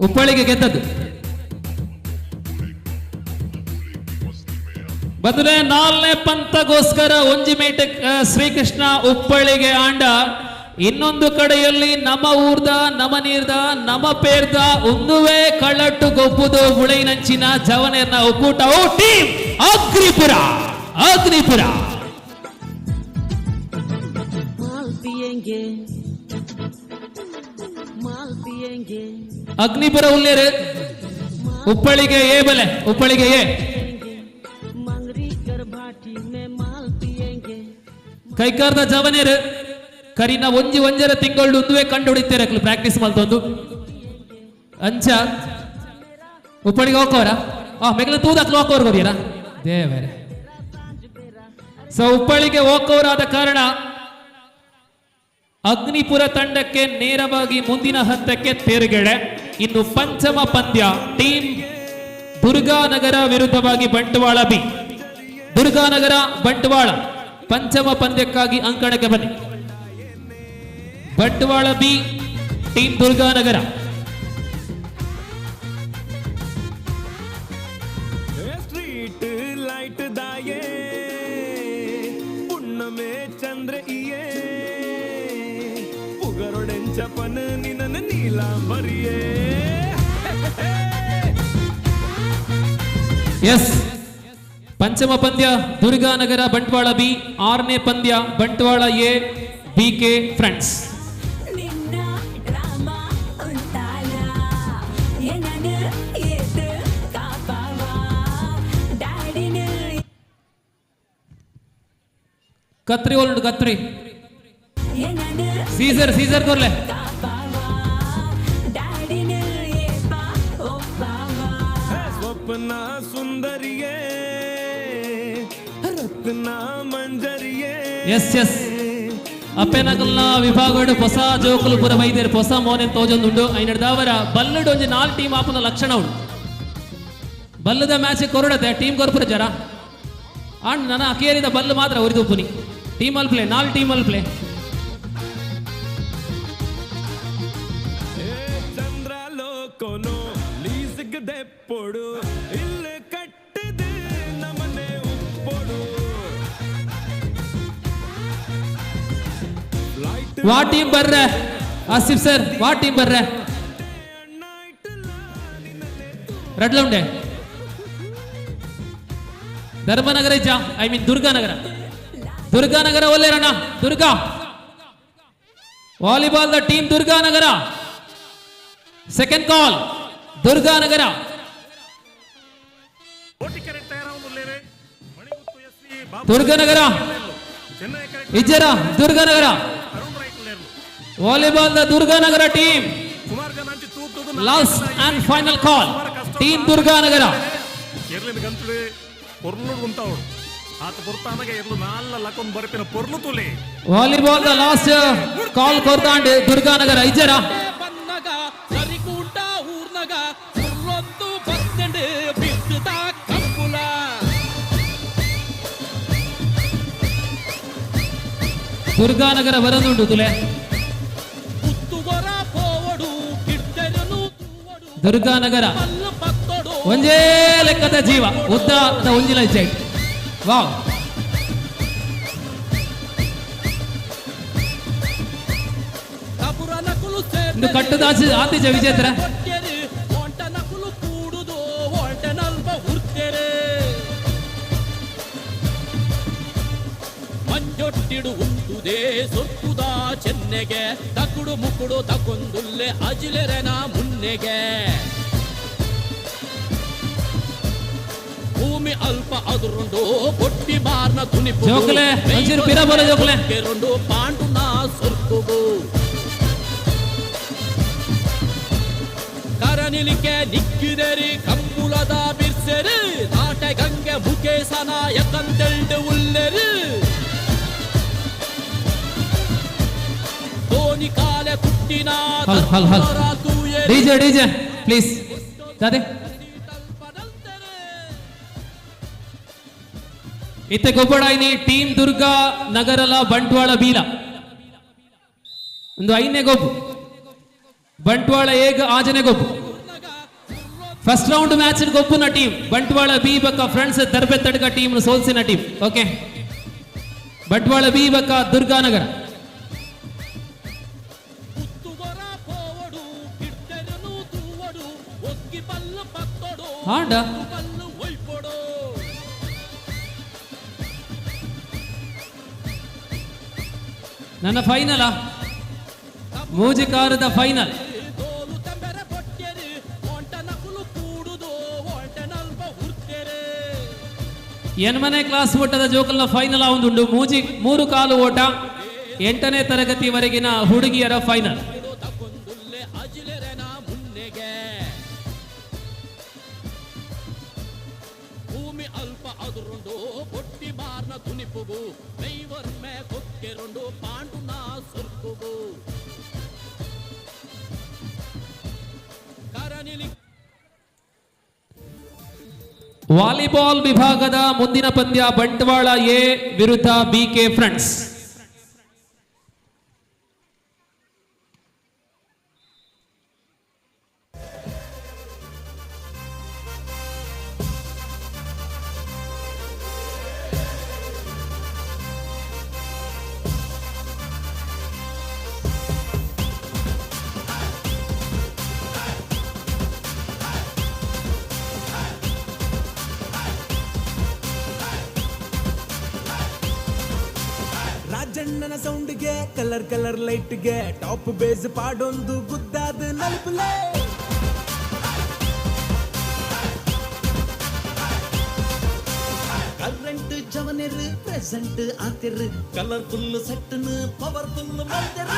ಉಪ್ಪಳಿಗೆ ಗೆದ್ದದ್ದು ಬದಲೇ 4ನೇ ಪಂತಗೋಸ್ಕರ ಒಂಜಿಮೇಟ ಶ್ರೀಕೃಷ್ಣ ಉಪ್ಪಳಿಗೆ ಆಂಡ ಇನ್ನೊಂದು ಕಡೆಯಲ್ಲಿ ನಮ್ಮ ಊರ್ದ ನಮ್ಮ ನೀರ್ದ ನಮ್ಮ ಪೇರ್ದ ಒಂದುವೇ ಕಳ್ಳಟ್ಟು ಗೊಬ್ಬುದು ಮುಳೈನಂಚಿನ ಜವನೇರ್ನ ಒಕ್ಕೂಟ ಓ ಟೀಮ್ ಅಗ್ನಿಪುರ ಅಗ್ನಿಪುರ ಉಲ್ಲೇರು ಉಪ್ಪಳಿಗೆ ಏ ಬಲೆ ಉಪ್ಪಳಿಗೆ ಏ ಕೈಕಾರ್ದ ಜವನೇರು ಕರಿನ ಒಂಜರ ತಿಂಗಳು ಒಂದುವೇ ಕಂಡು ಹೊಡಿತಾರೆ ಪ್ರಾಕ್ಟೀಸ್ ಮಲ್ತೊಂದು ಅಂಚ ಉಪ್ಪಳಿಗೆ ಹೋಗೋರ ಮೆಗಲ ತೂದಾಕ್ಲು ಹೋಗೋರು ಗೊರಿಯರ ದೇವರೇ ಸೊ ಉಪ್ಪಳಿಗೆ ಹೋಗೋರಾದ ಕಾರಣ ಅಗ್ನಿಪುರ ತಂಡಕ್ಕೆ ನೇರವಾಗಿ ಮುಂದಿನ ಹಂತಕ್ಕೆ ತೇರುಗೆಡೆ. ಇನ್ನು ಪಂಚಮ ಪಂದ್ಯ ಟೀಮ್ ದುರ್ಗಾನಗರ ವಿರುದ್ಧವಾಗಿ ಬಂಟ್ವಾಳ ಬಿ. ದುರ್ಗಾನಗರ ಬಂಟ್ವಾಳ ಪಂಚಮ ಪಂದ್ಯಕ್ಕಾಗಿ ಅಂಕಣಕ್ಕೆ ಬನ್ನಿ. Bantwal B team Durganagar. Street light दाये पुण्य में चंद्र इये पुगरोडेंचपन निनन नीलांबरिये. ಎಸ್ ಪಂಚಮ ಪಂದ್ಯ ದುರ್ಗಾನಗರ ಬಂಟ್ವಾಳ ಬಿ. 6ನೇ ಪಂದ್ಯ ಬಂಟ್ವಾಳ ಎ ಬಿಕೆ ಫ್ರೆಂಡ್ಸ್. ಕತ್ರಿ ಓಲ್ಡ್ ಕತ್ರಿ ಸೀಸರ್ ಸೀಸರ್ ಕೊರ್ಲೆ ಸ್ವಪ್ನ ಸುಂದರಿಯೇ ರತ್ನ ಮಂಜರಿಯೇ. ಎಸ್ ಎಸ್ ಅಪ್ಪೆನಗಲ್ನ ವಿಭಾಗಡು ಹೊಸ ಜೋಕುಲು ಪುರ ವೈದ್ಯರು ಹೊಸ ಮೋನೆ ತೋಜೊಂದುಂಡು ಐನಡ್ದಾವರ ಬಲ್ಲಡು ಒಂಜಿ 4 ಟೀಮ್ ಆಪುನ ಲಕ್ಷಣ ಉಂಡು. ಬಲ್ಲದ ಮ್ಯಾಚ್ ಕೊರಡತೆ ಟೀಮ್ ಕೊರ್ಪುರ ಜರ ಅಂಡ್ ನನ್ನ ಅಕೇರಿದ ಬಲ್ಲು ಮಾತ್ರ ಉರಿದು ಪುನಿ ಟೀಮ್ ಅಲ್ಲಿ ಪ್ಲೇ 4 ಟೀಮ್ ಅಲ್ಲಿ ಪ್ಲೇ. ಚಂದ್ರ ಲೋಕೋನು ಲೀಸ್ಗೆ ದೆಪ್ಪೊಡು ಇಲ್ಲಿ ಕಟ್ಟಿದೆ ನಮ್ಮನೆ ಉಪ್ಪೊಡು. ವಾ ಟೀಮ್ ಬರ್ರೆ ಆಸಿಫ್ ಸರ್ ವಾ ಟೀಮ್ ಬರ್ರೆ ರೆಡ್ಲ ಉಂಡೆ ಧರ್ಮನಗರ ಇಜ್ಜ ಐ ಮೀನ್ ದುರ್ಗಾನಗರ. ದುರ್ಗಾನಗರ ಒಲ್ಲೆರಣ್ಣ ದುರ್ಗಾ ವಾಲಿಬಾಲ್ ದ team Durganagar. Second call Durganagar. Durganagar ಇಜ್ಜರ ದುರ್ಗಾನಗರ ವಾಲಿಬಾಲ್ ದ Durganagar team. Last and final call team Durganagar. Volleyball ದ ಲಾಸ್ಟ್ ಕಾಲ್ ಕೊರ್ತಾಂಡ್ ದುರ್ಗಾನಗರ ಇಜ್ಜರ ದುರ್ಗಾನಗರ ಬರದುಂಡು ತುಲೆ ದುರ್ಗಾನಗರ ಒಂಜೇ ಲೆಕ್ಕದ ಜೀವ ಉದ್ದ ಒಂಜಿಲ ಜೈಟ್ ವಾವ್. ಇಂದು ಕಟ್ಟದ ಆತಿಜ ವಿಜೇತರ ಮಂಜೊಟ್ಟಿಡು ಉಂಟುದೇ ಸೊಕ್ಕುದ ಚೆನ್ನೆಗೆ ತಕುಡು ಮುಕುಡು ತಕೊಂದುಲ್ಲೆ ಅಜಿಲೆರೆನ ಮುನ್ನೆಗೆ ಭೂಮಿ ಅಲ್ಪ ಅದುರುಂಡು ಕೊಟ್ಟಿ ಮಾರ್ನ ತುನಿಪು ಜೋಕಲೆ ಒಂಚೂರು ಪಿರ ಬೋಲ ಜೋಕಲೆ ಕೆರುಂಡು ಪಾಂಡುನ ಸೊರ್ಕುಗು ಕರನಿಲಿಕೆ ನಿಕ್ಕಿದೆರಿ ಕಂಬುಲದ ಬಿರ್ಸೆರಿ ನಾಟೆ ಗಂಗೆ ಮುಖೇಸನ ಯಕಂದೆಲ್ಡು ಉಲ್ಲೆರಿ ಧೋನಿ ಕಾಲೆ ಕುಟ್ಟಿನ ಡಿಜೆ ಡಿಜೆ ಪ್ಲೀಸ್ ದಾದೆ ಇತ್ತೆ ಗೊಬ್ಬಡಾಯಿನಿ ಟೀಮ್ ದುರ್ಗಾ ನಗರಲ ಬಂಟ್ವಾಳ ಬೀಲ ಒಂದು ಐದನೇ ಗೊಬ್ಬು ಬಂಟ್ವಾಳ ಏಗ ಆಜನೆ ಗೊಬ್ಬು ಫಸ್ಟ್ ರೌಂಡ್ ಮ್ಯಾಚ್ ಗೊಬ್ಬುನ ಟೀಮ್ ಬಂಟ್ವಾಳ ಬಿ ಬಕ್ಕ ಫ್ರೆಂಡ್ಸ್ ತರಬೇತಡ್ಕ ಟೀಮ್ ಸೋಲ್ಸಿನ ಟೀಮ್ ಓಕೆ ಬಂಟ್ವಾಳ ಬಿ ಬಕ್ಕ ದುರ್ಗಾನಗರ ಹಾಂಡ ನನ್ನ ಫೈನಲ್ ಮೂಜಿಕಾರದ ಫೈನಲ್ ಎನ್ಮನೆ ಕ್ಲಾಸ್ ಓಟದ ಜೋಕಲ್ನ ಫೈನಲ್ ಒಂದುಂಡು ಮೂಜಿ 3 ಕಾಲು ಓಟ 8ನೇ ತರಗತಿವರೆಗಿನ ಹುಡುಗಿಯರ ಫೈನಲ್. ಭೂಮಿ ಅಲ್ಪ ಅದುರುಂಡು ಕೊಟ್ಟಿ ಮಾರ್ನ ತುನಿಪುಗು ಮೈವರ್ಮೆ ಕೊಕ್ಕೆರುಂಡು ಪಾಂಡುನ ಸೊರ್ಕುಗು ಕರನಿಲಿ. ವಾಲಿಬಾಲ್ ವಿಭಾಗದ ಮುಂದಿನ ಪಂದ್ಯ ಬಂಟ್ವಾಳ ಎ ವಿರುದ್ಧ ಬಿಕೆ ಫ್ರೆಂಡ್ಸ್. ರಾಜಣ್ಣನ ಸೌಂಡ್ಗೆ ಕಲರ್ ಕಲರ್ ಲೈಟ್ಗೆ ಟಾಪ್ ಬೇಸ್ ಪಾಡೊಂದು ಗುದ್ದಾದ ನಲ್ಪುಲೆ ಕರೆಂಟ್ ಜವನೆರ್ ಪ್ರೆಸೆಂಟ್ ಆತಿರ್ ಕಲರ್ಫುಲ್ ಸೆಟ್ನ ಪವರ್ಫುಲ್ ಮಾಡ್ತಿರ್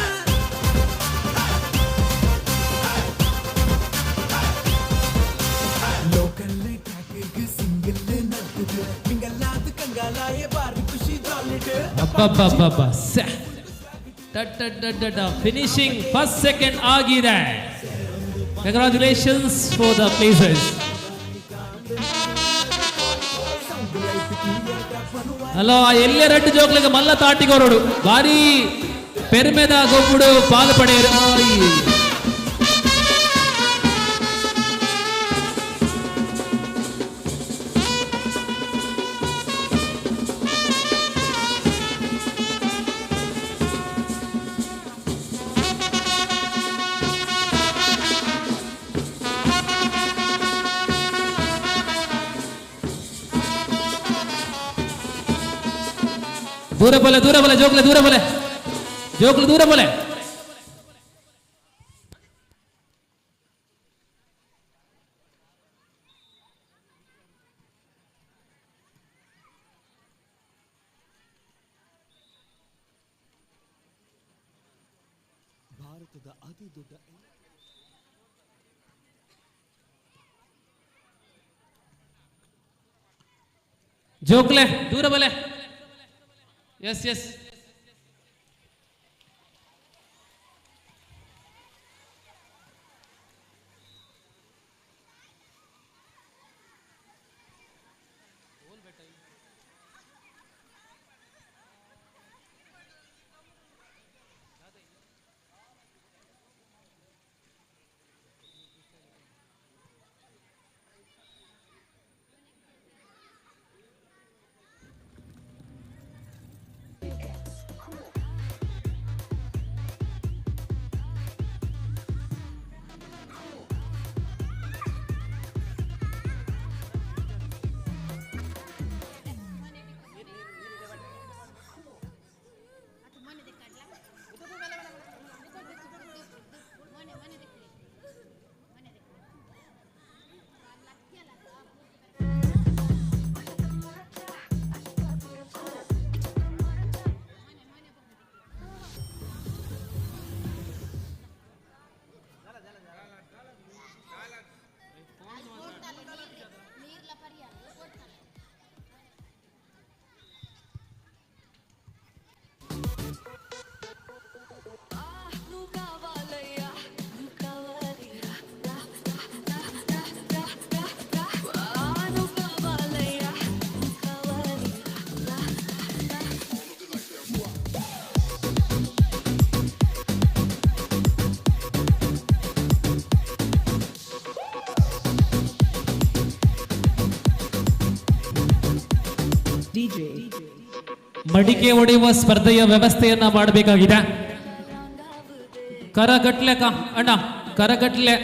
ಲೋಕಲ್ ಟ್ಯಾಕಿಗೆ ಸಿಂಗಲ್ ನಡ್ತಿದ್ ಮಿಂಗಲ್ಲಾದ ಕಂಗಾಲಾಯ ಬಾರಿ ಖುಷಿ ಜಾಲಿಡ್ ಫಿನಿಶಿಂಗ್ ಫಸ್ಟ್ ಸೆಕೆಂಡ್ ಆಗಿದೆ. Congratulations for the placers. ಅಲ್ಲ ಎಲ್ಲೇ ರೆಡ್ ಜೋಕ್ಲಿಗೆ ಮಲ್ಲ ತಾಟಿಗೋರೋಡು ಬಾರಿ ಪೆರ್ಮೆದ ಗೊಬ್ಬುಡು ಪಾಲು ಪಡೆಯರು. ದೂರ ಬಲೆ ಜೋಕ್ಲೆ ದೂರ ಬಲೆ ಜೋಕ್ಲು ದೂರ ಬಲೆ. ಭಾರತದ ಅತಿ ದೊಡ್ಡ ಜೋಕ್ಲೆ ದೂರ ಬಲೆ. ಎಸ್ ಎಸ್ ಮಡಿಕೆ ಹೊಡೆಯುವ ಸ್ಪರ್ಧೆಯ ವ್ಯವಸ್ಥೆಯನ್ನ ಮಾಡಬೇಕಾಗಿದೆ. ಕರಗಟ್ಲೆ ಅಣ್ಣ ಕರಗಟ್ಲೆ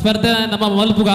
ಸ್ಪರ್ಧೆ ನಮ್ಮ ಮಲ್ಪುಗ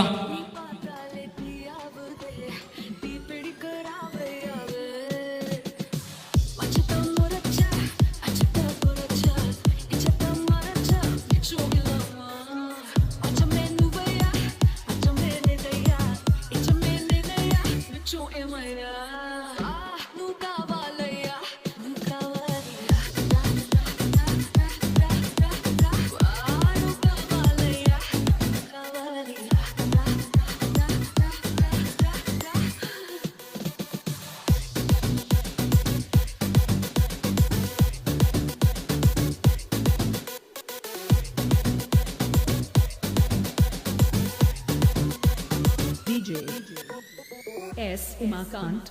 S. Umakant.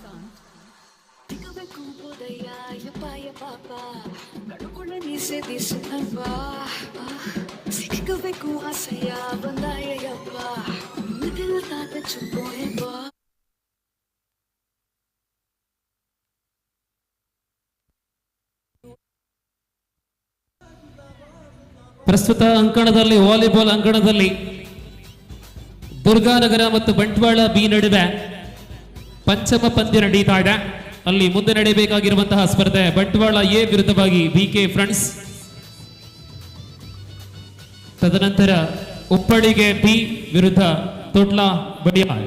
ಪ್ರಸ್ತುತ ಅಂಕಣದಲ್ಲಿ ವಾಲಿಬಾಲ್ ಅಂಕಣದಲ್ಲಿ ದುರ್ಗಾನಗರ ಮತ್ತು ಬಂಟ್ವಾಳ ಬಿ ನಡುವೆ ಪಂಚಮ ಪಂದ್ಯ ನಡೀತಾ ಇದೆ. ಅಲ್ಲಿ ಮುಂದೆ ನಡೆಯಬೇಕಾಗಿರುವಂತಹ ಸ್ಪರ್ಧೆ ಬಂಟ್ವಾಳ ಎ ವಿರುದ್ಧವಾಗಿ ಬಿಕೆ ಫ್ರೆಂಡ್ಸ್, ತದನಂತರ ಉಪ್ಪಳಿಗೆ ಬಿ ವಿರುದ್ಧ ತೊಟ್ಲ ಬಡಿಯಾಳ್.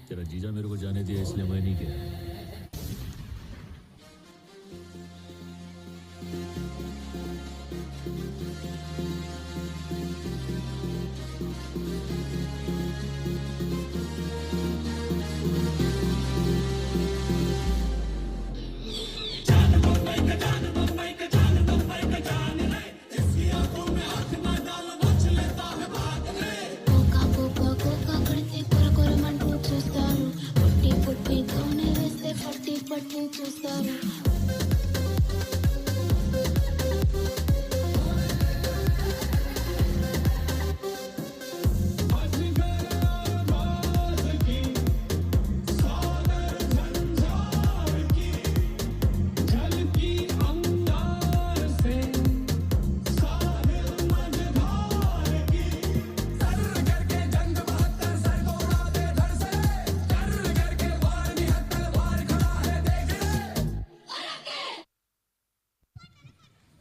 तेरा जीजा मेरे को जाने दिया इसलिए मैं नहीं गया.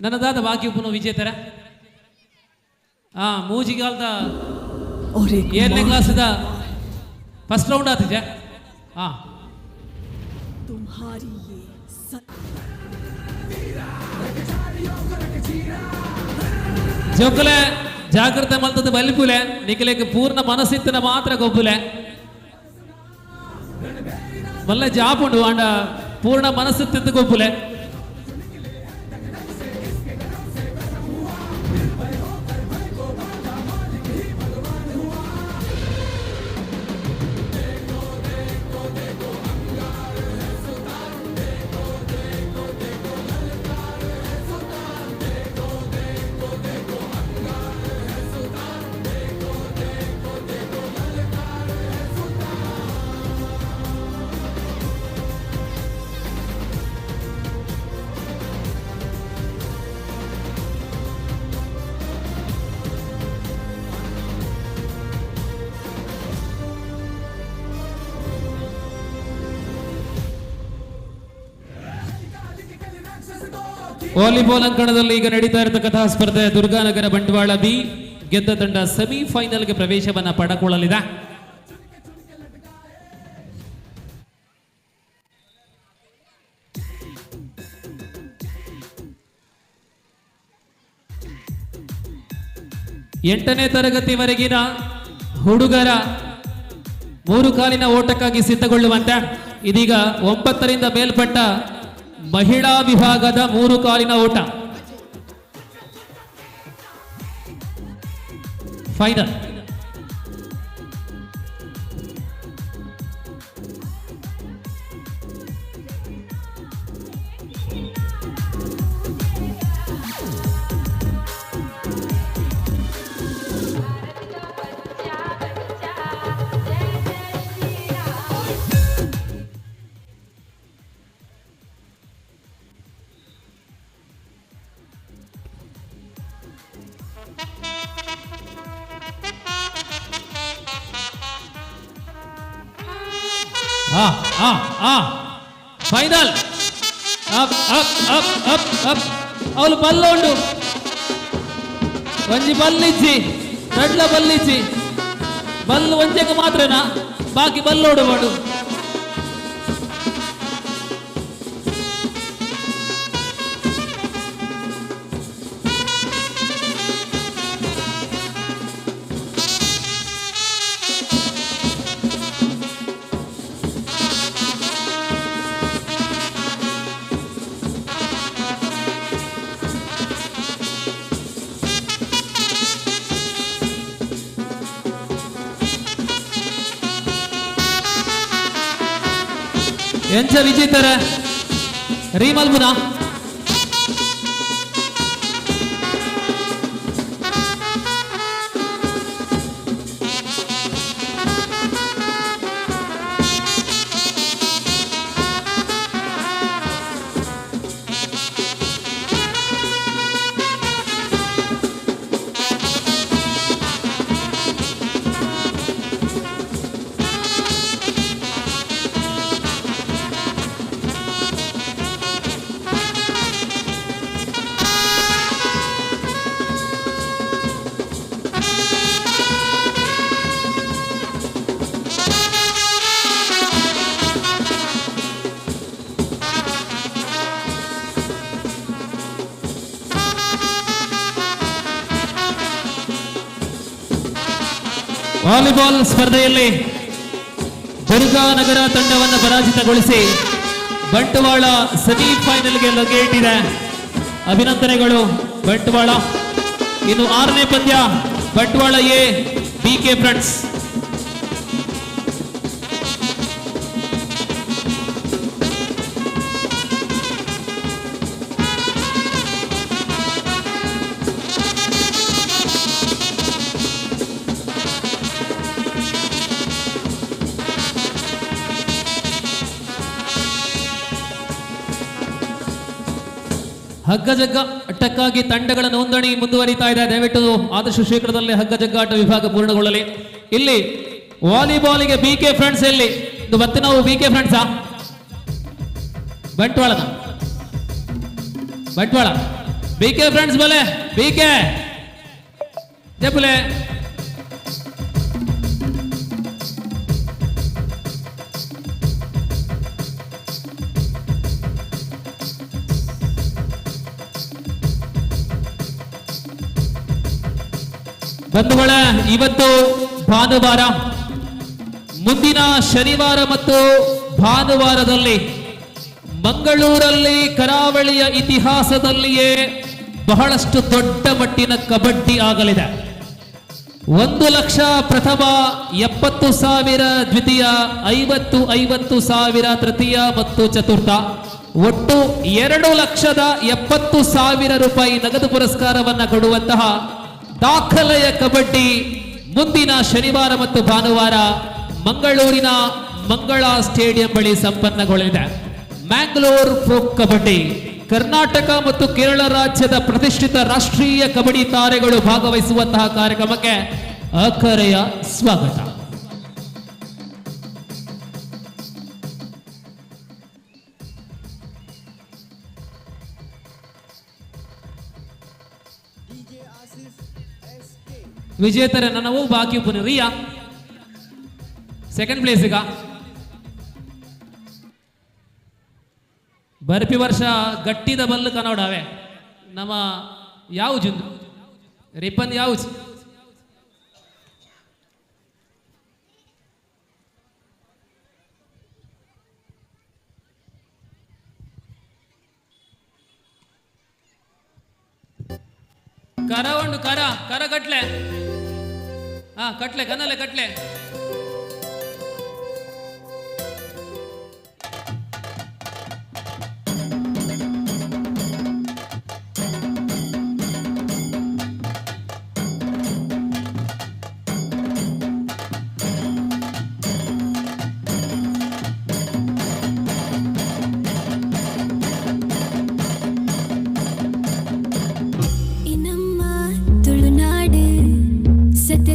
ನನ್ನದಾದ ಭಾಗ್ಯಪ್ಪನು ವಿಜೇತರ ಮೂಜಿಗಾಲ್ದ 7ನೇ ಕ್ಲಾಸ್ದ ಫಸ್ಟ್ ರೌಂಡ್ ಆತಿದೆ. ಜೋಕಲೆ ಜಾಗ್ರತೆ ಮಲ್ತದ ಬಲಿಪುಲೆ ನಿಖಲೆಗೆ ಪೂರ್ಣ ಮನಸ್ಸಿತ್ತಿನ ಮಾತ್ರ ಗೊಬ್ಬುಲೆ ಮಲ್ಲ ಜಾಪುಂಡು ಅಂಡ ಪೂರ್ಣ ಮನಸ್ಸಿತ್ತಿದ್ದ ಗೊಬ್ಬುಲೆ. ವಾಲಿಬಾಲ್ ಅಂಕಣದಲ್ಲಿ ಈಗ ನಡೀತಾ ಇರತಕ್ಕಂತಹ ಸ್ಪರ್ಧೆ ದುರ್ಗಾನಗರ ಬಂಟ್ವಾಳ ಬಿ ಗೆದ್ದ ತಂಡ ಸೆಮಿಫೈನಲ್ಗೆ ಪ್ರವೇಶವನ್ನ ಪಡೆದುಕೊಳ್ಳಲಿದೆ. 8ನೇ ತರಗತಿವರೆಗಿನ ಹುಡುಗರ 3 ಕಾಲಿನ ಓಟಕ್ಕಾಗಿ ಸಿದ್ಧಗೊಳ್ಳುವಂತೆ ಇದೀಗ 9ರಿಂದ ಮೇಲ್ಪಟ್ಟ ಮಹಿಳಾ ವಿಭಾಗದ 3 ಕಾಲಿನ ಓಟ ಫೈನಲ್. ಫೈನಲ್. ಅವಳು ಬಲ್ಲೋಂಡು ಒಂಜಿ ಬಲ್ಲಿಚ್ಚಿ ರಡ್ಲ ಬಲ್ಲಿಚ್ಚಿ ಬಲ್ಲು ಒಂಜೆಗೆ ಮಾತ್ರನಾ ಬಾಕಿ ಬಲ್ಲೋಡು ಮಾಡು. ಎಂಚ ವಿಜೇತರ ರೀಮಲ್ಬುನ ವಾಲಿಬಾಲ್ ಸ್ಪರ್ಧೆಯಲ್ಲಿ ದುರ್ಗಾನಗರ ತಂಡವನ್ನು ಪರಾಜಿತಗೊಳಿಸಿ ಬಂಟ್ವಾಳ ಸೆಮಿಫೈನಲ್ಗೆ ಲಗೇಟಿದೆ. ಅಭಿನಂದನೆಗಳು ಬಂಟ್ವಾಳ. ಇನ್ನು 6ನೇ ಪಂದ್ಯ ಬಂಟ್ವಾಳ ಎ ಬಿಕೆ ಫ್ರೆಂಡ್ಸ್. ಹಗ್ಗ ಜಗ್ಗಾಟಕ್ಕಾಗಿ ತಂಡಗಳ ನೋಂದಣಿ ಮುಂದುವರಿತಾ ಇದೆ. ದಯವಿಟ್ಟು ಆದಷ್ಟು ಶೀಘ್ರದಲ್ಲೇ ಹಗ್ಗ ಜಗ್ಗಾಟ ವಿಭಾಗ ಪೂರ್ಣಗೊಳ್ಳಲಿ. ಇಲ್ಲಿ ವಾಲಿಬಾಲಿಗೆ ಬಿಕೆ ಫ್ರೆಂಡ್ಸ್ ಎಲ್ಲಿ ಇದು ಮತ್ತೆ ನಾವು ಬಿಕೆ ಫ್ರೆಂಡ್ಸಾ ಬಂಟ್ವಾಳದ ಬಂಟ್ವಾಳ ಬಿಕೆ ಫ್ರೆಂಡ್ಸ್ ಬಲೆ ಬಿಕೆ ಜಪುಲೆ ಬಂಧುಗಳ ಇವತ್ತು ಭಾನುವಾರ, ಮುಂದಿನ ಶನಿವಾರ ಮತ್ತು ಭಾನುವಾರದಲ್ಲಿ ಮಂಗಳೂರಲ್ಲಿ ಕರಾವಳಿಯ ಇತಿಹಾಸದಲ್ಲಿಯೇ ಬಹಳಷ್ಟು ದೊಡ್ಡ ಮಟ್ಟಿನ ಕಬಡ್ಡಿ ಆಗಲಿದೆ. 1 ಲಕ್ಷ ಪ್ರಥಮ, 70,000 ದ್ವಿತೀಯ, 50,000 ತೃತೀಯ ಮತ್ತು ಚತುರ್ಥ, ಒಟ್ಟು 2,70,000 ರೂಪಾಯಿ ನಗದು ಪುರಸ್ಕಾರವನ್ನು ಕೊಡುವಂತಹ ದಾಖಲೆಯ ಕಬಡ್ಡಿ ಮುಂದಿನ ಶನಿವಾರ ಮತ್ತು ಭಾನುವಾರ ಮಂಗಳೂರಿನ ಮಂಗಳ ಸ್ಟೇಡಿಯಂ ಬಳಿ ಸಂಪನ್ನಗೊಳ್ಳಲಿದೆ. ಮ್ಯಾಂಗ್ಳೂರ್ ಪ್ರೊ ಕಬಡ್ಡಿ ಕರ್ನಾಟಕ ಮತ್ತು ಕೇರಳ ರಾಜ್ಯದ ಪ್ರತಿಷ್ಠಿತ ರಾಷ್ಟ್ರೀಯ ಕಬಡ್ಡಿ ತಾರೆಗಳು ಭಾಗವಹಿಸುವಂತಹ ಕಾರ್ಯಕ್ರಮಕ್ಕೆ ಅಕರೆಯ ಸ್ವಾಗತ. ವಿಜೇತರ ನನವು ಬಾಕಿ ಉಪ್ಪು ರಿಯಾ ಸೆಕೆಂಡ್ ಪ್ಲೇಸ್ ಈಗ ಬರ್ಪಿ ವರ್ಷ ಗಟ್ಟಿದ ಬಲ್ಲು ಕನೋಡಾವೆ ನಮ್ಮ ಯಾವ ಜುಂದು ರಿಪ್ಪನ್ ಯಾವ ಕರ ಉಂಡು ಕರ ಕರ ಕಟ್ಲೆ ಹಾ ಕಟ್ಲೆ ಕನ್ನಲೆ ಕಟ್ಲೆ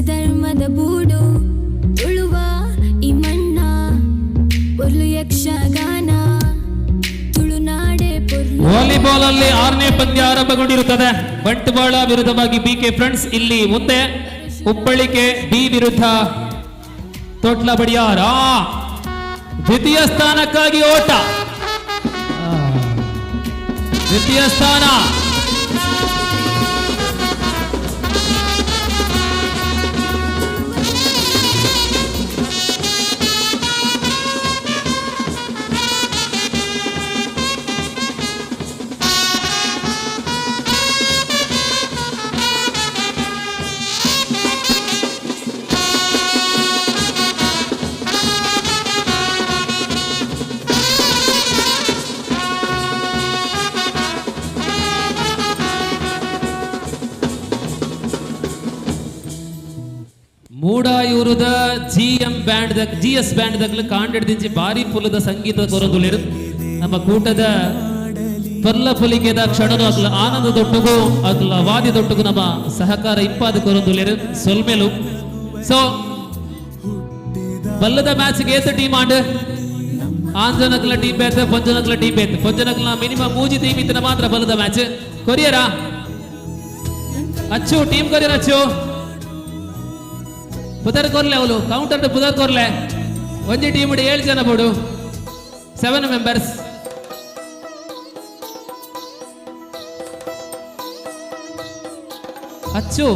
ಧರ್ಮದ ಬೂಡು ಉಳುವ ಈ ಮಣ್ಣ ಪೊರ್ಲು ಯಕ್ಷಗಾನ ತುಳುನಾಡೆ ಪೊರ್ಲು. ವಾಲಿಬಾಲ್ ಅಲ್ಲಿ 6ನೇ ಪಂದ್ಯ ಆರಂಭಗೊಂಡಿರುತ್ತದೆ. ಬಂಟ್ವಾಳ ವಿರುದ್ಧವಾಗಿ ಬಿಕೆ ಫ್ರೆಂಡ್ಸ್. ಇಲ್ಲಿ ಮುಂದೆ ಉಪ್ಪಳಿಕೆ ಬಿ ವಿರುದ್ಧ ತೊಟ್ಲ ಬಡಿಯಾರ. ದ್ವಿತೀಯ ಸ್ಥಾನಕ್ಕಾಗಿ ಓಟ. ದ್ವಿತೀಯ ಸ್ಥಾನ ಮೂಡಾಯೂರದ GS ಬ್ಯಾಂಡ್ ದಾಗಲು ಕಾಂಡಿಡ್ದಿಂಚಿ ಭಾರಿ ಪುಲದ ಸಂಗೀತ ಕೊರದುಲಿರು. ನಮ್ಮ ಕೂಟದ ಪರ್ಲ ಪುಲಿಕೆದ ಕ್ಷಣನು ಅಗ್ಲ ಆನಂದ ದೊಟ್ಟುಗು ಅಗ್ಲ ವಾದಿ ದೊಟ್ಟುಗು ನಮ್ಮ ಸಹಕಾರ ಇಂಪಾದ ಕೊರದುಲಿರು ಸೊಲ್ಮೆಲು. ಸೊ ಬಲ್ಲದ ಮ್ಯಾಚ್ಗೆ ಏತ ಟೀಮ್ ಆಂಡ್ ಆಂಜನಕ್ಲ ಟೀಮ್ ಬೇತೆ ಪೊಂಜನಕ್ಲ ಟೀಮ್ ಬೇತೆ. ಪೊಂಜನಕ್ಲ ಮಿನಿಮಮ್ 3 ಟೀಮ್ ಇತ್ತನ ಮಾತ್ರ ಬಲ್ಲದ ಮ್ಯಾಚ್ ಕೊರಿಯರಾ ಅಚ್ಚು ಟೀಮ್ ಕೊರಿಯರ್ ಅಚ್ಚು ಪುದರ್ ಕೊರ್ಲೆ ಅವಳು ಕೌಂಟರ್ ಪುದರ್ ಕೊರ್ಲೆ. ಒಂಜಿ ಟೀಮ್ 7 ಜನ ಬೋಡು 7 ಮೆಂಬರ್ಸ್. ಅಚ್ಚು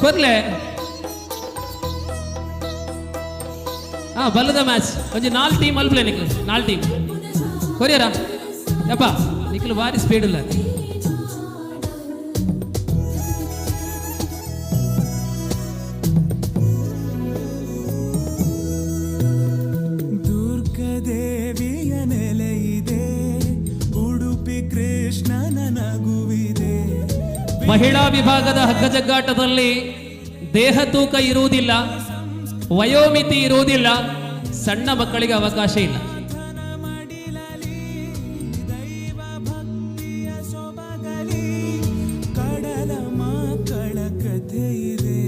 ಕೊರ್ಲೆ ಬಲ್ಲದ ಮ್ಯಾಚ್ ಒಂಜಿ 4 ಟೀಮ್ ಅಲ್ಪ್ಲೆ ನಿಕ್ಲು 4 ಟೀಮ್ ಕೊರಿಯರಾ ಯಪ್ಪ ನಿಕ್ಲು ಭಾರಿ ಸ್ಪೀಡ್ ಇಲ್ಲ. ದೇವಿಯ ನೆಲೆಯಿದೆ ಉಡುಪಿ ಕೃಷ್ಣನ ನಗುವಿದೆ. ಮಹಿಳಾ ವಿಭಾಗದ ಹಗ್ಗಜಗ್ಗಾಟದಲ್ಲಿ ದೇಹ ತೂಕ ಇರುವುದಿಲ್ಲ, ವಯೋಮಿತಿ ಇರುವುದಿಲ್ಲ, ಸಣ್ಣ ಮಕ್ಕಳಿಗೆ ಅವಕಾಶ ಇಲ್ಲ. ದೈವ ಭಕ್ತಿಯ ಸೊಬಗಲಿ ಕಡಲ ಮಕ್ಕಳ ಕಥೆ ಇದೆ.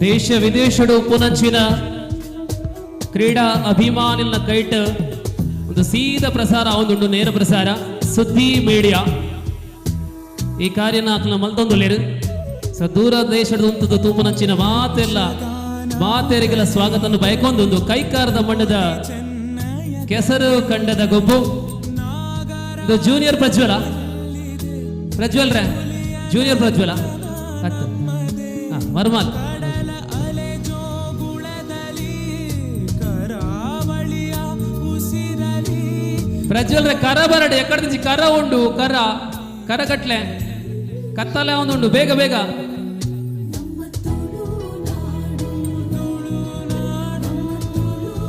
ದೇಶ ವಿದೇಶಡು ಉಪುನಂಚಿನ ಕ್ರೀಡಾ ಅಭಿಮಾನಿನ ಕೈಟ್ ಒಂದು ಸೀದ ಪ್ರಸಾರ ಒಂದು ನೇರ ಪ್ರಸಾರ ಸುದ್ದಿ ಮೀಡಿಯಾ ಈ ಕಾರ್ಯನ ಆಕಲ ಮಲ್ತೊಂದುಲ್ಲೇರು. ಸೊ ದೂರ ದೇಶದ ಉಂತದ ತೂಪನಂಚಿನ ಮಾತೆರಿಗೆಲ್ಲ ಸ್ವಾಗತವನ್ನು ಬಯಕೊಂದೊಂದು ಕೈಕಾರದ ಮಣ್ಣದ ಕೆಸರು ಕಂಡದ ಗೊಬ್ಬು ಇದು ಜೂನಿಯರ್ ಪ್ರಜ್ವಲ್ ರೇ ಜೂನಿಯರ್ ಪ್ರಜ್ವಲ ಹತ್ತು ಮರ್ಮಾಲ್ ಪ್ರಜ್ವಲ್ ರೇ ಕರ ಬರಡೆ ಎಕ್ಕಡ ಕರ ಉಂಡು ಕರ ಕಟ್ಲೆ ಕತ್ತಲೆ ಒಂದುಂಡು ಬೇಗ ಬೇಗ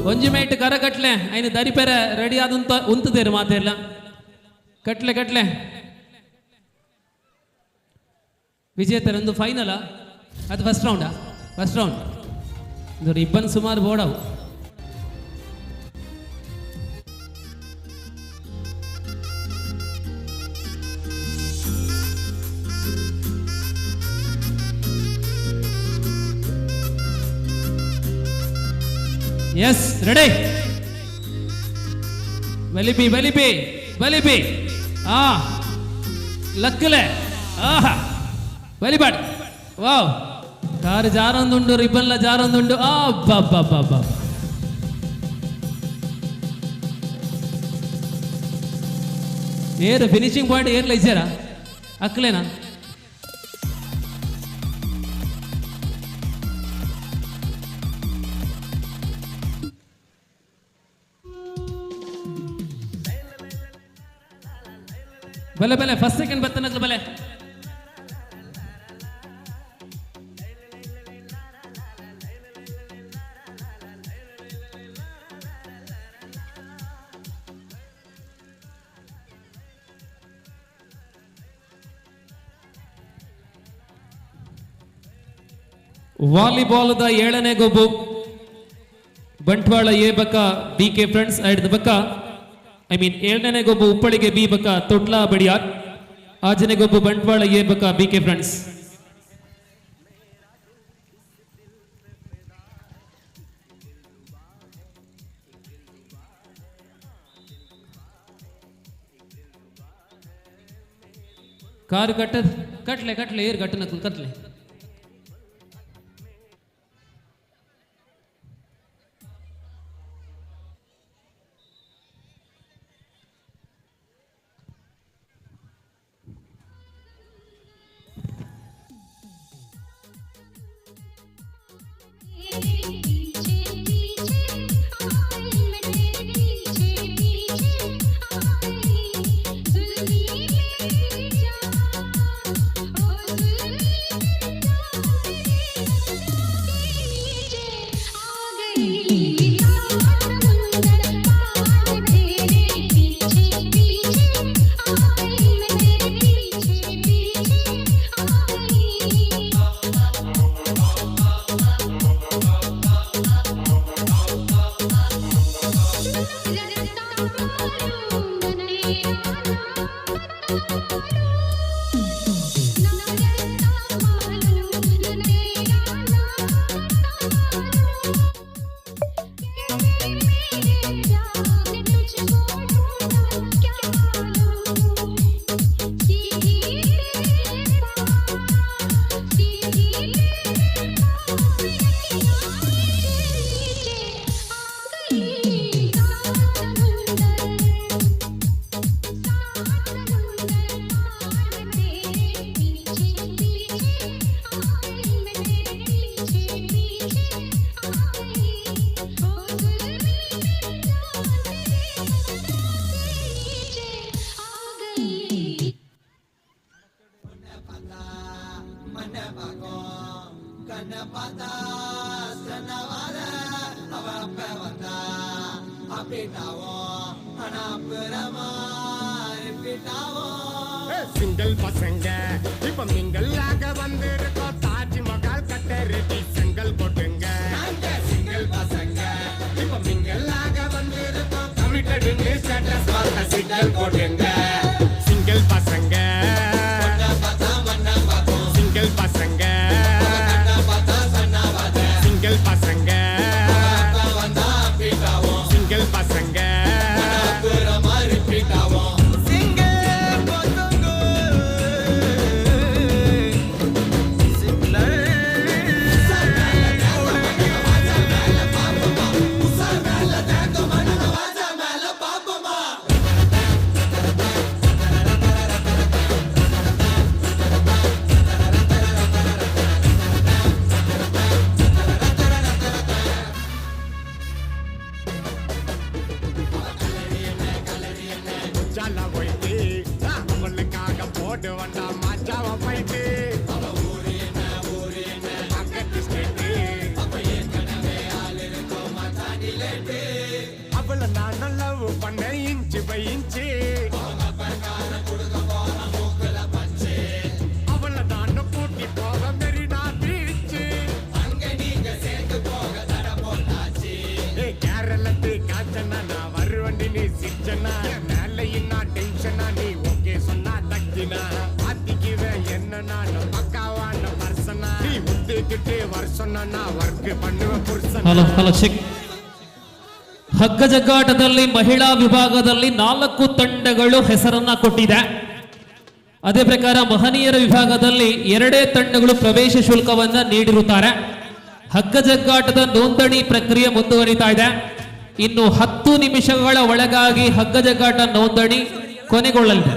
ಒಂಜಿ ಮೈಟ್ ಕರ ಕಟ್ಲೆ ಐನು ದರಿಪೆರ ರೆಡಿ ಆದಂತ ಉಂತದೇರು ಮಾತೆಲ್ಲ ಕಟ್ಲೆ ವಿಜೇತರೊಂದು ಫೈನಲ್ ಅದು ಫಸ್ಟ್ ರೌಂಡ್ ಇದು ಇಬ್ಬನ್ ಸುಮಾರು ಬೋಡವು ಎಸ್ ರೆಡಿ വലിപ്പി വലിപ്പി വലിപ്പി ആ ലക്കിലെ ആഹാ വലിപ്പാട് വാവ് കാറ് ജാറൊന്നുണ്ട് റിബല്ല ജാറൊന്നുണ്ട് ആ ബാ ಏರು ಫಿನಿಶಿಂಗ್ ಪಾಯಿಂಟ್ ಏರ್ಲ ಇದ್ದಾರಾ ಅಕ್ಲೇನಾ ಬಲೆ ಬಲೆ ಫಸ್ಟ್ ಸೆಕೆಂಡ್ ಬತ್ತನಕ್ಲ ಬಲೆ ವಾಲಿಬಾಲ್ದ 7ನೇ ಗೊಬ್ಬು ಬಂಟ್ವಾಳ ಎ ಬಕ್ಕ ಬಿ ಕೆ ಫ್ರೆಂಡ್ಸ್ ಐಡ್ ಬಕ್ಕ ಐ ಮೀನ್ 7ನೇ ಗೊಬ್ಬು ಉಪ್ಪಳಿಗೆ ಬಿ ಬಕ್ಕ ತೊಟ್ಲಾ ಬಡಿಯಾರ್ 8ನೇ ಗೊಬ್ಬು ಬಂಟ್ವಾಳ ಎ ಬಕ್ಕ ಬಿ ಕೆ ಫ್ರೆಂಡ್ಸ್ ಕಾರು ಕಟ್ಲೆ ಏರ್ ಕಟ್ಟನಕ್ಕೂ ಕಟ್ಲೆ சிங்கிள் பசங்க இப்ப மிங்கல்லாக வந்திருக்கோம் தாஜ்மஹால் கட்ட ரெடி செங்கல் போட்டுங்க சிங்கிள் பசங்க இப்ப மிங்கல்லாக வந்திருக்கோம் கமிட்டட் ஸ்டேட்டஸ் வாங்க சிங்கிள் போட்டுங்க சிங்கிள் பசங்க சிங்கிள் பசங்க சிங்கிள் பசங்க சிங்கிள் பசங்க ஹலோ ஹலோ செக் ಹಗ್ಗ ಜಗ್ಗಾಟದಲ್ಲಿ ಮಹಿಳಾ ವಿಭಾಗದಲ್ಲಿ 4 ತಂಡಗಳು ಹೆಸರನ್ನ ಕೊಟ್ಟಿದೆ. ಅದೇ ಪ್ರಕಾರ ಮಹನೀಯರ ವಿಭಾಗದಲ್ಲಿ 2 ತಂಡಗಳು ಪ್ರವೇಶ ಶುಲ್ಕವನ್ನ ನೀಡಿರುತ್ತಾರೆ. ಹಗ್ಗ ಜಗ್ಗಾಟದ ನೋಂದಣಿ ಪ್ರಕ್ರಿಯೆ ಮುಂದುವರಿತಾ ಇದೆ. ಇನ್ನು 10 ನಿಮಿಷಗಳ ಒಳಗಾಗಿ ಹಗ್ಗ ಜಗ್ಗಾಟ ನೋಂದಣಿ ಕೊನೆಗೊಳ್ಳಲಿದೆ.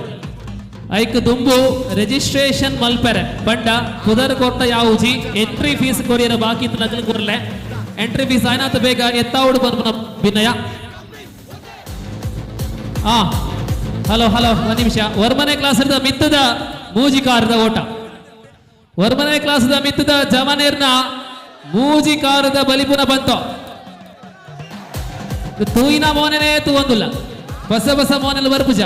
ಐಕ್ ದುಂಬು ರಿಜಿಸ್ಟ್ರೇಷನ್ ಮಲ್ಪೆರೆ ಬಂಡ ಪುದರ್ ಕೊರ್ತ ಯಾವುಜಿ ಎಂಟ್ರಿ ಫೀಸ್ ಕೊರಿಯರ ಬಾಕಿ ನಗಲು ಕೊರಲೆ ಎಂಟ್ರಿ ಫೀಸ್ ಆಯ್ನಾತ ಬೇಗ ಎತ್ತಾವುಡು ಬಂದು ಭಿನ್ನಯ. ಹಲೋ ಹಲೋ ಒಂದು ನಿಮಿಷ. ವರ್ಮನೆ ಕ್ಲಾಸ್ದ ಮಿತ್ತದ ಮೂಜಿಕಾರದ ಓಟ, ವರ್ಮನೆ ಕ್ಲಾಸ್ದ ಮಿತ್ತದ ಜಮನೇರ್ನ ಮೂಜಿಕಾರದ ಬಲಿಪುನ ಬಂತು. ತೂಯಿನ ಮೋನೆನೇ ತೂ ಒಂದಿಲ್ಲ, ಬಸ ಬಸ ಮೋನೆಲ್ಲ ಬರ್ಪುಜ.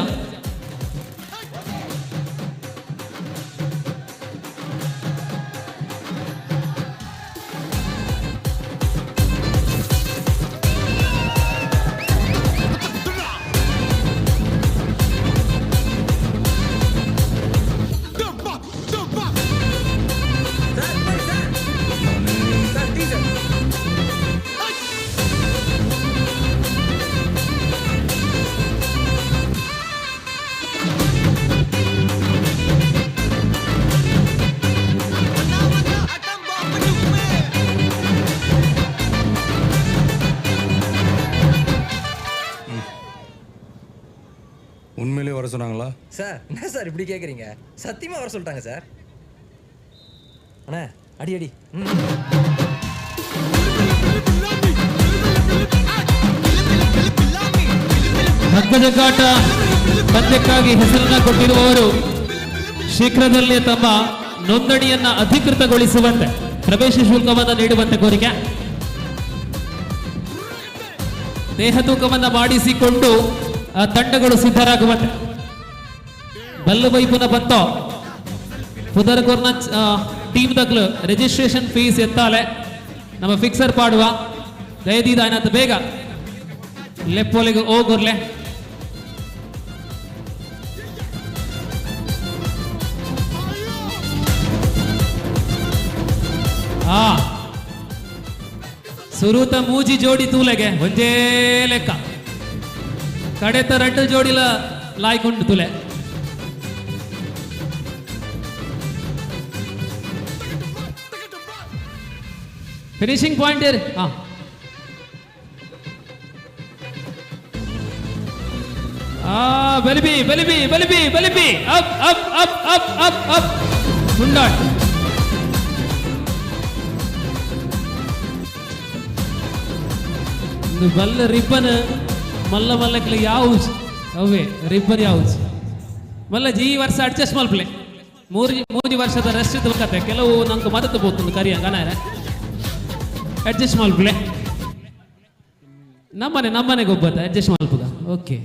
உண்மையிலே வர சொன்னாங்களா சார்? என்ன சார் இப்படி கேட்குறீங்க? சத்தியமாக வர சொல்லிட்டாங்க சார். அண்ணா அடி அடி. ಹಗ್ಗ ಜಗ್ಗಾಟ ಪಂದ್ಯಕ್ಕಾಗಿ ಹೆಸರನ್ನ ಕೊಟ್ಟಿರುವವರು ಶೀಘ್ರದಲ್ಲೇ ತಮ್ಮ ನೋಂದಣಿಯನ್ನ ಅಧಿಕೃತಗೊಳಿಸುವಂತೆ ಪ್ರವೇಶ ಶುಲ್ಕವನ್ನು ನೀಡುವಂತೆ ಕೋರಿಕೆ. ದೇಹ ತೂಕವನ್ನು ಮಾಡಿಸಿಕೊಂಡು ತಂಡಗಳು ಸಿದ್ಧರಾಗುವಂತೆ. ಬಲ್ಲು ಬೈಪುನ ಬಂತೋ ಪುದರ್ಗೋರ್ನ ಟೀಮ್ ದಗ್ಲು ರಿಜಿಸ್ಟ್ರೇಷನ್ ಫೀಸ್ ಎತ್ತಾಲೆ ನಮ್ಮ ಫಿಕ್ಸರ್ ಪಾಡುವ ದಯದೀದ ಆಯ್ನಾತ ಬೇಗ ಲೆಪ್ಪೋಲಿಗೆ ಹೋಗೋರ್ಲೆ. ಸುರೂತ ಮೂಜಿ ಜೋಡಿ ತೂಲೆಗೆ ಒಂದೇ ಲೆಕ್ಕ, ಕಡೆತ 2 ಜೋಡಿಲ ಲಾಯ್ಕೊಂಡು ತುಲೆ. ಫಿನಿಶಿಂಗ್ ಪಾಯಿಂಟ್ ಏರಿ. ಬಲಿಬಿ ಬಲಿಬಿ ಬಲಿಬಿ ಬಲಿಬಿ up up up up up up ಮುಂಡಾಟ್. ಬಲ್ಲ ರಿಬ್ಬನ್ ಮಲ್ಲ ಮಲ್ಲಕ್ಲಿ ಯಾವ್ದು ಅವೇ ರಿಬ್ಬನ್ ಯಾವ್ದು ಮಲ್ಲ ಈ ವರ್ಷ ಅಡ್ಜಸ್ಟ್ ಮಲ್ಪ್ಲೆ ಮೂರು ವರ್ಷದ ರೆಸ್ಟ್ ಇದ್ದು ಕತೆ ಕೆಲವು ನಂಗೆ ಮದತ್ತು ಬೋತು ಕರಿಯ ಗನಾರ ಅಡ್ಜಸ್ಟ್ ಮಲ್ಪ್ಲೆ ನಮ್ಮನೆ ಗೊಬ್ಬತ್ತ ಅಡ್ಜಸ್ಟ್ ಮಲ್ಪುಗ. ಓಕೆ,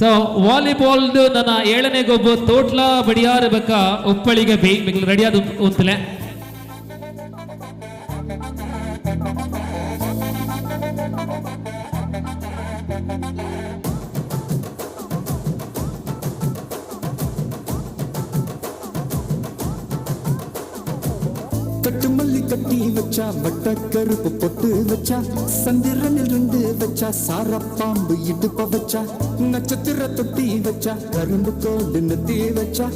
ಸೊ ವಾಲಿಬಾಲ್ದು ನನ್ನ 7ನೇ ಗೊಬ್ಬು ತೋಟ್ಲ ಬಡಿಯಾರ ಬೇಕ ಉಪ್ಪಳಿಗೆ ಬೈ ಮಿಗ್ಲು ರೆಡಿಯಾದ ಉಂತಲೆ. கட்டு மல்லி கட்டி வச்சா வட்ட கருப்பு பொட்டு வச்சா சந்திரனில் 2 வச்சா சாரப்பாம்பு இடுப்ப வச்சா நட்சத்திர தொட்டி வச்சா கரும்பு கோடு நெத்தி வச்சா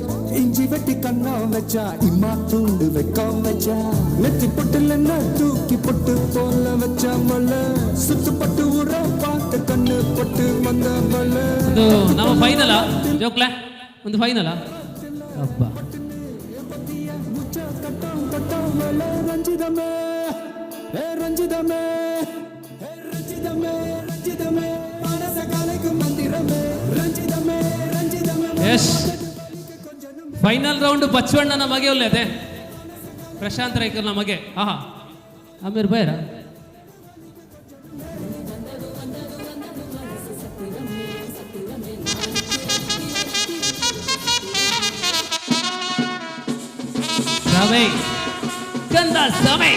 இஞ்சி வெட்டி கண்ணா வச்சா இம்மா தூண்டு வைக்க வச்சா நெத்தி பொட்டுல தூக்கி பொட்டு போல வச்சா மலை சுத்து பட்டு ஊற பார்த்து கண்ணு பொட்டு வந்த மலை. ನಮ್ಮ ಫೈನಲ್ ಜೋಕ್ಲ ಒಂದು ಫೈನಲ್ ಅಬ್ಬ ರಂಜಿದಮೇ ರಂಜಿದಮೇ ರಂಜಿದಮೇ ರಂಜಿದಮೇ ಮಾನಸ ಕಾಲಕ್ಕೆ ಮಂದಿರಮೇ ರಂಜಿದಮೇ ರಂಜಿದಮೇ. ಎಸ್, ಫೈನಲ್ ರೌಂಡ್ ಬಚ್ಚವಣ್ಣ ನಮಗೆ ಒಳ್ಳೆದೆ, ಪ್ರಶಾಂತ್ ರೈಕರ್ ನಮಗೆ. ಅಮೀರ್ ಬೈರ ಸಮಯ ಗಂಧ ಸಮಯ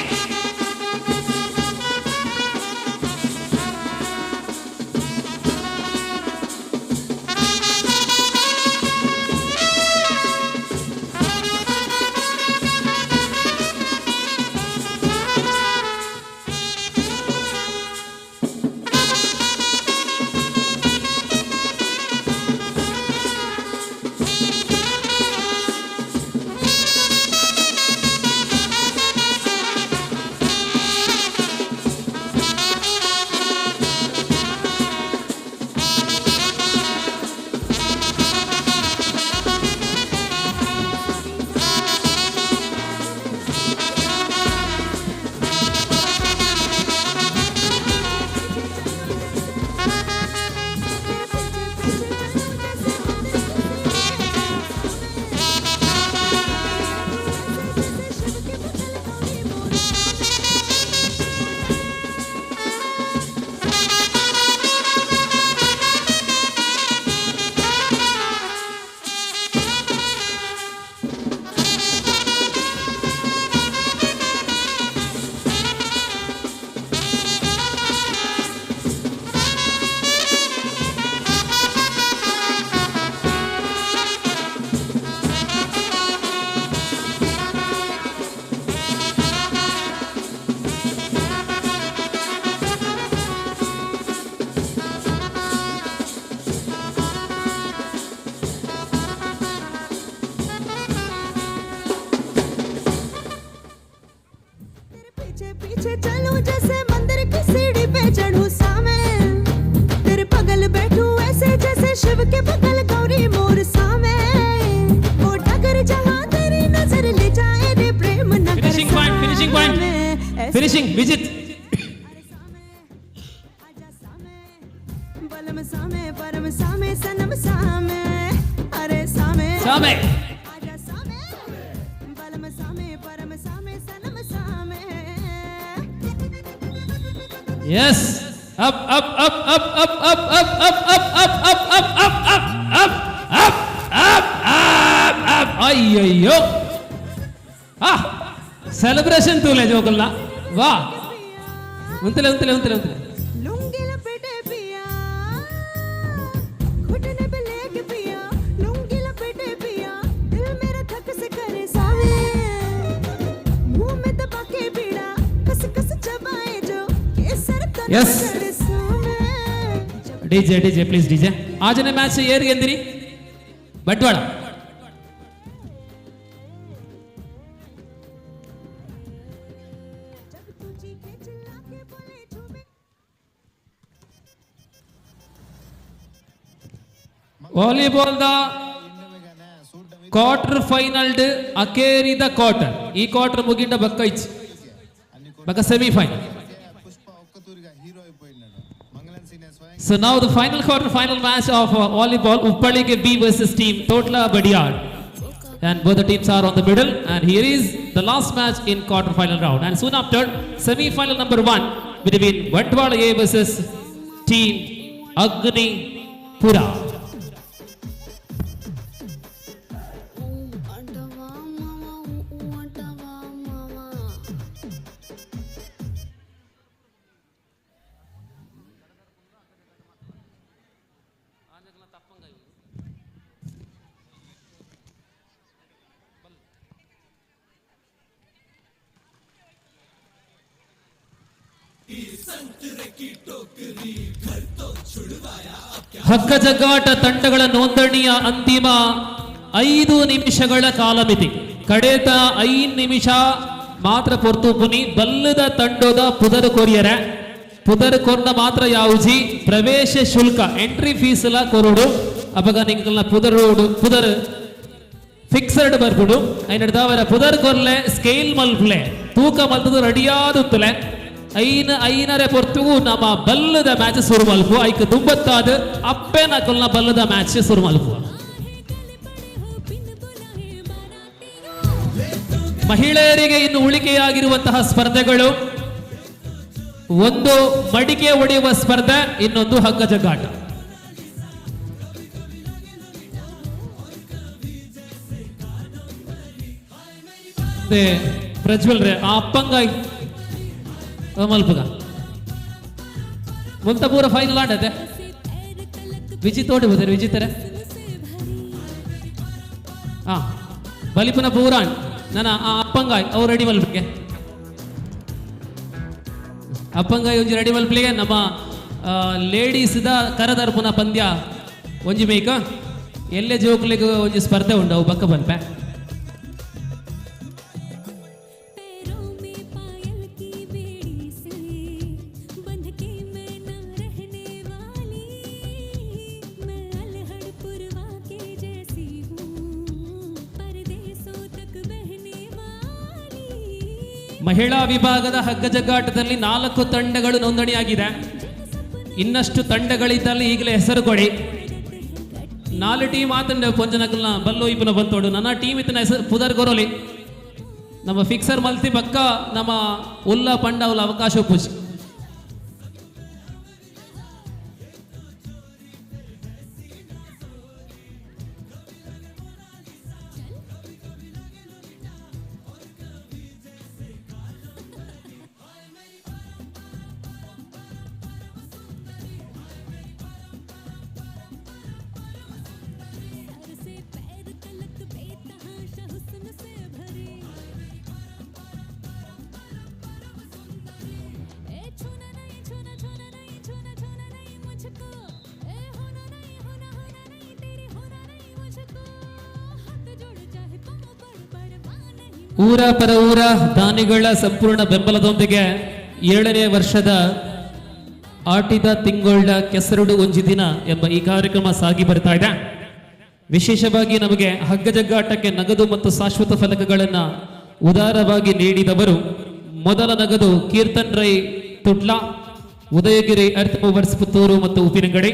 ಫಿನಿಶಿಂಗ್ ಪಾಯಿಂಟ್, ಫಿನಿಶಿಂಗ್ ವಿಜಿತ್. ಸಾಮೆ yes up up up up up up up up up up up up up up up up up up ಅಯ್ಯಯ್ಯೋ ಆ ಸೆಲೆಬ್ರೇಷನ್ ತೂಲೆ ಜೋಕಲ್ನ ವಾ ಉಂತಲೆ ಉಂತಲೆ ಉಂತಲೆ ಉಂತಲೆ yes DJ DJ please DJ. ಆಜನೇ ಮ್ಯಾಚ್ ಏರ್ ಗೆಂದಿರಿ ಬಂಟ್ವಾಳ. ವಾಲಿಬಾಲ್ ದ ಕ್ವಾರ್ಟರ್ ಫೈನಲ್ ಅಕೇರಿದ ಕ್ವಾರ್ಟರ್. ಈ ಕ್ವಾರ್ಟರ್ ಮುಗಿಂಡ ಬಕ್ಕ ಇಚ್ಚಿ ಬಕ್ಕ semifinal. So now the final match of volleyball, Uppalige B versus team Totla Badiyar, and both the teams are on the middle, and here is the last match in quarter final round, and soon after semi final number 1 between Bantwal A versus team Agni Pura. ಹಗ್ಗ ಜಗ್ಗಾಟ ತಂಡಗಳ ನೋಂದಣಿಯ ಅಂತಿಮ 5 ನಿಮಿಷಗಳ ಕಾಲಮಿತಿ. ಕಡೆತ 5 ನಿಮಿಷ ಮಾತ್ರ ಪೊರ್ತು ಪುನಿ ಬಲ್ಲದ ತಂಡದ ಪುದರ್ ಕೊರಿಯರೆ ಪುದರ್ ಕೊರ್ನ ಮಾತ್ರ ಯಾವುಜಿ ಪ್ರವೇಶ ಶುಲ್ಕ ಎಂಟ್ರಿ ಫೀಸ್ ಎಲ್ಲ ಕೊರೋಡು ಅಪಗ ನಿಂಗಲ್ನ ಪುದರ್ ಫಿಕ್ಸಡ್ ಬರ್ಬಿಡು ಐನಡ್ದವರ ಪುದರ್ ಕೊರ್ಲೆ ಸ್ಕೇಲ್ ಮಲ್ಪ್ಲೆ ತೂಕ ಮಲ್ತದು ರೆಡಿಯಾದುತ್ತಲೆ ಐನರೆ ಪೊರ್ತುಗು ನಮ್ಮ ಬಲ್ಲದ ಮ್ಯಾಚ್ ಶುರು ಮಲ್ಪು ಐಕ್ ದುಂಬತ್ತಾದ ಅಪ್ಪೆ ನಕಲ್ನ ಬಲ್ಲದ ಮ್ಯಾಚ್ ಶುರು ಮಲ್ಪು. ಮಹಿಳೆಯರಿಗೆ ಇನ್ನು ಉಳಿಕೆಯಾಗಿರುವಂತಹ ಸ್ಪರ್ಧೆಗಳು, ಒಂದು ಮಡಿಕೆ ಹೊಡೆಯುವ ಸ್ಪರ್ಧೆ, ಇನ್ನೊಂದು ಹಗ್ಗ ಜಗ್ಗಾಟ. ಪ್ರಜ್ವಲ್ ರೇ ಆ ಅಪ್ಪಂಗಾಯ್ ಮಲ್ಪಗ ಮುಂತ ಪೂರ ಫೈನಲ್ ಆಡದೆ ವಿಜಿತ್ ಓಡಿ ಹೋದರೆ ವಿಜಿತರೆ ಹಾ ಬಲಿಪುನ ಪೂರಾಣ್ ನನ್ನ ಆ ಅಪ್ಪಂಗಾಯ್ ಅವ್ರು ರೆಡಿ ಮಲ್ಪಿಗೆ ಅಪ್ಪಂಗಾಯ್ ಒಂಜಿ ರೆಡಿ ಮಲ್ಪಲಿಗೆ ನಮ್ಮ ಲೇಡೀಸ್ದ ಕರದರ್ಪುನ ಪಂದ್ಯ ಒಂಜಿ ಮೇಕ ಎಲ್ಲೇ ಜೋಕ್ಲಿಗೆ ಒಂಜಿ ಸ್ಪರ್ಧೆ ಉಂಡು ಅವು ಬಕ್ಕ ಬಲ್ಪೆ. ಮಹಿಳಾ ವಿಭಾಗದ ಹಗ್ಗ ಜಗ್ಗಾಟದಲ್ಲಿ 4 ತಂಡಗಳು ನೋಂದಣಿಯಾಗಿದೆ. ಇನ್ನಷ್ಟು ತಂಡಗಳಿದ್ದಲ್ಲಿ ಈಗಲೇ ಹೆಸರು ಕೊಡಿ. 4 ಟೀಮ್ ಆತಂಡ ಪೊಂಜನಕಲ್ನ ಬಲ್ಲೋ ಇಪ್ಪನ ಬಂತೋಡು ನನ್ನ ಟೀಮ್ ಇತ್ತನ ಹೆಸರು ಪುದರ್ ಗೊರೋಲಿ ನಮ್ಮ ಫಿಕ್ಸರ್ ಮಲ್ತಿ ಪಕ್ಕ ನಮ್ಮ ಉಲ್ಲ ಪಂಡ ಉಲ್ಲ ಅವಕಾಶ ಪೂಜಿ. ಊರ ಪರ ಊರ ದಾನಿಗಳ ಸಂಪೂರ್ಣ ಬೆಂಬಲದೊಂದಿಗೆ 7ನೇ ವರ್ಷದ ಆಟಿದ ತಿಂಗಳ ಕೆಸರುಡು ಒಂಜಿ ದಿನ ಎಂಬ ಈ ಕಾರ್ಯಕ್ರಮ ಸಾಗಿ ಬರ್ತಾ ಇದೆ. ವಿಶೇಷವಾಗಿ ನಮಗೆ ಹಗ್ಗ ಜಗ್ಗಾಟಕ್ಕೆ ನಗದು ಮತ್ತು ಶಾಶ್ವತ ಫಲಕಗಳನ್ನು ಉದಾರವಾಗಿ ನೀಡಿದವರು ಮೊದಲ ನಗದು ಕೀರ್ತನ್ ರೈ ತುಟ್ಲಾ, ಉದಯಗಿರಿ ಅರ್ತ್ ಮೂವರ್ಸ್ ಪುತ್ತೂರು ಮತ್ತು ಉಪ್ಪಿನಂಗಡಿ.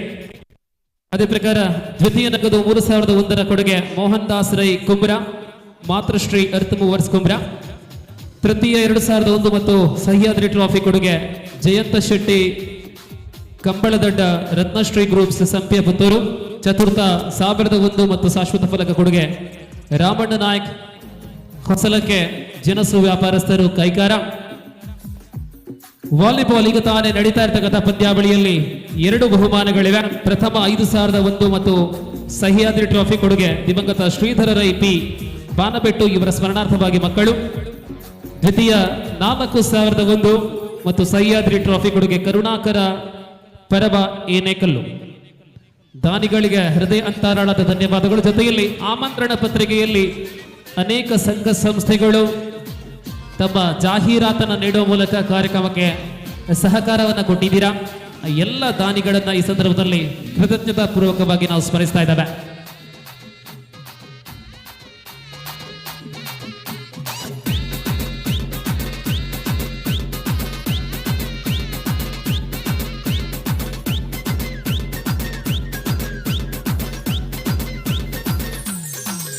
ಅದೇ ಪ್ರಕಾರ ದ್ವಿತೀಯ ನಗದು 3001 ಕೊಡುಗೆ ಮೋಹನ್ ದಾಸ್ ರೈ ಕುಂಬ್ರ, ಮಾತೃಶ್ರೀ ಅರ್ತ್ ಮೂವರ್ಸ್ ಕುಂಬ್ರ. ತೃತೀಯ 2001 ಮತ್ತು ಸಹ್ಯಾದ್ರಿ ಟ್ರಾಫಿ ಕೊಡುಗೆ ಜಯಂತ ಶೆಟ್ಟಿ ಕಂಬಳದಡ್ಡ ರತ್ನಶ್ರೀ ಗ್ರೂಪ್ಸ್ ಸಂಪ್ಯ ಪುತ್ತೂರು. ಚತುರ್ಥ 1001 ಮತ್ತು ಶಾಶ್ವತ ಫಲಕ ಕೊಡುಗೆ ರಾಮಣ್ಣ ನಾಯಕ್ ಹೊಸಲಕ್ಕೆ ಜನಸು ವ್ಯಾಪಾರಸ್ಥರು ಕೈಕಾರ. ವಾಲಿಬಾಲ್ ಈಗ ತಾನೇ ನಡೀತಾ ಇರತಕ್ಕಂಥ ಪಂದ್ಯಾವಳಿಯಲ್ಲಿ 2 ಬಹುಮಾನಗಳಿವೆ. ಪ್ರಥಮ 5001 ಮತ್ತು ಸಹ್ಯಾದ್ರಿ ಟ್ರಾಫಿ ಕೊಡುಗೆ ದಿವಂಗತ ಶ್ರೀಧರ ರೈ ಪಿ ಬಾನಬೆಟ್ಟು ಇವರ ಸ್ಮರಣಾರ್ಥವಾಗಿ ಮಕ್ಕಳು. ದ್ವಿತೀಯ 4001 ಮತ್ತು ಸಹ್ಯಾದ್ರಿ ಟ್ರಾಫಿ ಕೊಡುಗೆ ಕರುಣಾಕರ ಪರಬ ಏನೇಕಲ್ಲು. ದಾನಿಗಳಿಗೆ ಹೃದಯ ಅಂತರಾಳದ ಧನ್ಯವಾದಗಳು. ಜೊತೆಯಲ್ಲಿ ಆಮಂತ್ರಣ ಪತ್ರಿಕೆಯಲ್ಲಿ ಅನೇಕ ಸಂಘ ಸಂಸ್ಥೆಗಳು ತಮ್ಮ ಜಾಹೀರಾತನ್ನು ನೀಡುವ ಮೂಲಕ ಕಾರ್ಯಕ್ರಮಕ್ಕೆ ಸಹಕಾರವನ್ನು ಕೊಟ್ಟಿದ್ದೀರಾ. ಎಲ್ಲ ದಾನಿಗಳನ್ನು ಈ ಸಂದರ್ಭದಲ್ಲಿ ಕೃತಜ್ಞತಾ ಪೂರ್ವಕವಾಗಿ ನಾವು ಸ್ಮರಿಸ್ತಾ ಇದ್ದೇವೆ.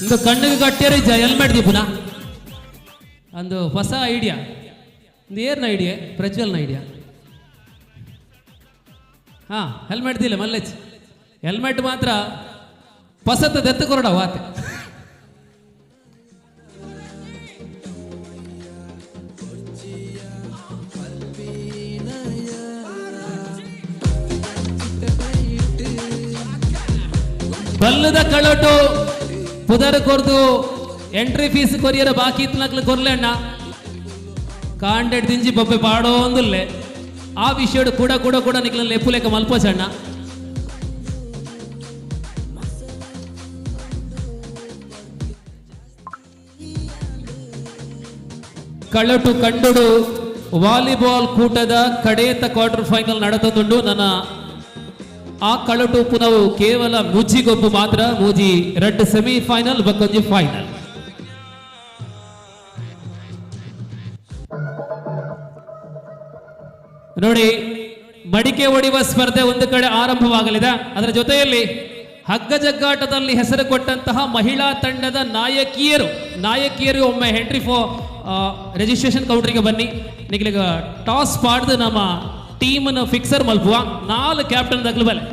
ಒಂದು ಕಣ್ಣಿಗೆ ಕಟ್ಟಿಯರು ಹೆಲ್ಮೆಟ್ ದೀಪುನ ಒಂದು ಹೊಸ ಐಡಿಯಾ, ಒಂದು ಏರ್ನ ಐಡಿಯಾ, ಪ್ರಜ್ವಲ್ನ ಐಡಿಯಾ. ಹಾಂ, ಹೆಲ್ಮೆಟ್ ದಿಲ್ಲ ಮಲ್ಲೆಚ್ ಹೆಲ್ಮೆಟ್ ಮಾತ್ರ ಪಸತ್ತ ದೆತ್ತು ಕೊರಡ ವಾತೆ. ಬಲ್ಲದ ಕಳೋಟು ಪುದರ್ ಕೊರ್ದು ಎಂಟ್ರಿ ಫೀಸ್ ಕೊರಿಯರ ಬಾಕಿ ಇತ್ತನಕ್ಲು ಕೊರ್ಲೆ ಅಣ್ಣ ಕಾಂಡೆಡ್ ದಿಂಜಿ ಬೊಬ್ಬೆ ಪಾಡೋ ಒಂದುಲ್ಲೆ ಆ ವಿಷಯ ಕೂಡ ಕೂಡ ಕೂಡ ನಿಕ್ಲಲ್ಲಿ ಎಪ್ಪು ಲೆಕ್ಕ ಮಲ್ಪೋಚಣ್ಣ. ಕಳಟು ಕಂಡುಡು ವಾಲಿಬಾಲ್ ಕೂಟದ ಕಡೆಯತ್ತ ಕ್ವಾರ್ಟರ್ ಫೈನಲ್ ನಡೆತದುಂಡು. ನನ್ನ ಆ ಕಳಟು ಪುನವು ಕೇವಲ ಮುಜ್ಜಿಗೊಬ್ಬು ಮಾತ್ರ, ಮೂಜಿ 2 ಸೆಮಿಫೈನಲ್ ಬಕ್ಕೊಂಜಿ ಫೈನಲ್. ನೋಡಿ, ಮಡಿಕೆ ಹೊಡೆಯುವ ಸ್ಪರ್ಧೆ ಒಂದು ಕಡೆ ಆರಂಭವಾಗಲಿದೆ. ಅದರ ಜೊತೆಯಲ್ಲಿ ಹಗ್ಗ ಜಗ್ಗಾಟದಲ್ಲಿ ಹೆಸರು ಕೊಟ್ಟಂತಹ ಮಹಿಳಾ ತಂಡದ ನಾಯಕಿಯರು ಒಮ್ಮೆ ಎಂಟ್ರಿ ರಿಜಿಸ್ಟ್ರೇಷನ್ ಕೌಂಟ್ರಿಗೆ ಬನ್ನಿ. ನಿಗ್ಲಿಗ ಟಾಸ್ ಪಾಡ್ದು ನಮ್ಮ ಟೀಮನ್ನು ಫಿಕ್ಸರ್ ಮಲ್ಪುವ 4 ಕ್ಯಾಪ್ಟನ್ ದಗ್ಲು ಬಲೆ.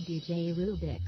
DJ Rubix.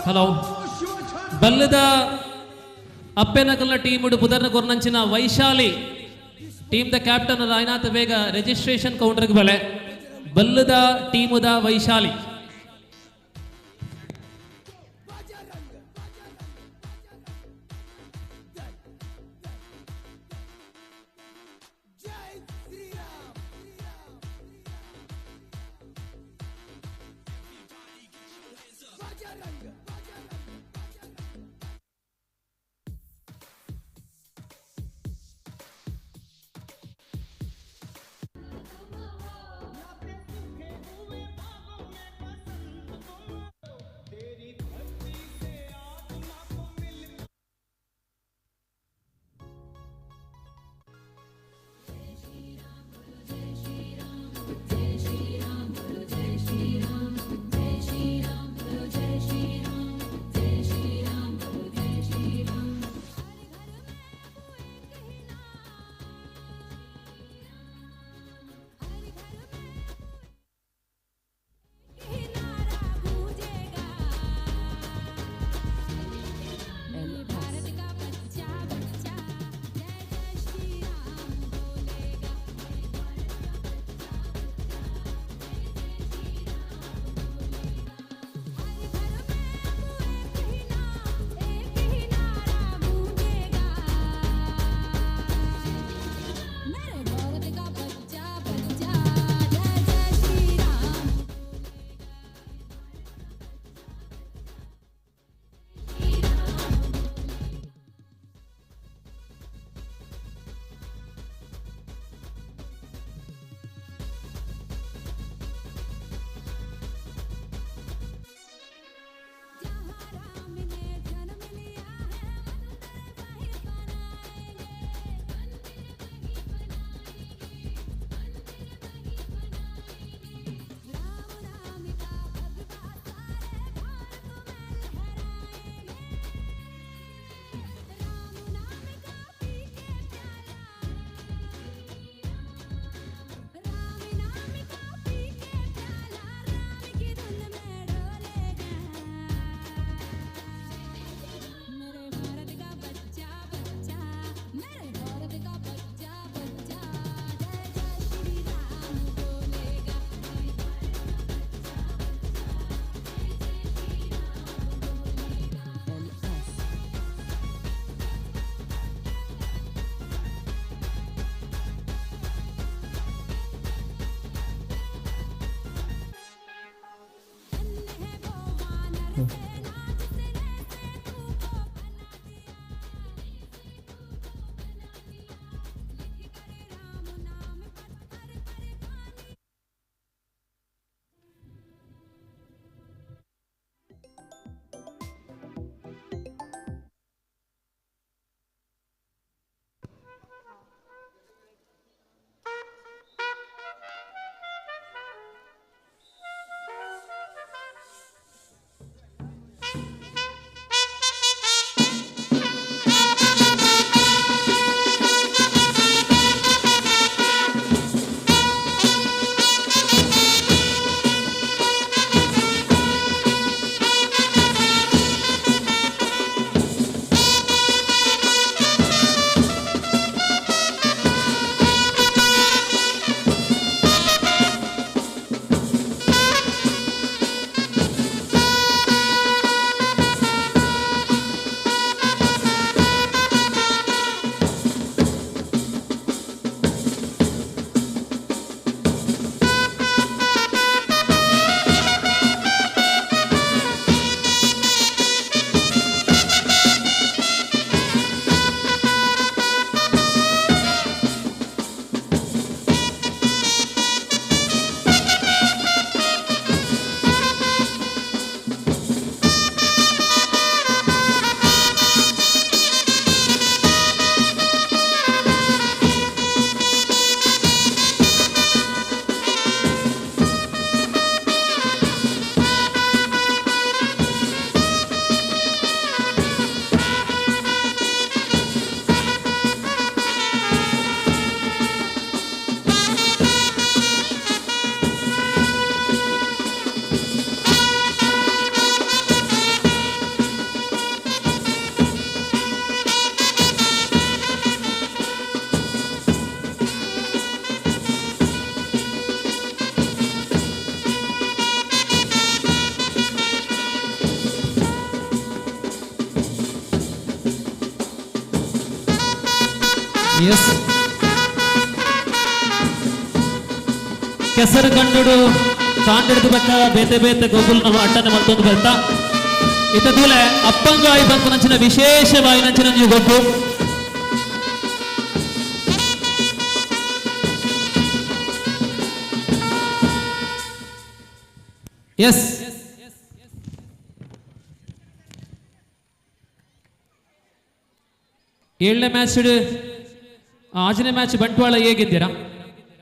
ಹಲೋ ಬಲ್ಲದ ಅಪ್ಪೆನಕಲ್ನ ಟೀಮ್ ಉಡು ಪುದರ್ನ ಕೊರ್ನಂಚಿನ Vaishali team the captain Raynath ಬೇಗ ರಿಜಿಸ್ಟ್ರೇಷನ್ ಕೌಂಟರ್ಗೆ ಬಲೆ ಬಲ್ಲದ ಟೀಮುದ ವೈಶಾಲಿ ಎಸ್ ಕೆಸರು ಕಂಡುಡು ಕಾಂಡಿಡ್ದು ಬೆಕ್ಕ ಬೇತೆ ಬೇತೆ ಗೊಬ್ಬುಲ್ ನಾವು ಅಟ್ಟನೆ ಮಲ್ತೊಂದು ಬೆತ್ತ ಇತ್ತ ದೂಲೆ ಅಪ್ಪಂಗಾಯಿ ಬಂತು ನಂಚಿನ ವಿಶೇಷವಾಗಿ ನಂಚಿನ ನೀವು ಗೊಬ್ಬು ಎಸ್ ಏಳನೇ ಮ್ಯಾಚ್ ಆಜನೇ ಮ್ಯಾಚ್ ಬಂಟ್ವಾಳ ಹೇಗಿದ್ದೀರಾ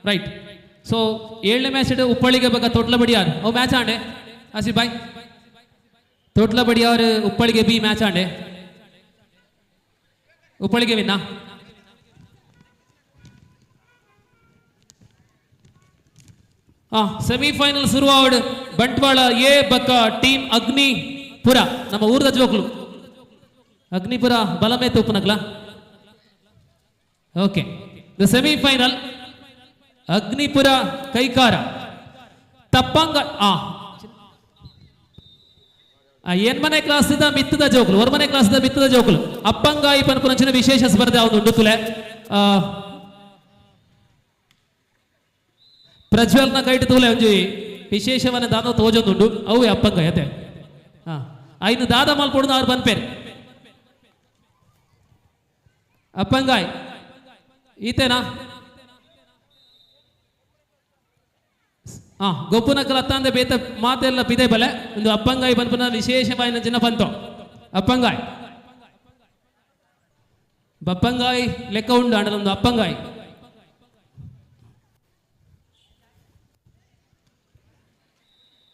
ರೈಟ್ ಸೊ ಏಳನೇ ಮ್ಯಾಚ್ ಉಪ್ಪಳಿಗೆ ಬಗ್ಗೆ ತೊಟ್ಲ ಬಡಿಯಾರು ಅವು ಮ್ಯಾಚ್ ಆಂಡೆ ಆಸಿ ಬಾಯ್ ತೊಟ್ಲ ಬಡಿಯಾರು ಉಪ್ಪಳಿಗೆ ಬಿ ಮ್ಯಾಚ್ ಆಂಡೆ ಉಪ್ಪಳಿಗೆ ವಿನ್ನ ಸೆಮಿಫೈನಲ್ ಶುರುವಾವಡು ಬಂಟ್ವಾಳ ಎ ಬಕ್ಕ ಟೀಮ್ ಅಗ್ನಿಪುರ ನಮ್ಮ ಊರದ ಜೋಕ್ಲು ಅಗ್ನಿಪುರ ಬಲಮೇ ತೂಪನಗ್ಲ ಓಕೆ ದ ಸೆಮಿಫೈನಲ್ ಅಗ್ನಿಪುರ ಕೈಕಾರ ತಪ್ಪಂಗ ಏನ್ ಮನೆ ಕ್ಲಾಸ್ ಮಿತ್ತದ ಜೋಕುಲು ಹೊರ ಮನೆ ಕ್ಲಾಸ್ ಮಿತ್ತದ ಜೋಕುಲು ಅಪ್ಪಂಗಾಯಿ ಪನ್ಪುನಂಚಿನ ವಿಶೇಷ ಸ್ಪರ್ಧೆ ಯಾವುದು ತುಲೆ ಪ್ರಜ್ವಲ್ನ ಕೈಟ್ ತೂಲೆ ಒಂಜಿ ವಿಶೇಷವನ್ನ ದಾದ ತೋಜೊಂದುಂಡು ಅವು ಅಪ್ಪಂಗಾಯಿ ಅತೆ ಐದು ದಾದ ಮಲ್ಪೊಡು ಅವ್ರು ಬನ್ಪೇರು ಅಪ್ಪಂಗಾಯ್ ಈತೇನಾ ಗೊಬ್ಬುನಕ್ಕಲ ಅತ್ತಂದೆ ಬೇತ ಮಾತೆಲ್ಲ ಬಿದೆ ಬಲೆ ಒಂದು ಅಪ್ಪಂಗಾಯಿ ಬಂದ್ಪುನ ವಿಶೇಷವಾಯಿನ ಜನ ಬಂತು ಅಪ್ಪಂಗಾಯ್ ಬಪ್ಪಂಗಾಯಿ ಲೆಕ್ಕ ಉಂಡು ಅಂಡಲ ಒಂದು ಅಪ್ಪಂಗಾಯಿ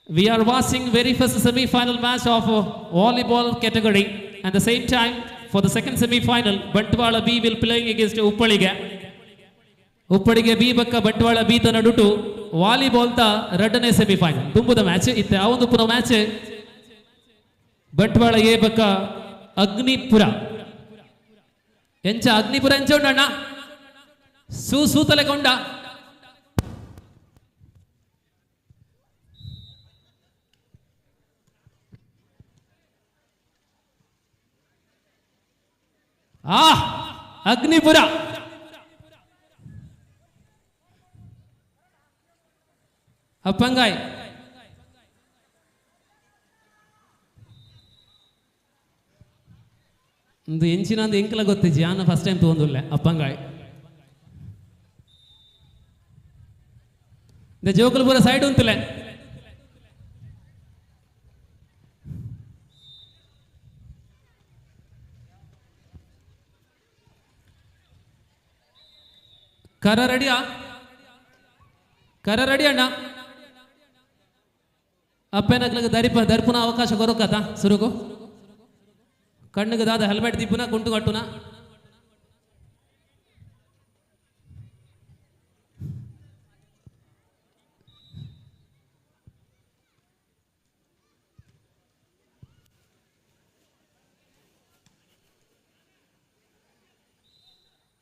We are watching very first semi-final match of volleyball category. At the same time, for the second semi-final, Bantwala B will playing against Uppalige. Uppalige B bakka Bantwala B ta nadutu volleyball ta ಎರಡನೇ semi-final. ತುಂಬುದ match ಇತ್ತೆ ಆ ಒಂದು ಪುನಃ match Bantwal A ಬಕ್ಕ ಅಗ್ನಿಪುರ ಎಂಚ ಅಗ್ನಿಪುರ ಎಂಚ ಉಂಡಣ್ಣ ಸೂತಲೆ ಕೊಂಡ ಅಗ್ನಿಪುರ ಅಪ್ಪಂಗಾಯ್ ಒಂದು ಎಂಚಿನ ಒಂದು ಎಂಕಲ ಗೊತ್ತಿಜ್ಜಿ ಆನ ಫಸ್ಟ್ ಟೈಮ್ ತೊಗೊಂದುಲ್ಲೆ ಅಪ್ಪಂಗಾಯ್ ಜೋಕುಲು ಪೂರ ಸೈಡ್ ಉಂತುಲೆ ಕರ ರೆಡಿಯಾ ಕರ ರೆಡಿ ಅಣ್ಣ ಅಪ್ಪೇನಕ್ಲಿಗೆ ದರ್ಪುನ ಅವಕಾಶ ಕೊರಕತ ಸುರುಗು ಕಣ್ಣಿಗೆ ದಾದ ಹೆಲ್ಮೆಟ್ ದಿಪ್ಪುನ ಕುಂಟು ಕಟ್ಟುನ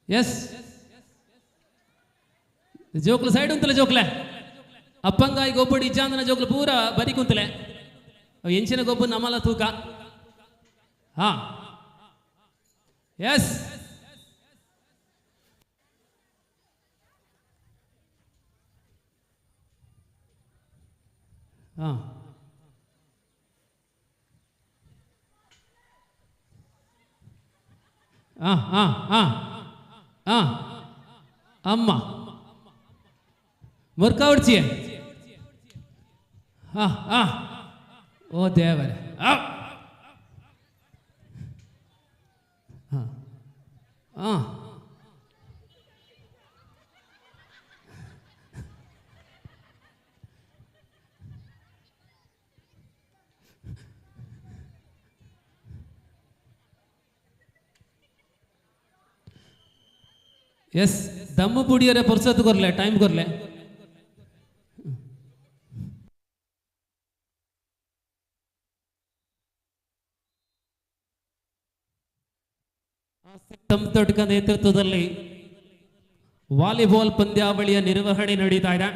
ಎಸ್ ಜೋಕ್ಲು ಸೈಡ್ ಉಂತಲೆ ಜೋಕ್ಲೆ ಅಪ್ಪಂಗಾಯಿ ಗೊಬ್ಬಡು ಇಜ್ಜಾಂದನ ಜೋಕ್ಲು ಪೂರ ಬರಿ ಕುಂತಲೆ ಎಂಚಿನ ಗೊಬ್ಬು ನಮ್ಮಲ್ಲ ತೂಕ ಹಾ ಎಸ್ ಹಾ ಅಮ್ಮ ಮುರ್ಕಾವಡ್ಚಿಯೇ ಓ ದೇವರೇ ಎಸ್ ದಮ್ಮು ಪುಡಿಯರೆ ಪುರ್ಸತ್ ಕೊರ್ಲೆ ಟೈಮ್ ಕೊರ್ಲೆ ತಮ್ಮತೊಡ್ಕ ನೇತೃತ್ವದಲ್ಲಿ ವಾಲಿಬಾಲ್ ಪಂದ್ಯಾವಳಿಯ ನಿರ್ವಹಣೆ ನಡೀತಾ ಇದೆ.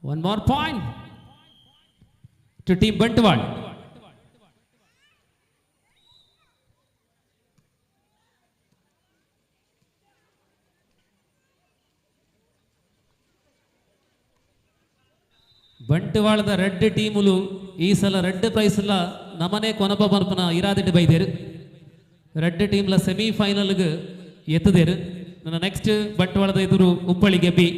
One more point to team Bantwal. ಬಂಟ್ವಾಳದ ರೆಡ್ ಟೀಮುಲು ಈ ಸಲ ರೆಡ್ ಪ್ರೈಸ್ಲ ನಮನೆ ಕೊನಪ ಬನ್ಪನ ಇರಾದಿಟ್ಟು ಬೈದೇರು ರೆಡ್ ಟೀಮ್ಲ ಸೆಮಿಫೈನಲ್ಗೆ ಎತ್ತದೇರು ನನ್ನ ನೆಕ್ಸ್ಟ್ ಬಂಟ್ವಾಳದ ಎದುರು ಉಪ್ಪಳಿ ಗೆಬ್ಬಿ.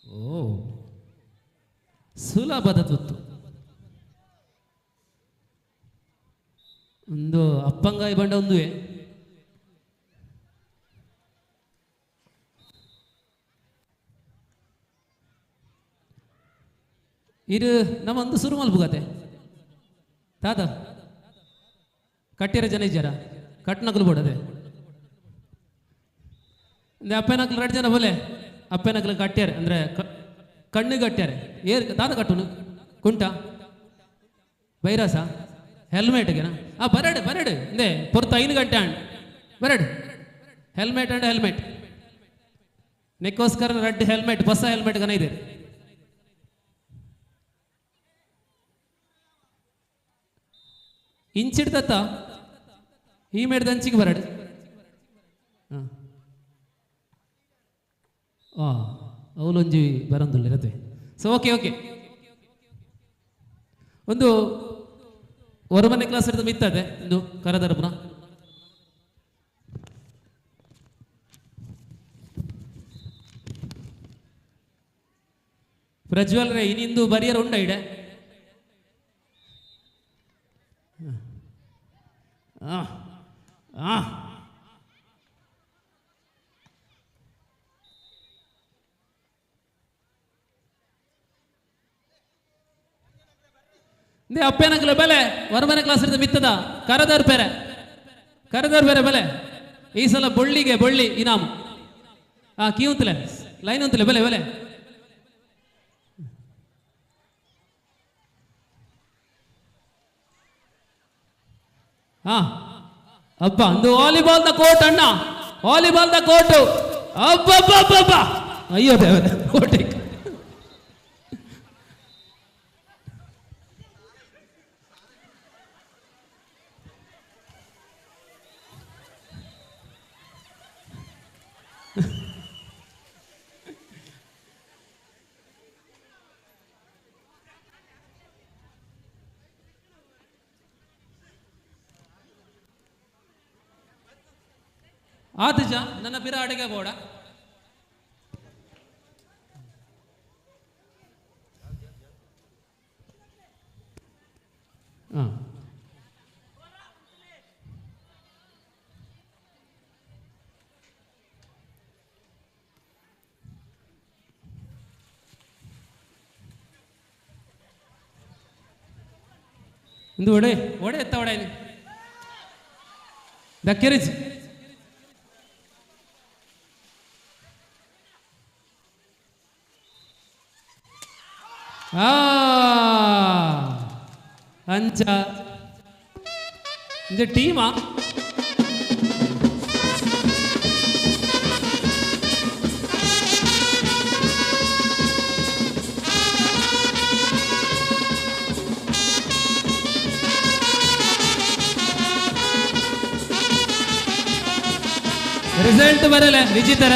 ಓ ಸುಲಭದ ತುತ್ತು. ಒಂದು ಅಪ್ಪಂಗಾಯಿ ಬಂಡ ಒಂದುವೆ ಇದು ನಮ್ಮ ಒಂದು ಸುರು ಮಲ್ಪುಗತೆ ತಾತ ಕಟ್ಟಿರ ಜನ ಇದ್ದಾರ ಕಟ್ನಕಲು ಬಿಡದೆ ಅಪ್ಪನಕಲು 2 ಜನ ಬೋಲೆ ಅಪ್ಪನಕಲು ಕಟ್ಟ್ಯಾರ ಅಂದರೆ ಕಣ್ಣಿಗೆ ಕಟ್ಟ್ಯಾರೆ ಏರ್ ತಾತ ಕಟ್ಟುನು ಕುಂಟ ಬೈರಾಸ ಹೆಲ್ಮೆಟ್ಗೆನ ಬರಡು ಇಂದೇ ಪೊರ್ತ 5 ಗಂಟೆ ಅಂಡ್ ಬರಡು ಹೆಲ್ಮೆಟ್ ಅಂಡ್ ಹೆಲ್ಮೆಟ್ ನೆಕ್ಕೋಸ್ಕರ ರೆಡ್ ಹೆಲ್ಮೆಟ್ ಹೊಸ ಹೆಲ್ಮೆಟ್ ಗನ ಇದೆ. ಇಂಚಿಡ್ದತ್ತ ಈ ಮೇಡ್ದ ಅಂಚಿಗೆ ಬರಡು ಅವಲೊಂಜಿ ಬರಂದುಲ್ಲ ಇರತ್ತೆ. ಸೊ ಓಕೆ ಒಂದು ಹೊರಮನೆ ಕ್ಲಾಸ್ ಹಿಡಿದು ಮಿತ್ತದೆ ಒಂದು ಕರದರ್ಪನ ಪ್ರಜ್ವಲ್ ರೇ ಇನ್ನಿಂದು ಬರಿಯರ್ ಉಂಡ ಇಡೆ ಅಪ್ಪೇನಕ್ಲೆ ಬೆಲೆ ಹೊರಮನೆ ಕ್ಲಾಸ್ ಇರ್ತದೆ ಮಿತ್ತದ ಕರದರ್ ಬೇರೆ ಬೆಲೆ ಈ ಸಲ ಬೊಳ್ಳಿ ಇನಾಮು ಕೀ ಉಂತಲೆ ಲೈನ್ ಉಂತಲೆ ಬೆಲೆ ಅಬ್ಬ ಒಂದು ವಾಲಿಬಾಲ್ ದ ಕೋಟ್ ಅಣ್ಣ ವಾಲಿಬಾಲ್ ದ ಕೋಟು ಅಬ್ಬಬ್ಬಬ್ಬ ಅಯ್ಯೋ ದೇವರೇ ಕೋಟಿ ಆತಜ ನನ್ನ ಬಿರ ಅಡಿಗೆ ಬೋಡ ಒಂದು ಒಡೆ ಎತ್ತ ಒಡೆ ದಕ್ಕೆರಿಜ್ ಅಂಚ ಇದು ಟೀಮಾ ರಿಸಲ್ಟ್ ಬರಲ್ಲ ವಿಜಿತರ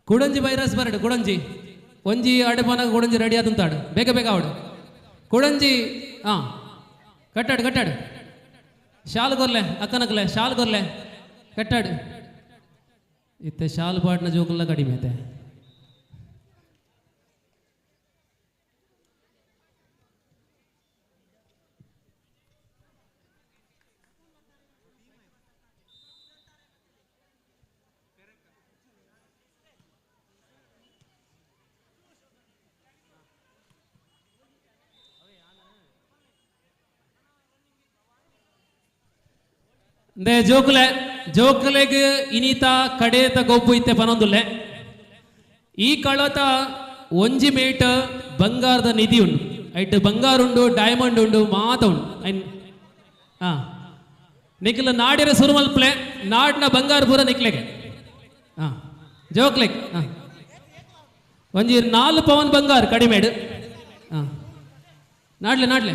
ಕುಡಂಜಿ ವೈರಸ್ ಬರಡು ಕುಡಂಜಿ ಒಂಜಿ ಅಡಪನಾಗ ಕುಡಂಜಿ ರೆಡಿ ಆದಂತಾಡು ಬೇಗ ಅವಡು ಕುಡಂಜಿ ಕಟ್ಟಾಡು ಶಾಲ್ ಗೊರ್ಲೆ ಅಕ್ಕನಕ್ಲೆ ಶಾಲ್ ಗೊರ್ಲೆ ಕಟ್ಟಾಡು ಇತ್ತೆ ಶಾಲ್ ಪಾಟ್ನ ಜೋಕುಲ್ಲ ಕಡಿಮೆ ಐತೆ ದೇ ಜೋಕುಲೆ ಜೋಕಲೆಗ್ ಇನಿತ ಕಡೇತ ಗೊಬ್ಬು ಇತ್ತೆ ಪನೊಂದುಲ್ಲೆ ಈ ಕಳತ ಒಂಜಿ ಮೇಟ ಬಂಗಾರದ ನಿಧಿ ಉಂಡು ಐಟ್ ಬಂಗಾರ ಉಂಡು ಡೈಮಂಡ್ ಉಂಡು ಮಾತ ಉಂಡು ಹಾ ನಿಖಿಲ ನಾಡಿರ ಸುರುಮಲ್ಪ್ಲೆ ನಾಡಿನ ಬಂಗಾರ ಪೂರ ನಿಕ್ಲೆಗೆ ಹಾ ಜೋಕ್ಲೆಗ್ ಹಾ ಒಂಜಿ 4 ಪವನ್ ಬಂಗಾರ ಕಡಿಮೆಡು ಹಾ ನಾಡ್ಲೆ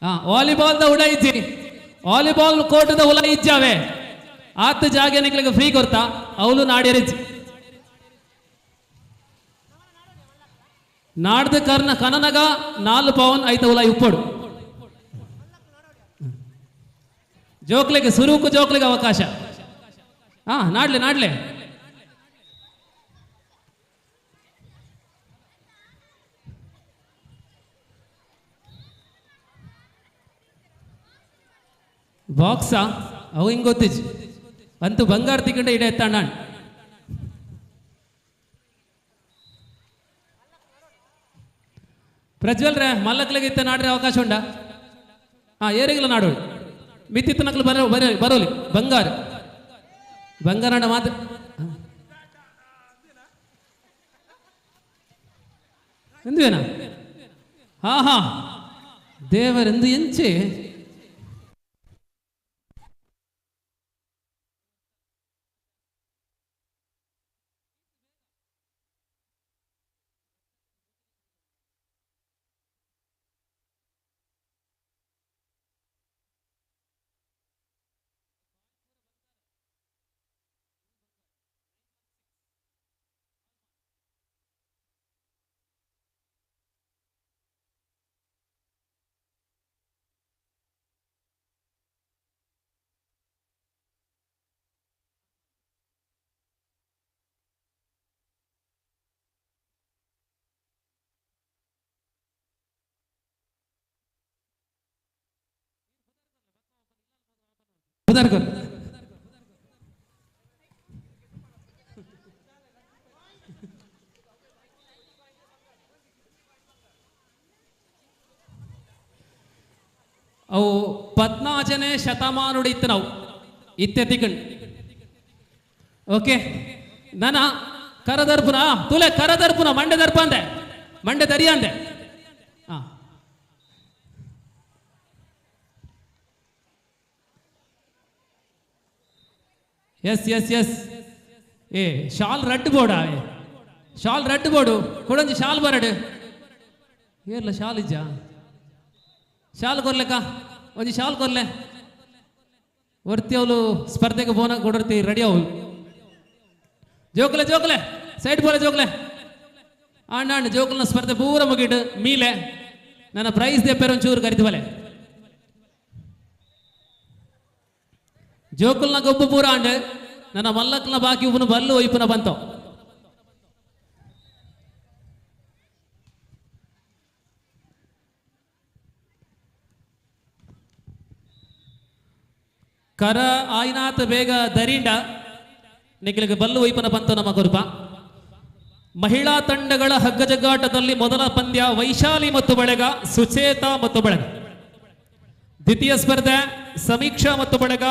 ಹಾ ವಾಲಿಬಾಲ್ದ ಉಡ ಇಜ್ಜಿ ವಾಲಿಬಾಲ್ ಕೋರ್ಟ್ದ ಉಲ ಇಜ್ಜಾವೆ ಆತ ಜಾಗ ನಿಕ್ಲಿಗೆ ಫ್ರೀ ಕೊರ್ತಾ ಅವಳು ನಾಡಿರಿಜ್ಜಿ ನಾಡ್ದ ಕರ್ನ ಕನನಗ 4 ಪವನ್ ಐತ ಉಲ ಇಪ್ಪಡು ಜೋಕ್ಲಿಗೆ ಸುರುಕು ಜೋಕ್ಲಿಗೆ ಅವಕಾಶ ಹಾ ನಾಡ್ಲೆ ಬಾಕ್ಸಾ ಅವು ಹಿಂಗೆ ಗೊತ್ತಿಜ್ಜಿ ಅಂತೂ ಬಂಗಾರ ತಿಕ್ಕಂಡೆ ಇಡ ಎತ್ತಾಣ ಪ್ರಜ್ವಲ್ ರೇ ಮಲ್ಲಕ್ಲಿಗೆ ಇತ್ತ ನಾಡ್ರೆ ಅವಕಾಶ ಉಂಡ ಹಾ ಏರಿಗಿಲ್ಲ ನಾಡೋಳು ಮಿತ್ತಿತ್ತ ನಕ್ಲು ಬರೋಲಿ ಬಂಗಾರ ಮಾತು ಎಂದುವೇನಾ ಹಾ ದೇವರೆಂದು ಎಂಚೆ कर ಅವು 14ನೇ ಶತಮಾನೋಡು ಇತ್ತು ನಾವು ಇತ್ತೆ ತಿಕ್ಕಂಡು ಓಕೆ ನನ ಕರದರ್ಪುನ ತುಲೆ ಕರದರ್ಪುನ ಮಂಡೆ ದರ್ಪ ಅಂದೆ ಮಂಡೆ ದರಿಯ ಅಂದೆ ಹಾ ಎಸ್ ಏ ಶಾಲ್ ರಡ್ ಬೋರ್ಡ ಶಾಲ್ ರಡ್ ಬೋರ್ಡು ಕೊಡೊಂಜಿ ಶಾಲ್ ಬರಡು ಏರ್ಲ ಶಾಲ್ ಇಜ್ಜ ಶಾಲ್ ಕೊರ್ಲೆಕ್ಕ ಒಂಜಿ ಶಾಲ್ ಕೊರ್ಲೆ ಒರ್ತಿ ಅವಳು ಸ್ಪರ್ಧೆಗೆ ಬೋನ ಕೊಡರ್ತಿ ರೆಡಿ ಅವಳು ಜೋಕಲೆ ಸೈಡ್ ಬೋಲೆ ಜೋಕಲೆ ಆಂಡ ಜೋಕಲ್ನ ಸ್ಪರ್ಧೆ ಪೂರ ಮುಗಿಡು ಮೀಲೆ ನನ್ನ ಪ್ರೈಸ್ ದೆಪ್ಪೇರ ಒಂಚೂರು ಕರಿತು ಬಲೆ ಜೋಕಲ್ನ ಗೊಬ್ಬು ಪೂರ ಆಂಡ್ ನನ್ನ ಮಲ್ಲಕ್ನ ಬಾಕಿ ಉಪ್ಪನ ಬಲ್ಲು ಒಯ್ಪುನ ಬಂತೋ ಕರ ಆಯ್ನಾಥ ಬೇಗ ದರಿಂಡ ನಿಖಿಲಿಗೆ ಬಲ್ಲು ಒಯ್ಪನ ಬಂತು ನಮ್ಮ ಗುರುಪ ಮಹಿಳಾ ತಂಡಗಳ ಹಗ್ಗಜಗ್ಗಾಟದಲ್ಲಿ ಮೊದಲ ಪಂದ್ಯ ವೈಶಾಲಿ ಮತ್ತು ಬಳಗ ಸುಚೇತ ಮತ್ತು ಬಳಗ ದ್ವಿತೀಯ ಸ್ಪರ್ಧೆ ಸಮೀಕ್ಷಾ ಮತ್ತು ಬಳಗ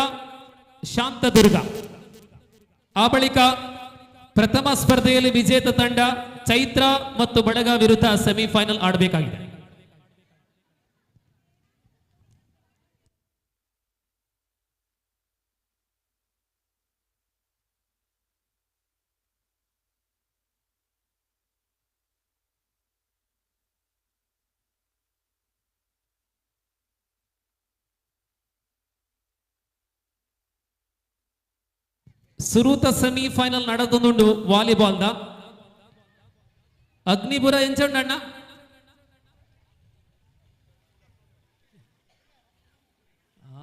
ಶಾಂತದುರ್ಗ ಆ ಬಳಿಕ ಪ್ರಥಮ ಸ್ಪರ್ಧೆಯಲ್ಲಿ ವಿಜೇತ ತಂಡ ಚೈತ್ರ ಮತ್ತು ಬಳಗ ವಿರುದ್ಧ ಸೆಮಿಫೈನಲ್ ಆಡಬೇಕಾಗಿದೆ ಸುರೂತ ಸೆಮಿಫೈನಲ್ ನಡೆದುಂಡು ವಾಲಿಬಾಲ್ದ ಅಗ್ನಿಪುರ ಎಂಚಂಡಣ್ಣ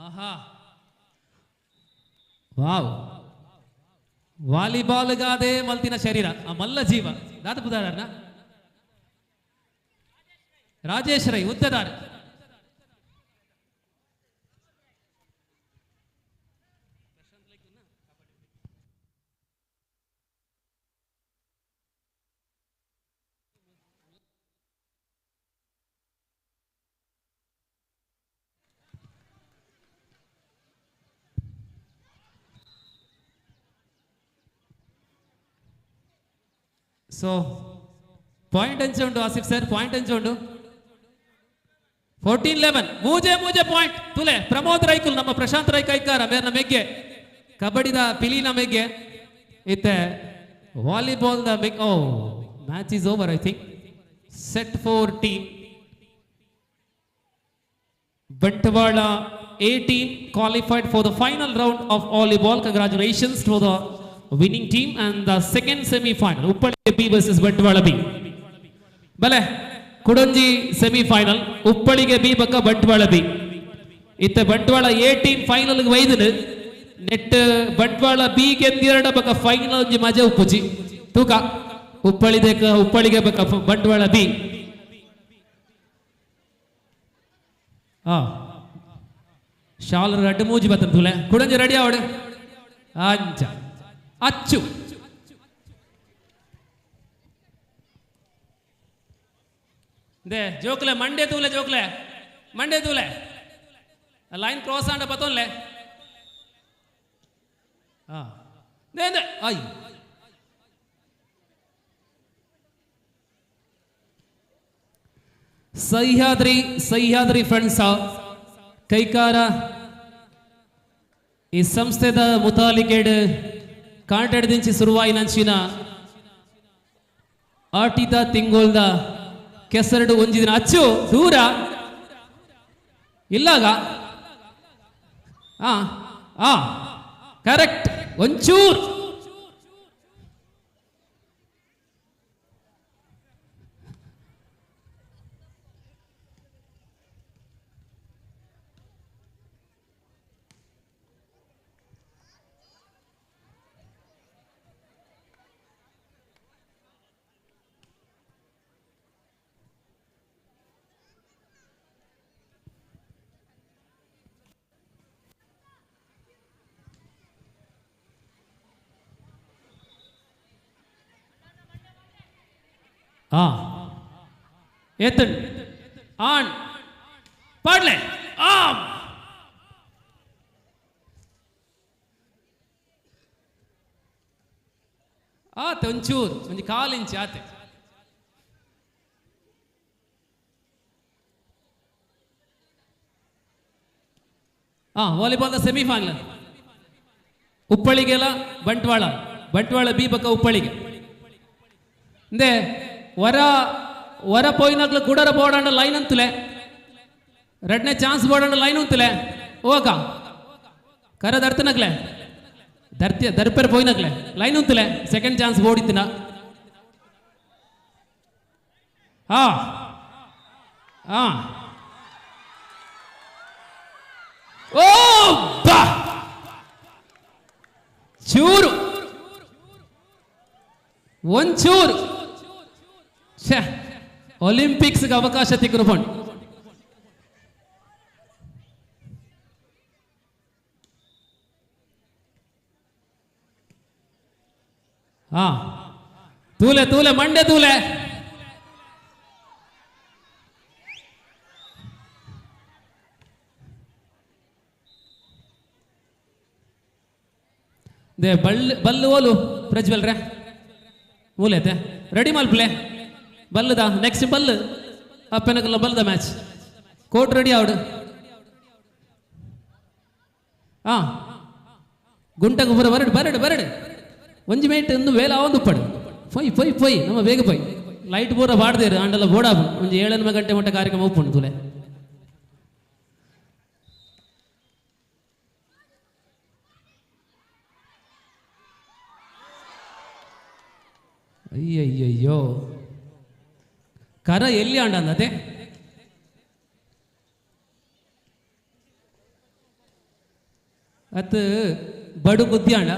ಆಹಾ ವಾವ್ ವಾಲಿಬಾಲ್ಗಾದೇ ಮಲ್ತಿನ ಶರೀರ ಆ ಮಲ್ಲ ಜೀವ ದಾದ ಬುದಾರಣ್ಣ ರಾಜೇಶ್ ರೈ ಉದ್ದದಾರ ಸೊ ಪಾಯಿಂಟ್ ಎಂಚ ಉಂಟು ಆಸಿಫ್ ಸರ್, ಪಾಯಿಂಟ್ ಎಂಚ ಉಂಟು? 14-11 ಮೂಜೆ ಪಾಯಿಂಟ್ ತುಲೆ. ಪ್ರಮೋದ್ ರೈಕುಲ್ ನಮ್ಮ ಪ್ರಶಾಂತ್ ರೈ ಕೈಕಾರ ಮೇರ್ನ ಮೆಗ್ಗೆ ಕಬಡ್ಡಿದ ಪಿಲಿನ ಮೆಗ್ಗೆ ಇತ್ತೆ ವಾಲಿಬಾಲ್ ದ ಮೆಗ್. Oh match is over I think. Set 4 team Bantwala A team qualified for the final round of volleyball. Congratulations to the winning team and the second semi-final. Uppali B versus Bantwala B. Bale Kudonji semi-final. Uppalige B baka Bantwala B. Itte Bantwala A team final ಗೆ ವೈದನು net Bantwala B ಗೆದ್ದಿರಡ ಬಕ final ಒಂಜಿ ಮಜಾ ಉಪ್ಪುಜಿ ತೂಕ ಉಪ್ಪಳಿಗೆ ಬಕ Bantwala B. Shawl ರಡ್ಡು ಮೂಜಿ ಬತ್ತನ ತುಲೆ ಕುಡಂಜಿ ready ಆವಡು ಅಂಚ ಅಚ್ಚು they ಜೋಕ್ಲೆ ಮಂಡೆ ತೂಲೆ ಲೈನ್ ಕ್ರಾಸ್ ಆಂಡ ಬತ್ತೋನ್ಲೆ ದೇ ಅಯ್ಯ ಸಹ್ಯಾದ್ರಿ ಫ್ರೆಂಡ್ಸ್ ಕೈಕಾರ ಈ ಸಂಸ್ಥೆದ ಮುತಾಲಿಕೆಡ್ ಕಾಂಟೆಡ್ದಿಂಚಿ ಸುರುವಾಯಿನಂಚಿನ ಆಟಿದ ತಿಂಗೋಲ್ದ ಕೆಸರಡು ಒಂಜಿದಿನ ಅಚ್ಚು ದೂರ ಇಲ್ಲಾಗ ಕರೆಕ್ಟ್ ಒಂಚೂರು ಎತ್ತನ್ ಆನ್ ಪಾಡ್ಲೆ ಆತ ಒಂಚೂರು ಒಂದು ಕಾಲಿಂಚಿ ಆತೆ ವಾಲಿಬಾಲ್ ಸೆಮಿಫೈನಲ್ ಉಪ್ಪಳಿಗೆಲ್ಲ ಬಂಟ್ವಾಳ ಬಿ ಬಕ್ಕ ಉಪ್ಪಳಿಗೆ ಇಂದೆ ವರ ಪೋಯಿನಾಗ್ಲು ಗುಡರ ಬೋಡಂಡ ಲೈನ್ ಅಂತಲೇ ರೆಡ್ನೆ ಚಾನ್ಸ್ ಬೋಡಂಡ ಲೈನ್ ಅಂತಲೇ ಹೋಗ ಕರ ದರ್ತನಗ್ಲೆ ದರ್ಪೆರ್ ಪೋಯಿನಾಗ್ಲೆ ಲೈನ್ ಅಂತಲೇ ಸೆಕೆಂಡ್ ಚಾನ್ಸ್ ಬೋಡಿತ್ತಿನ ಓ ಬಾ ಚೂರು ಒಂಚೂರು ಒಲಿಂಪಿಕ್ಸ್ಗೆ ಅವಕಾಶ ತಿಕ್ಕುಕೊಂಡು ತೂಲೆ ಮಂಡೆ ತೂಲೆ ದೇ ಬಲ್ಲು ಓಲು ಪ್ರಜ್ವಲ್ ರೇ ಮೂಲೆತೆ ರೆಡಿ ಮಲ್ಪ್ಲೆ ಬಲ್ಲದ ನೆಕ್ಸ್ಟ್ ಬಲ್ಲು ಅಪ್ಪನಕಲ್ಲ ಬಲ್ಲದ ಮ್ಯಾಚ್ ಕೋರ್ಟ್ ರೆಡಿ ಆವಡು ಗುಂಟಗೆ ಬರಡು ಒಂಜಿ ಮೇಟ್ ಒಂದು ವೇಲ ಒಂದು ಪಡು ಪೊಯ್ ನಮ್ಮ ಬೇಗ ಪೊಯ್ ಲೈಟ್ ಪೂರ ಬಾಡ್ದೇರು ಆಂಡಲ್ಲ ಬೋಡಾಬು ಒಂದು 7 ಗಂಟೆ ಮಟ್ಟ ಕಾರ್ಯಕ್ರಮ ಒಪ್ಪುಂಡು ತುಲೆ ಅಯ್ಯಯ್ಯೋ ಕರ ಎಲ್ಲಿ ಆಂಡಂದತೆ ಅತ್ ಬಡು ಬುದ್ಧಿ ಆಂಡ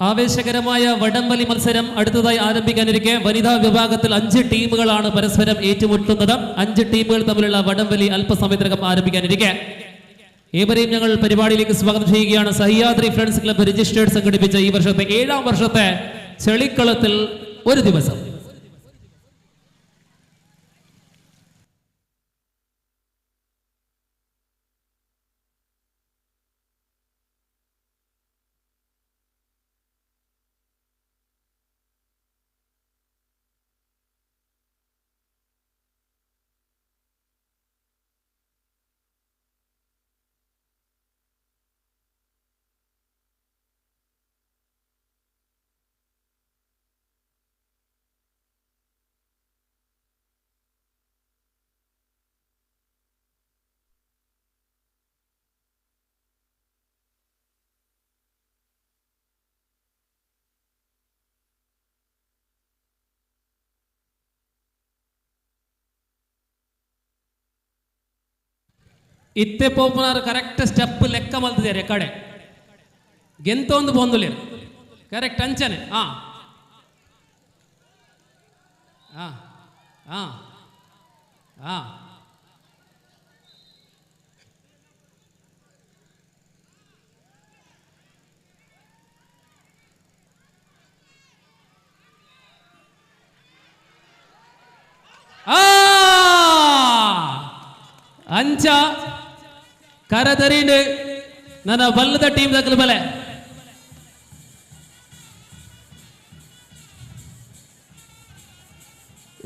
ആവേശകരമായ വടംവലി മത്സരം അടുത്തതായി ആരംഭിക്കാനിരിക്കെ വനിതാ വിഭാഗത്തിൽ 5 ടീമുകളാണ് പരസ്പരം ഏറ്റുമുട്ടുന്നത്. 5 ടീമുകൾ തമ്മിലുള്ള വടംവലി അല്പസമയത്തിനകം ആരംഭിക്കാനിരിക്കെ ഏവരെയും ഞങ്ങൾ പരിപാടിയിലേക്ക് സ്വാഗതം ചെയ്യുകയാണ്. സഹ്യാദ്രി ഫ്രണ്ട്സ് ക്ലബ്ബ് രജിസ്റ്റേർഡ് സംഘടിപ്പിച്ച ഈ വർഷത്തെ 7ാം വർഷത്തെ ചെളിക്കളത്തിൽ ഒരു ദിവസം. ಇತ್ತೆ ಪೋಪುನಾರು ಕರೆಕ್ಟ್ ಸ್ಟೆಪ್ ಲೆಕ್ಕ ಮಲ್ತಿದ್ದಾರೆ ಕಡೆ ಗೆಂತ ಒಂದು ಬಂದುಲಿ ಕರೆಕ್ಟ್ ಅಂಚನೆ ಹಾಂ ಹಾಂ ಹಾಂ ಹಾಂ ಅಂಚ ಕರದರಿಂಡು ನನ್ನ ಬಲ್ಲದ ಟೀಮ್ ದಕ್ಕಲು ಬಲೆ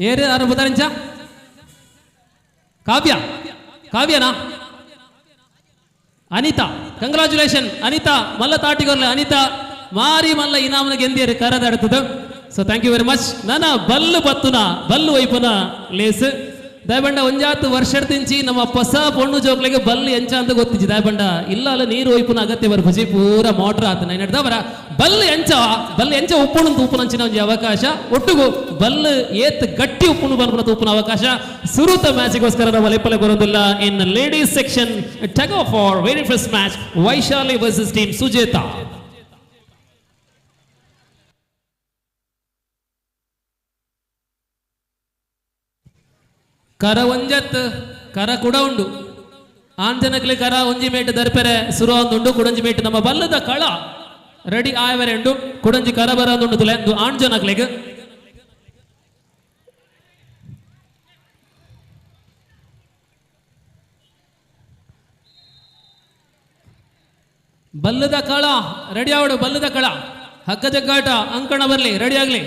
ಏರು ಯಾರು ಬುಧಾರಿಂಚ ಕಾವ್ಯ ಕಾವ್ಯನಾ ಅನಿತಾ ಕಂಗ್ರಾಚುಲೇಷನ್ ಅನಿತಾ ಮಲ್ಲ ತಾಟಿಗೊರ್ಲೆ ಅನಿತಾ ಮಾರಿ ಮಲ್ಲ ಇನಾಮನ ಗೆಂದಿಯರು ಕರದಾಡ್ತದ so thank you very much ನನ್ನ ಬಲ್ಲು ಬತ್ತುನ ಬಲ್ಲು ವೈಪುನ ಲೇಸ್ ದಯಬಂಡ ಒಂಜಾತು ವರ್ಷದಿಂಚಿ ನಮ್ಮ ಹೊಸ ಪೊಣ್ಣು ಜೋಕ್ಲಿಗೆ ಬಲ್ಲು ಎಂಚ ಅಂತ ಗೊತ್ತಿಜ್ಜಿ ದಯಬಂಡ ಇಲ್ಲ ಅಲ್ಲ ನೀರು ಒಯ್ಪುನ ಅಗತ್ಯ ಬರ್ಬಜಿ ಪೂರ ಮೋಟ್ರ್ ಆತನ ನಡ್ದವರ ಬಲ್ಲು ಎಂಚ ಉಪ್ಪುಣು ತೂಪುನಂಚಿನ ಒಂಜಿ ಅವಕಾಶ ಒಟ್ಟುಗು ಬಲ್ಲು ಏತ್ ಗಟ್ಟಿ ಉಪ್ಪುನು ಬಲ್ಪುನ ತೂಪುನ ಅವಕಾಶ ಸುರುತ ಮ್ಯಾಚಿಗೋಸ್ಕರ ನಾವು ಲೆಪ್ಪಲೆ ಬರೋದಿಲ್ಲ in ladies section tug of for very first match Vaishali versus team Sujeta. ಕರ ಒಂಜತ್ ಕರ ಕೂಡ ಉಂಡು ಆಂಜನಕ್ಲೆ ಕರ ಒಂಜಿ ಮೇಟ್ ದರ್ಪೆರೆ ಸುರು ಒಂದುಂಡು ಕುಡಂಜಿ ಮೇಟ್ ನಮ್ಮ ಬಲ್ಲದ ಕಳ ರೆಡಿ ಆಯವರೆ ಉಂಡು ಕುಡಂಜಿ ಕರ ಬರೋದುಂಡು ತುಲೆ ಆಂಜನಕ್ಲೆಗ್ ಬಲ್ಲದ ಕಳ ರೆಡಿ ಆವಡು ಬಲ್ಲದ ಕಳ ಹಗ್ಗ ಜಗ್ಗಾಟ ಅಂಕಣ ಬರ್ಲಿ ರೆಡಿ ಆಗ್ಲಿ.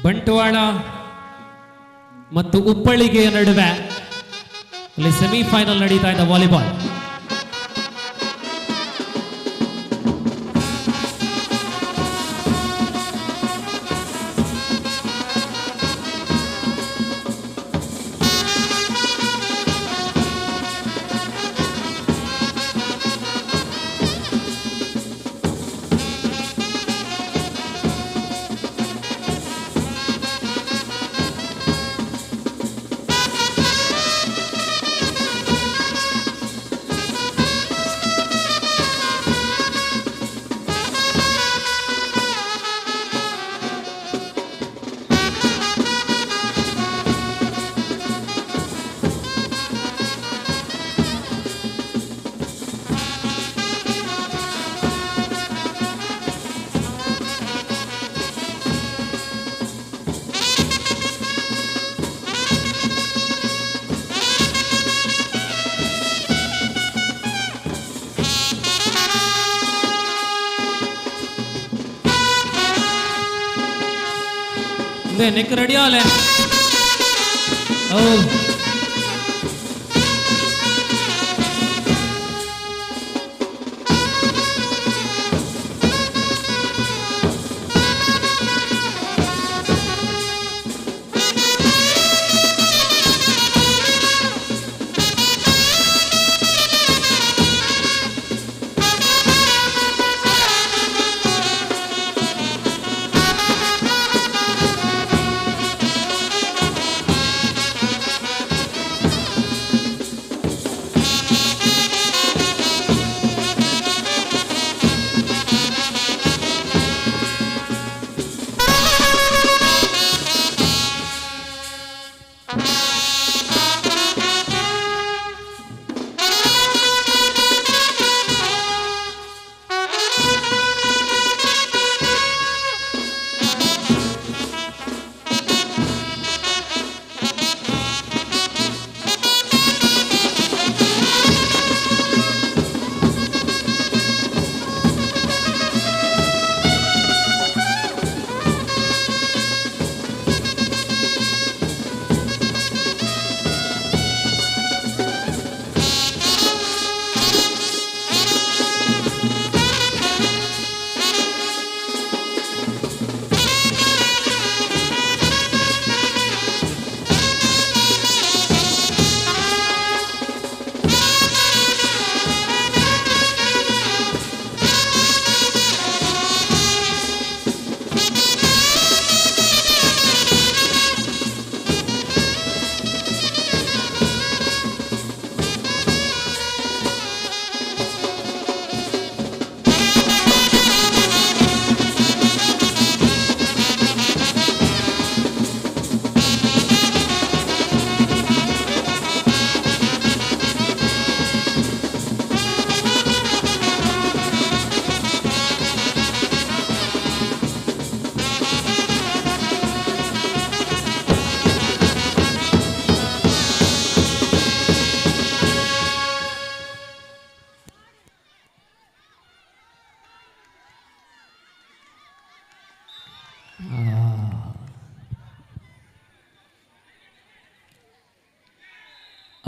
ಬಂಟ್ವಾಳ ಮತ್ತು ಉಪ್ಪಳಿಗೆ ನಡುವೆ ಅಲ್ಲಿ ಸೆಮಿಫೈನಲ್ ನಡೀತಾ ಇದೆ ವಾಲಿಬಾಲ್. नेक रेडी आले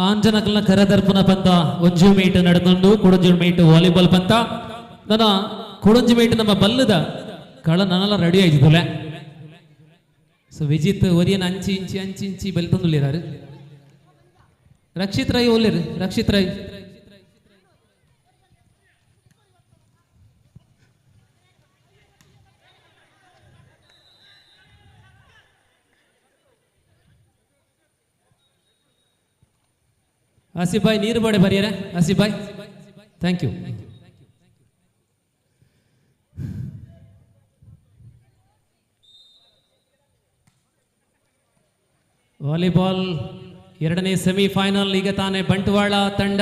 ಆಂಜನಕಲ್ನ ಕರದರ್ಪಣ ಪಂತ ಒಂಜು ಮೀಟ್ ನಡೆದುಂಡು ಕುಡಂಜು ಮೀಟ್ ವಾಲಿಬಾಲ್ ಪಂತ ನನ್ನ ಕುಡಂಜು ಮೀಟ್ ನಮ್ಮ ಬಲ್ಲದ ಕಳ ನನ್ನೆಲ್ಲ ರೆಡಿ ಆಯ್ತಿದ್ದಲೆ ಸೊ ವಿಜಿತ್ ಒರಿಯನ್ ಅಂಚಿ ಇಂಚಿ ಅಂಚಿ ಇಂಚಿ ಬೆಲ್ತಂದುಲ್ಲಿರಾರು ರಕ್ಷಿತ್ ರೈ ಒಲ್ಲಿರು ರಕ್ಷಿತ್ ರೈ ಆಸಿಫ್ ಭಾಯ್ ನೀರು ಬಡೆ ಬರೆಯರೆ Asif bhai thank you volleyball ಎರಡನೇ ಸೆಮಿಫೈನಲ್ ಈಗ ತಾನೇ ಬಂಟ್ವಾಳ ತಂಡ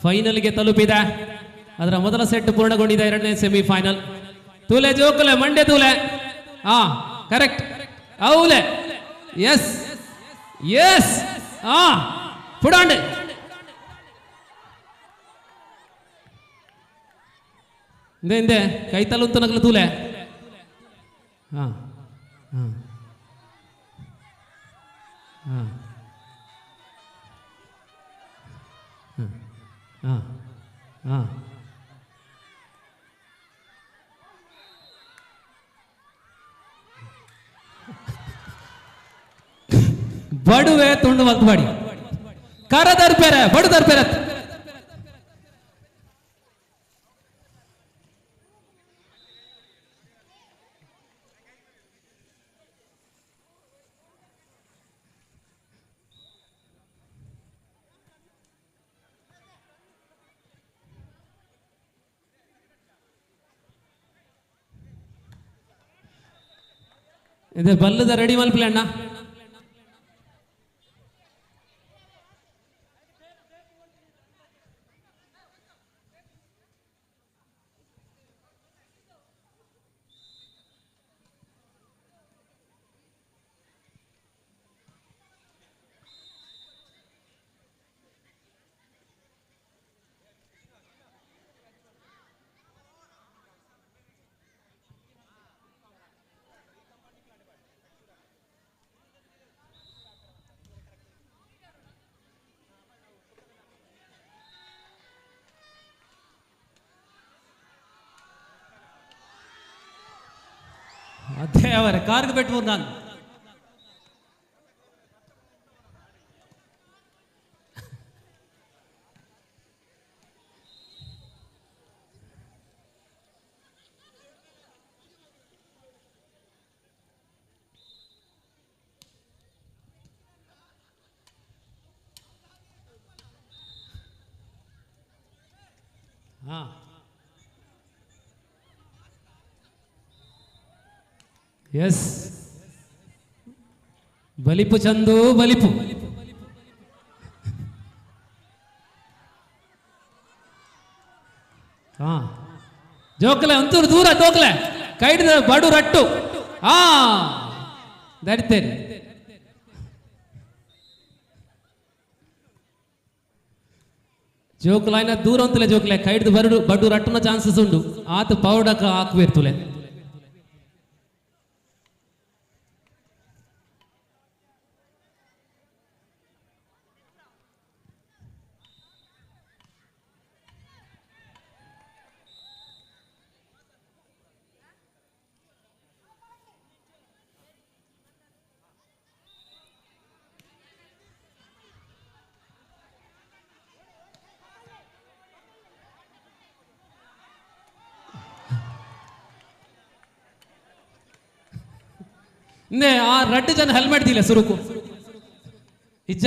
ಫೈನಲ್ಗೆ ತಲುಪಿದೆ. ಅದರ ಮೊದಲ ಸೆಟ್ ಪೂರ್ಣಗೊಂಡಿದೆ. ಎರಡನೇ ಸೆಮಿಫೈನಲ್ ತೂಲೆ ಜೋಕಲೆ ಮಂಡ್ಯ ತೂಲೆ ಕರೆಕ್ಟ್ ಔಲೆ ಎಸ್ ಎಸ್ ಪುಡಾಂಡೆ ಹಿಂದೆ ಕೈ ತಲುಂತು ನಗಲು ತೂಲೆ ಹಾಂ ಹಾಂ ಹಾಂ ಹಾಂ ಹಾಂ ಬಡುವೆ ತುಂಡು ಮಲ್ತುಬಾಡಿ ಕರ ತರ್ಪೇರೆ ಬಡು ತರ್ಪೇರೆ ಇದು ಬಲ್ಲದ ರೆಡಿ ಮಲ್ಪಲೆ ಅಣ್ಣ. ಅದೇ ಅವರ ಕಾರ್ಗೆ ಬಿಟ್ಬೋದು ನಾನು. ಹಾಂ ಎಸ್ ಬಲಿಪು ಚಂದು ಬಲಿಪು ಹಾ ಜೋಕಲೆ ಅಂತೂರು ದೂರ ಜೋಕಲೆ ಕೈಡಿದ ಬಡು ರಟ್ಟು ಧರಿತೇನೆ ಜೋಕಲೈನ ದೂರ ಅಂತಲೇ ಜೋಕಲೆ ಕೈಡಿದ ಬಡು ರಟ್ಟುನ ಚಾನ್ಸಸ್ ಉಂಡು ಆತ ಪೌಡಕ ಹಾಕುವಿರ್ತುಲೆ. ಇಂದೇ ಆ ರಡ್ಡು ಜನ ಹೆಲ್ಮೆಟ್ ದಿಲ್ಲ ಸುರುಕು ಇಜ್ಜ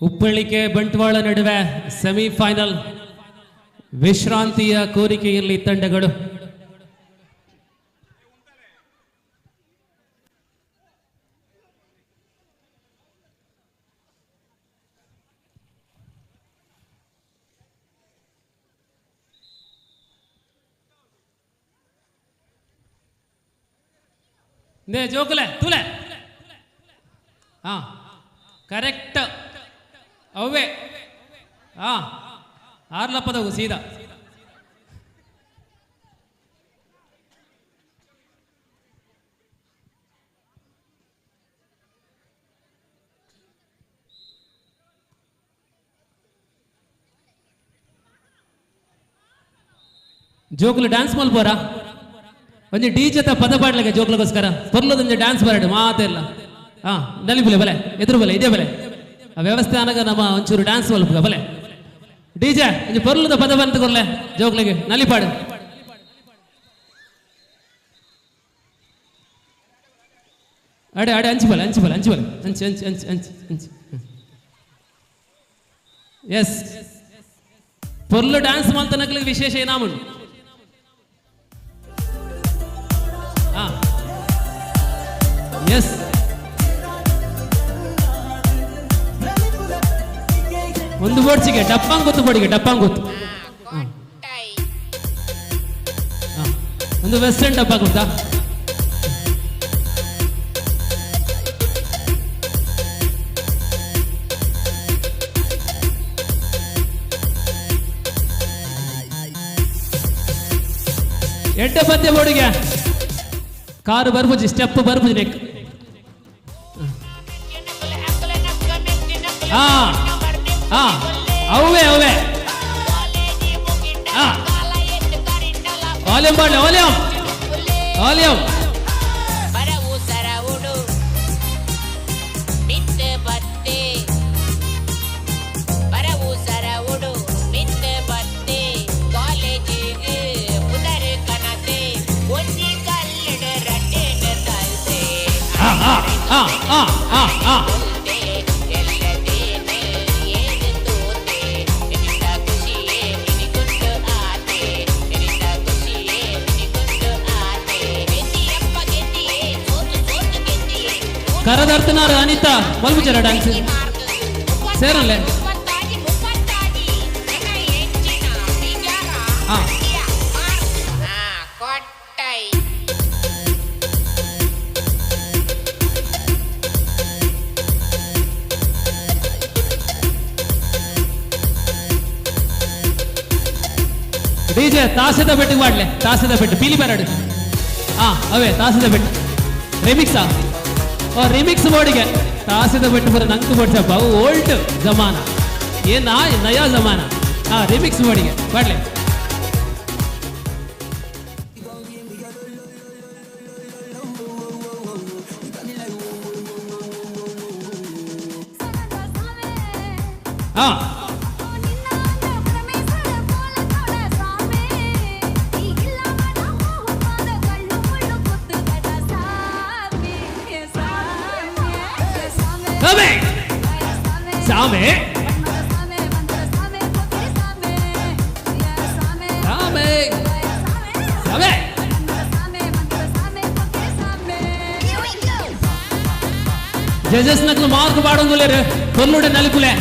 ಉಪ್ಪಳಿಕೆ ಬಂಟ್ವಾಳ ನಡುವೆ ಸೆಮಿಫೈನಲ್ ವಿಶ್ರಾಂತಿಯ ಕೋರಿಕೆಯಲ್ಲಿ ತಂಡಗಳು. ನೇ ಜೋಕುಲೆ ತುಲೆ ಹಾ ಕರೆಕ್ಟ್ ಅವೇ ಹಾ ಆರ್ಲಪ್ಪದವು ಸೀದಾ ಜೋಕುಲು ಡ್ಯಾನ್ಸ್ ಮಲ್ಪೋರಾ ಒಂಜಿ ಡಿಜೆತ ಪದ ಪಾಡ್ಲಿಕ್ಕೆ ಜೋಕ್ಲಗೋಸ್ಕರ ಪೊರ್ಲದೊಂದು ಡ್ಯಾನ್ಸ್ ಬರಡು ಮಾತೆಲ್ಲ ಹಾ ನಲಿಬಲೆ ಬಲೆ ಎದುರು ಬಲೆ ಇದೇ ಬಲೆ ಆ ವ್ಯವಸ್ಥೆ ಆನಾಗ ನಮ್ಮ ಒಂಚೂರು ಡ್ಯಾನ್ಸ್ ಮಲ್ಪುಗ ಬಲೆ ಡಿಜೆ ಒಂಜಿ ಪೊರ್ಲದ ಪದ ಬಂತು ಕೊರ್ಲೆ ಜೋಕ್ಲಿಗೆ ನಲಿಪಾಡು ಅಡೆ ಅಡೆ ಅಂಚಿ ಬಲೆ ಅಂಚಿ ಬಲೆ ಅಂಚಿ ಬಲೆ ಅಂಚಿ ಅಂಚಿ ಅಂಚಿ ಅಂಚಿ ಅಂಚಿ ಎಸ್ ಪೊರ್ಲು ಡ್ಯಾನ್ಸ್ ಮಾಡ್ತಾನಕ್ಲಿಗೆ ವಿಶೇಷ ಏನಾಮುಂಡು ಎಸ್ ಒಂದು ಬೋಡ್ಸಿಗೆ ಡಪ್ಪಂಗೊತ್ತು ಬಡಿಗೆ ಡಪ್ಪಂಗೊತ್ತು ಒಂದು ವೆಸ್ಟರ್ನ್ ಡಬ್ಬ ಗೊತ್ತಾ ಎಡ್ಡ ಪದ್ಯ ಬೋಡಿಗೆ ಕಾರು ಬರ್ಬುಜಿ ಸ್ಟೆಪ್ ಬರ್ಬುಜಿ ನೆಕ್ ಹಾ ಹಾ ಅವೇ ಅವೇ ಹಾ ವಾಲ್ಯೂಮ್ ಬಾಡ್ಲೆ ವಾಲ್ಯೂಮ್ ವಾಲ್ಯೂಮ್ ಕರದರ್ತನಾರು ಅನಿತಾ ಮಲ್ಪುಜರ ಡ್ಯಾನ್ಸ್ ಸೇರಲ್ಲೇ ಹಾ ಡಿಜೆ ತಾಸದ ಬೆಟ್ಟಿಗೆ ಮಾಡ್ಲೆ ತಾಸದ ಬೆಟ್ಟು ಪೀಲಿ ಬರಡು ಹಾ ಅವೇ ತಾಸದ ಬೆಟ್ಟು ರಿಮಿಕ್ಸಾ ರಿಮಿಕ್ಸ್ ಬೋಡಿಗೆ ತಾಸದ ಬೆಟ್ಟು ಬರ ನಂಕು ಬಡ್ಸಪ್ಪ ಅವು ಓಲ್ಡ್ ಜಮಾನ ಏನ್ ನಯಾ ಜಮಾನ ಹಾ ರಿಮಿಕ್ಸ್ ಬೋಡಿಗೆ ಮಾಡ್ಲೆ ಹಾ ಸಾಮೆ ಸಾಮೆ ಸಾಮೆ ಜಜಸ್ ನಕ್ಲು ಮಾರ್ಕ್ ಬಾಡೋಂಗುಲೇರು ಕೊಲ್ಲುಡೆ ನಲಿಪುಲೆ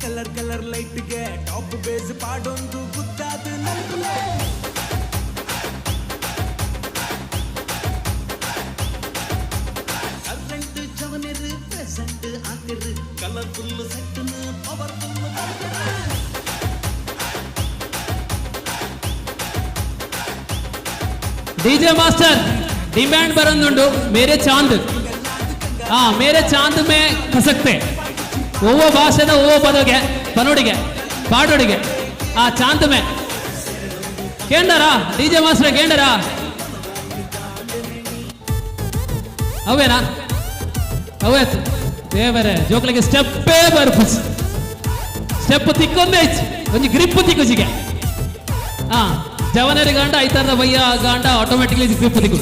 ಕಲರ್ ಕಲರ್ ಲೈಟ್ಗೆ ಟಾಪ್ ಬೇಸ್ ಪಾಡೊಂದು ಗುದ್ದಾದ ನಲ್ಪುಲೆ ಕರೆಂಟ್ ಜವನಿರು ಪ್ರೆಸೆಂಟ್ ಆಗಿರು ಕಲರ್ಫುಲ್ ಸೆಟ್ಟನ್ ಪವರ್ಫುಲ್ डीजे मास्टर डिमांड बरंदुंडु मेरे चांद हाँ मेरे चांद में खसकते वो भाषेद वो पदोगे पनोडिगे पाडोडिगे आ चांद में केंडरा डीजे मास्टर केंडरा अवेना अवेत देवरे जोकलिगे स्टेपे बरपुस स्टेप तिक्कोंदे ಒಂಜಿ ಗ್ರಿಪ್ ತಿಕ್ಕುಜಿಗೆ ಹಾ ಜವನರಿ ಗಾಂಡ ಐತರದ ಬಯ್ಯ ಗಾಂಡ ಆಟೋಮೆಟಿಕಲಿ ಗ್ರಿಪ್ ತಿಕ್ಕು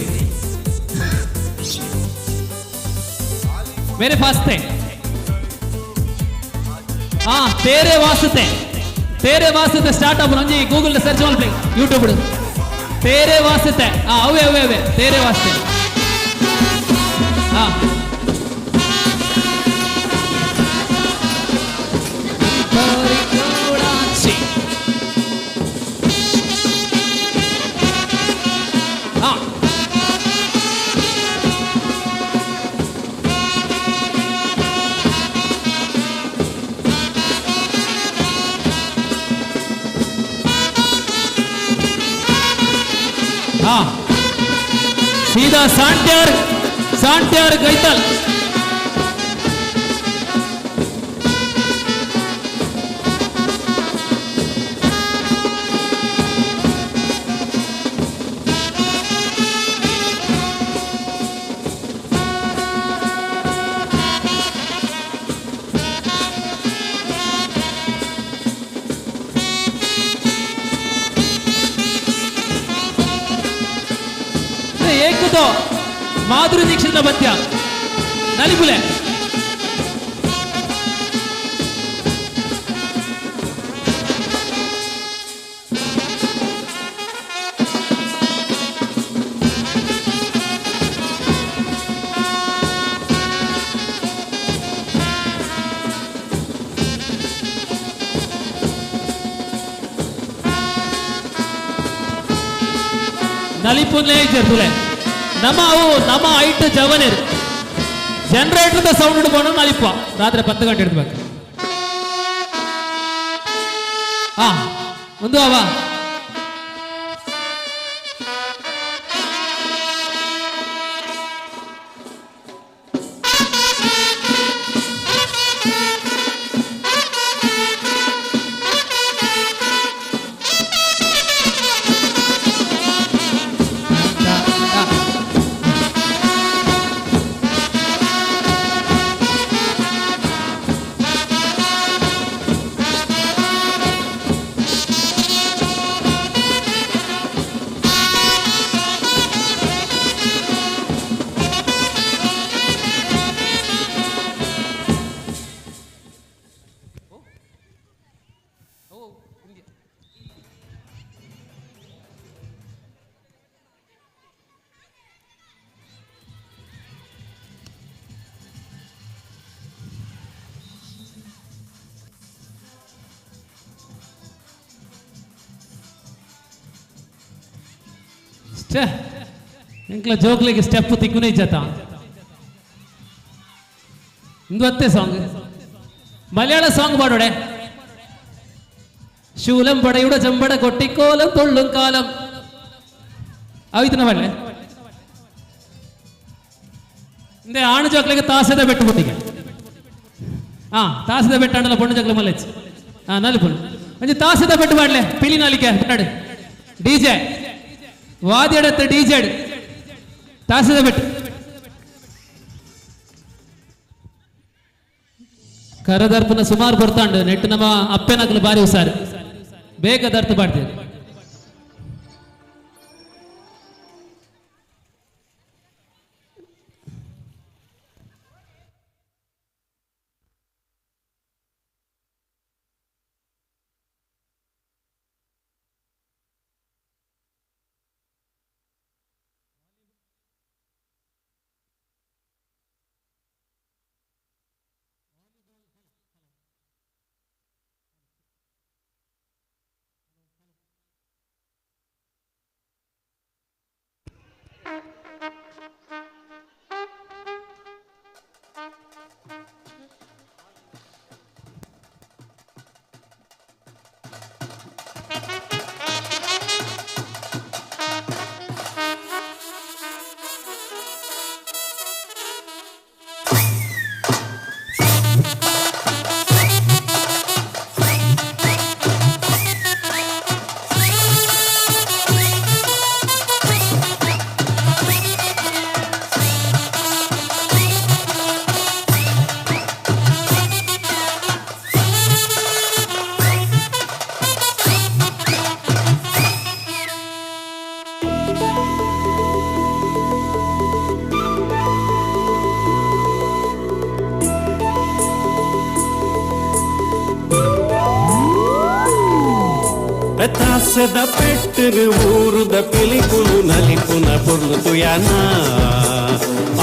मेरे फास्ते हाँ तेरे वास्ते स्टार्टअप नंजी गूगल सर्च माल यूट्यूब तेरे वास्ते हाँ अवे अवे अवे तेरे वास्ते हाँ सीधा सांट्यार गैतल माधुरी दीक्षित पद्य नलिपुले नलिपुले जर्दुले ನಮ್ಮ ಐಟ್ ಜವನೇರು ಜನರೇಟರ್ ಸೌಂಡ್ ಹಿಡ್ಕೊಂಡು ನಾಳಿಪ್ಪ ರಾತ್ರಿ 10 ಗಂಟೆ ಇಡ್ಬೇಕು ಒಂದು ಅವ इंकला जोक्लिगे स्टेप तिक्कुने जाता इंदुवत्ते सॉन्ग मलयाळ सॉन्ग पाडोडे शूलम पडयुड जंबड कोट्टिकोलम तोळ्ळुं कालम आवितನ ಬಲ್ಲೆ ಇಂದೆ ಆಣು ಜೋಕ್ಲಿಗೆ ತಾಸದ ಬೆಟ್ಟು ಬುಟ್ಟಿಗೆ ತಾಸದ ಬೆಟ್ಟು ಅಂಡಲ ಪೊಣ್ಣು ಜೋಕ್ಲೆ ಮಲೆಚ್ ನಲಿಪುಲ್ ಒಂಜಿ ತಾಸದ ಬೆಟ್ಟು ಮಾಡ್ಲೆ ಪಿಲಿ ನಾಲಿಕೆ ನಡು ಡಿಜೆ ವಾದ್ಯಡತ್ತ ಡಿಜೆಡ್ ತಾಸದ ಬೆಟ್ಟು ಕರದರ್ಪನ ಸುಮಾರು ಬರ್ತಾಂಡು ನೆಟ್ಟು ನಮ್ಮ ಅಪ್ಪೆನಕ್ಲು ಬಾರಿ ಹುಷಾರು ಬೇಗ ದರ್ತ ಮಾಡ್ತೀವಿ ತಾಸದ ಪೆಟ್ಟರು ಊರುದ ಪಿಲಿಕುಲು ನಲಿಪುನ ಪೊರ್ಲು ಯಾನ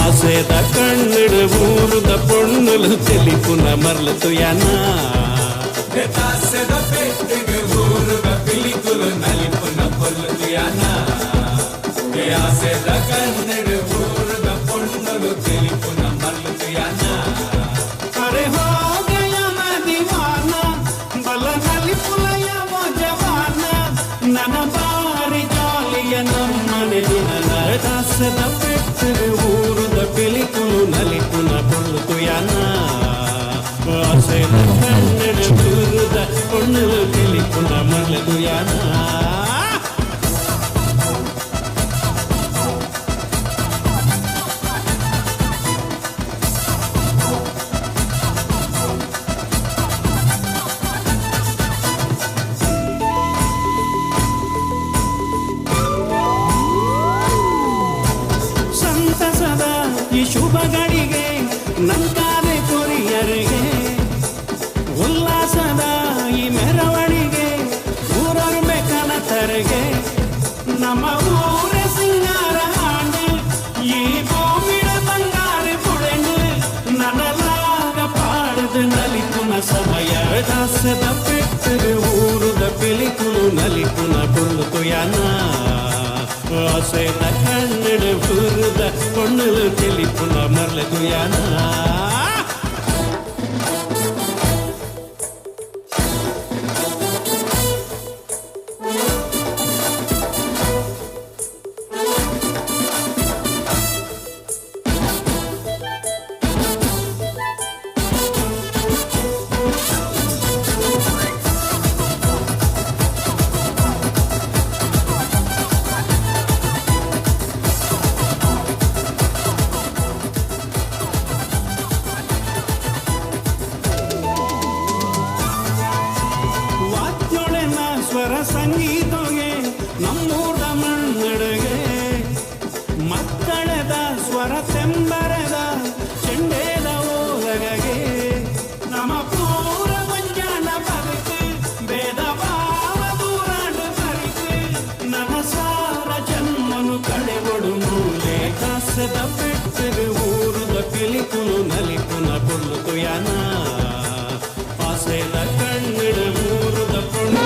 ಆಸೆದ ಕಣ್ಣಡು ಊರುದ ಪೊಣ್ಣುಲು ತೆಲಿಪುನ ಮರ್ಲು ಯಾನ ತಾಸದ ಪೆಟ್ಟರು ಊರುದ ಪಿಲಿಕುಲು ನಲಿಪುನ ಪೊರ್ಲು ಯಾನ ಆಸೆದ ಕಣ್ಣಡು ಊರುದ ಪೊಣ್ಣುಲು ತೆಲಿಪುನ ಮರ್ಲು ಯಾನ ಅರೆ ಹೋ ಗಯ ಮದಿವಾನ ಬಲ ನಲಿಪುನ ನನ್ನ ಬಾರಿ ಜಾಲಿಯ ನಮ್ಮನೆ ದಿನ ನರದಾಸ దాసద పెట్టరు ఊరుద పిలికులు నలిపున పొల్లుతు యానా ఆసెద కన్నెడు ఊరుద పొన్నులు పిలిపున మల్లదు యానా ಸಂತಸದ ಈ ಶುಭ ಗಳಿಗೆ ನಂಕಾದೆ ಕೊರಿಯರಿಗೆ ಉಲ್ಲಾಸದ ಈ ಮೆರವಣಿಗೆ ಊರೊರ್ಮೆ ಕನತರಿಗೆ ನಮ್ಮ ಊರ ಸಿಂಗಾರ ಹಾಂಡು ಈ ಭೂಮಿಡ ಬಂಗಾರ ಪುಡೆಂಡು ನನಲಾಗ ಪಾಡದು ನಲಿಪುನ ಸಮಯ ದಾಸದ ಪೆಟ್ಟರು ಊರುದ ಪಿಲಿಕುಲು ನಲಿಪುನ ಪುಲ್ಲು ಯಾನ ಆಸೆದ ಕಣ್ಣಡು ಪುರುದ ಕೊಣ್ಣುಲು ತಿಳಿಪುನ ಮರ್ಲೆದು ಯಾನ ವಾದ್ಯೊಳೆನ ಸ್ವರ ಸಂಗೀತಗೆ ನಮ್ಮೂರ ಮಣ್ಣೆಡೆಗೆ ಮಕ್ಕಳದ ಸ್ವರ ತೆಂಬರದ ಚೆಂಡೇದ ಓಲಗಗೆ ನಮ್ಮ ಪೂರ ಮಂಜಾನ ಬದುಕು ಭೇದ ಭಾವ ದೂರಾಂಡು ಬರಿಕು ನನ್ನ ಸಾರ ಜನ್ಮನು ಕಡೆಗೊಡು ಮೂಲೆ ಕಾಸದ ಪೆಟ್ಟರು ಊರುದ ಪಿಲಿಕುಲು ನಲಿಪುನ ಪುಲ್ಲು ಯಾನ ಆಸೆದ ಕಣ್ಣಿಡು ಮೂರುದ ಪೊಣ್ಣು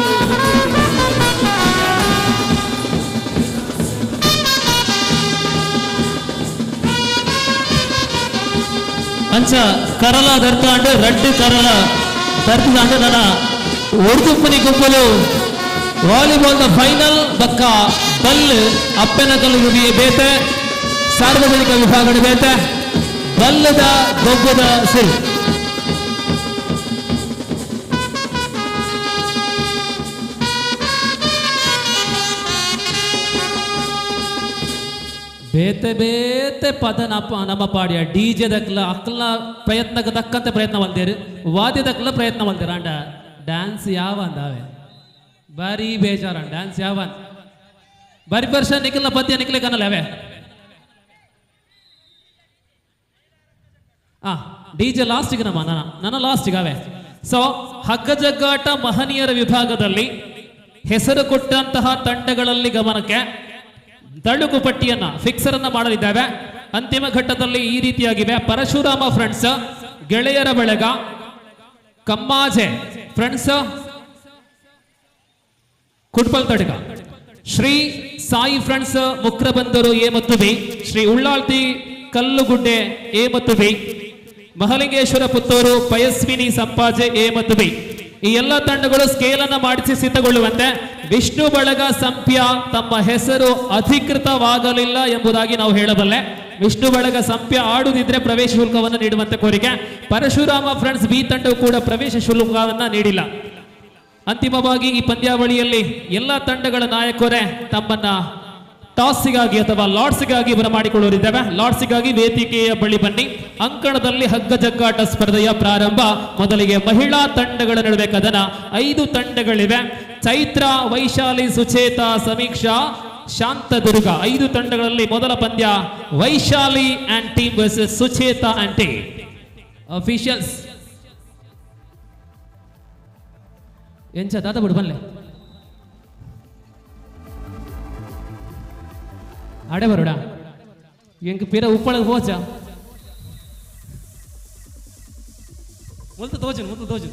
ಅಂಚ ಕರಲ ದರ್ತಾಂಡು ರಡ್ಡು ಕರಲ ದರ್ತಾಂಡು ನನ್ನ ಒಡ್ದುಪ್ಪನಿ ಗುಂಪಲು ವಾಲಿಬಾಲ್ ದ ಫೈನಲ್ ಬಕ್ಕ ಬಲ್ ಅಪ್ಪನ ಕಲ್ಲು ಬೇತೆ ಸಾರ್ವಜನಿಕ ವಿಭಾಗದ ಬೇತೆ ಬಲ್ಲದ ಗೊಬ್ಬದ ಸಿಲ್ ಬೇತೆ ಬೇತೆ ಪದ ನಮ್ಮ ಪಾಡ್ಯ ಡಿಜೆ ದಕ್ಲ ಅಕ್ಲ ಪ್ರಯತ್ನಕ್ಕೆ ತಕ್ಕಂತೆ ಪ್ರಯತ್ನ ಬಂದೇರು ವಾದ್ಯ ದಕ್ಲ ಪ್ರಯತ್ನ ಬಂದೇರು ಅಂಡ ಡ್ಯಾನ್ಸ್ ಯಾವ ಅಂದಾವೆ ಬಾರಿ ಬೇಜಾರ ಡ್ಯಾನ್ಸ್ ಯಾವ ಬಾರಿ ವರ್ಷ ನಿಖಿಲ್ನ ಪದ್ಯ ನಿಖಿಲೆ ಕನ್ನಲ್ಲ ಅವೇ ಡಿಜೆ ಲಾಸ್ಟಿಗೆ ನನ್ನ ಲಾಸ್ಟಿಗೆ ಅವೇ ಸೊ ಹಗ್ಗ ಜಗ್ಗಾಟ ಮಹನೀಯರ ವಿಭಾಗದಲ್ಲಿ ಹೆಸರು ಕೊಟ್ಟಂತಹ ತಂಡಗಳಲ್ಲಿ ಗಮನಕ್ಕೆ ತಳುಕು ಪಟ್ಟಿಯನ್ನ ಫಿಕ್ಸರ್ ಅನ್ನ ಮಾಡಲಿದ್ದಾವೆ. ಅಂತಿಮ ಘಟ್ಟದಲ್ಲಿ ಈ ರೀತಿಯಾಗಿವೆ. Parashurama friends, Geleyara Balaga, Kammaje friends, Kutpal Tadaga, Shri Sai friends Mukrabandaru A ಮತ್ತು ಬಿ, ಶ್ರೀ ಉಳ್ಳಾಳ್ತಿ ಕಲ್ಲುಗುಡ್ಡೆ ಎ ಮತ್ತು ಬಿ, ಮಹಲಿಂಗೇಶ್ವರ ಪುತ್ತೂರು ಪಯಸ್ವಿನಿ ಸಂಪಾಜೆ ಎ ಮತ್ತು ಬಿ. ಈ ಎಲ್ಲ ತಂಡಗಳು ಸ್ಕೇಲ್ ಅನ್ನ ಮಾಡಿಸಿ ಸಿದ್ಧಗೊಳ್ಳುವಂತೆ. ವಿಷ್ಣು ಬಳಗ ಸಂಪ್ಯ ತಮ್ಮ ಹೆಸರು ಅಧಿಕೃತವಾಗಲಿಲ್ಲ ಎಂಬುದಾಗಿ ನಾವು ಹೇಳಬಲ್ಲೆ. ವಿಷ್ಣು ಬಳಗ ಸಂಪ್ಯ ಆಡುದಿದ್ರೆ ಪ್ರವೇಶ ಶುಲ್ಕವನ್ನು ನೀಡುವಂತೆ ಕೋರಿಕೆ. ಪರಶುರಾಮ ಫ್ರೆಂಡ್ಸ್ ಬಿ ತಂಡವು ಕೂಡ ಪ್ರವೇಶ ಶುಲ್ಕವನ್ನು ನೀಡಿಲ್ಲ. ಅಂತಿಮವಾಗಿ ಈ ಪಂದ್ಯಾವಳಿಯಲ್ಲಿ ಎಲ್ಲ ತಂಡಗಳ ನಾಯಕರೇ ತಮ್ಮನ್ನ ಟಾಸ್ಸಿಗಾಗಿ ಅಥವಾ ಲಾರ್ಡ್ಸ್ಗಾಗಿ ಬರಮಾಡಿಕೊಳ್ಳುವರಿದ್ದೇವೆ. ಲಾರ್ಡ್ಸ್ಗಾಗಿ ವೇದಿಕೆಯ ಬಳಿ ಬನ್ನಿ. ಅಂಕಣದಲ್ಲಿ ಹಗ್ಗ ಜಗ್ಗಾಟ ಸ್ಪರ್ಧೆಯ ಪ್ರಾರಂಭ. ಮೊದಲಿಗೆ ಮಹಿಳಾ ತಂಡಗಳ ನಡುವೆ ಕದನ. 5 ತಂಡಗಳಿವೆ. ಚೈತ್ರ, ವೈಶಾಲಿ, ಸುಚೇತಾ, ಸಮೀಕ್ಷಾ, ಶಾಂತದುರ್ಗ. 5 ತಂಡಗಳಲ್ಲಿ ಮೊದಲ ಪಂದ್ಯ Vaishali and team versus Sucheta and team. Officials ಎಂಚ ದಾದ ಬಿಡು ಬನ್ಲೆ ಆಡೆ ಬರೋಡ ಎಂಕ್ ಪೀರ ಉಪ್ಪಳಗೆ ಹೋಚ ಮುಲ್ತು ತೋಜು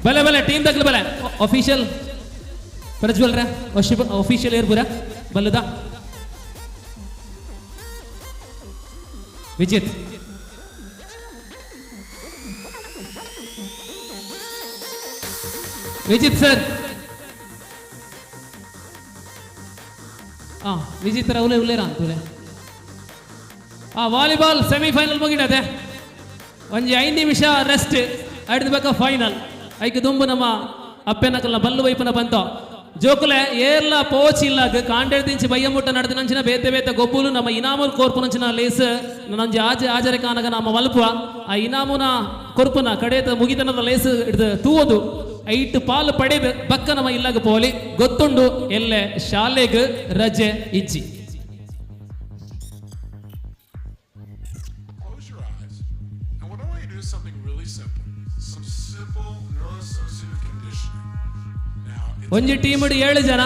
ಬಲೆ ಬಲೆ ಟೀಮ್ ತಗ್ಲ ಬಲೆ. ಆಫೀಷಿಯಲ್ ಪ್ರಜ್ವಲ್ ರ official air ಬುರ ಬಲ್ಲದ Vijith Vijith sir ವಿಜಿತ್ರ ಉಲೆ ಉಲೇರ ಅಂತುಲೆ volleyball semifinal ಮುಗಿಡದೆ ಒಂಜಿ 5 ನಿಮಿಷ ರೆಸ್ಟ್ ಐದು ಬೇಕಾ ಫೈನಲ್ ಐಕೆ ದುಂಬು ನಮ್ಮ ಅಪ್ಪೆನಕಲ್ನ ಬಲ್ಲು ವೈಪನ ಬಂತ ಜೋಕುಲೆ ಏರ್ಲ ಪೋಚ್ ಇಲ್ಲಾಗ ಕಾಂಡೆಡ್ದಿಂಚಿ ಬಯ್ಯ ಮುಟ್ಟ ನಡೆದ ನಂಚಿನ ಬೇತೆ ಬೇತೆ ಗೊಬ್ಬುಲು ನಮ್ಮ ಇನಾಮುಲ್ ಕೋರ್ಪು ನಂಚಿನ ಲೇಸ್ ನಂಜಿ ಆಜರೆ ಕಾನಗ ನಮ್ಮ ಮಲ್ಪುವ ಆ ಇನಾಮುನ ಕೊರ್ಪುನ ಕಡೆತ ಮುಗಿತನದ ಲೇಸ್ ಹಿಡ್ದು ತೂವದು 8 ಪಾಲು ಪಡೆದು ಬಕ್ಕ ನಮ್ಮ ಇಲ್ಲಾಗ ಪೋಲಿ ಗೊತ್ತುಂಡು ಎಲ್ಲೆ ಶಾಲೆಗ್ ರಜೆ ಇಜ್ಜಿ. ಒಂಜಿ ಟೀಮ್ 7 ಜನ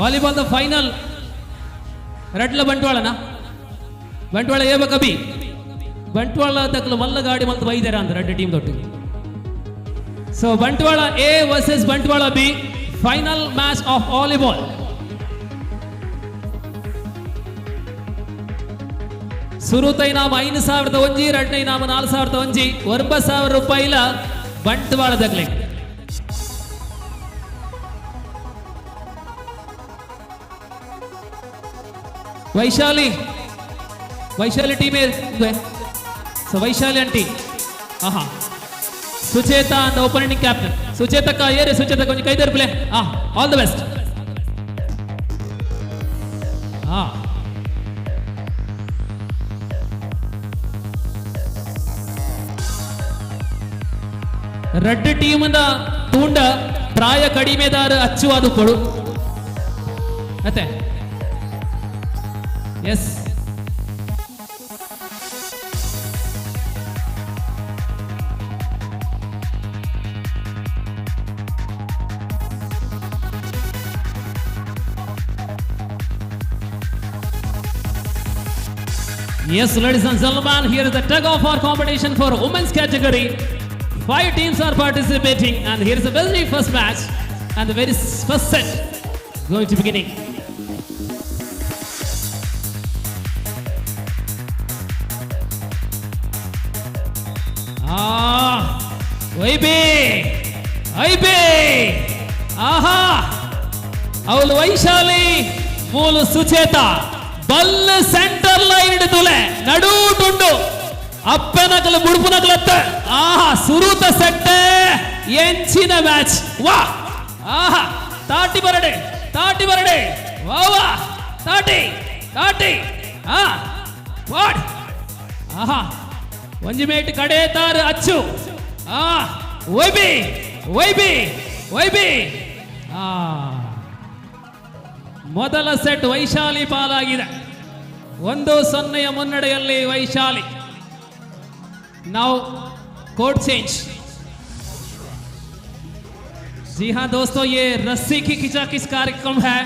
ವಾಲಿಬಾಲ್ ದ ಫೈನಲ್ ರೆಡ್ಲ ಬಂಟ್ವಾಳನ ಬಂಟ್ವಾಳ ಏಬ ಕಬಿ ಬಂಟ್ವಾಳ ತಕ್ಕಲು ಮಲ್ಲ ಗಾಡಿ ಮಲ್ತು ಬೈದಾರ ಅಂತ ರೆಡ್ ಟೀಮ್ ದೊಟ್ಟು. So Bantwal A versus Bantwal B final match of volleyball. ಸುರುತ ಇನಾಮ 5,001 ರೆಡ್ನ ಇನಾಮ 4,001 9,000 ರೂಪಾಯಿಲ ಬಂಟ್ವಾಳ ದಗ್ಲೆ. Vaishali team so Vaishali aunty Sucheta and opening captain ಸುಚೇತಕ್ಕ ಏರಿ ಸುಚೇತ ಕೊಂಚ ಕೈ ಪ್ಲೇ ಆಲ್ ದ ಬೆಸ್ಟ್. ರೆಡ್ ಟೀಮ್ ತೂಂಡ ಪ್ರಾಯ ಕಡಿಮೆದಾರ ಅಚ್ಚುವಾದ ಕೊಡು ಮತ್ತೆ yes Yes, ladies and gentlemen, here is the tug of war competition for women's category. 5 teams are participating, and here is the very first match and the very first set going to beginning. ಅವಳು ವೈಶಾಲಿ ಮೂಲು ಸುಚೇತ ಬಲ್ಲ centre line ಹಿಡಿದುಲೆ ನಡು ಟುಂಡು ಅಪ್ಪನಕಲು ಬುಡುಪುನಕಲತ್ತ ಸುರುತ ಸೆಟ್ಟೆ ಎಂಚಿನ match ವಾ ತಾಟಿ ಬರಡೆ ವಾ ವಾ ತಾಟಿ ವಾಡ್ ಒಂಜಿ ಮೇಟ್ ಕಡೆ ತಾರು ಅಚ್ಚು ವೈಬಿ ಮೊದಲ ಸೆಟ್ ವೈಶಾಲಿ ಪಾಲಾಗಿದೆ 1-0 ಮುನ್ನಡೆಯಲ್ಲಿ ವೈಶಾಲಿ. Now court change. जी हाँ दोस्तों, ये रस्सी की खिंचाखिंच कार्यक्रम है.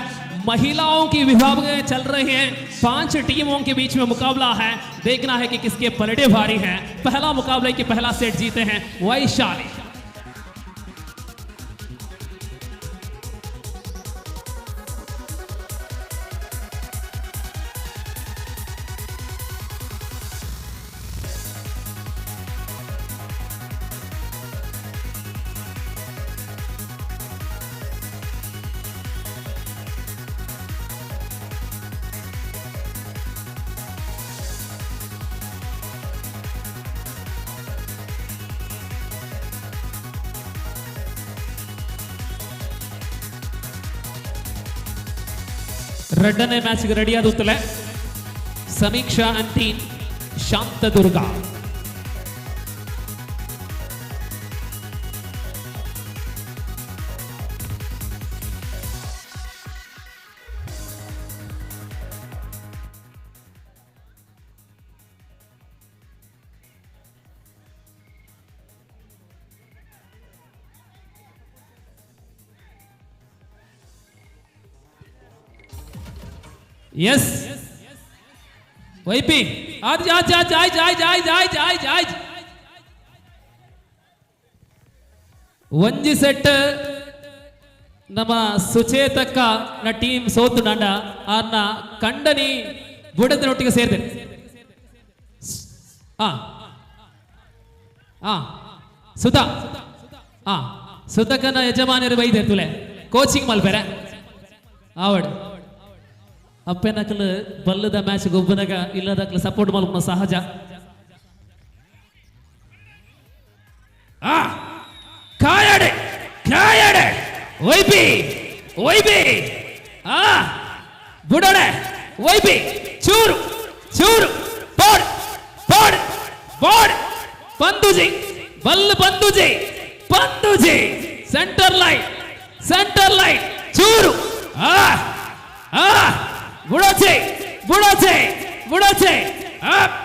महिलाओं की विभाग में चल रहे हैं. 5 टीमों के बीच में मुकाबला है. देखना है कि किसके पलड़े भारी हैं. पहला मुकाबले की पहला सेट जीते हैं वैशाली. ರೆಡ್ಡನೇ ಮ್ಯಾಚ್ಗೆ ರೆಡಿ ಆಗುತ್ತಲೇ ಸಮೀಕ್ಷಾ ಅಂಟಿ ಶಾಂತದುರ್ಗ. यस वैपी आज जा ಒಂಜಿ ಸೆಟ್ ನಮ್ಮ ಸುಚೇತಕ್ಕ ನ ಟೀಮ್ ಸೋತು ನಂಡ ಅನ್ನ ಕಂಡನಿ ಬುಡದನೊಟ್ಟಿಗೆ ಸೇರಿದೆ. ಸುಧಾ ಸುತಕನ ಯಜಮಾನರು ಬೈದೆ ತುಲೆ ಕೋಚಿಂಗ್ ಮಲ್ಪೆರೆ ಆವಡ್ ಅಪ್ಪೆನಕಲು ಬಲ್ಲದ ಮ್ಯಾಚ್ ಗೊಬ್ಬನಗ ಇಲ್ಲದಕ್ಲು ಸಪೋರ್ಟ್ ಮಲ್ಪನ ಸಹಜ. ಕಾಯಡೆ ಕಾಯಡೆ ಒಯ್ಬಿ ಒಯ್ಬಿ ಬುಡಡೆ ಒಯ್ಬಿ ಚೂರು ಚೂರು ಬೋಡ್ ಬೋಡ್ ಬೋಡ್ ಬಂದುಜಿ ಬಲ್ಲ ಬಂದುಜಿ ಬಂದುಜಿ ಸೆಂಟರ್ ಲೈನ್ ಚೂರು ಬುಡಚೆ ಬುಡಚೆ ಬುಡಚೆ ಅಪ್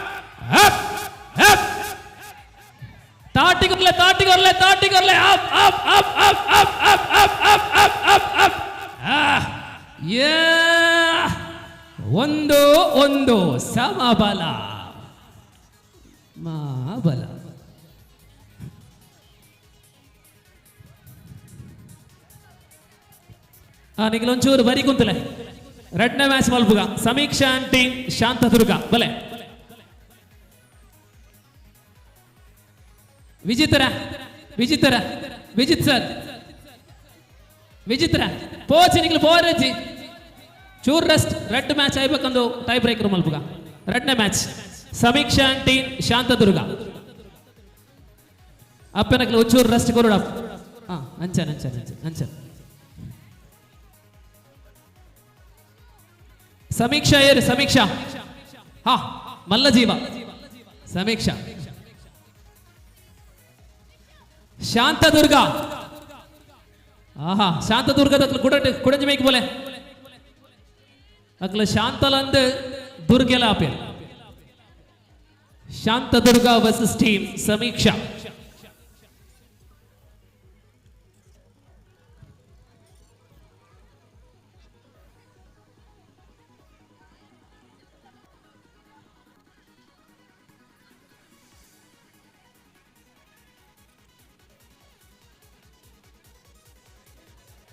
ಅಪ್ ಅಪ್ ತಾಟಿಗೊರ್ಲೆ ತಾಟಿಗೊರ್ಲೆ ತಾಟಿಗೊರ್ಲೆ up up up up up up up up up up up ಯಾ ಒಂದು ಒಂದು ಸಮಬಲ ಮಹಾಬಲ. ನಿಗಲೊಂಚೂರು ಬರಿ ಕುಂತಲೆ ಎರಡನೇ ಮ್ಯಾಚ್ ಮಲ್ಪುಗ ಸಮೀಕ್ಷಾ ಅಂಡ್ ಟೀಮ್ ಶಾಂತದುರ್ಗ ಬಲೆ ವಿಜಿತರ ವಿಜಿತರ ವಿಜಿತ್ ಸರ್ ವಿಜಿತ್ರ ಪೋಚಿ ನಿಗ್ಲು ಪೋರಜಿ ಚೂರ್ ರೆಸ್ಟ್ ರೆಡ್ ಮ್ಯಾಚ್ ಆಯ್ಬೇಕಂದು ಟೈ ಬ್ರೇಕರ್ ಮಲ್ಪುಗ ಎರಡನೇ match Sameeksha and team Shantadurga ಅಪ್ಪನಕ್ಲು ಒಂಚೂರು ರೆಸ್ಟ್ ಕೊರೋಡ ಅಂಚನ್ ಅಂಚನ್ ಅಂಚನ್ ಅಂಚನ್ ಸಮೀಕ್ಷಾ ಏರು ಸಮೀಕ್ಷಾ ಮಲ್ಲಜೀವ ಸಮೀಕ್ಷಾ ಶಾಂತದುರ್ಗ ಶಾಂತದುರ್ಗದ ಕುಡಂಜಿ ಮೇಕ್ ಬೋಲೆ ಅಕ್ಲ ಶಾಂತಲಂದು ದುರ್ಗೆಲ ಆಪೇರ್ ಶಾಂತದುರ್ಗ ವರ್ಸಸ್ ಟೀಮ್ ಸಮೀಕ್ಷಾ.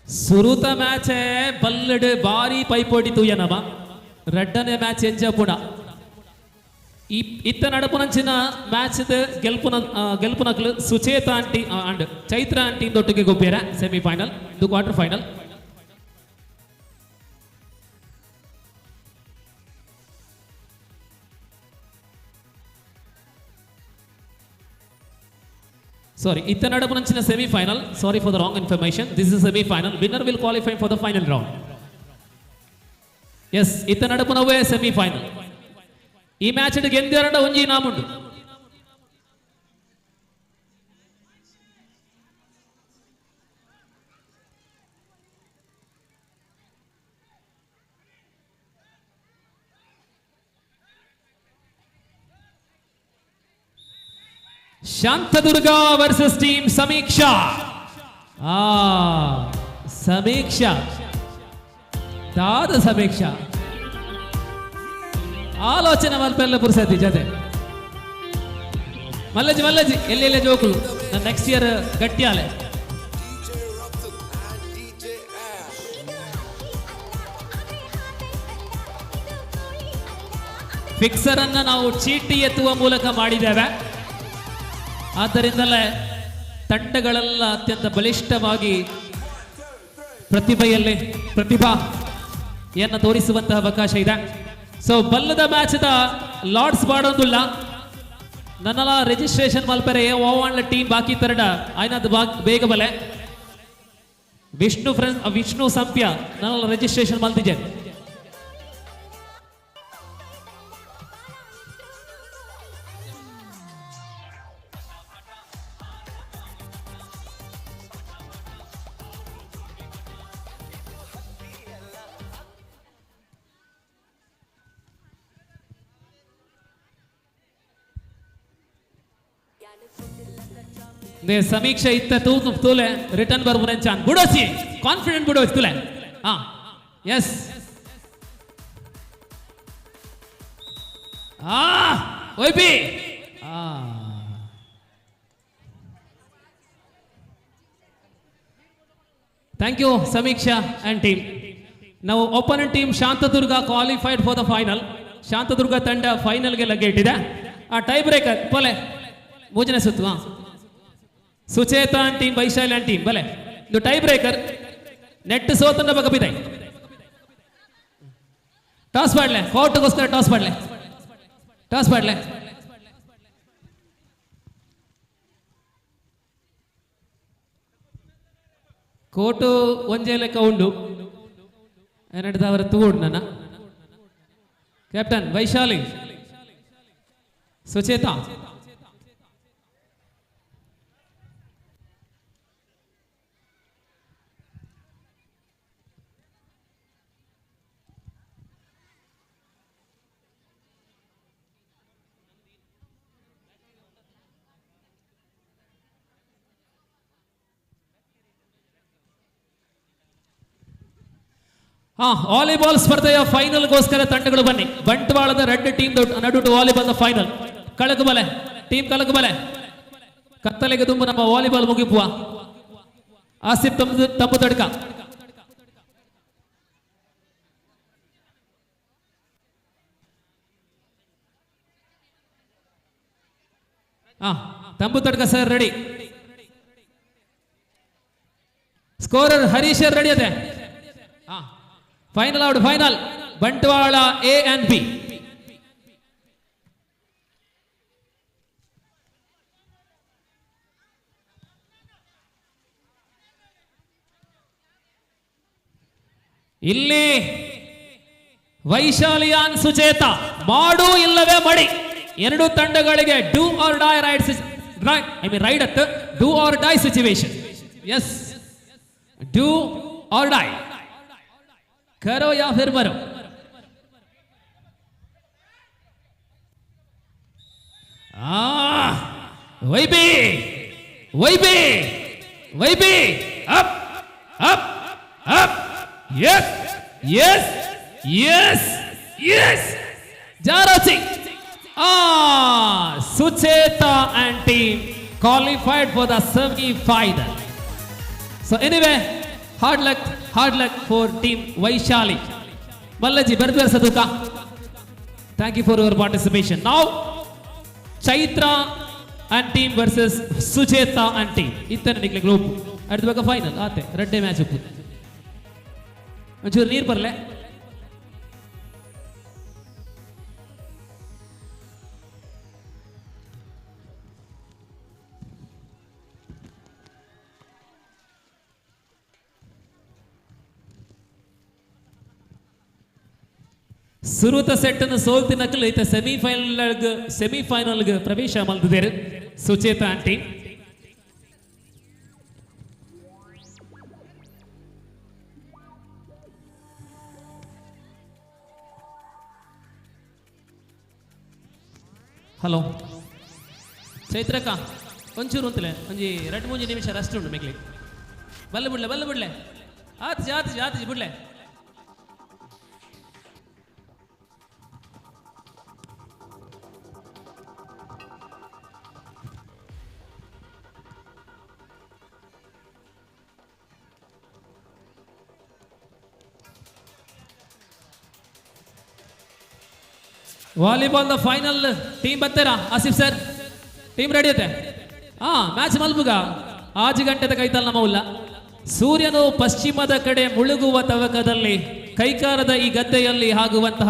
ಸುರುತ ಮ್ಯಾಚ್ ಬಲ್ಲಡ್ ಬಾರಿ ಪೈಪೋಟಿ ತೂಯನಮ ರೆಡ್ಡನೇ ಮ್ಯಾಚ್ ಎಂಜಪುಣ ಇತ್ತ ನಡಪುನಂಚಿನ ಮ್ಯಾಚ್ ಗೆಲ್ಪುನಕ್ಲು Sucheta aunty and Chaitra aunty ದೊಟ್ಟಿಗೆ ಗೊಬ್ಬರ ಸೆಮಿಫೈನಲ್ ಇದು quarter final. Sorry, itta nadapunanchina semi-final. Sorry for the wrong information. This is semi-final. Winner will qualify for the final round. Yes, itta nadapunave semi-final. Ee match ide ಗೆಂದಿರಡ ಒಂಜಿ ನಾಮುಂಡು. ಶಾಂತದುರ್ಗ versus team ಸಮೀಕ್ಷಾ. ಸಮೀಕ್ಷಾ ದಾದ ಸಮೀಕ್ಷಾ ಆಲೋಚನೆ ಮಲ್ಪೆಲ್ಲ ಪುರ್ಸತಿ ಜೊತೆ ಮಲ್ಲಜಿ ಮಲ್ಲಜಿ ಎಲ್ಲೆಲ್ಲ ಜೋಕುಲು ನೆಕ್ಸ್ಟ್ ಇಯರ್ ಗಟ್ಟಿಯಾಲೆ ಫಿಕ್ಸರ್ ಅನ್ನ ನಾವು ಚೀಟಿ ಎತ್ತುವ ಮೂಲಕ ಮಾಡಿದ್ದೇವೆ. ಆದ್ದರಿಂದಲೇ ತಂಡಗಳೆಲ್ಲ ಅತ್ಯಂತ ಬಲಿಷ್ಠವಾಗಿ ಪ್ರತಿಭೆಯನ್ನು ತೋರಿಸುವಂತಹ ಅವಕಾಶ ಇದೆ. ಸೊ ಬಲ್ಲದ ಮ್ಯಾಚ್ದ ಲಾರ್ಡ್ಸ್ ಬಾಡೋದಿಲ್ಲ ನನ್ನಲ್ಲ ರಿಜಿಸ್ಟ್ರೇಷನ್ ಮಲ್ಪೆರೆ ಓವನ್ಲ ಟೀಮ್ ಬಾಕಿ ತರಡ ಆಯ್ನದು ಬೇಗ ಬಲೆ ವಿಷ್ಣು ಸಂಪ್ಯ ನನ್ನಲ್ಲ ರಿಜಿಸ್ಟ್ರೇಷನ್ ಮಲ್ತಿದ್ದೆ. ಸಮೀಕ್ಷೆ ಇತ್ತ ತೂಲೆ ರಿಟರ್ನ್ ಬರ್ಬುರೆಂಚಾನ್ ಬುಡೋಸಿ ಕಾನ್ಫಿಡೆಂಟ್ ಬುಡೋಸಿ ತುಲೆ ಎಸ್ ಒಯ್ಬಿ thank you Sameeksha and team. ನಾವು opponent team Shantadurga qualified for the final. Shantadurga ತಂಡ ಫೈನಲ್ಗೆ ಲಗ್ಗೆ ಇಟ್ಟಿದೆ. ಟೈ ಬ್ರೇಕರ್ ಪೋಲೆ ಮೂಜನೇ ಸುತ್ತು Sucheta and team Vaishali and team ಬಲೆ ಇದು ಟೈ ಬ್ರೇಕರ್ ನೆಟ್ ಸೋತನ ಬಗ ಬಿದೈ ಟಾಸ್ ಮಾಡ್ಲೆ ಕೋರ್ಟ್ಗೋಸ್ಕರ ಟಾಸ್ ಮಾಡ್ಲೆ ಕೋಟು ಒಂಜೇ ಲೆಕ್ಕ ಉಂಡು ಎರಡದವರ ತೂಡು ನನ್ನ ಕ್ಯಾಪ್ಟನ್ ವೈಶಾಲಿ ಸುಚೇತಾ ವಾಲಿಬಾಲ್ ಸ್ಪರ್ಧೆಯ ಫೈನಲ್ಗೋಸ್ಕರ ತಂಡಗಳು ಬನ್ನಿ. ಬಂಟ್ವಾಳದ ರೆಡ್ ಟೀಮ್ ನಡುಟು ವಾಲಿಬಾಲ್ ಫೈನಲ್. ಕಳಕುಬಲೆ ಟೀಮ್ ಕಳಕುಬಲೆ ಕತ್ತಲೆಗೆ ತುಂಬ ನಮ್ಮ ವಾಲಿಬಾಲ್ ಮುಗಿಪುವ ಆಸಿಫ್ ತಪ್ಪು ತಡ್ಕ ತಂಬು ತಡ್ಕ ಸರ್ ರೆಡಿ. ಸ್ಕೋರರ್ ಹರೀಶರ್ ರೆಡಿ ಅದೇ. Final out final Bantwal A and B. ಇಲ್ಲಿ ವೈಶಾಲಿಯಾನ್ ಸುಚೇತಾ ಮಾಡು ಇಲ್ಲವೇ ಮಡಿ ಎರಡು ತಂಡಗಳಿಗೆ do or die ride at do or die situation. Yes do or die करो या फिर मरो. वही भी up up up yes yes yes yes जारोची Sucheta and team qualified for the semi-final. So anyway, hard luck for team Vaishali. Mallaji Bardwar Saduka, thank you for your participation. Now Chaitra and team versus Sucheta and team. Ittana nikle group at the final aate red day match uppu onchuru neer barle. ಸುರುತ set ಅನ್ನು ಸೋಲ್ತಿ ನಕಲು ಐತ semifinal ಪ್ರವೇಶ ಮಲ್ದಿದ್ದಾರೆ Sucheta and team. Hello ಚೈತ್ರಕ್ಕ ಒಂಚೂರು ಅಂತಲೇ ಒಂಜಿ 2-3 ನಿಮಿಷ rest ಉಂಟು ಮೆಗ್ಲಿ ಬಲ್ಲ ಬಿಡ್ಲೆ ಆತ್ ಜಾತಿ ಬಿಡ್ಲೆ. ವಾಲಿಬಾಲ್ ದ ಫೈನಲ್ ಟೀಮ್ ಬರ್ತೀರಾ ಆಸಿಫ್ ಸರ್? ಟೀಮ್ ರೆಡಿ ಐತೆ? ಮ್ಯಾಚ್ ಮಲ್ಬುಗ ಆಜು ಗಂಟೆದ ಕೈತಲ್ ನಮ್ಮ ಉಲ್ಲ. ಸೂರ್ಯನು ಪಶ್ಚಿಮದ ಕಡೆ ಮುಳುಗುವ ತವಕದಲ್ಲಿ ಕೈಕಾರದ ಈ ಗದ್ದೆಯಲ್ಲಿ ಆಗುವಂತಹ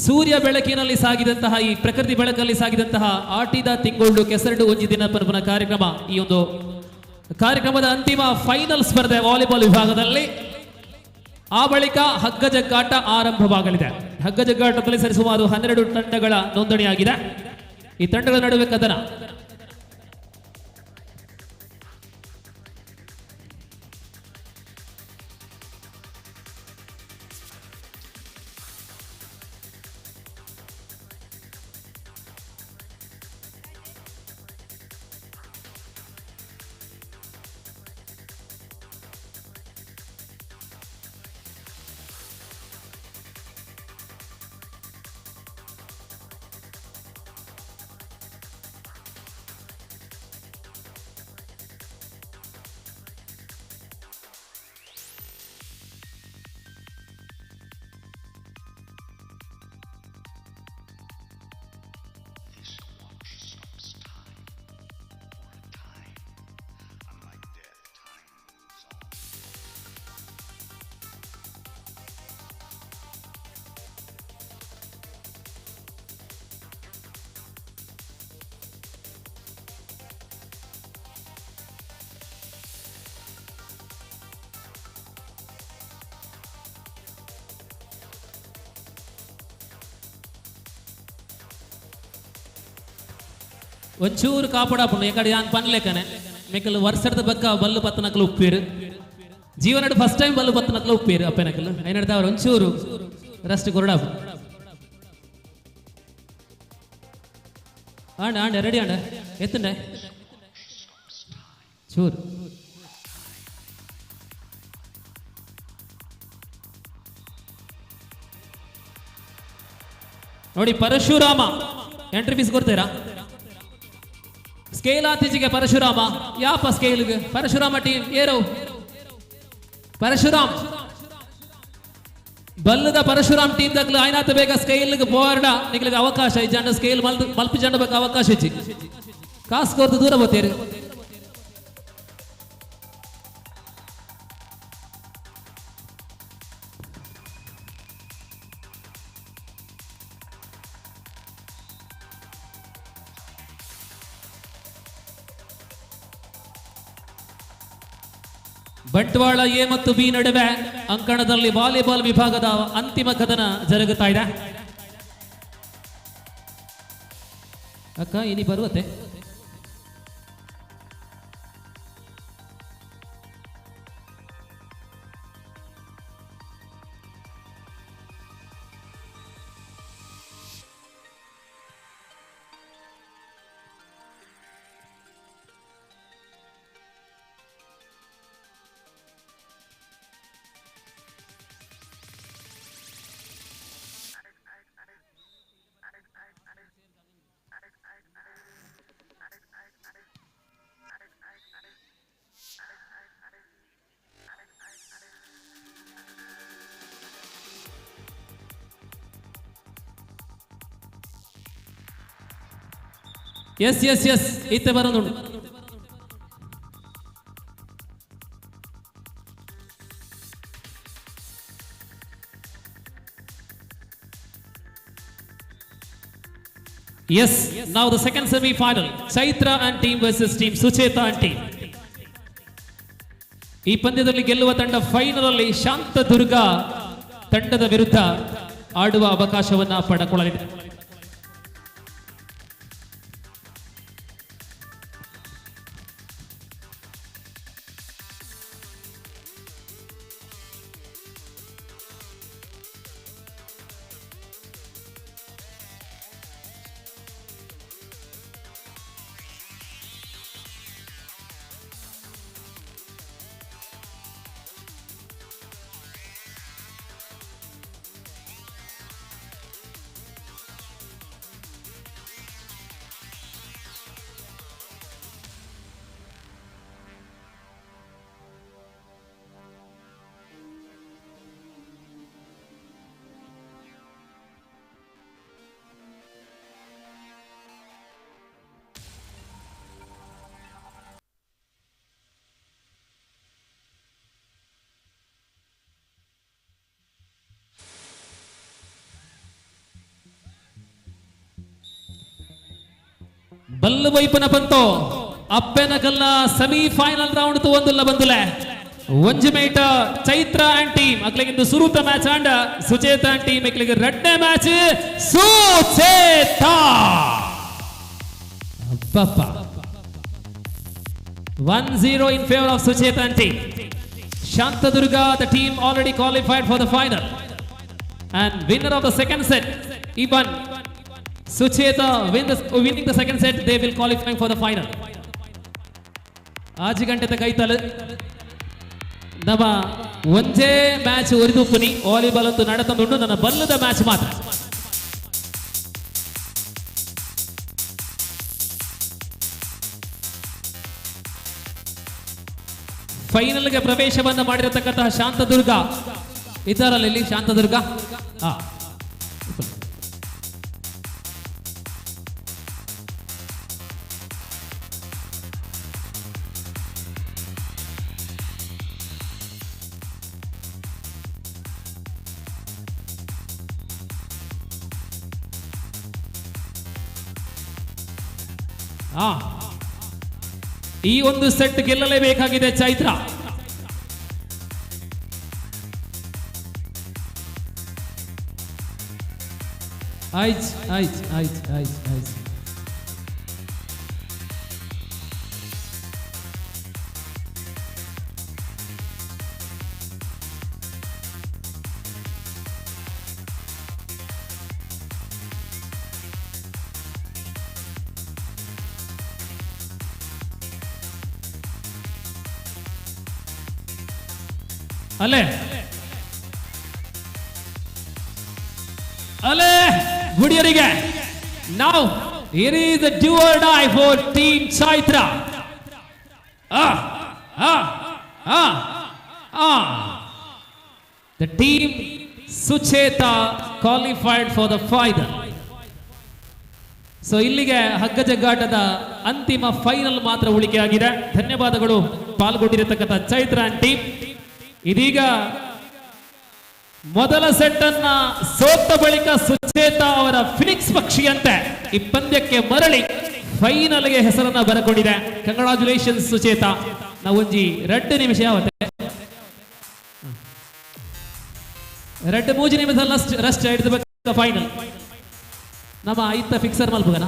ಸೂರ್ಯ ಬೆಳಕಿನಲ್ಲಿ ಸಾಗಿದಂತಹ ಈ ಪ್ರಕೃತಿ ಬೆಳಕಲ್ಲಿ ಸಾಗಿದಂತಹ ಆಟಿದ ತಿಂಗಳು ಕೆಸರಡು ಒಂಜಿ ದಿನ ಪರ್ವನ ಕಾರ್ಯಕ್ರಮ. ಈ ಒಂದು ಕಾರ್ಯಕ್ರಮದ ಅಂತಿಮ ಫೈನಲ್ ಸ್ಪರ್ಧೆ ವಾಲಿಬಾಲ್ ವಿಭಾಗದಲ್ಲಿ. ಆ ಬಳಿಕ ಹಗ್ಗ ಜಗ್ಗಾಟ ಆರಂಭವಾಗಲಿದೆ. ಹಗ್ಗ ಜಗ್ಗಾಟದಲ್ಲಿ ಸರಿಸುಮಾರು 12 ತಂಡಗಳ ನೋಂದಣಿಯಾಗಿದೆ. ಈ ತಂಡಗಳ ನಡುವೆ ಕದನ. ಒಂಚೂರು ಕಾಪಾಡಪ್ಪನು ಯಾಕಡೆ ಯಾನ್ ಪನ್ಲೆಕ್ಕನೆ ಮೇಕಲ್ ವರ್ಷದ ಬಕ್ಕ ಬಲ್ಲು ಪತ್ತನಕಲು ಉಪ್ಪೇರು ಜೀವನಡು ಫಸ್ಟ್ ಟೈಮ್ ಬಲ್ಲು ಪತ್ತನಕಲು ಉಪ್ಪೇರು ಅಪ್ಪನಕಲ್ ಐನಡ್ದ ಅವ್ರು ಒಂಚೂರು ರಸ್ಟ್ ಕೊರಡಾಪು ಆಂಡ ಆಂಡ ರೆಡಿ ಆಂಡ ಎತ್ತಂಡೆ ಚೂರು ನೋಡಿ ಪರಶುರಾಮ ಎಂಟ್ರಿ ಫೀಸ್ ಕೊಡ್ತೀರಾ ಸ್ಕೇಲ್ ಆತೀಚೆಗೆ ಪರಶುರಾಮ ಯಾಪ ಸ್ಕೇಲ್ಗೆ ಪರಶುರಾಮ ಟೀಮ್ ಏರೋ ಪರಶುರಾಮ್ ಬಲ್ಲದ ಪರಶುರಾಮ್ ಟೀಮ್ ದಕ್ಲು ಆಯ್ನಾತ ಬೇಗ ಸ್ಕೇಲ್ಗೆ ಬೋರ್ಡ ನಿಕ್ಲಿಗೆ ಅವಕಾಶ ಈ ಜಂಡ ಸ್ಕೇಲ್ ಮಲ್ಪಿ ಜಂಡ ಬೇಕು ಅವಕಾಶ ಇಚ್ಚಿ ಕಾಸು ಕೊರ್ದು ದೂರ ಬೋತೀರಿ ಬಂಟ್ವಾಳ ಎ ಮತ್ತು ಬಿ ನಡುವೆ ಅಂಕಣದಲ್ಲಿ ವಾಲಿಬಾಲ್ ವಿಭಾಗದ ಅಂತಿಮ ಕದನ ಜರುಗುತ್ತಾ ಇದೆ. ಅಕ್ಕ ಇನಿ ಬರುವತ್ತೆ ಎಸ್ ಎಸ್ ಎಸ್ ಇತ್ತೆ ಬರೋದು Yes, now the second semi-final. Chaitra and team versus team Sucheta and team. ಈ ಪಂದ್ಯದಲ್ಲಿ ಗೆಲ್ಲುವ ತಂಡ ಫೈನಲ್ ಅಲ್ಲಿ ಶಾಂತದುರ್ಗ ತಂಡದ ವಿರುದ್ಧ ಆಡುವ ಅವಕಾಶವನ್ನ ಪಡೆದುಕೊಳ್ಳಲಿದೆ. ಬಲ್ಲು ವೈಪನ ಬಂತು ಅಪ್ಪೆನ ಕಲ್ಲ ಸೆಮಿಫೈನಲ್ ರೌಂಡ್ ತು ಒಂದುಲ್ಲ ಬಂದುಲೆ ಒಂಜುಮೇಟ ಚೈತ್ರ ಅಂಡ್ ಟೀಮ್ ಅಕ್ಲಿಗಿಂದು ಸುರುತ match and Sucheta and team ಅಕ್ಲಿಗೆ ರೆಡ್ಡೆ ಮ್ಯಾಚ್ ಸುಚೇತ ಅಪ್ಪಪ್ಪ 1-0 in favor of Sucheta and team. Shantadurga, the team already qualified for the final, and winner of the second set, even Sucheta winning the second set, they will qualify for the final. आज गंटे तक आई तल नवा ಒಂದೇ match ಒರಿದುಪ್ಪನಿ volleyball ಅಂತೂ ನಡೆತಂದುಂಡು ನನ್ನ ಬಲ್ಲದ match ಮಾತ್ರ. ಫೈನಲ್ಗೆ ಪ್ರವೇಶವನ್ನು ಮಾಡಿರತಕ್ಕಂತಹ ಶಾಂತದುರ್ಗ ಇದ್ದಾರಲ್ಲ ಇಲ್ಲಿ ಶಾಂತದುರ್ಗ ಈ ಒಂದು ಸೆಟ್ ಗೆಲ್ಲಲೇಬೇಕಾಗಿದೆ ಚೈತ್ರ. ಆಯ್ತು ಆಯ್ತು ಆಯ್ತು ಆಯ್ತು ಆಯ್ತು ಅಲೆ ಅಲೆ ಹುಡುಗರಿಗೆ ನಾವು here is the do or die for team Chaitra. The team Sucheta qualified for the final. So ಇಲ್ಲಿಗೆ ಹಗ್ಗ ಜಗ್ಗಾಟದ ಅಂತಿಮ ಫೈನಲ್ ಮಾತ್ರ ಉಳಿಕೆ ಆಗಿದೆ. ಧನ್ಯವಾದಗಳು ಪಾಲ್ಗೊಂಡಿರತಕ್ಕಂಥ ಚೈತ್ರ ಟೀಮ್. ಇದೀಗ ಮೊದಲ ಸೆಟ್ ಅನ್ನ ಸೋತ ಬಳಿಕ ಸುಚೇತಾ ಅವರ ಫಿನಿಕ್ಸ್ ಪಕ್ಷಿಯಂತೆ ಈ ಪಂದ್ಯಕ್ಕೆ ಮರಳಿ ಫೈನಲ್ಗೆ ಹೆಸರನ್ನ ಬರಕೊಂಡಿದೆ. ಕಂಗ್ರಾಚುಲೇಷನ್ಸ್ ಸುಚೇತಾ. ನಾವು ಒಂಜಿ 2 ನಿಮಿಷ ಯಾವತ್ತೆ 2-3 ನಿಮಿಷ ರಸ್ಟ್ ಹಿಡಿದ ಫೈನಲ್ ನಮ್ಮ ಐತ ಫಿಕ್ಸರ್ ಮಲ್ಪಗನ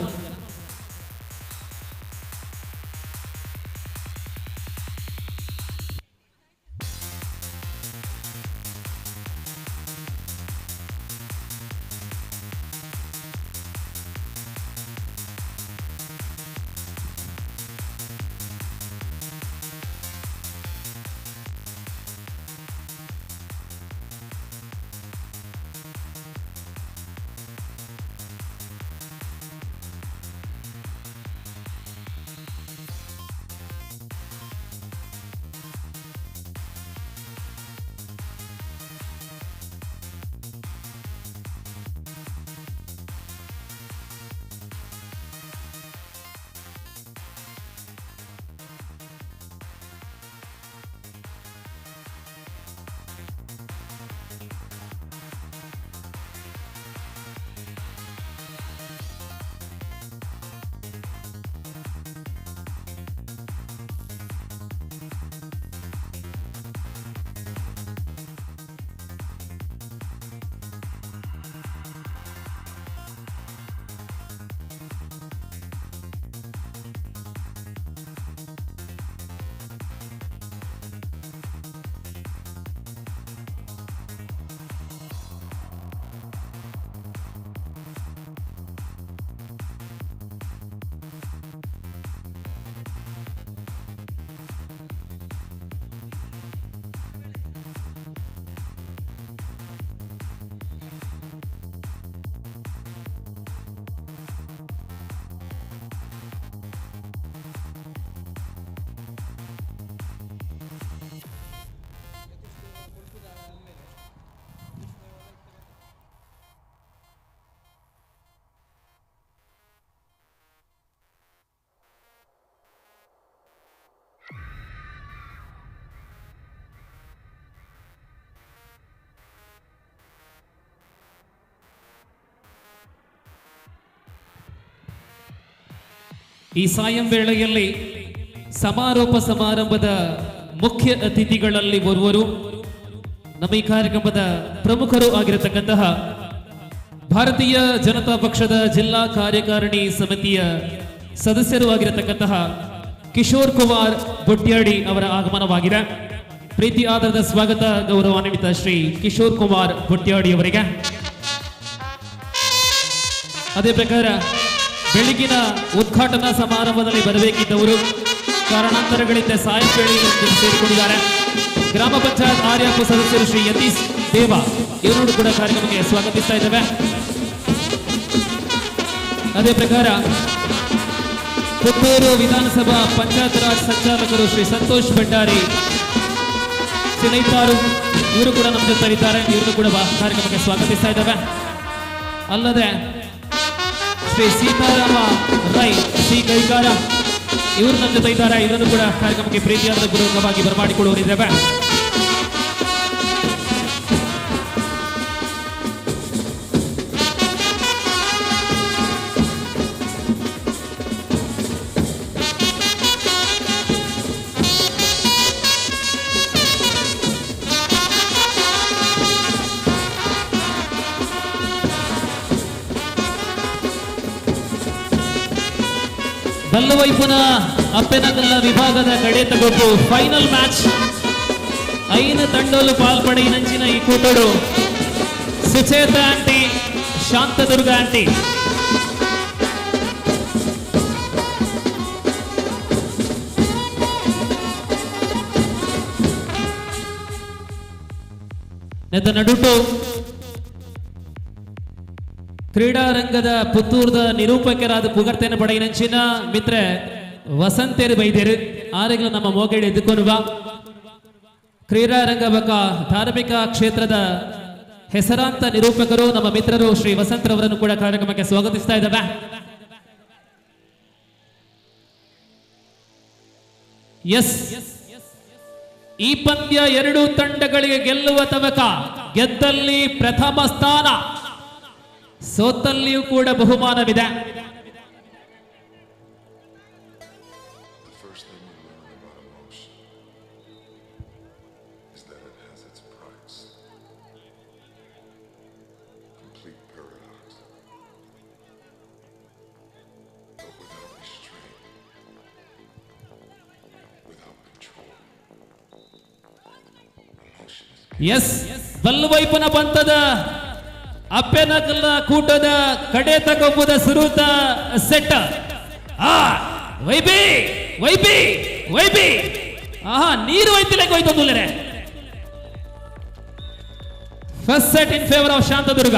ಈ ಸಾಯಂ ವೇಳೆಯಲ್ಲಿ ಸಮಾರೋಪ ಸಮಾರಂಭದ ಮುಖ್ಯ ಅತಿಥಿಗಳಲ್ಲಿ ಓರ್ವರು ನಮ್ಮ ಈ ಕಾರ್ಯಕ್ರಮದ ಪ್ರಮುಖರು ಆಗಿರತಕ್ಕಂತಹ ಭಾರತೀಯ ಜನತಾ ಪಕ್ಷದ ಜಿಲ್ಲಾ ಕಾರ್ಯಕಾರಿಣಿ ಸಮಿತಿಯ ಸದಸ್ಯರು ಆಗಿರತಕ್ಕಂತಹ ಕಿಶೋರ್ ಕುಮಾರ್ ಬೊಟ್ಯಾಡಿ ಅವರ ಆಗಮನವಾಗಿದೆ. ಪ್ರೀತಿ ಆಧಾರದ ಸ್ವಾಗತ ಗೌರವಾನ್ವಿತ ಶ್ರೀ ಕಿಶೋರ್ ಕುಮಾರ್ ಬೊಟ್ಯಾಡಿ ಅವರಿಗೆ. ಅದೇ ಪ್ರಕಾರ ಬೆಳಗಿನ ಉದ್ಘಾಟನಾ ಸಮಾರಂಭದಲ್ಲಿ ಬರಬೇಕಿದ್ದವರು ಕಾರಣಾಂತರಗಳಿಂದ ಸಾಯಂ ವೇಳೆಯಲ್ಲಿ ಸೇರಿಕೊಂಡಿದ್ದಾರೆ. ಗ್ರಾಮ ಪಂಚಾಯತ್ ಆರ್ಯಾಪ ಸದಸ್ಯರು ಶ್ರೀ ಯತೀಶ್ ದೇವ ಇವರು ಕೂಡ ಕಾರ್ಯಕ್ರಮಕ್ಕೆ ಸ್ವಾಗತಿಸ್ತಾ ಇದ್ದೇವೆ. ಅದೇ ಪ್ರಕಾರ ಪುತ್ತೂರು ವಿಧಾನಸಭಾ ಪಂಚಾಯತ್ ರಾಜ್ ಸಂಚಾಲಕರು ಶ್ರೀ ಸಂತೋಷ್ ಭಂಡಾರಿ ಚಿನೈತಾರು ಇವರು ಕೂಡ ನಮ್ಮ ಜೊತೆ ಇದ್ದಾರೆ. ಇವರು ಕೂಡ ಕಾರ್ಯಕ್ರಮಕ್ಕೆ ಸ್ವಾಗತಿಸ್ತಾ ಇದ್ದೇವೆ. ಅಲ್ಲದೆ ಶ್ರೀ ಸೀತಾರಾಮ ರೈ ಸಿ ಕೈಕಾರ ಇವರು ನಮ್ಮ ಜೊತೆ ಇದ್ದಾರೆ. ಇವರನ್ನು ಕೂಡ ಕಾರ್ಯಕ್ರಮಕ್ಕೆ ಪ್ರೀತಿಯಾದ ಪೂರ್ವಕವಾಗಿ ಬರಮಾಡಿಕೊಳ್ಳುವರಿದ್ದೇವೆ. ಬಲ್ಲವೈಪುನ ಅಪ್ಪೆನಗಲ್ಲ ವಿಭಾಗದ ಕಡೆತ ಗುಂಪು ಫೈನಲ್ ಮ್ಯಾಚ್ ಐನ ತಂಡೋಲು ಪಾಲ್ಪಡೆ ನಂಚಿನ ಈ ಕೂಟೋಡು ಸುಚೇತ ಆಂಟಿ ಶಾಂತದುರ್ಗ ಆಂಟಿ ನೆತ್ತ ನಡುಟು ಕ್ರೀಡಾರಂಗದ ಪುತ್ತೂರ್ದ ನಿರೂಪಕರಾದ ಪುಗರ್ತೇನ ಪಡೆಯಿನಂಚಿನ ಮಿತ್ರ ವಸಂತೇರು ಬೈದೇರು ಆರೆಗಳು ನಮ್ಮ ಮೋಗೇಡಿ ಎದ್ದುಕೊನುವ ಕ್ರೀಡಾರಂಗ ಬಕ ಧಾರ್ಮಿಕ ಕ್ಷೇತ್ರದ ಹೆಸರಾಂತ ನಿರೂಪಕರು ನಮ್ಮ ಮಿತ್ರರು ಶ್ರೀ ವಸಂತರವರನ್ನು ಕೂಡ ಕಾರ್ಯಕ್ರಮಕ್ಕೆ ಸ್ವಾಗತಿಸ್ತಾ ಇದ್ದಾವೆ. ಎಸ್, ಈ ಪಂದ್ಯ ಎರಡು ತಂಡಗಳಿಗೆ ಗೆಲ್ಲುವ ತವಕ. ಗೆದ್ದಲ್ಲಿ ಪ್ರಥಮ ಸ್ಥಾನ, ಸೋತಲ್ಲಿಯೂ ಕೂಡ ಬಹುಮಾನವಿದೆ. ಎಸ್, ಬಲ್ಲವೈಪನ ಪಂಥದ ಅಪ್ಪೆನಕಲ್ನ ಕೂಟದ ಕಡೆ ತಗೊಬ್ಬದ ಸುರುತ ಸೆಟ್. ವೈಬಿ ವೈಬಿ ವೈಬಿ ನೀರು ವೈತಿಲೆ ಕೊಯ್ತಂದುಲ್ಲರೆ. First set in favour of Shantadurga.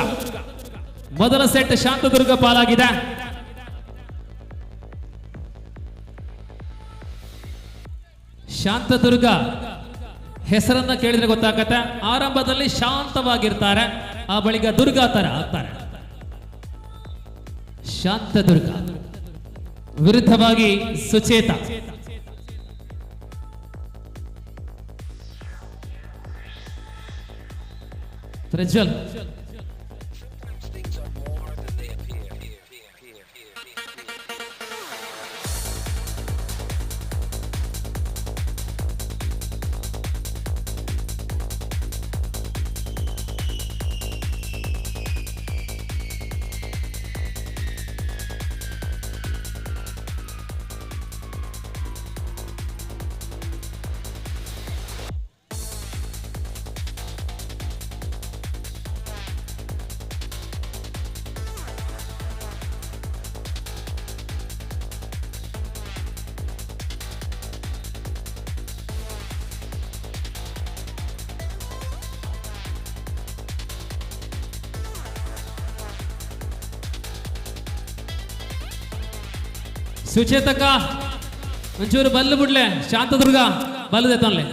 ಮೊದಲ ಸೆಟ್ ಶಾಂತದುರ್ಗ ಪಾಲಾಗಿದೆ. ಶಾಂತದುರ್ಗ ಹೆಸರನ್ನ ಕೇಳಿದ್ರೆ ಗೊತ್ತಾಗತ್ತೆ, ಆರಂಭದಲ್ಲಿ ಶಾಂತವಾಗಿರ್ತಾರೆ, ಆ ಬಳಿಕ ದುರ್ಗಾ ತರ ಆಗ್ತಾರೆ. ಶಾಂತದುರ್ಗ ವಿರುದ್ಧವಾಗಿ ಸುಚೇತ. ಪ್ರಜ್ವಲ್ ಸುಚೇತಕ ಒಂಚೂರು ಬಲ್ಲು ಬಿಡ್ಲೆ. ಶಾಂತದುರ್ಗ ಬಲ್ಲದೆತ್ತನ್ಲೆ.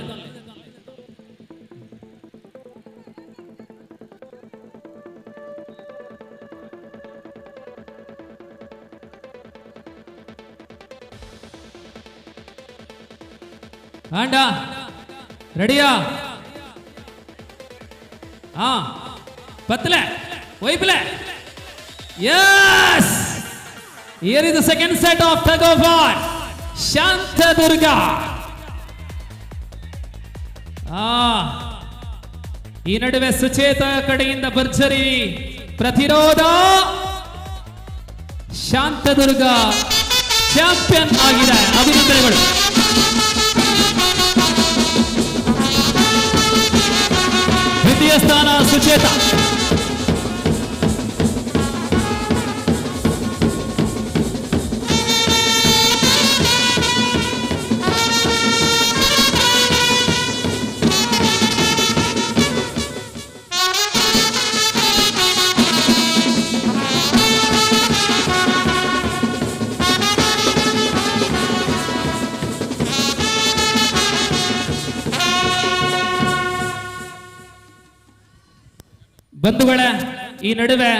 ಆಂಡ ರೆಡಿಯಾ? ಪತ್ಲೆ ವೈಪ್ಲೆ. Yes, here is the second set of tug of war. Shantadurga. ಈ ನಡುವೆ ಸುಚೇತ ಕಡೆಯಿಂದ ಭರ್ಜರಿ ಪ್ರತಿರೋಧ. ಶಾಂತದುರ್ಗ ಚಾಂಪಿಯನ್ ಆಗಿದೆ. ಅಭಿನಂದನೆಗಳು. ದ್ವಿತೀಯ ಸ್ಥಾನ ಸುಚೇತ. ಬಂಧುಗಳೇ, ಈ ನಡುವೆ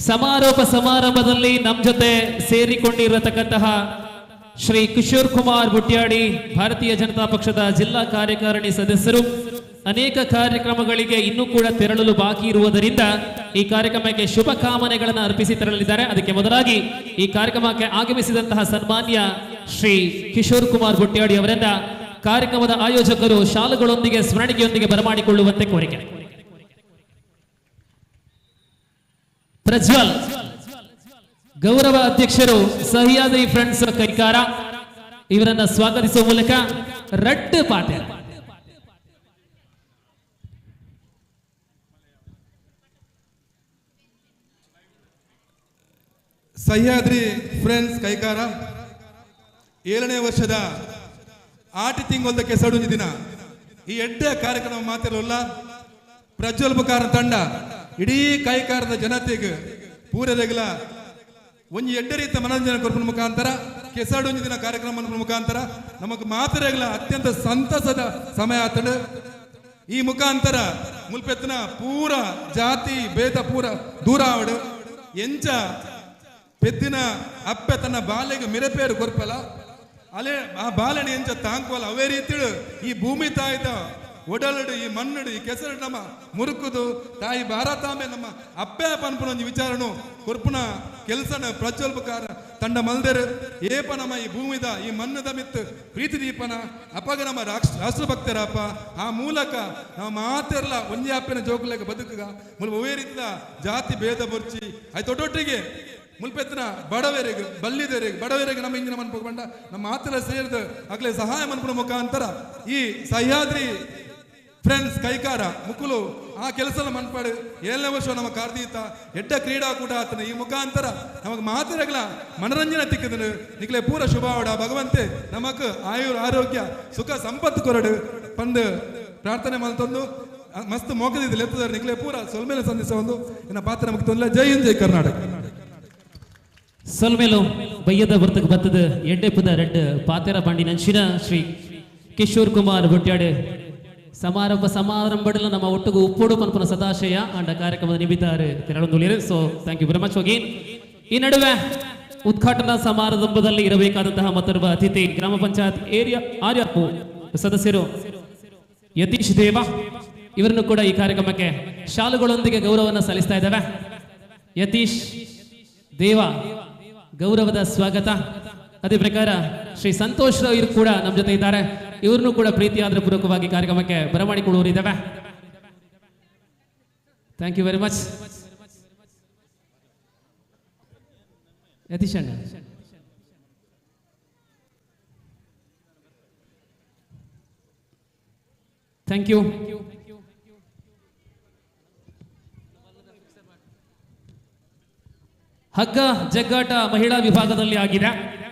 ಸಮಾರೋಪ ಸಮಾರಂಭದಲ್ಲಿ ನಮ್ಮ ಜೊತೆ ಸೇರಿಕೊಂಡಿರತಕ್ಕಂತಹ ಶ್ರೀ ಕಿಶೋರ್ ಕುಮಾರ್ ಬುಟ್ಯಾಡಿ, ಭಾರತೀಯ ಜನತಾ ಪಕ್ಷದ ಜಿಲ್ಲಾ ಕಾರ್ಯಕಾರಿಣಿ ಸದಸ್ಯರು, ಅನೇಕ ಕಾರ್ಯಕ್ರಮಗಳಿಗೆ ಇನ್ನೂ ಕೂಡ ತೆರಳಲು ಬಾಕಿ ಇರುವುದರಿಂದ ಈ ಕಾರ್ಯಕ್ರಮಕ್ಕೆ ಶುಭ ಕಾಮನೆಗಳನ್ನು ಅರ್ಪಿಸಿ ತೆರಳಲಿದ್ದಾರೆ. ಅದಕ್ಕೆ ಮೊದಲಾಗಿ ಈ ಕಾರ್ಯಕ್ರಮಕ್ಕೆ ಆಗಮಿಸಿದಂತಹ ಸನ್ಮಾನ್ಯ ಶ್ರೀ ಕಿಶೋರ್ ಕುಮಾರ್ ಬುಟ್ಯಾಡಿ ಅವರನ್ನ ಕಾರ್ಯಕ್ರಮದ ಆಯೋಜಕರು ಶಾಲುಗಳೊಂದಿಗೆ ಸ್ಮರಣಿಕೆಯೊಂದಿಗೆ ಬರಮಾಡಿಕೊಳ್ಳುವಂತೆ ಕೋರಿಕೆ. ಪ್ರಜ್ವಲ್ ಗೌರವ ಅಧ್ಯಕ್ಷರು ಸಹ್ಯಾದ್ರಿ ಫ್ರೆಂಡ್ಸ್ ಕೈಕಾರ ಇವರನ್ನ ಸ್ವಾಗತಿಸುವ ಮೂಲಕ ರಟ್ಟು ಪಾತೆ. ಸಹ್ಯಾದ್ರಿ ಫ್ರೆಂಡ್ಸ್ ಕೈಕಾರ 7ನೇ ವರ್ಷದ ಆಟಿ ತಿಂಗೊಲ್ದ ಕೆಸಡು ದಿನ ಈ ಎಡ್ಡ ಕಾರ್ಯಕ್ರಮ ಮಾತಿರಲ್ಲ ಪ್ರಜ್ವಲ್ಪಕಾರ ತಂಡ ಇಡೀ ಕೈಕಾರದ ಜನತೆಗೆ ಪೂರರೆಗಲ ಒಂಜಿ ಎಡ್ಡೆ ರೀತಿಯ ಮನೋರಂಜನೆ ಕೊರಪನ ಮುಖಾಂತರ ಕೆಸಡೊಂಜಿ ದಿನ ಕಾರ್ಯಕ್ರಮ ಮುಖಾಂತರ ನಮಗೆ ಮಾತರೆಗಲ ಅತ್ಯಂತ ಸಂತಸದ ಸಮಯ ಆತಡು ಈ ಮುಖಾಂತರ ಮುಲ್ಪೆತ್ತಿನ ಪೂರ ಜಾತಿ ಭೇದ ಪೂರ ದೂರ ಆವಡು ಎಂಚ ಪೆದ್ದಿನ ಅಪ್ಪೆ ತನ್ನ ಬಾಲೆಗೆ ಮಿರಪೇರು ಕೊರ್ಪಲ ಅಲೆ ಆ ಬಾಲೆನ ಎಂಚ ತಾಂಕುವಲ್ಲ ಅವೇ ರೀತಿಡು ಈ ಭೂಮಿ ತಾಯ್ದ ಒಡಲಡು ಈ ಮಣ್ಣಡು ಈ ಕೆಸರು ನಮ್ಮ ಮುರುಕುದು ತಾಯಿ ಭಾರತಾಂಬೆ ನಮ್ಮ ಅಪ್ಪೆ ಪನ್ಪುನ ಒಂಜಿ ವಿಚಾರನು ಕೊರ್ಪುನ ಕೆಲಸನ ಪ್ರಜ್ವಲ್ಪಕಾರ ತಂಡ ಮಲ್ದೆರು ಏಪ ನಮ್ಮ ಈ ಭೂಮಿದ ಈ ಮಣ್ಣದ ಮಿತ್ತು ಪ್ರೀತಿ ದೀಪನ ಅಪಗ ನಮ್ಮ ರಾಷ್ಟ್ರಭಕ್ತರಪ್ಪ ಆ ಮೂಲಕ ನಾವು ಮಾತೆರ್ಲ ಒಂಜಿ ಅಪ್ಪನ ಜೋಕುಲೆಗೆ ಬದುಕುಗ ಮುಲ್ಪ ಒವೇ ರೀತಿದ ಜಾತಿ ಭೇದ ಬರ್ಚಿ ಆಯ್ತು ಒಟ್ಟೊಟ್ಟಿಗೆ ಮುಲ್ಪೆತ್ತಿನ ಬಡವರಿಗೆ ಬಲ್ಲಿದರಿಗೆ ಬಡವರಿಗೆ ನಮ್ಮ ಇಂಜಿನ ಮನ್ಪು ಬಂಡ ನಮ್ಮ ಮಾತೆಲ್ಲ ಸೇರಿದ ಆಗ್ಲೇ ಸಹಾಯ ಮನ್ಪುನ ಮುಖಾಂತರ ಈ ಸಹ್ಯಾದ್ರಿ ಫ್ರೆಂಡ್ಸ್ ಕೈಕಾರ ಮುಕ್ಕುಲು ಆ ಕೆಲಸ ಮನ್ಪಾಡು 7ನೇ ವರ್ಷ ನಮ್ಮ ಕಾರ್ದೀತ ಎಡ್ಡ ಕ್ರೀಡಾಕೂಟ ಆತನ ಈ ಮುಖಾಂತರ ನಮಗೆ ಮಾತಿರಗಲ ಮನರಂಜನೆ ತಿಕ್ಕದನು ನಿಕ್ಲೆ ಪೂರ ಶುಭಾವಡ ಭಗವಂತೆ ನಮಕ್ ಆರೋಗ್ಯ ಸುಖ ಸಂಪತ್ತು ಕೊರಡು ಪಂದು ಪ್ರಾರ್ಥನೆ ಮಲ್ತೊಂದು ಮಸ್ತ್ ಮೋಕದಿದ್ದು ಲೆತ್ತದಾರೆ ನಿಕ್ಲೆ ಪೂರ ಸೊಲ್ಮೇಲೆ ಸಂದೇಶ ಒಂದು ಇನ್ನ ಪಾತ್ರ ನಮಗೆ ತೊಂದರೆ ಜೈ ಹಿಂದ್ ಜೈ ಕರ್ನಾಟಕ ಸೊಲ್ಮೇಲು ಬಯ್ಯದ ವರ್ತಕ ಬತ್ತದ ಎಡ್ಡೆಪ್ಪದ ರೆಡ್ ಪಾತೆರ ಬಂಡಿ ನಂಚಿನ ಶ್ರೀ ಕಿಶೋರ್ ಕುಮಾರ್ ಬೊಟ್ಯಾಡೆ ಸಮಾರಂಭಡಲ ನಮ್ಮ ಒಟ್ಟಿಗೆ ಉಪ್ಪೋಡು ಪನ್ಪನ ಸದಾಶಯ ಅಂಡ ಕಾರ್ಯಕ್ರಮದ ನಿಮಿತ್ತಾರೆ ತೆರಳೊಂದುಳಿರು so thank you very much ಹೋಗಿ ಈ ನಡುವೆ ಉದ್ಘಾಟನಾ ಸಮಾರಂಭದಲ್ಲಿ ಇರಬೇಕಾದಂತಹ ಮತ್ತೊಬ್ಬ ಅತಿಥಿ ಗ್ರಾಮ ಪಂಚಾಯತ್ ಏರಿಯಾ ಆರ್ಯಪ್ಪು ಸದಸ್ಯರು ಯತೀಶ್ ದೇವ ಇವರನ್ನು ಕೂಡ ಈ ಕಾರ್ಯಕ್ರಮಕ್ಕೆ ಶಾಲುಗಳೊಂದಿಗೆ ಗೌರವವನ್ನು ಸಲ್ಲಿಸ್ತಾ ಇದ್ದೇವೆ ಯತೀಶ್ ದೇವ ಗೌರವದ ಸ್ವಾಗತ ಅದೇ ಪ್ರಕಾರ ಶ್ರೀ ಸಂತೋಷ್ ರಾವ್ ಇವರು ಕೂಡ ನಮ್ಮ ಜೊತೆ ಇದ್ದಾರೆ ಇವ್ರನ್ನು ಕೂಡ ಪ್ರೀತಿಯಾದ್ರ ಪೂರ್ವಕವಾಗಿ ಕಾರ್ಯಕ್ರಮಕ್ಕೆ ಬರಮಾಡಿಕೊಳ್ಳುವರಿದ್ದಾವೆ thank you very much Yatish ಅಣ್ಣ ಥ್ಯಾಂಕ್ ಯು ಹಗ್ಗ ಜಗ್ಗಾಟ ಮಹಿಳಾ ವಿಭಾಗದಲ್ಲಿ ಆಗಿದೆ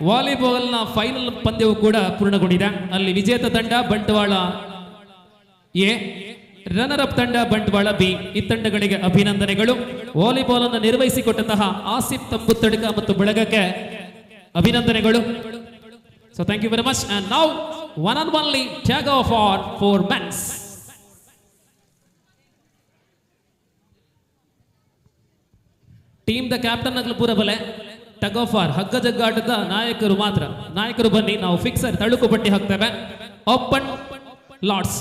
ವಾಲಿಬಾಲ್ನ ಫೈನಲ್ ಪಂದ್ಯವು ಕೂಡ ಪೂರ್ಣಗೊಂಡಿದೆ ಅಲ್ಲಿ ವಿಜೇತ ತಂಡ ಬಂಟ್ವಾಳ ಎ ರನ್ನರ್ ಅಪ್ ತಂಡ ಬಂಟ್ವಾಳ ಬಿ ಈ ತಂಡಗಳಿಗೆ ಅಭಿನಂದನೆಗಳು ವಾಲಿಬಾಲ್ ಅನ್ನು ನಿರ್ವಹಿಸಿಕೊಟ್ಟಂತಹ ಆಸಿಫ್ ತಂಬುತ್ತಡ್ಕ ಮತ್ತು ಬಳಗಕ್ಕೆ ಅಭಿನಂದನೆಗಳು so thank you very much and now one on only tag off for men's team the captain ಆಗಲು ಪೂರ ಬಲೆ ಟಗ್ ಆಫ್ ವಾರ್ ಹಗ್ಗ ಜಗ್ಗಾಟದ ನಾಯಕರು ಬನ್ನಿ ನಾವು ಫಿಕ್ಸರ್ ತಳುಕು ಪಟ್ಟಿ ಹಾಕ್ತೇವೆ open lots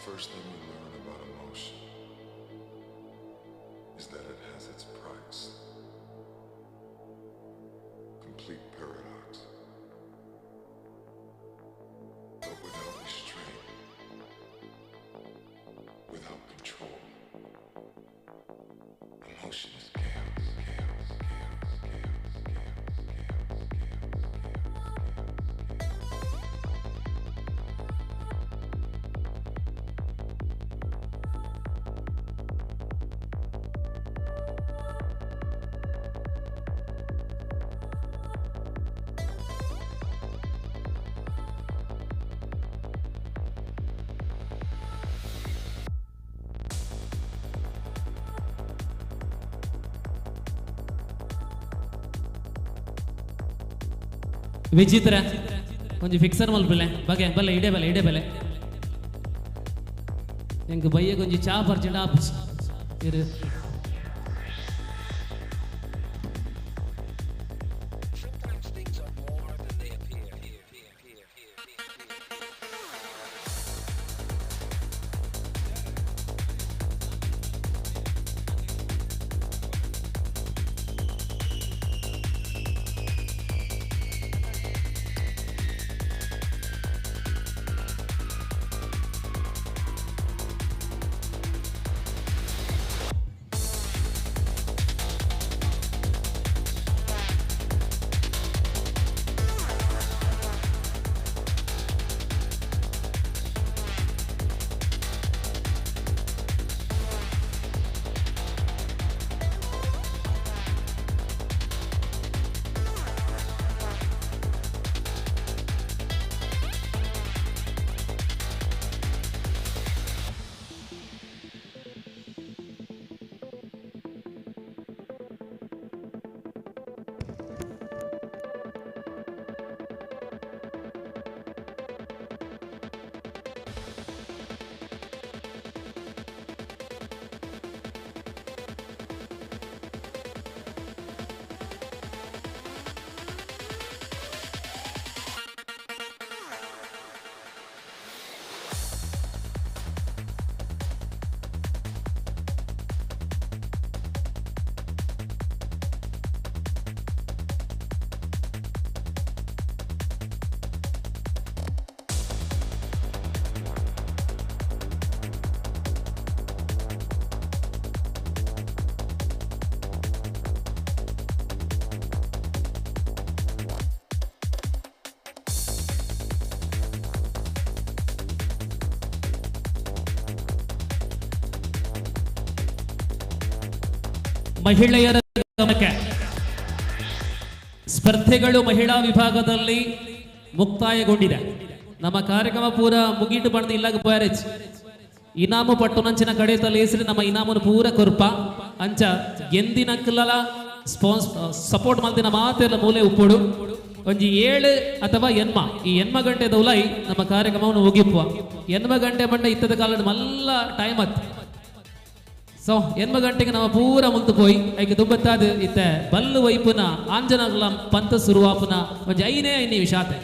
First thing you learn about emotion is that it has its price. Complete paradox. But without restraint, without control, emotion is chaos, chaos, chaos, chaos, chaos, chaos, ವಿಚಿತ್ರ ಒಂದು fixer ಮಲ್ಪಲೆ ಬಗೆ ಬಲ್ಲೆ ಇಡೇ ಬೆಲೆ ಹೆಂಗೆ ಬಯ್ಯ ಕೊಂಚ ಚಾ ಪರ್ಚೆಂಡ್ ಆಪಿಸಿ ಇರು ಮಹಿಳೆಯರ ಗಮನಕ್ಕೆ ಸ್ಪರ್ಧೆಗಳು ಮಹಿಳಾ ವಿಭಾಗದಲ್ಲಿ ಮುಕ್ತಾಯಗೊಂಡಿದೆ. ನಮ್ಮ ಕಾರ್ಯಕ್ರಮ ಪೂರ ಮುಗಿಟ್ಟು ಪಡೆದು ಇಲ್ಲಾಗ ಪ್ಯಾರೇಜ್ ಇನಾಮು ಪಟ್ಟು ನಂಚಿನ ಕಡೆತಲ್ಲಿ ಹೆಸರು ನಮ್ಮ ಇನಾಮನ್ನು ಪೂರ ಕೊರ್ಪ ಅಂಚ ಎಂದಿನ ಕಲ್ಲಲ ಸಪೋರ್ಟ್ ಮಲ್ತಿನ ಮಾತೆಲ್ಲ ಮೂಲೆ ಉಪ್ಪುಡು ಒಂಜಿ 7 ಅಥವಾ ಎನ್ಮ ಈ ಎನ್ಮ ಗಂಟೆ ಉಲೈ ನಮ್ಮ ಕಾರ್ಯಕ್ರಮವನ್ನು ಮುಗಿಪುವ ಎನ್ಮ ಗಂಟೆ ಬಂಡ ಇತ್ತದ ಕಾಲ ಮಲ್ಲ ಟೈಮ್ ಅತ್ ಸೊ ಎನ್ಮ ಗಂಟೆಗೆ ನಮ್ಮ ಪೂರ ಮುಲ್ತು ಪೋಯಿ ಐಕೆ ದುಬ್ಬತ್ತಾದ ಇತ್ತ ಬಲ್ಲು ವೈಪುನ ಆಂಜನಗಲ ಪಂತ ಸುರುವಾಪುನ ಒಂಜಿ ಐನೇ ವಿಷಾತೆ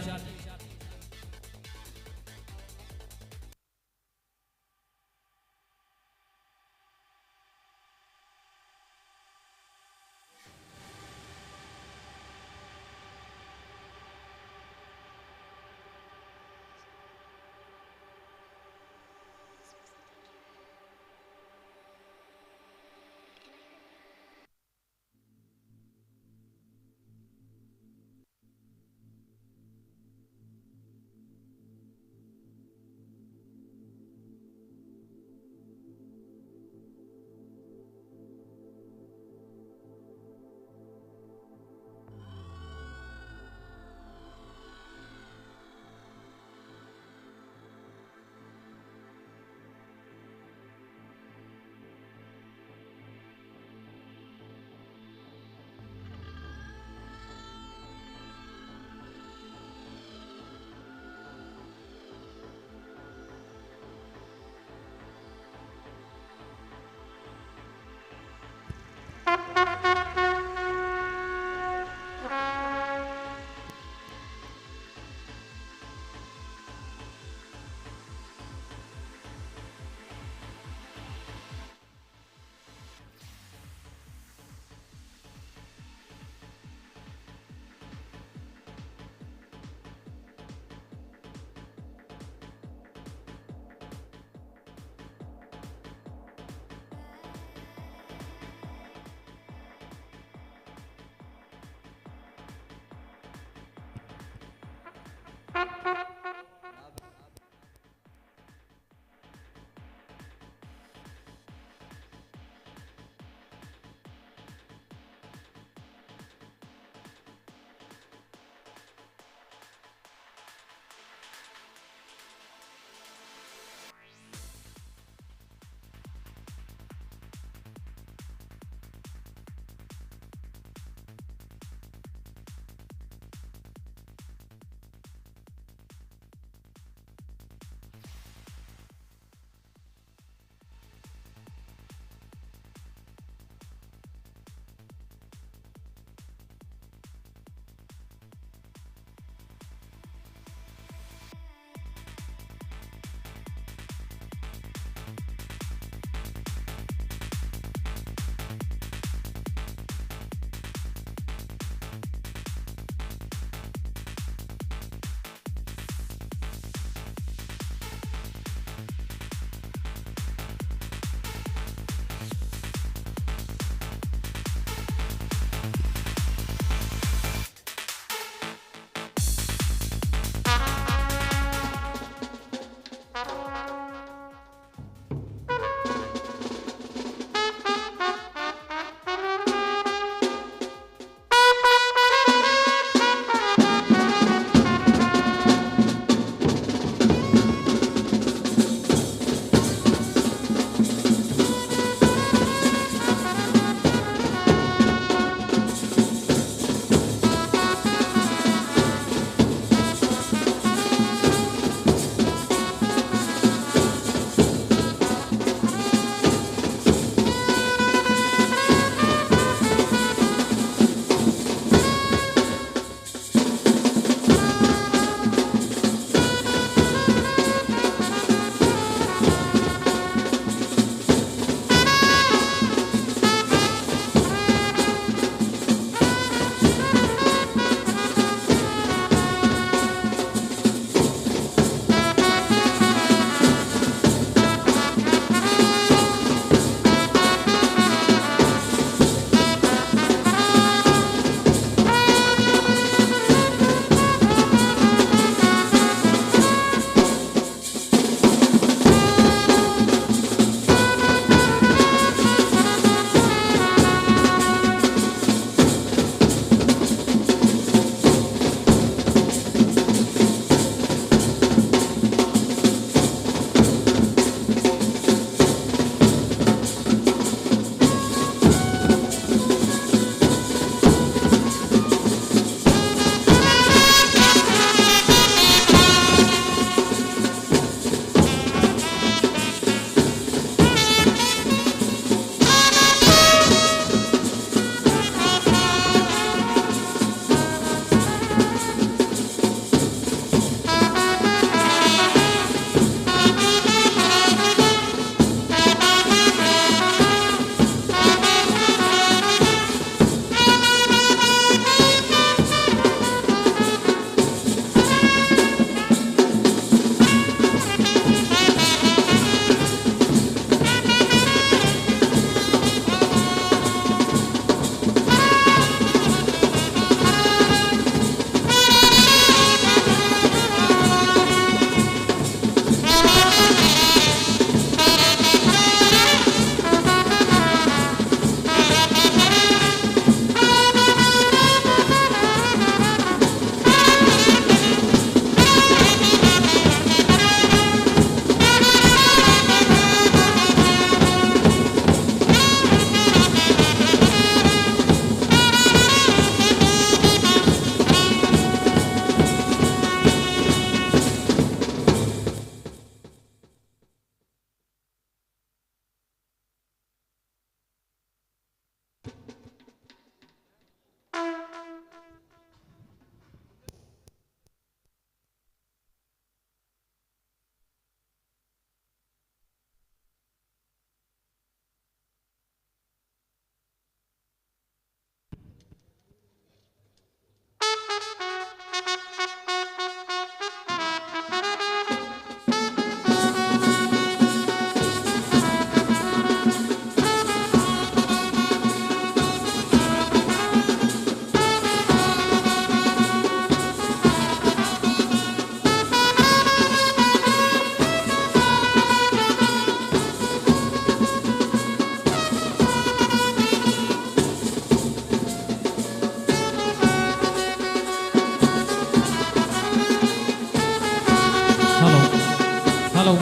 ಹಲೋ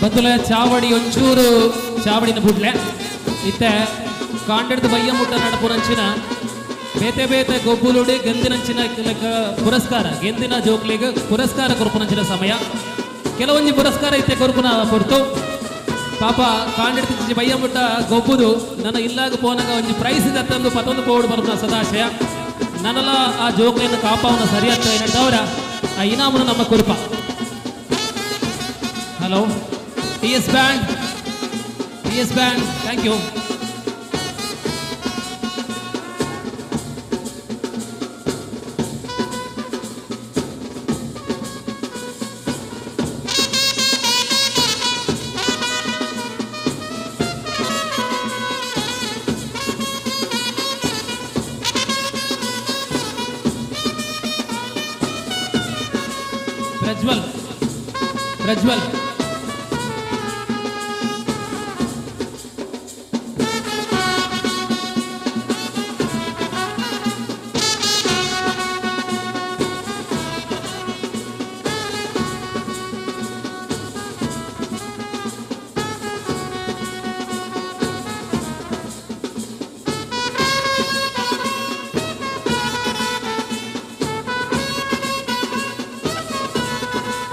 ಬದಲೆ ಚಾವಡಿ ಒಂಚೂರು ಚಾವಡಿನ ಬುಡ್ಲೆ ಇತ್ತೆ ಕಾಂಡದ ಬಯ್ಯ ಮುಟ್ಟ ನಡಪುರಂಚಿನ ಬೇತೆ ಬೇತೆ ಗೊಬ್ಬುಲುಡಿ ಗೆಂದಿನಂಚಿನ ಪುರಸ್ಕಾರ ಗೆಂದಿನ ಜೋಕ್ಲಿಗೆ ಪುರಸ್ಕಾರ ಕೊರ್ಪುನಂಚಿನ ಸಮಯ ಕೆಲವೊಂದು ಪುರಸ್ಕಾರ ಇತ್ತೆ ಕೊರ್ಪುನ ಕೊಡ್ತು ಪಾಪ ಕಾಂಡಿಡ್ತಿ ಬಯ್ಯ ಮುಟ್ಟ ಗೊಬ್ಬುದು ನನ್ನ ಇಲ್ಲಾಗ ಪೋನಾಗ ಒಂಜಿ ಪ್ರೈಸ್ ಇದೆ ತಂದು ಪತ್ತೊಂದು ಪೋಡು ಬರುತ್ತ ಸದಾಶಯ ನನ್ನಲ್ಲ ಆ ಜೋಕ್ಲಿಯನ್ನು ಕಾಪವನ್ನ ಸರಿಯಾದ ಏನಂತವ್ರ ಆ ಇನಾಮನು ನಮ್ಮ ಕುರುಪ hello T S band thank you Prajwal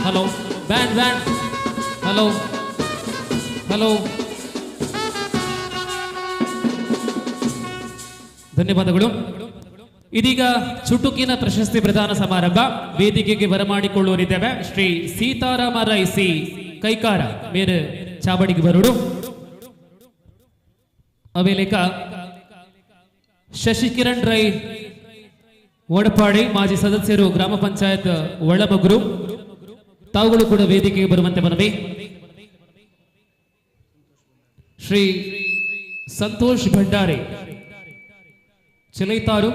hello band hello ಧನ್ಯವಾದಗಳು. ಇದೀಗ ಚುಟುಕಿನ ಪ್ರಶಸ್ತಿ ಪ್ರದಾನ ಸಮಾರಂಭ ವೇದಿಕೆಗೆ ಬರಮಾಡಿಕೊಳ್ಳುವರಿದ್ದೇವೆ. ಶ್ರೀ ಸೀತಾರಾಮ ರೈ ಸಿ ಕೈಕಾರ ಮೇರೆ ಚಾವಡಿಗೆ ಬರೋಡು ಅವೇಲೇಕ ಶಶಿಕಿರಣ್ ರೈ ಓಡಪಾಡಿ ಮಾಜಿ ಸದಸ್ಯರು ಗ್ರಾಮ ಪಂಚಾಯತ್ ಒಳಮಗುರು ತಾವುಗಳು ಕೂಡ ವೇದಿಕೆಗೆ ಬರುವಂತೆ ಮನವಿ. ಶ್ರೀ ಸಂತೋಷ್ ಭಂಡಾರಿ ಚಿಲೈತಾರು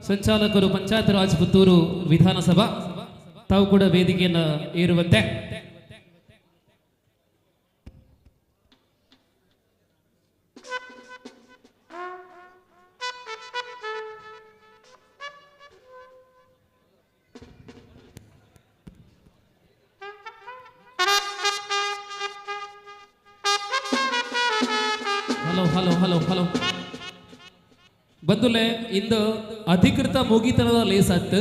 ಸಂಚಾಲಕರು ಪಂಚಾಯತ್ ರಾಜ್ ಪುತ್ತೂರು ವಿಧಾನಸಭಾ ತಾವು ಕೂಡ ವೇದಿಕೆಯನ್ನು ಏರುವಂತೆ. ಹಲೋ ಬಂದುಲೆ ಇಂದು ಅಧಿಕೃತ ಮುಗಿತನದ ಲೇಸತ್ತು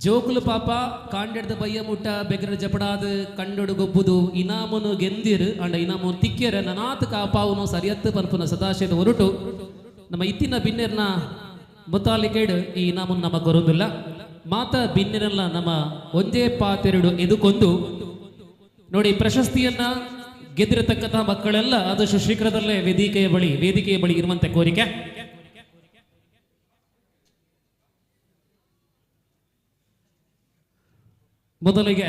ಜೋಕುಲು ಪಾಪ ಕಾಂಡೆಡ್ದ ಬಯ್ಯ ಮುಟ್ಟ ಬೆಗರ ಜಪಡಾದ ಕಂಡೊಡು ಗೊಬ್ಬುದು ಇನಾಮನು ಗೆಂದಿರು ಅಂಡ ಇನಾಮನು ತಿಕ್ಕ್ಯರ ನನಾತ್ ಕಾಪಾವುನು ಸರಿಯತ್ತು ಪನ್ಪುನ ಸದಾಶಯದ ಹೊರಟು ನಮ್ಮ ಇತ್ತಿನ ಬಿನ್ನೆರ್ನ ಮುತಾಲಿಕೇಡು ಈ ಇನಾಮನು ನಮಗೆ ಬರೋದಿಲ್ಲ ಮಾತ ಬಿನ್ನೆರಲ್ಲ ನಮ್ಮ ಒಂದೇ ಪಾತೆರಡು ಎದುಕೊಂದು ನೋಡಿ ಪ್ರಶಸ್ತಿಯನ್ನ ಗೆದ್ದಿರತಕ್ಕಂತಹ ಮಕ್ಕಳೆಲ್ಲ ಆದಷ್ಟು ಶೀಘ್ರದಲ್ಲೇ ವೇದಿಕೆಯ ಬಳಿ ಇರುವಂತೆ ಕೋರಿಕೆ. ಮೊದಲಿಗೆ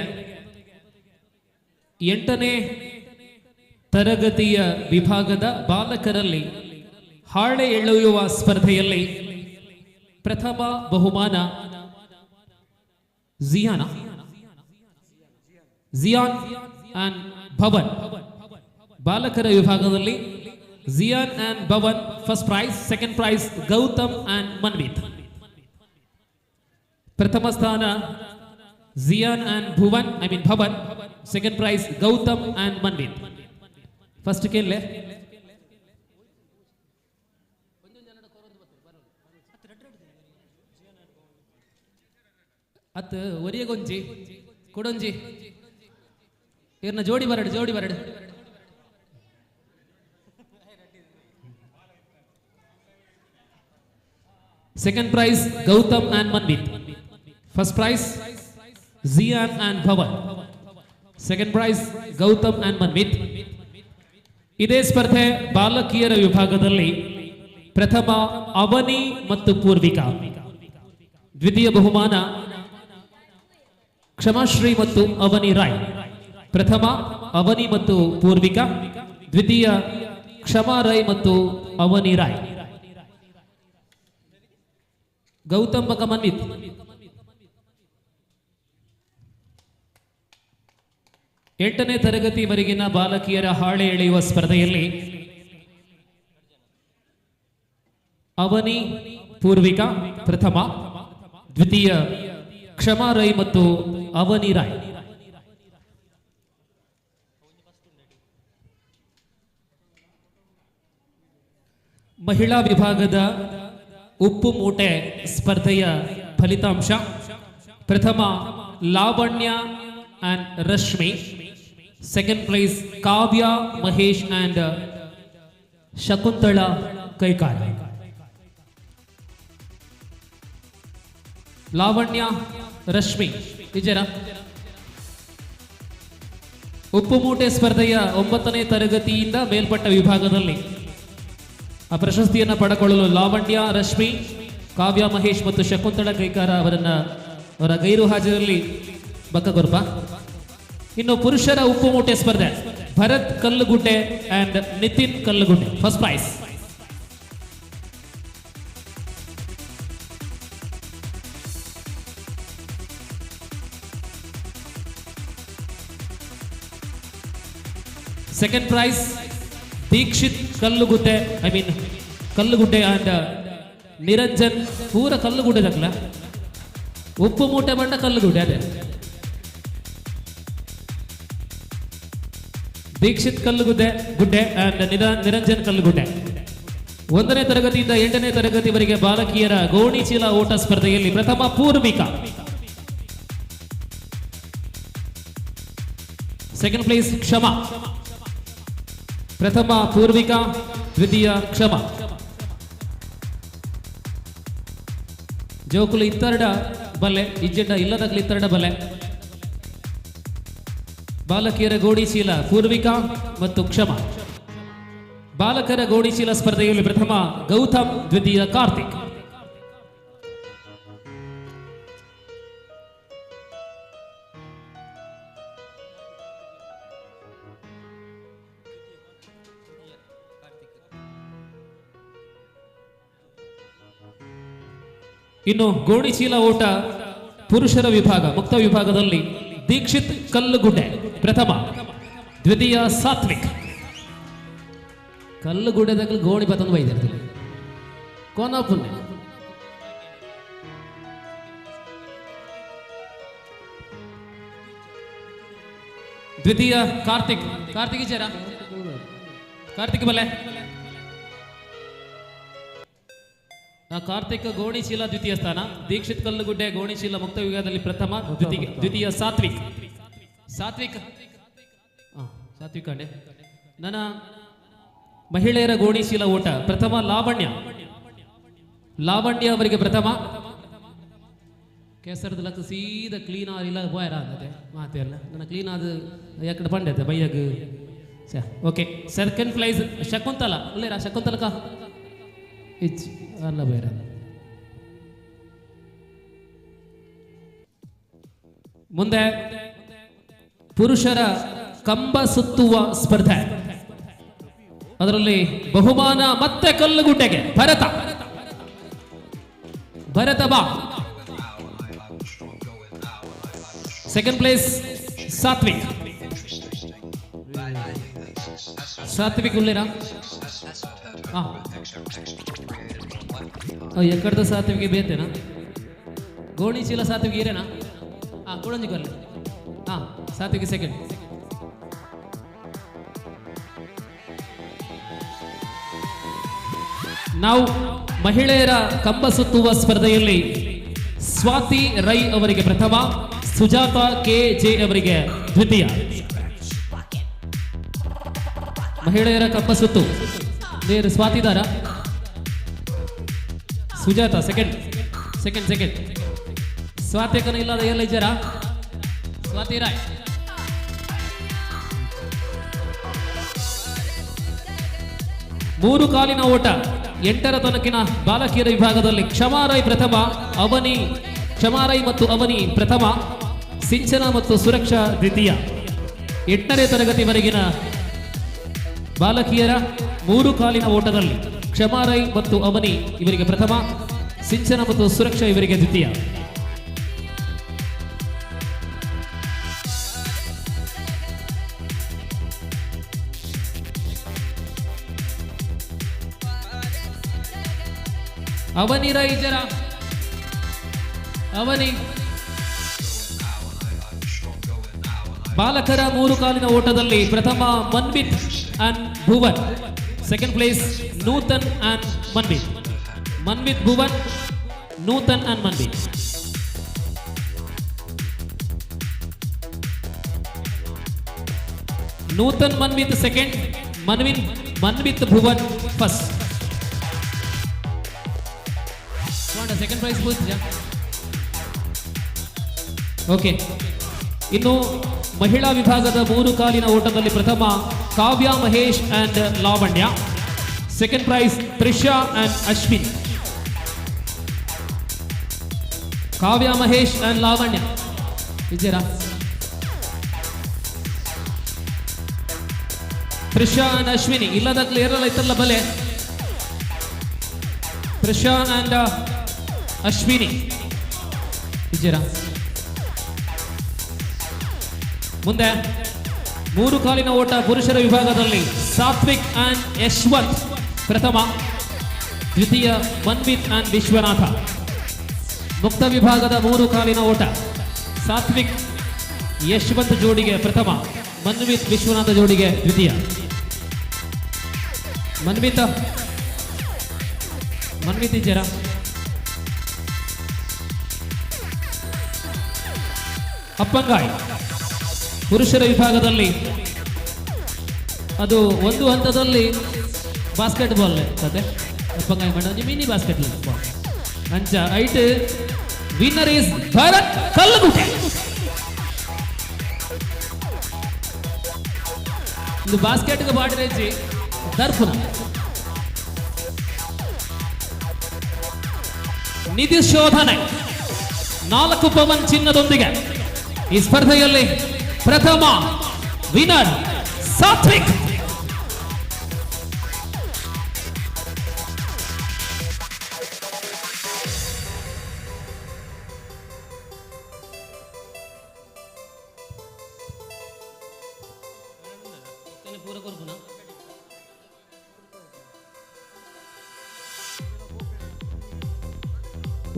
8ನೇ ತರಗತಿಯ ವಿಭಾಗದ ಬಾಲಕರಲ್ಲಿ ಹಾಳೆ ಎಳೆಯುವ ಸ್ಪರ್ಧೆಯಲ್ಲಿ ಪ್ರಥಮ ಬಹುಮಾನ ಜಿಯಾನ್ ಅಂಡ್ ಭವನ್. ಬಾಲಕರ ವಿಭಾಗದಲ್ಲಿ Jiyan and Bhavan first prize, second prize Gautam and Manvith. ಪ್ರಥಮ ಸ್ಥಾನ Jiyan and Bhavan, second prize Gautam and Manvith. First ಕೇಳಲೆ ಅತ್ ಒರಿಯಗೊಂಜಿ ಕೊಡೊಂಜಿ ಇರ್ನ ಜೋಡಿ ಬರಡು. Second prize Gautam and Manvit. First prize Zian and Bhavan. Second prize Gautam and Manvit. ಇದೇ ಸ್ಪರ್ಧೆ ಬಾಲಕಿಯರ ವಿಭಾಗದಲ್ಲಿ ಪ್ರಥಮ ಅವನಿ ಮತ್ತು ಪೂರ್ವಿಕಾ, ದ್ವಿತೀಯ ಬಹುಮಾನ ಕ್ಷಮಾಶ್ರೀ ಮತ್ತು ಅವನಿ ರಾಯ್. ಪ್ರಥಮ ಅವನಿ ಮತ್ತು ಪೂರ್ವಿಕಾ, ದ್ವಿತೀಯ ಕ್ಷಮಾ ರೈ ಮತ್ತು ಅವನಿ ರಾಯ್. ಗೌತಮ್ ಮನ್ವಿತ್ ಎಂಟನೇ ತರಗತಿವರೆಗಿನ ಬಾಲಕಿಯರ ಹಾಳೆ ಎಳೆಯುವ ಸ್ಪರ್ಧೆಯಲ್ಲಿ ಅವನಿ ಪೂರ್ವಿಕಾ ಪ್ರಥಮ, ದ್ವಿತೀಯ ಕ್ಷಮಾ ರೈ ಮತ್ತು ಅವನಿ ರಾಯ್. ಮಹಿಳಾ ವಿಭಾಗದ ಉಪ್ಪು ಮೂಟೆ ಸ್ಪರ್ಧೆಯ ಫಲಿತಾಂಶ: ಪ್ರಥಮ Lavanya and Rashmi, second place Kavya Mahesh and Shakuntala Kaikara. Lavanya, Rashmi ವಿಜಯ. ಉಪ್ಪು ಮೂಟೆ ಸ್ಪರ್ಧೆಯ 9ನೇ ತರಗತಿಯಿಂದ ಮೇಲ್ಪಟ್ಟ ವಿಭಾಗದಲ್ಲಿ ಆ ಪ್ರಶಸ್ತಿಯನ್ನು ಪಡೆದುಕೊಳ್ಳಲು ಲಾವಣ್ಯ, ರಶ್ಮಿ, ಕಾವ್ಯ ಮಹೇಶ್ ಮತ್ತು ಶಕುಂತಳ ಕೈಕಾರ ಅವರ ಗೈರು ಹಾಜರಲ್ಲಿ ಬಕ್ಕಗೊರ್ಪ. ಇನ್ನು ಪುರುಷರ ಉಪ್ಪು ಮೂಟೆ ಸ್ಪರ್ಧೆ Bharath Kallugudde and Nithin Kallugudde. First prize second prize Dikshith Kallugudde, Kallugudde and Niranjan. ಪೂರ ಕಲ್ಲುಗುಡ್ಡೆ ದಕ್ಲ ಉಪ್ಪು ಮೂಟೆ ಬಂಡ ಕಲ್ಲುಗುಡ್ಡೆ ಅದೇ. ದೀಕ್ಷಿತ್ ಕಲ್ಲುಗುಡ್ಡೆ ಗುಡ್ಡೆ ಅಂಡ್ ನಿರಂಜನ್ ಕಲ್ಲುಗುಡ್ಡೆ. 1ನೇ ತರಗತಿಯಿಂದ 8ನೇ ತರಗತಿವರೆಗೆ ಬಾಲಕಿಯರ ಗೋಣಿ ಚೀಲ ಓಟ ಸ್ಪರ್ಧೆಯಲ್ಲಿ ಪ್ರಥಮ ಪೂರ್ವಿಕಾ, ಸೆಕೆಂಡ್ ಪ್ಲೇಸ್ ಕ್ಷಮಾ. ಪ್ರಥಮ ಪೂರ್ವಿಕಾ, ದ್ವಿತೀಯ ಕ್ಷಮಾ. ಜೋಕುಲು ಇತ್ತರಡ ಬಲ್ಲೆ ಇಜ್ಜೆಂಡ ಇಲ್ಲದಾಗಲಿ ಇತ್ತರಡ ಬಲ್ಲೆ. ಬಾಲಕಿಯರ ಗೋಣಿ ಚೀಲ ಪೂರ್ವಿಕಾ ಮತ್ತು ಕ್ಷಮಾ. ಬಾಲಕರ ಗೋಣಿ ಚೀಲ ಸ್ಪರ್ಧೆಯಲ್ಲಿ ಪ್ರಥಮ ಗೌತಮ್, ದ್ವಿತೀಯ ಕಾರ್ತಿಕ್. ಇನ್ನು ಗೋಣಿ ಚೀಲ ಓಟ ಪುರುಷರ ವಿಭಾಗ ಮುಕ್ತ ವಿಭಾಗದಲ್ಲಿ ದೀಕ್ಷಿತ್ ಕಲ್ಲುಗುಡ್ಡೆ ಪ್ರಥಮ, ದ್ವಿತೀಯ ಸಾತ್ವಿಕ್. ಕಲ್ಲುಗುಡ್ಡೆದಾಗ ಗೋಣಿ ಬತ್ತೊಂದು ಬೈದಿರ್ತೀನಿ ಕೋನ ಪುಣ್ಯ. ದ್ವಿತೀಯ ಕಾರ್ತಿಕ್. ಕಾರ್ತಿಕ್ ಇಚಾರ ಕಾರ್ತಿಕ್ ಬಲ್ಲೆ. ಕಾರ್ತಿಕ್ ಗೋಣಿ ಚೀಲ ದ್ವಿತೀಯ ಸ್ಥಾನ. ದೀಕ್ಷಿತ್ ಕಲ್ಲುಗುಡ್ಡೆ ಗೋಣಿ ಚೀಲ ಮುಕ್ತ ವಿಭಾಗದಲ್ಲಿ ಪ್ರಥಮ, ದ್ವಿತೀಯ ಸಾತ್ವಿಕ್. ಸಾತ್ವಿಕ್ ಅಂಡೆ. ನನ್ನ ಮಹಿಳೆಯರ ಗೋಣಿ ಚೀಲ ಓಟ ಪ್ರಥಮ ಲಾವಣ್ಯ. ಲಾವಣ್ಯ ಅವರಿಗೆ ಪ್ರಥಮ. ಕೆಸರದ ಲಕ್ಕ ಸೀದಾ ಕ್ಲೀನ್ ಆಗಿಲ್ಲ ಬೋಯರ ಅಂದತೆ ಮಾತೆ ಅಲ್ಲ ನನ್ನ ಕ್ಲೀನ್ ಆದ ಯಾಕಡೆ ಪಂಡತೆ ಬೈಯಾಗ. Okay, second place Shakuntala. ಅಲ್ಲೇರಾ ಶಕುಂತಲಕ ಇಚ್ ಅಲ್ಲ ಬೇರೆ. ಮುಂದೆ ಪುರುಷರ ಕಂಬ ಸುತ್ತುವ ಸ್ಪರ್ಧೆ. ಅದರಲ್ಲಿ ಬಹುಮಾನ ಮತ್ತೆ ಕಲ್ಲುಗುಡ್ಡೆಗೆ ಭರತ. ಬಾ. Second place Sathvik. ಸಾತ್ವಿಕ್ ಉಳ್ಳೇರಾ ಎಕ್ಕಡದ ಸಾತ್ವಿಗೆ ಬೇತೇನಾ ಗೋಣಿ ಚೀಲ ಸಾತ್ವಿಗೆ ಇರೇನಾ ಕೊಡಂಜಿ ಕೊರ್ಲೆ ಸಾತ್ವಿಗೆ ಸೆಕೆಂಡ್. ನಾವು ಮಹಿಳೆಯರ ಕಂಬ ಸುತ್ತುವ ಸ್ಪರ್ಧೆಯಲ್ಲಿ ಸ್ವಾತಿ ರೈ ಅವರಿಗೆ ಪ್ರಥಮ, ಸುಜಾತ KJ ಅವರಿಗೆ ದ್ವಿತೀಯ. ಮಹಿಳೆಯರ ಕಂಬ ಸುತ್ತು ನೇರ ಸ್ವಾತಿದಾರ, ಸುಜಾತ ಸೆಕೆಂಡ್. ಸ್ವಾತಿ ಕನ ಇಲ್ಲದ ಎಲ್ಲ ಇದ್ದಾರ ಸ್ವಾತಿ ರಾಯ್. ಮೂರು ಕಾಲಿನ ಓಟ 8ರ ತನಕಿನ ಬಾಲಕಿಯರ ವಿಭಾಗದಲ್ಲಿ ಕ್ಷಮಾರೈ ಪ್ರಥಮ, ಕ್ಷಮಾರೈ ಮತ್ತು ಅವನಿ ಪ್ರಥಮ, ಸಿಂಚನ ಮತ್ತು ಸುರಕ್ಷಾ ದ್ವಿತೀಯ. 8ನೇ ತರಗತಿವರೆಗಿನ ಬಾಲಕಿಯರ ಮೂರು ಕಾಲಿನ ಓಟದಲ್ಲಿ ಕ್ಷಮಾರೈ ಮತ್ತು ಅವನಿ ಇವರಿಗೆ ಪ್ರಥಮ, ಸಿಂಚನ ಮತ್ತು ಸುರಕ್ಷಾ ಇವರಿಗೆ ದ್ವಿತೀಯ. ಅವನಿ ರೈ ಜರ ಅವನಿ ಬಾಲಕರ 3 ಕಾಲಿನ ಓಟದಲ್ಲಿ ಪ್ರಥಮ Manvith and Bhuvan, second place Nuthan and Manvith. Manvith Bhuvan, Nuthan and Manvith. Nuthan Manvith second, Manvith Bhuvan first. Second prize okay. ಇನ್ನು ಮಹಿಳಾ ವಿಭಾಗದ 3 ಕಾಲಿನ ಓಟದಲ್ಲಿ ಪ್ರಥಮ Kavya Mahesh and Lavanya, second prize Trisha and Ashwin. Kavya Mahesh and Lavanya ವಿಜಯರಾ. ತ್ರಿಷಾ ಅಂಡ್ ಅಶ್ವಿನಿ ಇಲ್ಲದ ಕ್ಲಿಯರ್ ಅಲ್ಲ ಇತ್ತಲ್ಲ ಬಲೆ. ತ್ರಿಷಾ ಅಂಡ್ ಅಶ್ವಿನಿ ವಿಜಯರಾ. ಮುಂದೆ 3 ಕಾಲಿನ ಓಟ ಪುರುಷರ ವಿಭಾಗದಲ್ಲಿ ಸಾತ್ವಿಕ್ ಅಂಡ್ ಯಶ್ವಂತ್ ಪ್ರಥಮ, ದ್ವಿತೀಯ ಮನ್ವಿತ್ ಅಂಡ್ ವಿಶ್ವನಾಥ. ಮುಕ್ತ ವಿಭಾಗದ 3 ಕಾಲಿನ ಓಟ ಸಾತ್ವಿಕ್ ಯಶ್ವಂತ್ ಜೋಡಿಗೆ ಪ್ರಥಮ, ಮನ್ವಿತ್ ವಿಶ್ವನಾಥ ಜೋಡಿಗೆ ದ್ವಿತೀಯ. ಮನ್ವಿತ್ ಇದ್ದೀರಾ? ಅಪ್ಪಂಗಾಯ್ ಪುರುಷರ ವಿಭಾಗದಲ್ಲಿ ಅದು ಒಂದು ಹಂತದಲ್ಲಿ ಬಾಸ್ಕೆಟ್ಬಾಲ್ ಕತೆ. ಅಪ್ಪಂಗಾಯ್ ಮಾಡೋದು ಮಿನಿ ಬಾಸ್ಕೆಟ್ ಬಾಲ್ ಅಂಚ ಐಟ್. Winner is Bharath Kallagudde. ಇದು ಬಾಸ್ಕೆಟ್ಗೆ ಬಾಡಿರೇಜಿ ದರ್ಪುನ. ನಿಧಿ ಶೋಧನೆ 4 ಪವನ್ ಚಿನ್ನದೊಂದಿಗೆ ಈ ಸ್ಪರ್ಧೆಯಲ್ಲಿ ಪ್ರಥಮ ವಿನರ್ ಸಾತ್ವಿಕ್.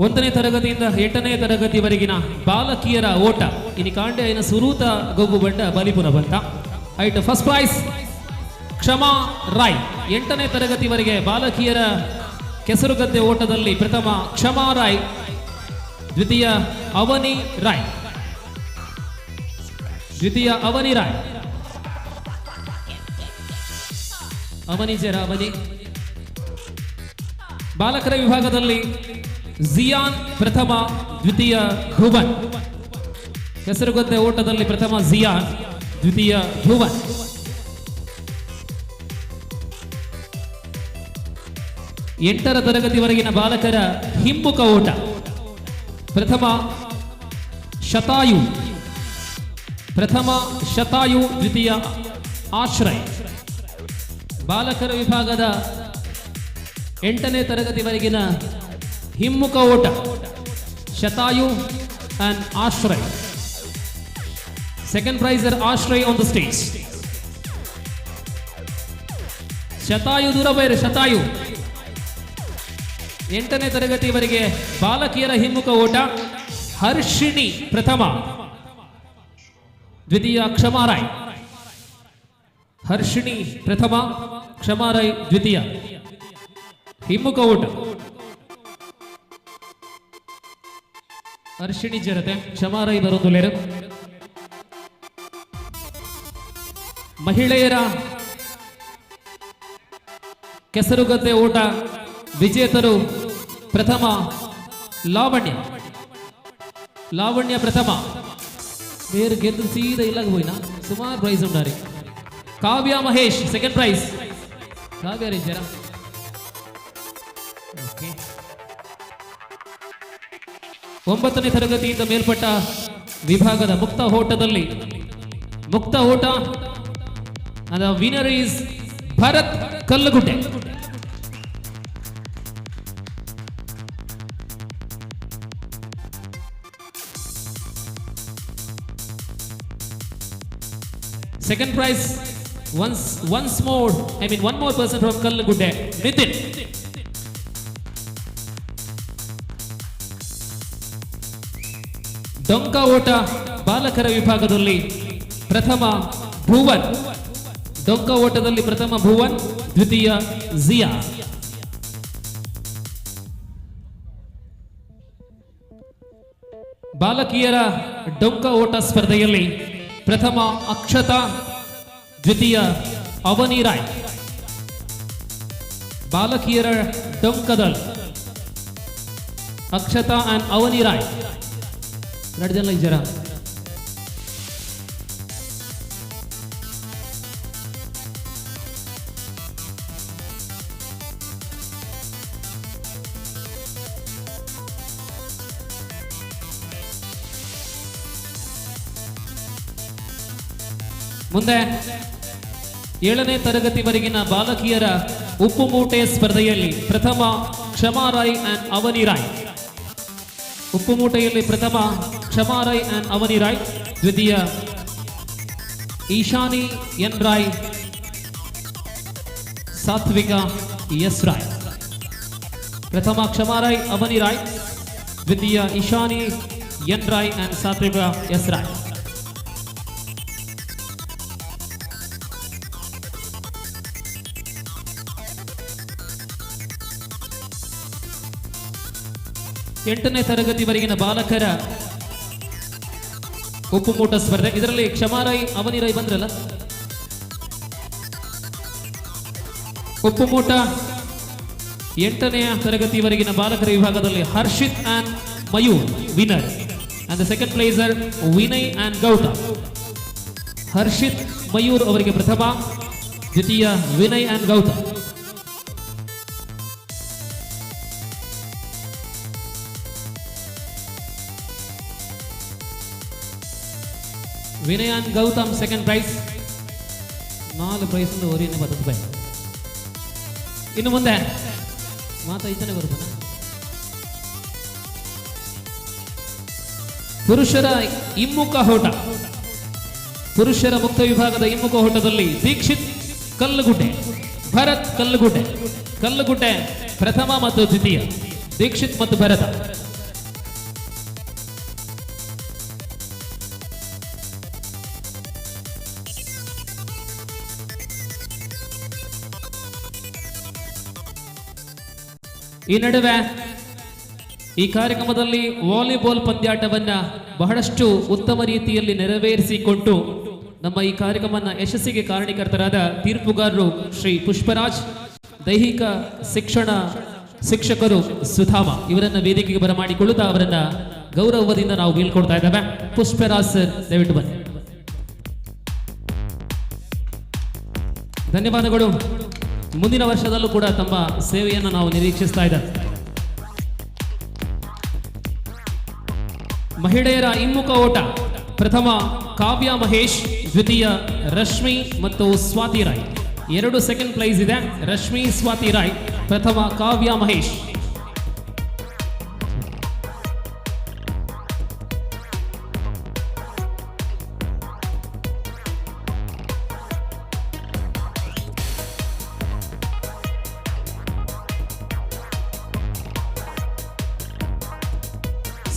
ಒಂದನೇ ತರಗತಿಯಿಂದ 8ನೇ ತರಗತಿವರೆಗಿನ ಬಾಲಕಿಯರ ಓಟ ಇನಿ ಕಾಂಡೆ ಐನ ಸುರೂತ ಗೊಬ್ಬು ಬಂಡ ಬಲಿಪುರ ಬಂತ. ಐಟ್ ಫಸ್ಟ್ ಪ್ರೈಸ್ ಕ್ಷಮಾ ರಾಯ್. 8ನೇ ತರಗತಿವರೆಗೆ ಬಾಲಕಿಯರ ಕೆಸರುಗದ್ದೆ ಓಟದಲ್ಲಿ ಪ್ರಥಮ ಕ್ಷಮಾ ರಾಯ್, ದ್ವಿತೀಯ ಅವನಿ ರಾಯ್. ಅವನಿ ಜರ ಅವನಿ. ಬಾಲಕರ ವಿಭಾಗದಲ್ಲಿ ಜಿಯಾನ್ ಪ್ರಥಮ, ದ್ವಿತೀಯ ಭುವನ್. ಕೆಸರುಗದ್ದೆ ಓಟದಲ್ಲಿ ಪ್ರಥಮ ಜಿಯಾನ್, ದ್ವಿತೀಯ ಭುವನ್. ಎಂಟರ ತರಗತಿವರೆಗಿನ ಬಾಲಕರ ಹಿಮ್ಮುಖ ಓಟ ಪ್ರಥಮ ಶತಾಯು, ದ್ವಿತೀಯ ಆಶ್ರಯ್. ಬಾಲಕರ ವಿಭಾಗದ 8ನೇ ತರಗತಿವರೆಗಿನ ಹಿಮ್ಮುಖ ಓಟ Shatayu and Ashray. Second prizer Ashray on the stage. Shatayu ದೂರ ಬೈರೆ ಶತಾಯು. 8ನೇ ತರಗತಿವರೆಗೆ ಬಾಲಕಿಯರ ಹಿಮ್ಮುಖ ಓಟ ಹರ್ಷಿಣಿ ಪ್ರಥಮ, ದ್ವಿತೀಯ ಕ್ಷಮಾರಾಯ್. ಹರ್ಷಿಣಿ ಪ್ರಥಮ, ಕ್ಷಮಾರಾಯ್ ದ್ವಿತೀಯ. ಹಿಮ್ಮುಖ ಓಟ ಹರ್ಷಿಣಿ ಜರತೆ ಕ್ಷಮಾರಾಯ್ ಬರೋದು. ಮಹಿಳೆಯರ ಕೆಸರುಗದ್ದೆ ಓಟ ವಿಜೇತರು ಪ್ರಥಮ ಲಾವಣ್ಯ ಪ್ರಥಮ. ಬೇರೆ ಗೆದ್ದು ಸೀದಾ ಇಲ್ಲಾಗ ಹೋಯ್ನಾ ಸುಮಾರು ಪ್ರೈಸ್ ಉಂಟಾರಿ. Kavya Mahesh second prize. ಕಾವ್ಯ ರೀ ಜರ 9ನೇ ತರಗತಿಯಿಂದ ಮೇಲ್ಪಟ್ಟ ವಿಭಾಗದ ಮುಕ್ತ ಓಟ ಅದ winner is Bharath Kallagudde. Second prize, one more person from Kallagudde, Nitin. ಡೊಂಕ ಓಟ ಬಾಲಕರ ವಿಭಾಗದಲ್ಲಿ ಪ್ರಥಮ ಭುವನ್, ಡೊಂಕ ಓಟದಲ್ಲಿ ಪ್ರಥಮ ಭುವನ್, ದ್ವಿತೀಯ ಜಿಯಾ. ಬಾಲಕಿಯರ ಡೊಂಕ ಓಟ ಸ್ಪರ್ಧೆಯಲ್ಲಿ ಪ್ರಥಮ ಅಕ್ಷತಾ, ದ್ವಿತೀಯ ಅವನಿ ರಾಯ್. ಬಾಲಕಿಯರ ಡೊಂಕದಲ್ಲಿ ಅಕ್ಷತಾ ಅಂಡ್ ಅವನಿ ರಾಯ್. ಎರಡು ಜನ ಇದ್ದೀರಾ? ಮುಂದೆ 7ನೇ ತರಗತಿವರೆಗಿನ ಬಾಲಕಿಯರ ಉಪ್ಪು ಮೂಟೆ ಸ್ಪರ್ಧೆಯಲ್ಲಿ ಪ್ರಥಮ ಕ್ಷಮಾ ರಾಯ್ ಅಂಡ್ ಅವನಿ ರಾಯ್. ಉಪ್ಪು ಮೂಟೆಯಲ್ಲಿ ಪ್ರಥಮ ಕ್ಷಮಾ ರಾಯ್ ಅಂಡ್ ಅವನಿ ರಾಯ್, ದ್ವಿತೀಯ ಈಶಾನಿ ಎನ್ ರಾಯ್, ಸಾತ್ವಿಕ ಎಸ್ ರಾಯ್. ಪ್ರಥಮ ಕ್ಷಮಾ ರಾಯ್ ಅವನಿ ರಾಯ್, ದ್ವಿತೀಯ ಈಶಾನಿ ಎನ್ ರಾಯ್ ಅಂಡ್ ಸಾತ್ವಿಕ ಎಸ್ ರಾಯ್. ಎಂಟನೇ ತರಗತಿವರೆಗಿನ ಬಾಲಕರ ಉಪ್ಪು ಮೂಟ ಸ್ಪರ್ಧೆ, ಇದರಲ್ಲಿ ಕ್ಷಮಾರಾಯ್ ಅವನಿ ರಾಯ್ ಬಂದ್ರಲ್ಲ. ಉಪ್ಪು ಮೂಟ 8ನೇ ತರಗತಿವರೆಗಿನ ಬಾಲಕರ ವಿಭಾಗದಲ್ಲಿ Harshit and Mayur winner and the second placer Vinay and Gautam. Harshit Mayur ಅವರಿಗೆ ಪ್ರಥಮ, ದ್ವಿತೀಯ Vinay and Gautam. Vinay and Gautam second prize, 4 prize ₹10,000. ಇನ್ನು ಮುಂದೆ ಮಾತಾಯ್ತಾನೆ ಬರುತ್ತಾನ. ಪುರುಷರ ಹಿಮ್ಮುಖ ಓಟ, ಪುರುಷರ ಮುಕ್ತ ವಿಭಾಗದ ಹಿಮ್ಮುಖ ಓಟದಲ್ಲಿ ದೀಕ್ಷಿತ್ ಕಲ್ಲುಗುಡ್ಡೆ, ಭರತ್ ಕಲ್ಲುಗುಡ್ಡೆ. ಕಲ್ಲುಗುಡ್ಡೆ ಪ್ರಥಮ ಮತ್ತು ದ್ವಿತೀಯ, ದೀಕ್ಷಿತ್ ಮತ್ತು ಭರತ. ಈ ನಡುವೆ ಈ ಕಾರ್ಯಕ್ರಮದಲ್ಲಿ ವಾಲಿಬಾಲ್ ಪಂದ್ಯಾಟವನ್ನ ಬಹಳಷ್ಟು ಉತ್ತಮ ರೀತಿಯಲ್ಲಿ ನೆರವೇರಿಸಿಕೊಂಡು ನಮ್ಮ ಈ ಕಾರ್ಯಕ್ರಮವನ್ನು ಯಶಸ್ಸಿಗೆ ಕಾರಣೀಕರ್ತರಾದ ತೀರ್ಪುಗಾರರು ಶ್ರೀ ಪುಷ್ಪರಾಜ್, ದೈಹಿಕ ಶಿಕ್ಷಣ ಶಿಕ್ಷಕರು ಸುಧಾಮ ಇವರನ್ನ ವೇದಿಕೆಗೆ ಬರಮಾಡಿಕೊಳ್ಳುತ್ತಾ ಅವರನ್ನ ಗೌರವದಿಂದ ನಾವು ಬೀಳ್ಕೊಡ್ತಾ ಇದ್ದೇವೆ. ಪುಷ್ಪರಾಜ್ ಸರ್, ದಯವಿಟ್ಟು ಬನ್ನಿ. ಧನ್ಯವಾದಗಳು. ಮುಂದಿನ ವರ್ಷದಲ್ಲೂ ಕೂಡ ತಮ್ಮ ಸೇವೆಯನ್ನು ನಾವು ನಿರೀಕ್ಷಿಸ್ತಾ ಇದ್ದೇವೆ. ಮಹಿಳೆಯರ ಹಿಮ್ಮುಖ ಓಟ, ಪ್ರಥಮ ಕಾವ್ಯ ಮಹೇಶ್, ದ್ವಿತೀಯ ರಶ್ಮಿ ಮತ್ತು ಸ್ವಾತಿ ರಾಯ್. 2 ಸೆಕೆಂಡ್ ಪ್ರೈಸ್ ಇದೆ. ರಶ್ಮಿ, ಸ್ವಾತಿ ರಾಯ್, ಪ್ರಥಮ ಕಾವ್ಯ ಮಹೇಶ್.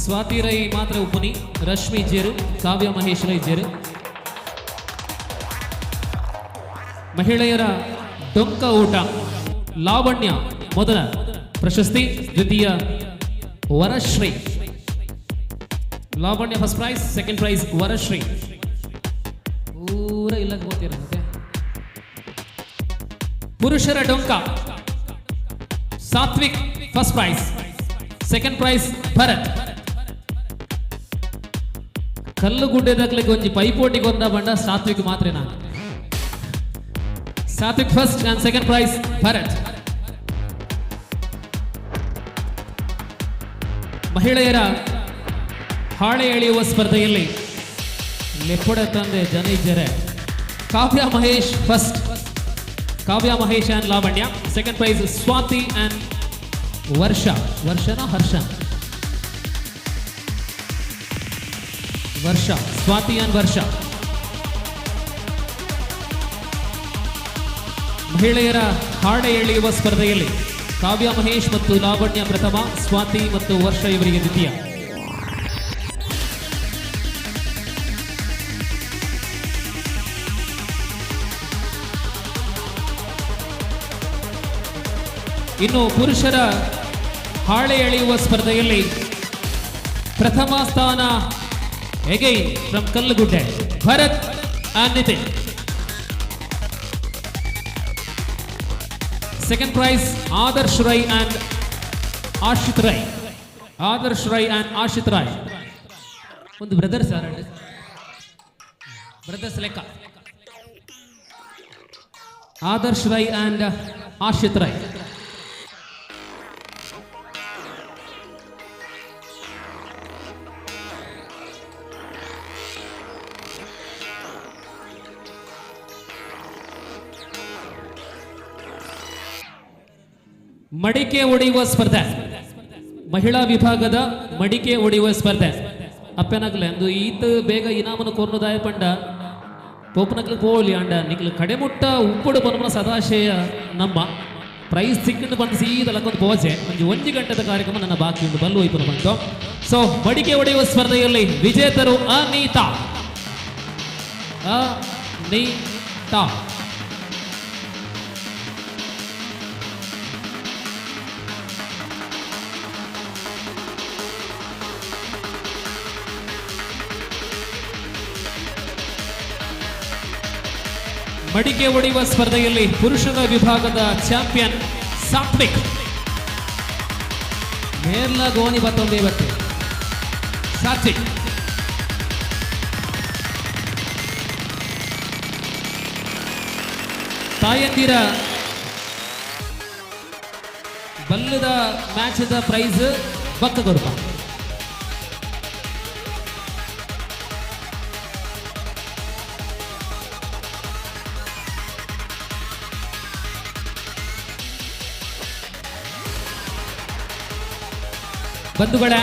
ಸ್ವಾತಿ ರೈ ಮಾತ್ರ ಉಪನಿ, ರಶ್ಮಿ ಜೇರು, ಕಾವ್ಯ ಮಹೇಶ್ ರೈ ಜೇರು. ಮಹಿಳೆಯರ ಡೊಂಕ ಊಟ, ಲಾವಣ್ಯ ಮೊದಲ ಪ್ರಶಸ್ತಿ, ದ್ವಿತೀಯ Varashree. Lavanya first prize, second prize Varashree. ಪೂರ ಇಲ್ಲ ಗೊತ್ತಿರುತ್ತೆ. ಪುರುಷರ ಡೊಂಕ, Sathvik first prize, second prize Bharath. ಕಲ್ಲುಗುಡ್ಡೆದಾಗ್ಲಿಕ್ಕೆ ಒಂಜಿ ಪೈಪೋಟಿಗೆ ಒಂದ ಬಂಡ ಸಾತ್ವಿಕ್ ಮಾತ್ರ. ನಾನು Sathvik first and second prize Bharath. ಮಹಿಳೆಯರ ಹಾಳೆ ಎಳೆಯುವ ಸ್ಪರ್ಧೆಯಲ್ಲಿ ಲೆಪ್ಪಡ ತಂದೆ ಜನ ಇದ್ದಾರೆ. Kavya Mahesh first, Kavya Mahesh and Lavanya. Second prize Swathi and Varsha. ವರ್ಷನ ಹರ್ಷ? ವರ್ಷ, ಸ್ವಾತಿ ಅಂಡ್ ವರ್ಷ. ಮಹಿಳೆಯರ ಹಾಡೆ ಎಳೆಯುವ ಸ್ಪರ್ಧೆಯಲ್ಲಿ ಕಾವ್ಯ ಮಹೇಶ್ ಮತ್ತು ಲಾವಣ್ಯ ಪ್ರಥಮ, ಸ್ವಾತಿ ಮತ್ತು ವರ್ಷ ಇವರಿಗೆ ದ್ವಿತೀಯ. ಇನ್ನು ಪುರುಷರ ಹಾಳೆ ಎಳೆಯುವ ಸ್ಪರ್ಧೆಯಲ್ಲಿ ಪ್ರಥಮ ಸ್ಥಾನ again from Kallugudde Bharath and Nithin. Second prize Adarsh Rai and Ashith Rai. Adarsh Rai and Ashith Rai ಒಂದು ಬ್ರದರ್ ಸರ್, ಬ್ರದರ್ಸ್ ಲೆಕ್ಕ. ಆದರ್ಶ್ ರೈ and ಆಶಿತ್ ರೈ. ಮಡಿಕೆ ಒಡೆಯುವ ಸ್ಪರ್ಧೆ, ಮಹಿಳಾ ವಿಭಾಗದ ಮಡಿಕೆ ಒಡೆಯುವ ಸ್ಪರ್ಧೆ. ಅಪ್ಪನಾಗ್ಲೆ ಅಂದು ಈತ ಬೇಗ ಇನಾಮನ ಕೋರ್ನದಾಯ ಪಂಡ ಪೋಪನಗ್ಲು ಪೋಲಿ ಅಂಡ ನಿಕ್ಲು ಕಡೆಮುಟ್ಟ ಉಪ್ಪುಡು ಬನ್ಮನ ಸದಾಶಯ ನಮ್ಮ ಪ್ರೈಸ್ ಸಿಕ್ಕಿಂಡು ಬಂದು ಸೀದಲಕ್ಕೊಂದು ಪೋಜೆ ಒಂದು ಗಂಟೆದ ಕಾರ್ಯಕ್ರಮ ನನ್ನ ಬಾಕಿ ಒಂದು ಬಲ್ಲು ವೈಪುನ ಬಂತು. ಸೊ ಮಡಿಕೆ ಒಡೆಯುವ ಸ್ಪರ್ಧೆಯಲ್ಲಿ ವಿಜೇತರು ಅನೀತಾ. ಮಡಿಕೆ ಒಡೆಯುವ ಸ್ಪರ್ಧೆಯಲ್ಲಿ ಪುರುಷರ ವಿಭಾಗದ ಚಾಂಪಿಯನ್ ಸಾತ್ವಿಕ್. ಮೇರ್ಲ ಗೋನಿ ಬತ್ತೊಂದೇ ಬತ್ತೆ ಸಾತ್ವಿಕ್. ತಾಯಂದಿರ ಬಲ್ಲದ ಮ್ಯಾಚದ ಪ್ರೈಸ್ ಬಕ್ಕ ಕೊಡುಪ. ಬಂಧುಗಳೇ,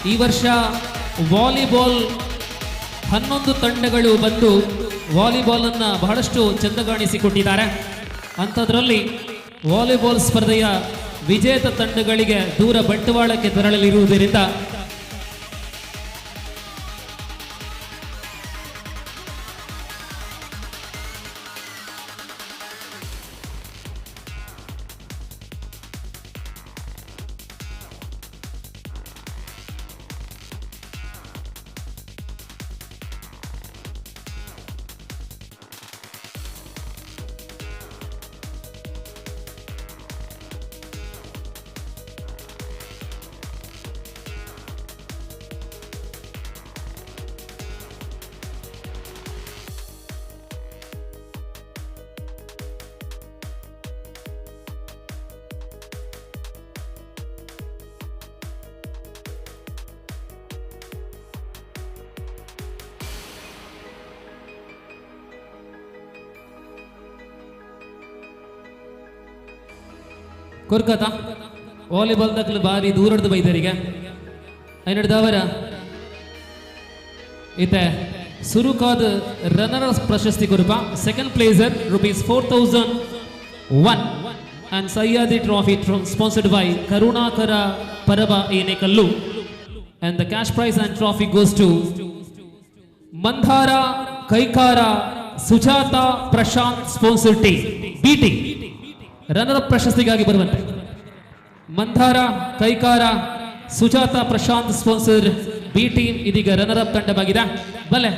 ಈ ವರ್ಷ ವಾಲಿಬಾಲ್ 11 ತಂಡಗಳು ಬಂದು ವಾಲಿಬಾಲನ್ನು ಬಹಳಷ್ಟು ಚಂದಗಾಣಿಸಿಕೊಟ್ಟಿದ್ದಾರೆ. ಅಂಥದ್ರಲ್ಲಿ ವಾಲಿಬಾಲ್ ಸ್ಪರ್ಧೆಯ ವಿಜೇತ ತಂಡಗಳಿಗೆ ದೂರ ಬಂಟ್ವಾಳಕ್ಕೆ ತೆರಳಲಿರುವುದರಿಂದ ಕೋಲ್ಕತ್ತಾ ವಾಲಿಬಾಲ್ ದಕ್ಕಲು ಬಾರಿ ದೂರದ್ದು ಬೈದರಿಗೆ ಐನಡ್ದವರ ಇತ್ತೆ ಸುರುಕಾದ ರನ್ನರ್ ಪ್ರಶಸ್ತಿ ಕೊರುಪ. Second placer ₹4,001 and Sahyadri trophy sponsored by Karunakara Paraba Enekallu, and the cash prize and trophy goes to Mandhara Kaikara Sujata Prashant sponsored team BT. Runner up ಪ್ರಶಸ್ತಿಗಾಗಿ ಬರುವಂತೆ Mandhara Kaikara Sujatha Prashanth sponsor B team ಇದೀಗ runner up ತಂಡವಾಗಿದೆ. ಬಲೆ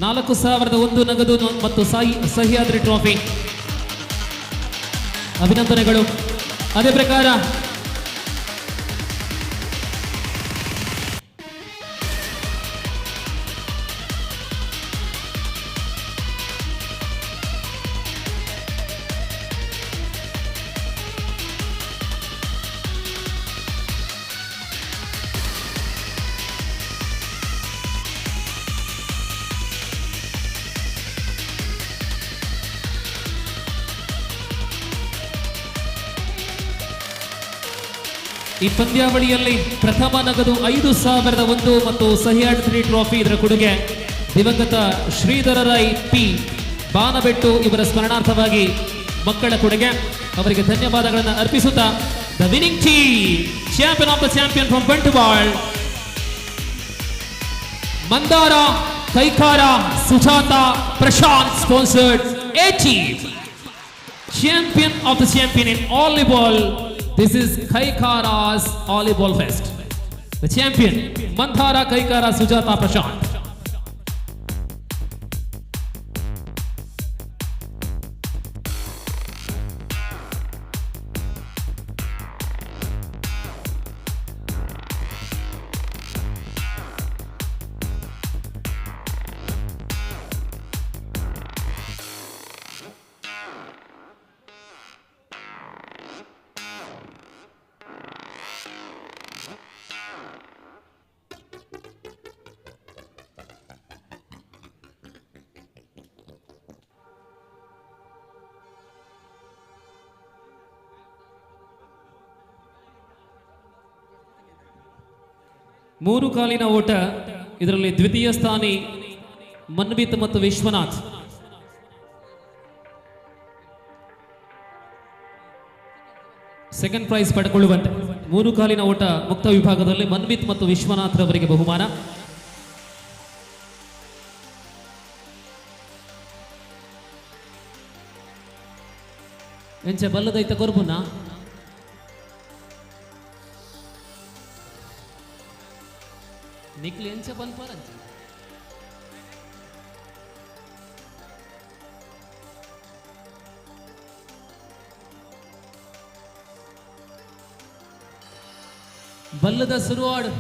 $4,001 ನಗದು ಮತ್ತು Sahyadri trophy. ಅಭಿನಂದನೆಗಳು. ಅದೇ ಪ್ರಕಾರ ಈ ಪಂದ್ಯಾವಳಿಯಲ್ಲಿ ಪ್ರಥಮ ನಗದು $5,001 ಮತ್ತು ಸಹ್ಯಾದ್ರಿ ಟ್ರೋಫಿ. ಇದರ ಕೊಡುಗೆ ದಿವಂಗತ ಶ್ರೀಧರ ರೈ ಪಿ ಬಾನಬೆಟ್ಟು ಇವರ ಸ್ಮರಣಾರ್ಥವಾಗಿ ಮಕ್ಕಳ ಕೊಡುಗೆ. ಅವರಿಗೆ ಧನ್ಯವಾದಗಳನ್ನು ಅರ್ಪಿಸುತ್ತಾ the winning team champion of the champion from Bantwal Mandara Kaikara Sujatha Prashanth sponsored A team champion of the champion in volleyball. This is Kaikara's volleyball fest. The champion Mandhara Kaikara Sujata Prashant. ಮೂರು ಕಾಲಿನ ಓಟ. ಇದರಲ್ಲಿ ದ್ವಿತೀಯ ಸ್ಥಾನಿ ಮನ್ವಿತ್ ಮತ್ತು ವಿಶ್ವನಾಥ್. ಸೆಕೆಂಡ್ ಪ್ರೈಸ್ ಪಡೆದುಕೊಳ್ಳುವಂತೆ ಮೂರು ಕಾಲಿನ ಓಟ ಮುಕ್ತ ವಿಭಾಗದಲ್ಲಿ ಮನ್ವಿತ್ ಮತ್ತು ವಿಶ್ವನಾಥ್ ರವರಿಗೆ ಬಹುಮಾನ. ಎಂಚ ಬಲ್ಲದೈತ ಕೊರ್ಬುನ निकले यांच्या बलपारांचे ಬಲ್ಲದ ಸುರುವಾಡ್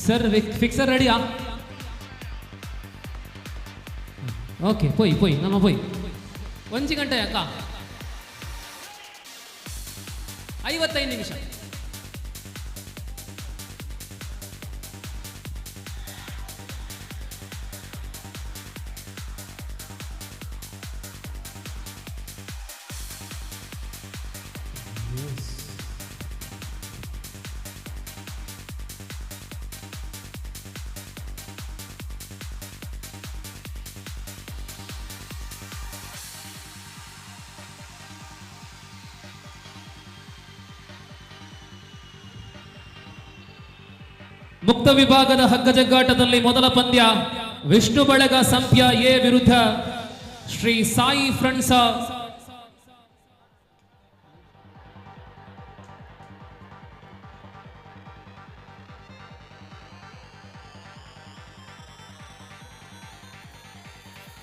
ಸರ್ ಫಿಕ್ಸರ್ ರೆಡಿಯಾ? ಓಕೆ ಪೋಯ್ ನಮ್ಮ ಪೋಯ್ 1 ಗಂಟೆ ಅಕ್ಕ 55 ನಿಮಿಷ. ಮುಕ್ತ ವಿಭಾಗದ ಹಗ್ಗ ಜಗ್ಗಾಟದಲ್ಲಿ ಮೊದಲ ಪಂದ್ಯ ವಿಷ್ಣು ಬಳಗ ಸಂಪ್ಯ ಎ ವಿರುದ್ಧ ಶ್ರೀ ಸಾಯಿ ಫ್ರೆಂಡ್ಸ್.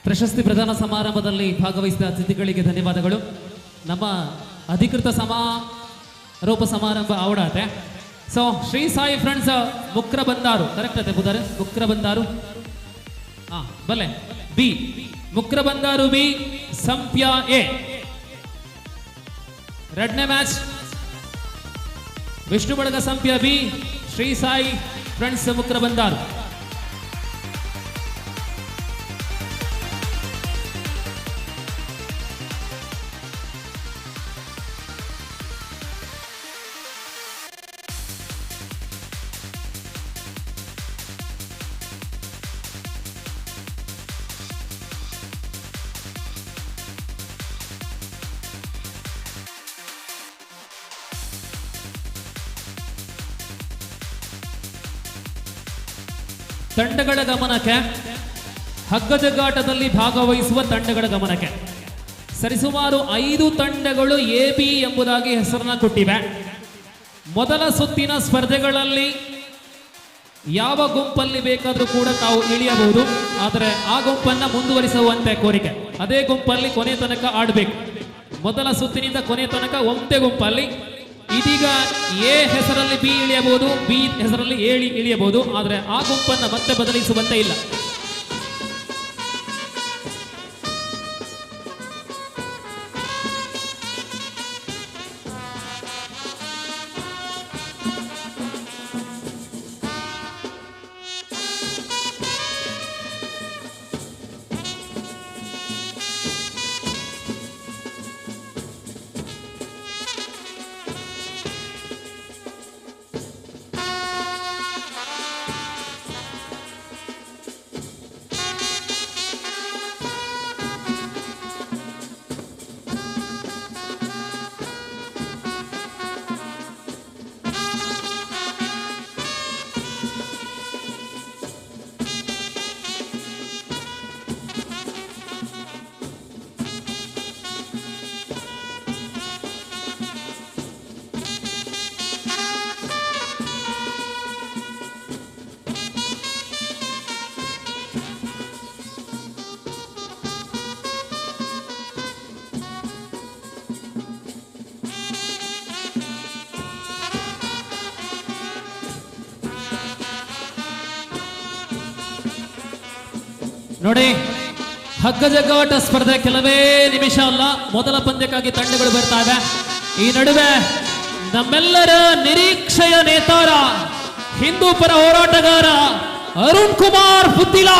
ಪ್ರಶಸ್ತಿ ಪ್ರದಾನ ಸಮಾರಂಭದಲ್ಲಿ ಭಾಗವಹಿಸಿದ ಅತಿಥಿಗಳಿಗೆ ಧನ್ಯವಾದಗಳು. ನಮ್ಮ ಅಧಿಕೃತ ಸಮಾರೋಪ ಸಮಾರಂಭ आवडते. So Shri Sai friends Mukra Bandaru correct ಅದೇ ಬುಧಾರೆ ಮುಕ್ರ ಬಂದಾರು ಬಲ್ಲೆ B Mukra Bandaru B Sampya A. ಎರಡನೇ ಮ್ಯಾಚ್ ವಿಷ್ಣು ಬಳಗ ಸಂಪ್ಯ ಬಿ ಶ್ರೀ ಸಾಯಿ ಫ್ರೆಂಡ್ಸ್ ಮುಕ್ರ ಬಂದಾರು. ತಂಡಗಳ ಗಮನಕ್ಕೆ ಹಗ್ಗ ಜಗ್ಗಾಟದಲ್ಲಿ ಭಾಗವಹಿಸುವ ತಂಡಗಳ ಗಮನಕ್ಕೆ ಸರಿಸುಮಾರು 5 ತಂಡಗಳು AB ಎಂಬುದಾಗಿ ಹೆಸರನ್ನ ಕೊಟ್ಟಿವೆ. ಮೊದಲ ಸುತ್ತಿನ ಸ್ಪರ್ಧೆಗಳಲ್ಲಿ ಯಾವ ಗುಂಪಲ್ಲಿ ಬೇಕಾದರೂ ಕೂಡ ತಾವು ಇಳಿಯಬಹುದು, ಆದರೆ ಆ ಗುಂಪನ್ನು ಮುಂದುವರಿಸುವಂತೆ ಕೋರಿಕೆ. ಅದೇ ಗುಂಪಲ್ಲಿ ಕೊನೆ ತನಕ ಆಡಬೇಕು. ಮೊದಲ ಸುತ್ತಿನಿಂದ ಕೊನೆ ತನಕ ಒಂದೇ ಗುಂಪಲ್ಲಿ. ಇದೀಗ ಎ ಹೆಸರಲ್ಲಿ ಬಿ ಇಳಿಯಬಹುದು, ಬಿ ಹೆಸರಲ್ಲಿ ಎ ಇಳಿಯಬಹುದು, ಆದರೆ ಆ ಗುಂಪನ್ನು ಮತ್ತೆ ಬದಲಿಸುವಂತೆ ಇಲ್ಲ. ನೋಡಿ, ಹಗ್ಗ ಜಗ್ಗಾಟ ಸ್ಪರ್ಧೆ ಕೆಲವೇ ನಿಮಿಷ ಅಲ್ಲ, ಮೊದಲ ಪಂದ್ಯಕ್ಕಾಗಿ ತಂಡಗಳು ಬರ್ತಾ ಇವೆ. ಈ ನಡುವೆ ನಮ್ಮೆಲ್ಲರ ನಿರೀಕ್ಷೆಯ ನೇತಾರ, ಹಿಂದೂ ಪರ ಹೋರಾಟಗಾರ ಅರುಣ್ ಕುಮಾರ್ ಬುದ್ದಿಲ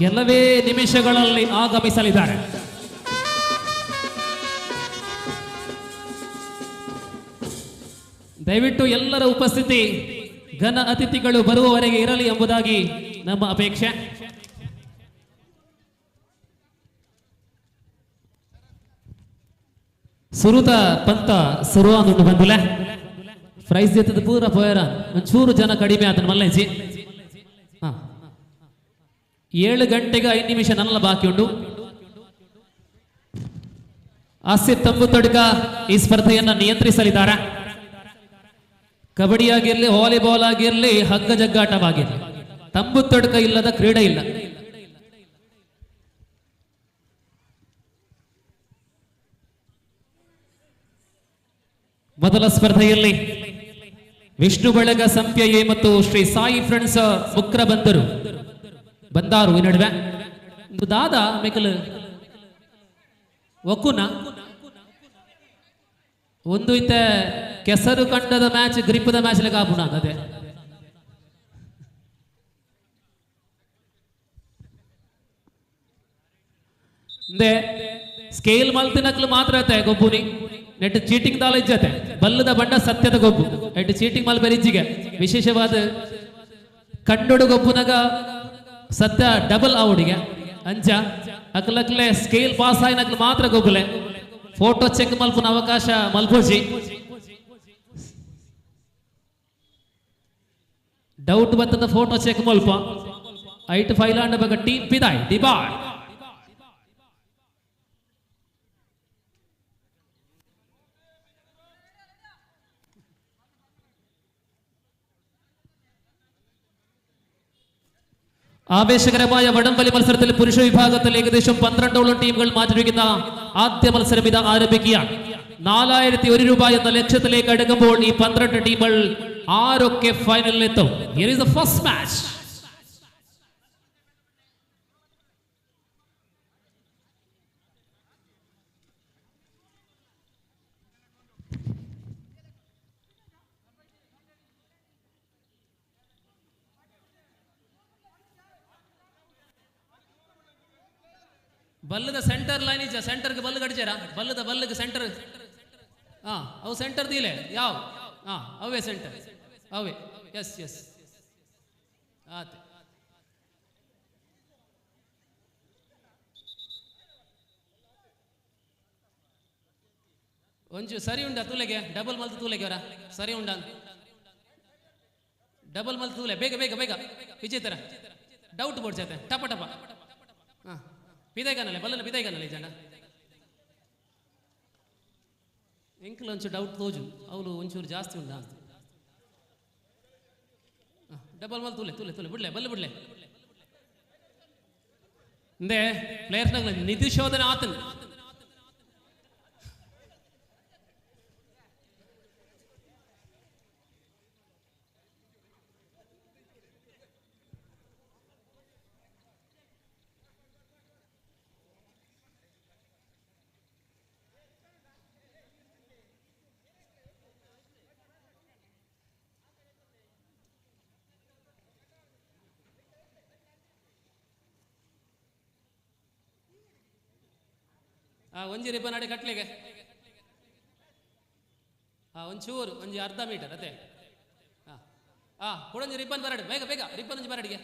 ಕೆಲವೇ ನಿಮಿಷಗಳಲ್ಲಿ ಆಗಮಿಸಲಿದ್ದಾರೆ. ದಯವಿಟ್ಟು ಎಲ್ಲರ ಉಪಸ್ಥಿತಿ ಘನ ಅತಿಥಿಗಳು ಬರುವವರೆಗೆ ಇರಲಿ ಎಂಬುದಾಗಿ ನಮ್ಮ ಅಪೇಕ್ಷೆ. ಸುರುತ ಪಂತ ಸುರುವಾಂದು ಬಂದಿಲ್ಲ, ಪ್ರೈಸ್ ಎತ್ತದ ಪೂರ ಪೋಯರ ಒಂಚೂರು ಜನ ಕಡಿಮೆ ಆತನ ಮಲ್ಲೇಜಿ. 7 ಗಂಟೆಗೆ 5 ನಿಮಿಷ ನನ್ನಲ್ಲ ಬಾಕಿ ಉಂಟು. ಆಸಿಫ್ ತಂಬುತೊಡ್ಕ ಈ ಸ್ಪರ್ಧೆಯನ್ನು ನಿಯಂತ್ರಿಸಲಿದ್ದಾರೆ. ಕಬಡ್ಡಿ ಆಗಿರಲಿ, ವಾಲಿಬಾಲ್ ಆಗಿರಲಿ, ಹಗ್ಗ ಜಗ್ಗಾಟವಾಗಿರಲಿ, ತಂಬುತೊಡ್ಕ ಇಲ್ಲದ ಕ್ರೀಡೆ ಇಲ್ಲ. ಮೊದಲ ಸ್ಪರ್ಧೆಯಲ್ಲಿ ವಿಷ್ಣು ಬಳಗ ಸಂಪ್ಯಯೆ ಮತ್ತು ಶ್ರೀ ಸಾಯಿ ಫ್ರೆಂಡ್ಸ್ ಮುಕ್ರ ಬಂದಾರು. ಈ ನಡುವೆ ದಾದ ಮೆಕಲ್ ಒಕ್ಕುನ ಒಂದು ಇತ್ತೆ ಕೆಸರು ಕಂಡದ ಮ್ಯಾಚ್ ಗ್ರಿಪ್ಪದ ಮ್ಯಾಚ್ ಲೆಕ್ಕ ಆಪುಣ ಅದೇ ಸ್ಕೇಲ್ ಮಲ್ತಿನಕ್ಲು ಮಾತ್ರ ಗೊಬ್ಬುನಿ ನೆಟ್ ಚೀಟಿಂಗ್ ದಾಲ ಇಜ್ಜತೆ ಬಲ್ಲದ ಬಂಡ ಸತ್ಯದ ಗೊಬ್ಬು ಎಟ್ ಚೀಟಿಂಗ್ ಮಲ್ ಬೆರಿಜ್ಜಿಗೆ ವಿಶೇಷವಾದ ಕಂಡೊಡು ಗೊಬ್ಬುನಾಗ ಸತ್ಯ ಡಬಲ್ ಅವಡಿಗೆ ಅಂಚ ಅಕ್ಲಕ್ಲೆ ಸ್ಕೇಲ್ ಪಾಸ್ ಆಯ್ನಕ್ಲು ಮಾತ್ರ ಗೊಬ್ಬುಲೆ ಫೋಟೋ ಚೆಕ್ ಮಲ್ಪುನ ಅವಕಾಶ ಮಲ್ಪೋಜಿ ಡೌಟ್ ಬತ್ತದ ಫೋಟೋ ಚೆಕ್ ಮಲ್ಪ ಐಟ್ ಫೈಲಾಂಡ್ ಬಗ ಟೀಮ್ ಪಿದಾಯ್ ಡಿಬಾಯ್ ആവേശകരമായ വടംവലി മത്സരത്തിൽ പുരുഷ വിഭാഗത്തിൽ ഏകദേശം 12ഓളം ടീമുകൾ മാറ്റിവെക്കുന്ന ആദ്യ മത്സരം ഇത് ആരംഭിക്കുകയാണ്. 4001 രൂപ എന്ന ലക്ഷ്യത്തിലേക്ക് അടുക്കുമ്പോൾ ഈ 12 ടീമുകൾ ആരൊക്കെ ഫൈനലിൽ എത്തും? Here is the first match. ಬಲ್ಲದ ಸೆಂಟರ್ ಲೈನ್ ಇಜ್ಜ ಸೆಂಟರ್ಗೆ ಬಲ್ಲು ಕಡಿಚಾರ ಬಲ್ಲಗೆ ಸೆಂಟರ್ ಅವು ಸೆಂಟರ್ ದೀಲೆ ಯಾವ ಅವೇ ಸೆಂಟರ್ ಅವೇ ಎಸ್ ಎಸ್ ಆತ ಒಂಚು ಸರಿ ಉಂಡ ತೂಲೆಗೆ ಡಬಲ್ ಮಲ್ತು ತೂಲೆಗೆ ಅವರ ಸರಿ ಉಂಡ ಡಬಲ್ ಮಲ್ತು ತೂಲೆ ಬೇಗ ಬೇಗ ಬೇಗ ವಿಜೇತರ ಡೌಟ್ ಬೋಡ್ಸತ್ತೆ ಟಪ ಟಪ ಪಿದೈಗಾನಲ್ಲೇ ಬಲ್ಲನ ಪಿದೈಗಾನಲ್ಲ ಈ ಜನ ಎಂಕಲ್ ಒಂಚೂರು ಡೌಟ್ ತೋಜು ಅವಳು ಒಂಚೂರು ಜಾಸ್ತಿ ಉಂಡ ಡಬಲ್ ಮಲ್ ತುಲೆ ತುಲೆ ತುಲೆ ಬಿಡ್ಲೆ ಬಲ್ಲೆ ಬಿಡ್ಲೆ ಇಂದೆ ಪ್ಲೇಯರ್ಸ್ನಾಗ ನಿಧಿ ಶೋಧನೆ ಆತನ ಒಂಜಿ ರಿಬ್ಬನ್ ಅಡಿ ಕಟ್ಲಿಗೆ ಒಂಚೂರು ಒಂಜಿ ಅರ್ಧ ಮೀಟರ್ ಅದೇ ಕೊಡೊಂಜಿ ರಿಬ್ಬನ್ ಬರಡಿ ಬೇಗ ಬೇಗ ರಿಬ್ಬನ್ ಒಂಜಿ ಬರಡಿಗೆ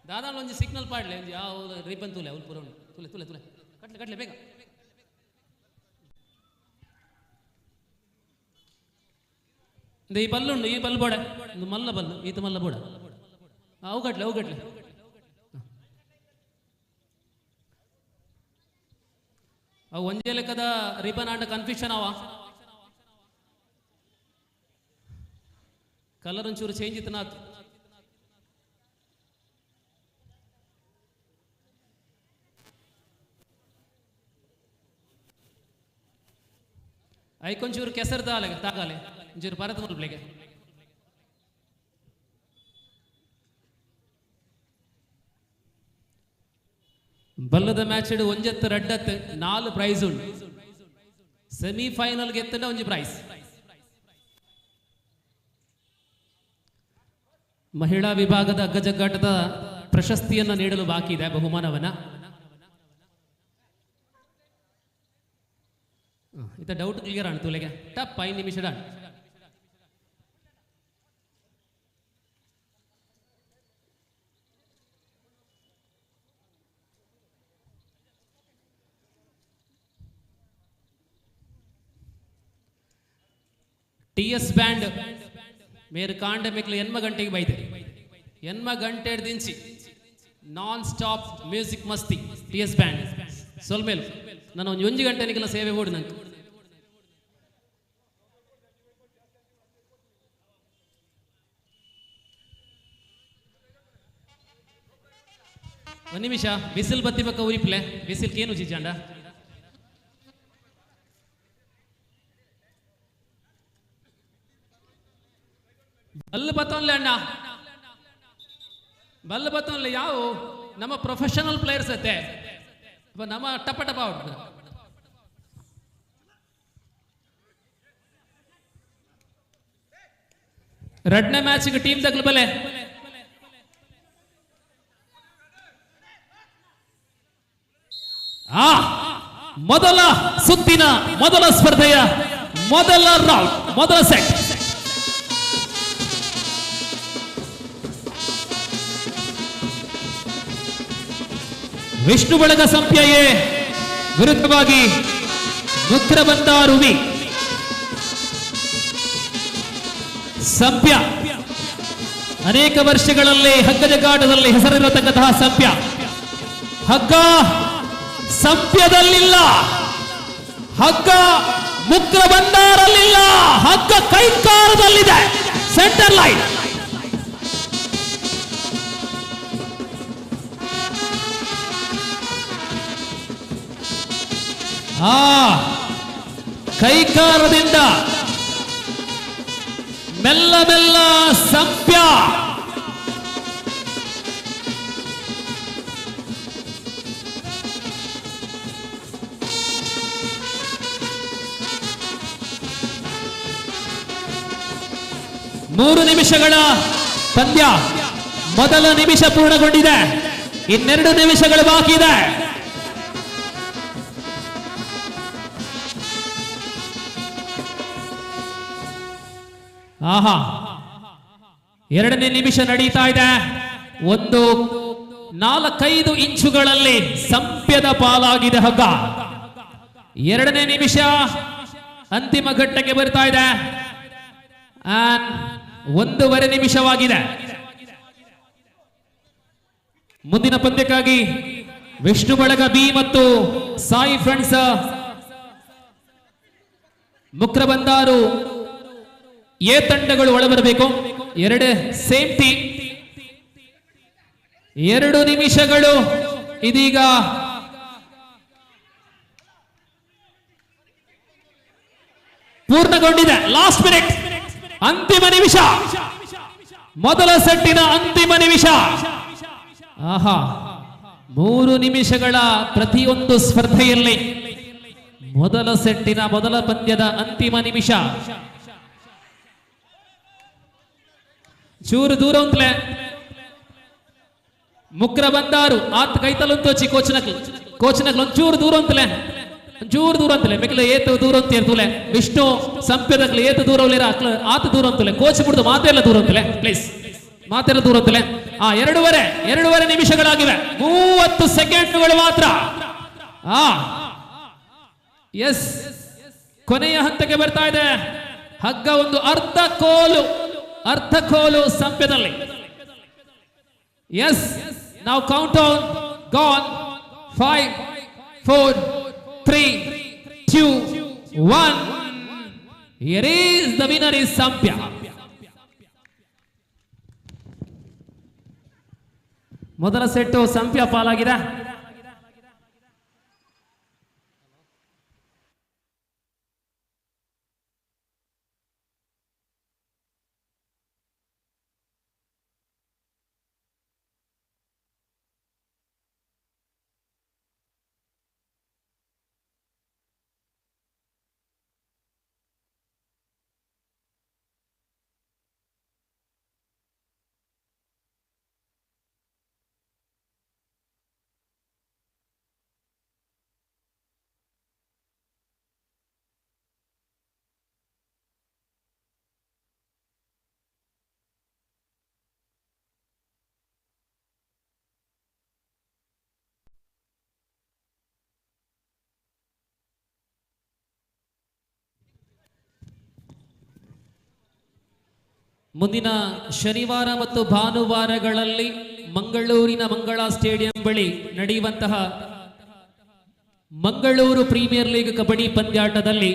ದಾದಾಳ ಒಂಜಿ ಸಿಗ್ನಲ್ ಪಾಡ್ಲೆ ಒಂಜಿ ಯಾವ ರಿಬ್ಬನ್ ತುಲೆ ಅವ್ರು ಪೂರ ತುಲೆ ತುಲೆ ತುಲೆ ಕಟ್ಲೆ ಕಟ್ಲೆ ಬೇಗ ಈ ಬಲ್ಲುಂಡು ಈ ಬಲ್ ಬೋಡ ಒಂದು ಮಲ್ಲ ಬಲ್ಲು ಈತ ಮಲ್ಲ ಬೋಡ ಅವು ಕಟ್ಲೆ ಅವು ಒಂದೇ ಲೆಕ್ಕದ ರಿಬನ್ ಆಂಡ ಕನ್ಫ್ಯೂಷನ್ ಅವ ಕಲರ್ ಒಂಚೂರು ಚೇಂಜ್ ಇತ್ತು ನಾತು ಐಕೊಂಚೂರು ಕೆಸರು ತಾಗಾಲೆ ಒಂಚೂರು ಪರತ ಮಲ್ಬ್ಲೆಗೆ ಬಲ್ಲದ ಮ್ಯಾಚ್ ಇಡು ಒಂಜತ್ತು ರಡ್ಡತ್ತು 4 ಪ್ರೈಸ್ ಉಂಟು ಸೆಮಿಫೈನಲ್ ಗೆತ್ತಂಡ ಒಂಜಿ ಪ್ರೈಸ್ ಮಹಿಳಾ ವಿಭಾಗದ ಹಗ್ಗಜಗ್ಗಾಟದ ಪ್ರಶಸ್ತಿಯನ್ನು ನೀಡಲು ಬಾಕಿ ಇದೆ ಬಹುಮಾನವನ್ನ ಇತ ಡೌಟ್ ಕ್ಲಿಯರ್ ಆಣ್ ತುಲೆಗೆ ಟಪ್ 5 ನಿಮಿಷ ಡಾನ್ TS ಬ್ಯಾಂಡ್ ಮೇರೆ ಕಾಂಡೆ ಮೆಕ್ಲು 8 ಗಂಟೆಗೆ ಬೈದೆ 8 ಗಂಟೆ ದಿಂಚಿ ನಾನ್ ಸ್ಟಾಪ್ ಮ್ಯೂಸಿಕ್ ಮಸ್ತಿ TS ಬ್ಯಾಂಡ್ ಸೊಲ್ಮೇಲು ನಾನು ಒಂದು 1 ಗಂಟೆ ನಿಕಲ ಸೇವೆ ಓಡಿ ನಂಗೆ ಒಂದು ನಿಮಿಷ ಬಿಸಿಲ್ ಬತ್ತಿ ಪಕ್ಕ ಉರಿಪ್ಲೆ ಬಿಸಿಲ್ ಕೇನು ಜಿಜಾಂಡ ಬಲ್ಲ ಬತ್ತೋನ್ಲೆ ಅಣ್ಣ ಬಲ್ಲ ಬತ್ತೋನ್ಲೆ ಯಾವ ನಮ್ಮ ಪ್ರೊಫೆಷನಲ್ ಪ್ಲೇಯರ್ಸ್ ಐತೆ ನಮ್ಮ ಟಪ ಟಪ ಹೊಡ್ದು ಎರಡನೇ ಮ್ಯಾಚ್ಗೆ ಟೀಮ್ ತಗ್ಲು ಬಲೆ ಮೊದಲ ಸುತ್ತಿನ ಮೊದಲ ಸ್ಪರ್ಧೆಯ ಮೊದಲ ರೌಂಡ್ ಮೊದಲ ಸೆಟ್ ವಿಷ್ಣು ಬಳಗ ಸಂಪ್ಯಯೇ ವಿರುದ್ಧವಾಗಿ ಮುಕ್ರಬಂದಾರುವಿ ಸಂಪ್ಯ ಅನೇಕ ವರ್ಷಗಳಲ್ಲಿ ಹಗ್ಗಜಗಾಟದಲ್ಲಿ ಹೆಸರಿರತಕ್ಕಂತಹ ಸಂಪ್ಯ ಹಗ್ಗ ಸಂಪ್ಯದಲ್ಲಿಲ್ಲ ಹಗ್ಗ ಮುಕ್ರಬಂದಾರಲ್ಲಿಲ್ಲ ಹಗ್ಗ ಕೈಕಾರದಲ್ಲಿದೆ ಸೆಂಟರ್ ಲೈನ್ ಕೈಕಾರದಿಂದ ಮೆಲ್ಲ ಮೆಲ್ಲ ಸಂಪ್ಯ ಮೂರು ನಿಮಿಷಗಳ ಪಂದ್ಯ ಮೊದಲ ನಿಮಿಷ ಪೂರ್ಣಗೊಂಡಿದೆ ಇನ್ನೆರಡು ನಿಮಿಷಗಳು ಬಾಕಿ ಇದೆ ಆಹಾ ಎರಡನೇ ನಿಮಿಷ ನಡೀತಾ ಇದೆ ಒಂದು 4-5 ಇಂಚುಗಳಲ್ಲಿ ಸಂಪ್ಯದ ಪಾಲಾಗಿದೆ ಹಗ್ಗ ಎರಡನೇ ನಿಮಿಷ ಅಂತಿಮ ಘಟ್ಟಕ್ಕೆ ಬರ್ತಾ ಇದೆ 1.5 ನಿಮಿಷವಾಗಿದೆ ಮುಂದಿನ ಪಂದ್ಯಕ್ಕಾಗಿ ವಿಷ್ಣು ಬಳಗ ಬಿ ಮತ್ತು ಸಾಯಿ ಫ್ರೆಂಡ್ಸ್ ಮುಕ್ರಬಂದಾರು ಎ ತಂಡಗಳು ಒಳಬರಬೇಕು. ಎರಡೇ ಸೇಮ್ ಟೀಮ್. 2 ನಿಮಿಷಗಳು ಇದೀಗ ಪೂರ್ಣಗೊಂಡಿದೆ. ಲಾಸ್ಟ್ ಮಿನಿಟ್, ಅಂತಿಮ ನಿಮಿಷ, ಮೊದಲ ಸೆಟ್ಟಿನ ಅಂತಿಮ ನಿಮಿಷ. ಆಹಾ, 3 ನಿಮಿಷಗಳ ಪ್ರತಿಯೊಂದು ಸ್ಪರ್ಧೆಯಲ್ಲಿ ಮೊದಲ ಸೆಟ್ಟಿನ ಮೊದಲ ಪಂದ್ಯದ ಅಂತಿಮ ನಿಮಿಷ. ಚೂರು ದೂರ ಉಂತ್ಲೆ ಮುಕ್ರ ಬಂದಾರು ಆತ್ ಕೈತಲೊಂತೋಚಿ ಕೋಚನಕ್ಲು ಒಂಚೂರು ದೂರ ಅಂತಲೆ ಮಿಕ್ಲ ಏತ ದೂರ ಅಂತ ಇರ್ತಲೆ. ವಿಷ್ಣು ಸಂಪ್ಯದಕ್ಲೆ ಏತ ದೂರ ಆತ ದೂರ ಅಂತಲೆ ಕೋಚ್ ಬಿಡ್ದು ಮಾತೆಲ್ಲ ದೂರ ಅಂತಲೆ ಪ್ಲೀಸ್, ಮಾತೆಲ್ಲ ದೂರ ಅಂತಲೆ. 2.5 ನಿಮಿಷಗಳಾಗಿವೆ, 30 ಸೆಕೆಂಡ್ಗಳು ಮಾತ್ರ. ಎಸ್, ಕೊನೆಯ ಹಂತಕ್ಕೆ ಬರ್ತಾ ಇದೆ. ಹಗ್ಗ ಒಂದು ಅರ್ಧ ಕೋಲು ಸಂಪ್ಯದಲ್ಲಿ. ಎಸ್, ನಾವು count down gone. 5, 4, 3, 2, 1. Here is the winner is Sampya. ಮೊದಲ ಸೆಟ್ಟು ಸಂಪ್ಯ ಪಾಲಾಗಿದೆ. ಮುಂದಿನ ಶನಿವಾರ ಮತ್ತು ಭಾನುವಾರಗಳಲ್ಲಿ ಮಂಗಳೂರಿನ ಮಂಗಳ ಸ್ಟೇಡಿಯಂ ಬಳಿ ನಡೆಯುವಂತಹ ಮಂಗಳೂರು ಪ್ರೀಮಿಯರ್ ಲೀಗ್ ಕಬಡ್ಡಿ ಪಂದ್ಯಾಟದಲ್ಲಿ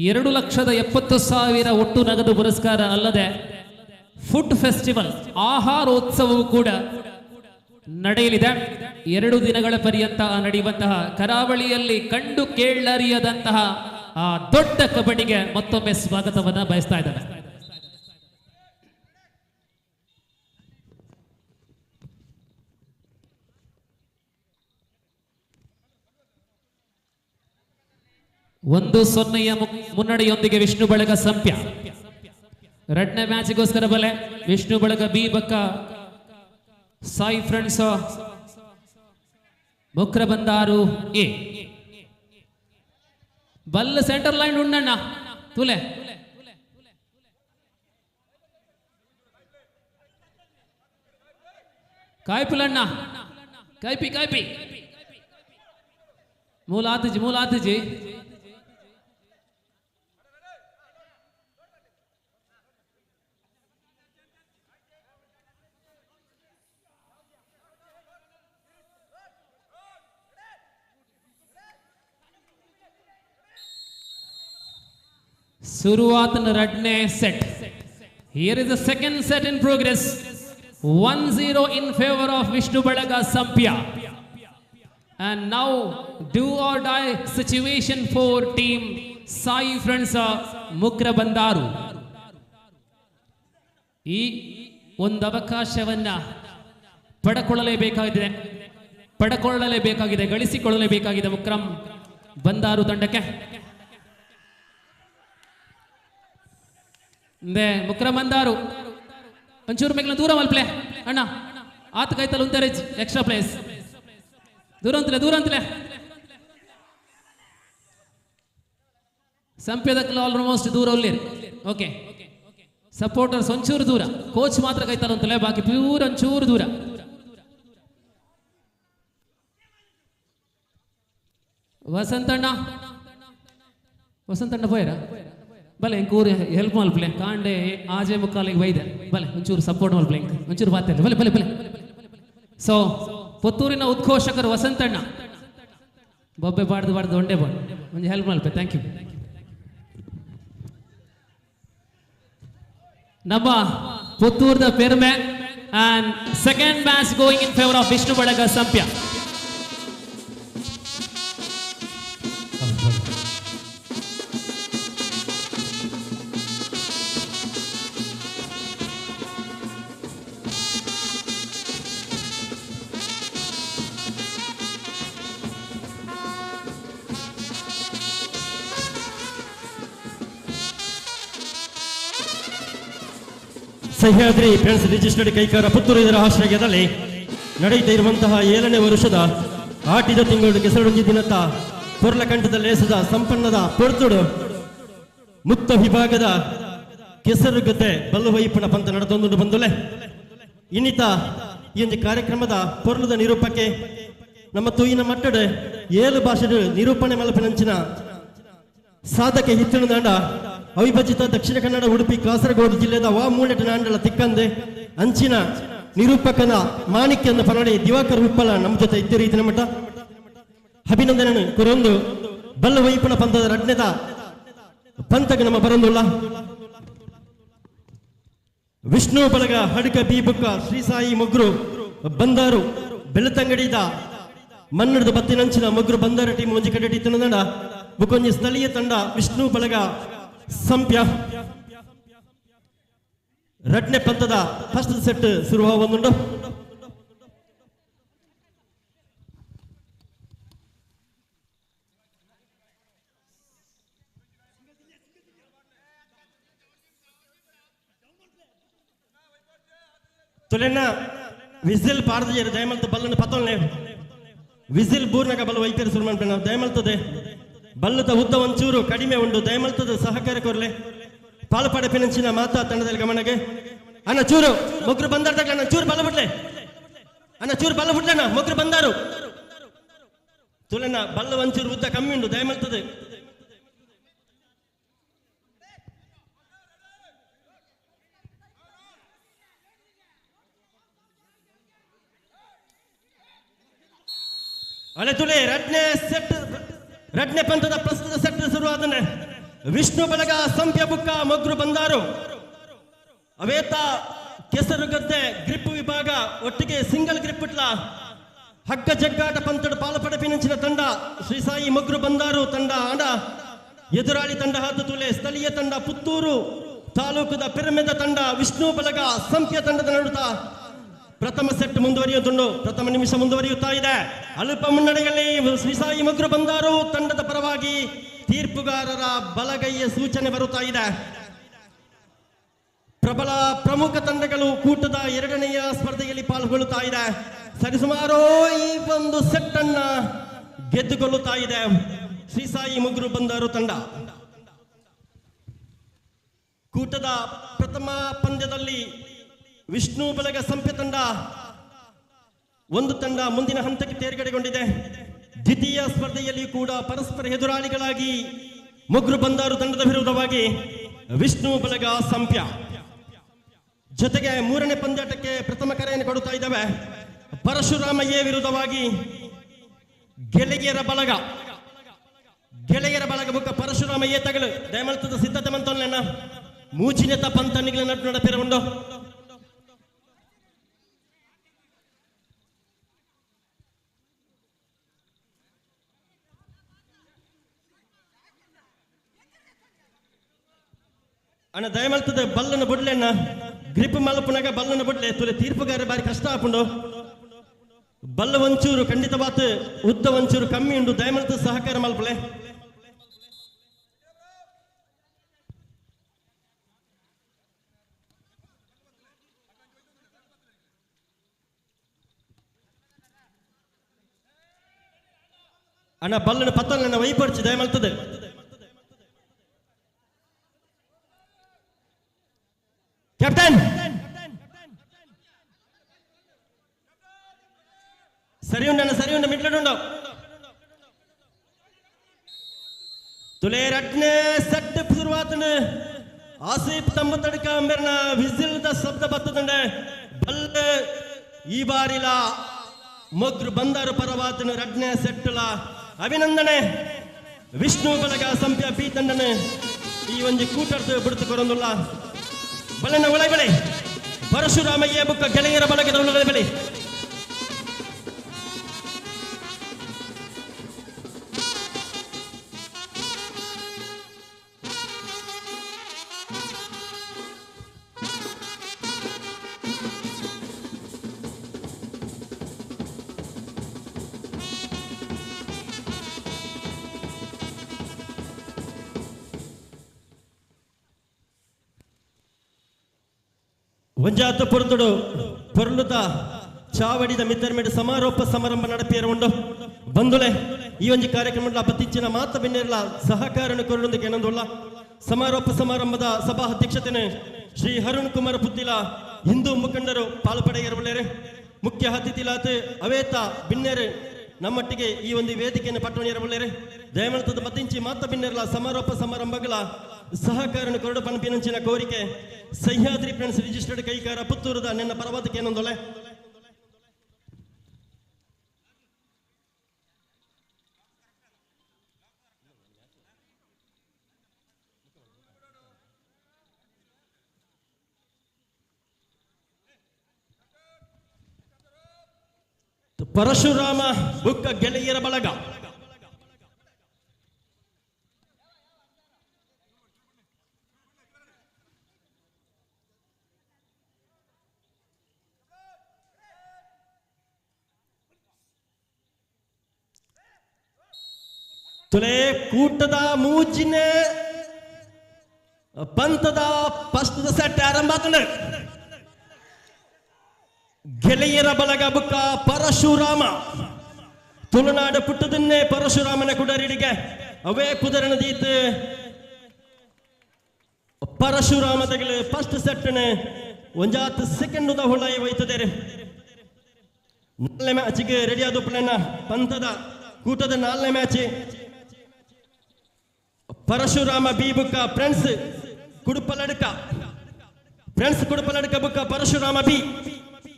2,70,000 ಒಟ್ಟು ನಗದು ಪುರಸ್ಕಾರ ಅಲ್ಲದೆ ಫುಡ್ ಫೆಸ್ಟಿವಲ್ ಆಹಾರೋತ್ಸವವು ಕೂಡ ನಡೆಯಲಿದೆ. 2 ದಿನಗಳ ಪರ್ಯಂತ ನಡೆಯುವಂತಹ ಕರಾವಳಿಯಲ್ಲಿ ಕಂಡು ಕೇಳರಿಯದಂತಹ ಆ ದೊಡ್ಡ ಕಬಡ್ಡಿಗೆ ಮತ್ತೊಮ್ಮೆ ಸ್ವಾಗತವನ್ನ ಬಯಸ್ತಾ ಇದ್ದಾರೆ. ಒಂದು 0 ಮುನ್ನಡೆಯೊಂದಿಗೆ ವಿಷ್ಣು ಬಳಗ ಸಂಪ್ಯ. 2ನೇ ಮ್ಯಾಚ್ಗೋಸ್ಕರ ಬಲೆ ವಿಷ್ಣು ಬಳಗ ಬಿ ಬಕ್ಕ Sai friends Mukra Bandaru A. ಬಲ್ಲ ಸೆಂಟರ್ ಲೈನ್ ಉಂಡಣ್ಣ ತುಲೆ ಕಾಯ್ಪಿಲಣ್ಣ ಕಾಯ್ಪಿ ಮೂಲಾತಜಿ ಶುರುವಾತನ 2ನೇ set. Here is the second set in progress. 1-0 in favor of Vishnu Balaga Sampya. And now do or die situation for team Sai Friends Mukra Bandaru. ಈ ಒಂದು ಅವಕಾಶವನ್ನ ಪಡೆಕೊಳ್ಳಲೇಬೇಕಾಗಿದೆ ಗಳಿಸಿಕೊಳ್ಳಲೇಬೇಕಾಗಿದೆ ಮುಕ್ರಂ ಬಂದಾರು ತಂಡಕ್ಕೆ. ಮುಕ್ರಂ ಬಂದಾರು ಒಂಚೂರು ಮೇಗ್ಲ ದೂರ ಮಲ್ಪ್ಲೆ ಅಣ್ಣ ಆತ ಕೈತಲ್ ಉಂತಾರೆ ಎಕ್ಸ್ಟ್ರಾ ಪ್ಲೇಸ್ ದೂರ ಅಂತಲೇ ಸಂಪ್ಯದಕ್ಕಲ್ಲ ಆಲ್ಮೋಸ್ಟ್ ದೂರ ಒಳ್ಳೆರು. ಓಕೆ, ಸಪೋರ್ಟರ್ಸ್ ಒಂಚೂರು ದೂರ, ಕೋಚ್ ಮಾತ್ರ ಕೈತಲ್ಲ ಅಂತಲೇ, ಬಾಕಿ ಪ್ಯೂರ್ ಒಂಚೂರು ದೂರ. ವಸಂತಣ್ಣ ಪೋಯರ ಬಲೆ ಇಂಕೂರು ಹೆಲ್ಪ್ ಮಲ್ಪ್ಲೆ ಕಾಂಡೆ ಆಜೆ ಮುಕ್ಕಾಲಿಗೆ ಬೈದೆ ಬಲೆ ಒಂಚೂರು ಸಪೋರ್ಟ್ ಮಲ್ಪ್ಲೆ ಒಂಚೂರು ಬಾತ ಬಲೆ. ಸೊ ಪುತ್ತೂರಿನ ಉದ್ಘೋಷಕರು ವಸಂತಣ್ಣ ಬೊಬ್ಬೆ ಬಾಡ್ದು ಒಂಡೆ ಬಾಡ್ ಒಂದು ಹೆಲ್ಪ್ ಮಲ್ಪೆ. Thank you. ನಮ್ಮ ಪುತ್ತೂರ್ದ ಪೆರ್ಮೆ and second match going in favor of Vishnu Balaga Sampya. Sahyadri friends registered Kaikara Puttur ಇದರ ಆಶ್ರಯದಲ್ಲಿ ನಡೆಯುತ್ತಾ ಇರುವಂತಹ 7ನೇ ವರ್ಷದ ಆಟಿದ ತಿಂಗಳು ಕೆಸರೊಂಜಿ ದಿನತ್ತ ಕೊರ್ಲಕಂಠದ ಲೇಸದ ಸಂಪನ್ನದ ಪೊರ್ತುಡು ಮುಕ್ತ ವಿಭಾಗದ ಕೆಸರು ಗದ್ದೆ ಬಲ್ಲುವೈಪಣ ಪಂತ ನಡೆದೊಂದು ಬಂದುಲೆ ಇನ್ನಿತ ಈ ಒಂದು ಕಾರ್ಯಕ್ರಮದ ಪೊರ್ಲದ ನಿರೂಪಕ್ಕೆ ನಮ್ಮ ತೂಯಿನ ಮಟ್ಟದ 7 ಭಾಷೆಡು ನಿರೂಪಣೆ ಮಲ್ಪಿನಂಚಿನ ಸಾಧಕ ಹಿತ್ತಿನ ದಾಂಡ ಅವಿಭಜಿತ ದಕ್ಷಿಣ ಕನ್ನಡ ಉಡುಪಿ ಕಾಸರಗೋಡು ಜಿಲ್ಲೆದ ಮೂಲೆಟ ನಾಂಡಲ ತಿಕ್ಕಂದೆ ಅಂಚಿನ ನಿರೂಪಕನ ಮಾಣಿಕ್ಯನ ಪನಡೆ ದಿವಾಕರ್ ಉಪ್ಪಲ ನಮ್ಮ ಜೊತೆ ಇದ್ದ ರೀತಿನ ಮಟ್ಟ ಅಭಿನಂದನೆ ಕೊರೊಂದು ಬಲ್ಲ ವೈಪಣ ಪಂಥದ ರಡ್ನೆದ ಪಂಥಗ ನಮ್ಮ ಬರಂದುಲ್ಲ ವಿಷ್ಣು ಬಳಗ ಹಡಕ ಬೀಬುಕ್ಕ ಶ್ರೀ ಸಾಯಿ ಮೊಗ್ರು ಬಂದಾರು ಬೆಳತಂಗಡಿದ ಮನ್ನಡದ ಬತ್ತಿನಂಚಿನ ಮೊಗ್ರು ಬಂದಾರ ಟೀಮ್ ಒಂಜಿ ಕಡೆ ತಂಡ ಬುಕೊಂಜಿ ಸ್ಥಳೀಯ ತಂಡ ವಿಷ್ಣು ಬಳಗ ಸಂಪ್ಯ ರಡ್ನೆ ಪಂಥದ ಫಸ್ಟ್ ಸೆಟ್ ಶುರುವಾಗುವುದುಂಟು ತುಲೆನ್ನ ವಿಸಿಲ್ ಪಾಡ್ದು ದಯಮಲ್ತ ಬಲ್ಲನ್ನು ಪತ್ತೊಳ್ಳೆ ವಿಸಿಲ್ ಬೂರ್ನಾಗ ಬಲ್ಲ ವೈದ್ಯರು ಶುರು ಮಾಡ್ಬೇಡ ದಯಮಲ್ತದೆ ಬಲ್ಲದ ಉದ್ದ ಒಂಚೂರು ಕಡಿಮೆ ಉಂಟು ದಯಮಲ್ತದ ಸಹಕಾರ ಕೊರ್ಲೆ ಪಾಲುಪಾಡ ಪೆನಂಚಿನ ಮಾತಾ ತಂಡದಲ್ಲಿ ಗಮನಗೆ ಅಣ್ಣ ಚೂರು ಮೊಗ್ರು ಬಂದಾರ್ದಾಗ ಅಣ್ಣ ಚೂರು ಬಲ್ಲ ಬಿಡ್ಲೆ ಅಣ್ಣ ಚೂರು ಬಲ್ಲ ಬಿಡ್ಲಣ್ಣ ಮೊಗ್ರು ಬಂದಾರು ತುಲೆನ ಬಲ್ಲ ಒಂಚೂರು ಉದ್ದ ಕಮ್ಮಿ ಉಂಟು ದಯಮಲ್ತದೆ ಅಲೆ ತುಲೆ ರಡ್ನೆ ಪಂಥದ ಪ್ರಸ್ತುತ ಸೆಟ್ ಶುರುವಾದನೆ ವಿಷ್ಣು ಬಳಗ ಸಂಪ್ಯ ಬುಕ್ಕ ಮೊಗ್ರು ಬಂದಾರು ಅವೇತ ಕೆಸರು ಗದ್ದೆ ಗ್ರಿಪ್ ವಿಭಾಗ ಒಟ್ಟಿಗೆ ಸಿಂಗಲ್ ಗ್ರಿಪ್ ಇಟ್ಲ ಹಗ್ಗ ಜಗ್ಗಾಟ ಪಂಥದ ಪಾಲಪಡಪಿನಂಚಿನ ತಂಡ ಶ್ರೀ ಸಾಯಿ ಮೊಗ್ರು ಬಂದಾರು ತಂಡ ಆಡ ಎದುರಾಳಿ ತಂಡ ಹಾದು ತುಲೆ ಸ್ಥಳೀಯ ತಂಡ ಪುತ್ತೂರು ತಾಲೂಕದ ಪಿರಮೆದ ತಂಡ ವಿಷ್ಣು ಬಳಗ ಸಂಪ್ಯ ತಂಡದ ನಡುತ್ತ ಪ್ರಥಮ ಸೆಟ್ ಮುಂದುವರಿಯುತ್ತುಂಡು ಪ್ರಥಮ ನಿಮಿಷ ಮುಂದುವರಿಯುತ್ತಾ ಇದೆ ಅಲ್ಪ ಮುನ್ನಡೆಯಲ್ಲಿ ಶ್ರೀ ಸಾಯಿ ಮೊಗ್ರು ಬಂದಾರು ತಂಡದ ಪರವಾಗಿ ತೀರ್ಪುಗಾರರ ಬಲಗೈಯ ಸೂಚನೆ ಬರುತ್ತಾ ಇದೆ ಪ್ರಬಲ ಪ್ರಮುಖ ತಂಡಗಳು ಕೂಟದ 2ನೆಯ ಸ್ಪರ್ಧೆಯಲ್ಲಿ ಪಾಲ್ಗೊಳ್ಳುತ್ತಾ ಇದೆ ಸರಿಸುಮಾರು ಈ ಒಂದು ಸೆಟ್ ಅನ್ನ ಗೆದ್ದುಕೊಳ್ಳುತ್ತಾ ಇದೆ ಶ್ರೀ ಸಾಯಿ ಮೊಗ್ರು ಬಂದಾರು ತಂಡ ಕೂಟದ ಪ್ರಥಮ ಪಂದ್ಯದಲ್ಲಿ ವಿಷ್ಣು ಬಳಗ ಸಂಪ್ಯ ತಂಡ ಒಂದು ತಂಡ ಮುಂದಿನ ಹಂತಕ್ಕೆ ತೇರ್ಗಡೆಗೊಂಡಿದೆ ದ್ವಿತೀಯ ಸ್ಪರ್ಧೆಯಲ್ಲಿ ಕೂಡ ಪರಸ್ಪರ ಎದುರಾಳಿಗಳಾಗಿ ಮೊಗ್ರು ಬಂದಾರು ತಂಡದ ವಿರುದ್ಧವಾಗಿ ವಿಷ್ಣು ಬಳಗ ಸಂಪ್ಯ ಜೊತೆಗೆ 3ನೇ ಪಂದ್ಯಾಟಕ್ಕೆ ಪ್ರಥಮ ಕರೆಯನ್ನು ಕೊಡುತ್ತಾ ಇದ್ದಾವೆ ಪರಶುರಾಮಯ್ಯ ವಿರುದ್ಧವಾಗಿ ಗೆಳೆಯರ ಬಳಗ ಬುಕ್ಕ ಪರಶುರಾಮಯ್ಯ ತಗಲು ದಯಮಲ್ತದ ಸಿದ್ಧತೆ ಮಂತೋಲ್ಲೇನ ಮೂಚಿನೆತ ಪಂತನಿಗಳ ನಟ್ಟು ನಡಪಿರುಂಡು ಅಣ್ಣ ದಯಮಲ್ತದ ಬಲ್ಲನ್ನು ಬಿಡ್ಲೆ ಅಣ್ಣ ಗ್ರಿಪ್ ಮಲ್ಪನಾಗ ಬಲ್ಲನ್ನು ಬಿಡ್ಲೆ ತುಲೆ ತೀರ್ಪುಗಾರ ಬಾರಿ ಕಷ್ಟ ಹಾಕೊಂಡು ಬಲ್ಲ ಒಂಚೂರು ಖಂಡಿತವಾತ ಉದ್ದ ಒಂಚೂರು ಕಮ್ಮಿ ಉಂಟು ದಯಮಲ್ತದ ಸಹಕಾರ ಮಲ್ಪಲೆ ಅಣ್ಣ ಬಲ್ಲನ್ನು ಪತ್ತಲ್ಲ ವೈಪಡಿಸಿ ದಯಮಲ್ತದೆ ಕ್ಯಾಪ್ಟನ್ ಸರಿ ಉಂಡ ಮಿಡ್ಲುಂಡು ತುಲೆ ರಡ್ನೆ ಸೆಟ್ ಶುರುವಾತಂಡು ಆಸಿಫ್ ತಮ್ಮ ತಡಕ ಅಂಬೆರ್ನ ವಿಸಿಲ್ ದ ಶಬ್ದ ಬರ್ತದಂಡೆ ಬಲ್ಲ ಈ ಬಾರಿಲ ಮೊಗ್ರು ಬಂದಾರು ಪರವಾತನು ರಡ್ನೆ ಸೆಟ್ಟುಲ ಅಭಿನಂದನೆ ವಿಷ್ಣು ಬಳಗ ಸಂಪ್ಯ ಬಿ ತಂಡನೆ ಈ ಒಂಜಿ ಕೂಟರ್ದು ಬಿಡುತ್ತು ಕೊರೊಂದುಲ್ಲ ಬಲನ ಒಳ ಬೆಳೆ ಪರಶುರಾಮಯ್ಯ ಬುಕ್ಕ ಗೆಳೆಯರ ಬಳಗದ ಒಳ ಬೆಳೆ ಒಂಜಾತ ಪೊರುತುಡು ಪೊರ್ಲುತ ಚಾವಡಿದ ಮಿತ್ತರ್ಮೆಡ್ ಸಮಾರೋಪ ಸಮಾರಂಭ ನಡಪೇರುಂಡು ಬಂದುಲೆ ಈ ಒಂಜಿ ಕಾರ್ಯಕ್ರಮದ ಪತ್ತಿಚ್ಚಿನ ಮಾತ ಬೆನ್ನೆಲ್ಲ ಸಹಕಾರನ ಕೊರೊಂದಿಗೆ ಏನೊಂದುಲ್ಲ ಸಮಾರೋಪ ಸಮಾರಂಭದ ಸಭಾ ಅಧ್ಯಕ್ಷತೆನೆ ಶ್ರೀ ಅರುಣ್ ಕುಮಾರ್ ಪುತ್ತಿಲ ಹಿಂದೂ ಮುಖಂಡರು ಪಾಲ್ಪಡೆಯಿರುವಳ್ಳೆರೆ ಮುಖ್ಯ ಅತಿಥಿಲಾತ್ ಅವೇತ ಬಿನ್ನೆರೆ ನಮ್ಮೊಟ್ಟಿಗೆ ಈ ಒಂದು ವೇದಿಕೆಯನ್ನು ಪಟ್ಟಣಿಯರಬಲ್ಲೆರೆ ದಯಮಳತದ ಮತ್ತಿಂಚಿ ಮಾತ ಬಿನ್ನೆರಲ ಸಮಾರೋಪ ಸಮಾರಂಭಗಳ ಸಹಕಾರನ ಕೊರಡು ಪಂಪಿನಂಚಿನ ಕೋರಿಕೆ ಸಹ್ಯಾದ್ರಿ ಫ್ರೆಂಡ್ಸ್ ರಿಜಿಸ್ಟರ್ಡ್ ಕೈಕಾರ ಪುತ್ತೂರದ ನನ್ನ ಪರ್ವತಕ್ಕೆ ಏನೊಂದೊಲೆ ಪರಶುರಾಮ ಬುಕ್ಕ ಗೆಳೆಯರ ಬಳಗ ತುಲೆ ಕೂಟದ ಮೂಜಿನ ಪಂಥದ ಪಸ್ತದ ಸೆಟ್ ಆರಂಭ ಆತಂಡ ಗೆಳೆಯರ ಬಳಗ ಬುಕ್ಕ ಪರಶುರಾಮ ತುಳುನಾಡು ಪುಟ್ಟದನ್ನೇ ಪರಶುರಾಮನ ಕುಡರಿಡಿಗೆ ಅವೇ ಕುದರನದೀತ್ ಪರಶುರಾಮ ತಗಲು ಫಸ್ಟ್ ಸೆಟ್ನ ಒಂಜಾತ್ ಸೆಕೆಂಡ್ ಹೊಳಾಯಿ ಒಯ್ತದೆ ನಾಲ್ನೇ ಮ್ಯಾಚಿಗೆ ರೆಡಿ ಆದ ಪ್ಲಾನ್ ಪಂಥದ ಕೂಟದ ನಾಲ್ನೇ ಮ್ಯಾಚ್ ಪರಶುರಾಮ ಬಿ ಬುಕ್ಕ ಫ್ರೆಂಡ್ಸ್ ಕುಡುಪಲಡ್ಕ ಬುಕ್ಕ ಪರಶುರಾಮ ಬಿ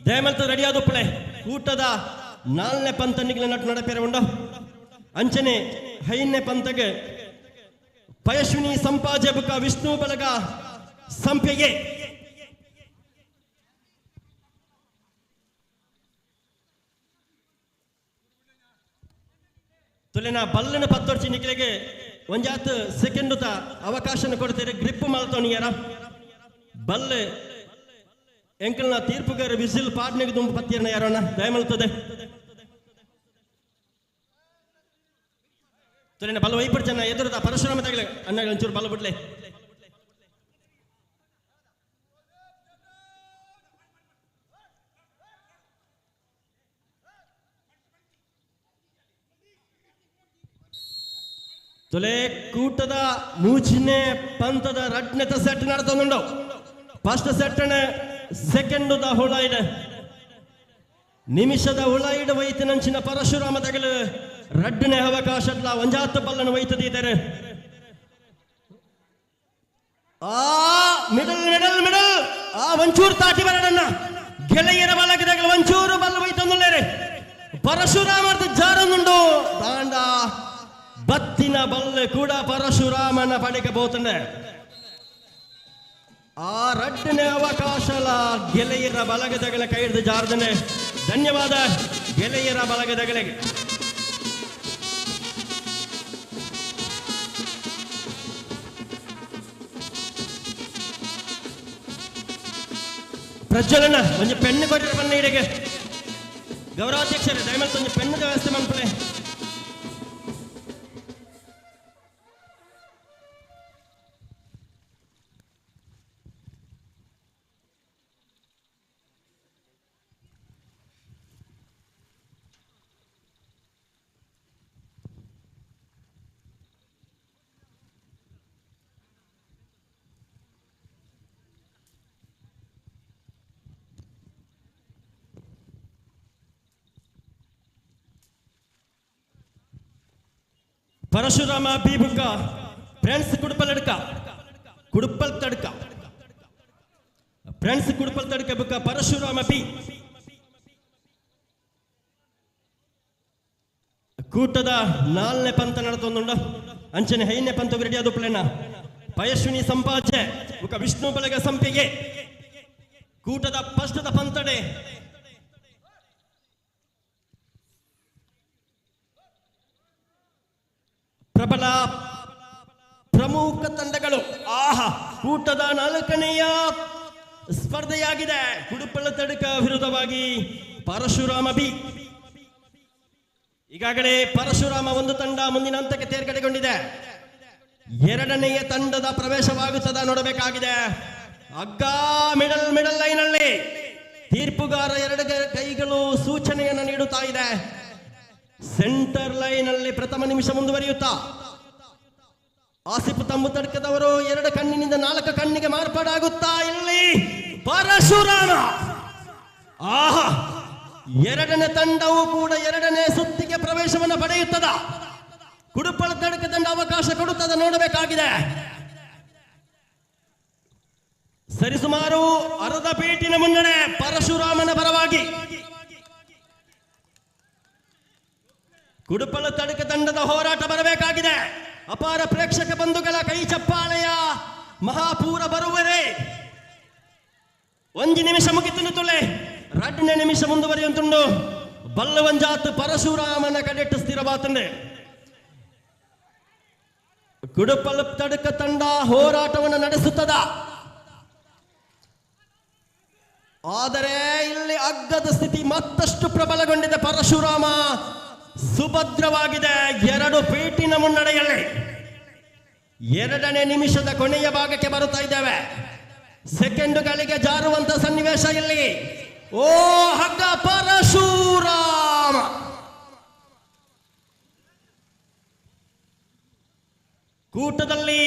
ದಯಮಲ್ತ ರೆಡಿ ಆದ ಪ್ಲೇ ಕೂಟದ ನಾಲ್ನೇ ಪಂಥ ನಿಗ್ಲ ನಟು ನಡಪೇರೆ ಉಂಡ ಅಂಚನೆ ಐದನೇ ಪಂಥಗೆ ಪಯಶ್ವಿನಿ ಸಂಪಾಜೆ ಬುಕ್ಕ ವಿಷ್ಣು ಬಳಗ ಸಂಪೆಗೆ ತುಲೆನ ಬಲ್ಲನ ಪತ್ತೊರ್ಚಿ ನಿಕ್ಲೆಗೆ ಒಂಜಾತ್ ಸೆಕೆಂಡ್ ಅವಕಾಶ ಕೊಡ್ತಾರೆ ಗ್ರಿಪ್ ಮಲ್ತೋಣಿಯರ ಬಲ್ಲೆ ಎಂಕಲ್ನ ತೀರ್ಪುಗಾರ ವಿಸಿಲ್ ಪಾಡ್ನೆಗೆ ತುಂಬ ಪತ್ತಿರನ ಯಾರೋಣ ದಯಮಲ್ತದೆ ತುಲೆನ ಬಲ್ಲ ವೈಪಡ್ಚನ್ನ ಎದುರದ ಪರಶುರಾಮ ತಗಲೆ ಅನ್ನ ಒಂಚೂರು ಬಲ್ಲ ಬಿಡ್ಲೆ ತುಲೆ ಕೂಟದ ಮೂಚಿನೇ ಪಂಥದ ರಡ್ನೆತ ಸೆಟ್ ನಡೆದುಂಡು ಫಸ್ಟ್ ಸೆಟ್ ಸೆಕೆಂಡ್ ಹುಳಾಯಿಡ ನಿಮಿಷದ ಹುಳಾಯಿಡ ವೈತಿನಂಚಿನ ಪರಶುರಾಮ ತಗಲು ರಡ್ಡನೇ ಅವಕಾಶ ಒಂಜಾತ್ತು ಬಲ್ಲನ್ನು ವೈತದಿದ್ದಾರೆ ಆ ಮಿಡಲ್ ಮಿಡಲ್ ಮಿಡಲ್ ಆ ಒಂಚೂರು ತಾಟಿ ಬರಡನ್ನ ಗೆಳೆಯರ ಬಲಗದಗಲು ಒಂಚೂರು ಬಲ್ಲ ವೈತಂದುಳ್ಳೇರೆ ಪರಶುರಾಮದ ಜಾರನುಂಡು ದಾಂಡ ಬತ್ತಿನ ಬಲ್ಲೆ ಕೂಡ ಪರಶುರಾಮನ ಪಡೆಗೆ ಬೋತಂಡೆ ಆ ರಡ್ಡನೇ ಅವಕಾಶಲ ಗೆಳೆಯರ ಬಲಗದಗಳ ಕೈ ಹಿಡಿದು ಜಾರದನೆ ಧನ್ಯವಾದ ಗೆಳೆಯರ ಬಲಗದಗಳಿಗೆ ಪ್ರಜ್ವಲನ ಒಂದು ಪೆಣ್ಣು ಕೊಟ್ಟರೆ ಬನ್ನ ಇಡೆಗೆ ಗೌರವಾಧ್ಯಕ್ಷರೇ ದಯಮಾಡಿ ಒಂದು ಪೆಣ್ಣದ ವ್ಯವಸ್ಥೆ ಮಾಡ್ಕೊಳ್ಳಿ ಪರಶುರಾಮ ಬಿ ಬುಕ್ಕ ಫ್ರೆಂಡ್ಸ್ ಕುಡುಪಲ್ ತಡ್ಕ ಫ್ರೆಂಡ್ಸ್ ಕುಡುಪಲ್ ತಡ್ಕ ಬುಕ್ಕ ಪರಶುರಾಮ ಬಿ ಕೂಟದ ನಾಲ್ನೇ ಪಂಥ ನಡೆದೊಂದುಂಡ ಅಂಚನೆ ಐದನೇ ಪಂಥ ರೆಡಿ ಆದ ಪ್ಲೇನ ಪಯಸ್ವಿನಿ ಸಂಪಾಜೆ ఒక ವಿಷ್ಣು ಬಳಗ ಸಂಪಿಗೆ ಕೂಟದ ಪಷ್ಟದ ಪಂತಡೆ ಪ್ರಬಲ ಪ್ರಮುಖ ತಂಡಗಳು. ಕೂಟದ 4ನೆಯ ಸ್ಪರ್ಧೆಯಾಗಿದೆ. ಕುಡುಪಳ ತಡಕ ವಿರುದ್ಧವಾಗಿ ಪರಶುರಾಮ ಬಿ. ಈಗಾಗಲೇ ಪರಶುರಾಮ ಒಂದು ತಂಡ ಮುಂದಿನ ಹಂತಕ್ಕೆ ತೇರ್ಗಡೆಗೊಂಡಿದೆ. 2ನೆಯ ತಂಡದ ಪ್ರವೇಶವಾಗುತ್ತದೆ ನೋಡಬೇಕಾಗಿದೆ. ಹಗ್ಗ ಮಿಡಲ್ ಲೈನ್ ಅಲ್ಲಿ ತೀರ್ಪುಗಾರ 2 ಕೈಗಳು ಸೂಚನೆಯನ್ನು ನೀಡುತ್ತಾ ಇದೆ. ಸೆಂಟರ್ ಲೈನ್ ಅಲ್ಲಿ ಪ್ರಥಮ ನಿಮಿಷ ಮುಂದುವರಿಯುತ್ತಾ ಆಸಿಫ್ ತಂಬು ತಡ್ಕದವರು 2 ಕಣ್ಣಿನಿಂದ 4 ಕಣ್ಣಿಗೆ ಮಾರ್ಪಾಡಾಗುತ್ತಾ ಇಲ್ಲಿ ಪರಶುರಾಮ. 2ನೇ ತಂಡವು ಕೂಡ 2ನೇ ಸುತ್ತಿಗೆ ಪ್ರವೇಶವನ್ನು ಪಡೆಯುತ್ತದ. ಕುಡುಪಳ ತಡಕ ತಂಡ ಅವಕಾಶ ಕೊಡುತ್ತದೆ ನೋಡಬೇಕಾಗಿದೆ. ಸರಿಸುಮಾರು ಅರ್ಧ ಪೀಟಿನ ಮುನ್ನಡೆ ಪರಶುರಾಮನ ಪರವಾಗಿ. ಕುಡುಪಳ ತಡಕ ತಂಡದ ಹೋರಾಟ ಬರಬೇಕಾಗಿದೆ. ಅಪಾರ ಪ್ರೇಕ್ಷಕ ಬಂಧುಗಳ ಕೈ ಚಪ್ಪಾಳೆಯ ಮಹಾಪೂರ ಬರುವರೆ 1 ನಿಮಿಷ ಮುಗಿತು ತುಳೆ 2ನೇ ನಿಮಿಷ ಮುಂದುವರಿಯುಂಟುಂಡು. ಬಲ್ಲವಂಜಾತ್ ಪರಶುರಾಮನ ಕಡೆಟ್ಟು ಸ್ಥಿರವಾತಂದೆ. ಕುಡುಪಳ ತಡಕ ತಂಡ ಹೋರಾಟವನ್ನು ನಡೆಸುತ್ತದ. ಆದರೆ ಇಲ್ಲಿ ಅಗ್ಗದ ಸ್ಥಿತಿ ಮತ್ತಷ್ಟು ಪ್ರಬಲಗೊಂಡಿದೆ. ಪರಶುರಾಮ ಸುಭದ್ರವಾಗಿದೆ 2 ಪೀಟಿನ ಮುನ್ನಡೆಯಲ್ಲಿ. 2ನೇ ನಿಮಿಷದ ಕೊನೆಯ ಭಾಗಕ್ಕೆ ಬರುತ್ತಾ ಇದ್ದೇವೆ. ಸೆಕೆಂಡುಗಳಿಗೆ ಜಾರುವಂತ ಸನ್ನಿವೇಶ ಇಲ್ಲಿ. ಹಗ್ಗ ಪರಶುರಾಮ ಕೂಟದಲ್ಲಿ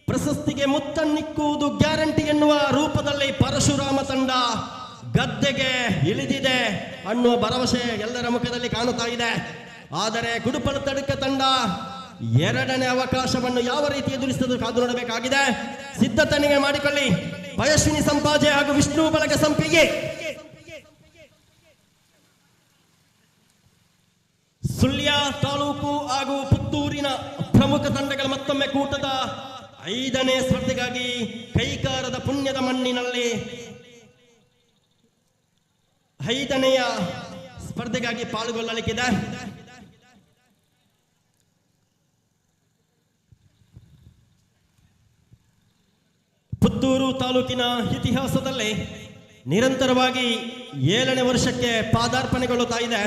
ಪ್ರಶಸ್ತಿಗೆ ಮುತ್ತನ್ನಿಕ್ಕುವುದು ಗ್ಯಾರಂಟಿ ಎನ್ನುವ ರೂಪದಲ್ಲಿ ಪರಶುರಾಮ ತಂಡ ಗದ್ದೆಗೆ ಇಳಿದಿದೆ ಅನ್ನುವ ಭರವಸೆ ಎಲ್ಲರ ಮುಖದಲ್ಲಿ ಕಾಣುತ್ತಾ ಇದೆ. ಆದರೆ ಕುಡುಪಳ ತಡಕ ತಂಡ 2ನೇ ಅವಕಾಶವನ್ನು ಯಾವ ರೀತಿ ಎದುರಿಸುವುದು ಕಾದು ನೋಡಬೇಕಾಗಿದೆ. ಸಿದ್ಧತೆ ಮಾಡಿಕೊಳ್ಳಿ. ಪಯಸ್ವಿನಿ ಸಂಪಾಜೆ ಹಾಗೂ ವಿಷ್ಣು ಬಳಗ ಸಂಪಿಗೆ. ಸುಳ್ಯ ತಾಲೂಕು ಹಾಗೂ ಪುತ್ತೂರಿನ ಪ್ರಮುಖ ತಂಡಗಳ ಮತ್ತೊಮ್ಮೆ ಕೂಟದ 5ನೇ ಸ್ಪರ್ಧೆಗಾಗಿ ಕೈಕಾರದ ಪುಣ್ಯದ ಮಣ್ಣಿನಲ್ಲಿ 5ನೇಯ ಸ್ಪರ್ಧೆಗಾಗಿ ಪಾಲ್ಗೊಳ್ಳಲಿಕ್ಕಿದೆ. ಪುತ್ತೂರು ತಾಲೂಕಿನ ಇತಿಹಾಸದಲ್ಲಿ ನಿರಂತರವಾಗಿ 7ನೇ ವರ್ಷಕ್ಕೆ ಪಾದಾರ್ಪಣೆಗೊಳ್ಳುತ್ತಾ ಇದೆ.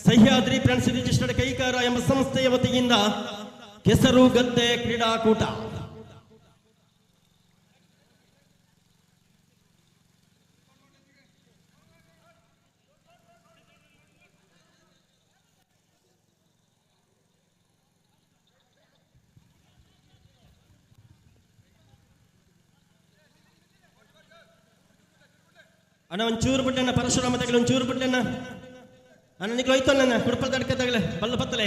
ಸಹ್ಯಾದ್ರಿ ಫ್ರೆಂಡ್ಸ್ ರಿಜಿಸ್ಟರ್ಡ್ ಕೈಕಾರ ಎಂಬ ಸಂಸ್ಥೆಯ ವತಿಯಿಂದ ಕೆಸರು ಗದ್ದೆ ಕ್ರೀಡಾಕೂಟ. ಅಣ್ಣ ಒಂಚೂರು ಬಿಟ್ಟಣ್ಣ ಪರಶುರಾಮ ತಗಲಿ ಒಂಚೂರು ಬಿಟ್ಟಣ್ಣ ಅಣ್ಣ ನಿಗ್ಲು ಹೋಯ್ತಲ್ಲ ಕುಡುಪಲ್ ತಡ್ಕ ತಗಲೆ ಬಲ್ಲ ಬತ್ತಲೆ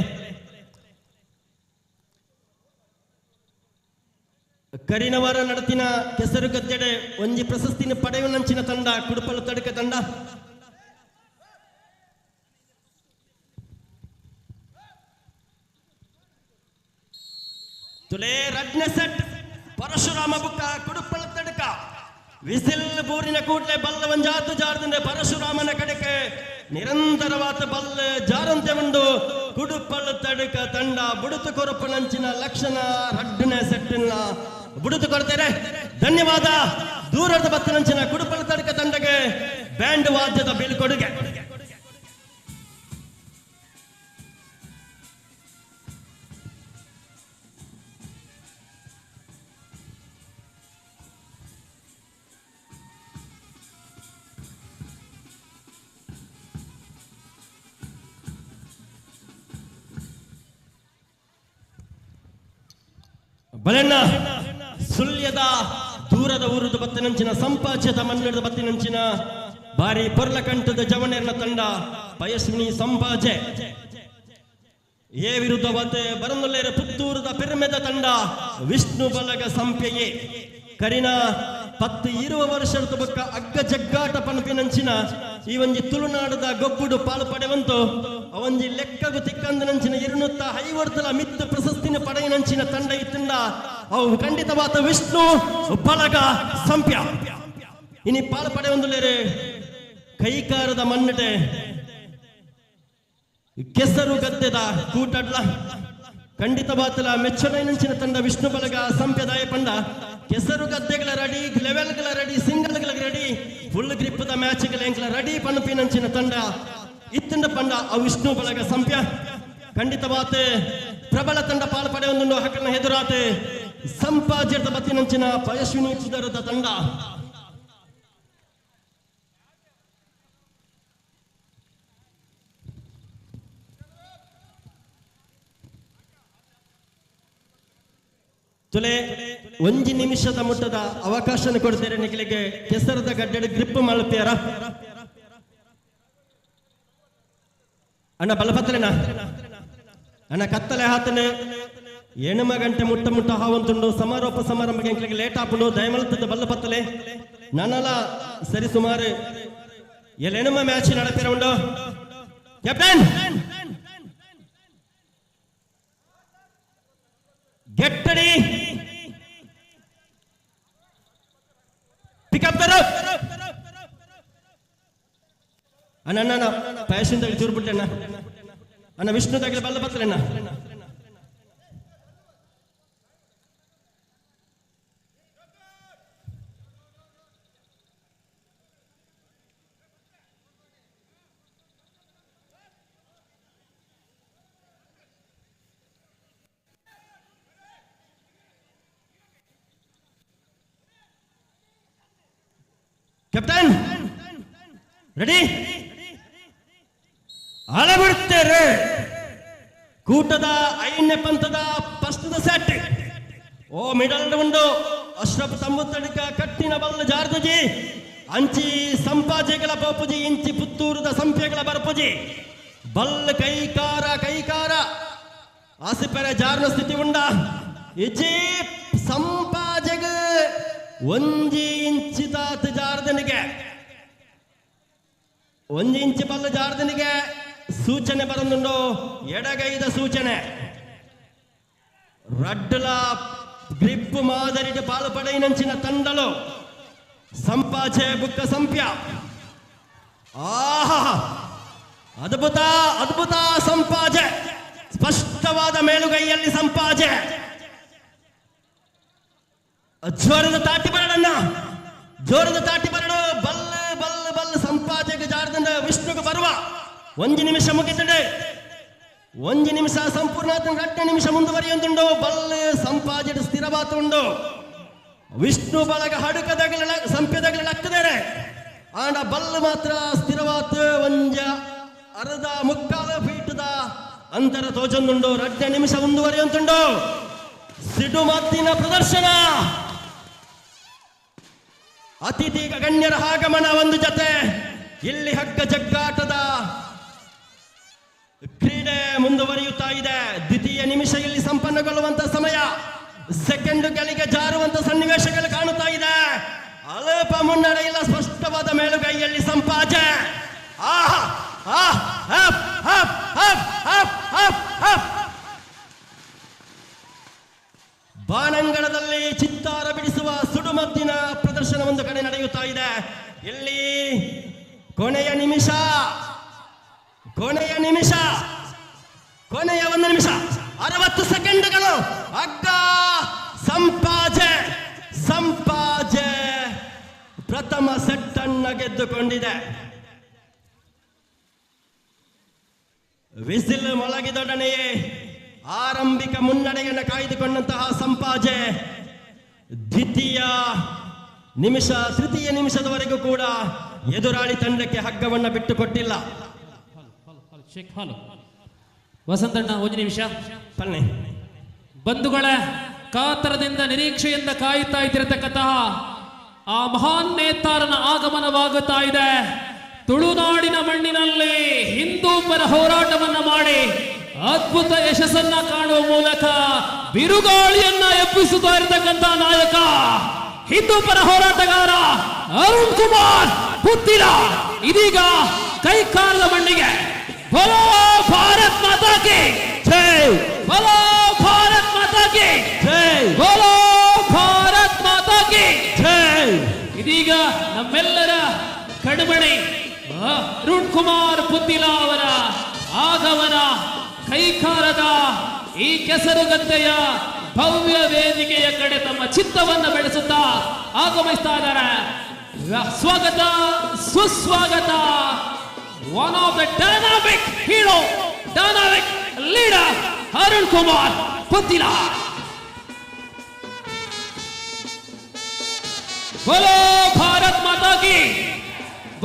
ಕರಿನವರ ನಡತಿನ ಕೆಸರು ಗದ್ದೆಡೆ ಒಂಜಿ ಪ್ರಶಸ್ತಿನ ಪಡೆಯುವಂಚಿನ ತಂಡ ಕುಡುಪಲ್ ತಡ್ಕ ತಂಡ. ತುಲೆ ರಡ್ನೆ ಸೆಟ್ ಪರಶುರಾಮ ಬುಕ್ಕ ಕುಡುಪಲ್ ತಡ್ಕ ವಿಸಿಲ್ ಬೂರಿನ ಕೂಡಲೇ ಬಲ್ಲವಂಜಾತು ಜಾರದಂದ್ರೆ ಪರಶುರಾಮನ ಕಡೆಗೆ ನಿರಂತರವಾದ ಬಲ್ಲ ಜಾರಂತೆ ಉಂಡು ಕುಡುಪಲ್ ತಡಕ ತಂಡ ಬುಡುತು ಕೊರಪನಂಚಿನ ಲಕ್ಷಣ ರಡ್ಡನೆ ಸೆಟ್ಟಿನ ಬುಡುತು ಕೊಡ್ತಾರೆ. ಧನ್ಯವಾದ. ದೂರದ ಬತ್ತನಂಚಿನ ಕುಡುಪಲ್ ತಡಕ ತಂಡಗೆ ಬ್ಯಾಂಡ್ ವಾದ್ಯದ ಬೀಳ್ಕೊಡುಗೆ. ಬಲೆಣ್ಣ ಸುಳ್ಯದ ದೂರದ ಊರದ ಬತ್ತಿನಂಚಿನ ಸಂಪಾಚ್ಯದ ಮನ್ನಡದ ಬತ್ತಿನಂಚಿನ ಬಾರಿ ಪೊರ್ಲಕಂಠದ ಜವನೇರ್ನ ತಂಡ ಪಯಸ್ವಿನಿ ಸಂಪಾಜೆ ವಿರುದ್ಧವಾದ ಬರಂದೊಲ್ಲೇರ ಪುತ್ತೂರದ ಪಿರಮೆದ ತಂಡ ವಿಷ್ಣು ಬಳಗ ಸಂಪೆಯೇ ಕರಿನ 10-20 ವರ್ಷದ ಬೊಕ್ಕ ಅಗ್ಗ ಜಗ್ಗಾಟ ಪನಪಿನಂಚಿನ ಈ ಒಂಜಿ ತುಳುನಾಡದ ಗೊಬ್ಬುಡು ಪಾಲು ಪಡೆವಂತು ಅವಂಜಿ ಲೆಕ್ಕಗು ತಿಕ್ಕಂದನಂಚಿನ 250 ಮಿತ್ತು ಪ್ರಶಸ್ತಿನ ಪಡೆಯನಂಚಿನ ತಂಡ ಇತ್ತಂಡ ಅವು ಖಂಡಿತವಾದ ವಿಷ್ಣು ಬಳಗ ಸಂಪ್ಯ ಇನಿ ಪಾಲ್ಪಡೆ ಒಂದುಲೇರೆ ಕೈಕಾರದ ಮನ್ನಟೆ ಕೆಸರು ಗದ್ದೆದ ಕೂಟಡ್ಲ ಖಂಡಿತವಾದ ಮೆಚ್ಚುನಂಚಿನ ತಂಡ ವಿಷ್ಣು ಬಳಗ ಸಂಪ್ರದಾಯ ಪಂಡ ಕೆಸರು ಗದ್ದೆಗಳ ರೆಡಿ ಲೆವೆಲ್ಗಳ ರೆಡಿ ಸಿಂಗಲ್ಗಳ ರೆಡಿ ಫುಲ್ ಗ್ರಿಪ್ಪದ ಮ್ಯಾಚ್ಗಳ ರೆಡಿ ಪಣಪಿನಂಚಿನ ತಂಡ ಇತ್ತಂಡ ಪಂಡ ಆ ವಿಷ್ಣು ಬಳಗ ಸಂಪ್ಯ ಖಂಡಿತವಾದ ಪ್ರಬಲ ತಂಡ ಪಾಲ್ಪಡೆ ಒಂದು ಹಕ್ಕನ ಎದುರಾತೆ ಸಂಪಾದ್ಯದ ಬತ್ತಿನಂಚಿನ ಪಯಶ್ವಿನಿ ಚಿದರದ ತಂಡ ತುಲೆ 1 ನಿಮಿಷದ ಮುಟ್ಟದ ಅವಕಾಶ ಕೊಡ್ತಾರೆ ನಿಖಿಲಿಗೆ ಕೆಸರದ ಗಡ್ಡೆ ಗ್ರಿಪ್ ಮಲ್ಪೇರ ಅಣ್ಣ ಬಲಪತ್ತಲೆನ ಅಣ್ಣ ಕತ್ತಲೆ ಹಾತನೆ 8 ಗಂಟೆ ಮುಟ್ಟ ಹಾವಂತುಂಡು ಸಮಾರೋಪ ಸಮಾರಂಭಕ್ಕೆ ಲೇಟ್ ಆಪುಂಡು ದಯಮಲ್ತದ ಬಲ್ಲಪತ್ತಲೆ ನನ್ನಲ ಸರಿ ಸುಮಾರು ಎಲೆಣಮ ಮ್ಯಾಚ್ ನಡಪೇರ ಉಂಡು captain get ready pick up the rope ಅಣ್ಣ ಪ್ಯಾಷನ್ ತಗಲಿ ಚೂರು ಬಿಟ್ಟೆ ಅಣ್ಣ ವಿಷ್ಣು ತಗಲಿ ಬಲ್ಲ ಬತ್ತಲಣ್ಣ ಕ್ಯಾಪ್ಟನ್ ರೆಡಿ ಅಳಬಿಡ್ತೇರೆ ಕೂಟದ 5ನೇ ಪಂತದ ಫಸ್ಟ್ದ ಸೆಟ್ ಓ ಮಿಡಲ್ ಉಂಡು ಅಶ್ರಫ್ ತಂಬುತ್ತಡಿಕ ಕಟ್ಟಿನ ಬಲ್ಲ ಜಾರ್ದುಜಿ ಅಂಚಿ ಸಂಪಾಜೆಗಳ ಪೋಪುಜಿ ಇಂಚಿ ಪುತ್ತೂರದ ಸಂಪ್ಯಗಳ ಬರ್ಪುಜಿ ಬಲ್ಲ ಕೈಕಾರ ಆಸಿಪೆರೆ ಜಾರ್ನ ಸ್ಥಿತಿ ಉಂಡ ಇಜಿ ಸಂಪಾಜೆಗ 1 ಇಂಚಿ ತಾತ ಜಾರ್ದನಿಗೆ 1 ಇಂಚಿ ಬಲ್ಲ ಜಾರ್ದನಿಗೆ ಸೂಚನೆ ಬರಂದುಂಡು ಎಡಗೈದ ಸೂಚನೆ ರಡ್ಡಲ ಗ್ರಿಪ್ ಮಾದರಿಗೆ ಪಾಲ್ಪಡೆಯಿನಂಚಿನ ತಂಡಲು ಸಂಪಾಜೆ ಬುಕ್ಕ ಸಂಪ್ಯ ಆಹಾ ಅದ್ಭುತ ಸಂಪಾಜೆ ಸ್ಪಷ್ಟವಾದ ಮೇಲುಗೈಯಲ್ಲಿ ಸಂಪಾಜೆ ಜೋರದ ತಾಟಿ ಬರಡನ್ನ ಜೋರದ ತಾಟಿ ಬರಡು ಬಲ್ಲ ಸಂಪಾಜೆಗೆ ಜಾರದಿಂದ ವಿಷ್ಣುಗೆ ಬರುವ 1 ನಿಮಿಷ ಮುಗಿತದೆ 1 ನಿಮಿಷ ಸಂಪೂರ್ಣ 2 ನಿಮಿಷ ಮುಂದುವರಿಯುಂದುಂಡು ಬಲ್ಲ ಸಂಪಾಜೆಡ್ ಸ್ಥಿರವಾತ ಉಂಡು ವಿಷ್ಣು ಬಳಗ ಹಡುಕದಗಳ ಸಂಪ್ಯದಗಳ ಲಕ್ಕದೇರೆ ಆಂಡ ಬಲ್ಲ ಮಾತ್ರ ಸ್ಥಿರವಾತ ಒಂಜ ಅರ್ಧ ಮುಕ್ಕಾಲ ಫೀಟದ ಅಂತರ ತೋಜೊಂದುಂಡು 2 ನಿಮಿಷ ಮುಂದುವರಿಯುಂದುಂಡು ಸಿಡು ಮದ್ದಿನ ಪ್ರದರ್ಶನ ಅತಿಥಿ ಗಣ್ಯರ ಆಗಮನ ಒಂದು ಜೊತೆ ಇಲ್ಲಿ ಹಗ್ಗ ಜಗ್ಗಾಟದ ಕ್ರೀಡೆ ಮುಂದುವರಿಯುತ್ತಾ ಇದೆ ದ್ವಿತೀಯ ನಿಮಿಷ ಇಲ್ಲಿ ಸಂಪನ್ನಗೊಳ್ಳುವಂತ ಸಮಯ ಸೆಕೆಂಡುಗಳಿಗೆ ಜಾರುವಂತ ಸನ್ನಿವೇಶಗಳು ಕಾಣುತ್ತಾ ಇದೆ ಅಲ್ಪ ಮುನ್ನಡೆ ಇಲ್ಲ ಸ್ಪಷ್ಟವಾದ ಮೇಲುಗೈಯಲ್ಲಿ ಸಂಪಾಜೆ ಬಾನಂಗಳದಲ್ಲಿ ಚಿತ್ತಾರ ಬಿಡಿಸುವ ಸುಡುಮದ್ದಿನ ಪ್ರದರ್ಶನ ಒಂದು ಕಡೆ ನಡೆಯುತ್ತಾ ಇದೆ ಇಲ್ಲಿ ಕೊನೆಯ 1 ನಿಮಿಷ 60 ಸೆಕೆಂಡ್ಗಳು ಅಗ್ಗ ಸಂಪಾಜೆ ಪ್ರಥಮ ಸೆಟ್ ಅನ್ನ ಗೆದ್ದುಕೊಂಡಿದೆ ವಿಸಿಲ್ ಮೊಳಗಿದೊಡನೆಯೇ ಆರಂಭಿಕ ಮುನ್ನಡೆಯನ್ನು ಕಾಯ್ದುಕೊಂಡಂತಹ ಸಂಪಾಜೆ ತೃತೀಯ ನಿಮಿಷದವರೆಗೂ ಕೂಡ ಎದುರಾಳಿ ತಂಡಕ್ಕೆ ಹಗ್ಗವನ್ನು ಬಿಟ್ಟುಕೊಟ್ಟಿಲ್ಲ ವಸಂತಣ್ಣ 1 ನಿಮಿಷ ಪಲ್ಲೆ ಬಂಧುಗಳ ಕಾತರದಿಂದ ನಿರೀಕ್ಷೆಯಿಂದ ಕಾಯುತ್ತಾ ಇದ್ದಿರತಕ್ಕಂತಹ ಆ ಮಹಾನ್ ನೇತಾರನ ಆಗಮನವಾಗುತ್ತಾ ಇದೆ ತುಳುನಾಡಿನ ಮಣ್ಣಿನಲ್ಲಿ ಹಿಂದೂ ಪರ ಹೋರಾಟವನ್ನ ಮಾಡಿ ಅದ್ಭುತ ಯಶಸ್ಸನ್ನ ಕಾಣುವ ಮೂಲಕ ಬಿರುಗಾಳಿಯನ್ನ ಎಬ್ಬಿಸುತ್ತಾ ಇರತಕ್ಕಂತ ನಾಯಕ ಹಿಂದೂ ಪರ ಹೋರಾಟಗಾರ ಅರುಣ್ ಕುಮಾರ್ ಪುತ್ತಿಲ ಇದೀಗ ಕೈಕಾಲದ ಮಣ್ಣಿಗೆ बोलो भारत माता की जय बोलो भारत माता की जय बोलो ಅರುಣ್ ಕುಮಾರ್ ಪುತ್ತಿಲ ಅವರ ಆಗಮನ ಕೈಕಾರದ ಈ ಕೆಸರುಗದ್ದೆಯ ಭವ್ಯ ವೇದಿಕೆಯ ಕಡೆ ತಮ್ಮ ಚಿತ್ತವನ್ನು ಬೆಳೆಸುತ್ತಾ ಆಗಮಿಸ್ತಾ ಇದ್ದಾರೆ. ಸ್ವಾಗತ ಸುಸ್ವಾಗತ. One of the dynamic hero, dynamic leader Arun Kumar Puthila. बोलो भारत माता की,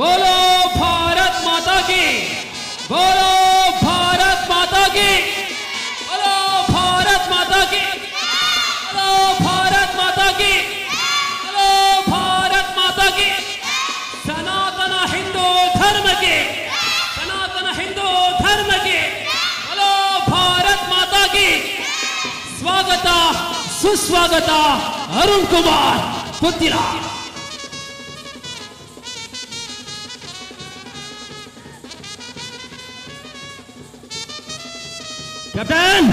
बोलो भारत माता की, बोलो भारत माता की, बोलो भारत माता की, बोलो भारत माता की, बोलो भारत माता की. सनातन हिंदू धर्म की, सनातन हिंदू धर्म की, बोलो भारत माता की. स्वागत सुस्वागत Arun Kumar Puttila. Captain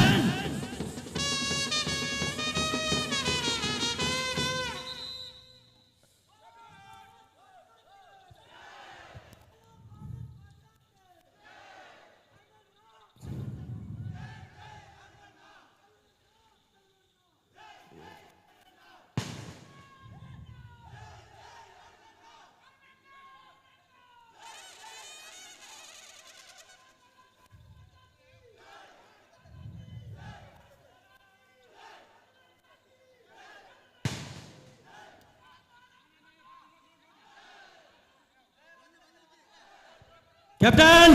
captain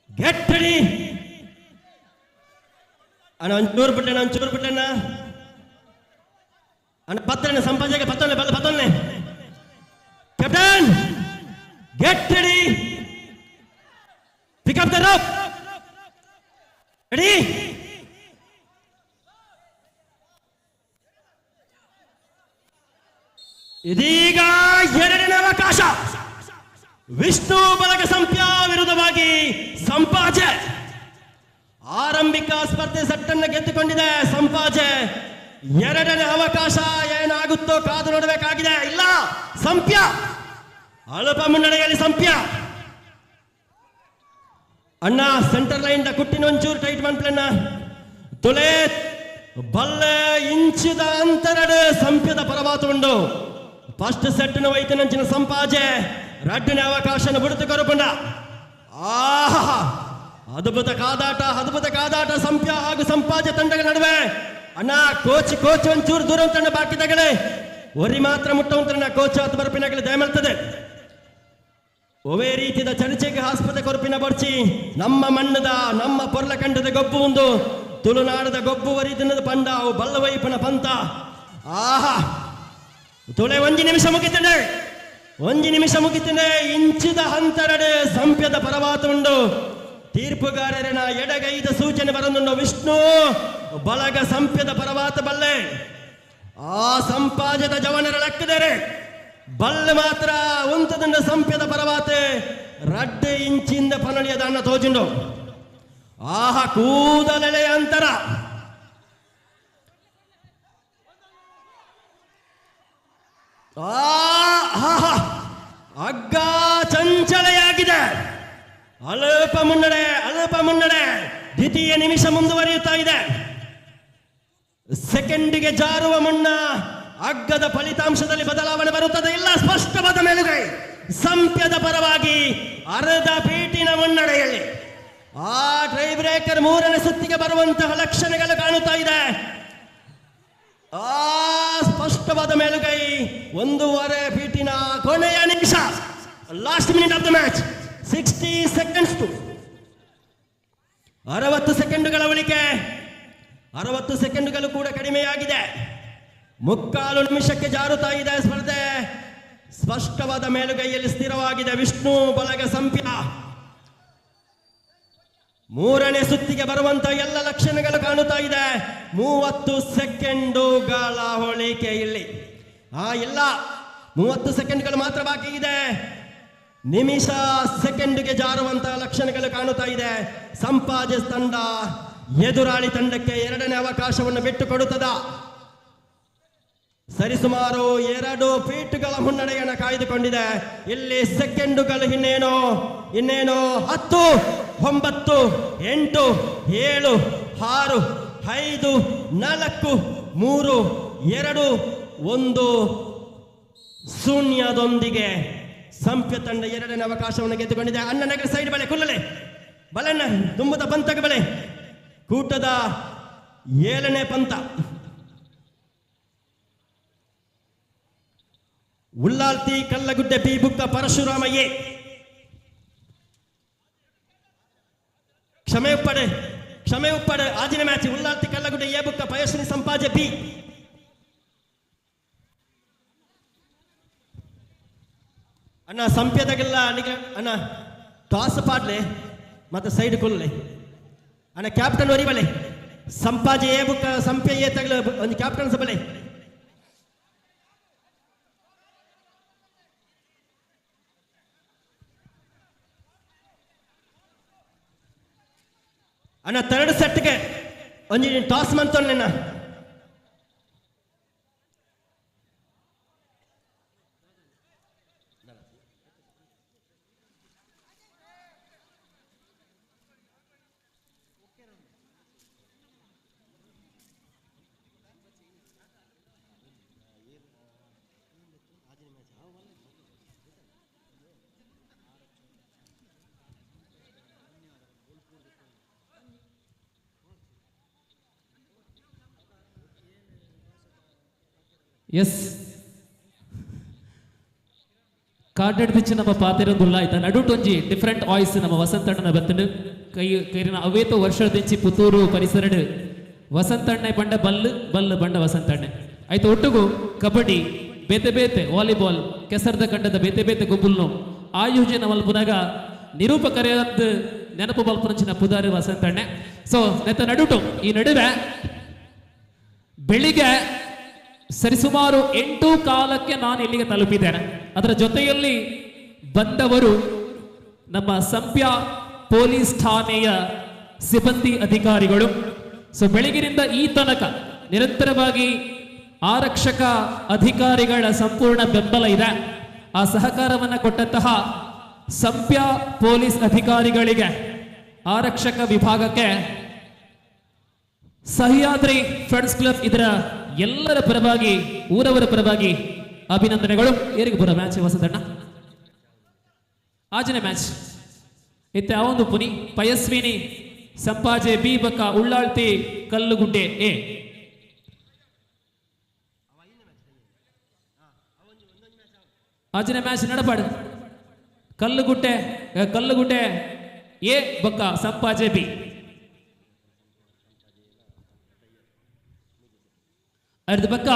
get ready. अण्ಣ ಒಂಚೂರು ಬಿಟ್ಟಣ್ಣ ಅಣ್ಣ ಪತ್ತನೆ ಸಂಪಾಜೆಗೆ ಪತ್ತನೆ. Captain get ready. Pick up the rope. Ready. ಇದೀಗ ಎರಡನೇ ಅವಕಾಶ. ವಿಷ್ಣು ಬಳಗ ಸಂಪ್ಯ ವಿರುದ್ಧವಾಗಿ ಸಂಪಾಜೆ. ಆರಂಭಿಕ ಸ್ಪರ್ಧೆ ಸಟ್ಟನ್ನು ಗೆದ್ದುಕೊಂಡಿದೆ ಸಂಪಾಜೆ. ಎರಡನೇ ಅವಕಾಶ ಏನಾಗುತ್ತೋ ಕಾದು ನೋಡಬೇಕಾಗಿದೆ. ಇಲ್ಲ, ಸಂಪ್ಯ ಅಲ್ಪ ಮುನ್ನಡೆಯಲ್ಲಿ ಸಂಪ್ಯ. ಅಣ್ಣ ಸೆಂಟರ್ ಲೈನ್ ಕುಟ್ಟಿನ ಒಂಚೂರು ಟೈಟ್ ಮಾಡ್ಲಣ್ಣ. ತುಳೆ ಬಲ್ಲೆ ಇಂಚಿದ ಅಂತರಡು ಸಂಪ್ಯದ ಪರವಾತುಂಡು. ಫಸ್ಟ್ ಸೆಟ್ನ ವೈದ್ಯನಂಚಿನ ಸಂಪಾಜೆ ರಡ್ಡನೇ ಅವಕಾಶನ ಬಿಡುತ್ತು ಕರುಕೊಂಡ. ಆಹಾ, ಅದ್ಭುತ ಕಾದಾಟ ಸಂಪ್ಯ ಹಾಗೂ ಸಂಪಾಜೆ ತಂಡಗಳ ನಡುವೆ. ಅಣ್ಣ ಕೋಚ್ ಒಂಚೂರು ದೂರ ಉಂಟಣ್ಣ. ಬಾಕಿ ತಗಳೆ ಒರಿ ಮಾತ್ರ ಮುಟ್ಟ ಉಂಟಣ್ಣ. ಕೋಚ್ ಹತ್ತು ಬರಪಿನಾಗಲಿ ದಯಮಲ್ತದೆ. ಒವೇ ರೀತಿಯ ಚರ್ಚೆಗೆ ಆಸ್ಪತ್ರೆ ಕೊರಪಿನ ಬರ್ಚಿ ನಮ್ಮ ಮಣ್ಣದ ನಮ್ಮ ಪೊರ್ಲಕಂಡದ ಗೊಬ್ಬು ಒಂದು ತುಳುನಾಡದ ಗೊಬ್ಬು ವರಿದಿನದ ಪಂಡ ಅವು ಬಲ್ಲವೈಪನ ಪಂತ. ಆಹಾ, ತುಳೆ ಒಂಜಿ ನಿಮಿಷ ಮುಗಿತೇನೆ. ಇಂಚಿದ ಅಂತರಡೆ ಸಂಪ್ಯದ ಪರವಾತ ಉಂಡು. ತೀರ್ಪುಗಾರರನ ಎಡಗೈದ ಸೂಚನೆ ಬರನುಂಡು. ವಿಷ್ಣು ಬಳಗ ಸಂಪ್ಯದ ಪರವಾತ ಬಲ್ಲೆ. ಆ ಸಂಪಾಜದ ಜವನರ ಲೆಕ್ಕದರೆ ಬಲ್ಲೆ ಮಾತ್ರ ಉಂತದಂಡ ಸಂಪ್ಯದ ಪರವಾತೆ ರಡ್ಡೆ ಇಂಚಿಂದ ಪನಳಿಯದ ಅಣ್ಣ ತೋಜುಂಡು. ಆಹ, ಕೂದಲೆಳೆ ಅಂತರ. ಅಗ್ಗ ಚಂಚಲೆಯಾಗಿದೆ. ಅಲ್ಪ ಮುನ್ನಡೆ. ದ್ವಿತೀಯ ನಿಮಿಷ ಮುಂದುವರಿಯುತ್ತಾ ಇದೆ. ಸೆಕೆಂಡಿಗೆ ಜಾರುವ ಮುನ್ನ ಅಗ್ಗದ ಫಲಿತಾಂಶದಲ್ಲಿ ಬದಲಾವಣೆ ಬರುತ್ತದೆ. ಇಲ್ಲ, ಸ್ಪಷ್ಟವಾದ ಮೇಲುಗೈ ಸಂಪ್ಯದ ಪರವಾಗಿ ಅರ್ಧ ಪೀಟಿನ ಮುನ್ನಡೆಯಲ್ಲಿ. ಆ ಟ್ರೈ ಬ್ರೇಕರ್ ಮೂರನೇ ಸುತ್ತಿಗೆ ಬರುವಂತಹ ಲಕ್ಷಣಗಳು ಕಾಣುತ್ತಾ ಇದೆ. ಆ ಸ್ಪಷ್ಟವಾದ ಮೇಲುಗೈ. 1.5 ಫೀಟಿನ ಕೊನೆಯ ನಿಮಿಷ, last minute of the match. 60 seconds to 60 ಸೆಕೆಂಡುಗಳ ಉಳಿಕೆ. 60 ಸೆಕೆಂಡುಗಳು ಕೂಡ ಕಡಿಮೆಯಾಗಿದೆ. 3/4 ನಿಮಿಷಕ್ಕೆ ಜಾರುತ್ತಾ ಇದೆ ಸ್ಪರ್ಧೆ. ಸ್ಪಷ್ಟವಾದ ಮೇಲುಗೈಯಲ್ಲಿ ಸ್ಥಿರವಾಗಿದೆ ವಿಷ್ಣು ಬಳಗ ಸಂಪ್ಯ. ಮೂರನೇ ಸುತ್ತಿಗೆ ಬರುವಂತ ಎಲ್ಲ ಲಕ್ಷಣಗಳು ಕಾಣುತ್ತಾ ಇದೆ. 30 ಸೆಕೆಂಡುಗಳ ಹೋಳಿಕೆ ಇಲ್ಲಿ. ಇಲ್ಲ, 30 ಸೆಕೆಂಡ್ಗಳು ಮಾತ್ರ ಬಾಕಿ ಇದೆ. ನಿಮಿಷ ಸೆಕೆಂಡ್ಗೆ ಜಾರುವಂತಹ ಲಕ್ಷಣಗಳು ಕಾಣುತ್ತಾ ಇದೆ. ಸಂಪಾಜೆ ತಂಡ ಎದುರಾಳಿ ತಂಡಕ್ಕೆ ಎರಡನೇ ಅವಕಾಶವನ್ನು ಬಿಟ್ಟು ಕೊಡುತ್ತದ. ಸರಿಸುಮಾರು 2 ಫೀಟ್ಗಳ ಮುನ್ನಡೆಯನ್ನು ಕಾಯ್ದುಕೊಂಡಿದೆ. ಇಲ್ಲಿ ಸೆಕೆಂಡುಗಳು ಇನ್ನೇನು 10, 9, 8, 7, 6, 5, 4, 3, 2, 1 ಶೂನ್ಯದೊಂದಿಗೆ ಸಂಪ್ಯ ತಂಡ 2ನೇ ಅವಕಾಶವನ್ನು ಗೆದ್ದುಕೊಂಡಿದೆ. ಅಣ್ಣನಗರ ಸೈಡ್ ಬಲೆ ಕುಲ್ಲಲೆ ಬಲನ್ನ ತುಂಬದ ಪಂತಕ ಬಲೆ ಕೂಟದ 7ನೇ ಪಂತ. ಉಳ್ಳಾಲ್ತಿ ಕಲ್ಲಗುಡ್ಡೆ ಬಿ ಬುಕ್ಕ ಪರಶುರಾಮಯ್ಯ ಕ್ಷಮೆ ಉಪ್ಪಡೆ ಆಜಿನ ಮ್ಯಾಚ್ ಉಳ್ಳಾಲ್ತಿ ಕಲ್ಲಗುಡ್ಡೆ ಎ ಬುಕ್ಕ ಪಯಸ್ವಿನಿ ಸಂಪಾಜೆ ಬಿ. ಅಣ್ಣ ಸಂಪ್ಯದಾಗೆಲ್ಲ ಅಣ್ಣ ಟಾಸ್ ಪಾಡ್ಲೆ ಮತ್ತೆ ಸೈಡ್ ಕೊಲ್ಲೆ ಅಣ್ಣ ಕ್ಯಾಪ್ಟನ್ ಒರಿಬಲೆ ಸಂಪಾಜೆ ಎ ಬುಕ್ಕ ಸಂಪ್ಯ ಎ ತಗಲ ಒಂದು ಕ್ಯಾಪ್ಟನ್ ಸಬಲೆ ಅಣ್ಣ 3rd ಸೆಟ್ಗೆ ಒಂಜಿ ಟಾಸ್ ಮಂತೊನ್ನೆನ ಎಸ್ ಕಾರ್ಡೆಡ್ ಪಿಚ್ ನಮ್ಮ ಪಾತಿರೊಂದುಲ್ಲ ಆಯ್ತಾ ನಡುಟೊಂಜಿ ಡಿಫರೆಂಟ್ ವಾಯ್ಸ್ ನಮ್ಮ ವಸಂತಣ್ಣನ ಬತ್ತಂಡು ಕೈರಿನ ಅವೇತೋ ವರ್ಷ ತೆಂಚಿ ಪುತ್ತೂರು ಪರಿಸರಡು ವಸಂತಣ್ಣೆ ಬಂಡ ಬಲ್ಲು ಬಂಡ ವಸಂತಣ್ಣೆ ಆಯ್ತು. ಒಟ್ಟಿಗೂ ಕಬಡ್ಡಿ ಬೇತೆ ವಾಲಿಬಾಲ್ ಕೆಸರದ ಕಂಡದ ಬೇತೆ ಗುಂಪುಲ್ನು ಆಯೋಜನೆ ಮಲ್ಪುನಾಗ ನಿರೂಪಕರೆಯಂತ ನೆನಪು ಮಲ್ಪುನಂಚಿನ ಪುದಾರಿ ವಸಂತಣ್ಣೆ. ಸೊ ನೆತ್ತ ನಡುಟು ಈ ನಡುವೆ ಬೆಳಿಗ್ಗೆ ಸರಿಸುಮಾರು 8:15 ನಾನು ಇಲ್ಲಿಗೆ ತಲುಪಿದ್ದೇನೆ. ಅದರ ಜೊತೆಯಲ್ಲಿ ಬಂದವರು ನಮ್ಮ ಸಂಪ್ಯ ಪೊಲೀಸ್ ಠಾಣೆಯ ಸಿಬ್ಬಂದಿ ಅಧಿಕಾರಿಗಳು. ಸೊ ಬೆಳಗಿನಿಂದ ಈ ತನಕ ನಿರಂತರವಾಗಿ ಆರಕ್ಷಕ ಅಧಿಕಾರಿಗಳ ಸಂಪೂರ್ಣ ಬೆಂಬಲ ಇದೆ. ಆ ಸಹಕಾರವನ್ನು ಕೊಟ್ಟಂತಹ ಸಂಪ್ಯ ಪೊಲೀಸ್ ಅಧಿಕಾರಿಗಳಿಗೆ, ಆರಕ್ಷಕ ವಿಭಾಗಕ್ಕೆ, ಸಹ್ಯಾದ್ರಿ ಫ್ರೆಂಡ್ಸ್ ಕ್ಲಬ್ ಇದರ ಎಲ್ಲರ ಪರವಾಗಿ, ಊರವರ ಪರವಾಗಿ ಅಭಿನಂದನೆಗಳು. ಏರಿಗೆ ಬರೋ ಮ್ಯಾಚ್ ವಸಂತಣ್ಣ ಆಜನೆ ಮ್ಯಾಚ್ ಇತ್ತೆ ಅವೊಂದು ಪುನಿ ಪಯಸ್ವಿನಿ ಸಂಪಾಜೆ ಬಿ ಬಕ್ಕ ಉಳ್ಳಾಳ್ತಿ ಕಲ್ಲುಗುಡ್ಡೆ ಎ. ಆಜನೆ ಮ್ಯಾಚ್ ನಡಪಾಡು ಕಲ್ಲುಗುಡ್ಡೆ ಎ ಬಕ್ಕ ಸಂಪಾಜೆ ಬಿ. ಅರ್ಧ ಪಕ್ಕ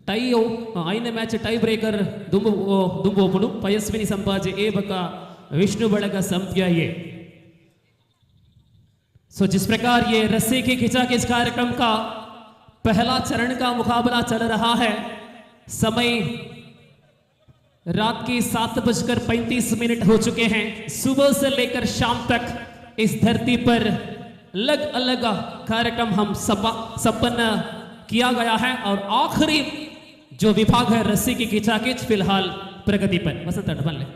ಟೈ ಐದನೇ ಮ್ಯಾಚ್ ಟೈ ब्रेकर दुम्बोपुनु पयस्विनी संपाजे ए बका विष्णु बड़ग संप्या ये. सो जिस प्रकार ये रस्सी की खिंचाखिंच कार्यक्रम का पहला चरण का मुकाबला चल रहा है, समय रात की 7:35 हो चुके हैं. सुबह से लेकर शाम तक इस धरती पर अलग अलग कार्यक्रम हम संपन्न किया गया है और आखिरी जो विभाग है रस्सी की खिंचाखिंच फिलहाल प्रगति पर. वसंत मान ले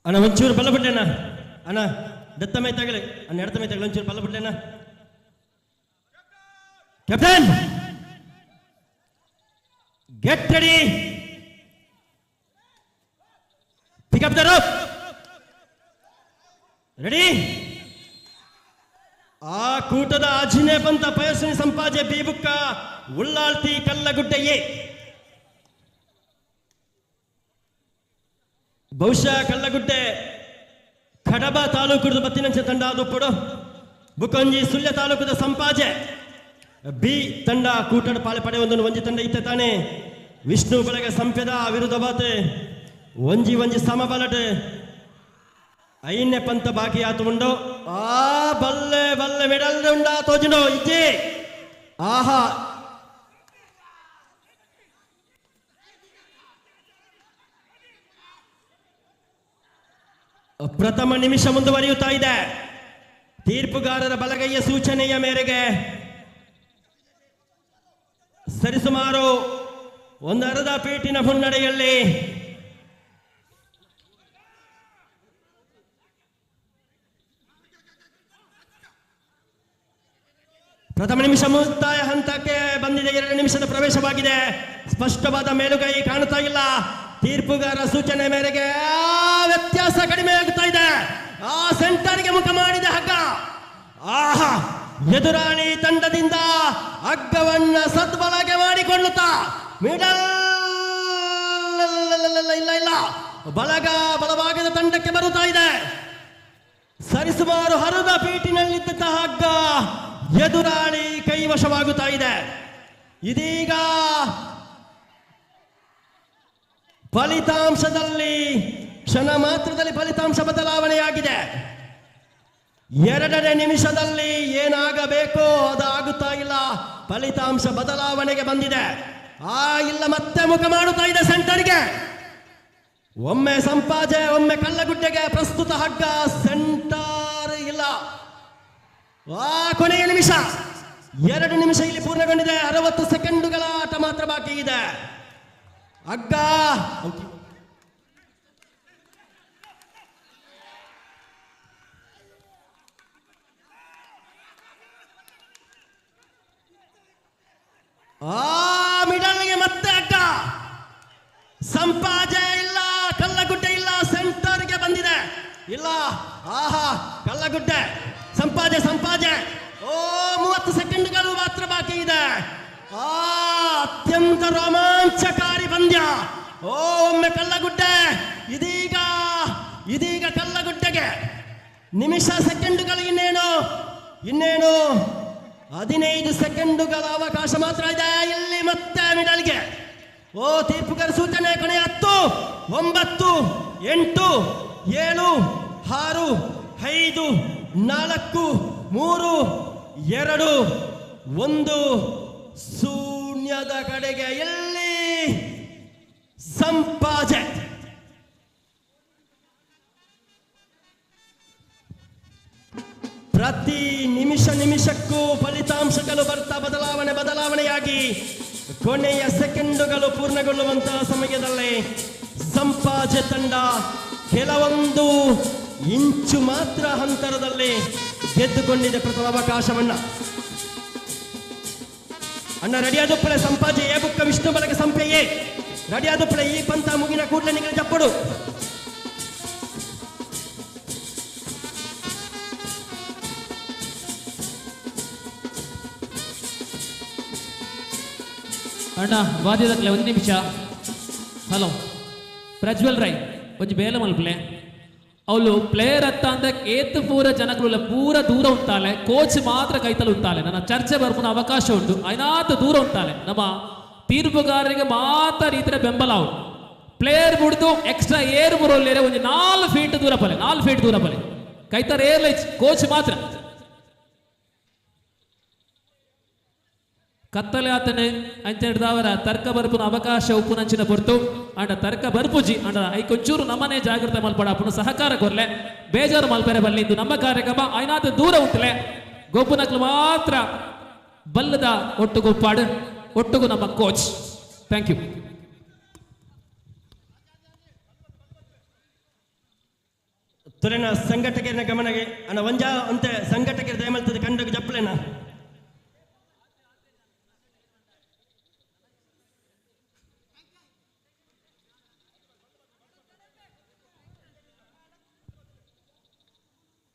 ಅಣ್ಣ ಒಂಚೂರು ಬಲ ಬಿಡ್ಲೇನ ಅಣ್ಣ ದತ್ತ ಮೈ ತಗಲೆ ಅಣ್ಣ ಎಡತ ಮೈ ತಗಲೆ ಒಂಚೂರು ಬಲ ಬಿಡ್ಲೇನ captain get ready pick up the rope ready. ಆ ಕೂಟದ ಆಜಿನೇ ಬಂತ ಪಯಸ್ವಿನಿ ಸಂಪಾಜೆ ಬಿ ಬುಕ್ಕ ಉಳ್ಳಾಳ್ತಿ ಕಲ್ಲಗುಡ್ಡೆಯೇ. ಬಹುಶಃ ಕಲ್ಲಗುಡ್ಡೆ ಕಡಬ ತಾಲೂಕುದ ಬತ್ತಿನಂಚ ತಂಡ ದುಪ್ಪುಡು ಬುಕೊಂಜಿ ಸುಳ್ಯ ತಾಲೂಕುದ ಸಂಪಾಜೆ ಬಿ ತಂಡ ಕೂಟದ ಪಾಲೆ ಪಡೆ ಒಂಜಿ ತಂಡ ಇತ್ತೆ ತಾನೆ ವಿಷ್ಣು ಬೆಳಗ ಸಂಪ್ಯದ ವಿರುದ್ಧ ಬಾತೆ ಒಂಜಿ ಸಮಬಲಟ್ ಐನ್ಯ ಪಂತ ಬಾಕಿ ಆತು ಉಂಡು. ಆ ಬಲ್ಲೆ ಮೆಡಲ್ ಉಂಡಾ ತೋಜುಂಡು ಇಜ್ಜಿ ಆಹಾ ಪ್ರಥಮ ನಿಮಿಷ ಮುಂದುವರಿಯುತ್ತಾ ಇದೆ. ತೀರ್ಪುಗಾರರ ಬಲಗೈಯ ಸೂಚನೆಯ ಮೇರೆಗೆ ಸರಿಸುಮಾರು ಒಂದು ಅರ್ಧ ಫೀಟಿನ ಮುನ್ನಡೆಯಲ್ಲಿ ಪ್ರಥಮ ನಿಮಿಷ ಮುಕ್ತಾಯ ಹಂತಕ್ಕೆ ಬಂದಿದೆ. 2 ನಿಮಿಷದ ಪ್ರವೇಶವಾಗಿದೆ. ಸ್ಪಷ್ಟವಾದ ಮೇಲುಗೈ ಕಾಣುತ್ತಾ ಇಲ್ಲ. ತೀರ್ಪುಗಾರ ಸೂಚನೆ ಮೇರೆಗೆ ವ್ಯತ್ಯಾಸ ಕಡಿಮೆ ಆಗುತ್ತಾ ಇದೆ. ಆ ಸೆಂಟರ್ಗೆ ಮುಖ ಮಾಡಿದೆ ಹಗ್ಗ. ಆಹಾ, ಎದುರಾಳಿ ತಂಡದಿಂದ ಹಗ್ಗವನ್ನ ಸದ್ಬಳಕೆ ಮಾಡಿಕೊಳ್ಳುತ್ತಾ ಮಿಡಲ್ ಇಲ್ಲ ಬಲಭಾಗದ ತಂಡಕ್ಕೆ ಬರುತ್ತಾ ಇದೆ. ಸರಿಸುಮಾರು ಅರ್ಧ ಫೀಟಿನಲ್ಲಿದ್ದಂತಹ ಹಗ್ಗ ಎದುರಾಳಿ ಕೈವಶವಾಗುತ್ತಾ ಇದೆ. ಇದೀಗ ಫಲಿತಾಂಶದಲ್ಲಿ ಕ್ಷಣ ಮಾತ್ರದಲ್ಲಿ ಫಲಿತಾಂಶ ಬದಲಾವಣೆಯಾಗಿದೆ. 2ನೇ ನಿಮಿಷದಲ್ಲಿ ಏನಾಗಬೇಕೋ ಅದು ಆಗುತ್ತಾ ಇಲ್ಲ. ಫಲಿತಾಂಶ ಬದಲಾವಣೆಗೆ ಬಂದಿದೆ. ಇಲ್ಲ ಮತ್ತೆ ಮುಖ ಮಾಡುತ್ತಾ ಇದೆ ಸೆಂಟರ್ಗೆ. ಒಮ್ಮೆ ಸಂಪಾಜೆ, ಒಮ್ಮೆ ಕಲ್ಲಗುಡ್ಡೆಗೆ. ಪ್ರಸ್ತುತ ಹಗ್ಗ ಸೆಂಟರ್ ಇಲ್ಲ. ಕೊನೆಯ ನಿಮಿಷ 2 ನಿಮಿಷ ಇಲ್ಲಿ ಪೂರ್ಣಗೊಂಡಿದೆ. 60 ಸೆಕೆಂಡುಗಳ ಆಟ ಮಾತ್ರ ಬಾಕಿ ಇದೆ. ಹಗ್ಗ ಮಿಡಲ್ಗೆ ಮತ್ತೆ ಹಗ್ಗ. ಸಂಪಾಜೆ ಇಲ್ಲ, ಕಲ್ಲಗುಡ್ಡೆ ಇಲ್ಲ, ಸೆಂಟರ್ಗೆ ಬಂದಿದೆ. ಇಲ್ಲ, ಆಹಾ, ಕಲ್ಲಗುಡ್ಡೆ, ಸಂಪಾಜೆ 30 ಸೆಕೆಂಡ್ಗಳು ಮಾತ್ರ ಬಾಕಿ ಇದೆ. ಅತ್ಯಂತ ರೋಮಾಂಚಕಾರಿ ಪಂದ್ಯ. ಒಮ್ಮೆ ಕಲ್ಲಗುಡ್ಡೆ, ಇದೀಗ ಕಲ್ಲಗುಡ್ಡೆಗೆ ನಿಮಿಷ ಸೆಕೆಂಡುಗಳು ಇನ್ನೇನು 15 ಸೆಕೆಂಡುಗಳ ಅವಕಾಶ ಮಾತ್ರ ಇದೆ. ಇಲ್ಲಿ ಮತ್ತೆ ಮಿಡಲ್ಗೆ. ತೀರ್ಪುಗಾರ ಸೂಚನೆ ಕೊನೆಯ 10, 9, 8, 7, 6, 5, 4, 3, 2, 1 ಶೂನ್ಯದ ಕಡೆಗೆ. ಎಲ್ಲಿ ಸಂಪಾಜೆ. ಪ್ರತಿ ನಿಮಿಷಕ್ಕೂ ಫಲಿತಾಂಶಗಳು ಬರ್ತಾ ಬದಲಾವಣೆಯಾಗಿ ಕೊನೆಯ ಸೆಕೆಂಡುಗಳು ಪೂರ್ಣಗೊಳ್ಳುವಂತಹ ಸಮಯದಲ್ಲಿ ಸಂಪಾಜೆ ತಂಡ ಕೆಲವೊಂದು ಇಂಚು ಮಾತ್ರ ಅಂತರದಲ್ಲಿ ಗೆದ್ದುಕೊಂಡಿದೆ ಪ್ರಥಮ ಅವಕಾಶವನ್ನ. ಅಣ್ಣ ರೆಡಿಯಾದುಪ್ಪಳೆ ಸಂಪಾಜೆ ಎ ಬುಕ್ಕ ವಿಷ್ಣು ಬಲಗೆ ಸಂಪೆಯೇ ರೆಡಿಯಾದುಪ್ಪಳೆ. ಈ ಪಂಥ ಮುಗಿನ ಕೂಡಲೇ ನಿಮಗೆ ಜಪ್ಪಡು. ಅಣ್ಣ ವಾದ್ಯದಕ್ಲೆ 1 ನಿಮಿಷ. ಹಲೋ ಪ್ರಜ್ವಲ್ ರೈ ಒಂಜಿ ಬೇಲೆ ಮಲ್ಪಲೆ ಅವಳು ಪ್ಲೇಯರ್ ಅತ್ತ ಅಂದ ಏತ್ ಪೂರ ಜನಗಳು ಪೂರ ದೂರ ಉಂಟಾಲೆ. ಕೋಚ್ ಮಾತ್ರ ಕೈತಲು ಉಂಟಾಲೆ. ನನ್ನ ಚರ್ಚೆ ಬರ್ಪುನ ಅವಕಾಶ ಉಂಟು. ಐನಾತ್ ದೂರ ಉಂಟಾಲೆ. ನಮ್ಮ ತೀರ್ಪುಗಾರರಿಗೆ ಮಾತ್ರ ರೀತಿಯ ಬೆಂಬಲ ಉಂಟು. ಪ್ಲೇಯರ್ ಬಿಡ್ದು ಎಕ್ಸ್ಟ್ರಾ ಏರ್ ಬರೋಲ್ಲೇರೆ ಒಂದು 4 ಫೀಟ್ ದೂರ ಬಲೆ. 4 ಫೀಟ್ ದೂರ ಬಲೆ ಕೈತಾರ ಏರ್ಲೈನ್ಸ್ ಕೋಚ್ ಮಾತ್ರ. ಕತ್ತಲೆ ಆತನೆ ಅಂಚ ಹಿಡ್ದವರ ತರ್ಕ ಬರ್ಪುನ ಅವಕಾಶ ಉಪ್ಪುನಂಚಿನ ಹೊರತು ಅಂಡ ತರ್ಕ ಬರ್ಪುಜಿ ಅಂಡ ಐಕೊಂಚೂರು ನಮ್ಮನೆ ಜಾಗ್ರತೆ ಮಲ್ಪಡ ಅಪ್ಪನ ಸಹಕಾರ ಕೊರ್ಲೆ ಬೇಜಾರು ಮಲ್ಪೆರೆ ಬಲ್ಲಿಂದು ನಮ್ಮ ಕಾರ್ಯಕ್ರಮ ಐನಾದ ದೂರ ಉಂಟಲೆ. ಗೊಬ್ಬುನಕ್ಲು ಮಾತ್ರ ಬಲ್ಲದ ಒಟ್ಟುಗೊಪ್ಪಾಡು ಒಟ್ಟುಗು ನಮ್ಮ ಕೋಚ್. Thank you. ತುರೆನ ಸಂಘಟಕರ ಗಮನಗೆ ಅಣ್ಣ ಒಂಜ ಅಂತೆ ಸಂಘಟಕರ ದಯಮಲ್ತದ ಕಂಡಗ ಜಪ್ಪಲೆನ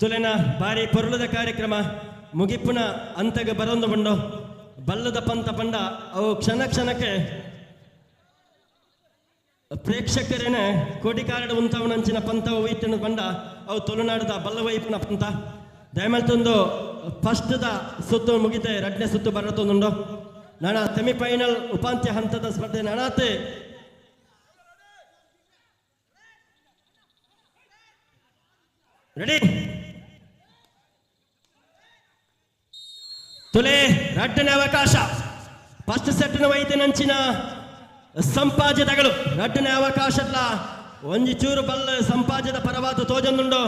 ತುಲೆನ ಬಾರಿ ಪೊರುಳದ ಕಾರ್ಯಕ್ರಮ ಮುಗಿಪುನ ಅಂತಗ ಬರೊಂದು ಬಂಡು ಬಲ್ಲದ ಪಂತ ಪಂಡ ಅವು ಕ್ಷಣಕ್ಕೆ ಪ್ರೇಕ್ಷಕರೇನೆ ಕೋಟಿಕಾರಡ ಉಂತವನಂಚಿನ ಪಂತ ಒಯ್ತನ ಬಂಡ ಅವು ತುಳುನಾಡದ ಬಲ್ಲವೈಪುನ ಪಂತ ದಯಮಲ್ತೊಂದು ಫಸ್ಟ್ದ ಸುತ್ತು ಮುಗಿತೆ 2ನೇ ಸುತ್ತು ಬರತ್ತೊಂದುಂಡು ನಾನ ಸೆಮಿಫೈನಲ್ ಉಪಾಂತ್ಯ ಹಂತದ ಸ್ಪರ್ಧೆ ನಾನಾತೆ ರೆಡಿ ತುಲೆ 2ನೇ ಅವಕಾಶ ಫಸ್ಟ್ ಸೆಟ್ನ ವೈದ್ಯನಂಚಿನ ಸಂಪಾಜದಗಳು 2ನೇ ಅವಕಾಶದ ಒಂಜಿ ಚೂರು ಬಲ್ಲ ಸಂಪಾಜದ ಪರವಾದ ತೋಜೊಂದುಂಡು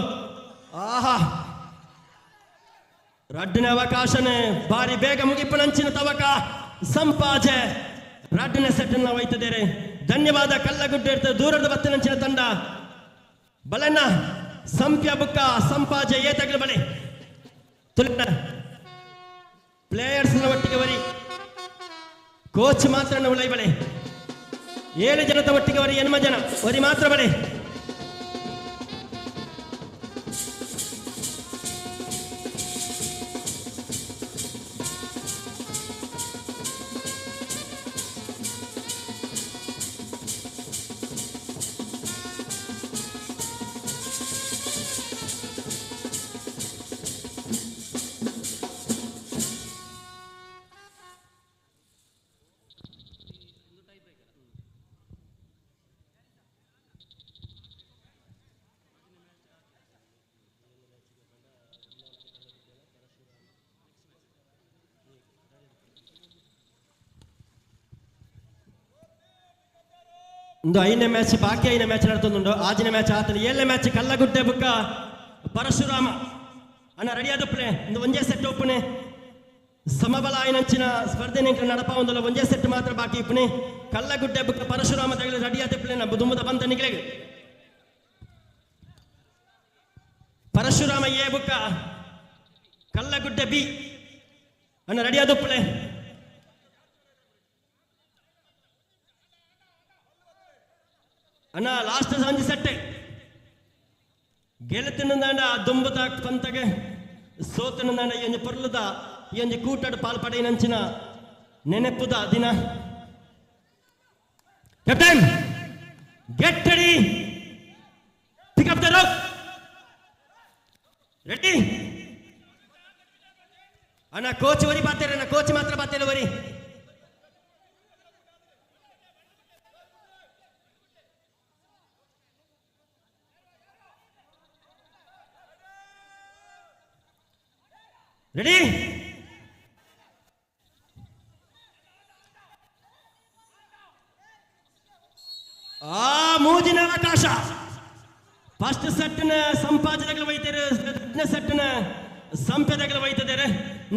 ಆಹಾ ರಡ್ಡಿನ ಅವಕಾಶನೆ ಬಾರಿ ಬೇಗ ಮುಗಿಪುನಂಚಿನ ತವಕ ಸಂಪಾಜೆ ರಡ್ಡಿನ ಸೆಟ್ಟನ್ನ ಒಯ್ತಿದ್ದೇನೆ. ಧನ್ಯವಾದ. ಕಲ್ಲಗುಡ್ಡ ಇರ್ತದೆ ದೂರದ ಬತ್ತಿನಂಚಿನ ತಂಡ ಬಲನ್ನ ಸಂಪ್ಯ ಬುಕ್ಕ ಸಂಪಾಜೆ ಏತಗಲ ಬಲೆ ತುಲಿನ ಪ್ಲೇಯರ್ಸ್ ಒಟ್ಟಿಗೆ ವರಿ ಕೋಚ್ ಮಾತ್ರ ಉಳೈ ಬಲೆ 7 ಜನದ ಒಟ್ಟಿಗೆ ವರಿ 8 ಜನ ವರಿ ಮಾತ್ರ ಬಲೆ. ಒಂದು 5ನೇ ಮ್ಯಾಚ್ ಬಾಕಿ 5ನೇ ಮ್ಯಾಚ್ ನಡ್ತೊಂದುಂಡು. ಆಜಿನ ಮ್ಯಾಚ್ ಆತನ 7ನೇ ಮ್ಯಾಚ್ ಕಲ್ಲಗುಡ್ಡೆ ಬುಕ್ಕ ಪರಶುರಾಮ ಅಣ್ಣ ರೆಡಿ ಆದಪ್ಪನೆ ಒಂದು ಒಂಜೇ ಸೆಟ್ ಒಪ್ಪನೆ ಸಮಬಲ ಆಯ್ನಂಚಿನ ಸ್ಪರ್ಧೆ ನಿಂಕ ನಡಪ ಒಂದಲ್ಲ ಒಂಜೇ ಸೆಟ್ ಮಾತ್ರ ಬಾಕಿ ಇಪ್ಪನೆ ಕಲ್ಲಗುಡ್ಡೆ ಬುಕ್ಕ ಪರಶುರಾಮ ತಗಲಿ ರೆಡಿ ಆದಪ್ಪನೆ ದುಮ್ಮದ ಬಂತ ನಿಗ್ಲೆಗೆ ಪರಶುರಾಮ ಎ ಬುಕ್ಕ ಕಲ್ಲಗುಡ್ಡೆ ಬಿ ಅಣ್ಣ ರೆಡಿ ಆದಪ್ಪಲೆ ಅಣ್ಣ ಲಾಸ್ಟ್ ಸಂಜೆ ಸೆಟ್ಟೆ ಗೆಳತಿನಂದಾಂಡ ದುಂಬದ ಪಂತಗೆ ಸೋತನಂದಾಂಡ ಈ ಒಂದು ಪೊರ್ಲದ ಈ ಒಂದು ಕೂಟದ ಪಾಲ್ಪಡೆ ನಂಚಿನ ನೆನಪುದ ದಿನ. Captain get ready, pick up the rock, ready ಅಣ್ಣ. ಕೋಚ್ ವರಿ ಬಾತೇರೆ ಅಣ್ಣ, ಕೋಚ್ ಮಾತ್ರ ಬಾತೇಲೆ ವರಿ. ರೆಡಿ ಆ ಮೂಜಿನ ಅವಕಾಶ. ಫಸ್ಟ್ ಸೆಟ್ನ ಸಂಪಾಜನೆಗಳು ಒಯ್ತಾರೆ, ಸೆಟ್ನ ಸೆಟ್ನ ಸಂಪದಗಳು ಒಯ್ತಿದ್ದಾರೆ.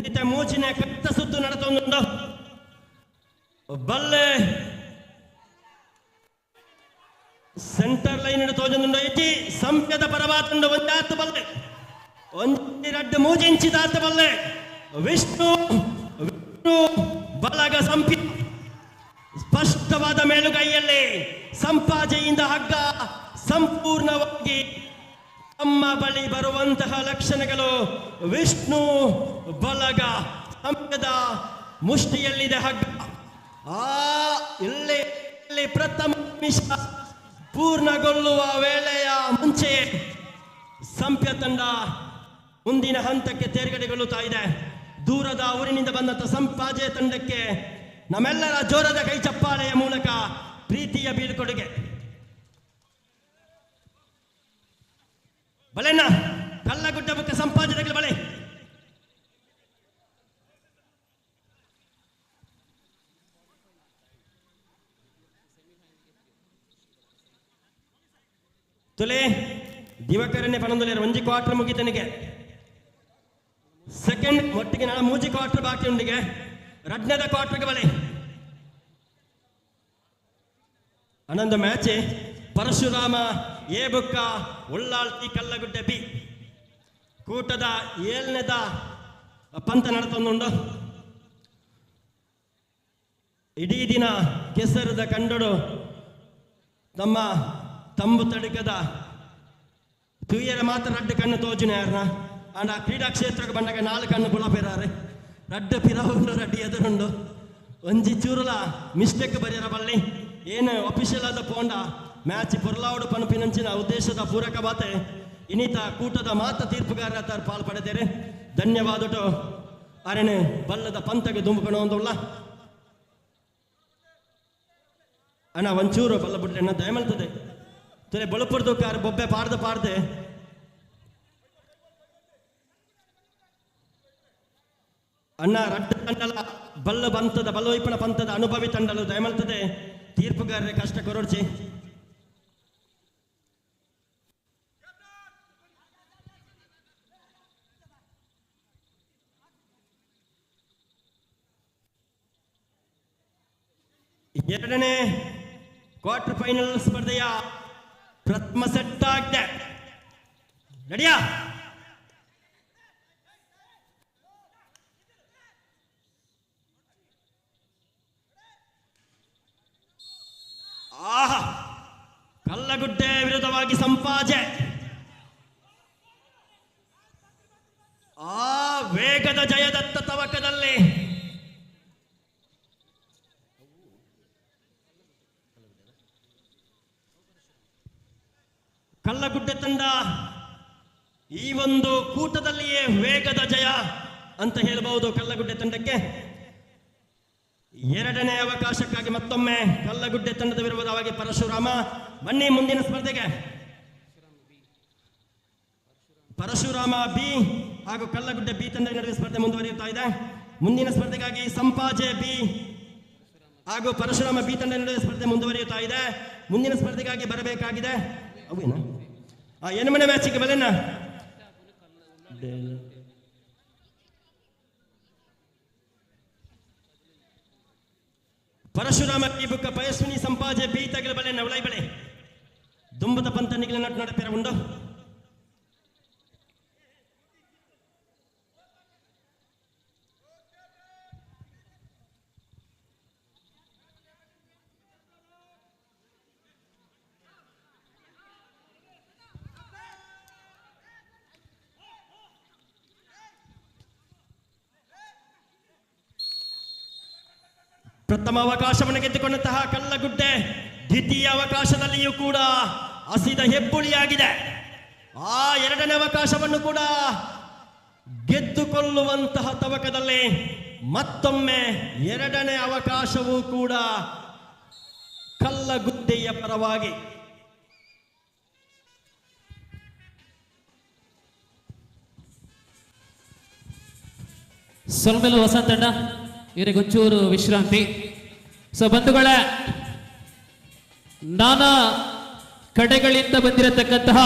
ನಿತ್ಯ ಮೂಜಿನ ಕತ್ತ ಸುತ್ತು ನಡತೊಂದುಂಡು ಬಲ್ಲೆ ಸೆಂಟರ್ ಲೈನ್ ತೋಜೊಂದುಂಡು ಇಜ್ಜಿ ಸಂಪದ ಪರವಾತುಂಡು ಒಂದಾತು ಬಲ್ಲೆ ಒಂಜಿ ರಡ್ಡು ಮೂಜಿಂಚಿದಾತ ಬಲ್ಲೆ ವಿಷ್ಣು ವಿಷ್ಣು ಬಲಗ ಸಂಪಿ ಸ್ಪಷ್ಟವಾದ ಮೇಲುಗೈಯಲ್ಲಿ ಸಂಪಾಜೆಯಿಂದ ಹಗ್ಗ ಸಂಪೂರ್ಣವಾಗಿ ತಮ್ಮ ಬಳಿ ಬರುವಂತಹ ಲಕ್ಷಣಗಳು. ವಿಷ್ಣು ಬಲಗ ಸಂಪದ ಮುಷ್ಟಿಯಲ್ಲಿದೆ ಹಗ್ಗ. ಇಲ್ಲಿ ಪ್ರಥಮ ನಿಮಿಷ ಪೂರ್ಣಗೊಳ್ಳುವ ವೇಳೆಯ ಮುಂಚೆ ಸಂಪ್ಯ ತಂಡ ಮುಂದಿನ ಹಂತಕ್ಕೆ ತೇರ್ಗಡೆಗೊಳ್ಳುತ್ತಾ ಇದೆ. ದೂರದ ಊರಿನಿಂದ ಬಂದಂತ ಸಂಪಾಜೆ ತಂಡಕ್ಕೆ ನಮ್ಮೆಲ್ಲರ ಜೋರದ ಕೈ ಚಪ್ಪಾಳೆಯ ಮೂಲಕ ಪ್ರೀತಿಯ ಬೀಳ್ಕೊಡುಗೆ. ಬಲೆನ ಕಲ್ಲಗುಡ್ಡ ಬುಕ್ಕ ಸಂಪಾಜನೆಗಳ ಬಳೆ ತುಲೆ ದಿವಕರನ್ನೇ ಪಣಂದುಲೇರು ಒಂಜಿ ಕ್ವಾರ್ಟರ್ ಮುಗಿತನಿಗೆ ಸೆಕೆಂಡ್ ಒಟ್ಟಿಗೆ ನಾಳೆ ಮೂಜಿ ಕ್ವಾರ್ಟರ್ ಬಾಕಿ ಉಂಡಿಗೆ ರಡ್ನದ ಕ್ವಾರ್ಟರ್ಗೆ ಬಲೆ. ಅನ್ನೊಂದು ಮ್ಯಾಚ್ ಪರಶುರಾಮ ಎ ಬುಕ್ಕ ಉಳ್ಳಾಳ್ತಿ ಕಲ್ಲಗುಡ್ಡೆ ಬಿ ಕೂಟದ 7ನೇದ ಪಂತ ನಡತೊಂದುಂಡು. ಇಡೀ ದಿನ ಕೆಸರದ ಕಂಡಡು ತಮ್ಮ ತಂಬು ತಡಕದ ತುಯ್ಯರ ಮಾತ್ರ ರಡ್ಡು ಕಣ್ಣು ತೋಜುನೆ ಯಾರನ್ನ ಅಂಡ ಕ್ರೀಡಾ ಕ್ಷೇತ್ರಕ್ಕೆ ಬಂದಾಗ 4 ಕಣ್ಣು ಬುಳಪೇರಾರೆ ರಡ್ಡು ಪಿರವುಂಡು ರಡ್ಡಿ ಎದುರುಂಡು ಒಂಜಿ ಚೂರುಲ ಮಿಸ್ಟೇಕ್ ಬರೆಯರ ಬಲ್ಲಿ ಏನು ಅಫಿಷಿಯಲ್ ಆದ ಪೋಂಡ ಮ್ಯಾಚ್ ಪೊರ್ಲಾವಡು ಪನಪಿನಂಚಿನ ಉದ್ದೇಶದ ಪೂರಕ ಬಾತೆ ಇನ್ನಿತ ಕೂಟದ ಮಾತ ತೀರ್ಪುಗಾರರ ತರ ಪಾಲ್ ಪಡೆದೇರೆ. ಧನ್ಯವಾದಟು ಅರೆನೆ ಬಲ್ಲದ ಪಂತಗೆ ದುಂಬುಕಣ ಒಂದುಲ್ಲ ಅಣ್ಣ ಒಂಚೂರು ಬಲ್ಲ ಬಿಡ್ಲೆ ಅಣ್ಣ ದಯಮಲ್ತದೆ ತುಲೆ ಬಳುಪುರ್ದು ಕಾರ್ ಬೊಬ್ಬೆ ಪಾಡ್ದೆ ಅಣ್ಣ ರಡ್ಡ ತಂಡಲ ಬಲ್ಲ ಬಂತದ ಬಲ್ಲವೈಪಣ ಪಂತದ ಅನುಭವಿ ತಂಡಲು ದಯಮಲ್ತದೆ ತೀರ್ಪುಗಾರರೇ ಕಷ್ಟ ಕೊರಡ್ಚಿ ಎರಡನೇ ಕ್ವಾರ್ಟರ್ ಫೈನಲ್ ಸ್ಪರ್ಧೆಯ ಪ್ರಥಮ ಸೆಟ್ ಆಗಿದೆ. ರೆಡಿಯಾ? ಆಹಾ, ಕಲ್ಲಗುಡ್ಡೆ ವಿರುದ್ಧವಾಗಿ ಸಂಪಾಜೆ. ಆ ವೇಗದ ಜಯದತ್ತ ತವಕದಲ್ಲಿ ಕಲ್ಲಗುಡ್ಡೆ ತಂಡ ಈ ಒಂದು ಕೂಟದಲ್ಲಿಯೇ ವೇಗದ ಜಯ ಅಂತ ಹೇಳಬಹುದು ಕಲ್ಲಗುಡ್ಡೆ ತಂಡಕ್ಕೆ. ಎರಡನೇ ಅವಕಾಶಕ್ಕಾಗಿ ಮತ್ತೊಮ್ಮೆ ಕಲ್ಲಗುಡ್ಡೆ ತಂಡದ ವಿರುದ್ಧವಾಗಿ ಪರಶುರಾಮ. ಬನ್ನಿ ಮುಂದಿನ ಸ್ಪರ್ಧೆಗೆ. ಪರಶುರಾಮ ಬಿ ಹಾಗೂ ಕಲ್ಲಗುಡ್ಡೆ ಬಿ ತಂಡ ನಡುವೆ ಸ್ಪರ್ಧೆ ಮುಂದುವರಿಯುತ್ತಾ ಇದೆ. ಮುಂದಿನ ಸ್ಪರ್ಧೆಗಾಗಿ ಸಂಪಾಜೆ ಬಿ ಹಾಗೂ ಪರಶುರಾಮ ಬಿ ತಂಡ ನಡುವೆ ಸ್ಪರ್ಧೆ ಮುಂದುವರಿಯುತ್ತಾ ಇದೆ. ಮುಂದಿನ ಸ್ಪರ್ಧೆಗಾಗಿ ಬರಬೇಕಾಗಿದೆ ಅವೇನಾ ಎನಮನೆ ಮ್ಯಾಚಿಗೆ ಬಲೆನ ಪರಶುರಾಮ ಬಿ ಬುಕ್ಕ ಪಯಸ್ವಿನಿ ಸಂಪಾಜೆ ಬಿ ತಗಲ ಬಲೆ ನವಲೈ ಬಲೆ ದುಂಬದ ಪಂತ ನಿಗಲ ನಟ್ ನಡಪೆರ ಉಂಡು. ಪ್ರಥಮ ಅವಕಾಶವನ್ನು ಗೆದ್ದುಕೊಂಡಂತಹ ಕಲ್ಲಗುಡ್ಡೆ ದ್ವಿತೀಯ ಅವಕಾಶದಲ್ಲಿಯೂ ಕೂಡ ಹಸಿದ ಹೆಬ್ಬುಳಿಯಾಗಿದೆ. ಆ ಎರಡನೇ ಅವಕಾಶವನ್ನು ಕೂಡ ಗೆದ್ದುಕೊಳ್ಳುವಂತಹ ತವಕದಲ್ಲಿ ಮತ್ತೊಮ್ಮೆ ಎರಡನೇ ಅವಕಾಶವೂ ಕೂಡ ಕಲ್ಲಗುಡ್ಡೆಯ ಪರವಾಗಿ. ಸೊಲ್ಮೆಲು ವಸಂತಣ್ಣ ಇವರಿಗೊಂಚೂರು ವಿಶ್ರಾಂತಿ. ಸೊ ಬಂಧುಗಳೇ, ನಾನಾ ಕಡೆಗಳಿಂದ ಬಂದಿರತಕ್ಕಂತಹ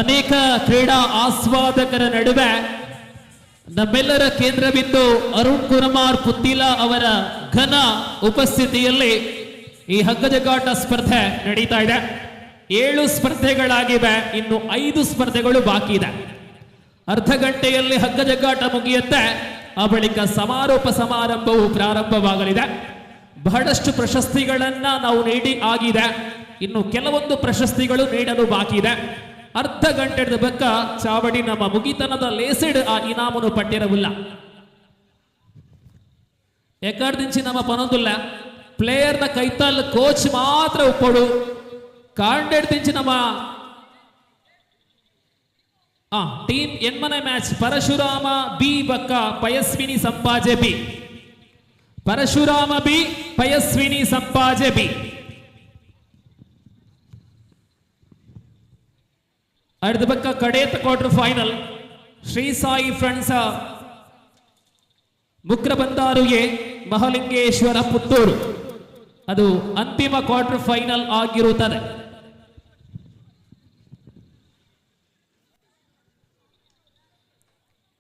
ಅನೇಕ ಕ್ರೀಡಾ ಆಸ್ವಾದಕರ ನಡುವೆ ನಮ್ಮೆಲ್ಲರ ಕೇಂದ್ರ ಬಿಂದು ಅರುಣ್ ಕುಮಾರ್ ಪುತ್ತಿಲ ಅವರ ಘನ ಉಪಸ್ಥಿತಿಯಲ್ಲಿ ಈ ಹಗ್ಗಜಗ್ಗಾಟ ಸ್ಪರ್ಧೆ ನಡೀತಾ ಇದೆ. 7 ಸ್ಪರ್ಧೆಗಳಾಗಿವೆ, ಇನ್ನು 5 ಸ್ಪರ್ಧೆಗಳು ಬಾಕಿ ಇದೆ. ಅರ್ಧ ಗಂಟೆಯಲ್ಲಿ ಹಗ್ಗಜಗ್ಗಾಟ ಮುಗಿಯುತ್ತೆ. ಆ ಬಳಿಕ ಸಮಾರೋಪ ಸಮಾರಂಭವು ಪ್ರಾರಂಭವಾಗಲಿದೆ. ಬಹಳಷ್ಟು ಪ್ರಶಸ್ತಿಗಳನ್ನ ನಾವು ನೀಡಿ ಆಗಿದೆ, ಇನ್ನು ಕೆಲವೊಂದು ಪ್ರಶಸ್ತಿಗಳು ನೀಡಲು ಬಾಕಿ ಇದೆ. ಅರ್ಧ ಗಂಟೆದ ಬಳಿಕ ಚಾವಡಿ ನಮ್ಮ ಮುಗಿತನದ ಲೇಸಿಡ್ ಆ ಇನಾಮನು ಪಟ್ಟಿರವಿಲ್ಲ. ಎಕ್ಕರ್ದಿಂಚಿ ನಮ್ಮ ಪನೊಂದುಲ್ಲ ಪ್ಲೇಯರ್ನ ಕೈತಲ್ ಕೋಚ್ ಮಾತ್ರ ಉಪ್ಪಡು ಕಾಂಡೆಡ್ದಿಂಚಿ ನಮ್ಮ ಟೀಮ್ ಎನ್ಮನೆ ಮ್ಯಾಚ್ ಪರಶುರಾಮ ಬಿ ಬಕ್ಕ Payaswini Sampaje B. Parashurama B Payaswini Sampaje B. ಅಡ್ದ ಬಕ್ಕ ಕಡೇತ quarter final Shri Sai friends Mukrabandaru A Mahalingeshwara Puttur. ಅದು ಅಂತಿಮ ಕ್ವಾರ್ಟರ್ ಫೈನಲ್ ಆಗಿರುತ್ತದೆ.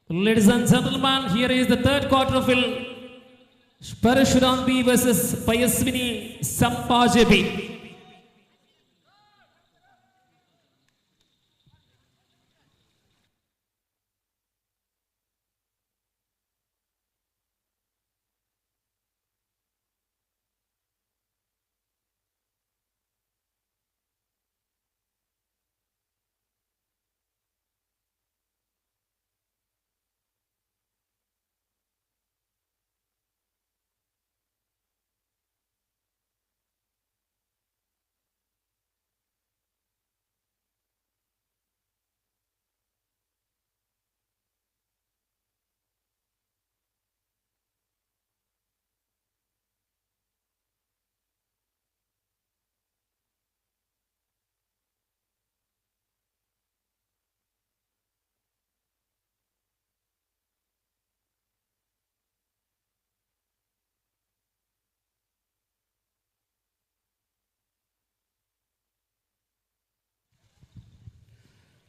Ladies and gentlemen, here is the third quarter final. Parashuram B versus Payaswini Sampaje B.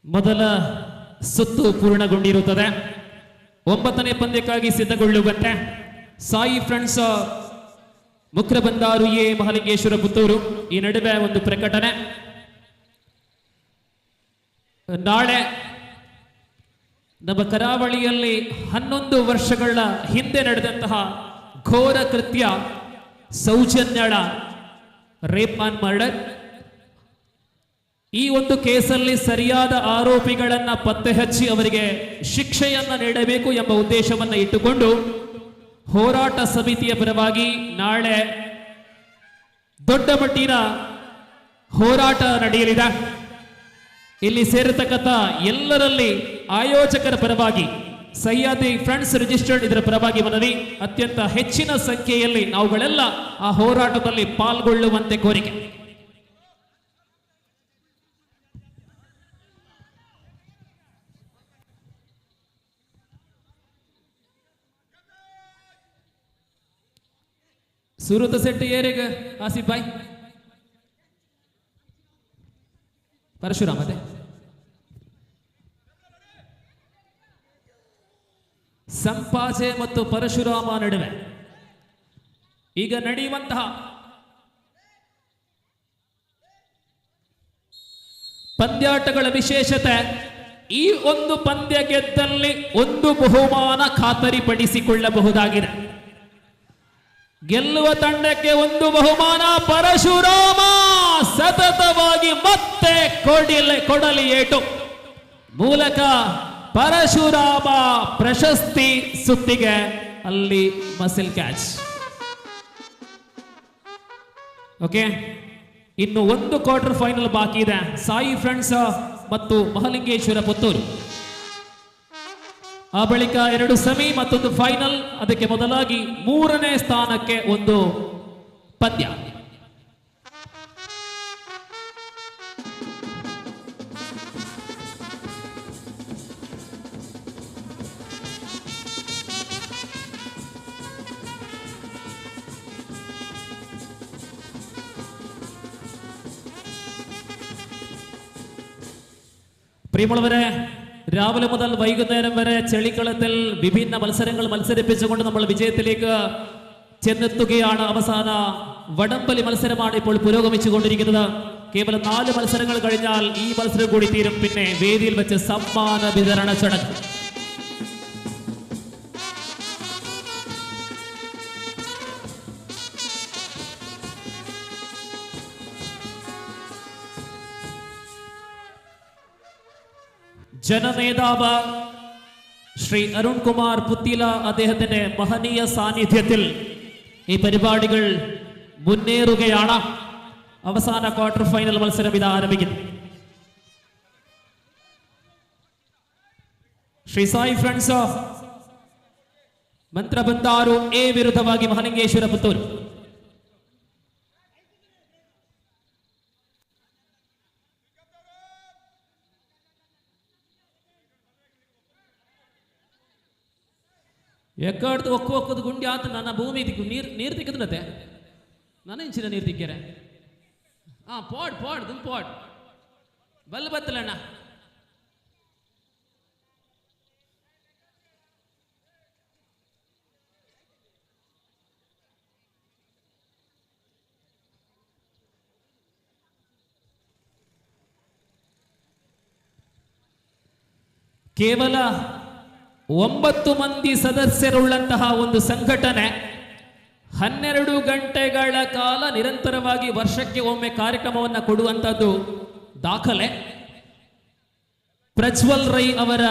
ಮೊದಲ ಸುತ್ತು ಪೂರ್ಣಗೊಂಡಿರುತ್ತದೆ. 9ನೇ ಪಂದ್ಯಕ್ಕಾಗಿ ಸಿದ್ಧಗೊಳ್ಳುವಂತೆ ಸಾಯಿ ಫ್ರೆಂಡ್ಸ್ ಮುಖ್ಯ ಬಂದಾರು ಎ ಮಹಾಲಿಂಗೇಶ್ವರ ಪುತ್ತೂರು. ಈ ನಡುವೆ ಒಂದು ಪ್ರಕಟಣೆ. ನಾಳೆ ನಮ್ಮ ಕರಾವಳಿಯಲ್ಲಿ 11 ವರ್ಷಗಳ ಹಿಂದೆ ನಡೆದಂತಹ ಘೋರ ಕೃತ್ಯ ಸೌಜನ್ಯಳ ರೇಪ್ ಅಂಡ್ ಮರ್ಡರ್, ಈ ಒಂದು ಕೇಸಲ್ಲಿ ಸರಿಯಾದ ಆರೋಪಿಗಳನ್ನ ಪತ್ತೆ ಹಚ್ಚಿ ಅವರಿಗೆ ಶಿಕ್ಷೆಯನ್ನ ನೀಡಬೇಕು ಎಂಬ ಉದ್ದೇಶವನ್ನು ಇಟ್ಟುಕೊಂಡು ಹೋರಾಟ ಸಮಿತಿಯ ಪರವಾಗಿ ನಾಳೆ ದೊಡ್ಡ ಮಟ್ಟಿನ ಹೋರಾಟ ನಡೆಯಲಿದೆ. ಇಲ್ಲಿ ಸೇರತಕ್ಕಂಥ ಎಲ್ಲರಲ್ಲಿ ಆಯೋಜಕರ ಪರವಾಗಿ ಸಹ್ಯಾದ್ರಿ ಫ್ರೆಂಡ್ಸ್ ರಿಜಿಸ್ಟರ್ಡ್ ಇದರ ಪರವಾಗಿ ಮನವಿ, ಅತ್ಯಂತ ಹೆಚ್ಚಿನ ಸಂಖ್ಯೆಯಲ್ಲಿ ನಾವುಗಳೆಲ್ಲ ಆ ಹೋರಾಟದಲ್ಲಿ ಪಾಲ್ಗೊಳ್ಳುವಂತೆ ಕೋರಿಕೆ. ಸುರತ ಸೆಟ್ ಏರಿಗ ಆಸಿಫ್ ಬಾಯ್ ಪರಶುರಾಮ್ ಅದೇ ಸಂಪಾಜೆ ಮತ್ತು ಪರಶುರಾಮ ನಡುವೆ ಈಗ ನಡೆಯುವಂತಹ ಪಂದ್ಯಾಟಗಳ ವಿಶೇಷತೆ, ಈ ಒಂದು ಪಂದ್ಯ ಗೆದ್ದಲ್ಲಿ ಒಂದು ಬಹುಮಾನ ಖಾತರಿಪಡಿಸಿಕೊಳ್ಳಬಹುದಾಗಿದೆ. ಗೆಲ್ಲುವ ತಂಡಕ್ಕೆ ಒಂದು ಬಹುಮಾನ. ಪರಶುರಾಮ ಸತತವಾಗಿ ಮತ್ತೆ ಕೊಡಲಿ ಏಟು ಮೂಲಕ ಪರಶುರಾಮ ಪ್ರಶಸ್ತಿ ಸುತ್ತಿಗೆ ಅಲ್ಲಿ ಮಸಿಲ್ ಕ್ಯಾಚ್. ಓಕೆ, ಇನ್ನು ಒಂದು ಕ್ವಾರ್ಟರ್ ಫೈನಲ್ ಬಾಕಿ ಇದೆ. ಸಾಯಿ ಫ್ರೆಂಡ್ಸ್ ಮತ್ತು ಮಹಾಲಿಂಗೇಶ್ವರ ಪುತ್ತೂರು. ಆ ಬಳಿಕ 2 ಸೆಮಿ ಮತ್ತೊಂದು ಫೈನಲ್. ಅದಕ್ಕೆ ಮೊದಲಾಗಿ 3ನೇ ಸ್ಥಾನಕ್ಕೆ ಒಂದು ಪಂದ್ಯ. പ്രിയമുള്ളവരെ, രാവിലെ മുതൽ വൈകുന്നേരം വരെ ചെളിക്കളത്തിൽ വിഭിന്ന മത്സരങ്ങൾ മത്സരിപ്പിച്ചുകൊണ്ട് നമ്മൾ വിജയത്തിലേക്ക് ചെന്നെത്തുകയാണ്. അവസാന വടംവലി മത്സരമാണ് ഇപ്പോൾ പുരോഗമിച്ചുകൊണ്ടിരിക്കുന്നത്. കേവലം 4 മത്സരങ്ങൾ കഴിഞ്ഞാൽ ഈ മത്സരം കൂടി തീരും. പിന്നെ വേദിയിൽ വെച്ച് സമ്മാന വിതരണ ചടങ്ങ്. ജനനേതാവ് ശ്രീ അരുൺ കുമാർ പുത്തില അദ്ദേഹത്തിന്റെ മഹനീയ സാന്നിധ്യത്തിൽ ഈ പരിപാടികൾ മുന്നേറുകയാണ്. അവസാന ക്വാർട്ടർ ഫൈനൽ മത്സരം ഇത് ആരംഭിക്കുന്നു. ശ്രീ സായി ഫ്രണ്ട്സ് ಮಂತ್ರಬಂದಾರು ಎ ವಿರುದ್ಧವಾಗಿ ಮಹಾಲಿಂಗೇಶ್ವರ ಪುತ್ತೂರು. ಎಕ್ಕಡ್ದು ಒಕ್ಕದು ಗುಂಡಿ ಆತ ನನ್ನ ಭೂಮಿ ನೀರು ತಿಕ್ಕದನತೆ ನನ್ನ ಇಂಚಿನ ನೀರು ತಿಕ್ಕ್ಯಾರೆ. ಪಾಡ್ ದುಮ್ ಪಾಡ್ ಬಲ್ ಬತ್ತಲಣ್ಣ. ಕೇವಲ 9 ಮಂದಿ ಸದಸ್ಯರುಳ್ಳಂತಹ ಒಂದು ಸಂಘಟನೆ 12 ಗಂಟೆಗಳ ಕಾಲ ನಿರಂತರವಾಗಿ ವರ್ಷಕ್ಕೆ ಒಮ್ಮೆ ಕಾರ್ಯಕ್ರಮವನ್ನು ಕೊಡುವಂಥದ್ದು ದಾಖಲೆ. ಪ್ರಜ್ವಲ್ ರೈ ಅವರ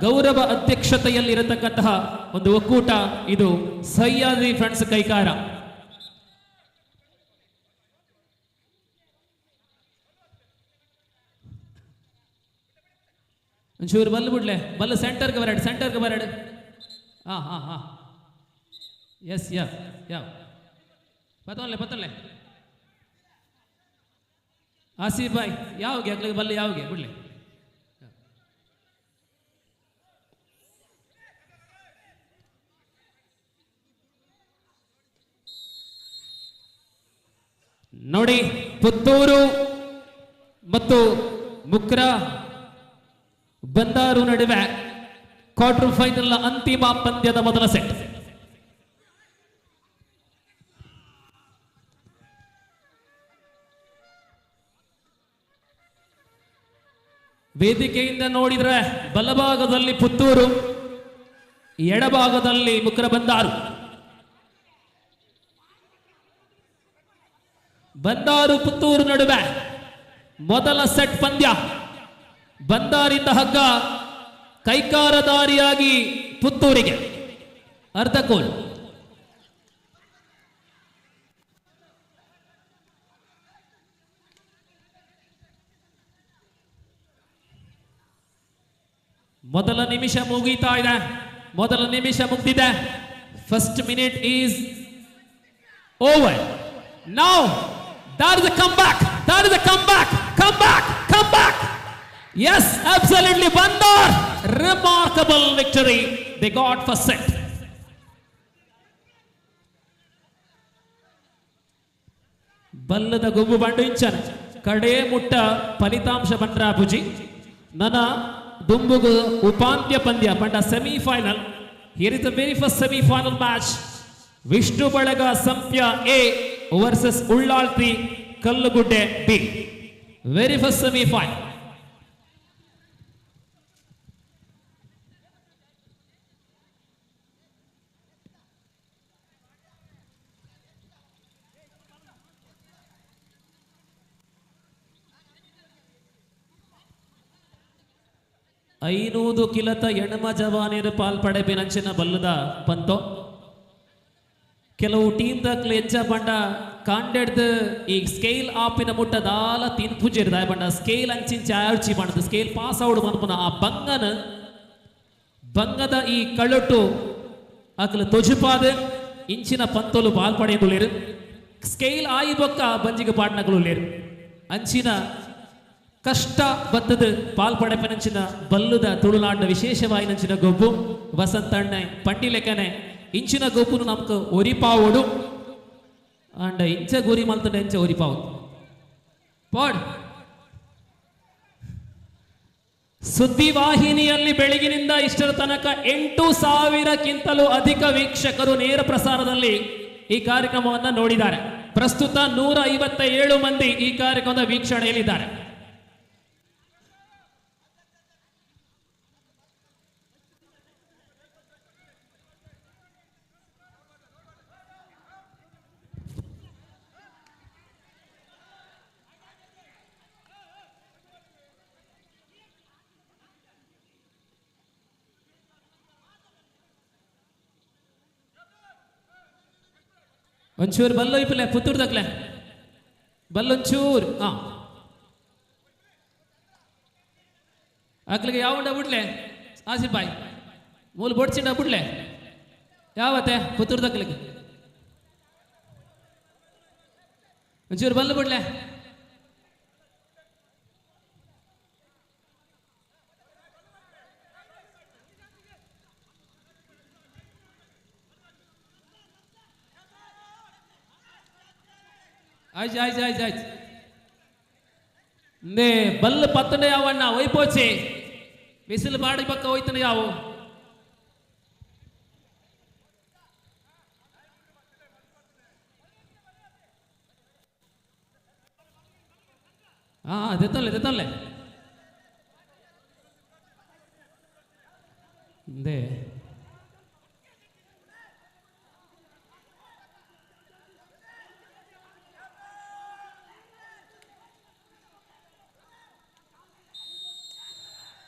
ಗೌರವ ಅಧ್ಯಕ್ಷತೆಯಲ್ಲಿರತಕ್ಕಂತಹ ಒಂದು ಒಕ್ಕೂಟ ಇದು ಸಹ್ಯಾದ್ರಿ ಫ್ರೆಂಡ್ಸ್ ಕೈಕಾರ. ಒಂಚೂರು ಬಲ್ಲು ಬಿಡ್ಲೆ, ಬಲ್ಲು ಸೆಂಟರ್ಗೆ ಬರಡು. ಹಾಂ ಎಸ್ ಯಾವ ಪತ್ತೊನ್ಲೆ ಆಸಿಫ್ ಬಾಯ್ ಯಾವ್ಗೆ ಆಗ್ಲಿಕ್ಕೆ ಬಲ್ಲು ಯಾವ್ಗೆ ಬಿಡ್ಲೆ. ನೋಡಿ, ಪುತ್ತೂರು ಮತ್ತು ಮುಕ್ರ ಬಂದಾರು ನಡುವೆ ಕ್ವಾರ್ಟರ್ ಫೈನಲ್ ಅಂತಿಮ ಪಂದ್ಯದ ಮೊದಲ ಸೆಟ್. ವೇದಿಕೆಯಿಂದ ನೋಡಿದ್ರೆ ಬಲಭಾಗದಲ್ಲಿ ಪುತ್ತೂರು, ಎಡಭಾಗದಲ್ಲಿ ಮುಕ್ರಬಂದಾರು. ಬಂದಾರು ಪುತ್ತೂರು ನಡುವೆ ಮೊದಲ ಸೆಟ್ ಪಂದ್ಯ. ಬಂದಾರಿಂದ ಹಗ್ಗ ಕೈಕಾರಧಾರಿಯಾಗಿ ಪುತ್ತೂರಿಗೆ ಅರ್ಧ ಗೋಲ್. ಮೊದಲ ನಿಮಿಷ ಮುಗಿತಾ ಇದೆ. ಮೊದಲ ನಿಮಿಷ ಮುಗಿದಿದೆ. First minute is over. Now that is a comeback. That is a comeback. Come back. Yes, absolutely. Bandar, remarkable victory they got for set. ಬಲ್ಲದ ಗುಬ್ಬು ಬಂಡು ಇಂಚನ ಕಡೆ ಮುಟ್ಟ ಫಲಿತಾಂಶ ಬಂದ್ರ ಬುಜಿ ನನ್ನ ದುಂಬುಗು ಉಪಾಂತ್ಯ ಪಂದ್ಯ ಬಂಡ semifinal. Here is the very first semifinal match. Vishnu ಬಳಗ Sampya A versus Ullalthi Kallugudde B. Very first semifinal. ಐನೂದು ಕಿಲತ ಎಣಮ ಜವಾನಿರು ಪಾಲ್ಪಡೆ ಬಿನಂಚಿನ ಬಲ್ಲದ ಪಂತೋ ಕೆಲವು ಟೀಮ್ ದಾಖಲೆ ಹೆಚ್ಚ ಬಂಡ ಕಾಂಡೆಡ್ದು ಈ ಸ್ಕೇಲ್ ಆಪಿನ ಮುಟ್ಟ ದಾಲ ತಿನ್ ಪುಜಿರ್ದ ಬಂಡ ಸ್ಕೇಲ್ ಅಂಚಿಂಚ ಆರ್ಚಿ ಬಂಡದು ಸ್ಕೇಲ್ ಪಾಸ್ ಔಟ್ ಮನ್ಪುನ ಆ ಬಂಗದ ಈ ಕಳ್ಳೊಟ್ಟು ಅಕಲು ತೊಜುಪಾದ ಇಂಚಿನ ಪಂತೋಲು ಪಾಲ್ಪಡೆಯುಲೇರು. ಸ್ಕೇಲ್ ಆಯಿ ಬೊಕ್ಕ ಬಂಜಿಗೆ ಪಾಡ್ನಗಳು ಲೇರು ಅಂಚಿನ ಕಷ್ಟ ಬತ್ತದ ಪಾಲ್ಪಡೆಪನಂಚಿನ ಬಲ್ಲುದ ತುಳುನಾಡಿನ ವಿಶೇಷವಾಯಿನಂಚಿನ ಗೊಬ್ಬು ವಸಂತಣ್ಣ ಪಂಡಿಲೆಕ್ಕನೆ ಇಂಚಿನ ಗೊಬ್ಬುನು ನಮ್ಗೆ ಒರಿಪಾವೋಡು ಅಂಡ ಇಂಚ ಗುರಿ ಮಲ್ತಂಡ ಇಂಚ ಒರಿಪಾವು ಪಾಡ್. ಸುದ್ದಿವಾಹಿನಿಯಲ್ಲಿ ಬೆಳಗಿನಿಂದ ಇಷ್ಟರ ತನಕ 8,000ಕ್ಕಿಂತಲೂ ಅಧಿಕ ವೀಕ್ಷಕರು ನೇರ ಪ್ರಸಾರದಲ್ಲಿ ಈ ಕಾರ್ಯಕ್ರಮವನ್ನು ನೋಡಿದ್ದಾರೆ. ಪ್ರಸ್ತುತ 157 ಮಂದಿ ಈ ಕಾರ್ಯಕ್ರಮದ ವೀಕ್ಷಣೆಯಲ್ಲಿದ್ದಾರೆ. ಒಂಚೂರು ಬಲ್ಲು ಇಪ್ಪಲೆ ಪುತ್ತೂರು ತಕ್ಲೆ ಬಲ್ಲೊಂಚೂರು ಅಕ್ಲಿಗೆ ಯಾವ ಬಿಡ್ಲೆ ಆಸಿಫ್ ಬಾಯ್ ಮೂಲ ಬೋಡ್ಸಿಂಡ ಬಿಡ್ಲೆ ಯಾವತ್ತೆ ಪುತ್ತೂರು ತಕ್ಲಿಗೆ ಒಂಚೂರು ಬಲ್ಲು ಬಿಡ್ಲೆ. ಆಯ್ತು ನೇ ಬಲ್ಲು ಪತ್ತಂಡ ಯಾವಣ್ಣ ಒಯ್ಪೋಚೆ ಬಿಸಿಲು ಮಾಡಿ ಪಕ್ಕ ಹೋಯ್ತಾನೆ ಯಾವು ತೆತ್ತಲ್ಲೆ ದೇ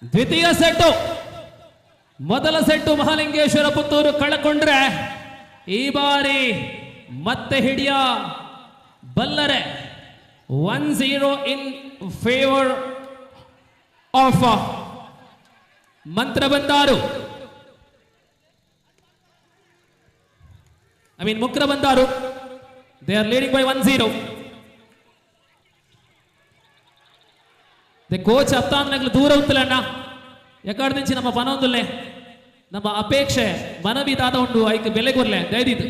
ದ್ವಿತೀಯ ಸೆಟ್ಟು. ಮೊದಲ ಸೆಟ್ಟು ಮಹಾಲಿಂಗೇಶ್ವರ ಪುತ್ತೂರು ಕಳಕೊಂಡ್ರೆ ಈ ಬಾರಿ ಮತ್ತೆ ಹಿಡಿಯ ಬಲ್ಲರೆ 1-0 ಇನ್ ಫೇವರ್ ಆಫ್ ಮಂತ್ರ ಬಂದಾರು. ಮುಕ್ರ Bandaru. They are leading by 1-0. Coach ಅಪ್ತಾನ್ಗಳು ದೂರ ಉಂಟಲ್ಲ ಎಕಡೆ నుంచి ನಮ್ಮ ಪನೊಂದುಲ್ಲೆ ನಮ್ಮ ಅಪೇಕ್ಷೆ ಮನವಿ ದಾದ ಉಂಡು ಐಕ್ ಬೆಲೆ ಕೊರ್ಲೆ ದಯದಿದ್ದು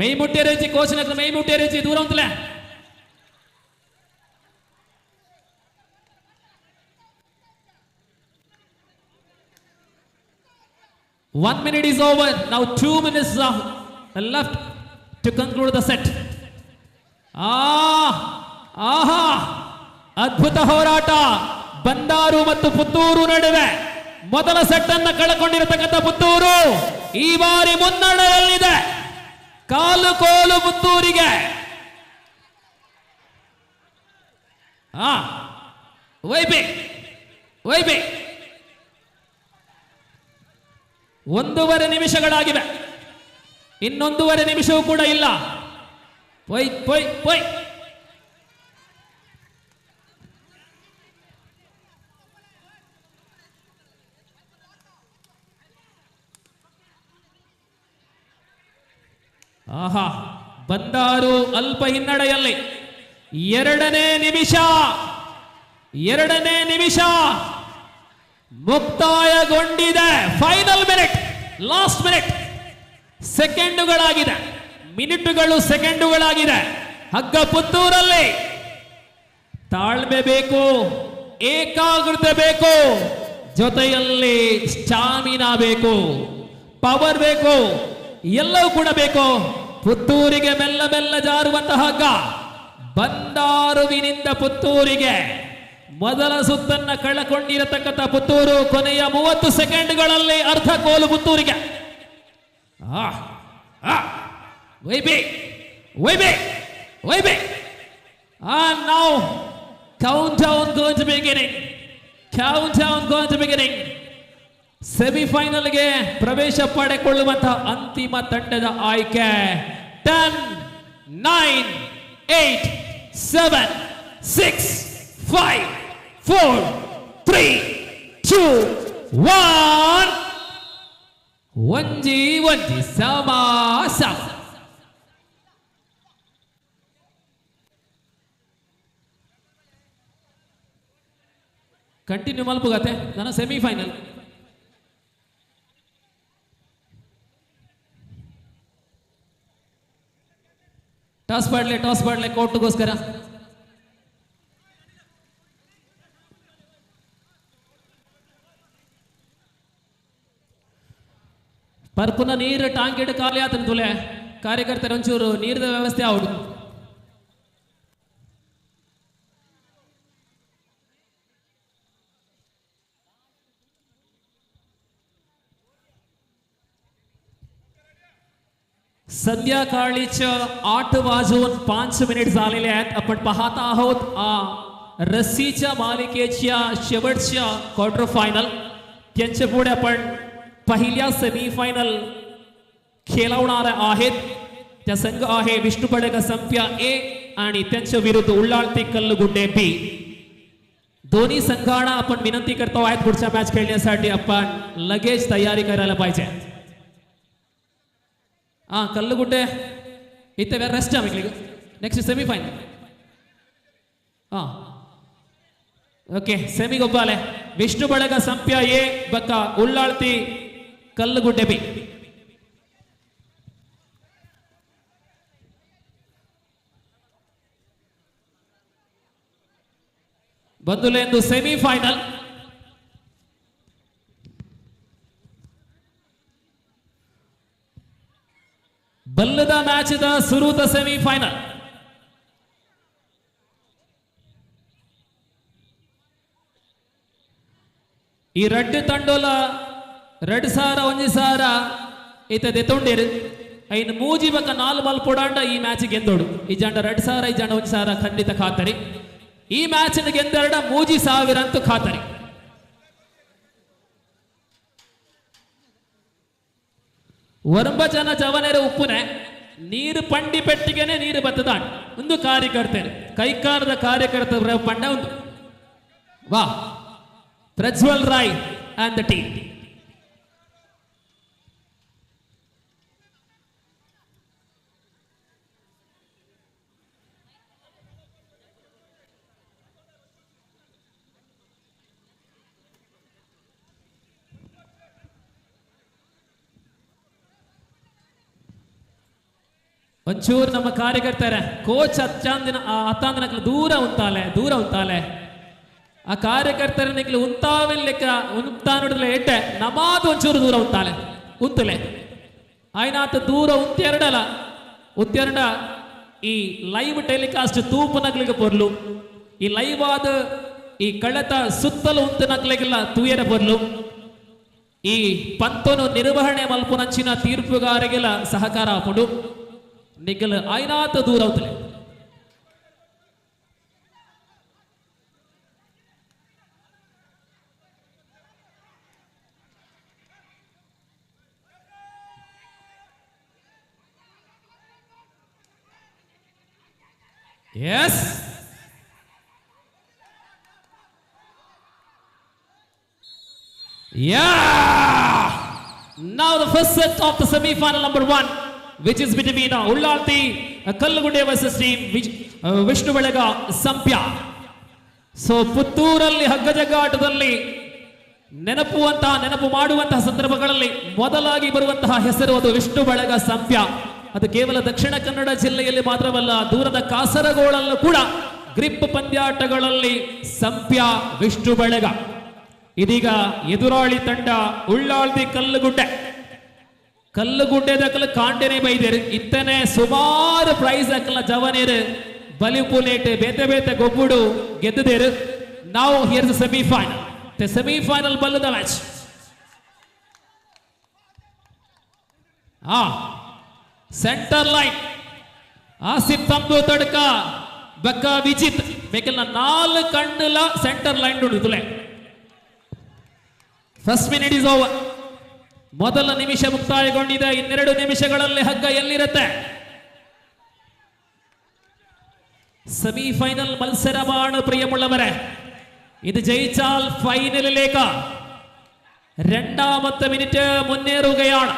ಮೈ ಮುಟ್ಟೇರೇಜಿ ಕೋಚ್ ನಗರ ಮೈ ಮುಟ್ಟೇರೇಜಿ ದೂರ ಉಂಟಲ್ಲ 1 minute is over. Now 2 minutes left to conclude the set. ಆಹಾ ಅದ್ಭುತ ಹೋರಾಟ ಬಂದಾರು ಮತ್ತು ಪುತ್ತೂರು ನಡುವೆ. ಮೊದಲ ಸೆಟ್ ಅನ್ನು ಕಳಕೊಂಡಿರತಕ್ಕಂಥ ಪುತ್ತೂರು ಈ ಬಾರಿ ಮುನ್ನಡೆಯಲ್ಲಿದೆ. ಕಾಲು ಕೋಲು ಪುತ್ತೂರಿಗೆ. ವೈಬಿ 1.5 ನಿಮಿಷಗಳಾಗಿವೆ. ಇನ್ನೊಂದೂವರೆ ನಿಮಿಷವೂ ಕೂಡ ಇಲ್ಲ. ಪೊಯ್ ಆಹಾ ಬಂದಾರು ಅಲ್ಪ ಹಿನ್ನಡೆಯಲ್ಲಿ. ಎರಡನೇ ನಿಮಿಷ ಮುಕ್ತಾಯಗೊಂಡಿದೆ. Final minute, last minute. ಸೆಕೆಂಡುಗಳಾಗಿದೆ, ಮಿನಿಟುಗಳು ಸೆಕೆಂಡುಗಳಾಗಿದೆ. ಹಗ್ಗ ಪುತ್ತೂರಲ್ಲಿ. ತಾಳ್ಮೆ ಬೇಕು, ಏಕಾಗ್ರತೆ ಬೇಕು, ಜೊತೆಯಲ್ಲಿ ಸ್ಟಾಮಿನಾ ಬೇಕು, ಪವರ್ ಬೇಕು, ಎಲ್ಲವೂ ಕೂಡ ಬೇಕು. ಪುತ್ತೂರಿಗೆ ಮೆಲ್ಲ ಮೆಲ್ಲ ಜಾರುವಂತಹ ಹಗ್ಗ. ಬಂದಾರುವಿನಿಂದ ಪುತ್ತೂರಿಗೆ ಮೊದಲ ಸುತ್ತನ್ನ ಕಳಕೊಂಡಿರತಕ್ಕಂಥ ಪುತ್ತೂರು ಕೊನೆಯ 30 ಸೆಕೆಂಡ್ಗಳಲ್ಲಿ ಅರ್ಧ ಕೋಲು ಪುತ್ತೂರಿಗೆ. ವೈಬಿ. And now countdown going to beginning. ಸೆಮಿಫೈನಲ್ಗೆ ಪ್ರವೇಶ ಪಡೆಕೊಳ್ಳುವಂತಹ ಅಂತಿಮ ತಂಡದ ಆಯ್ಕೆ. 10, 9, 8, 7, 6, 5, 4, 3, 2, 1. ಒಂಜಿ ಸಮ. ಕಂಟಿನ್ಯೂ ಮಲ್ಪುಗತ್ತೆ ನನ್ನ ಸೆಮಿಫೈನಲ್. ಟಾಸ್ ಬಾಡ್ಲೆ ಕೋರ್ಟ್ಗೋಸ್ಕರ. ಪರ್ಪುನ ನೀರು ಟಾಂಕ್ ಇಟ್ಟು ಖಾಲಿ ಆತನ ತುಲೆ ಕಾರ್ಯಕರ್ತರ ಒಂಚೂರು ನೀರಿನ ವ್ಯವಸ್ಥೆ ಆವುದು. संध्याकाळीच्या 8 वाजून 5 मिनिट झालेले आहेत. आपण पाहत आहोत रस्सीच्या मालिकेच्या शेवटच्या क्वार्टर फायनल. त्यांच्या पुढे आपण पहिल्या सेमीफायनल खेळवणार आहेत. त्या संघ आहे विष्णू पडळकर संप्या ए आणि त्यांच्या विरुद्ध उल्लाळते कल्लुगुड्डे बी. दोन्ही संघांना आपण विनंती करतो आहेत पुढच्या मॅच खेळण्यासाठी आपण लगेच तयारी करायला पाहिजे. ಕಲ್ಲುಗುಡ್ಡೆ ಇತ್ತೆ ಬೇರೆ ರೆಸ್ಟ್ ಆಗಲಿಕ್ಕೆ ನೆಕ್ಸ್ಟ್ ಸೆಮಿಫೈನಲ್. ಓಕೆ ಸೆಮಿಗೊಬ್ಬಾಲೆ ವಿಷ್ಣು ಬಳಗ ಸಂಪ್ಯ ಎ ಬಕ್ಕ ಉಳ್ಳಾಳ್ತಿ ಕಲ್ಲುಗುಡ್ಡೆ ಬಿ. ಬಂದುಲೆಂದು ಸೆಮಿಫೈನಲ್. ಬಲ್ಲದ ಮ್ಯಾಚ್ ದ ಸುರುದ ಸೆಮಿಫೈನಲ್. ಈ ರೆಡ್ ತಂಡೋಲ 2001 ಈತ ದೆತೊಂಡೇರು ಐನ್ ಮೂಜಿ ಬಕ್ಕ 4 ಬಾಲ್ ಪೊಡಾಂಡ ಈ ಮ್ಯಾಚ್ ಗೆಂದೋಡು. ಈ ಜಂಡ 2000 ಈ ಜಂಡ 1000 ಖಂಡಿತ ಖಾತರಿ. ಈ ಮ್ಯಾಚ್ ಗೆಂದರಡ ಮೂಜಿ 1000 ಅಂತೂ ಖಾತರಿ. ವರ್ಂಬ ಜನ ಜವನೇರ ಉಪ್ಪುನೆ ನೀರು ಪಂಡಿ ಪೆಟ್ಟಿಗೆನೆ ನೀರು ಬತ್ತದಾಣ ಒಂದು ಕಾರ್ಯಕರ್ತರು ಕೈಕಾರದ ಕಾರ್ಯಕರ್ತರ ಪಂಡ ಒಂದು ವಾ Prajwal Roy and the team. ಒಂಚೂರು ನಮ್ಮ ಕಾರ್ಯಕರ್ತರ ಕೋಚ್ ಹತ್ತಾಂದಿನ ದೂರ ಉಂತಾಲೆ ಆ ಕಾರ್ಯಕರ್ತರ ನಿಗ್ಲು ಉಂತಾವೆಲ್ಲೆಕ್ಕ ಉಂತಾನುಡ್ಲೆ ಎಟ್ಟೆ ನಮಾದು ಒಂಚೂರು ದೂರ ಉಂತಾಲೆ ಉತ್ತಲೆ ಆಯ್ನಾತ ದೂರ ಉತ್ತೆರಡಲ ಉತ್ತೆರಡ ಈ ಲೈವ್ ಟೆಲಿಕಾಸ್ಟ್ ತೂಪು ನಗ್ಲಿಗೆ ಬರ್ಲು ಈ ಲೈವ್ ಆದ ಈ ಕಳೆತ ಸುತ್ತಲೂ ಉಂತು ನಗ್ಲಿಗೆಲ್ಲ ತೂಯರ ಬರ್ಲು ಈ ಪಂತನು ನಿರ್ವಹಣೆ ಮಲ್ಪುನಂಚಿನ ತೀರ್ಪುಗಾರಿಗೆಲ್ಲ ಸಹಕಾರ ಪಡು ನಿಗಲ್ ಆಯ್ನಾತ ದೂರ ಉತ್ತಲೆ Yes. Yeah. Now the first set of the semi-final number 1, which is between Ullalti Kallugunde versus team Vishnu Belaga Sampya. So ಪುತ್ತೂರಲ್ಲಿ ಹಗ್ಗಜಗ್ಗಾಟದಲ್ಲಿ ನೆನಪು ಮಾಡುವಂತಹ ಸಂದರ್ಭಗಳಲ್ಲಿ ಮೊದಲಾಗಿ ಬರುವಂತಹ ಹೆಸರು ಅದು ವಿಷ್ಣು ಬಳಗ ಸಂಪ್ಯ. ಅದು ಕೇವಲ ದಕ್ಷಿಣ ಕನ್ನಡ ಜಿಲ್ಲೆಯಲ್ಲಿ ಮಾತ್ರವಲ್ಲ, ದೂರದ ಕಾಸರಗೋಳಲ್ಲೂ ಕೂಡ ಗ್ರಿಪ್ ಪಂದ್ಯಾಟಗಳಲ್ಲಿ ಸಂಪ್ಯ ವಿಷ್ಣು ಬಳಗ. ಇದೀಗ ಎದುರಾಳಿ ತಂಡ ಉಳ್ಳಾಳ್ದಿ ಕಲ್ಲುಗುಡ್ಡೆದಕ್ಕಲು ಕಾಂಟೆನೆ ಬೈದೇರು ಇತ್ತನೆ ಸುಮಾರು ಪ್ರೈಸ್ ಅಕ್ಕಲ ಜವನೇರು ಬಲಿಪುಲೇಟ್ ಬೇತೆ ಗೊಬ್ಬುಡು ಗೆದ್ದಿದೇರು. ನಾವು here the semifinal. The semi-final ball of the match. Center line. Asif Tambu Tadka, Baka Vijit, Bekala Nal Kandala, center line to Dule. First minute is over. ಮೊದಲ ನಿಮಿಷ ಮುಕ್ತಾಯಗೊಂಡಿದೆ. ಇನ್ನೆರಡು ನಿಮಿಷಗಳಲ್ಲಿ ಹಗ್ಗ ಎಲ್ಲಿರುತ್ತೆ? ಸೆಮಿಫೈನಲ್ ಮತ್ಸರമാണ് പ്രിയമുള്ളവരെ. ഇത് ജയിച്ചാൽ ഫൈനലിലേക്ക് രണ്ടാമത്തെ മിനിറ്റ് മുന്നേറുകയാണ്.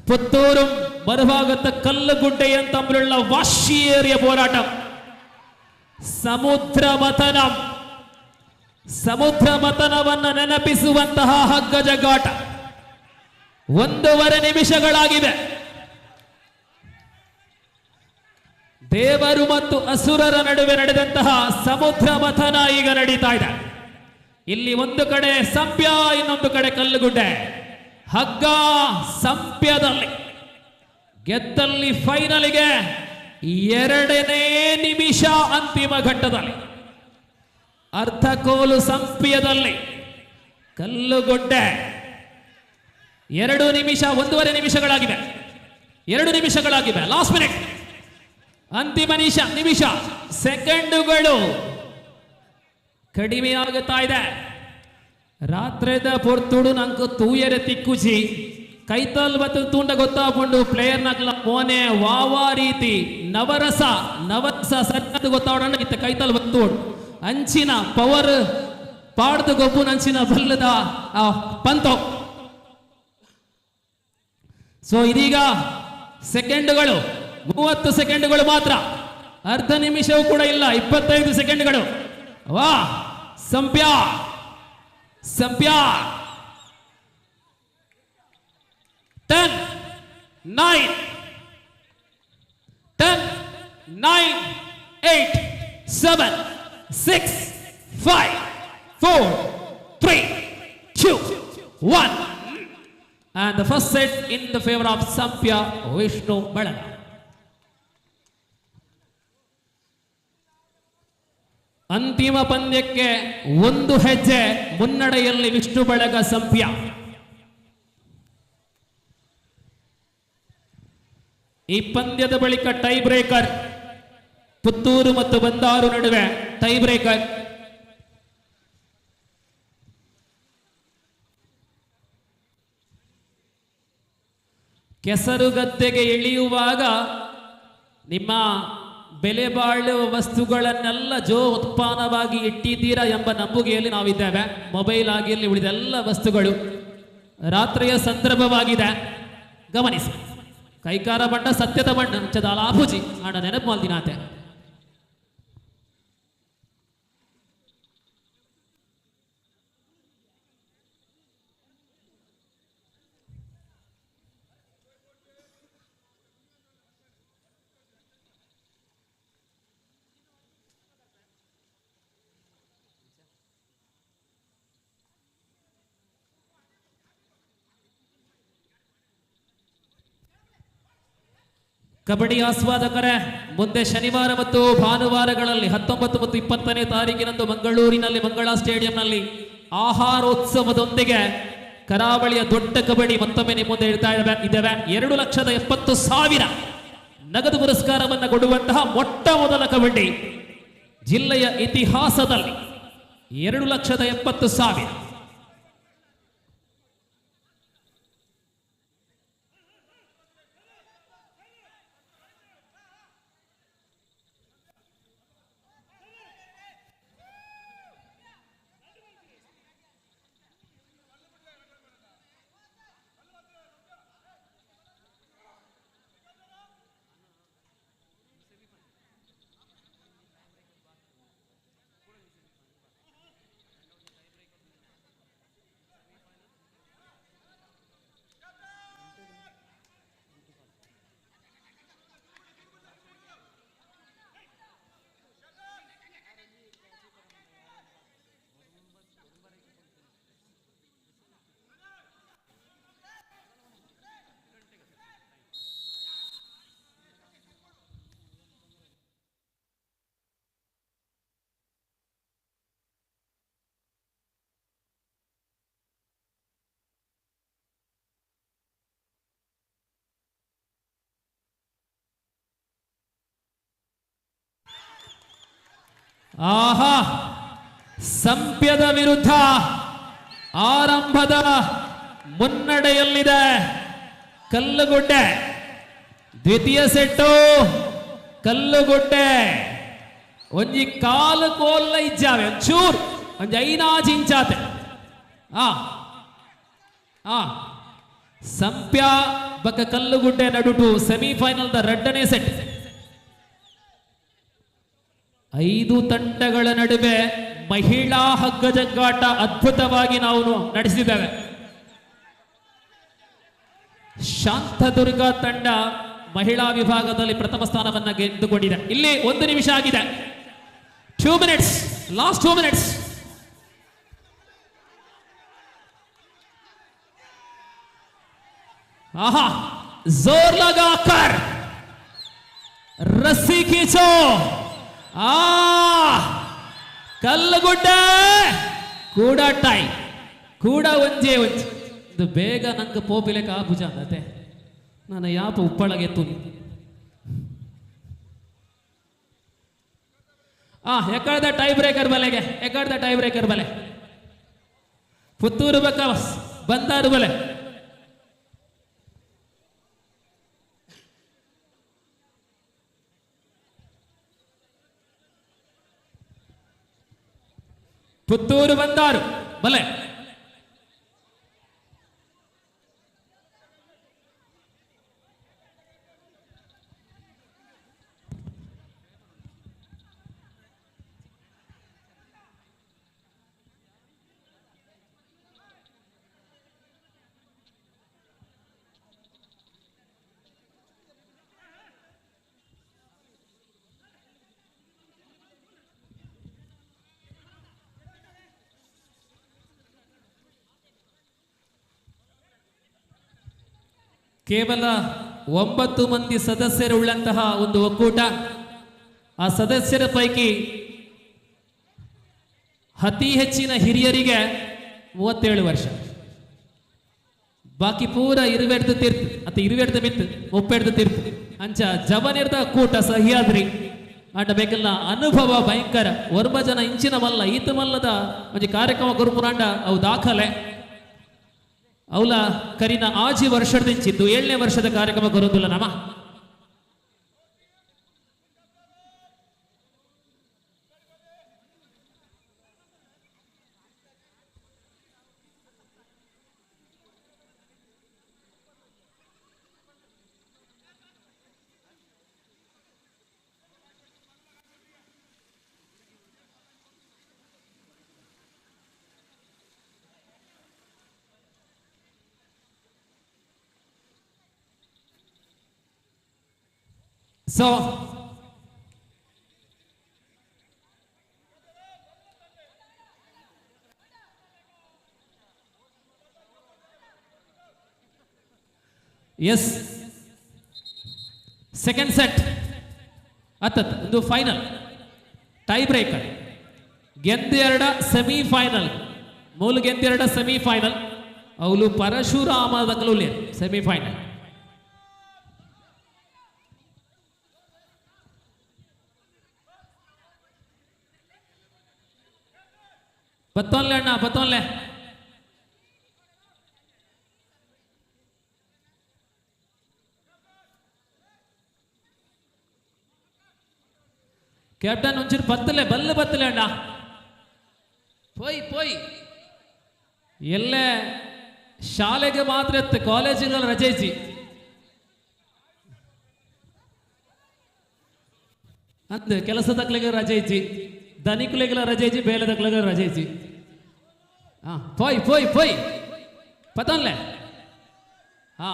പുത്തൂരും മറുഭാഗത്ത് കല്ലുകുട്ടയും തമ്മിലുള്ള വാശിയേറിയ പോരാട്ടം. ಸಮುದ್ರಮಥನವನ್ನು ನೆನಪಿಸುವಂತಹ ಹಗ್ಗ ಜಗ್ಗಾಟ. 1.5 ನಿಮಿಷಗಳಾಗಿದೆ. ದೇವರು ಮತ್ತು ಅಸುರರ ನಡುವೆ ನಡೆದಂತಹ ಸಮುದ್ರ ಮಥನ ಈಗ ನಡೀತಾ ಇದೆ. ಇಲ್ಲಿ ಒಂದು ಕಡೆ ಸಂಪ್ಯ, ಇನ್ನೊಂದು ಕಡೆ ಕಲ್ಲುಗುಡ್ಡೆ. ಹಗ್ಗ ಸಂಪ್ಯದಲ್ಲಿ ಗೆದ್ದಲ್ಲಿ ಫೈನಲಿಗೆ 2ನೇ ನಿಮಿಷ ಅಂತಿಮ ಘಟ್ಟದಲ್ಲಿ. ಅರ್ಧಕೋಲು ಸಂಪ್ಯದಲ್ಲಿ ಕಲ್ಲುಗುಡ್ಡೆ 2 ನಿಮಿಷ 1.5 ನಿಮಿಷಗಳಾಗಿವೆ. 2 ನಿಮಿಷಗಳಾಗಿವೆ. ಲಾಸ್ಟ್ ಮಿನಿಟ್, ಅಂತಿಮ ನಿಮಿಷ ಸೆಕೆಂಡುಗಳು ಕಡಿಮೆಯಾಗುತ್ತಾ ಇದೆ. ರಾತ್ರಿದ ಪೊರ್ತುಡು ನಂಗೆ ತೂಯರೆ ತಿಕ್ಕುಚಿ ಕೈತಲ್ ಬತ್ತು ತುಂಡ ಗೊತ್ತಾಕೊಂಡು ಪ್ಲೇಯರ್ ನಕ್ಲ ಮೋನೆ ವಾವಾ ರೀತಿ ನವರಸ ಸರಿಯಾದ ಗೊತ್ತಾವಣ ಇತ್ತ ಕೈತಲ್ ಬತ್ತೋಡು ಅಂಚಿನ ಪವರ್ ಪಾಡ್ದು ಗೊಬ್ಬು ಅಂಚಿನ ಬಲ್ಲದ ಪಂತೋ. ಸೊ ಇದೀಗ ಸೆಕೆಂಡುಗಳು 30 ಸೆಕೆಂಡುಗಳು ಮಾತ್ರ. ಅರ್ಧ ನಿಮಿಷವೂ ಕೂಡ ಇಲ್ಲ. 25 ಸೆಕೆಂಡುಗಳು. ವಾ ಸಂಪ್ಯ 10 9 8 7 6 5 4 3 2 1 and the first set in the favor of Sampya Vishnu Balaga. ಅಂತಿಮ ಪಂದ್ಯಕ್ಕೆ 1 ಹೆಜ್ಜೆ ಮುನ್ನಡೆಯಲ್ಲಿ ವಿಷ್ಣು ಬಳಗ ಸಂಪ್ಯ. ಈ ಪಂದ್ಯದ ಬಳಿಕ ಟೈ ಬ್ರೇಕರ್. ಪುತ್ತೂರು ಮತ್ತು ಬಂದಾರು ನಡುವೆ ಟೈ ಬ್ರೇಕರ್. ಕೆಸರುಗದ್ದೆಗೆ ಇಳಿಯುವಾಗ ನಿಮ್ಮ ಬೆಲೆ ಬಾಳುವ ವಸ್ತುಗಳನ್ನೆಲ್ಲ ಉತ್ಪಾದನವಾಗಿ ಇಟ್ಟಿದ್ದೀರಾ ಎಂಬ ನಂಬಿಕೆಯಲ್ಲಿ ನಾವಿದ್ದೇವೆ. ಮೊಬೈಲ್ ಆಗಿರಲಿ ಉಳಿದೆಲ್ಲ ವಸ್ತುಗಳು. ರಾತ್ರಿಯ ಸಂದರ್ಭವಾಗಿದೆ, ಗಮನಿಸಿ. ಕೈಕಾರ ಬಣ್ಣ ಸತ್ಯದ ಬಣ್ಣ ಚದಾಲಾಭುಜಿ ಆಡ ನೆನಪು ಮಾಲ್ದಿನಾತೆ. ಕಬಡ್ಡಿ ಆಸ್ವಾದಕರೇ, ಮುಂದೆ ಶನಿವಾರ ಮತ್ತು ಭಾನುವಾರಗಳಲ್ಲಿ 19 ಮತ್ತು 20ನೇ ತಾರೀಕಿನಂದು ಮಂಗಳೂರಿನಲ್ಲಿ ಮಂಗಳಾ ಸ್ಟೇಡಿಯಂನಲ್ಲಿ ಆಹಾರೋತ್ಸವದೊಂದಿಗೆ ಕರಾವಳಿಯ ದೊಡ್ಡ ಕಬಡ್ಡಿ ಮತ್ತೊಮ್ಮೆ ನಿಮ್ಮ ಮುಂದೆ ಇದ್ದೇವೆ. 2,70,000 ನಗದು ಪುರಸ್ಕಾರವನ್ನು ಕೊಡುವಂತಹ ಮೊಟ್ಟ ಮೊದಲ ಕಬಡ್ಡಿ ಜಿಲ್ಲೆಯ ಇತಿಹಾಸದಲ್ಲಿ 2,70,000. ಆಹಾ, ಸಂಪ್ಯದ ವಿರುದ್ಧ ಆರಂಭದ ಮುನ್ನಡೆಯಲ್ಲಿದೆ ಕಲ್ಲುಗುಡ್ಡೆ. ದ್ವಿತೀಯ ಸೆಟ್ಟು ಕಲ್ಲುಗುಡ್ಡೆ ಒಂಜಿ ಕಾಲು ಕೋಲ್ಲ ಇಜ್ಜಾವೆ ಒಂಚೂರು ಒಂಜಿ 5 ಇಂಚಾತೆ. ಸಂಪ್ಯ ಬಕ ಕಲ್ಲುಗುಡ್ಡೆ ನಡುಟು ಸೆಮಿಫೈನಲ್ ದ 2ನೇ ಸೆಟ್. 5 ತಂಡಗಳ ನಡುವೆ ಮಹಿಳಾ ಹಗ್ಗಜಗ್ಗಾಟ ಅದ್ಭುತವಾಗಿ ನಾವು ನಡೆಸಿದ್ದೇವೆ. ಶಾಂತದುರ್ಗ ತಂಡ ಮಹಿಳಾ ವಿಭಾಗದಲ್ಲಿ ಪ್ರಥಮ ಸ್ಥಾನವನ್ನು ಗೆದ್ದುಕೊಂಡಿದೆ. ಇಲ್ಲಿ 1 ನಿಮಿಷ ಆಗಿದೆ. 2 ಮಿನಿಟ್ಸ್, ಲಾಸ್ಟ್ 2 ಮಿನಿಟ್ಸ್. ಆಹಾ, जोर लगाकर रस्सी खींचो. ಕಲ್ಲುಗುಡ್ಡೆ ಕೂಡ ಟೈ ಕೂಡ ಒಂಜೇ ಇದು ಬೇಗ ನಂಗೆ ಪೋಪಿಲೆಕ್ಕ ಭುಜ ಅಂದತೆ ನಾನು ಯಾಪ ಉಪ್ಪಳಗೆ ತುನಿ. ಎಕಡ್ದ ಟೈ ಬ್ರೇಕರ್ ಬಲೆಗೆ, ಎಕಡ್ದ ಟೈ ಬ್ರೇಕರ್ ಬಲೆ ಪುತ್ತೂರು ಬಕ್ಕ ಬಂದಾರು ಬಲೆ. ಪುತ್ತೂರು ಬಂದಾರು ಬಲೆ. ಕೇವಲ 9 ಮಂದಿ ಸದಸ್ಯರುಳ್ಳಂತಹ ಒಂದು ಒಕ್ಕೂಟ. ಆ ಸದಸ್ಯರ ಪೈಕಿ ಅತಿ ಹೆಚ್ಚಿನ ಹಿರಿಯರಿಗೆ 37 ವರ್ಷ, ಬಾಕಿ ಪೂರ 22 ತೀರ್ತು ಅಥವಾ 22 ಮಿತ್ತು 32 ತೀರ್ತು ಅಂಚ ಜವನಿರ್ದ ಕೂಟ ಸಹ್ಯಾದ್ರಿ ಆಟ ಬೇಕಲ್ಲ. ಅನುಭವ ಭಯಂಕರ. ಒರ್ಬ ಜನ ಇಂಚಿನ ಮಲ್ಲ ಈತ ಮಲ್ಲದ ಒಂದು ಕಾರ್ಯಕ್ರಮ ಗುರುಪುರಾಂಡ ಅವು ದಾಖಲೆ ಅವಲ ಕರಿನ ಆಜಿ ವರ್ಷದಿಂಚಿದ್ದು 7ನೇ ವರ್ಷದ ಕಾರ್ಯಕ್ರಮ ಕೊರೋದಿಲ್ಲ ನಮ. So, yes, ಸೆಕೆಂಡ್ ಸೆಟ್ ಅತ್ತತ್ ಒಂದು ಫೈನಲ್ ಟೈ ಬ್ರೇಕರ್ ಗೆಂದೆರಡ ಸೆಮಿಫೈನಲ್ ಮೂಲು ಗೆಂದೆರಡ ಸೆಮಿಫೈನಲ್ ಅವಳು ಪರಶುರಾಮದಗಳು ಸೆಮಿಫೈನಲ್ ಬತ್ತೋನ್ಲೆ ಅಣ್ಣ ಬತ್ತೋನ್ಲೆ ಕ್ಯಾಪ್ಟನ್ ಒಂಚೂರು ಬತ್ತಲೆ ಬಲ್ಲು ಬತ್ತಲೆ ಅಣ್ಣ ಪೋಯ್ ಪೋಯ್ ಎಲ್ಲೇ ಶಾಲೆಗೆ ಮಾತ್ರ ಇತ್ತು ಕಾಲೇಜಿನಲ್ಲಿ ರಜೆ ಇಚ್ಚಿ ಅಂದ್ ಕೆಲಸದಕ್ಲಿಗೆ ರಜೆ ಇಚ್ಚಿ ಧನಿಕುಲಿಗೆಲ್ಲ ರಜೆ ಇಚ್ಚಿ ಬೇಲೆದಕ್ಲಿಗೆ ರಜೆ ಇಚ್ಚಿ ಹಾ ಪೋಯ್ ಪೋಯ್ ಪೋಯ್ ಪತನ್ಲೆ ಹಾ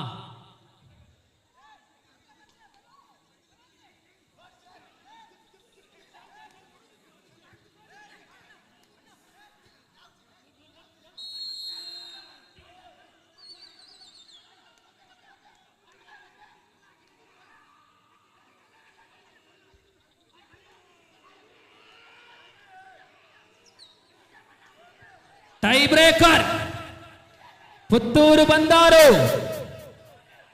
ಟೈ ಬ್ರೇಕರ್ ಪುತ್ತೂರು ಬಂದಾರು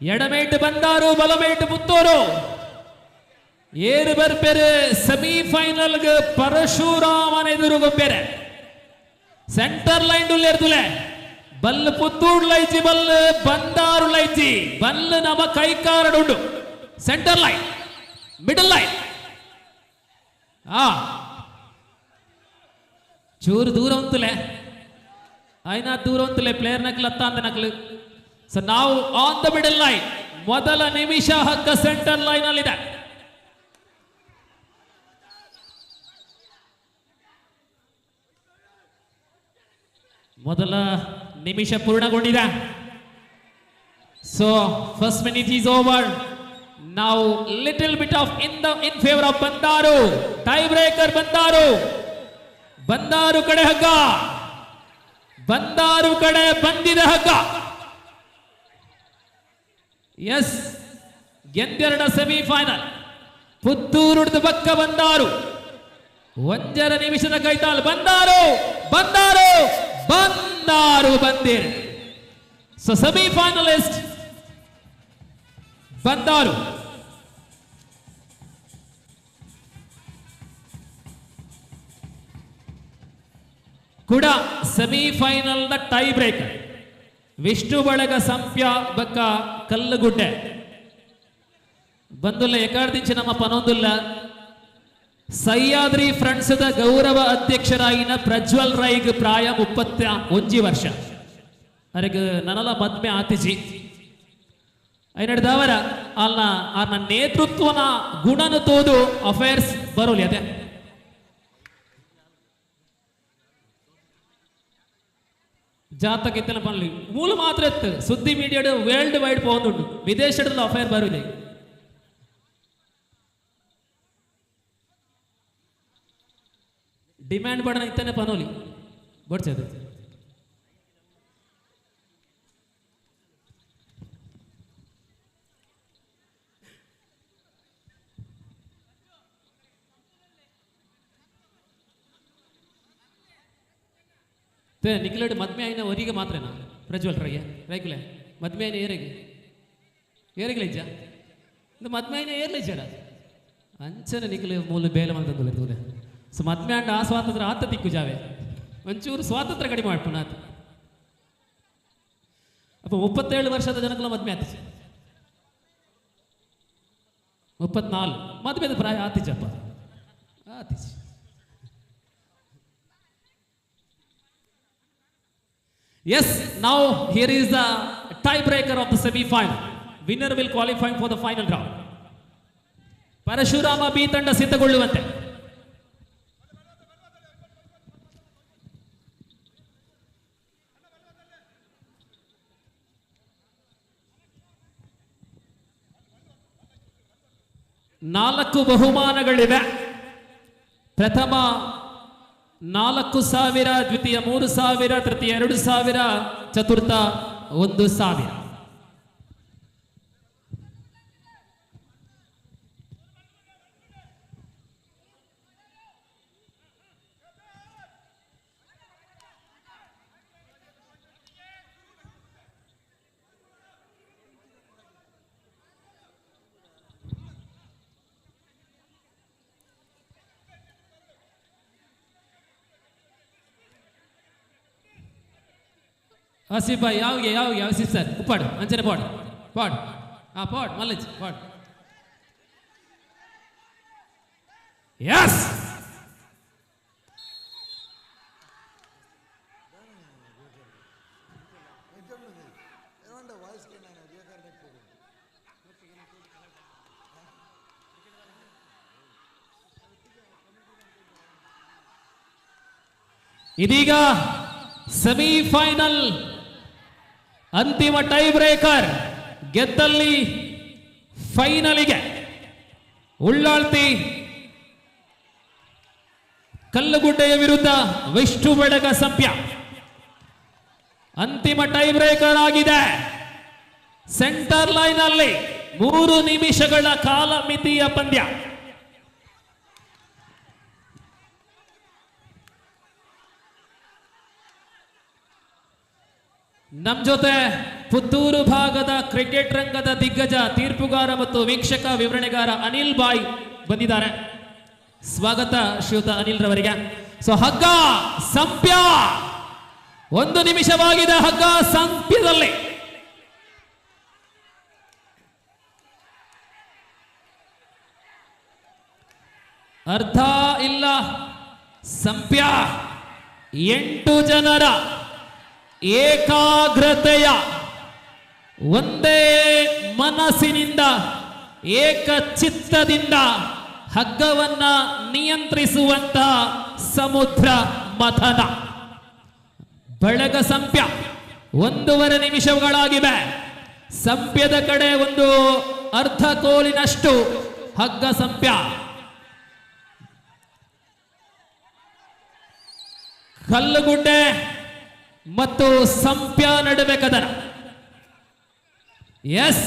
ಎಡಮೇಟು ಬಂದಾರು ಬಲಮೇಟು ಪುತ್ತೂರು ಏರು ಬರ್ಬೇರೆ ಸೆಮಿಫೈನಲ್ಗೆ ಪರಶುರಾಮನ ಎದುರುಗೊಬ್ಬೆರೆ ಸೆಂಟರ್ ಲೈನ್ ಉಲ್ಲೇರ್ತುಲೆ ಬಲ್ ಪುತ್ತೂರು ಲೈಚಿ ಬಲ್ ಬಂದಾರು ಲೈಚಿ ಬಲ್ ನಮ್ಮ ಕೈಕಾರಡುಂಡು ಸೆಂಟರ್ ಲೈನ್ ಮಿಡಲ್ ಲೈನ್ ಚೂರು ದೂರ ಉಂತುಲೆ అయినా దూరంతులే ప్లేయర్ నకలు అత్తాంద నకలు so now on the middle line ಮೊದಲ ನಿಮಿಷ ಹಗ್ಗ ಸೆಂಟರ್ ಲೈನ್ ಅಲ್ಲಿ ಇದೆ ಮೊದಲ ನಿಮಿಷ ಪೂರ್ಣಗೊಂಡಿದೆ so first minute is over now little bit of in favour of Bandaru tie breaker Bandaru ಕಡೆ ಹಗ್ಗ ಬಂದಾರು ಕಡೆ ಬಂದಿದೆ ಹಗ್ಗ ಎಸ್ ಗೆಂದೆರಡ ಸೆಮಿಫೈನಲ್ ಪುತ್ತೂರುಡ್ದು ಪಕ್ಕ ಬಂದಾರು ಒಂದರ ನಿಮಿಷದ ಕೈತಾಲ್ ಬಂದಾರು ಬಂದಿರ ಸೊ ಸೆಮಿಫೈನಲಿಸ್ಟ್ ಬಂದಾರು ಕೂಡ semifinal the tie breaker Vishnu ಬಳಗ ಸಂಪ್ಯ ಬಕ್ಕ ಕಲ್ಲುಗುಡ್ಡೆ ಬಂದುಲ್ಲ ಎಕಾರ್ದಿಂಚಿ ನಮ್ಮ ಪನೊಂದುಲ್ಲ ಸಹ್ಯಾದ್ರಿ ಫ್ರೆಂಡ್ಸ್ ದ ಗೌರವ ಅಧ್ಯಕ್ಷರಾಯಿನ ಪ್ರಜ್ವಲ್ ರೈಗ್ ಪ್ರಾಯ 31 ವರ್ಷ ಅವರಿಗೆ ನನಲ ಮದ್ಮೆ ಆತಿಜಿ ಐನಡ್ದವರ ಅನ್ನ ನೇತೃತ್ವನ ಗುಣನ ತೋದು ಅಫೇರ್ಸ್ ಬರೋಲಿ ಅದೇ ಜಾತಕ ಇತ್ತನ ಪನ್ಲಿ ಮೂಲ ಮಾತ್ರ ಇತ್ತು ಸುದ್ದಿ ಮೀಡಿಯಾ ವರ್ಲ್ಡ್ ವೈಡ್ പോകുന്നുണ്ട് ವಿದೇಶದ ಅಫೇರ್ ಬರುವುದೇ ಡಿಮ್ಯಾಂಡ್ ಬಡನ ಇತ್ತನೆ ಪನೋಲಿ ಬಡ್ಸದು ನಿಖಿಲಡ್ ಮದ್ಮೆ ಆಯ್ನ ಅವರಿಗೆ ಮಾತ್ರನಾ ಪ್ರಜ್ವಲ್ ರೈಕುಲೆ ಮದ್ಮೆ ಆಯ್ನ ಏರಿಗೆ ಇಜ್ಜ ಇದು ಮದ್ಮೆ ಆಯ್ನ ಏರ್ಲಿಜ್ಜಾರ ಅಂಚನೆ ನಿಖಿಲ ಮೂಲ ಬೇಲೆ ಮಂತಂದುಲೆ ತೂಲೆ ಸೊ ಮದ್ಮೆ ಅಂಡ ಆ ಸ್ವಾತಂತ್ರ್ಯ ಆತ ತಿಕ್ಕು ಜಾವೆ ಒಂಚೂರು ಸ್ವಾತಂತ್ರ್ಯ ಕಡಿಮೆ ಮಾಡ್ಪುಣ ಆತ ಅಪ್ಪ 37 ವರ್ಷದ ಜನಗಳ ಮದ್ಮೆ ಆತಿಜ 34 ಮದ್ಮೆದ ಪ್ರಾಯ ಆತಿಜಪ್ಪ ಆತಿಜ Yes, now here is the tiebreaker of the semi-final. Winner will qualify for the final round. Parashurama B ತಂಡ ಸಿದ್ಧಗೊಳ್ಳುವಂತೆ ನಾಲ್ಕು ಬಹುಮಾನಗಳಿವೆ ಪ್ರಥಮ 4,000 ದ್ವಿತೀಯ 3,000 ತೃತೀಯ 2,000 ಚತುರ್ಥ 1,000 ಆಸಿಫ್ ಭಾಯ್ ಯಾವ ಆಸಿಫ್ ಸರ್ ಉಪ್ಪಾಡು ಅಂಚನೆ ಪಾಡ್ ಪಾಡ್ ಮಲ್ಲಜ್ ಪಾಡ್ ಯಸ್ ಇದೀಗ ಸೆಮಿಫೈನಲ್ ಅಂತಿಮ ಟೈ ಬ್ರೇಕರ್ ಗೆದ್ದಲ್ಲಿ ಫೈನಲಿಗೆ ಉಳ್ಳಾಳ್ತಿ ಕಲ್ಲುಗುಡ್ಡೆಯ ವಿರುದ್ಧ ವಿಷ್ಣು ಬೆಳಗ ಸಂಪ್ಯ ಅಂತಿಮ ಟೈ ಬ್ರೇಕರ್ ಆಗಿದೆ. ಸೆಂಟರ್ ಲೈನ್ ಅಲ್ಲಿ 3 ನಿಮಿಷಗಳ ಕಾಲ ಮಿತಿಯ ಪಂದ್ಯ. ನಮ್ಮ ಜೊತೆ ಪುತ್ತೂರು ಭಾಗದ ಕ್ರಿಕೆಟ್ ರಂಗದ ದಿಗ್ಗಜ ತೀರ್ಪುಗಾರ ಮತ್ತು ವೀಕ್ಷಕ ವಿವರಣೆಗಾರ ಅನಿಲ್ ಬಾಯ್ ಬಂದಿದ್ದಾರೆ. ಸ್ವಾಗತ ಶ್ರೀಯುತ ಅನಿಲ್ ರವರಿಗೆ. ಸೊ ಹಗ್ಗ ಸಂಪ್ಯ 1 ನಿಮಿಷವಾಗಿದೆ. ಹಗ್ಗ ಸಂಪ್ಯದಲ್ಲಿ ಅರ್ಧ ಇಲ್ಲ. ಸಂಪ್ಯ 8 ಜನರ ಏಕಾಗ್ರತೆಯ ಒಂದೇ ಮನಸ್ಸಿನಿಂದ ಏಕಚಿತ್ತದಿಂದ ಹಗ್ಗವನ್ನ ನಿಯಂತ್ರಿಸುವಂತ ಸಮುದ್ರ ಮಥನ. ಬೆಳಗ ಸಂಪ್ಯ 1.5 ನಿಮಿಷಗಳಾಗಿವೆ. ಸಂಪ್ಯದ ಕಡೆ ಒಂದು ಅರ್ಧ ಕೋಲಿನಷ್ಟು ಹಗ್ಗ ಸಂಪ್ಯ. ಕಲ್ಲುಗುಡ್ಡೆ ಮತ್ತು ಸಂಪ್ಯ ನಡುವೆ ಕದನ. ಎಸ್,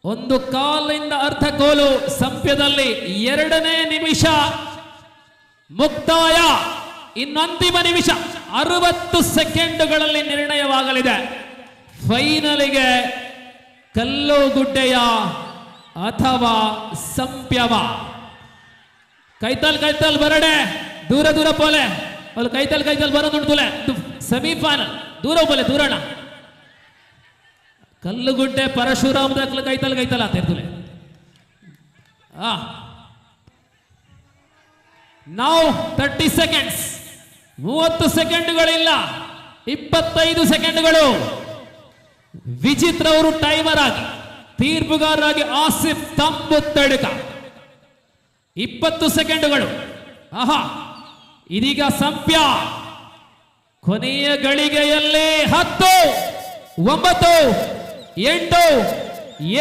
1 ಕಾಲಿಂದ ಅರ್ಧ ಕೋಲು ಸಂಪ್ಯದಲ್ಲಿ. 2ನೇ ನಿಮಿಷ ಮುಕ್ತಾಯ. ಇನ್ನು ಅಂತಿಮ ನಿಮಿಷ 60 ಸೆಕೆಂಡುಗಳಲ್ಲಿ ನಿರ್ಣಯವಾಗಲಿದೆ. ಫೈನಲಿಗೆ ಕಲ್ಲುಗುಡ್ಡೆಯ ಅಥವಾ ಸಂಪ್ಯವ. ಕೈತಲ್ ಬರಡೆ ದೂರ ಪೋಲೆ ಅಲ್ಲಿ ಕೈತಲ್ ಬರೋದುಂಟುಲೆ. ಸೆಮಿಫೈನಲ್ ದೂರ ದೂರಣ ಕಲ್ಲುಗುಡ್ಡೆ ಪರಶುರಾಮ ದಾಖಲೆ ಕೈತಲ್ ಆತಿರ್ತುಲೆ. ನಾವು 30 ಸೆಕೆಂಡ್ಸ್ 30 ಸೆಕೆಂಡ್ಗಳಿಲ್ಲ, 25 ಸೆಕೆಂಡ್ಗಳು. ವಿಚಿತ್ರ ಅವರು ಟೈಮರ್ ಆಗಿ, ತೀರ್ಪುಗಾರರಾಗಿ ಆಸಿಫ್ ತಂಬು ತಡಕ 20 ಸೆಕೆಂಡುಗಳು. ಆಹಾ, ಇದೀಗ ಸಂಪ್ಯ ಕೊನೆಯ ಗಳಿಗೆಯಲ್ಲಿ 10, 9, 8,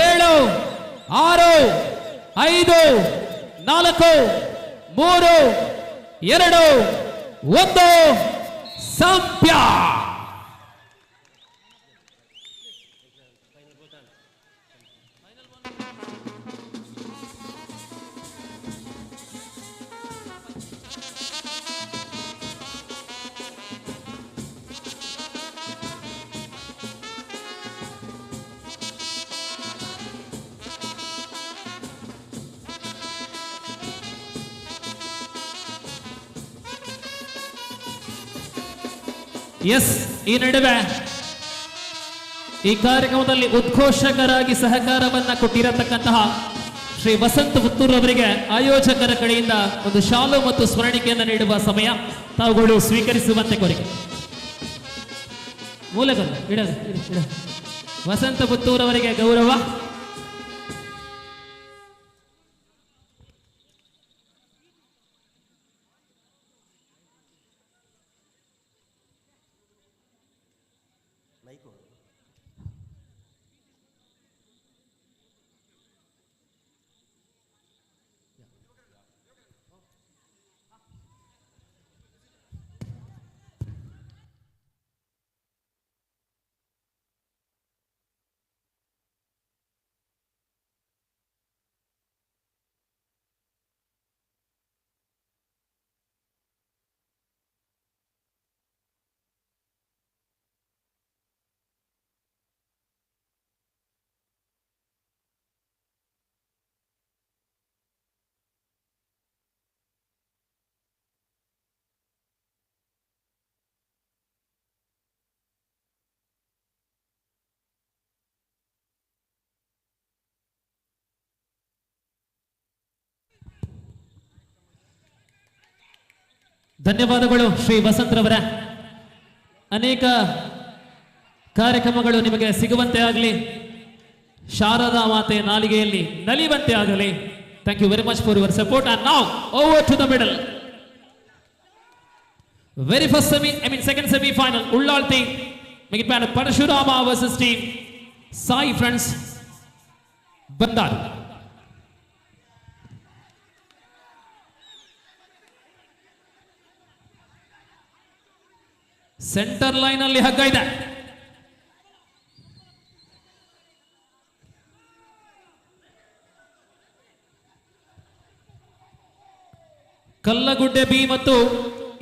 7, 6, 5, 4, 3, 2, 1 ಸಂಪ್ಯ. ಎಸ್, ಈ ನಡುವೆ ಈ ಕಾರ್ಯಕ್ರಮದಲ್ಲಿ ಉದ್ಘೋಷಕರಾಗಿ ಸಹಕಾರವನ್ನ ಕೊಟ್ಟಿರತಕ್ಕಂತಹ ಶ್ರೀ ವಸಂತ ಪುತ್ತೂರು ಅವರಿಗೆ ಆಯೋಜಕರ ಕಡೆಯಿಂದ ಒಂದು ಶಾಲು ಮತ್ತು ಸ್ಮರಣಿಕೆಯನ್ನು ನೀಡುವ ಸಮಯ. ತಾವುಗಳು ಸ್ವೀಕರಿಸುವಂತೆ ಕೋರಿಕೆ. ಮೂಲಗಳು ಇಡ ವಸಂತ ಪುತ್ತೂರು ಅವರಿಗೆ ಗೌರವ. ಧನ್ಯವಾದಗಳು ಶ್ರೀ ವಸಂತ್ರವರ. ಅನೇಕ ಕಾರ್ಯಕ್ರಮಗಳು ನಿಮಗೆ ಸಿಗುವಂತೆ ಆಗಲಿ, ಶಾರದಾ ಮಾತೆ ನಾಲಿಗೆಯಲ್ಲಿ ನಲಿಯುವಂತೆ ಆಗಲಿ. Thank you very much for your support. And now over to the middle. Very first second semi-final, Ullalthi, make it pan Parashurama versus team Sai Friends, Bandaru. Center line alli hagga ide. Kallagudde B ಮತ್ತು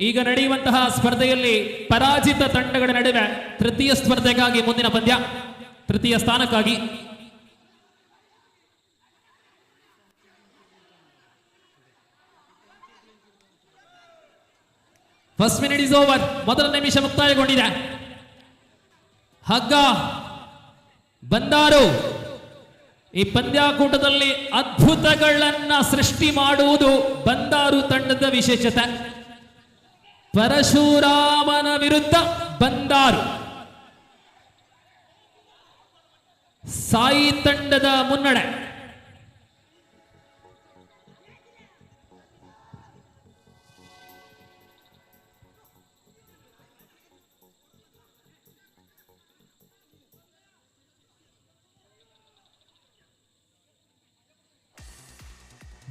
ಈಗ ನಡೆಯುವಂತಹ ಸ್ಪರ್ಧೆಯಲ್ಲಿ ಪರಾಜಿತ ತಂಡಗಳ ನಡುವೆ ತೃತೀಯ ಸ್ಪರ್ಧೆಗಾಗಿ ಮುಂದಿನ ಪಂದ್ಯ, ತೃತೀಯ ಸ್ಥಾನಕ್ಕಾಗಿ. First minute is over. ಮೊದಲ ನಿಮಿಷ ಮುಕ್ತಾಯಗೊಂಡಿದೆ. ಹಗ್ಗ ಬಂದಾರು ಈ ಪಂದ್ಯಾಕೂಟದಲ್ಲಿ ಅದ್ಭುತಗಳನ್ನ ಸೃಷ್ಟಿ ಮಾಡುವುದು ಬಂದಾರು ತಂಡದ ವಿಶೇಷತೆ. ಪರಶುರಾಮನ ವಿರುದ್ಧ ಬಂದಾರು. ಸಾಯಿ ತಂಡದ ಮುನ್ನಡೆ.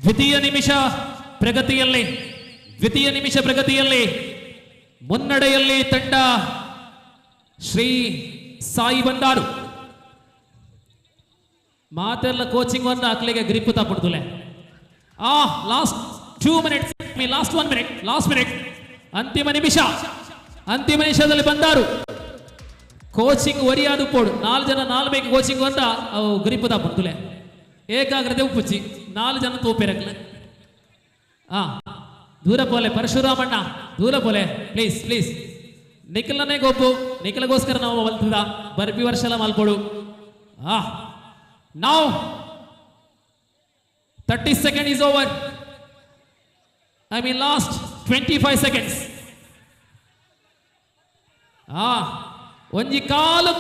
ದ್ವಿತೀಯ ನಿಮಿಷ ಪ್ರಗತಿಯಲ್ಲಿ ಮುನ್ನಡೆಯಲ್ಲಿ ತಂಡ ಶ್ರೀ ಸಾಯಿ ಬಂದಾರು. ಮಾತೆಲ್ಲ ಕೋಚಿಂಗ್ ಒಂದು ಅಕ್ಲಿಗೆ ಗ್ರಿಪ್ ತಪ್ಪಡ್ತಲೆ. ಲಾಸ್ಟ್ 2 minutes, ಲಾಸ್ಟ್ 1 minute, ಅಂತಿಮ ನಿಮಿಷದಲ್ಲಿ ಬಂದಾರು ಕೋಚಿಂಗ್ ಒರಿಯಾದು ಪೋಡು 4 ಜನ 4 ಬೇಗ ಕೋಚಿಂಗ್ ಅಂತ ಅವು ಗ್ರಿಪ್ ತಪ್ಪಡ್ತಲೆ. ಏಕಾಗ್ರತೆ ಉಪ್ಪುಚ್ಚಿ 4 ಜನ ತೋಪೇರಕ್ಲೆ. ದೂರ ಪೋಲೆ ಪರಶುರಾಮಣ್ಣ, ದೂರ ಪೋಲೆ ಪ್ಲೀಸ್. ನಿಖಿಲನೇ ಗೊಬ್ಬು, ನಿಖಿಲಗೋಸ್ಕರ ನಾವು ಮಲ್ತಿದ ಬರ್ಪಿ ವರ್ಷ ಎಲ್ಲ ಮಲ್ಪೋಡು. ನಾವು 30 seconds is over. Last 25 seconds. ಒಂಜಿ ಕಾಲು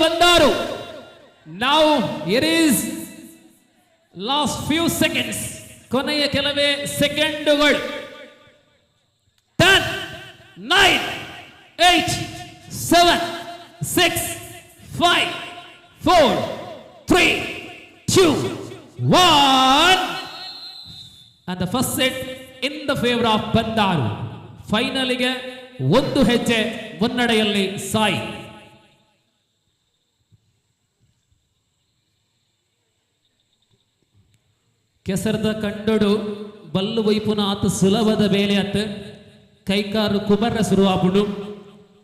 ಬಂದಾರು. Now it is last few seconds. ಕೊನೆಯ ಕೆಲವೇ ಸೆಕೆಂಡುಗಳು. 10, 9, 8, 7, 6, 5, 4, 3, 2, 1. And the first set in the favor of ಬಂದಾರು. ಫೈನಲಿಗೆ ಒಂದು ಹೆಜ್ಜೆ ಮುನ್ನಡೆಯಲ್ಲಿ ಸಾಯಿ. ಕೆಸರದ ಕಂಡೊಡು ಬಲ್ಲು ವೈಪುನ ಆತ ಸುಲಭದ ಬೇಲೆ ಅತ್ತ ಕೈಕಾರು ಕುಬರ್ರ ಶುರು ಆಪುಂಡು,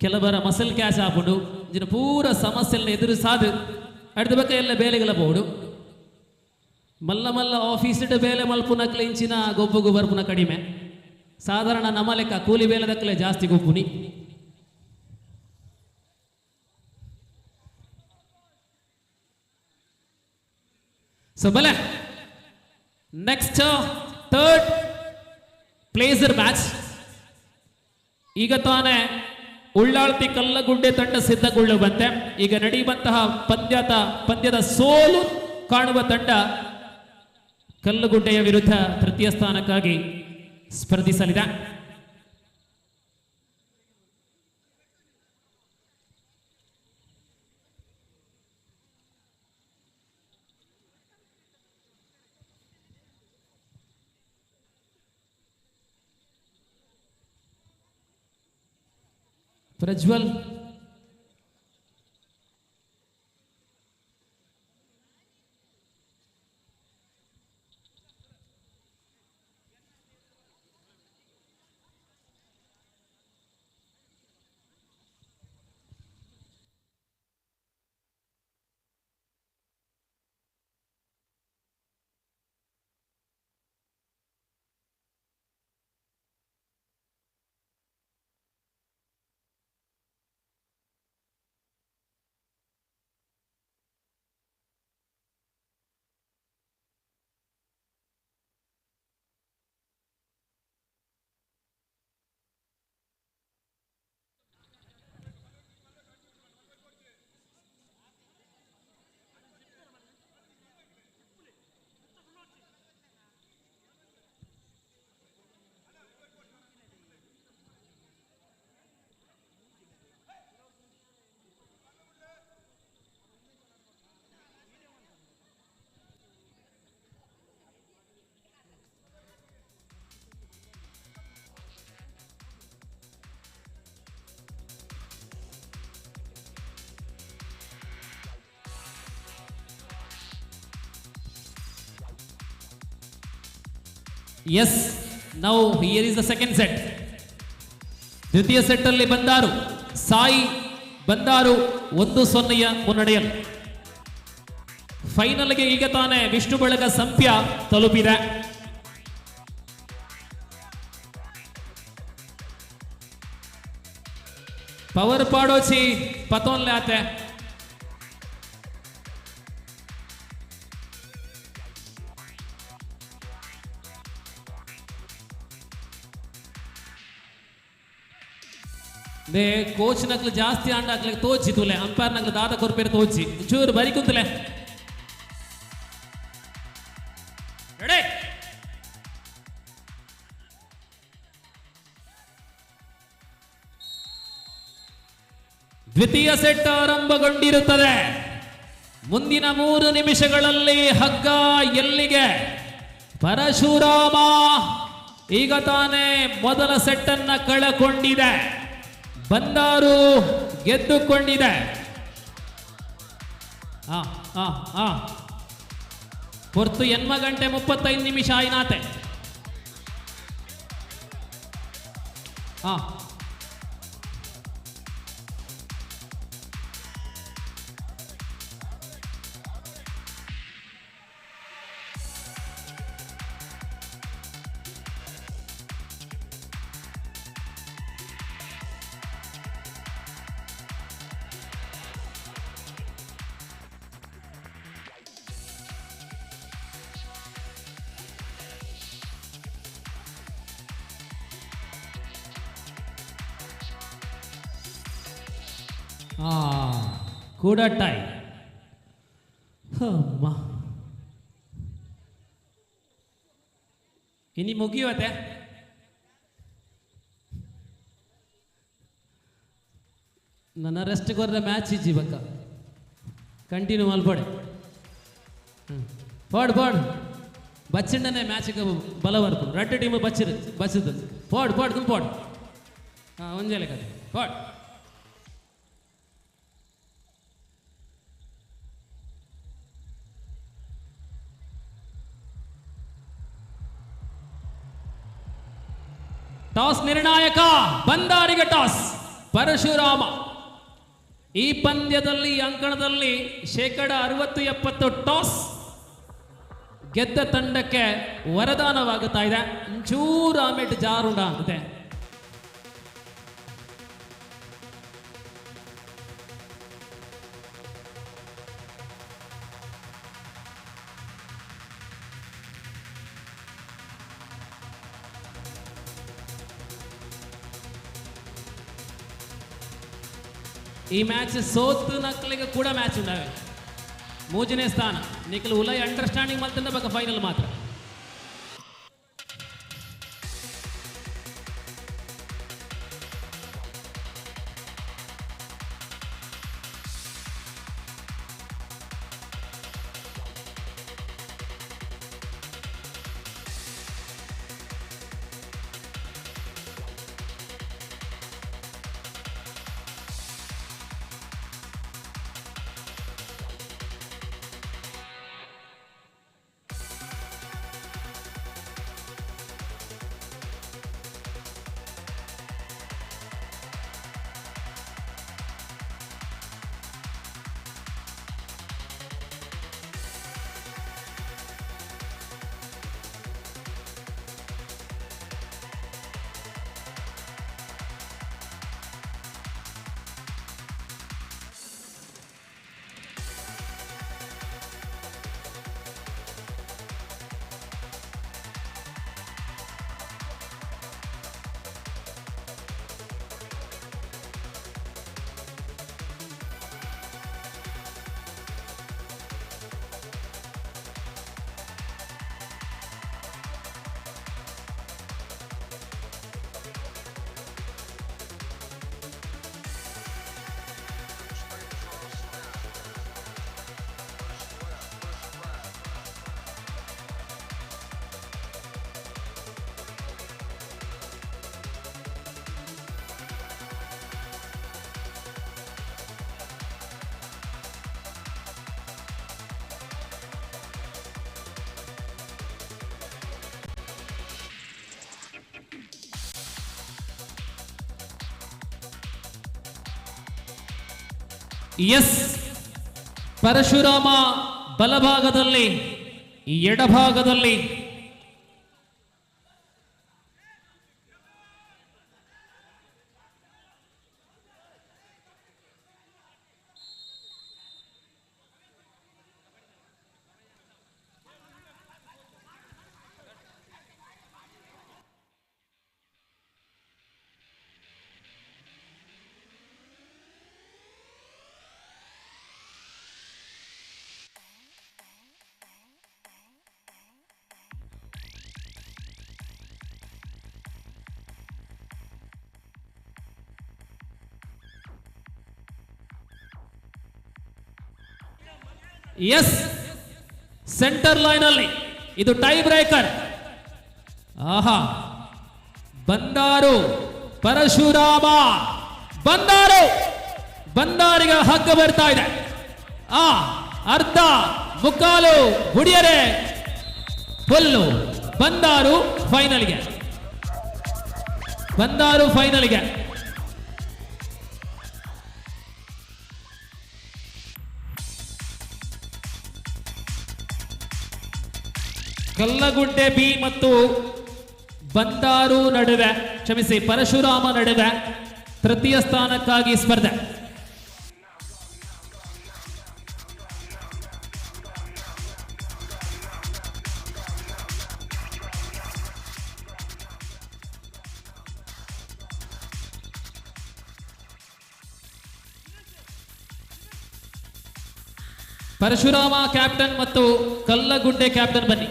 ಕೆಲವರ ಮಸಲ್ ಕ್ಯಾಚ್ ಆಪುಂಡು, ಇಂಜಿನ ಪೂರ ಸಮಸ್ಯೆಗಳನ್ನ ಎದುರು ಸಾದು ಅಡ್ದ ಬಕ್ಕ ಎಲ್ಲ ಬೇಲೆಗಳ ಬೋಡು. ಮಲ್ಲ ಆಫೀಸಿಡ ಬೇಲೆ ಮಲ್ಪುನಕ್ಲೆ ಇಂಚಿನ ಗೊಬ್ಬು ಬರ್ಪುನ ಕಡಿಮೆ. ಸಾಧಾರಣ ನಮ್ಮ ಲೆಕ್ಕ ಕೂಲಿ ಬೇಲೆದಕ್ಕಲೆ ಜಾಸ್ತಿ ಗೊಬ್ಬುನಿ. ಸೊ ಬಲೆ ನೆಕ್ಸ್ಟ್ ಥರ್ಡ್ ಪ್ಲೇಸರ್ ಮ್ಯಾಚ್. ಈಗ ತಾನೇ ಉಳ್ಳಾಳ್ತಿ ಕಲ್ಲಗುಡ್ಡೆ ತಂಡ ಸಿದ್ಧಗೊಳ್ಳುವಂತೆ ಈಗ ನಡೆಯುವಂತಹ ಪಂದ್ಯದ ಸೋಲು ಕಾಣುವ ತಂಡ ಕಲ್ಲಗುಡ್ಡೆಯ ವಿರುದ್ಧ ತೃತೀಯ ಸ್ಥಾನಕ್ಕಾಗಿ ಸ್ಪರ್ಧಿಸಲಿದೆ. Prajwal S now here is the second set. ದ್ವಿತೀಯ ಸೆಟ್ ಅಲ್ಲಿ ಬಂದಾರು ಸಾಯಿ ಬಂದಾರು 1-0 ಮುನ್ನಡೆಯಲ್ಲಿ. ಫೈನಲ್ಗೆ ಈಗ ತಾನೇ ವಿಷ್ಣು ಬಳಗ ಸಂಪ್ಯ ತಲುಪಿದೆ. ಪವರ್ ಪಾಡೋಚಿ ಪತೋನ್ಲೆ ಆತೆ. ದೇ ಕೋಚ್ ನಕ್ಲು ಜಾಸ್ತಿ ಆಂಡ ಹಾಕ್ಲಿಕ್ಕೆ ತೋಚಿತುಲೆ, ಅಂಪೈರ್ ನಕ್ಲು ದಾದ ಕೊರ್ಪೇರು ತೋಚಿ ಚೂರು ಬರಿ ಕುಂತಲೆ. ರೆಡಿ ದ್ವಿತೀಯ ಸೆಟ್ ಆರಂಭಗೊಂಡಿರುತ್ತದೆ. ಮುಂದಿನ 3 ನಿಮಿಷಗಳಲ್ಲಿ ಹಗ್ಗ ಎಲ್ಲಿಗೆ? ಪರಶುರಾಮ ಈಗ ತಾನೇ ಮೊದಲ ಸೆಟ್ ಅನ್ನ ಕಳಕೊಂಡಿದೆ, ಬಂದಾರು ಗೆದ್ದುಕೊಂಡಿದೆ. ಹೊರ್ತು 8 ಗಂಟೆ 35 ನಿಮಿಷ ಆಯ್ನಾತೆ. ಕೂಡ ಟೈ. ಇನಿ ಮುಗಿಯುವತ್ತೆ. ನನ್ನ ರೆಸ್ಟ್ ಕೊರ್ರೆ ಮ್ಯಾಚ್ ಇಜ್ಜಿ ಬಕ್ಕ ಕಂಟಿನ್ಯೂ ಮಲ್ಪಡೆ ಪಾಡ್ ಪಾಡ್ ಬಚ್ಚಿಂಡನೆ ಮ್ಯಾಚ್ಗೆ ಬಲ ಬರ್ಕು ರೆಡ್ ಟೀಮ್ ಬಚ್ಚಿದ್ದು ಪಾಡ್ ಪಾಡ್ ಕುಂಪಾಡ್ ಒಂಜೇಲೆ ಕತೆ ಪಾಡ್. ಟಾಸ್ ನಿರ್ಣಾಯಕ, ಬಂದಾರಿಗೆ ಟಾಸ್. ಪರಶುರಾಮ ಈ ಪಂದ್ಯದಲ್ಲಿ ಅಂಕಣದಲ್ಲಿ 60-70 ಟಾಸ್ ಗೆದ್ದ ತಂಡಕ್ಕೆ ವರದಾನವಾಗುತ್ತಾ ಇದೆ. ಒಂಚೂರು ಆಮೇಟ್ ಜಾರುಂಡ ಅಂತೆ. ಈ ಮ್ಯಾಚ್ ಸೋತು ನಕ್ಕಲಿಗೆ ಕೂಡ ಮ್ಯಾಚ್ ಉಂಡಾವೆ. 3ನೇ ಸ್ಥಾನ ನಿಖಲ್ ಉಲೈ ಅಂಡರ್ಸ್ಟ್ಯಾಂಡಿಂಗ್ ಮಲ್ತಂಡ ಬಕ ಫೈನಲ್ ಮಾತ್ರ. ಎಸ್ ಪರಶುರಾಮ ಬಲಭಾಗದಲ್ಲಿ, ಎಡಭಾಗದಲ್ಲಿ ಎಸ್ ಸೆಂಟರ್ ಲೈನ್ ಅಲ್ಲಿ ಇದು ಟೈ ಬ್ರೇಕರ್. ಆಹಾ, ಬಂದಾರು ಪರಶುರಾಮ, ಬಂದಾರು, ಬಂದಾರಿಗೆ ಹಗ್ಗ ಬರ್ತಾ ಇದೆ. ಅರ್ಧ ಮುಕ್ಕಾಲು ಹುಡಿಯರೆ ಫುಲ್ಲು. ಬಂದಾರು ಫೈನಲ್ಗೆ, ಬಂದಾರು ಫೈನಲ್ಗೆ. ಕಲ್ಲಗುಡ್ಡೆ ಬಿ ಮತ್ತು ಬಂದಾರು ನಡುವೆ, ಕ್ಷಮಿಸಿ ಪರಶುರಾಮ ನಡುವೆ ತೃತೀಯ ಸ್ಥಾನಕ್ಕಾಗಿ ಸ್ಪರ್ಧೆ. ಪರಶುರಾಮ ಕ್ಯಾಪ್ಟನ್ ಮತ್ತು ಕಲ್ಲಗುಡ್ಡೆ ಕ್ಯಾಪ್ಟನ್ ಬನ್ನಿ.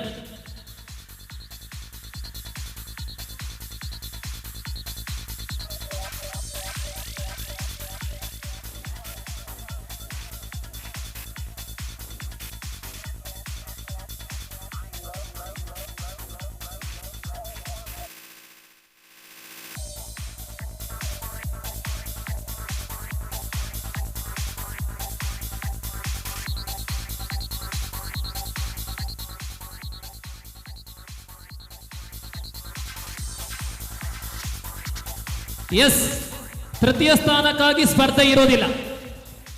ಎಸ್, ತೃತೀಯ ಸ್ಥಾನಕ್ಕಾಗಿ ಸ್ಪರ್ಧೆ ಇರೋದಿಲ್ಲ.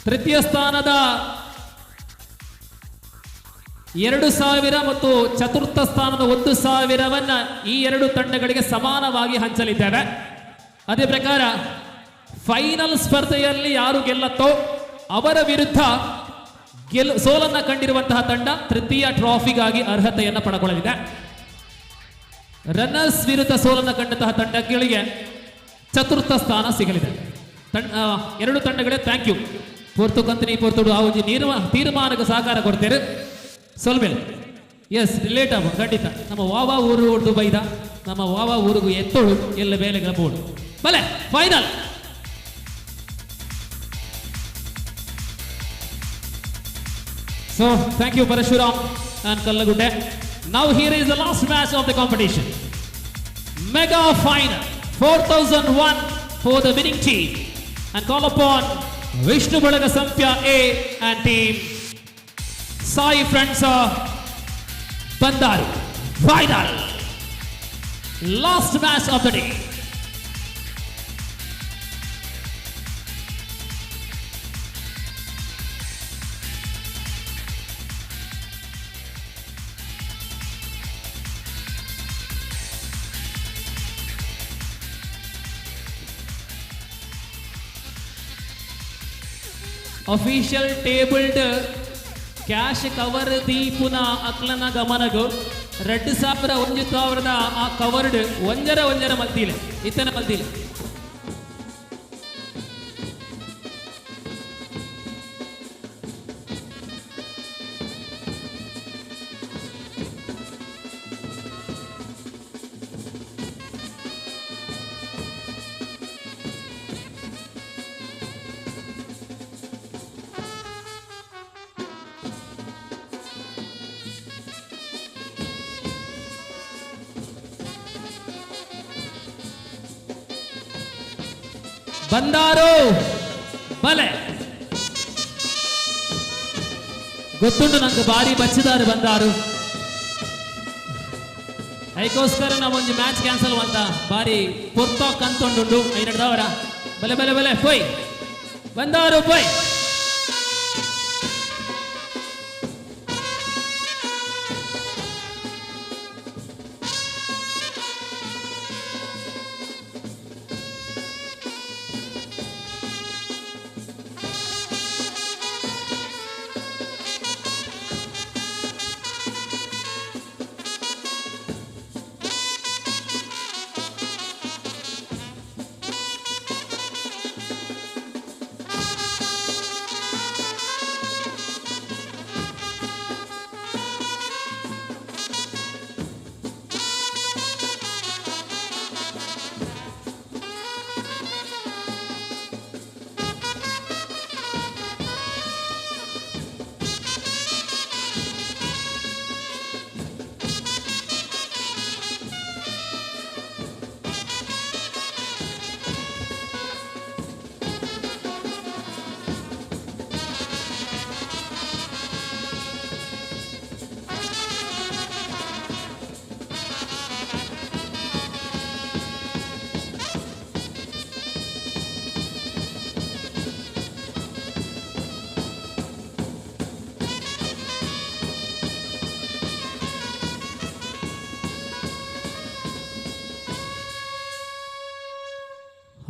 ತೃತೀಯ ಸ್ಥಾನದ 2,000 ಮತ್ತು ಚತುರ್ಥ ಸ್ಥಾನದ 1,000ವನ್ನ ಈ ಎರಡು ತಂಡಗಳಿಗೆ ಸಮಾನವಾಗಿ ಹಂಚಲಿದ್ದೇವೆ. ಅದೇ ಪ್ರಕಾರ ಫೈನಲ್ ಸ್ಪರ್ಧೆಯಲ್ಲಿ ಯಾರು ಗೆಲ್ಲತ್ತೋ ಅವರ ವಿರುದ್ಧ ಸೋಲನ್ನ ಕಂಡಿರುವಂತಹ ತಂಡ ತೃತೀಯ ಟ್ರಾಫಿಗಾಗಿ ಅರ್ಹತೆಯನ್ನು ಪಡೆದುಕೊಳ್ಳಲಿದೆ. ರನ್ನರ್ಸ್ ವಿರುದ್ಧ ಸೋಲನ್ನ ಕಂಡಂತಹ ತಂಡಗಳಿಗೆ ಚತುರ್ಥ ಸ್ಥಾನ ಸಿಗಲಿದೆ. ಎರಡು ತಂಡಗಳೇ ಥ್ಯಾಂಕ್ ಯು ಪೊರ್ತು ಕಂತನಿ ಪೊರ್ತುಡು ಆ ಒಂದು ತೀರ್ಮಾನಕ್ಕೆ ಸಹಕಾರ ಕೊಡ್ತೇವೆ. ಸ್ವಲ್ಪ ಎಸ್ ಲೇಟ್ ಆಗ ಖಂಡಿತ ನಮ್ಮ ವಾವಾ ಊರು ದುಬೈದ ನಮ್ಮ ವಾವಾ ಊರಿಗೂ ಎತ್ತೋಳು ಎಲ್ಲ ಬೇಲೆ ಬೋಡು ಬಲೆ final. So thank you Parashuram and Kallagude. Now here is the last match of the competition. Mega final 4001 for the winning team and call upon Vishnu Balaga Sampya A and team Sai Friends Bandaru. Final last match of the day. Official tabled cash cover ದೀಪುನ ಅಕ್ಲನ ಗಮನಗು 2,000 ಆ covered ಒಂಜರ ಮಲ್ತಿಲೆ ಇತನ ಮಲ್ತಿಲೆ ಬಂದಾರು ಬಲೆ ಗೊತ್ತುಂಟು ನಂಗೆ ಬಾರಿ ಬಚ್ಚಿದಾರು ಬಂದಾರು ಅದಕ್ಕೋಸ್ಕರ ನಾವು ಒಂದು match cancel ಅಂತ ಬಾರಿ ಪೊರ್ತಾಕ್ ಅಂತೊಂಡುಂಡು ಐನಡ್ದವರ ಬಲೆ ಬಲೆ ಬಲೆ ಪೊಯ್ ಬಂದಾರು ಪೊಯ್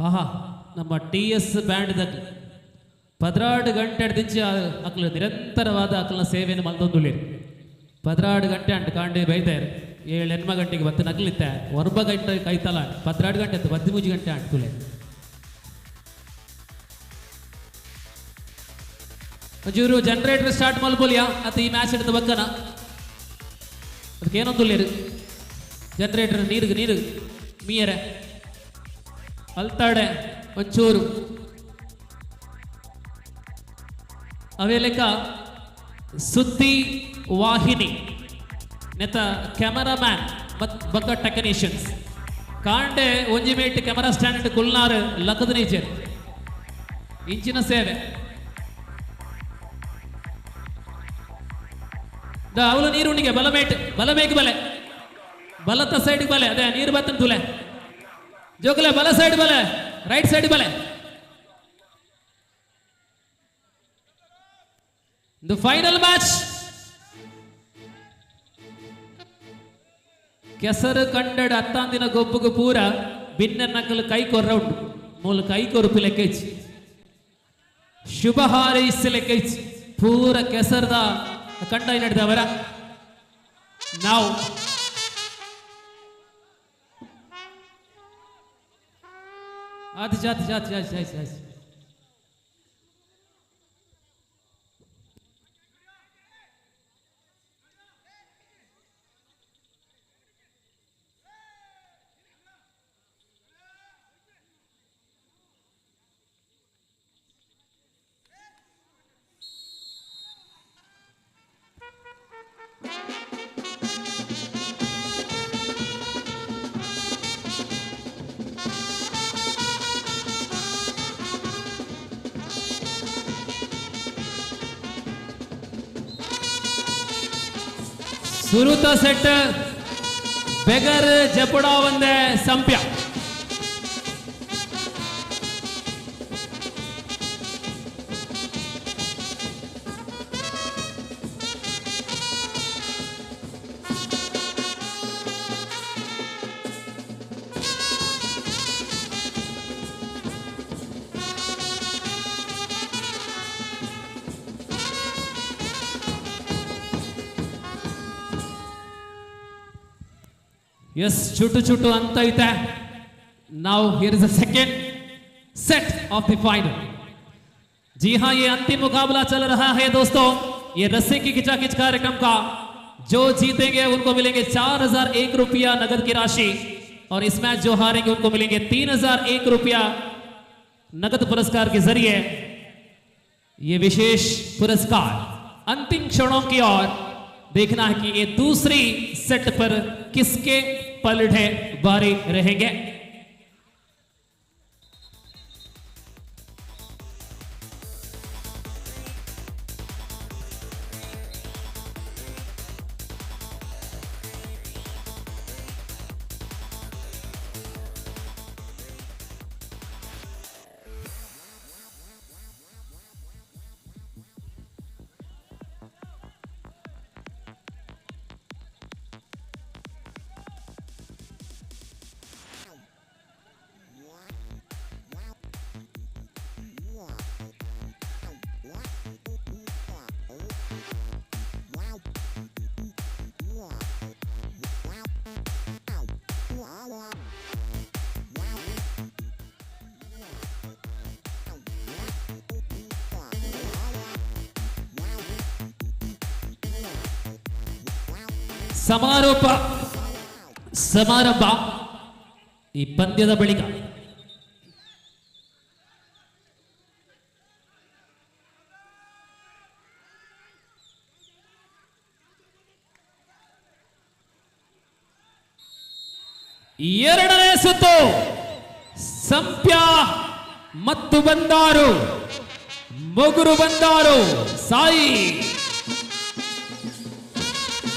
ಆಹಾ ನಮ್ಮ TS ಬ್ಯಾಂಡ್ ಪದ್ರಾಡು ಗಂಟೆ ದಿಂಚಿ ಅಕ್ಲು ನಿರಂತರವಾದ ಅಕ್ಲ ಸೇವೆಯನ್ನು ಮಲ್ದೊಂದುಳ್ಳೇರು 16 ಗಂಟೆ ಅಂಟು ಕಾಂಡೆ ಬೈತಾರೆ 7-8 ಗಂಟೆಗೆ ಬತ್ತು ನಗ್ಲಿತ್ತೆ 9 ಗಂಟೆ ಕೈತಲ 12 ಗಂಟೆ 13 ಗಂಟೆ ಅಂಟುಲೆ ಒಂಚೂರು ಜನರೇಟರ್ ಸ್ಟಾರ್ಟ್ ಮಲ್ಬೋಲಿಯಾ ಅಥವಾ ಈ ಮ್ಯಾಚ್ ಹಿಡಿದ ಬಕ್ಕನ ಅದಕ್ಕೇನೊಂದುಳ್ಳೇರು ಜನರೇಟರ್ ನೀರು ಮೀಯರೆ ಅಲ್ತಾಡೆ ಒಂಚೂರು ಅವೇ ಲೆಕ್ಕ ಸುದ್ದಿ ವಾಹಿನಿ ನೆತ ಕ್ಯಾಮರಾಮ್ಯಾನ್ ಮತ್ ಬಕ್ಕ ಟೆಕ್ನಿಷಿಯನ್ಸ್ ಕಾಂಡೆ ಒಂಜಿಮೇಟ್ ಕ್ಯಾಮರಾ ಸ್ಟ್ಯಾಂಡ್ ಕುಲ್ನಾರ್ ಲಕ್ಕದ ನೀಚೆ ಇಂಚಿನ ಸೇವೆ ಅವಳು ನೀರುಣಿಗೆ ಬಲಮೇಕ್ ಬಲೆ ಬಲತ ಸೈಡ್ ಬಲೆ ಅದೇ ನೀರು ಬತ್ತನ್ ತುಲೆ ಜೋಕಲೆ ಬಲ ಸೈಡ್ ಬಲೆ ರೈಟ್ ಸೈಡ್ ಬಲೆ ದ ಫೈನಲ್ ಮ್ಯಾಚ್ ಕೆಸರು ಕಂಡಡ ಹತ್ತಾಂದಿನ ಗೊಬ್ಬುಗು ಪೂರ ಭಿನ್ನ ನಕಲು ಕೈ ಕೊರ್ರೌಂಡು ಮೂಲ ಕೈ ಕೊರುಪು ಲೆಕ್ಕೈಚಿ ಶುಭ ಹಾರೈಸಿ ಲೆಕ್ಕೈಚಿ ಪೂರ ಕೆಸರದ ಕಂಡ ನಡೆದವರ ನಾವು ಜಾತಿ ಸುರುತ ಸೆಟ್ ಬೆಗರ್ ಜಪುಡಾ ಒಂದೇ ಸಂಪ್ಯ Yes, chutu anta ita. Now here is the second set of the final. जी हाँ, ये अंतिम मुकाबला चल रहा है दोस्तों. ये रस्से की खिंचाखिंच कार्यक्रम का जो जीतेंगे उनको मिलेंगे 4001 रुपया नगद की राशि और इस मैच जो हारेंगे उनको मिलेंगे 3001 रुपया नगद पुरस्कार के जरिए ये विशेष पुरस्कार. अंतिम क्षणों की ओर देखना है कि ये दूसरी सेट पर किसके पलड़े बारी रहेंगे. ಸಮಾರಂಭ ಈ ಪಂದ್ಯದ ಬಳಿಕ ಎರಡನೇ ಸುತ್ತು ಸಂಪ್ಯ ಮತ್ತು ಬಂದಾರು ಮೊಗುರು ಬಂದಾರು ಸಾಯಿ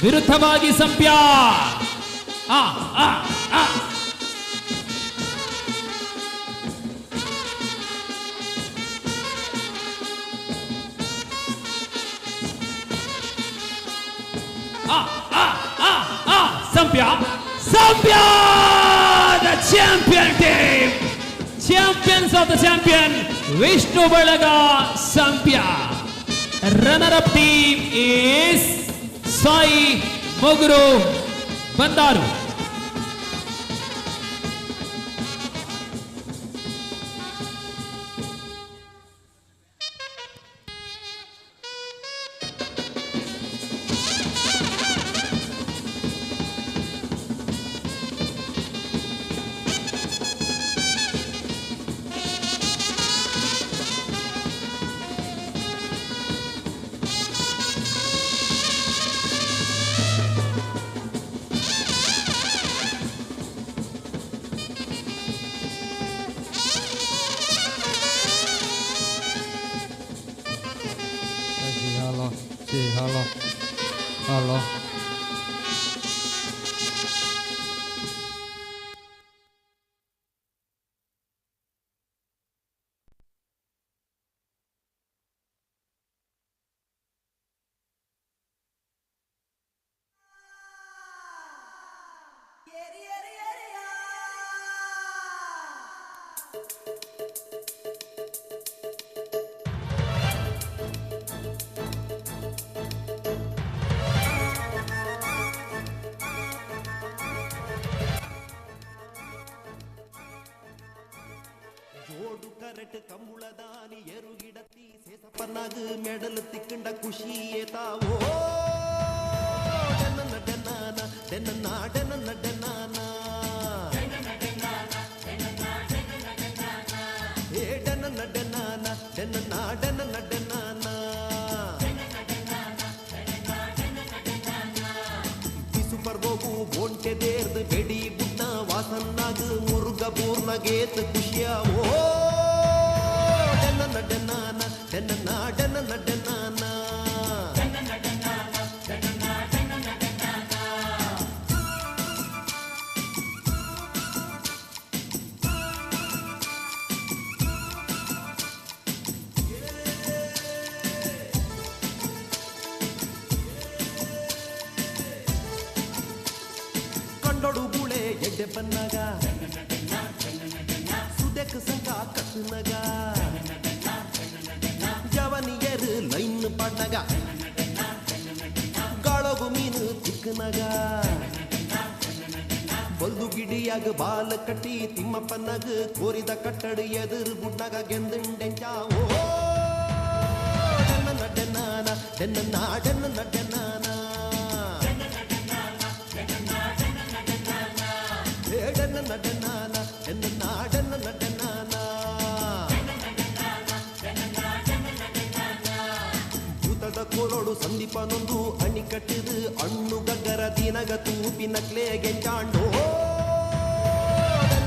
ವಿರುದ್ಧವಾಗಿ ಸಂಪ್ಯ ಸಂಪ್ಯ the champion team of the champion, Vishnu Balaga Sampya. Runner-up team is Sai Moguru Bandaru. Halo. ಜೋಡು ಕರೆಟ್ ಕಂಬುಳದಾನಿ ಎರುಗಿಡತಿ ಸೇಸಪ್ಪನಾಗ ಮೆಡಲ್ ತಿಕ್ಕಂಡ ಖುಷಿಯೇ ತಾವೋ ಡನ್ನ ಡನ್ನಾನ ಡನ್ನ ಡನ್ನ ಡನ್ನಾನ ಏ ಡನ್ನ ಡನ್ನಾನ ಡನ್ನ ಡನ್ನ ಡನ್ನಾನ ಬಿಸು ಬರ್ಗೋಗು ಬೋಂಟೆ ದೇರ್ದು ಬೆಡಿ ಬುಡ್ನ ವಾಸನ್ನಾಗ ಮುರುಗ ಪೂರ್ಣಗೇತ್ ಖುಷಿಯಾವೋ ಡನ್ನ ಡನ್ನಾನ ಡನ್ನ ಡನ್ನ ಡನ್ನಾನ ಕಂಡೊಡು ಬುಳೆ ಎಡ್ಡೆ ಬನ್ನಗ ಸುದೆಕ್ ಸಂಕ ಕತ್ತನಗ ಜವನಿಯರು ಲೈನ್ ಪಡ್ನಗ ಗಾಳಗು ಮೀನು ತಿಕ್ಕನಗ ಬಲ್ದು ಗಿಡಿಯಾಗ ಬಾಲ ಕಟ್ಟಿ ತಿಮ್ಮಪ್ಪನಗ ಕೋರಿದ ಕಟ್ಟಡು ಎದುರು ಬುಡ್ನಗ ಗೆಂದಂಡೆಂಚಾವೋ ಡನ್ನ ಡನ್ನಾನ ಡನ್ನ ಡನ್ನ ಡನ್ನಾನ ಡನ್ನ ಡನ್ನಾನ ಡನ್ನ ಡನ್ನ ಡನ್ನಾನ ಭೂತದ ಕೋಲೋಡು ಸಂದೀಪನೊಂದು ಅಣಿ ಕಟ್ಟಿದು ಹಣ್ಣು ಗಗ್ಗರ ದಿನಗ ತೂಪಿ ನಕ್ಲೆ ಗೆಂಚಾಂಡೋ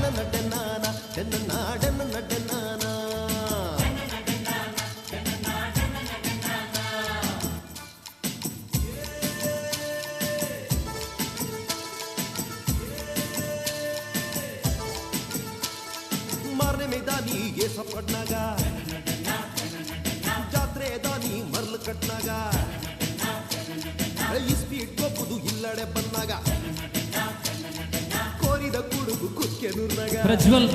ಡನ್ನ ಡನ್ನಾನ ಡನ್ನ ಡನ್ನ ಡನ್ನಾನ ಮಾರನೇ ಮೇದಾನಿ ಏಸ ಪಡ್ನಾಗ ಜಾತ್ರೆ ದಾನಿ ಮರ್ಲು ಕಟ್ನಾಗ ಈ ಸ್ಪೀಡ್ ಗೊಪ್ಪುದು ಇಲ್ಲಡೆ ಬಂದಾಗ ಕೋರಿದ ಕುಡುಗು ಕುಕ್ಕೆ ನುರ್ನಾಗ ಪ್ರಜ್ವಲ್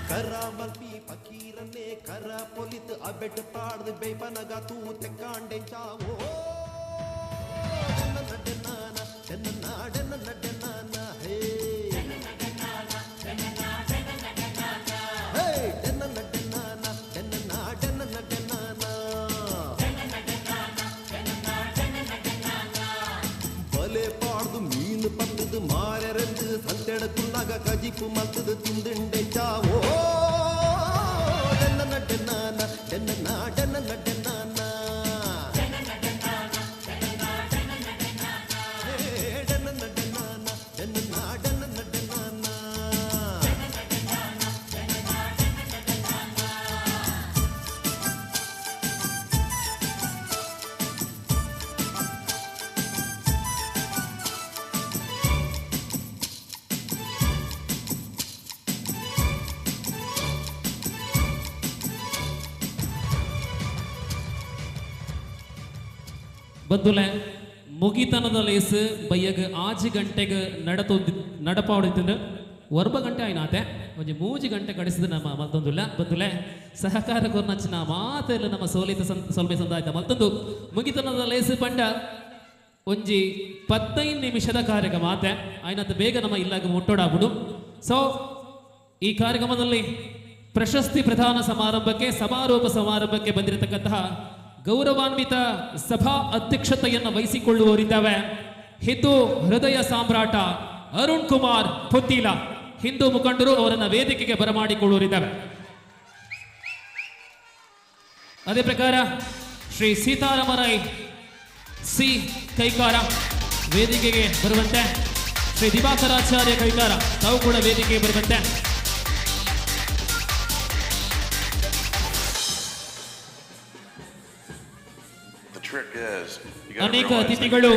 ಕರ ಮಲ್ಪಿ ಫಕೀರನ್ನೇ ಕರ ಪೊಲಿತ್ ಅಬೆಟ್ ಪಾಡ್ದು ಬೇಪನಗ ತೂ ತೆಕ್ಕಾಂಡೆ ಚಾವೋ ಡನ್ನ ಡನ್ನಾನ ಡನ್ನ ಡನ್ನ ಡನ್ನಾನ ಹೇ ಬಲೆ ಪಾಡ್ದು ಮೀನು ಪತ್ತದು ಮಾರೆರೆಂದು ಸಂತೆಡಕುನ್ನಾಗ ಕಜಿಪು ಮಲ್ತದು ತಿಂದಿಂಡೆ ಚಾವೋ ಡನ್ನ ಡನ್ನಾನ ಡನ್ನ ಡನ್ನ ಡನ್ನಾನ ಡನ್ನ ಡನ್ನಾನ ಡನ್ನ ಡನ್ನ ಡನ್ನಾನ ಬದ್ದುಲೆ ಮುಗಿತನದ ಲೇಸ್ ಬಯ್ಯಗ 5 ಗಂಟೆಗೆ ನಡಪಾವಡಿತಿಂದ ಒರ್ಬ ಗಂಟೆ ಆಯ್ನಾತೆ ಒಂಜಿ 3 ಗಂಟೆ ಕಡಿಸಿದ ನಮ್ಮ ಮಲ್ತೊಂದುಲ್ಲ ಬಂದುಲೆ ಸಹಕಾರ ಕೊರ್ನಚ್ಚಿನ ಮಾತೆಲ್ಲ ನಮ್ಮ ಸೊಲ್ಬೆ ಸಂದಾಯ್ತ ಮಲ್ತೊಂದು ಮುಗಿತನದ ಲೇಸು ಪಂಡ ಒಂಜಿ 15 ನಿಮಿಷದ ಕಾರ್ಯಕ್ರಮ ಆತೆ ಆಯ್ನತ್ತ ಬೇಗ ನಮ್ಮ ಇಲ್ಲಾಗ ಮುಟ್ಟೋಡಾಗ್ಬಿಡು. ಸೊ ಈ ಕಾರ್ಯಕ್ರಮದಲ್ಲಿ ಪ್ರಶಸ್ತಿ ಪ್ರದಾನ ಸಮಾರಂಭಕ್ಕೆ ಸಮಾರೋಪ ಸಮಾರಂಭಕ್ಕೆ ಬಂದಿರತಕ್ಕಂತಹ ಗೌರವಾನ್ವಿತ ಸಭಾ ಅಧ್ಯಕ್ಷತೆಯನ್ನು ವಹಿಸಿಕೊಳ್ಳುವವರಿದ್ದಾವೆ ಹಿಂದೂ ಹೃದಯ ಸಾಮ್ರಾಟ ಅರುಣ್ ಕುಮಾರ್ ಪುತ್ತಿಲ, ಹಿಂದೂ ಮುಖಂಡರು ಅವರನ್ನು ವೇದಿಕೆಗೆ ಬರಮಾಡಿಕೊಳ್ಳುವರಿದ್ದಾವೆ. ಅದೇ ಪ್ರಕಾರ ಶ್ರೀ ಸೀತಾರಾಮರೈ ಸಿ ಕೈಕಾರ ವೇದಿಕೆಗೆ ಬರುವಂತೆ, ಶ್ರೀ ದಿವಾಕರಾಚಾರ್ಯ ಕೈಕಾರ ತಾವು ಕೂಡ ವೇದಿಕೆಗೆ ಬರುವಂತೆ. ಅನೇಕ ಅತಿಥಿಗಳು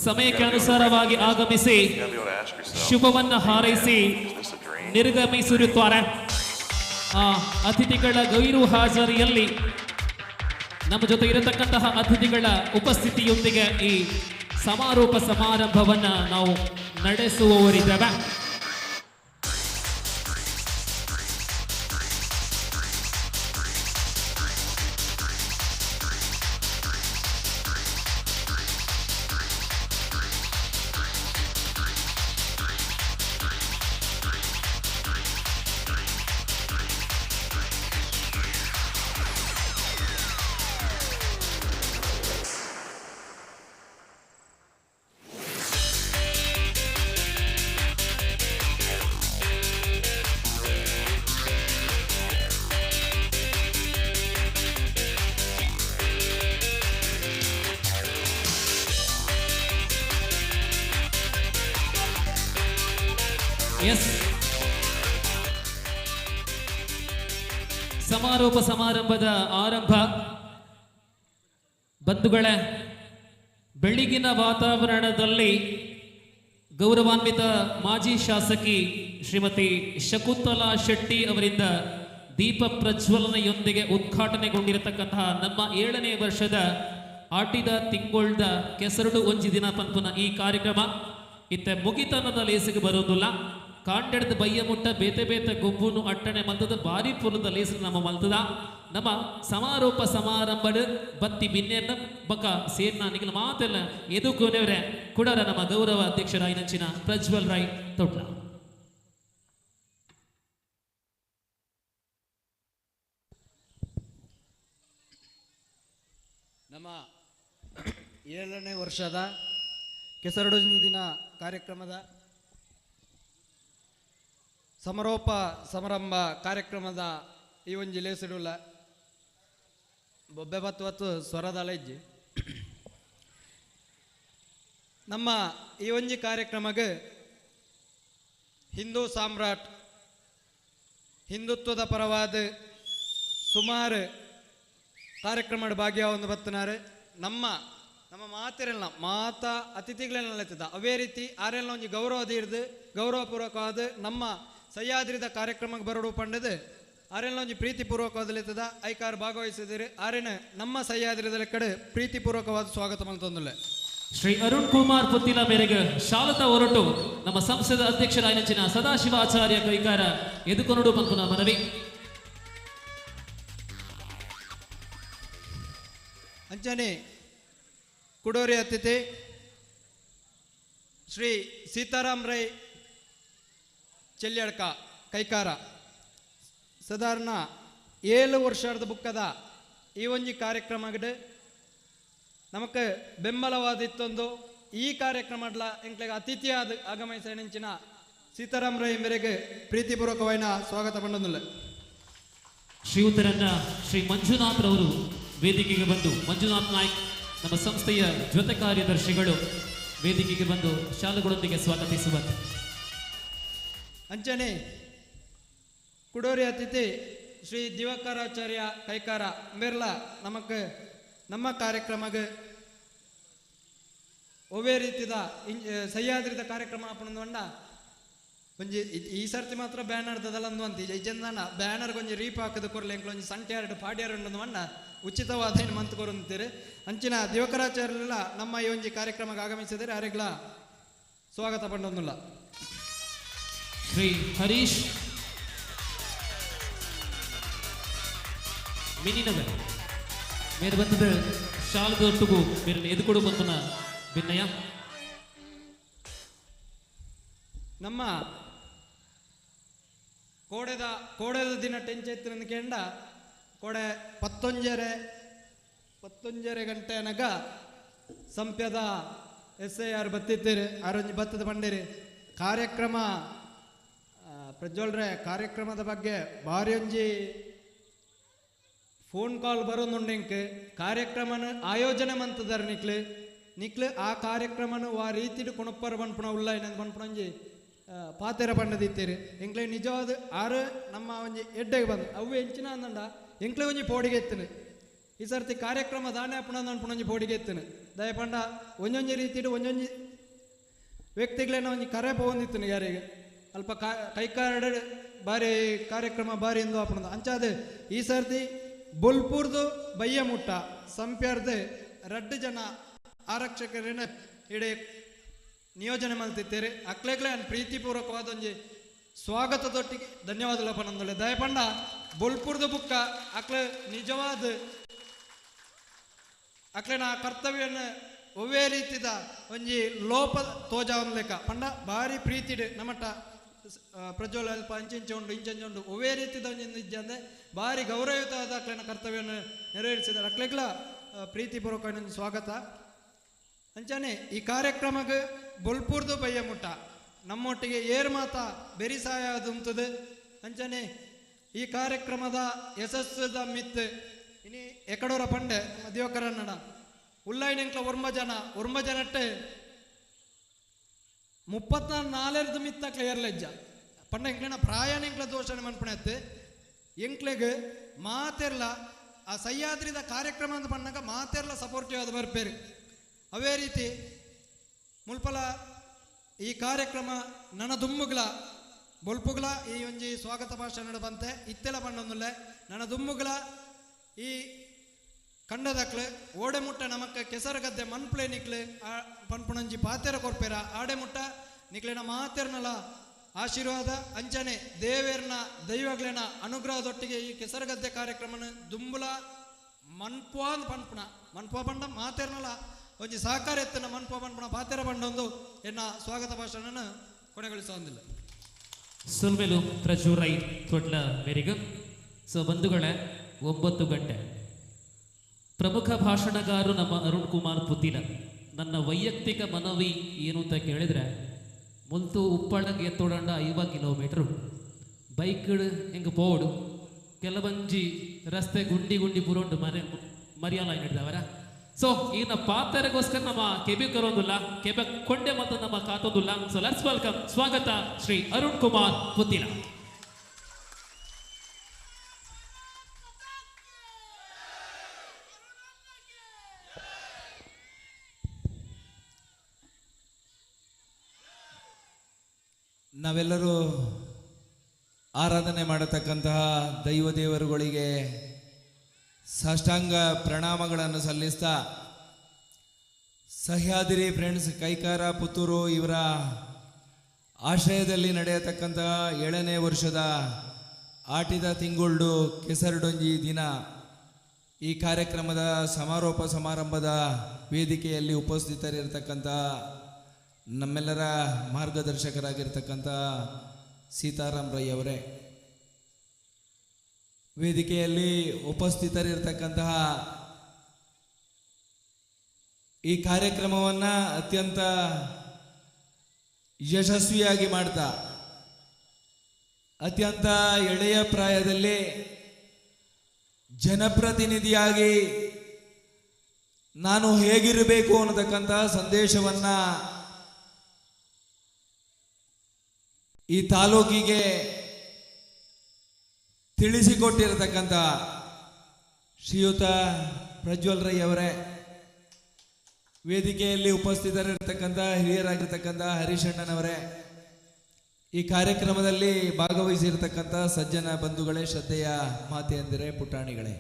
ಸಮಯಕ್ಕೆ ಅನುಸಾರವಾಗಿ ಆಗಮಿಸಿ ಶುಭವನ್ನು ಹಾರೈಸಿ ನಿರ್ಗಮಿಸಿರುತ್ತಾರೆ. ಆ ಅತಿಥಿಗಳ ಗೈರು ಹಾಜರಿಯಲ್ಲಿ ನಮ್ಮ ಜೊತೆ ಇರತಕ್ಕಂತಹ ಅತಿಥಿಗಳ ಉಪಸ್ಥಿತಿಯೊಂದಿಗೆ ಈ ಸಮಾರೋಪ ಸಮಾರಂಭವನ್ನು ನಾವು ನಡೆಸುವವರಿದ್ದೇವೆ. ಸಮಾರೋಪ ಸಮಾರಂಭದ ಆರಂಭ. ಬಂಧುಗಳೇ, ಬೆಳಗಿನ ವಾತಾವರಣದಲ್ಲಿ ಗೌರವಾನ್ವಿತ ಮಾಜಿ ಶಾಸಕಿ ಶ್ರೀಮತಿ ಶಕುಂತಲಾ ಶೆಟ್ಟಿ ಅವರಿಂದ ದೀಪ ಪ್ರಜ್ವಲನೆಯೊಂದಿಗೆ ಉದ್ಘಾಟನೆಗೊಂಡಿರತಕ್ಕಂತಹ ನಮ್ಮ 7ನೇ ವರ್ಷದ ಆಟಿದ ತಿಂಗೊಳ್ದ ಕೆಸರಡು ಒಂಜಿ ದಿನ ಪಂಪುನ ಈ ಕಾರ್ಯಕ್ರಮ ಇತ್ತೆ ಮುಗಿತನದ ಲೇಸಿಗೆ ಬರೋದಿಲ್ಲ. ಕಾಂಡೆಡ್ದ ಬಯ್ಯ ಮುಟ್ಟ ಬೇತೆ ಬೇತೆ ಗುಂಪುನು ಅಟ್ಟಣೆ ಮಲ್ತದ ಭಾರಿ ಪುರದ ಲೇಸಿಗೆ ನಮ್ಮ ಮಲ್ತದ ನಮ್ಮ ಸಮಾರೋಪ ಸಮಾರಂಭದ ಬತ್ತಿ ಬಿನ್ನೆರ್ನ ಬಕ ಸೇರ್ನ ನಿಗಲ ಮಾತೆಲ್ಲ ಎದುಕೋನೆವ್ರೆ ಕುಡರ ನಮ್ಮ ಗೌರವ ಅಧ್ಯಕ್ಷರಾಯಿ ನಂಚಿನ ಪ್ರಜ್ವಲ್ ರಾಯ್ ತೊಟ್ಲ. ನಮ್ಮ 7ನೇ ವರ್ಷದ ಕೆಸರಡು ದಿನ ಕಾರ್ಯಕ್ರಮದ ಸಮಾರೋಪ ಸಮಾರಂಭ ಕಾರ್ಯಕ್ರಮದ ಈ ಒಂಜಿ ಲೇಸಿಡುಲ್ಲ ಬೊಬ್ಬೆ ಬತ್ತು ಸ್ವರದಲ ಇಜ್ಜಿ ನಮ್ಮ ಈ ಒಂಜಿ ಕಾರ್ಯಕ್ರಮಕ್ಕೆ ಹಿಂದೂ ಸಾಮ್ರಾಟ್ ಹಿಂದುತ್ವದ ಪರವಾದ ಸುಮಾರು ಕಾರ್ಯಕ್ರಮದ ಭಾಗ್ಯವನ್ನು ಬತ್ತನಾರೆ. ನಮ್ಮ ನಮ್ಮ ಮಾತಿರಲ್ಲ ಮಾತಾ ಅತಿಥಿಗಳೆಲ್ಲ ಎತ್ತದ ಅವೇ ರೀತಿ ಆರೆಲ್ಲ ಒಂಜಿ ಗೌರವದ ಇರ್ದು ಗೌರವಪೂರ್ವಕವಾದ ನಮ್ಮ ಸಹ್ಯಾದ್ರಿದ ಕಾರ್ಯಕ್ರಮಕ್ಕೆ ಬರೋಡು ಪಂಡದು ಆರೆಲ್ಲ ಒಂಜಿ ಪ್ರೀತಿಪೂರ್ವಕವಾದಲ್ಲಿರ್ತದ ಐಕಾರ್ ಭಾಗವಹಿಸಿದಿರಿ ಆರೇನ ನಮ್ಮ ಸಹ್ಯಾದ್ರಿದ ಕಡೆ ಪ್ರೀತಿಪೂರ್ವಕವಾದ ಸ್ವಾಗತ ಮಂತಂದುಲ್ಲೆ. ಶ್ರೀ ಅರುಣ್ ಕುಮಾರ್ ಪುತ್ತಿಲ ಮೇರೆಗೆ ಶಾಲತಾ ಹೊರಟು ನಮ್ಮ ಸಂಸದ ಅಧ್ಯಕ್ಷರಾಯ ನೆಚ್ಚಿನ ಸದಾಶಿವಾಚಾರ್ಯ ಕೈಕಾರ ಎದುಕೊನಡು ಪಂಪುನ ಮನವಿ. ಅಂಚನೆ ಕುಡೋರಿ ಅತಿಥಿ ಶ್ರೀ ಸೀತಾರಾಮ್ ರೈ ಚೆಲ್ಯಡ್ಕ ಕೈಕಾರ ಸಾಧಾರಣ 7 ವರ್ಷದ ಬುಕ್ಕದ ಈ ಒಂಜಿ ಕಾರ್ಯಕ್ರಮಗಡೆ ನಮಕ್ ಬೆಂಬಲವಾದಿತ್ತೊಂದು ಈ ಕಾರ್ಯಕ್ರಮಡ್ಲ ಎಂಕ್ಲೆಗೆ ಅತಿಥಿಯಾದ ಆಗಮಿಸಿನ ಸೀತಾರಾಮ್ ರೈ ಮೇರೆಗೆ ಪ್ರೀತಿಪೂರ್ವಕವಾದ ಸ್ವಾಗತ ಪಂಡೊಂದುಲ್ಲೆ. ಶ್ರೀಯುತರನ್ನ ಶ್ರೀ ಮಂಜುನಾಥ್ ರವರು ವೇದಿಕೆಗೆ ಬಂದು, ಮಂಜುನಾಥ್ ನಾಯ್ಕ್ ನಮ್ಮ ಸಂಸ್ಥೆಯ ಜೊತೆ ಕಾರ್ಯದರ್ಶಿಗಳು ವೇದಿಕೆಗೆ ಬಂದು ಶಾಲೆಗಳೊಂದಿಗೆ ಸ್ವಾಗತಿಸುವಂತೆ. ಅಂಚನೆ ಕುಡೋರಿ ಅತಿಥಿ ಶ್ರೀ ದಿವಾಕರಾಚಾರ್ಯ ಕೈಕಾರ ಮೇರ್ಲ ನಮಕ್ ನಮ್ಮ ಕಾರ್ಯಕ್ರಮಕ್ಕೆ ಒವೇ ರೀತಿದ ಸಹ್ಯಾದ್ರಿದ ಕಾರ್ಯಕ್ರಮ ಪಂಡ ಒಂಜಿ ಈ ಸರ್ತಿ ಮಾತ್ರ ಬ್ಯಾನರ್ ದದಲಂದು ಅಂತ ಇಜಂದನ ಬ್ಯಾನರ್ ಕೊಂಚ ರೀಪ್ ಹಾಕದ ಕೊರ್ಲೆ ಎಂಕ್ಲೊಂಜಿ ಸಂಟೆ 2 ಪಾಡ್ಯಾರು ಮಂಡ ಉಚಿತವಾದ ಏನು ಮಂತ್ ಕೊರಂತೀರಿ. ಅಂಚಿನ ದಿವಕರಾಚಾರ್ಯರೆಲ್ಲ ನಮ್ಮ ಈ ಒಂಜಿ ಕಾರ್ಯಕ್ರಮಕ್ಕೆ ಆಗಮಿಸಿದರೆ ಅವರಿಗೆಲ್ಲ ಸ್ವಾಗತ ಪಂಡೊಂದುಲ್ಲ. ಶ್ರೀ ಹರೀಶ್ ಮಿನಿನಗರ್ ಮೇರೆ ಬಂದದ ಶಾಲದೊಟ್ಟಿಗೂ ಬೇರೆ ಎದುಕೊಡು ಬಂದನ ಭಿನ್ನಯ ನಮ್ಮ ಕೋಡೆದ ದಿನ ಟೆಂಚೆತ್ತಿನ ಕೆಂಡ ಕೋಡೆ 11 ಗಂಟೆ ನಗ ಸಂಪ್ಯದ SIR ಬತ್ತಿತ್ತೀರಿ ಆರೊಂಜಿ ಬತ್ತದ ಪಂಡೇರಿ ಕಾರ್ಯಕ್ರಮ ಪ್ರಜ್ವಲ್ರೆ ಕಾರ್ಯಕ್ರಮದ ಬಗ್ಗೆ ಭಾರಿ ಒಂಜಿ ಫೋನ್ ಕಾಲ್ ಬರೋದುಂಡೆಂಕ್ ಕಾರ್ಯಕ್ರಮನ ಆಯೋಜನೆ ಮಂತದಾರ ನಿಕ್ಲು ಆ ಕಾರ್ಯಕ್ರಮನ ಆ ರೀತಿಡು ಕುಣಪ್ಪರ ಪನ್ಪುಣ ಉಲ್ಲ ಏನಂದು ಪನ್ಪುಣಂಜಿ ಪಾತೆರ ಪಂಡದಿತ್ತೀರಿ ಎಂಕ್ಲೆ ನಿಜವಾದ ಆರು ನಮ್ಮ ಒಂಜಿ ಎಡ್ಡೆಗೆ ಬಂದು ಅವು ಹೆಂಚಿನ ಅಂದಂಡ ಎಂಕ್ಲೆ ಒಂಜಿ ಪೋಡಿಗೆ ಎತ್ತನು ಈ ಸರ್ತಿ ಕಾರ್ಯಕ್ರಮ ದಾನೆ ಪುಣಂದ ಪುಣಂಜಿ ಪೋಡಿಗೆ ಎತ್ತನು ದಯಪಂಡ ಒಂಜೊಂಜಿ ರೀತಿಡು ಒಂಜೊಂಜಿ ವ್ಯಕ್ತಿಗಳೇನ ಒಂಜಿ ಕರೆ ಪೋಂದಿತ್ತು ಯಾರಿಗೆ ಅಲ್ಪ ಕೈಕಾರ್ಡ್ ಬಾರಿ ಕಾರ್ಯಕ್ರಮ ಬಾರಿ ಎಂದು ಅಪ್ಪಣದ ಅಂಚಾದ ಈ ಸರ್ತಿ ಬೊಲ್ಪುರ್ದು ಬಯ್ಯ ಮುಟ್ಟ ಸಂಪ್ಯಾರ್ದು 2 ಜನ ಆರಕ್ಷಕರನ್ನ ಇಡೀ ನಿಯೋಜನೆ ಮಾಡ್ತಿದ್ದೀರಿ ಅಕ್ಲೆಗ್ಲೆ ಪ್ರೀತಿಪೂರ್ವಕವಾದ ಒಂಜಿ ಸ್ವಾಗತದೊಟ್ಟಿಗೆ ಧನ್ಯವಾದಗಳು ಪನಂದೊಳ್ಳೆ ದಯಪಂಡ ಬೊಲ್ಪುರ್ದು ಬುಕ್ಕ ಅಕ್ಲೆ ನಿಜವಾದ ಅಕ್ಲೆನ ಕರ್ತವ್ಯನ ಒವ್ವೇ ರೀತಿದ ಒಂಜಿ ಲೋಪ ತೋಜಾವನ್ ಲೆಕ್ಕ ಪಂಡ ಭಾರಿ ಪ್ರೀತಿಡು ನಮ್ಮಟ್ಟ ಪ್ರಜ್ವಲ್ ಅಲ್ಪ ಅಂಚೆಂಚೆ ಉಂಡು ಇಂಚೆಂಚೆ ಉಂಡು ಒವ್ವೇ ರೀತಿದ ಒಂಜಿ ನಿಜ ಅಂದರೆ ಭಾರಿ ಗೌರವಯುತವಾದ ಅಕ್ಲೆನ ಕರ್ತವ್ಯವನ್ನು ನೆರವೇರಿಸಿದ್ದಾರೆ ಅಕ್ಲೆಗ್ಲ ಪ್ರೀತಿಪೂರ್ವಕ ಸ್ವಾಗತ ಅಂಚಾನೆ ಈ ಕಾರ್ಯಕ್ರಮಕ್ಕೆ ಬೊಲ್ಪುರ್ದು ಬಯ್ಯ ಮುಟ್ಟ ನಮ್ಮೊಟ್ಟಿಗೆ ಏರ್ ಮಾತ ಬೆರಿಸಾಯ ಅದುಂತದು ಅಂಚಾನೆ ಈ ಕಾರ್ಯಕ್ರಮದ ಯಶಸ್ಸದ ಮಿತ್ ಇನಿ ಎಕಡೋರ ಪಂಡೆ ನಮ್ಮ ದಿವಕರನ್ನಡ ಉಳ್ಳಾಯಿನೆಂಕ್ಲ ಒರ್ಮ ಜನಟ್ಟೆ 34 ಮಿತ್ತಕ್ಲ ಏರ್ಲೆಜ್ಜ ಪಂಡ ಎಂಕ್ಲೆನ ಪ್ರಾಯಾನೆಂಕ್ಲ ದೋಷಣೆ ಮನ್ಪಣೆತ್ತೆ ಎಂಕ್ಲೆಗೆ ಮಾತೆರ್ಲ ಆ ಸಹ್ಯಾದ್ರಿದ ಕಾರ್ಯಕ್ರಮ ಅಂತ ಪಣ್ಣಾಗ ಮಾತೆರ್ಲ ಸಪೋರ್ಟಿವ್ ಆದ ಬರ್ಪೇರು ಅವೇ ರೀತಿ ಮುಲ್ಪಲ ಈ ಕಾರ್ಯಕ್ರಮ ನನ್ನ ದುಮ್ಮುಗಳ ಬೊಲ್ಪುಗಳ ಈ ಒಂಜಿ ಸ್ವಾಗತ ಭಾಷಣ ಬಂತೆ ಇತ್ತೆಲ ಪಂಡೊಂದುಲ್ಲೆ ನನ್ನ ದುಮ್ಮುಗಳ ಈ ಕಂಡದಕ್ಲು ಓಡೆ ಮುಟ್ಟ ನಮಕ್ಕೆ ಕೆಸರು ಗದ್ದೆ ಮನ್ಪ್ಲೆ ನಿಕ್ಲೆ ಪನ್ಪುಣಂಜಿ ಪಾತೆರ ಕೊರ್ಪೇರ ಆಡೆ ಮುಟ್ಟ ನಿಕ್ಲೆನ ಮಾತೆರ್ನಲ ಆಶೀರ್ವಾದ ಅಂಚನೆ ದೇವೇರ್ನ ದೈವಗ್ಲೇನ ಅನುಗ್ರಹದೊಟ್ಟಿಗೆ ಈ ಕೆಸರು ಗದ್ದೆ ಕಾರ್ಯಕ್ರಮನ ದುಂಬುಲ ಮನ್ಪುವಾನ್ ಪನ್ಪುಣ ಮನ್ಪುವ ಪಂಡ ಮಾತೆರ್ನಲ ಒಂಜಿ ಸಹಕಾರ ಎತ್ತನ ಮನ್ಪುವ ಪನ್ಪುಣ ಪಾತೆರ ಪಂಡೊಂದು ಎನ್ನ ಸ್ವಾಗತ ಭಾಷಣ ಕೊನೆಗೊಳಿಸೋದಿಲ್ಲ ಸುಲ್ಮೆಲು ಪ್ರಚೂರೈ ತೊಟ್ಲ ಮೇರಿಗ ಸೊ ಬಂಧುಗಳೇ 9 ಗಂಟೆ ಪ್ರಮುಖ ಭಾಷಣಗಾರರು ನಮ್ಮ ಅರುಣ್ ಕುಮಾರ್ ಪುತ್ತಿನ ನನ್ನ ವೈಯಕ್ತಿಕ ಮನವಿ ಏನು ಅಂತ ಕೇಳಿದರೆ ಮುಂತು ಉಪ್ಪಳಗೆ ಎತ್ತೋಡಂಡ 50 ಕಿಲೋಮೀಟ್ರು ಬೈಕ್ ಹೆಂಗೆ ಪೋಡು ಕೆಲವಂಜಿ ರಸ್ತೆ ಗುಂಡಿ ಪುರೋಂಡು ಮರಿಯಾಲ ಹಿಡಿದವರ ಸೊ ಈಗಿನ ಪಾತ್ರರಿಗೋಸ್ಕರ ನಮ್ಮ ಕೆಬೆಕ್ ಕರೋದಿಲ್ಲ ಕೆಬೆಕ್ ಕೊಂಡೆ ಮತ್ತು ನಮ್ಮ ಕಾತೋದಿಲ್ಲ ಸೊ ಲೆಟ್ಸ್ ವೆಲ್ಕಮ್ ಸ್ವಾಗತ ಶ್ರೀ ಅರುಣ್ ಕುಮಾರ್ ಪುತ್ತಿನ ನಾವೆಲ್ಲರೂ ಆರಾಧನೆ ಮಾಡತಕ್ಕಂತಹ ದೈವ ದೇವರುಗಳಿಗೆ ಸಾಷ್ಟಾಂಗ ಪ್ರಣಾಮಗಳನ್ನು ಸಲ್ಲಿಸ್ತಾ ಸಹ್ಯಾದ್ರಿ ಫ್ರೆಂಡ್ಸ್ ಕೈಕಾರ ಪುತ್ತೂರು ಇವರ ಆಶ್ರಯದಲ್ಲಿ ನಡೆಯತಕ್ಕಂತಹ 7ನೇ ವರ್ಷದ ಆಟಿದ ತಿಂಗುಳ್ಡು ಕೆಸರಡೊಂಜಿ ದಿನ ಈ ಕಾರ್ಯಕ್ರಮದ ಸಮಾರೋಪ ಸಮಾರಂಭದ ವೇದಿಕೆಯಲ್ಲಿ ಉಪಸ್ಥಿತರಿರ್ತಕ್ಕಂಥ ನಮ್ಮೆಲ್ಲರ ಮಾರ್ಗದರ್ಶಕರಾಗಿರ್ತಕ್ಕಂಥ ಸೀತಾರಾಮ್ ರೈ ಅವರೇ, ವೇದಿಕೆಯಲ್ಲಿ ಉಪಸ್ಥಿತರಿರ್ತಕ್ಕಂತಹ ಈ ಕಾರ್ಯಕ್ರಮವನ್ನು ಅತ್ಯಂತ ಯಶಸ್ವಿಯಾಗಿ ಮಾಡ್ತಾ ಅತ್ಯಂತ ಎಳೆಯ ಪ್ರಾಯದಲ್ಲಿ ಜನಪ್ರತಿನಿಧಿಯಾಗಿ ನಾನು ಹೇಗಿರಬೇಕು ಅನ್ನತಕ್ಕಂತಹ ಸಂದೇಶವನ್ನು ಈ ತಾಲೂಕಿಗೆ ತಿಳಿಸಿಕೊಟ್ಟಿರತಕ್ಕಂಥ ಶ್ರೀಯುತ ಪ್ರಜ್ವಲ್ ರೈ ಅವರೇ, ವೇದಿಕೆಯಲ್ಲಿ ಉಪಸ್ಥಿತರಿರ್ತಕ್ಕಂಥ ಹಿರಿಯರಾಗಿರ್ತಕ್ಕಂಥ ಹರೀಶ್ ಅಣ್ಣನವರೇ, ಈ ಕಾರ್ಯಕ್ರಮದಲ್ಲಿ ಭಾಗವಹಿಸಿರ್ತಕ್ಕಂಥ ಸಜ್ಜನ ಬಂಧುಗಳೇ, ಶ್ರದ್ಧೆಯ ಮಾತೆಯಂದಿರೇ, ಪುಟಾಣಿಗಳೇ,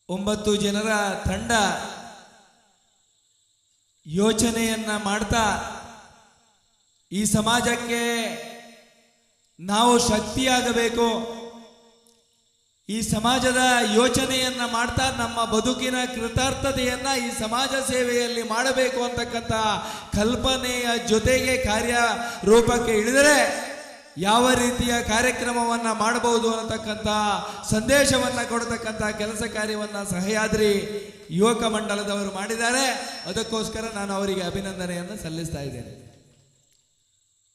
9 ಜನರ ತಂಡ ಯೋಚನೆಯನ್ನ ಮಾಡ್ತಾ ಈ ಸಮಾಜಕ್ಕೆ ನಾವು ಶಕ್ತಿಯಾಗಬೇಕು. ಈ ಸಮಾಜದ ಯೋಚನೆಯನ್ನ ಮಾಡ್ತಾ ನಮ್ಮ ಬದುಕಿನ ಕೃತಾರ್ಥತೆಯನ್ನ ಈ ಸಮಾಜ ಸೇವೆಯಲ್ಲಿ ಮಾಡಬೇಕು ಅಂತಕ್ಕಂಥ ಕಲ್ಪನೆಯ ಜೊತೆಗೆ ಕಾರ್ಯರೂಪಕ್ಕೆ ಇಳಿದರೆ ಯಾವ ರೀತಿಯ ಕಾರ್ಯಕ್ರಮವನ್ನ ಮಾಡಬಹುದು ಅನ್ನತಕ್ಕಂಥ ಸಂದೇಶವನ್ನ ಕೊಡತಕ್ಕಂಥ ಕೆಲಸ ಕಾರ್ಯವನ್ನ ಸಹ್ಯಾದ್ರಿ ಯುವಕ ಮಂಡಲದವರು ಮಾಡಿದ್ದಾರೆ. ಅದಕ್ಕೋಸ್ಕರ ನಾನು ಅವರಿಗೆ ಅಭಿನಂದನೆಯನ್ನು ಸಲ್ಲಿಸ್ತಾ ಇದ್ದೇನೆ.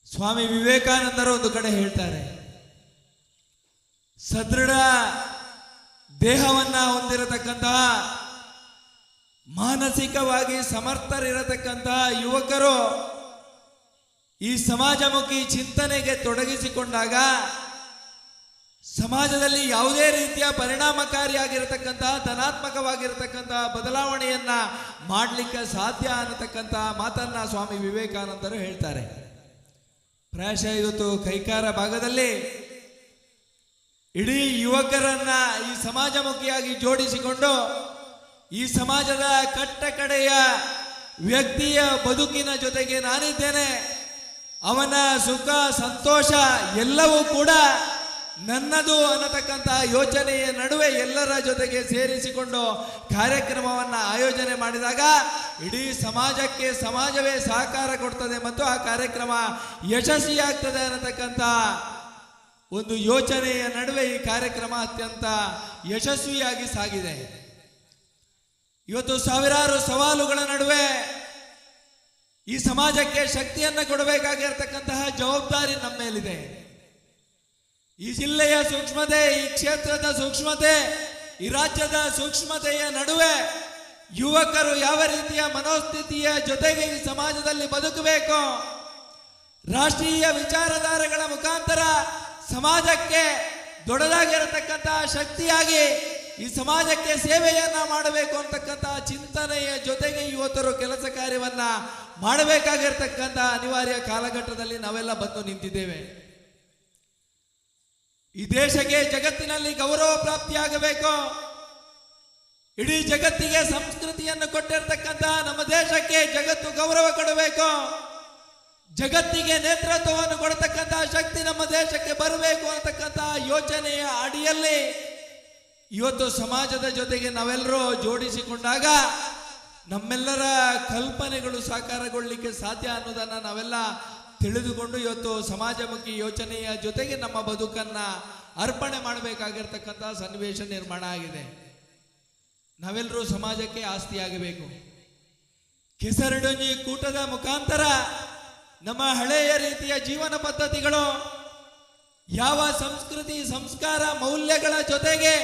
ಸ್ವಾಮಿ ವಿವೇಕಾನಂದರು ಒಂದು ಕಡೆ ಹೇಳ್ತಾರೆ, ಸದೃಢ ದೇಹವನ್ನ ಹೊಂದಿರತಕ್ಕಂತಹ ಮಾನಸಿಕವಾಗಿ ಸಮರ್ಥರಿರತಕ್ಕಂತಹ ಯುವಕರು ಈ ಸಮಾಜಮುಖಿ ಚಿಂತನೆಗೆ ತೊಡಗಿಸಿಕೊಂಡಾಗ ಸಮಾಜದಲ್ಲಿ ಯಾವುದೇ ರೀತಿಯ ಪರಿಣಾಮಕಾರಿಯಾಗಿರತಕ್ಕಂತಹ ಧನಾತ್ಮಕವಾಗಿರತಕ್ಕಂತಹ ಬದಲಾವಣೆಯನ್ನ ಮಾಡಲಿಕ್ಕೆ ಸಾಧ್ಯ ಅನ್ನತಕ್ಕಂತಹ ಮಾತನ್ನ ಸ್ವಾಮಿ ವಿವೇಕಾನಂದರು ಹೇಳ್ತಾರೆ. ಪ್ರಾಯಶಃ ಇವತ್ತು ಕೈಕಾರ ಭಾಗದಲ್ಲಿ ಇಡೀ ಯುವಕರನ್ನ ಈ ಸಮಾಜಮುಖಿಯಾಗಿ ಜೋಡಿಸಿಕೊಂಡು ಈ ಸಮಾಜದ ಕಟ್ಟ ಕಡೆಯ ವ್ಯಕ್ತಿಯ ಬದುಕಿನ ಜೊತೆಗೆ ನಾನಿದ್ದೇನೆ, ಅವನ ಸುಖ ಸಂತೋಷ ಎಲ್ಲವೂ ಕೂಡ ನನ್ನದು ಅನ್ನತಕ್ಕಂಥ ಯೋಚನೆಯ ನಡುವೆ ಎಲ್ಲರ ಜೊತೆಗೆ ಸೇರಿಸಿಕೊಂಡು ಕಾರ್ಯಕ್ರಮವನ್ನ ಆಯೋಜನೆ ಮಾಡಿದಾಗ ಇಡೀ ಸಮಾಜಕ್ಕೆ ಸಮಾಜವೇ ಸಹಕಾರ ಕೊಡ್ತದೆ ಮತ್ತು ಆ ಕಾರ್ಯಕ್ರಮ ಯಶಸ್ವಿಯಾಗ್ತದೆ ಅನ್ನತಕ್ಕಂಥ ಒಂದು ಯೋಚನೆಯ ನಡುವೆ ಈ ಕಾರ್ಯಕ್ರಮ ಅತ್ಯಂತ ಯಶಸ್ವಿಯಾಗಿ ಸಾಗಿದೆ. ಇವತ್ತು ಸಾವಿರಾರು ಸವಾಲುಗಳ ನಡುವೆ ಈ ಸಮಾಜಕ್ಕೆ ಶಕ್ತಿಯನ್ನು ಕೊಡಬೇಕಾಗಿರತಕ್ಕಂತಹ ಜವಾಬ್ದಾರಿ ನಮ್ಮ ಮೇಲಿದೆ. ಈ ಜಿಲ್ಲೆಯ ಸೂಕ್ಷ್ಮತೆ, ಈ ಕ್ಷೇತ್ರದ ಸೂಕ್ಷ್ಮತೆ, ಈ ರಾಜ್ಯದ ಸೂಕ್ಷ್ಮತೆಯ ನಡುವೆ ಯುವಕರು ಯಾವ ರೀತಿಯ ಮನೋಸ್ಥಿತಿಯ ಜೊತೆಗೆ ಈ ಸಮಾಜದಲ್ಲಿ ಬದುಕಬೇಕು, ರಾಷ್ಟ್ರೀಯ ವಿಚಾರಧಾರೆಗಳ ಮುಖಾಂತರ ಸಮಾಜಕ್ಕೆ ದೊಡ್ಡದಾಗಿರತಕ್ಕಂತಹ ಶಕ್ತಿಯಾಗಿ ಈ ಸಮಾಜಕ್ಕೆ ಸೇವೆಯನ್ನ ಮಾಡಬೇಕು ಅಂತಕ್ಕಂಥ ಚಿಂತನೆಯ ಜೊತೆಗೆ ಇವತ್ತರು ಕೆಲಸ ಕಾರ್ಯವನ್ನ ಮಾಡಬೇಕಾಗಿರ್ತಕ್ಕಂಥ ಅನಿವಾರ್ಯ ಕಾಲಘಟ್ಟದಲ್ಲಿ ನಾವೆಲ್ಲ ಬಂದು ನಿಂತಿದ್ದೇವೆ. ಈ ದೇಶಕ್ಕೆ ಜಗತ್ತಿನಲ್ಲಿ ಗೌರವ ಪ್ರಾಪ್ತಿಯಾಗಬೇಕು. ಇಡೀ ಜಗತ್ತಿಗೆ ಸಂಸ್ಕೃತಿಯನ್ನು ಕೊಟ್ಟಿರ್ತಕ್ಕಂಥ ನಮ್ಮ ದೇಶಕ್ಕೆ ಜಗತ್ತು ಗೌರವ ಕೊಡಬೇಕು. ಜಗತ್ತಿಗೆ ನೇತೃತ್ವವನ್ನು ಕೊಡತಕ್ಕಂಥ ಶಕ್ತಿ ನಮ್ಮ ದೇಶಕ್ಕೆ ಬರಬೇಕು ಅಂತಕ್ಕಂಥ ಯೋಚನೆಯ ಅಡಿಯಲ್ಲಿ ಇವತ್ತು ಸಮಾಜದ ಜೊತೆಗೆ ನಾವೆಲ್ಲರೂ ಜೋಡಿಸಿಕೊಂಡಾಗ ನಮ್ಮೆಲ್ಲರ ಕಲ್ಪನೆಗಳು ಸಾಕಾರಗೊಳ್ಳಲಿಕ್ಕೆ ಸಾಧ್ಯ ಅನ್ನೋದನ್ನ ನಾವೆಲ್ಲ ತಿಳಿದುಕೊಂಡು ಇವತ್ತು ಸಮಾಜಮುಖಿ ಯೋಚನೆಯ ಜೊತೆಗೆ ನಮ್ಮ ಬದುಕನ್ನ ಅರ್ಪಣೆ ಮಾಡಬೇಕಾಗಿರ್ತಕ್ಕಂಥ ಸನ್ನಿವೇಶ ನಿರ್ಮಾಣ ಆಗಿದೆ. ನಾವೆಲ್ಲರೂ ಸಮಾಜಕ್ಕೆ ಆಸ್ತಿಯಾಗಬೇಕು. ಕೆಸರಡೊಂಜಿ ಕೂಟದ ಮುಖಾಂತರ ನಮ್ಮ ಹಳೆಯ ರೀತಿಯ ಜೀವನ ಪದ್ಧತಿಗಳು, ಯಾವ ಸಂಸ್ಕೃತಿ ಸಂಸ್ಕಾರ ಮೌಲ್ಯಗಳ ಜೊತೆಗೆ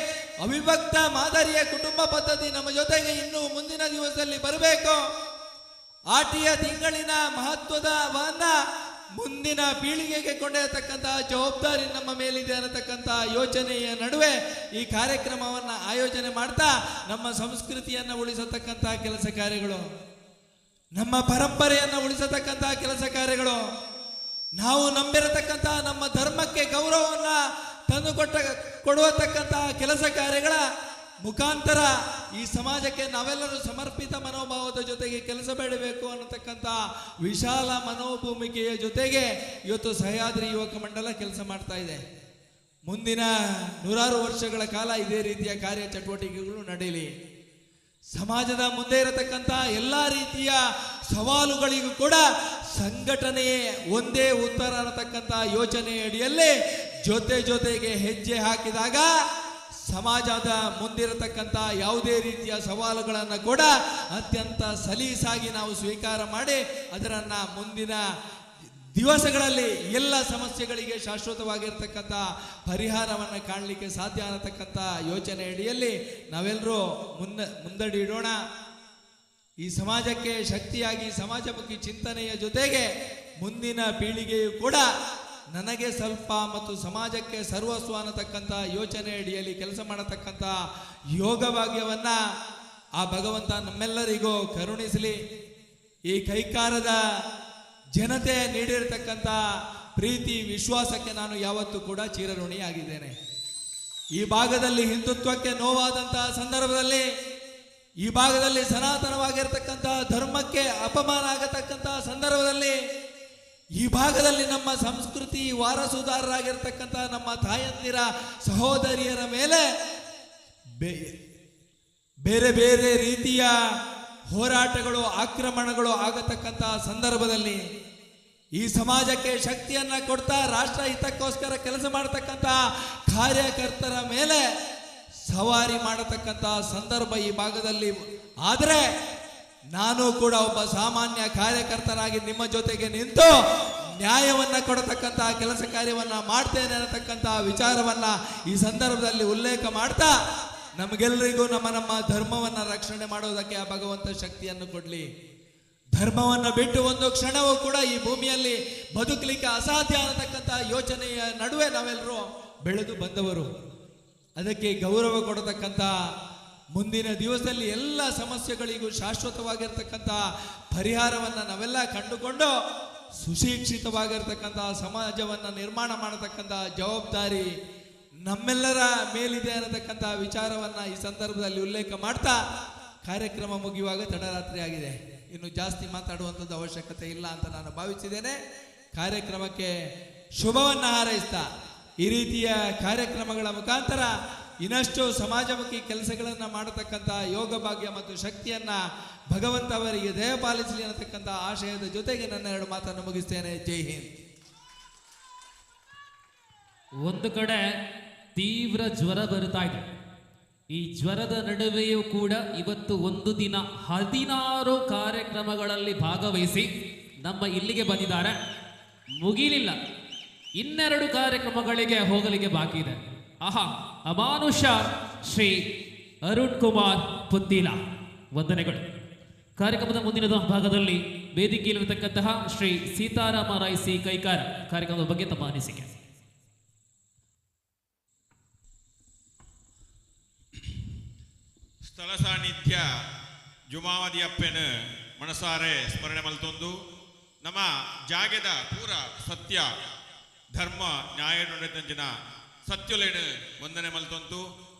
ಅವಿಭಕ್ತ ಮಾದರಿಯ ಕುಟುಂಬ ಪದ್ಧತಿ ನಮ್ಮ ಜೊತೆಗೆ ಇನ್ನು ಮುಂದಿನ ದಿವಸದಲ್ಲಿ ಬರಬೇಕು. ಆಟಿಯ ತಿಂಗಳಿನ ಮಹತ್ವದವನ್ನ ಮುಂದಿನ ಪೀಳಿಗೆಗೆ ಕೊಂಡೊಯ್ಯತಕ್ಕಂತಹ ಜವಾಬ್ದಾರಿ ನಮ್ಮ ಮೇಲಿದೆ ಅನ್ನತಕ್ಕಂಥ ಯೋಚನೆಯ ನಡುವೆ ಈ ಕಾರ್ಯಕ್ರಮವನ್ನ ಆಯೋಜನೆ ಮಾಡ್ತಾ ನಮ್ಮ ಸಂಸ್ಕೃತಿಯನ್ನ ಉಳಿಸತಕ್ಕಂತಹ ಕೆಲಸ ಕಾರ್ಯಗಳು, ನಮ್ಮ ಪರಂಪರೆಯನ್ನು ಉಳಿಸತಕ್ಕಂತಹ ಕೆಲಸ ಕಾರ್ಯಗಳು, ನಾವು ನಂಬಿರತಕ್ಕಂತಹ ನಮ್ಮ ಧರ್ಮಕ್ಕೆ ಗೌರವವನ್ನ ತಂದು ಕೊಡುವತಕ್ಕಂತಹ ಕೆಲಸ ಕಾರ್ಯಗಳ ಮುಖಾಂತರ ಈ ಸಮಾಜಕ್ಕೆ ನಾವೆಲ್ಲರೂ ಸಮರ್ಪಿತ ಮನೋಭಾವದ ಜೊತೆಗೆ ಕೆಲಸ ಬೇಡಬೇಕು ಅನ್ನತಕ್ಕಂಥ ವಿಶಾಲ ಮನೋಭೂಮಿಕೆಯ ಜೊತೆಗೆ ಇವತ್ತು ಸಹ್ಯಾದ್ರಿ ಯುವಕ ಮಂಡಲ ಕೆಲಸ ಮಾಡ್ತಾ ಇದೆ. ಮುಂದಿನ 100 ವರ್ಷಗಳ ಕಾಲ ಇದೇ ರೀತಿಯ ಕಾರ್ಯ ಚಟುವಟಿಕೆಗಳು ನಡೆಯಲಿ. ಸಮಾಜದ ಮುಂದೆ ಇರತಕ್ಕಂಥ ಎಲ್ಲ ರೀತಿಯ ಸವಾಲುಗಳಿಗೂ ಕೂಡ ಸಂಘಟನೆಯೇ ಒಂದೇ ಉತ್ತರ ಅನ್ನತಕ್ಕಂಥ ಯೋಚನೆ ಅಡಿಯಲ್ಲಿ ಜೊತೆಗೆ ಹೆಜ್ಜೆ ಹಾಕಿದಾಗ ಸಮಾಜದ ಮುಂದಿರತಕ್ಕಂಥ ಯಾವುದೇ ರೀತಿಯ ಸವಾಲುಗಳನ್ನು ಕೂಡ ಅತ್ಯಂತ ಸಲೀಸಾಗಿ ನಾವು ಸ್ವೀಕಾರ ಮಾಡಿ ಅದರನ್ನ ಮುಂದಿನ ದಿವಸಗಳಲ್ಲಿ ಎಲ್ಲ ಸಮಸ್ಯೆಗಳಿಗೆ ಶಾಶ್ವತವಾಗಿರ್ತಕ್ಕಂಥ ಪರಿಹಾರವನ್ನು ಕಾಣಲಿಕ್ಕೆ ಸಾಧ್ಯ ಅನ್ನತಕ್ಕಂಥ ಯೋಚನೆ ಅಡಿಯಲ್ಲಿ ನಾವೆಲ್ಲರೂ ಮುಂದಡಿ ಇಡೋಣ. ಈ ಸಮಾಜಕ್ಕೆ ಶಕ್ತಿಯಾಗಿ ಸಮಾಜಮುಖಿ ಚಿಂತನೆಯ ಜೊತೆಗೆ ಮುಂದಿನ ಪೀಳಿಗೆಯು ಕೂಡ ನನಗೆ ಸ್ವಲ್ಪ ಮತ್ತು ಸಮಾಜಕ್ಕೆ ಸರ್ವಸ್ವ ಅನ್ನತಕ್ಕಂಥ ಯೋಚನೆ ಅಡಿಯಲ್ಲಿ ಕೆಲಸ ಮಾಡತಕ್ಕಂಥ ಯೋಗ ಭಾಗ್ಯವನ್ನ ಆ ಭಗವಂತ ನಮ್ಮೆಲ್ಲರಿಗೂ ಕರುಣಿಸಲಿ. ಈ ಕೈಕಾರದ ಜನತೆ ನೀಡಿರತಕ್ಕಂಥ ಪ್ರೀತಿ ವಿಶ್ವಾಸಕ್ಕೆ ನಾನು ಯಾವತ್ತೂ ಕೂಡ ಚಿರಋಣಿಯಾಗಿದ್ದೇನೆ. ಈ ಭಾಗದಲ್ಲಿ ಹಿಂದುತ್ವಕ್ಕೆ ನೋವಾದಂತಹ ಸಂದರ್ಭದಲ್ಲಿ, ಈ ಭಾಗದಲ್ಲಿ ಸನಾತನವಾಗಿರ್ತಕ್ಕಂತಹ ಧರ್ಮಕ್ಕೆ ಅಪಮಾನ ಆಗತಕ್ಕಂತಹ ಸಂದರ್ಭದಲ್ಲಿ ಈ ಭಾಗದಲ್ಲಿ ನಮ್ಮ ಸಂಸ್ಕೃತಿ ವಾರಸುದಾರರಾಗಿರ್ತಕ್ಕಂಥ ನಮ್ಮ ತಾಯಂದಿರ ಸಹೋದರಿಯರ ಮೇಲೆ ಬೇರೆ ಬೇರೆ ರೀತಿಯ ಹೋರಾಟಗಳು ಆಕ್ರಮಣಗಳು ಆಗತಕ್ಕಂಥ ಸಂದರ್ಭದಲ್ಲಿ ಈ ಸಮಾಜಕ್ಕೆ ಶಕ್ತಿಯನ್ನ ಕೊಡ್ತಾ ರಾಷ್ಟ್ರ ಹಿತಕ್ಕೋಸ್ಕರ ಕೆಲಸ ಮಾಡತಕ್ಕಂಥ ಕಾರ್ಯಕರ್ತರ ಮೇಲೆ ಸವಾರಿ ಮಾಡತಕ್ಕಂಥ ಸಂದರ್ಭ ಈ ಭಾಗದಲ್ಲಿ. ಆದರೆ ನಾನು ಕೂಡ ಒಬ್ಬ ಸಾಮಾನ್ಯ ಕಾರ್ಯಕರ್ತನಾಗಿ ನಿಮ್ಮ ಜೊತೆಗೆ ನಿಂತು ನ್ಯಾಯವನ್ನ ಕೊಡತಕ್ಕಂಥ ಕೆಲಸ ಕಾರ್ಯವನ್ನ ಮಾಡ್ತೇನೆ ಅನ್ನತಕ್ಕಂಥ ವಿಚಾರವನ್ನ ಈ ಸಂದರ್ಭದಲ್ಲಿ ಉಲ್ಲೇಖ ಮಾಡ್ತಾ ನಮಗೆಲ್ಲರಿಗೂ ನಮ್ಮ ನಮ್ಮ ಧರ್ಮವನ್ನ ರಕ್ಷಣೆ ಮಾಡೋದಕ್ಕೆ ಆ ಭಗವಂತ ಶಕ್ತಿಯನ್ನು ಕೊಡ್ಲಿ. ಧರ್ಮವನ್ನು ಬಿಟ್ಟು ಒಂದು ಕ್ಷಣವೂ ಕೂಡ ಈ ಭೂಮಿಯಲ್ಲಿ ಬದುಕಲಿಕ್ಕೆ ಅಸಾಧ್ಯ ಅನ್ನತಕ್ಕಂಥ ಯೋಚನೆಯ ನಡುವೆ ನಾವೆಲ್ಲರೂ ಬೆಳೆದು ಬಂದವರು. ಅದಕ್ಕೆ ಗೌರವ ಕೊಡತಕ್ಕಂಥ ಮುಂದಿನ ದಿವಸದಲ್ಲಿ ಎಲ್ಲ ಸಮಸ್ಯೆಗಳಿಗೂ ಶಾಶ್ವತವಾಗಿರ್ತಕ್ಕಂಥ ಪರಿಹಾರವನ್ನು ನಾವೆಲ್ಲ ಕಂಡುಕೊಂಡು ಸುಶಿಕ್ಷಿತವಾಗಿರ್ತಕ್ಕಂಥ ಸಮಾಜವನ್ನು ನಿರ್ಮಾಣ ಮಾಡತಕ್ಕಂಥ ಜವಾಬ್ದಾರಿ ನಮ್ಮೆಲ್ಲರ ಮೇಲಿದೆ ಅನ್ನತಕ್ಕಂಥ ವಿಚಾರವನ್ನು ಈ ಸಂದರ್ಭದಲ್ಲಿ ಉಲ್ಲೇಖ ಮಾಡ್ತಾ ಕಾರ್ಯಕ್ರಮ ಮುಗಿಯುವಾಗ ತಡರಾತ್ರಿ ಆಗಿದೆ. ಇನ್ನು ಜಾಸ್ತಿ ಮಾತಾಡುವಂಥದ್ದು ಅವಶ್ಯಕತೆ ಇಲ್ಲ ಅಂತ ನಾನು ಭಾವಿಸಿದ್ದೇನೆ. ಕಾರ್ಯಕ್ರಮಕ್ಕೆ ಶುಭವನ್ನು ಹಾರೈಸ್ತಾ ಈ ರೀತಿಯ ಕಾರ್ಯಕ್ರಮಗಳ ಮುಖಾಂತರ ಇನ್ನಷ್ಟು ಸಮಾಜಮುಖಿ ಕೆಲಸಗಳನ್ನು ಮಾಡತಕ್ಕಂಥ ಯೋಗ ಭಾಗ್ಯ ಮತ್ತು ಶಕ್ತಿಯನ್ನ ಭಗವಂತ ಅವರಿಗೆ ದಯಪಾಲಿಸಲಿ ಅನ್ನತಕ್ಕಂಥ ಆಶಯದ ಜೊತೆಗೆ ನನ್ನ ಎರಡು ಮಾತನ್ನು ಮುಗಿಸ್ತೇನೆ. ಜೈ ಹಿಂದ್. ಒಂದು ಕಡೆ ತೀವ್ರ ಜ್ವರ ಬರುತ್ತಾ ಇದೆ. ಈ ಜ್ವರದ ನಡುವೆಯೂ ಕೂಡ ಇವತ್ತು ಒಂದು ದಿನ 16 ಕಾರ್ಯಕ್ರಮಗಳಲ್ಲಿ ಭಾಗವಹಿಸಿ ನಮ್ಮ ಇಲ್ಲಿಗೆ ಬಂದಿದ್ದಾರೆ. ಮುಗಿಲಿಲ್ಲ, ಇನ್ನೆರಡು ಕಾರ್ಯಕ್ರಮಗಳಿಗೆ ಹೋಗಲಿಕ್ಕೆ ಬಾಕಿ ಇದೆ. ಆಹಾ, ಅಮಾನುಷ ಶ್ರೀ ಅರುಣ್ ಕುಮಾರ್ ಪುತ್ತಿಲ, ವಂದನೆಗಳು. ಕಾರ್ಯಕ್ರಮದ ಮುಂದಿನ ಭಾಗದಲ್ಲಿ ವೇದಿಕೆಯಲ್ಲಿರತಕ್ಕಂತಹ ಶ್ರೀ ಸೀತಾರಾಮ ರೈಸಿ ಕೈಕಾರ ಕಾರ್ಯಕ್ರಮದ ಬಗ್ಗೆ ತಮ್ಮ ಅನಿಸಿಕೆ. ಸ್ಥಳ ಸಾನ್ನಿಧ್ಯ ಜುಮಾವದಿ ಅಪ್ಪನ ಮನಸಾರೆ ಸ್ಮರಣೆ ಮಲ್ತೊಂದು ನಮ್ಮ ಜಾಗದ ಪೂರ ಸತ್ಯ ಧರ್ಮ ನ್ಯಾಯ ನಡೆದಂಜಿನ ಸತ್ಯುಲೇನು ವಂದನೆ ಮಲ್ತೊಂದು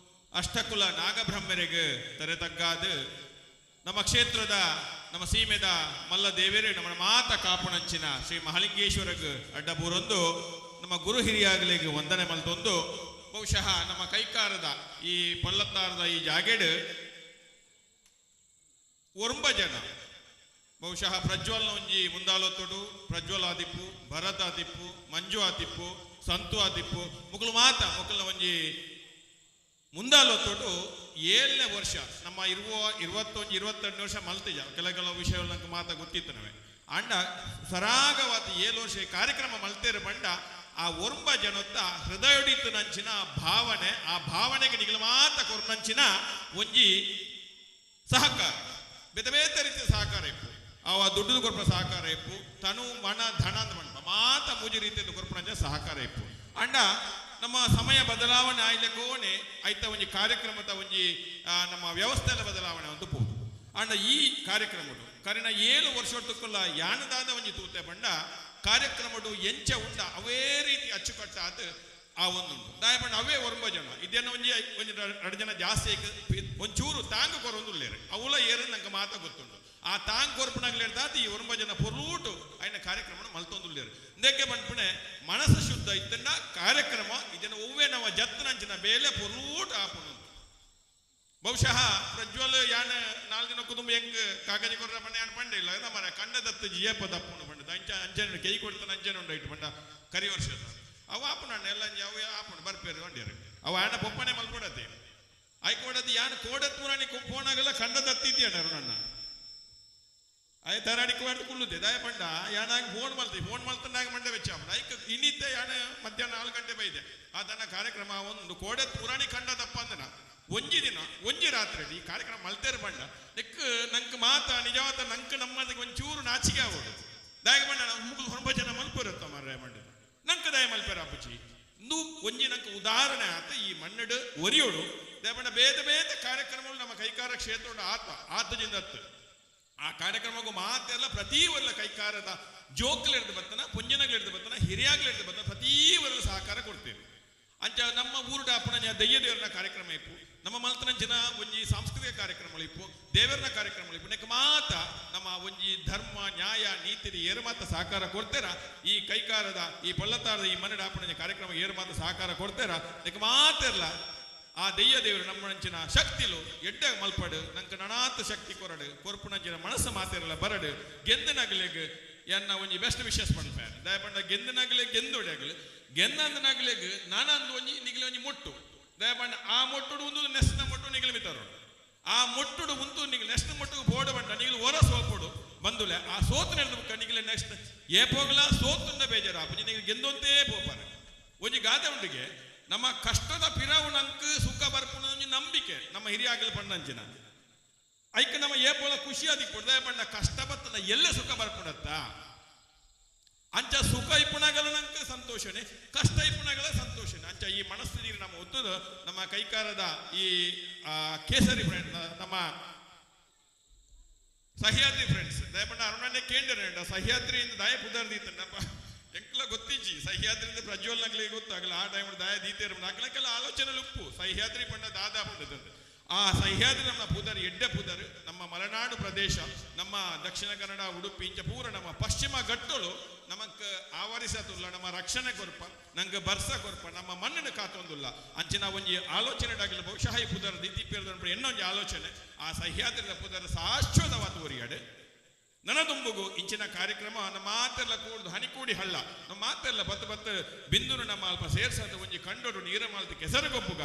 ಅಷ್ಟಕುಲ ನಾಗಬ್ರಹ್ಮರಿಗೆ ತರೆತಗ್ಗಾದ ನಮ್ಮ ಕ್ಷೇತ್ರದ ನಮ್ಮ ಸೀಮೆದ ಮಲ್ಲ ದೇವೇರು ನಮ್ಮ ಮಾತ ಕಾಪಣಂಚಿನ ಶ್ರೀ ಮಹಾಲಿಂಗೇಶ್ವರಗೆ ಅಡ್ಡಬೂರೊಂದು ನಮ್ಮ ಗುರು ಹಿರಿಯಾಗಲಿಗೆ ವಂದನೆ ಮಲ್ತೊಂದು ಬಹುಶಃ ನಮ್ಮ ಕೈಕಾರದ ಈ ಪೊಲ್ಲತ್ತಾರದ ಈ ಜಾಗೇಡು ಒರ್ಂಬ ಜನ ಬಹುಶಃ ಪ್ರಜ್ವಲ್ನ ಒಂಜಿ ಮುಂದಾಲೊತ್ತೊಡು ಪ್ರಜ್ವಲ್ ಆದಿಪ್ಪು ಭರತ್ ಆದಿಪ್ಪು ಮಂಜು ಆದಿಪ್ಪು ಸಂತು ಆದಿಪ್ಪು ಮುಕ್ಳು ಮಾತ ಮುಕ್ಳ ಒಂಜಿ ಮುಂದಾಲೊತ್ತೊಡು 7ನೇ ವರ್ಷ ನಮ್ಮ 21-22 ವರ್ಷ ಮಲ್ತಿಜ ಕೆಲವು ವಿಷಯಗಳು ನಂಗೆ ಮಾತ ಗೊತ್ತಿತ್ತು ನಾವೇ ಅಂಡ ಸರಾಗವಾದ 7 ವರ್ಷ ಕಾರ್ಯಕ್ರಮ ಮಲ್ತೇರು ಬಂಡ ಆ ಒರ್ಂಬ ಜನೊತ್ತ ಹೃದಯಡಿತ್ತು ನಂಚಿನ ಭಾವನೆ ಆ ಭಾವನೆಗೆ ನಿಗಲ ಮಾತ ಕೊರ್ನಂಚಿನ ಒಂಜಿ ಸಹಕಾರ ಬೇತೆ ಬೇತೆ ರೀತಿಯ ಸಹಕಾರ ಇಪ್ಪು ಅವ ದುಡ್ಡು ಕೊರ್ಪ ಸಹಕಾರ ಇಪ್ಪು ತನು ಮನ ಧನ ಅಂತ ಮಂಡ ಮಾತ ಮೂಜಿ ರೀತಿಯ ಕೊರ್ಪಣಂಚ ಸಹಕಾರ ಇಪ್ಪು ಅಂಡ ನಮ್ಮ ಸಮಯ ಬದಲಾವಣೆ ಆಯ್ಲೆಕೋನೆ ಆಯ್ತ ಒಂಜಿ ಕಾರ್ಯಕ್ರಮದ ಒಂಜಿ ನಮ್ಮ ವ್ಯವಸ್ಥೆ ಬದಲಾವಣೆ ಒಂದು ಪೋದು ಅಂಡ ಈ ಕಾರ್ಯಕ್ರಮಡು ಕಾರಣ 7 ವರ್ಷಕ್ಕಲ್ಲ ಯಾನದಾದ ಒಂಜಿ ತೂತೆ ಬಂಡ ಕಾರ್ಯಕ್ರಮಡು ಎಂಚ ಉಂಡ ಅವೇ ರೀತಿ ಅಚ್ಚುಕಟ್ಟಾದ ಆ ಒಂದುಂಟು ದಾಯಪಂಡ ಅವೇ ಒರ್ಂಬ ಜನ ಇದೇನು ಒಂಜಿ 2 ಜನ ಜಾಸ್ತಿ ಒಂಚೂರು ತಾಂಗ್ ಕೊರೊಂದುಲ್ಲೇರು ಅವಳ ಏರು ನಂಗೆ ಮಾತ ಗೊತ್ತುಂಟು ಆ ತಾಂಗ್ ಕೊರ್ಪಣಾಗ್ಲೇರ್ದಾದ ಈ ಒರ್ಂಬ ಜನ ಪೊರ್ಲೂಟು ಆಯ್ನ ಕಾರ್ಯಕ್ರಮ ಮಲ್ತೊಂದುಲ್ಲೇರು ಇಂದಕ್ಕೆ ಬಂದ್ಪಣೆ ಮನಸ್ಸು ಶುದ್ಧ ಇತ್ತಂಡ ಕಾರ್ಯಕ್ರಮ ಇದನ್ನು ಒವ್ವೇ ನಾವು ಜತ್ತನಂಚಿನ ಬೇಲೆ ಪೊರ್ಲೂಟು ಆಪುಣು ಬಹುಶಃ ಪ್ರಜ್ವಲ್ ಯಾನ 4 ದಿನ ಕುಟುಂಬ ಹೆಂಗ್ ಕಾಗಜಿ ಕೊರ್ರ ಪಂಡ ಯಾನ್ ಪಂಡ ಇಲ್ಲ ಮರ ಕಂಡದತ್ತು ಜಿಯಪ್ಪ ದಪ್ಪುಣು ಬಂಡ ಅಂಚನೆ ಕೈ ಕೊಡ್ತಾನೆ ಅಂಚನೆ ಉಂಡ ಇಟ್ಟು ಬಂಡ ಕರಿ ವರ್ಷದ ಅವ ಆಪುಣ ಎಲ್ಲ ಅವ ಆಪುಣ ಬರ್ಪೇರು ಹೊಂಡ್ಯಾರ ಅವ ಆನ ಪೊಪ್ಪನೆ ಮಲ್ಕೊಡತ್ತೆ ಆಯ್ಕೊಡದು ಯಾನ್ ಕೋಡತ್ ಮುರಾಣಿ ಫೋನಾಗೆಲ್ಲ ಕಂಡದತ್ತಿದ್ಯಾನ ನನ್ನ ಆಯ್ ತರಾಡಿಕೆ ಮಾಡಿ ಕುಳ್ಳುತ್ತೆ ದಯ ಪಂಡ ಯಾನಾಗಿ ಫೋನ್ ಮಲ್ತಂಡಾಗ ಮಂಡ ವೆಚ್ಚ ಐಕ್ ಇನ್ನಿತ್ತೆ ಯಾನ ಮಧ್ಯಾಹ್ನ 4 ಗಂಟೆ ಬೈದೆ ಆತನ ಕಾರ್ಯಕ್ರಮ ಒಂದು ಕೋಡತ್ ಪುರಾಣಿ ಕಂಡದಪ್ಪ ಅಂದನ ಒಂಜಿ ದಿನ ಒಂಜಿ ರಾತ್ರಿ ಈ ಕಾರ್ಯಕ್ರಮ ಮಲ್ತೇರು ಬಂಡ ನೆಕ್ ನಂಗೆ ಮಾತ ನಿಜವಾದ ನಂಗೆ ನಮ್ಮದಿಗೆ ಒಂಚೂರು ನಾಚಿಕೆ ಆಗೋದು ದಾಯ ಬಂಡ ಮುಗಿದು ಹೊರಬ ಜನ ಮಲ್ಪೇರತ್ತ ಮರ್ರೆ ಮಂಡ ನಂಗೆ ದಯ ಮಲ್ಪೇರ ಅಪ್ಪಚ್ಚಿ ಇಂದು ಒಂಜಿ ನಂಗೆ ಉದಾಹರಣೆ ಆತ ಈ ಮಣ್ಣಡು ಒರಿಯೋಡು ದಯಪಂಡ ಬೇತೆ ಬೇತೆ ಕಾರ್ಯಕ್ರಮಗಳು ನಮ್ಮ ಕೈಕಾರ ಕ್ಷೇತ್ರದ ಆತಜಿಂದತ್ತು ಆ ಕಾರ್ಯಕ್ರಮಕ್ಕೂ ಮಾತೆಲ್ಲ ಪ್ರತಿ ವರ್ಷ ಕೈಕಾರದ ಜೋಕ್ಲೆಡ್ದು ಬರ್ತನ ಪುಂಜನಗಳಿಡ್ದು ಬರ್ತನ ಹಿರಿಯಾಗ್ಲಿಡ್ದು ಬರ್ತನ ಪ್ರತಿ ವರ್ಷ ಸಹಕಾರ ಕೊಡ್ತೇವೆ ಅಂಚ ನಮ್ಮ ಊರುಡ ಅಪ್ಪನ ದಯ್ಯ ದೇವರನ ಕಾರ್ಯಕ್ರಮ ಇಪ್ಪು ನಮ್ಮ ಮಲ್ತನಂಚಿನ ಒಂಜಿ ಸಾಂಸ್ಕೃತಿಕ ಕಾರ್ಯಕ್ರಮಗಳಿಪ್ಪು ದೇವರನ ಕಾರ್ಯಕ್ರಮಗಳಿಪ್ಪು ನೆಕ್ ಮಾತ ನಮ್ಮ ಒಂಜಿ ಧರ್ಮ ನ್ಯಾಯ ನೀತಿ ಏರು ಮಾತ ಸಹಕಾರ ಕೊಡ್ತೇರ ಈ ಕೈಕಾರದ ಈ ಪೊಲ್ಲತ್ತಾರದ ಈ ಮನೆ ಡಾಪಣೆ ಕಾರ್ಯಕ್ರಮ ಏರು ಮಾತ ಸಹಕಾರ ಕೊಡ್ತೇರ ನೆಕ್ ಮಾತಿರ್ಲ ಆ ದೆಯ್ಯ ದೇವರು ನಮ್ಮಂಚಿನ ಶಕ್ತಿಲು ಎಡ್ಡ ಮಲ್ಪಡು ನಂಗೆ ನನಾತ ಶಕ್ತಿ ಕೊರಡು ಕೊರ್ಪುನಂಚಿನ ಮನಸ್ಸು ಮಾತಿರಲ್ಲ ಬರಡು ಗೆಂದನಗ್ಲೆಗ್ ಎನ್ನ ಒಂಜಿ ಬೆಸ್ಟ್ ವಿಶೇಷ ಪಂಡ್ಪೇರ್ ದಯಪಂಡ ಗೆಂದನಗ್ಲೆ ಗೆಂದೊಡೆಗ್ಲು ಗೆನ್ನಂದನಗ್ಲೆಗ್ ನಾನಂದು ಒಂಜಿ ನಿಗಲಿ ಒಂಜಿ ಮೊಟ್ಟು ದಯಪಂಡ ಆ ಮೊಟ್ಟುಡು ಒಂದು ನೆಸ್ನ ಮೊಟ್ಟು ನಿಗಲಿ ಮಿತ್ತರು ಆ ಮೊಟ್ಟುಡು ಒಂದು ನಿಗಲಿ ನೆಸ್ನ ಮೊಟ್ಟು ಬೋಡ ಬಂಡ ನಿಗಲಿ ಹೊರ ಸೋಪುಡು ಬಂದುಲೆ ಆ ಸೋತು ನೆರೆದು ನಿಗಲಿ ನೆಕ್ಸ್ಟ್ ಏಪೋಗಲ ಸೋತುಂಡ ಬೇಜಾರ ಆಪುಜಿ ನಿಗಲಿ ಗೆಂದೊಂದೇ ಪೋಪಾರೆ ಒಂಜಿ ಗಾದೆ ಉಂಡಿಗೆ ನಮ್ಮ ಕಷ್ಟದ ಪಿರವು ನಂಕ್ ಸುಖ ಬರ್ಪುಣ ನಂಬಿಕೆ ನಮ್ಮ ಹಿರಿಯಾಗಲು ಪಂಡಂಚಿನ ಐಕ ನಮ್ಮ ಏಪೋಲ ಖುಷಿ ಅದಿಕ್ಕೊಡ್ದ ಪಂಡ ಕಷ್ಟ ಬರ್ತದ ಎಲ್ಲೇ ಸುಖ ಬರ್ಪುಡತ್ತ ಅಂಚ ಸುಖ ಇಪ್ಪುಣಗಳ ನಂಗೆ ಸಂತೋಷನೆ ಕಷ್ಟ ಇಪ್ಪುಣಗಳ ಸಂತೋಷನೆ ಅಂಚ ಈ ಮನಸ್ಥಿತಿ ನಮ್ಮ ಒತ್ತದ ನಮ್ಮ ಕೈಕಾರದ ಈ ಕೇಸರಿ ಫ್ರೆಂಡ್ ನಮ್ಮ ಸಹ್ಯಾದ್ರಿ ಫ್ರೆಂಡ್ಸ್ ದಯಪಂಡ ಅರುಣನ್ನೇ ಕೇಂದ್ರ ಸಹ್ಯಾದ್ರಿಯಿಂದ ದಯ ಪುದರ್ದೀತಂಡಪ್ಪ ಎಂಕ್ಲ ಗೊತ್ತಿಜ್ಜಿ ಸಹ್ಯಾದ್ರಿಂದ ಪ್ರಜ್ವಲ್ ನಗ್ಲಿಗೆ ಗೊತ್ತಾಗಲ್ಲ ಆ ಟೈಮ್ ದಯ ದೀತೇರು ನಗ್ಲಕ್ಕೆಲ್ಲ ಆಲೋಚನೆ ಉಪ್ಪು ಸಹ್ಯಾದ್ರಿ ಪಂಡ ದಾದಾ ಪಂಡದಂತೆ ಆ ಸಹ್ಯಾದ್ರಿ ನಮ್ಮ ಪುದರ್ ಎಡ್ಡೆ ಪುದರ್ ನಮ್ಮ ಮಲೆನಾಡು ಪ್ರದೇಶ ನಮ್ಮ ದಕ್ಷಿಣ ಕನ್ನಡ ಉಡುಪಿ ಇಂಚ ಪೂರ ನಮ್ಮ ಪಶ್ಚಿಮ ಘಟ್ಟಗಳು ನಮಕ್ ಆವರಿಸತುಲ್ಲ ನಮ್ಮ ರಕ್ಷಣೆ ಕೊರ್ಪ ನಂಗೆ ಬರ್ಸ ಕೊರ್ಪ ನಮ್ಮ ಮಣ್ಣನ್ನು ಕಾತೊಂದುಲ್ಲ ಅಂಚಿನ ಒಂಜಿ ಆಲೋಚನೆ ಡಾಗಿಲ್ಲ ಬಹುಶಃ ಈ ಪುದರ್ ದೀತಿಪೇರ್ದ ಇನ್ನೊಂದು ಆಲೋಚನೆ ಆ ಸಹ್ಯಾದ್ರಿದ ಪುದರ್ ಶಾಶ್ವತವಾದ ಒರಿಯಾಡೆ ನನದುಂಬುಗು ಇಂಚಿನ ಕಾರ್ಯಕ್ರಮ ನಮ್ಮ ಮಾತೆಲ್ಲ ಕೂಡ್ದು ಹನಿ ಕೂಡಿ ಹಳ್ಳ ನಮ್ಮ ಮಾತೆಲ್ಲ ಬತ್ತು ಬಿಂದುನು ನಮ್ಮ ಅಲ್ಪ ಸೇರ್ಸದ ಒಂಜಿ ಕಂಡೋಡು ನೀರ ಮಾಲ್ತಿ ಕೆಸರುಗೊಬ್ಬುಗ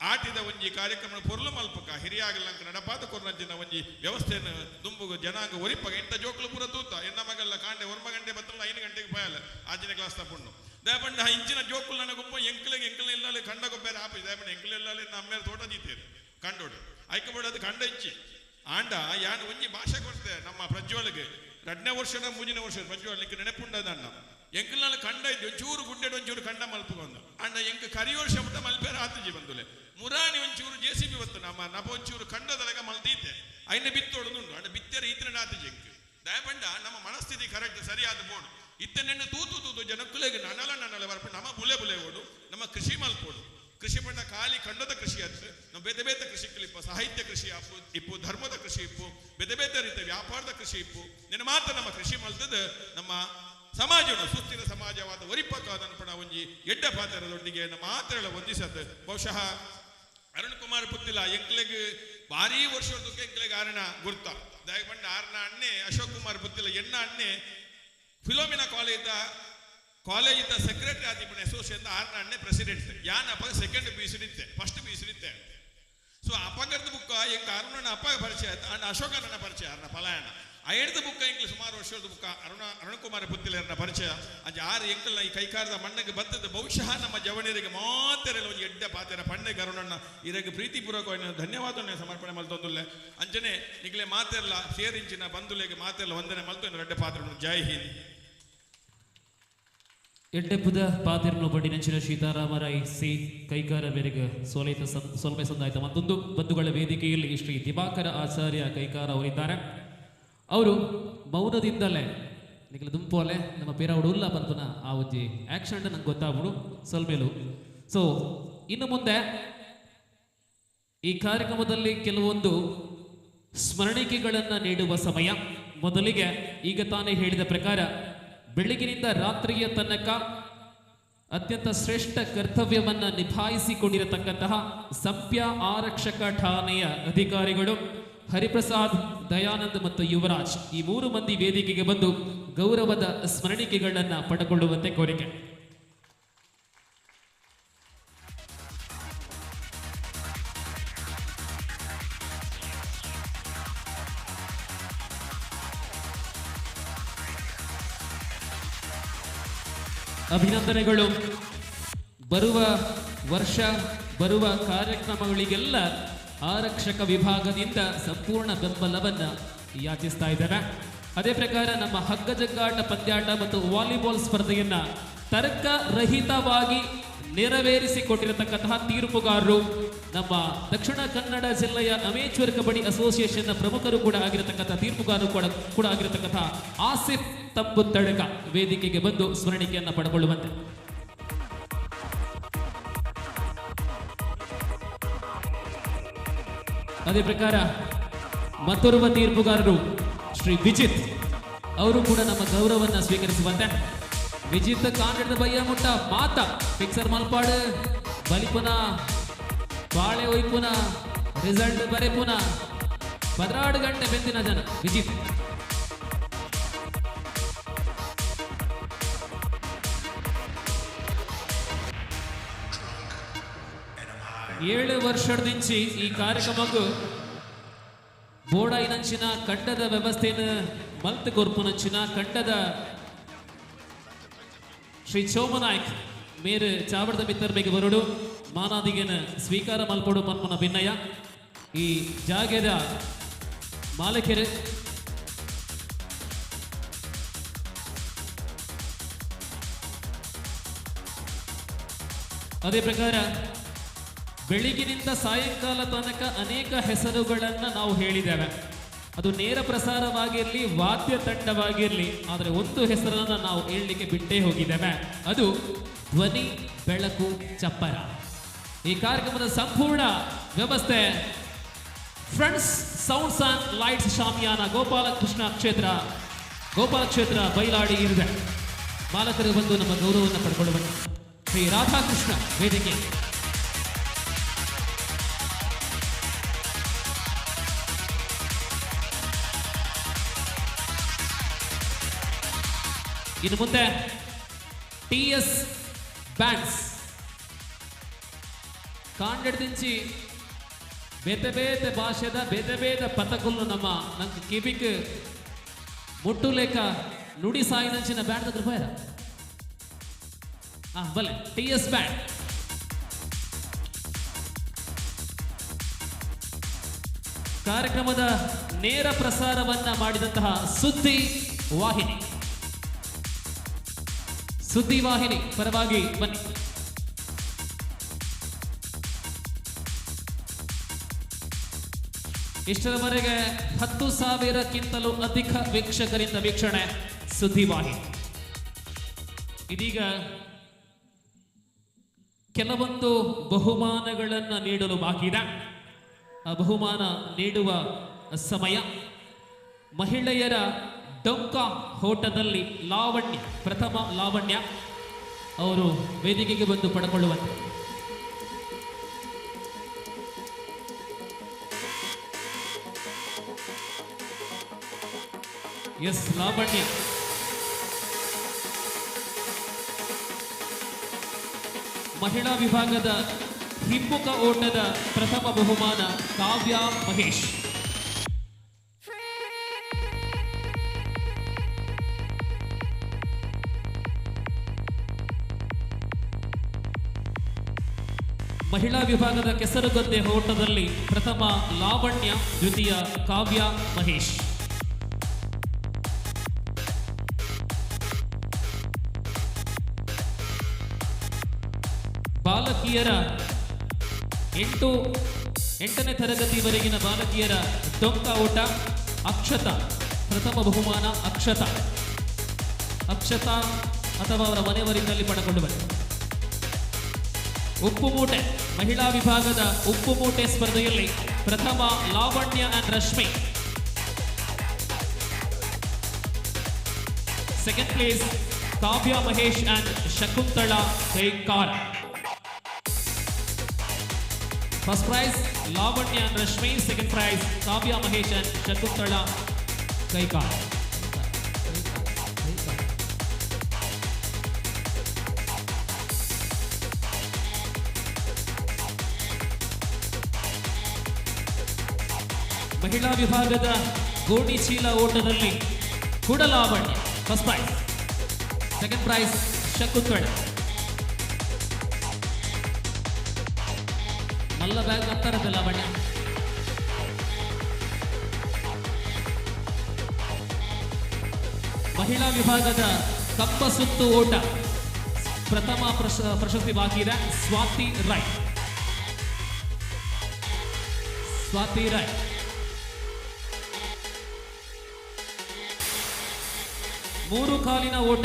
ಆಟಿದ ಒಂಜಿ ಕಾರ್ಯಕ್ರಮ ಪೊರ್ಲು ಮಲ್ಪಕ ಹಿರಿಯಾಗಲ್ಲಂಕ ನಡಪಾದ ಕೊರ್ನಂಚಿನ ಒಂಜಿ ವ್ಯವಸ್ಥೆಯನ್ನು ದುಂಬುಗು ಜನಾಂಗ ಒರಿಪಗ ಎಂಟ ಜೋಕ್ಲು ಪೂರ ತೂತ ಎನ್ನ ಮಗಲ್ಲ ಕಾಂಡೆ ಒರ್ಮ ಗಂಟೆ ಬತ್ತಲ್ಲ 5 ಗಂಟೆಗೆ ಪಯಲ ಆಚಿನ ಕ್ಲಾಸ್ ತಪ್ಪುಂಡು ದಯಪಂಡ ಇಂಚಿನ ಜೋಕುಲು ನನಗೊಬ್ಬ ಎಂಕ್ಲೆಗೆ ಇಲ್ಲಲ್ಲಿ ಕಂಡ ಗೊಬ್ಬರ ಆಪಿ ದಯಪಂಡ ಎಂಕ್ಲೆಲ್ಲಲ್ಲಿ ನಮ್ಮ ತೋಟ ದೀತೇರಿ ಕಂಡೋಡು ಐಕಬೋಡದು ಕಂಡ ಇಚ್ಚಿ ಆಂಡ ಯಾನು ಒಂಜಿ ಭಾಷೆ ಕೊಡ್ತೆ ನಮ್ಮ ಪ್ರಜ್ವಲ್ಗೆ 2ನೇ ವರ್ಷದ 3ನೇ ವರ್ಷದ ಪ್ರಜ್ವಲ್ನಿಕ್ಕೆ ನೆನಪುಂಡದನ್ನ ಎಂಕಲ್ನಲ್ಲಿ ಕಂಡ ಇದ್ದು ಒಂಚೂರು ಗುಡ್ಡೆಡು ಒಂಚೂರು ಕಂಡ ಮಲ್ಪಗೊಂದು ಅಂಡ ಎಂಕ ಕರಿಯೋರ್ ಶಬ್ದ ಮಲ್ಪೇರ ಆತಜಿ ಬಂದುಲೆ ಮುರಾಣಿ ಒಂಚೂರು JCB ಬತ್ತು ನಮ್ಮ ನಪ ಒಂಚೂರು ಕಂಡದೊಳಗ ಮಲ್ದೀತೆ ಐನ ಬಿತ್ತೋಡುದುಂಡು ಅಂಡ ಬಿತ್ತೆರ ಈತನ ಆತಜಿ ಎಂಕ್ ದಯಪಂಡ ನಮ್ಮ ಮನಸ್ಥಿತಿ ಕರೆಕ್ಟ್ ಸರಿಯಾದ ಬೋಡು ಇತ್ತನೆಣ್ಣೆ ತೂತು ಜನಕ್ಕುಲೆಗೆ ನನಲ ಬರ್ಪ ನಮ್ಮ ಬುಲೆ ಓಡು ನಮ್ಮ ಕೃಷಿ ಮಲ್ಪೋಡು ಕೃಷಿ ಪಂಡ ಖಾಲಿ ಖಂಡದ ಕೃಷಿ ಅಂತ ನಾವು ಬೇತೆ ಬೇತೆ ಕೃಷಿಗಳಿಪ್ಪ ಸಾಹಿತ್ಯ ಕೃಷಿ ಇಪ್ಪು ಧರ್ಮದ ಕೃಷಿ ಇಪ್ಪು ಬೇತೆ ಬೇತೆ ರೀತಿಯ ವ್ಯಾಪಾರದ ಕೃಷಿ ಇಪ್ಪು ನಿನ್ನ ಮಾತ್ರ ನಮ್ಮ ಕೃಷಿ ಮಲ್ತದ ನಮ್ಮ ಸಮಾಜವನ್ನು ಸುಸ್ಥಿರ ಸಮಾಜವಾದ ಒರಿಪಕ್ಕಾದನ್ಪಣ ಒಂಜಿ ಎಡ್ಡ ಪಾತ್ರದೊಂದಿಗೆ ನಮ್ಮ ಮಾತ್ರ ಹೊಂದಿಸತ್ ಬಹುಶಃ ಅರುಣ್ ಕುಮಾರ್ ಪುತ್ತಿಲ್ಲ ಎಂಕ್ಲೆಗ್ ಭಾರಿ ವರ್ಷದಕ್ಕೆ ಎಂಕ್ಲೆಗ್ ಆರಣ ಗುರ್ತ ದಯಪಂಡ ಆರಣ ಅಣ್ಣೆ ಅಶೋಕ್ ಕುಮಾರ್ ಪುತ್ತಿಲ್ಲ ಎಣ್ಣ ಅಣ್ಣೆ ಫಿಲೋಮಿನಾ ಕಾಲೇಜಿದ ಸೆಕ್ರೆಟರಿ ಆದಿಪಣ ಅಸೋಸಿಯೇಷನ್ ಆರ್ನ ಅಣ್ಣೆ ಪ್ರೆಸಿಡೆಂಟ್ ಯಾನ್ ಅಪ್ಪ ಸೆಕೆಂಡ್ PUC ಇತ್ತೆ ಫಸ್ಟ್ PUC ಇತ್ತೆ ಸೊ ಅಪ್ಪಗರ್ದ ಬುಕ್ಕ ಎಂಕ ಅರುಣನ ಅಪ್ಪ ಪರಿಚಯ ಆಯ್ತು ಅಂಡ್ ಅಶೋಕನ ಪರಿಚಯ ಅರ್ನ ಪಲಾಯನ ಆ ಎಡ್ದ ಬುಕ್ಕ ಎಂಕ್ಲು ಸುಮಾರು ವರ್ಷದ ಬುಕ್ಕ ಅರುಣ್ ಕುಮಾರ ಪುತ್ತಿಲರ್ನ ಪರಿಚಯ ಅಂಜ ಆರು ಎಂಕಲ್ನ ಈ ಕೈಕಾರದ ಮಣ್ಣಗೆ ಬತ್ತದ ಬಹುಶಃ ನಮ್ಮ ಜವನಿಯರಿಗೆ ಮಾತೆರೆಲ್ಲ ಒಂದು ಎಡ್ಡ ಪಾತೆರ ಪಂಡೆಗೆ ಅರುಣನ್ನ ಇದಕ್ಕೆ ಪ್ರೀತಿಪೂರ್ವಕವಾಗಿ ಧನ್ಯವಾದವನ್ನು ಸಮರ್ಪಣೆ ಮಲ್ತೊಂದುಲ್ಲೆ ಅಂಜನೆ ನಿಗ್ಲೆ ಮಾತೆಲ್ಲ ಸೇರಿಂಚಿನ ಬಂಧುಲೆಗೆ ಮಾತೆಲ್ಲ ವಂದನೆ ಮಲ್ತೊಂದು ರೆಡ್ಡ ಪಾತ್ರ ಜೈ ಹಿಂದ್ ಎಡ್ಡೆಪ್ಪುದ ಪಾತಿರ್ನು ಬಡಿನಂಚಿನ ಸೀತಾರಾಮರಾಯ್ ಸಿ ಕೈಕಾರ ಮೇರೆಗೆ ಸ್ವಲ್ಪ ಸಂದಾಯಿತ ಮತ್ತೊಂದು ಬಂಧುಗಳ ವೇದಿಕೆಯಲ್ಲಿ ಶ್ರೀ ದಿವಾಕರ ಆಚಾರ್ಯ ಕೈಕಾರ ಅವರಿದ್ದಾರೆ. ಅವರು ಮೌನದಿಂದಲೇ ನಿಖಲ ದುಂಪೋಲೆ ನಮ್ಮ ಪೇರಾವಡು ಉಲ್ಲ ಬಂತನ ಆ ಒಂಜಿ ಆಕ್ಷನ್ ನಂಗೆ ಗೊತ್ತಾಗ್ಬಿಡು ಸ್ವಲ್ಪೇಲು. ಸೊ ಇನ್ನು ಮುಂದೆ ಈ ಕಾರ್ಯಕ್ರಮದಲ್ಲಿ ಕೆಲವೊಂದು ಸ್ಮರಣಿಕೆಗಳನ್ನು ನೀಡುವ ಸಮಯ. ಮೊದಲಿಗೆ ಈಗ ತಾನೇ ಹೇಳಿದ ಪ್ರಕಾರ ಬೆಳಗಿನಿಂದ ರಾತ್ರಿಯ ತನಕ ಅತ್ಯಂತ ಶ್ರೇಷ್ಠ ಕರ್ತವ್ಯವನ್ನ ನಿಭಾಯಿಸಿಕೊಂಡಿರತಕ್ಕಂತಹ ಸಂಪ್ಯ ಆರಕ್ಷಕ ಠಾಣೆಯ ಅಧಿಕಾರಿಗಳು ಹರಿಪ್ರಸಾದ್, ದಯಾನಂದ್ ಮತ್ತು ಯುವರಾಜ್ ಈ 3 ಮಂದಿ ವೇದಿಕೆಗೆ ಬಂದು ಗೌರವದ ಸ್ಮರಣಿಕೆಗಳನ್ನು ಪಡೆದುಕೊಳ್ಳುವಂತೆ ಕೋರಿಕೆ. ಅಭಿನಂದನೆಗಳು. ಬರುವ ವರ್ಷ ಬರುವ ಕಾರ್ಯಕ್ರಮಗಳಿಗೆಲ್ಲ ಆರಕ್ಷಕ ವಿಭಾಗದಿಂದ ಸಂಪೂರ್ಣ ಬೆಂಬಲವನ್ನು ಯಾಚಿಸ್ತಾ ಇದ್ದಾರೆ. ಅದೇ ಪ್ರಕಾರ ನಮ್ಮ ಹಗ್ಗ ಜಗ್ಗಾಟ ಪಂದ್ಯಾಟ ಮತ್ತು ವಾಲಿಬಾಲ್ ಸ್ಪರ್ಧೆಯನ್ನ ತರ್ಕರಹಿತವಾಗಿ ನೆರವೇರಿಸಿಕೊಟ್ಟಿರತಕ್ಕಂತಹ ತೀರ್ಪುಗಾರರು ನಮ್ಮ ದಕ್ಷಿಣ ಕನ್ನಡ ಜಿಲ್ಲೆಯ ಅಮೇಚೂರ್ ಕಬಡ್ಡಿ ಅಸೋಸಿಯೇಷನ್ನ ಪ್ರಮುಖರು ಕೂಡ ಆಗಿರತಕ್ಕಂಥ ತೀರ್ಪುಗಾರರು ಕೂಡ ಆಗಿರತಕ್ಕಂತಹ ಆಸಿಫ್ ತಂಬುತ್ತಡಕ ವೇದಿಕೆಗೆ ಬಂದು ಸ್ಮರಣಿಕೆಯನ್ನು ಪಡೆದುಕೊಳ್ಳುವಂತೆ. ಅದೇ ಪ್ರಕಾರ ಮತ್ತೋರ್ವ ತೀರ್ಪುಗಾರರು ಶ್ರೀ ವಿಜಿತ್ ಅವರು ಕೂಡ ನಮ್ಮ ಗೌರವವನ್ನು ಸ್ವೀಕರಿಸುವಂತೆ. ವಿಜಿತ್ ಕಾಂಡಿಡ್ದ ಬಯ್ಯ ಮುಟ್ಟ ಮಾತ ಫಿಕ್ಸರ್ ಮಲ್ಪಾಡು ಬಲಿಪುನ ಬಾಳೆ ಒಯ್ಪುನ ರಿಸಲ್ಟ್ ಬರೆಪುನ 16 ಗಂಟೆ ಬೆಂದಿನ ಜನ ವಿಜಿತ್. ಏಳು ವರ್ಷದಿಂಚಿ ಈ ಕಾರ್ಯಕ್ರಮಕ್ಕೂ ಬೋಡಾಯಿನಂಚಿನ ಕಂಡದ ವ್ಯವಸ್ಥೆಯನ್ನು ಮಲ್ತ್ ಕೊರ್ಪುನಂಚಿನ ಕಂಡದ ಶ್ರೀ ಚೋಮನಾಯ್ಕ್ ಮೇರು ಚಾವಡದ ಮಿತ್ತರ್ಬೇಗೆ ಬರೋಡು ಮಾನಾದಿಗೆನ ಸ್ವೀಕಾರ ಮಲ್ಪಡು ಮನ್ಮನ ಭಿನ್ನಯ ಈ ಜಾಗದ ಮಾಲಕೆರು ಅದೇ ಪ್ರಕಾರ ಬೆಳಿಗಿನಿಂದ ಸಾಯಂಕಾಲ ತನಕ ಅನೇಕ ಹೆಸರುಗಳನ್ನು ನಾವು ಹೇಳಿದ್ದೇವೆ. ಅದು ನೇರ ಪ್ರಸಾರವಾಗಿರಲಿ ವಾದ್ಯ ತಂಡವಾಗಿರಲಿ, ಆದರೆ ಒಂದು ಹೆಸರನ್ನು ನಾವು ಹೇಳಲಿಕ್ಕೆ ಬಿಟ್ಟೇ ಹೋಗಿದ್ದೇವೆ. ಅದು ಧ್ವನಿ ಬೆಳಕು ಚಪ್ಪರ. ಈ ಕಾರ್ಯಕ್ರಮದ ಸಂಪೂರ್ಣ ವ್ಯವಸ್ಥೆ ಫ್ರೆಂಡ್ಸ್ ಸೌಂಡ್ಸ್ ಅಂಡ್ ಲೈಟ್ಸ್ ಶಾಮಿಯಾನ ಗೋಪಾಲಕೃಷ್ಣ ಕ್ಷೇತ್ರ ಬೈಲಾಡಿ ಇರಿದೆ. ಮಾಲಕರು ಬಂದು ನಮ್ಮ ಗೌರವವನ್ನು ಪಡ್ಕೊಳ್ಳುವ ಶ್ರೀ ರಾಧಾಕೃಷ್ಣ ವೇದಿಕೆ. ಇನ್ನು ಮುಂದೆ TS ಬ್ಯಾಂಡ್ಸ್ ಕಾಂಡೆಡ್ದಿಂಚಿ ಬೇತೆ ಬೇತೆ ಭಾಷೆದ ಬೇತೆ ಬೇತೆ ಪತಕುಲ್ಲು ನಂಗೆ ಕಿವಿಕ್ ಮುಟ್ಟು ಲೇಖ ನುಡಿ ಸಾಯಿನಂಚಿನ ಬ್ಯಾಂಡ್ ಕೃಪಯರ ಬಲೆ TS ಬ್ಯಾಂಡ್. ಕಾರ್ಯಕ್ರಮದ ನೇರ ಪ್ರಸಾರವನ್ನ ಮಾಡಿದಂತಹ ಸುದ್ದಿ ವಾಹಿನಿ ಪರವಾಗಿ ಬನ್ನಿ. ಇಷ್ಟರವರೆಗೆ 10,000ಕ್ಕಿಂತಲೂ ಅಧಿಕ ವೀಕ್ಷಕರಿಂದ ವೀಕ್ಷಣೆ ಸುದ್ದಿವಾಹಿನಿ. ಇದೀಗ ಕೆಲವೊಂದು ಬಹುಮಾನಗಳನ್ನು ನೀಡಲು ಬಾಕಿ ಇದೆ. ಆ ಬಹುಮಾನ ನೀಡುವ ಸಮಯ. ಮಹಿಳೆಯರ ಡೊಂಕ ಓಟದಲ್ಲಿ ಪ್ರಥಮ ಲಾವಣ್ಯ ಅವರು ವೇದಿಕೆಗೆ ಬಂದು ಪಡ್ಕೊಳ್ಳುವಂತೆ. ಎಸ್ ಲಾವಣ್ಯ. ಮಹಿಳಾ ವಿಭಾಗದ ಹಿಮ್ಮುಖ ಓಟದ ಪ್ರಥಮ ಬಹುಮಾನ ಕಾವ್ಯ ಮಹೇಶ್. ಮಹಿಳಾ ವಿಭಾಗದ ಕೆಸರುಗದ್ದೆ ಓಟದಲ್ಲಿ ಪ್ರಥಮ ಲಾವಣ್ಯ, ದ್ವಿತೀಯ ಕಾವ್ಯ ಮಹೇಶ್. ಬಾಲಕಿಯರ 8ನೇ ತರಗತಿವರೆಗಿನ ಬಾಲಕಿಯರ ಡೊಂಕ ಓಟ ಅಕ್ಷತಾ ಪ್ರಥಮ ಬಹುಮಾನ. ಅಕ್ಷತಾ ಅಥವಾ ಅವರ ಮನೆಯವರಿಂದಲೇ ಪಡೆದುಕೊಳ್ಳುವರು. ಉಪ್ಪು ಮೂಟೆ ಮಹಿಳಾ ವಿಭಾಗದ ಉಪ್ಪು ಮೂಟೆ ಸ್ಪರ್ಧೆಯಲ್ಲಿ ಪ್ರಥಮ Lavanya and Rashmi. Second place Kavya Mahesh and Shakuntala Kaikara. First prize Lavanya and Rashmi, second prize Kavya Mahesh and Shakuntala Kaikara. ಮಹಿಳಾ ವಿಭಾಗದ ಗೋಣಿ ಚೀಲ ಓಟದಲ್ಲಿ ಕುಡಲಾವಣ್ಯ first prize, second prize Shakuntala. ಮಲ್ಲ ಬ್ಯಾಗ್ ಅಂತಾರದ ಲಾವಣ್ಯ. ಮಹಿಳಾ ವಿಭಾಗದ ಕಪ್ಪ ಸುತ್ತು ಓಟ ಪ್ರಥಮ ಪ್ರಶಸ್ತಿ ಬಾಕಿ ಇದೆ. ಸ್ವಾತಿ ರಾಯ್. 3 ಕಾಲಿನ ಓಟ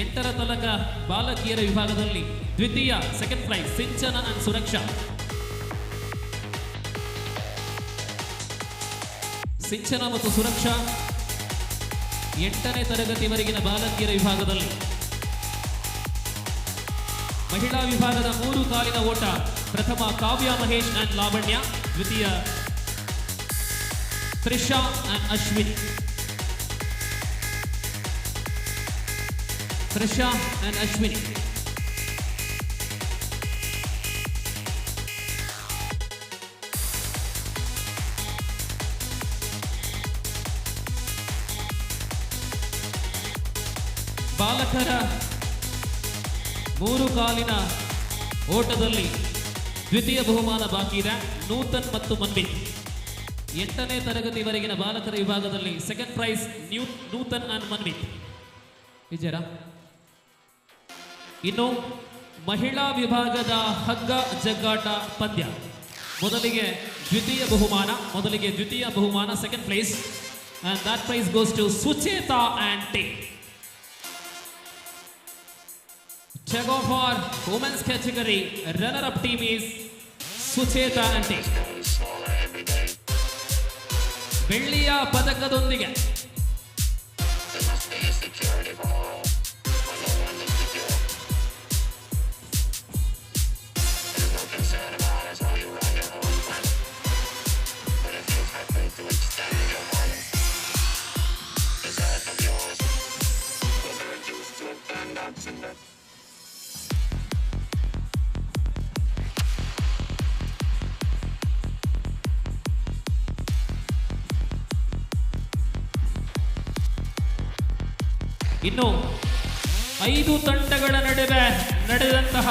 8ರ ತನಕ ಬಾಲಕಿಯರ ವಿಭಾಗದಲ್ಲಿ ದ್ವಿತೀಯ, ಸೆಕೆಂಡ್ ಪ್ರೈಸ್ ಸಿಂಚನ ಅಂಡ್ ಸುರಕ್ಷಾ. ಸಿಂಚನ ಮತ್ತು ಸುರಕ್ಷಾ 8ನೇ ತರಗತಿವರೆಗಿನ ಬಾಲಕಿಯರ ವಿಭಾಗದಲ್ಲಿ ಮಹಿಳಾ ವಿಭಾಗದ 3 ಕಾಲಿನ ಓಟ ಪ್ರಥಮ ಕಾವ್ಯ ಮಹೇಶ್ ಅಂಡ್ ಲಾವಣ್ಯ, ದ್ವಿತೀಯ ತ್ರಿಷಾ ಅಂಡ್ ಅಶ್ವಿನಿ. ತ್ರಿಷಾ ಅಂಡ್ ಅಶ್ವಿನಿ. ಬಾಲಕರ 3 ಕಾಲಿನ ಓಟದಲ್ಲಿ ದ್ವಿತೀಯ ಬಹುಮಾನ ಬಾಕಿ ಇದೆ. ನೂತನ್ ಮತ್ತು ಮನ್ವಿತ್. 8ನೇ ತರಗತಿವರೆಗಿನ ಬಾಲಕರ ವಿಭಾಗದಲ್ಲಿ second prize Nutan and Manvith. ವಿಜಯರ. ಇನ್ನು ಮಹಿಳಾ ವಿಭಾಗದ ಹಗ್ಗ ಜಗ್ಗಾಟ ಪಂದ್ಯ. ಮೊದಲಿಗೆ ದ್ವಿತೀಯ ಬಹುಮಾನ second place, and that prize goes to Sucheta and Tay. Check off for women's category. Runner-up team is Sucheta and Tay. ಬೆಳ್ಳಿಯ ಪದಕದೊಂದಿಗೆ ಇನ್ನು 5 ತಂಡಗಳ ನಡುವೆ ನಡೆದಂತಹ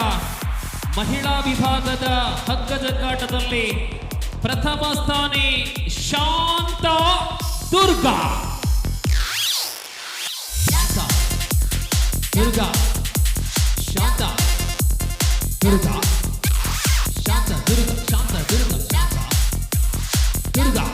ಮಹಿಳಾ ವಿಭಾಗದ ಹಗ್ಗ ಜಗ್ಗಾಟದಲ್ಲಿ ಪ್ರಥಮ ಸ್ಥಾನಿ ಶಾಂತ ದುರ್ಗಾ. ದುರ್ಗಾ ಶಾಂತ ದುರ್ಗಾ ಶಾಂತ ದುರ್ಗಾ ಶಾಂತ ದುರ್ಗಾ ಶಾಂತ ದುರ್ಗಾ.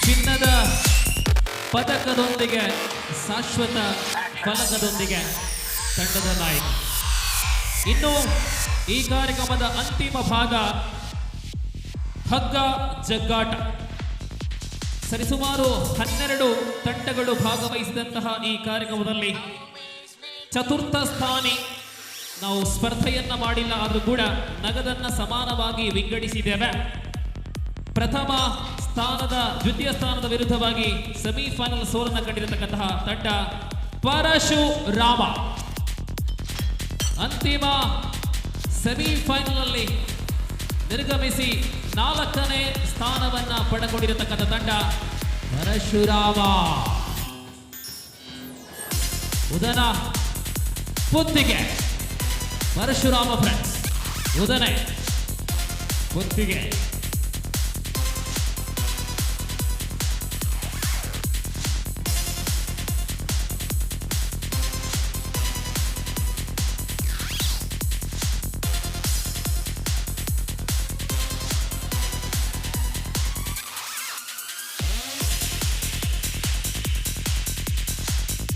ಚಿನ್ನದ ಪದಕದೊಂದಿಗೆ ಶಾಶ್ವತ ಫಲಕದೊಂದಿಗೆ ತಂಡದ ನಾಯಕ. ಇನ್ನು ಈ ಕಾರ್ಯಕ್ರಮದ ಅಂತಿಮ ಭಾಗ ಹಗ್ಗ ಜಗ್ಗಾಟ. ಸರಿಸುಮಾರು 12 ತಂಡಗಳು ಭಾಗವಹಿಸಿದಂತಹ ಈ ಕಾರ್ಯಕ್ರಮದಲ್ಲಿ ಚತುರ್ಥ ಸ್ಥಾನಿ. ನಾವು ಸ್ಪರ್ಧೆಯನ್ನ ಮಾಡಿಲ್ಲ, ಆದರೂ ಕೂಡ ನಗದನ್ನ ಸಮಾನವಾಗಿ ವಿಂಗಡಿಸಿದ್ದೇವೆ. ಪ್ರಥಮ ಸ್ಥಾನದ ದ್ವಿತೀಯ ಸ್ಥಾನದ ವಿರುದ್ಧವಾಗಿ ಸೆಮಿಫೈನಲ್ ಸೋಲನ್ನು ಕಂಡಿರತಕ್ಕಂತಹ ತಂಡ ಪರಶುರಾಮ. ಅಂತಿಮ ಸೆಮಿಫೈನಲ್ ಅಲ್ಲಿ ನಿರ್ಗಮಿಸಿ 4ನೇ ಸ್ಥಾನವನ್ನ ಪಡೆದುಕೊಂಡಿರತಕ್ಕಂಥ ತಂಡ ಪರಶುರಾಮ. ಉದನ ಪುತ್ತಿಗೆ ಪರಶುರಾಮ ಫ್ರೆಂಡ್ಸ್. ಉದನೆ ಪುತ್ತಿಗೆ.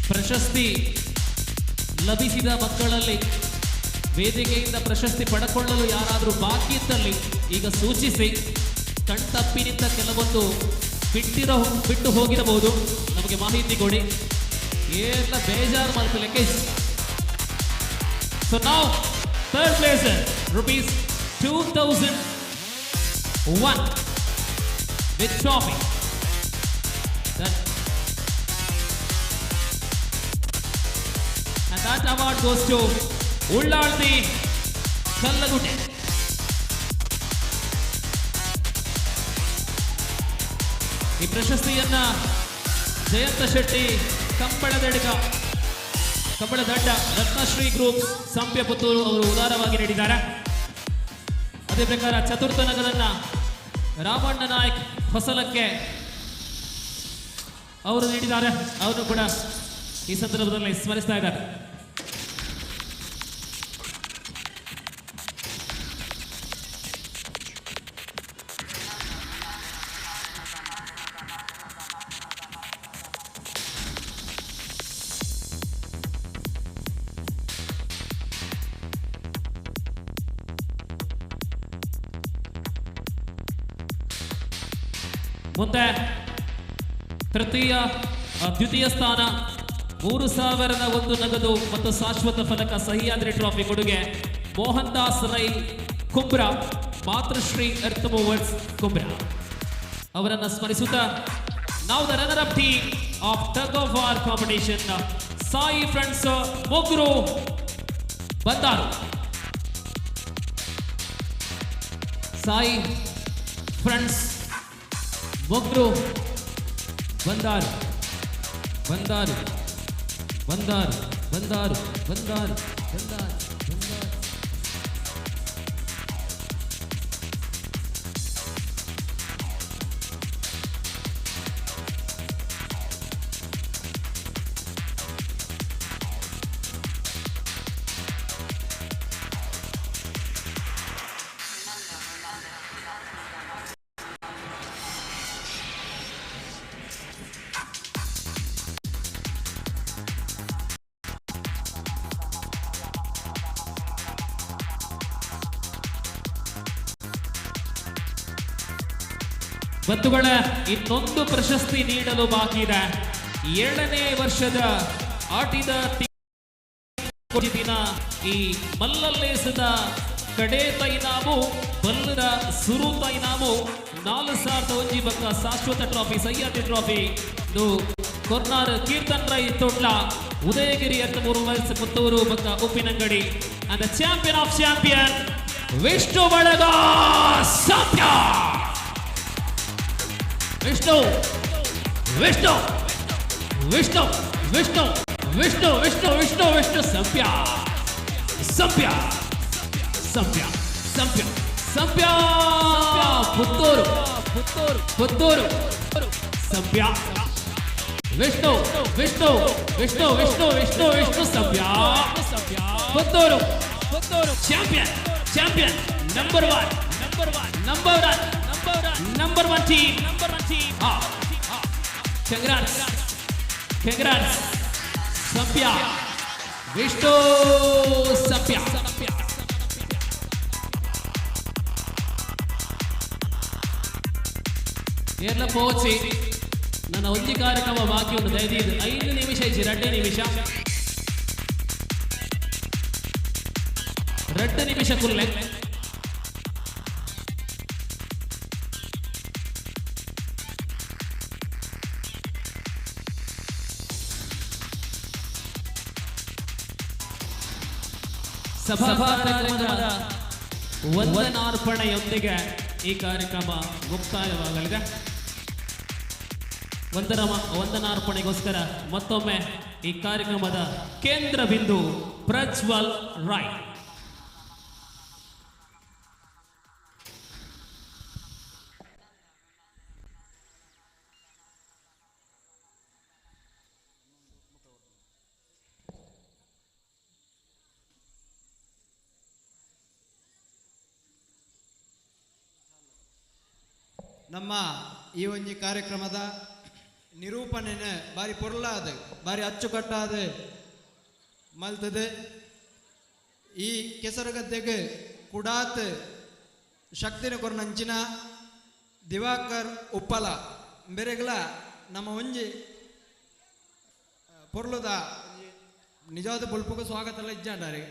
ಪ್ರಶಸ್ತಿ ಲಭಿಸಿದ ಮಕ್ಕಳಲ್ಲಿ ವೇದಿಕೆಯಿಂದ ಪ್ರಶಸ್ತಿ ಪಡೆದುಕೊಳ್ಳಲು ಯಾರಾದರೂ ಬಾಕಿ ಇದ್ದಲ್ಲಿ ಈಗ ಸೂಚಿಸಿ. ಕಣ್ತಪ್ಪಿನಿಂದ ಕೆಲವೊಂದು ಬಿಟ್ಟು ಹೋಗಿರಬಹುದು, ನಮಗೆ ಮಾಹಿತಿ ಕೊಡಿ. ಎಲ್ಲ ಬೇಜಾರು ಮಾಡ್ಕೊಳ್ಳಕ್ಕೆ. ಸೊ ನಾವು third place rupees 2001 with trophy. And that award goes to Ullaldi Kallagute. ಈ ಪ್ರಶಸ್ತಿಯನ್ನ ಜಯಂತ ಶೆಟ್ಟಿ ಕಂಬಳದಂಡ ರತ್ನಶ್ರೀ ಗ್ರೂಪ್ ಸಂಪ್ಯ ಪುತ್ತೂರು ಅವರು ಉದಾರವಾಗಿ ನೀಡಿದ್ದಾರೆ. ಅದೇ ಪ್ರಕಾರ ಚತುರ್ಥ ನಗದನ್ನ ರಾಮಣ್ಣ ನಾಯಕ್ ಹೊಸಲಕ್ಕೆ ಅವರು ನೀಡಿದ್ದಾರೆ. ಅವರು ಕೂಡ ಈ ಸಂದರ್ಭದಲ್ಲಿ ಸ್ಮರಿಸ್ತಾ ಇದ್ದಾರೆ. ಮುಂದೆ ದ್ವಿತೀಯ ಸ್ಥಾನ 3001 ನಗದು ಮತ್ತು ಶಾಶ್ವತ ಫಲಕ ಸಹ್ಯಾದ್ರಿ ಟ್ರಾಫಿ ಕೊಡುಗೆ ಮೋಹನ್ ದಾಸ್ ರೈ ಕುಂಬ್ರಾ, ಮಾತೃಶ್ರೀ ಎರ್ತ್ ಮೂವರ್ಸ್ ಕುಂಬ್ರಾ ಅವರನ್ನು ಸ್ಮರಿಸುತ್ತಾ now the runner up team of tug of war competition Sai Friends Mogru Bandaru. Sai Friends Mogru Bandaru Bandaru Bandaru Bandaru Bandaru Bandaru ಬಂಧುಗಳ ಇನ್ನೊಂದು ಪ್ರಶಸ್ತಿ ನೀಡಲು ಬಾಕಿ ಇದೆ. 7ನೇ ವರ್ಷದ ಆಟಿದ ದಿನ ಈ ಮಲ್ಲಲ್ಲೇಸದ ಕಡೆ ತೈನಾಮು ಬಲ್ಲರ ಸುರು ತೈನಾಮು 4001 ಬಕ್ಕ ಶಾಶ್ವತ ಟ್ರಾಫಿ ಸಹ್ಯಾದ್ರಿ ಟ್ರಾಫಿ ಕೊರ್ನಾರ್ ಕೀರ್ತನ್ ರೈ ತೊಟ್ಲ ಉದಯಗಿರಿ 23 ವರ್ಷ ಪುತ್ತೂರು ಬಕ್ಕ Uppinangady and the champion of champion Vishnu ಬಳಗ ಸತ್ಯ Vishnu, Vishnu, Vishnu, Vishnu, Vishnu, Vishnu, Vishnu, Vishnu, Sampya, Sampya, Sampya, Sampya, Sampya, Putturu, Putturu, Putturu, Sampya, Vishnu, Vishnu, Vishnu, Vishnu, Vishnu, Vishnu, Sampya, Putturu, Putturu, Champion, Champion, number one, number one, number one. Number one team. Congrats. Congrats. Sampya. Vishnu Sampya. ಎಲ್ಲ ಪೋಚಿ ನನ್ನ ಒಂಜಿ ಕಾರ್ಯಕ್ರಮ ಬಾಕಿ ಉಂಟು ದಯವಿಟ್ಟು 5 ನಿಮಿಷ ಇಚ್ಚಿ 2 ನಿಮಿಷ 2 ನಿಮಿಷ ಕುಲ್ಲೆ ಸಭಾ ಕಾರ್ಯಕ್ರಮದ ವಂದನಾರ್ಪಣೆಯೊಂದಿಗೆ ಈ ಕಾರ್ಯಕ್ರಮ ಮುಕ್ತಾಯವಾಗಲಿದೆ. ವಂದನಾರ್ಪಣೆಗೋಸ್ಕರ ಮತ್ತೊಮ್ಮೆ ಈ ಕಾರ್ಯಕ್ರಮದ ಕೇಂದ್ರ ಬಿಂದು ಪ್ರಜ್ವಲ್ ರಾಯ್. ನಮ್ಮ ಈ ಒಂಜಿ ಕಾರ್ಯಕ್ರಮದ ನಿರೂಪಣೆನ ಬಾರಿ ಪೊರ್ಲಾದ ಬಾರಿ ಅಚ್ಚುಕಟ್ಟಾದ ಮಲ್ತದೆ. ಈ ಕೆಸರುಗದ್ದೆಗೆ ಕುಡಾತ್ ಶಕ್ತಿನ ಕೊರ್ನಂಚಿನ ದಿವಾಕರ್ ಉಪ್ಪಲ ಬೆರೆಗಲ ನಮ್ಮ ಒಂಜಿ ಪೊರ್ಲುದ ನಿಜವಾದ ಬುಲ್ಪುಗ ಸ್ವಾಗತ ಎಲ್ಲ ಇಜ್ಜಾಂಡಾರೆ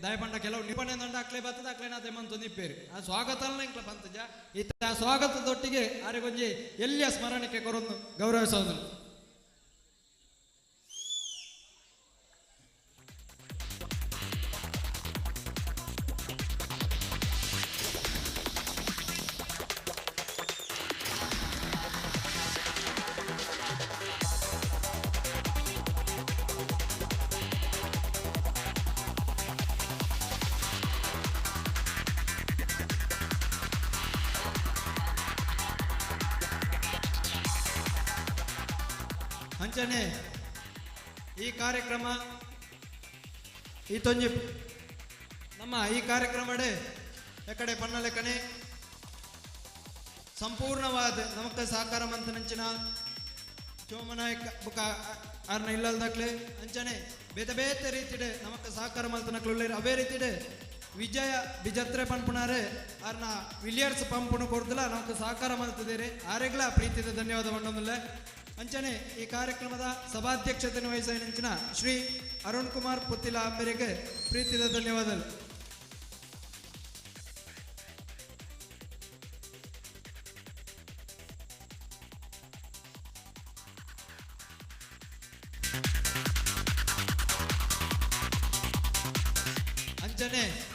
ದಯಪಂಡ ಕೆಲವು ನಿಪಣೆ ದಂಡ ಅಕ್ಲೆ ಬರ್ತದ ಅಕ್ಲೆ ನಾ ತೆಮಂತು ನಿಪ್ಪೇರಿ ಆ ಸ್ವಾಗತ ಇಂಕ್ಲ ಬಂತಜ ಇತ್ತ ಸ್ವಾಗತದೊಟ್ಟಿಗೆ ಆರೆಗೊಂಜಿ ಎಲ್ಲಿಯ ಸ್ಮರಣಕ್ಕೆ ಕೊರೊಂದು ಗೌರವಿಸೋದು. ಅಂಚನೆ ಈ ಕಾರ್ಯಕ್ರಮ ಈತೊಂಜಿ ನಮ್ಮ ಈ ಕಾರ್ಯಕ್ರಮಡೆ ಎಕಡೆ ಪನ್ನಲೆಕ್ಕನೆ ಸಂಪೂರ್ಣವಾದ ನಮಕ ಸಹಕಾರ ಮಂತನಂಚಿನ ಚೋಮನಾಯಕ ಬುಕ ಇಲ್ಲಲ್ದಾಗ್ಲೆ ಅಂಚನೆ ಬೇತೆ ಬೇತೆ ರೀತಿಡೆ ನಮಕ ಸಹಕಾರ ಮಂತನಕ್ಲು ಅವೇ ರೀತಿಡೆ ವಿಜಯ ಬಿಜತ್ರೆ ಪಂಪುನಾರೆ ಅರ್ನ ವಿಲಿಯರ್ಸ್ ಪಂಪುನು ಕೊಡ್ದಲ್ಲ ನಮಗೆ ಸಹಕಾರ ಮಾಡ್ತಿದ್ದೀರಿ ಆರೆಗ್ಲ ಪ್ರೀತಿದ ಧನ್ಯವಾದ ಮಂಡೋದಿಲ್ಲ ಅಂಚನೆ ಈ ಕಾರ್ಯಕ್ರಮದ ಸಭಾಧ್ಯಕ್ಷತೆಯನ್ನು ವಹಿಸಿನ ಶ್ರೀ ಅರುಣ್ ಕುಮಾರ್ ಪುತ್ತಿಲ ಅಂಬೆರಿಗೆ ಪ್ರೀತಿದ ಧನ್ಯವಾದಗಳು. ಅಂಚನೆ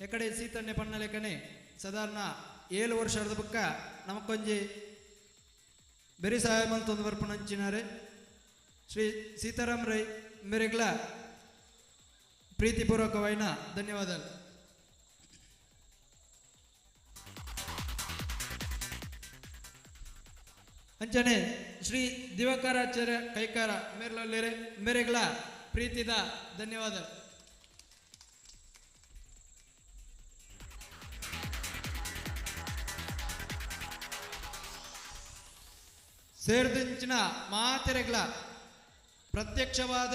ಎಕಡೆ ಸೀತನ್ನೆ ಪಣ್ಣಲೆಕ್ಕನೆ ಸಾಧಾರಣ 7 ವರ್ಷದ ಬುಕ್ಕ ನಮಕೊಂಜಿ ಬೆರಿ ಸಹಾಯ ಮಂತೊಂದು ಬರ್ಪಣ ಹಂಚಿನಾರೆ ಶ್ರೀ ಸೀತಾರಾಮ್ ರೈ ಮೇರೆಗ್ಲ ಪ್ರೀತಿಪೂರ್ವಕವಾಯಿನ ಧನ್ಯವಾದಗಳು. ಅಂಚನೆ ಶ್ರೀ ದಿವಾಕರಾಚಾರ್ಯ ಕೈಕಾರ ಮೇರೆಗ್ಲ ಪ್ರೀತಿದ ಧನ್ಯವಾದ. ಸೇರ್ದಿಂಚಿನ ಮಾತೆರೆಗ್ಲ ಪ್ರತ್ಯಕ್ಷವಾದ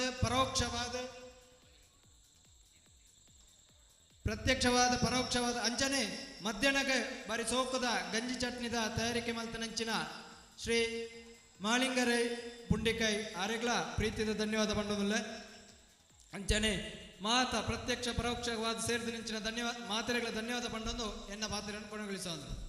ಪರೋಕ್ಷವಾದ ಅಂಚನೆ ಮಧ್ಯಾಹ್ನಗೆ ಬಾರಿ ಸೋಕದ ಗಂಜಿ ಚಟ್ನಿದ ತಯಾರಿಕೆ ಮಲ್ತನಂಚಿನ ಶ್ರೀ ಮಾಳಿಂಗರೈ ಪುಂಡಿಕೈ ಆರೆಗ್ಲ ಪ್ರೀತಿದ ಧನ್ಯವಾದ ಬಂಡೋದಿಲ್ಲ ಅಂಚನೆ ಮಾತ ಪ್ರತ್ಯಕ್ಷ ಪರೋಕ್ಷವಾದ ಸೇರಿದ ಧನ್ಯವಾದ ಮಾತೆರೆಗಳ ಧನ್ಯವಾದ ಬಂಡೊಂದು ಎನ್ನ ಪಾತ್ರೆಯನ್ನು ಕೊನೆಗೊಳಿಸೋದು.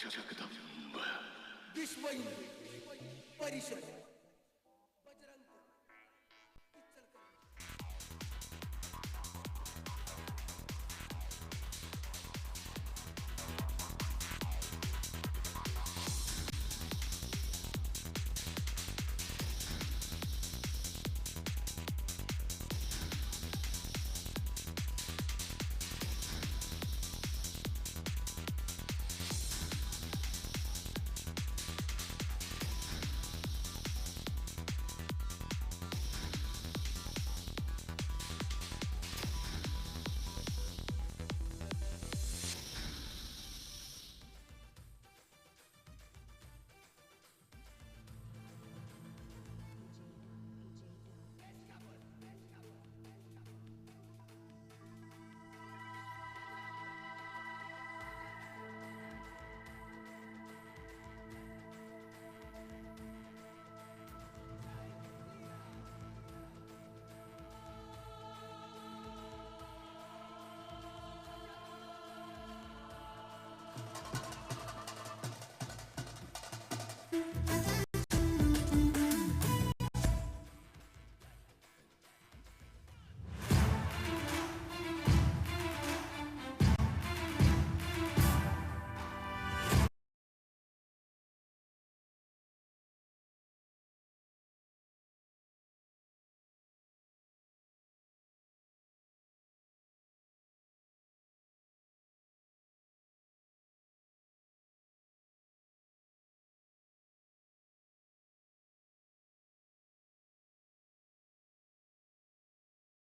जगदंब विश्व परिषद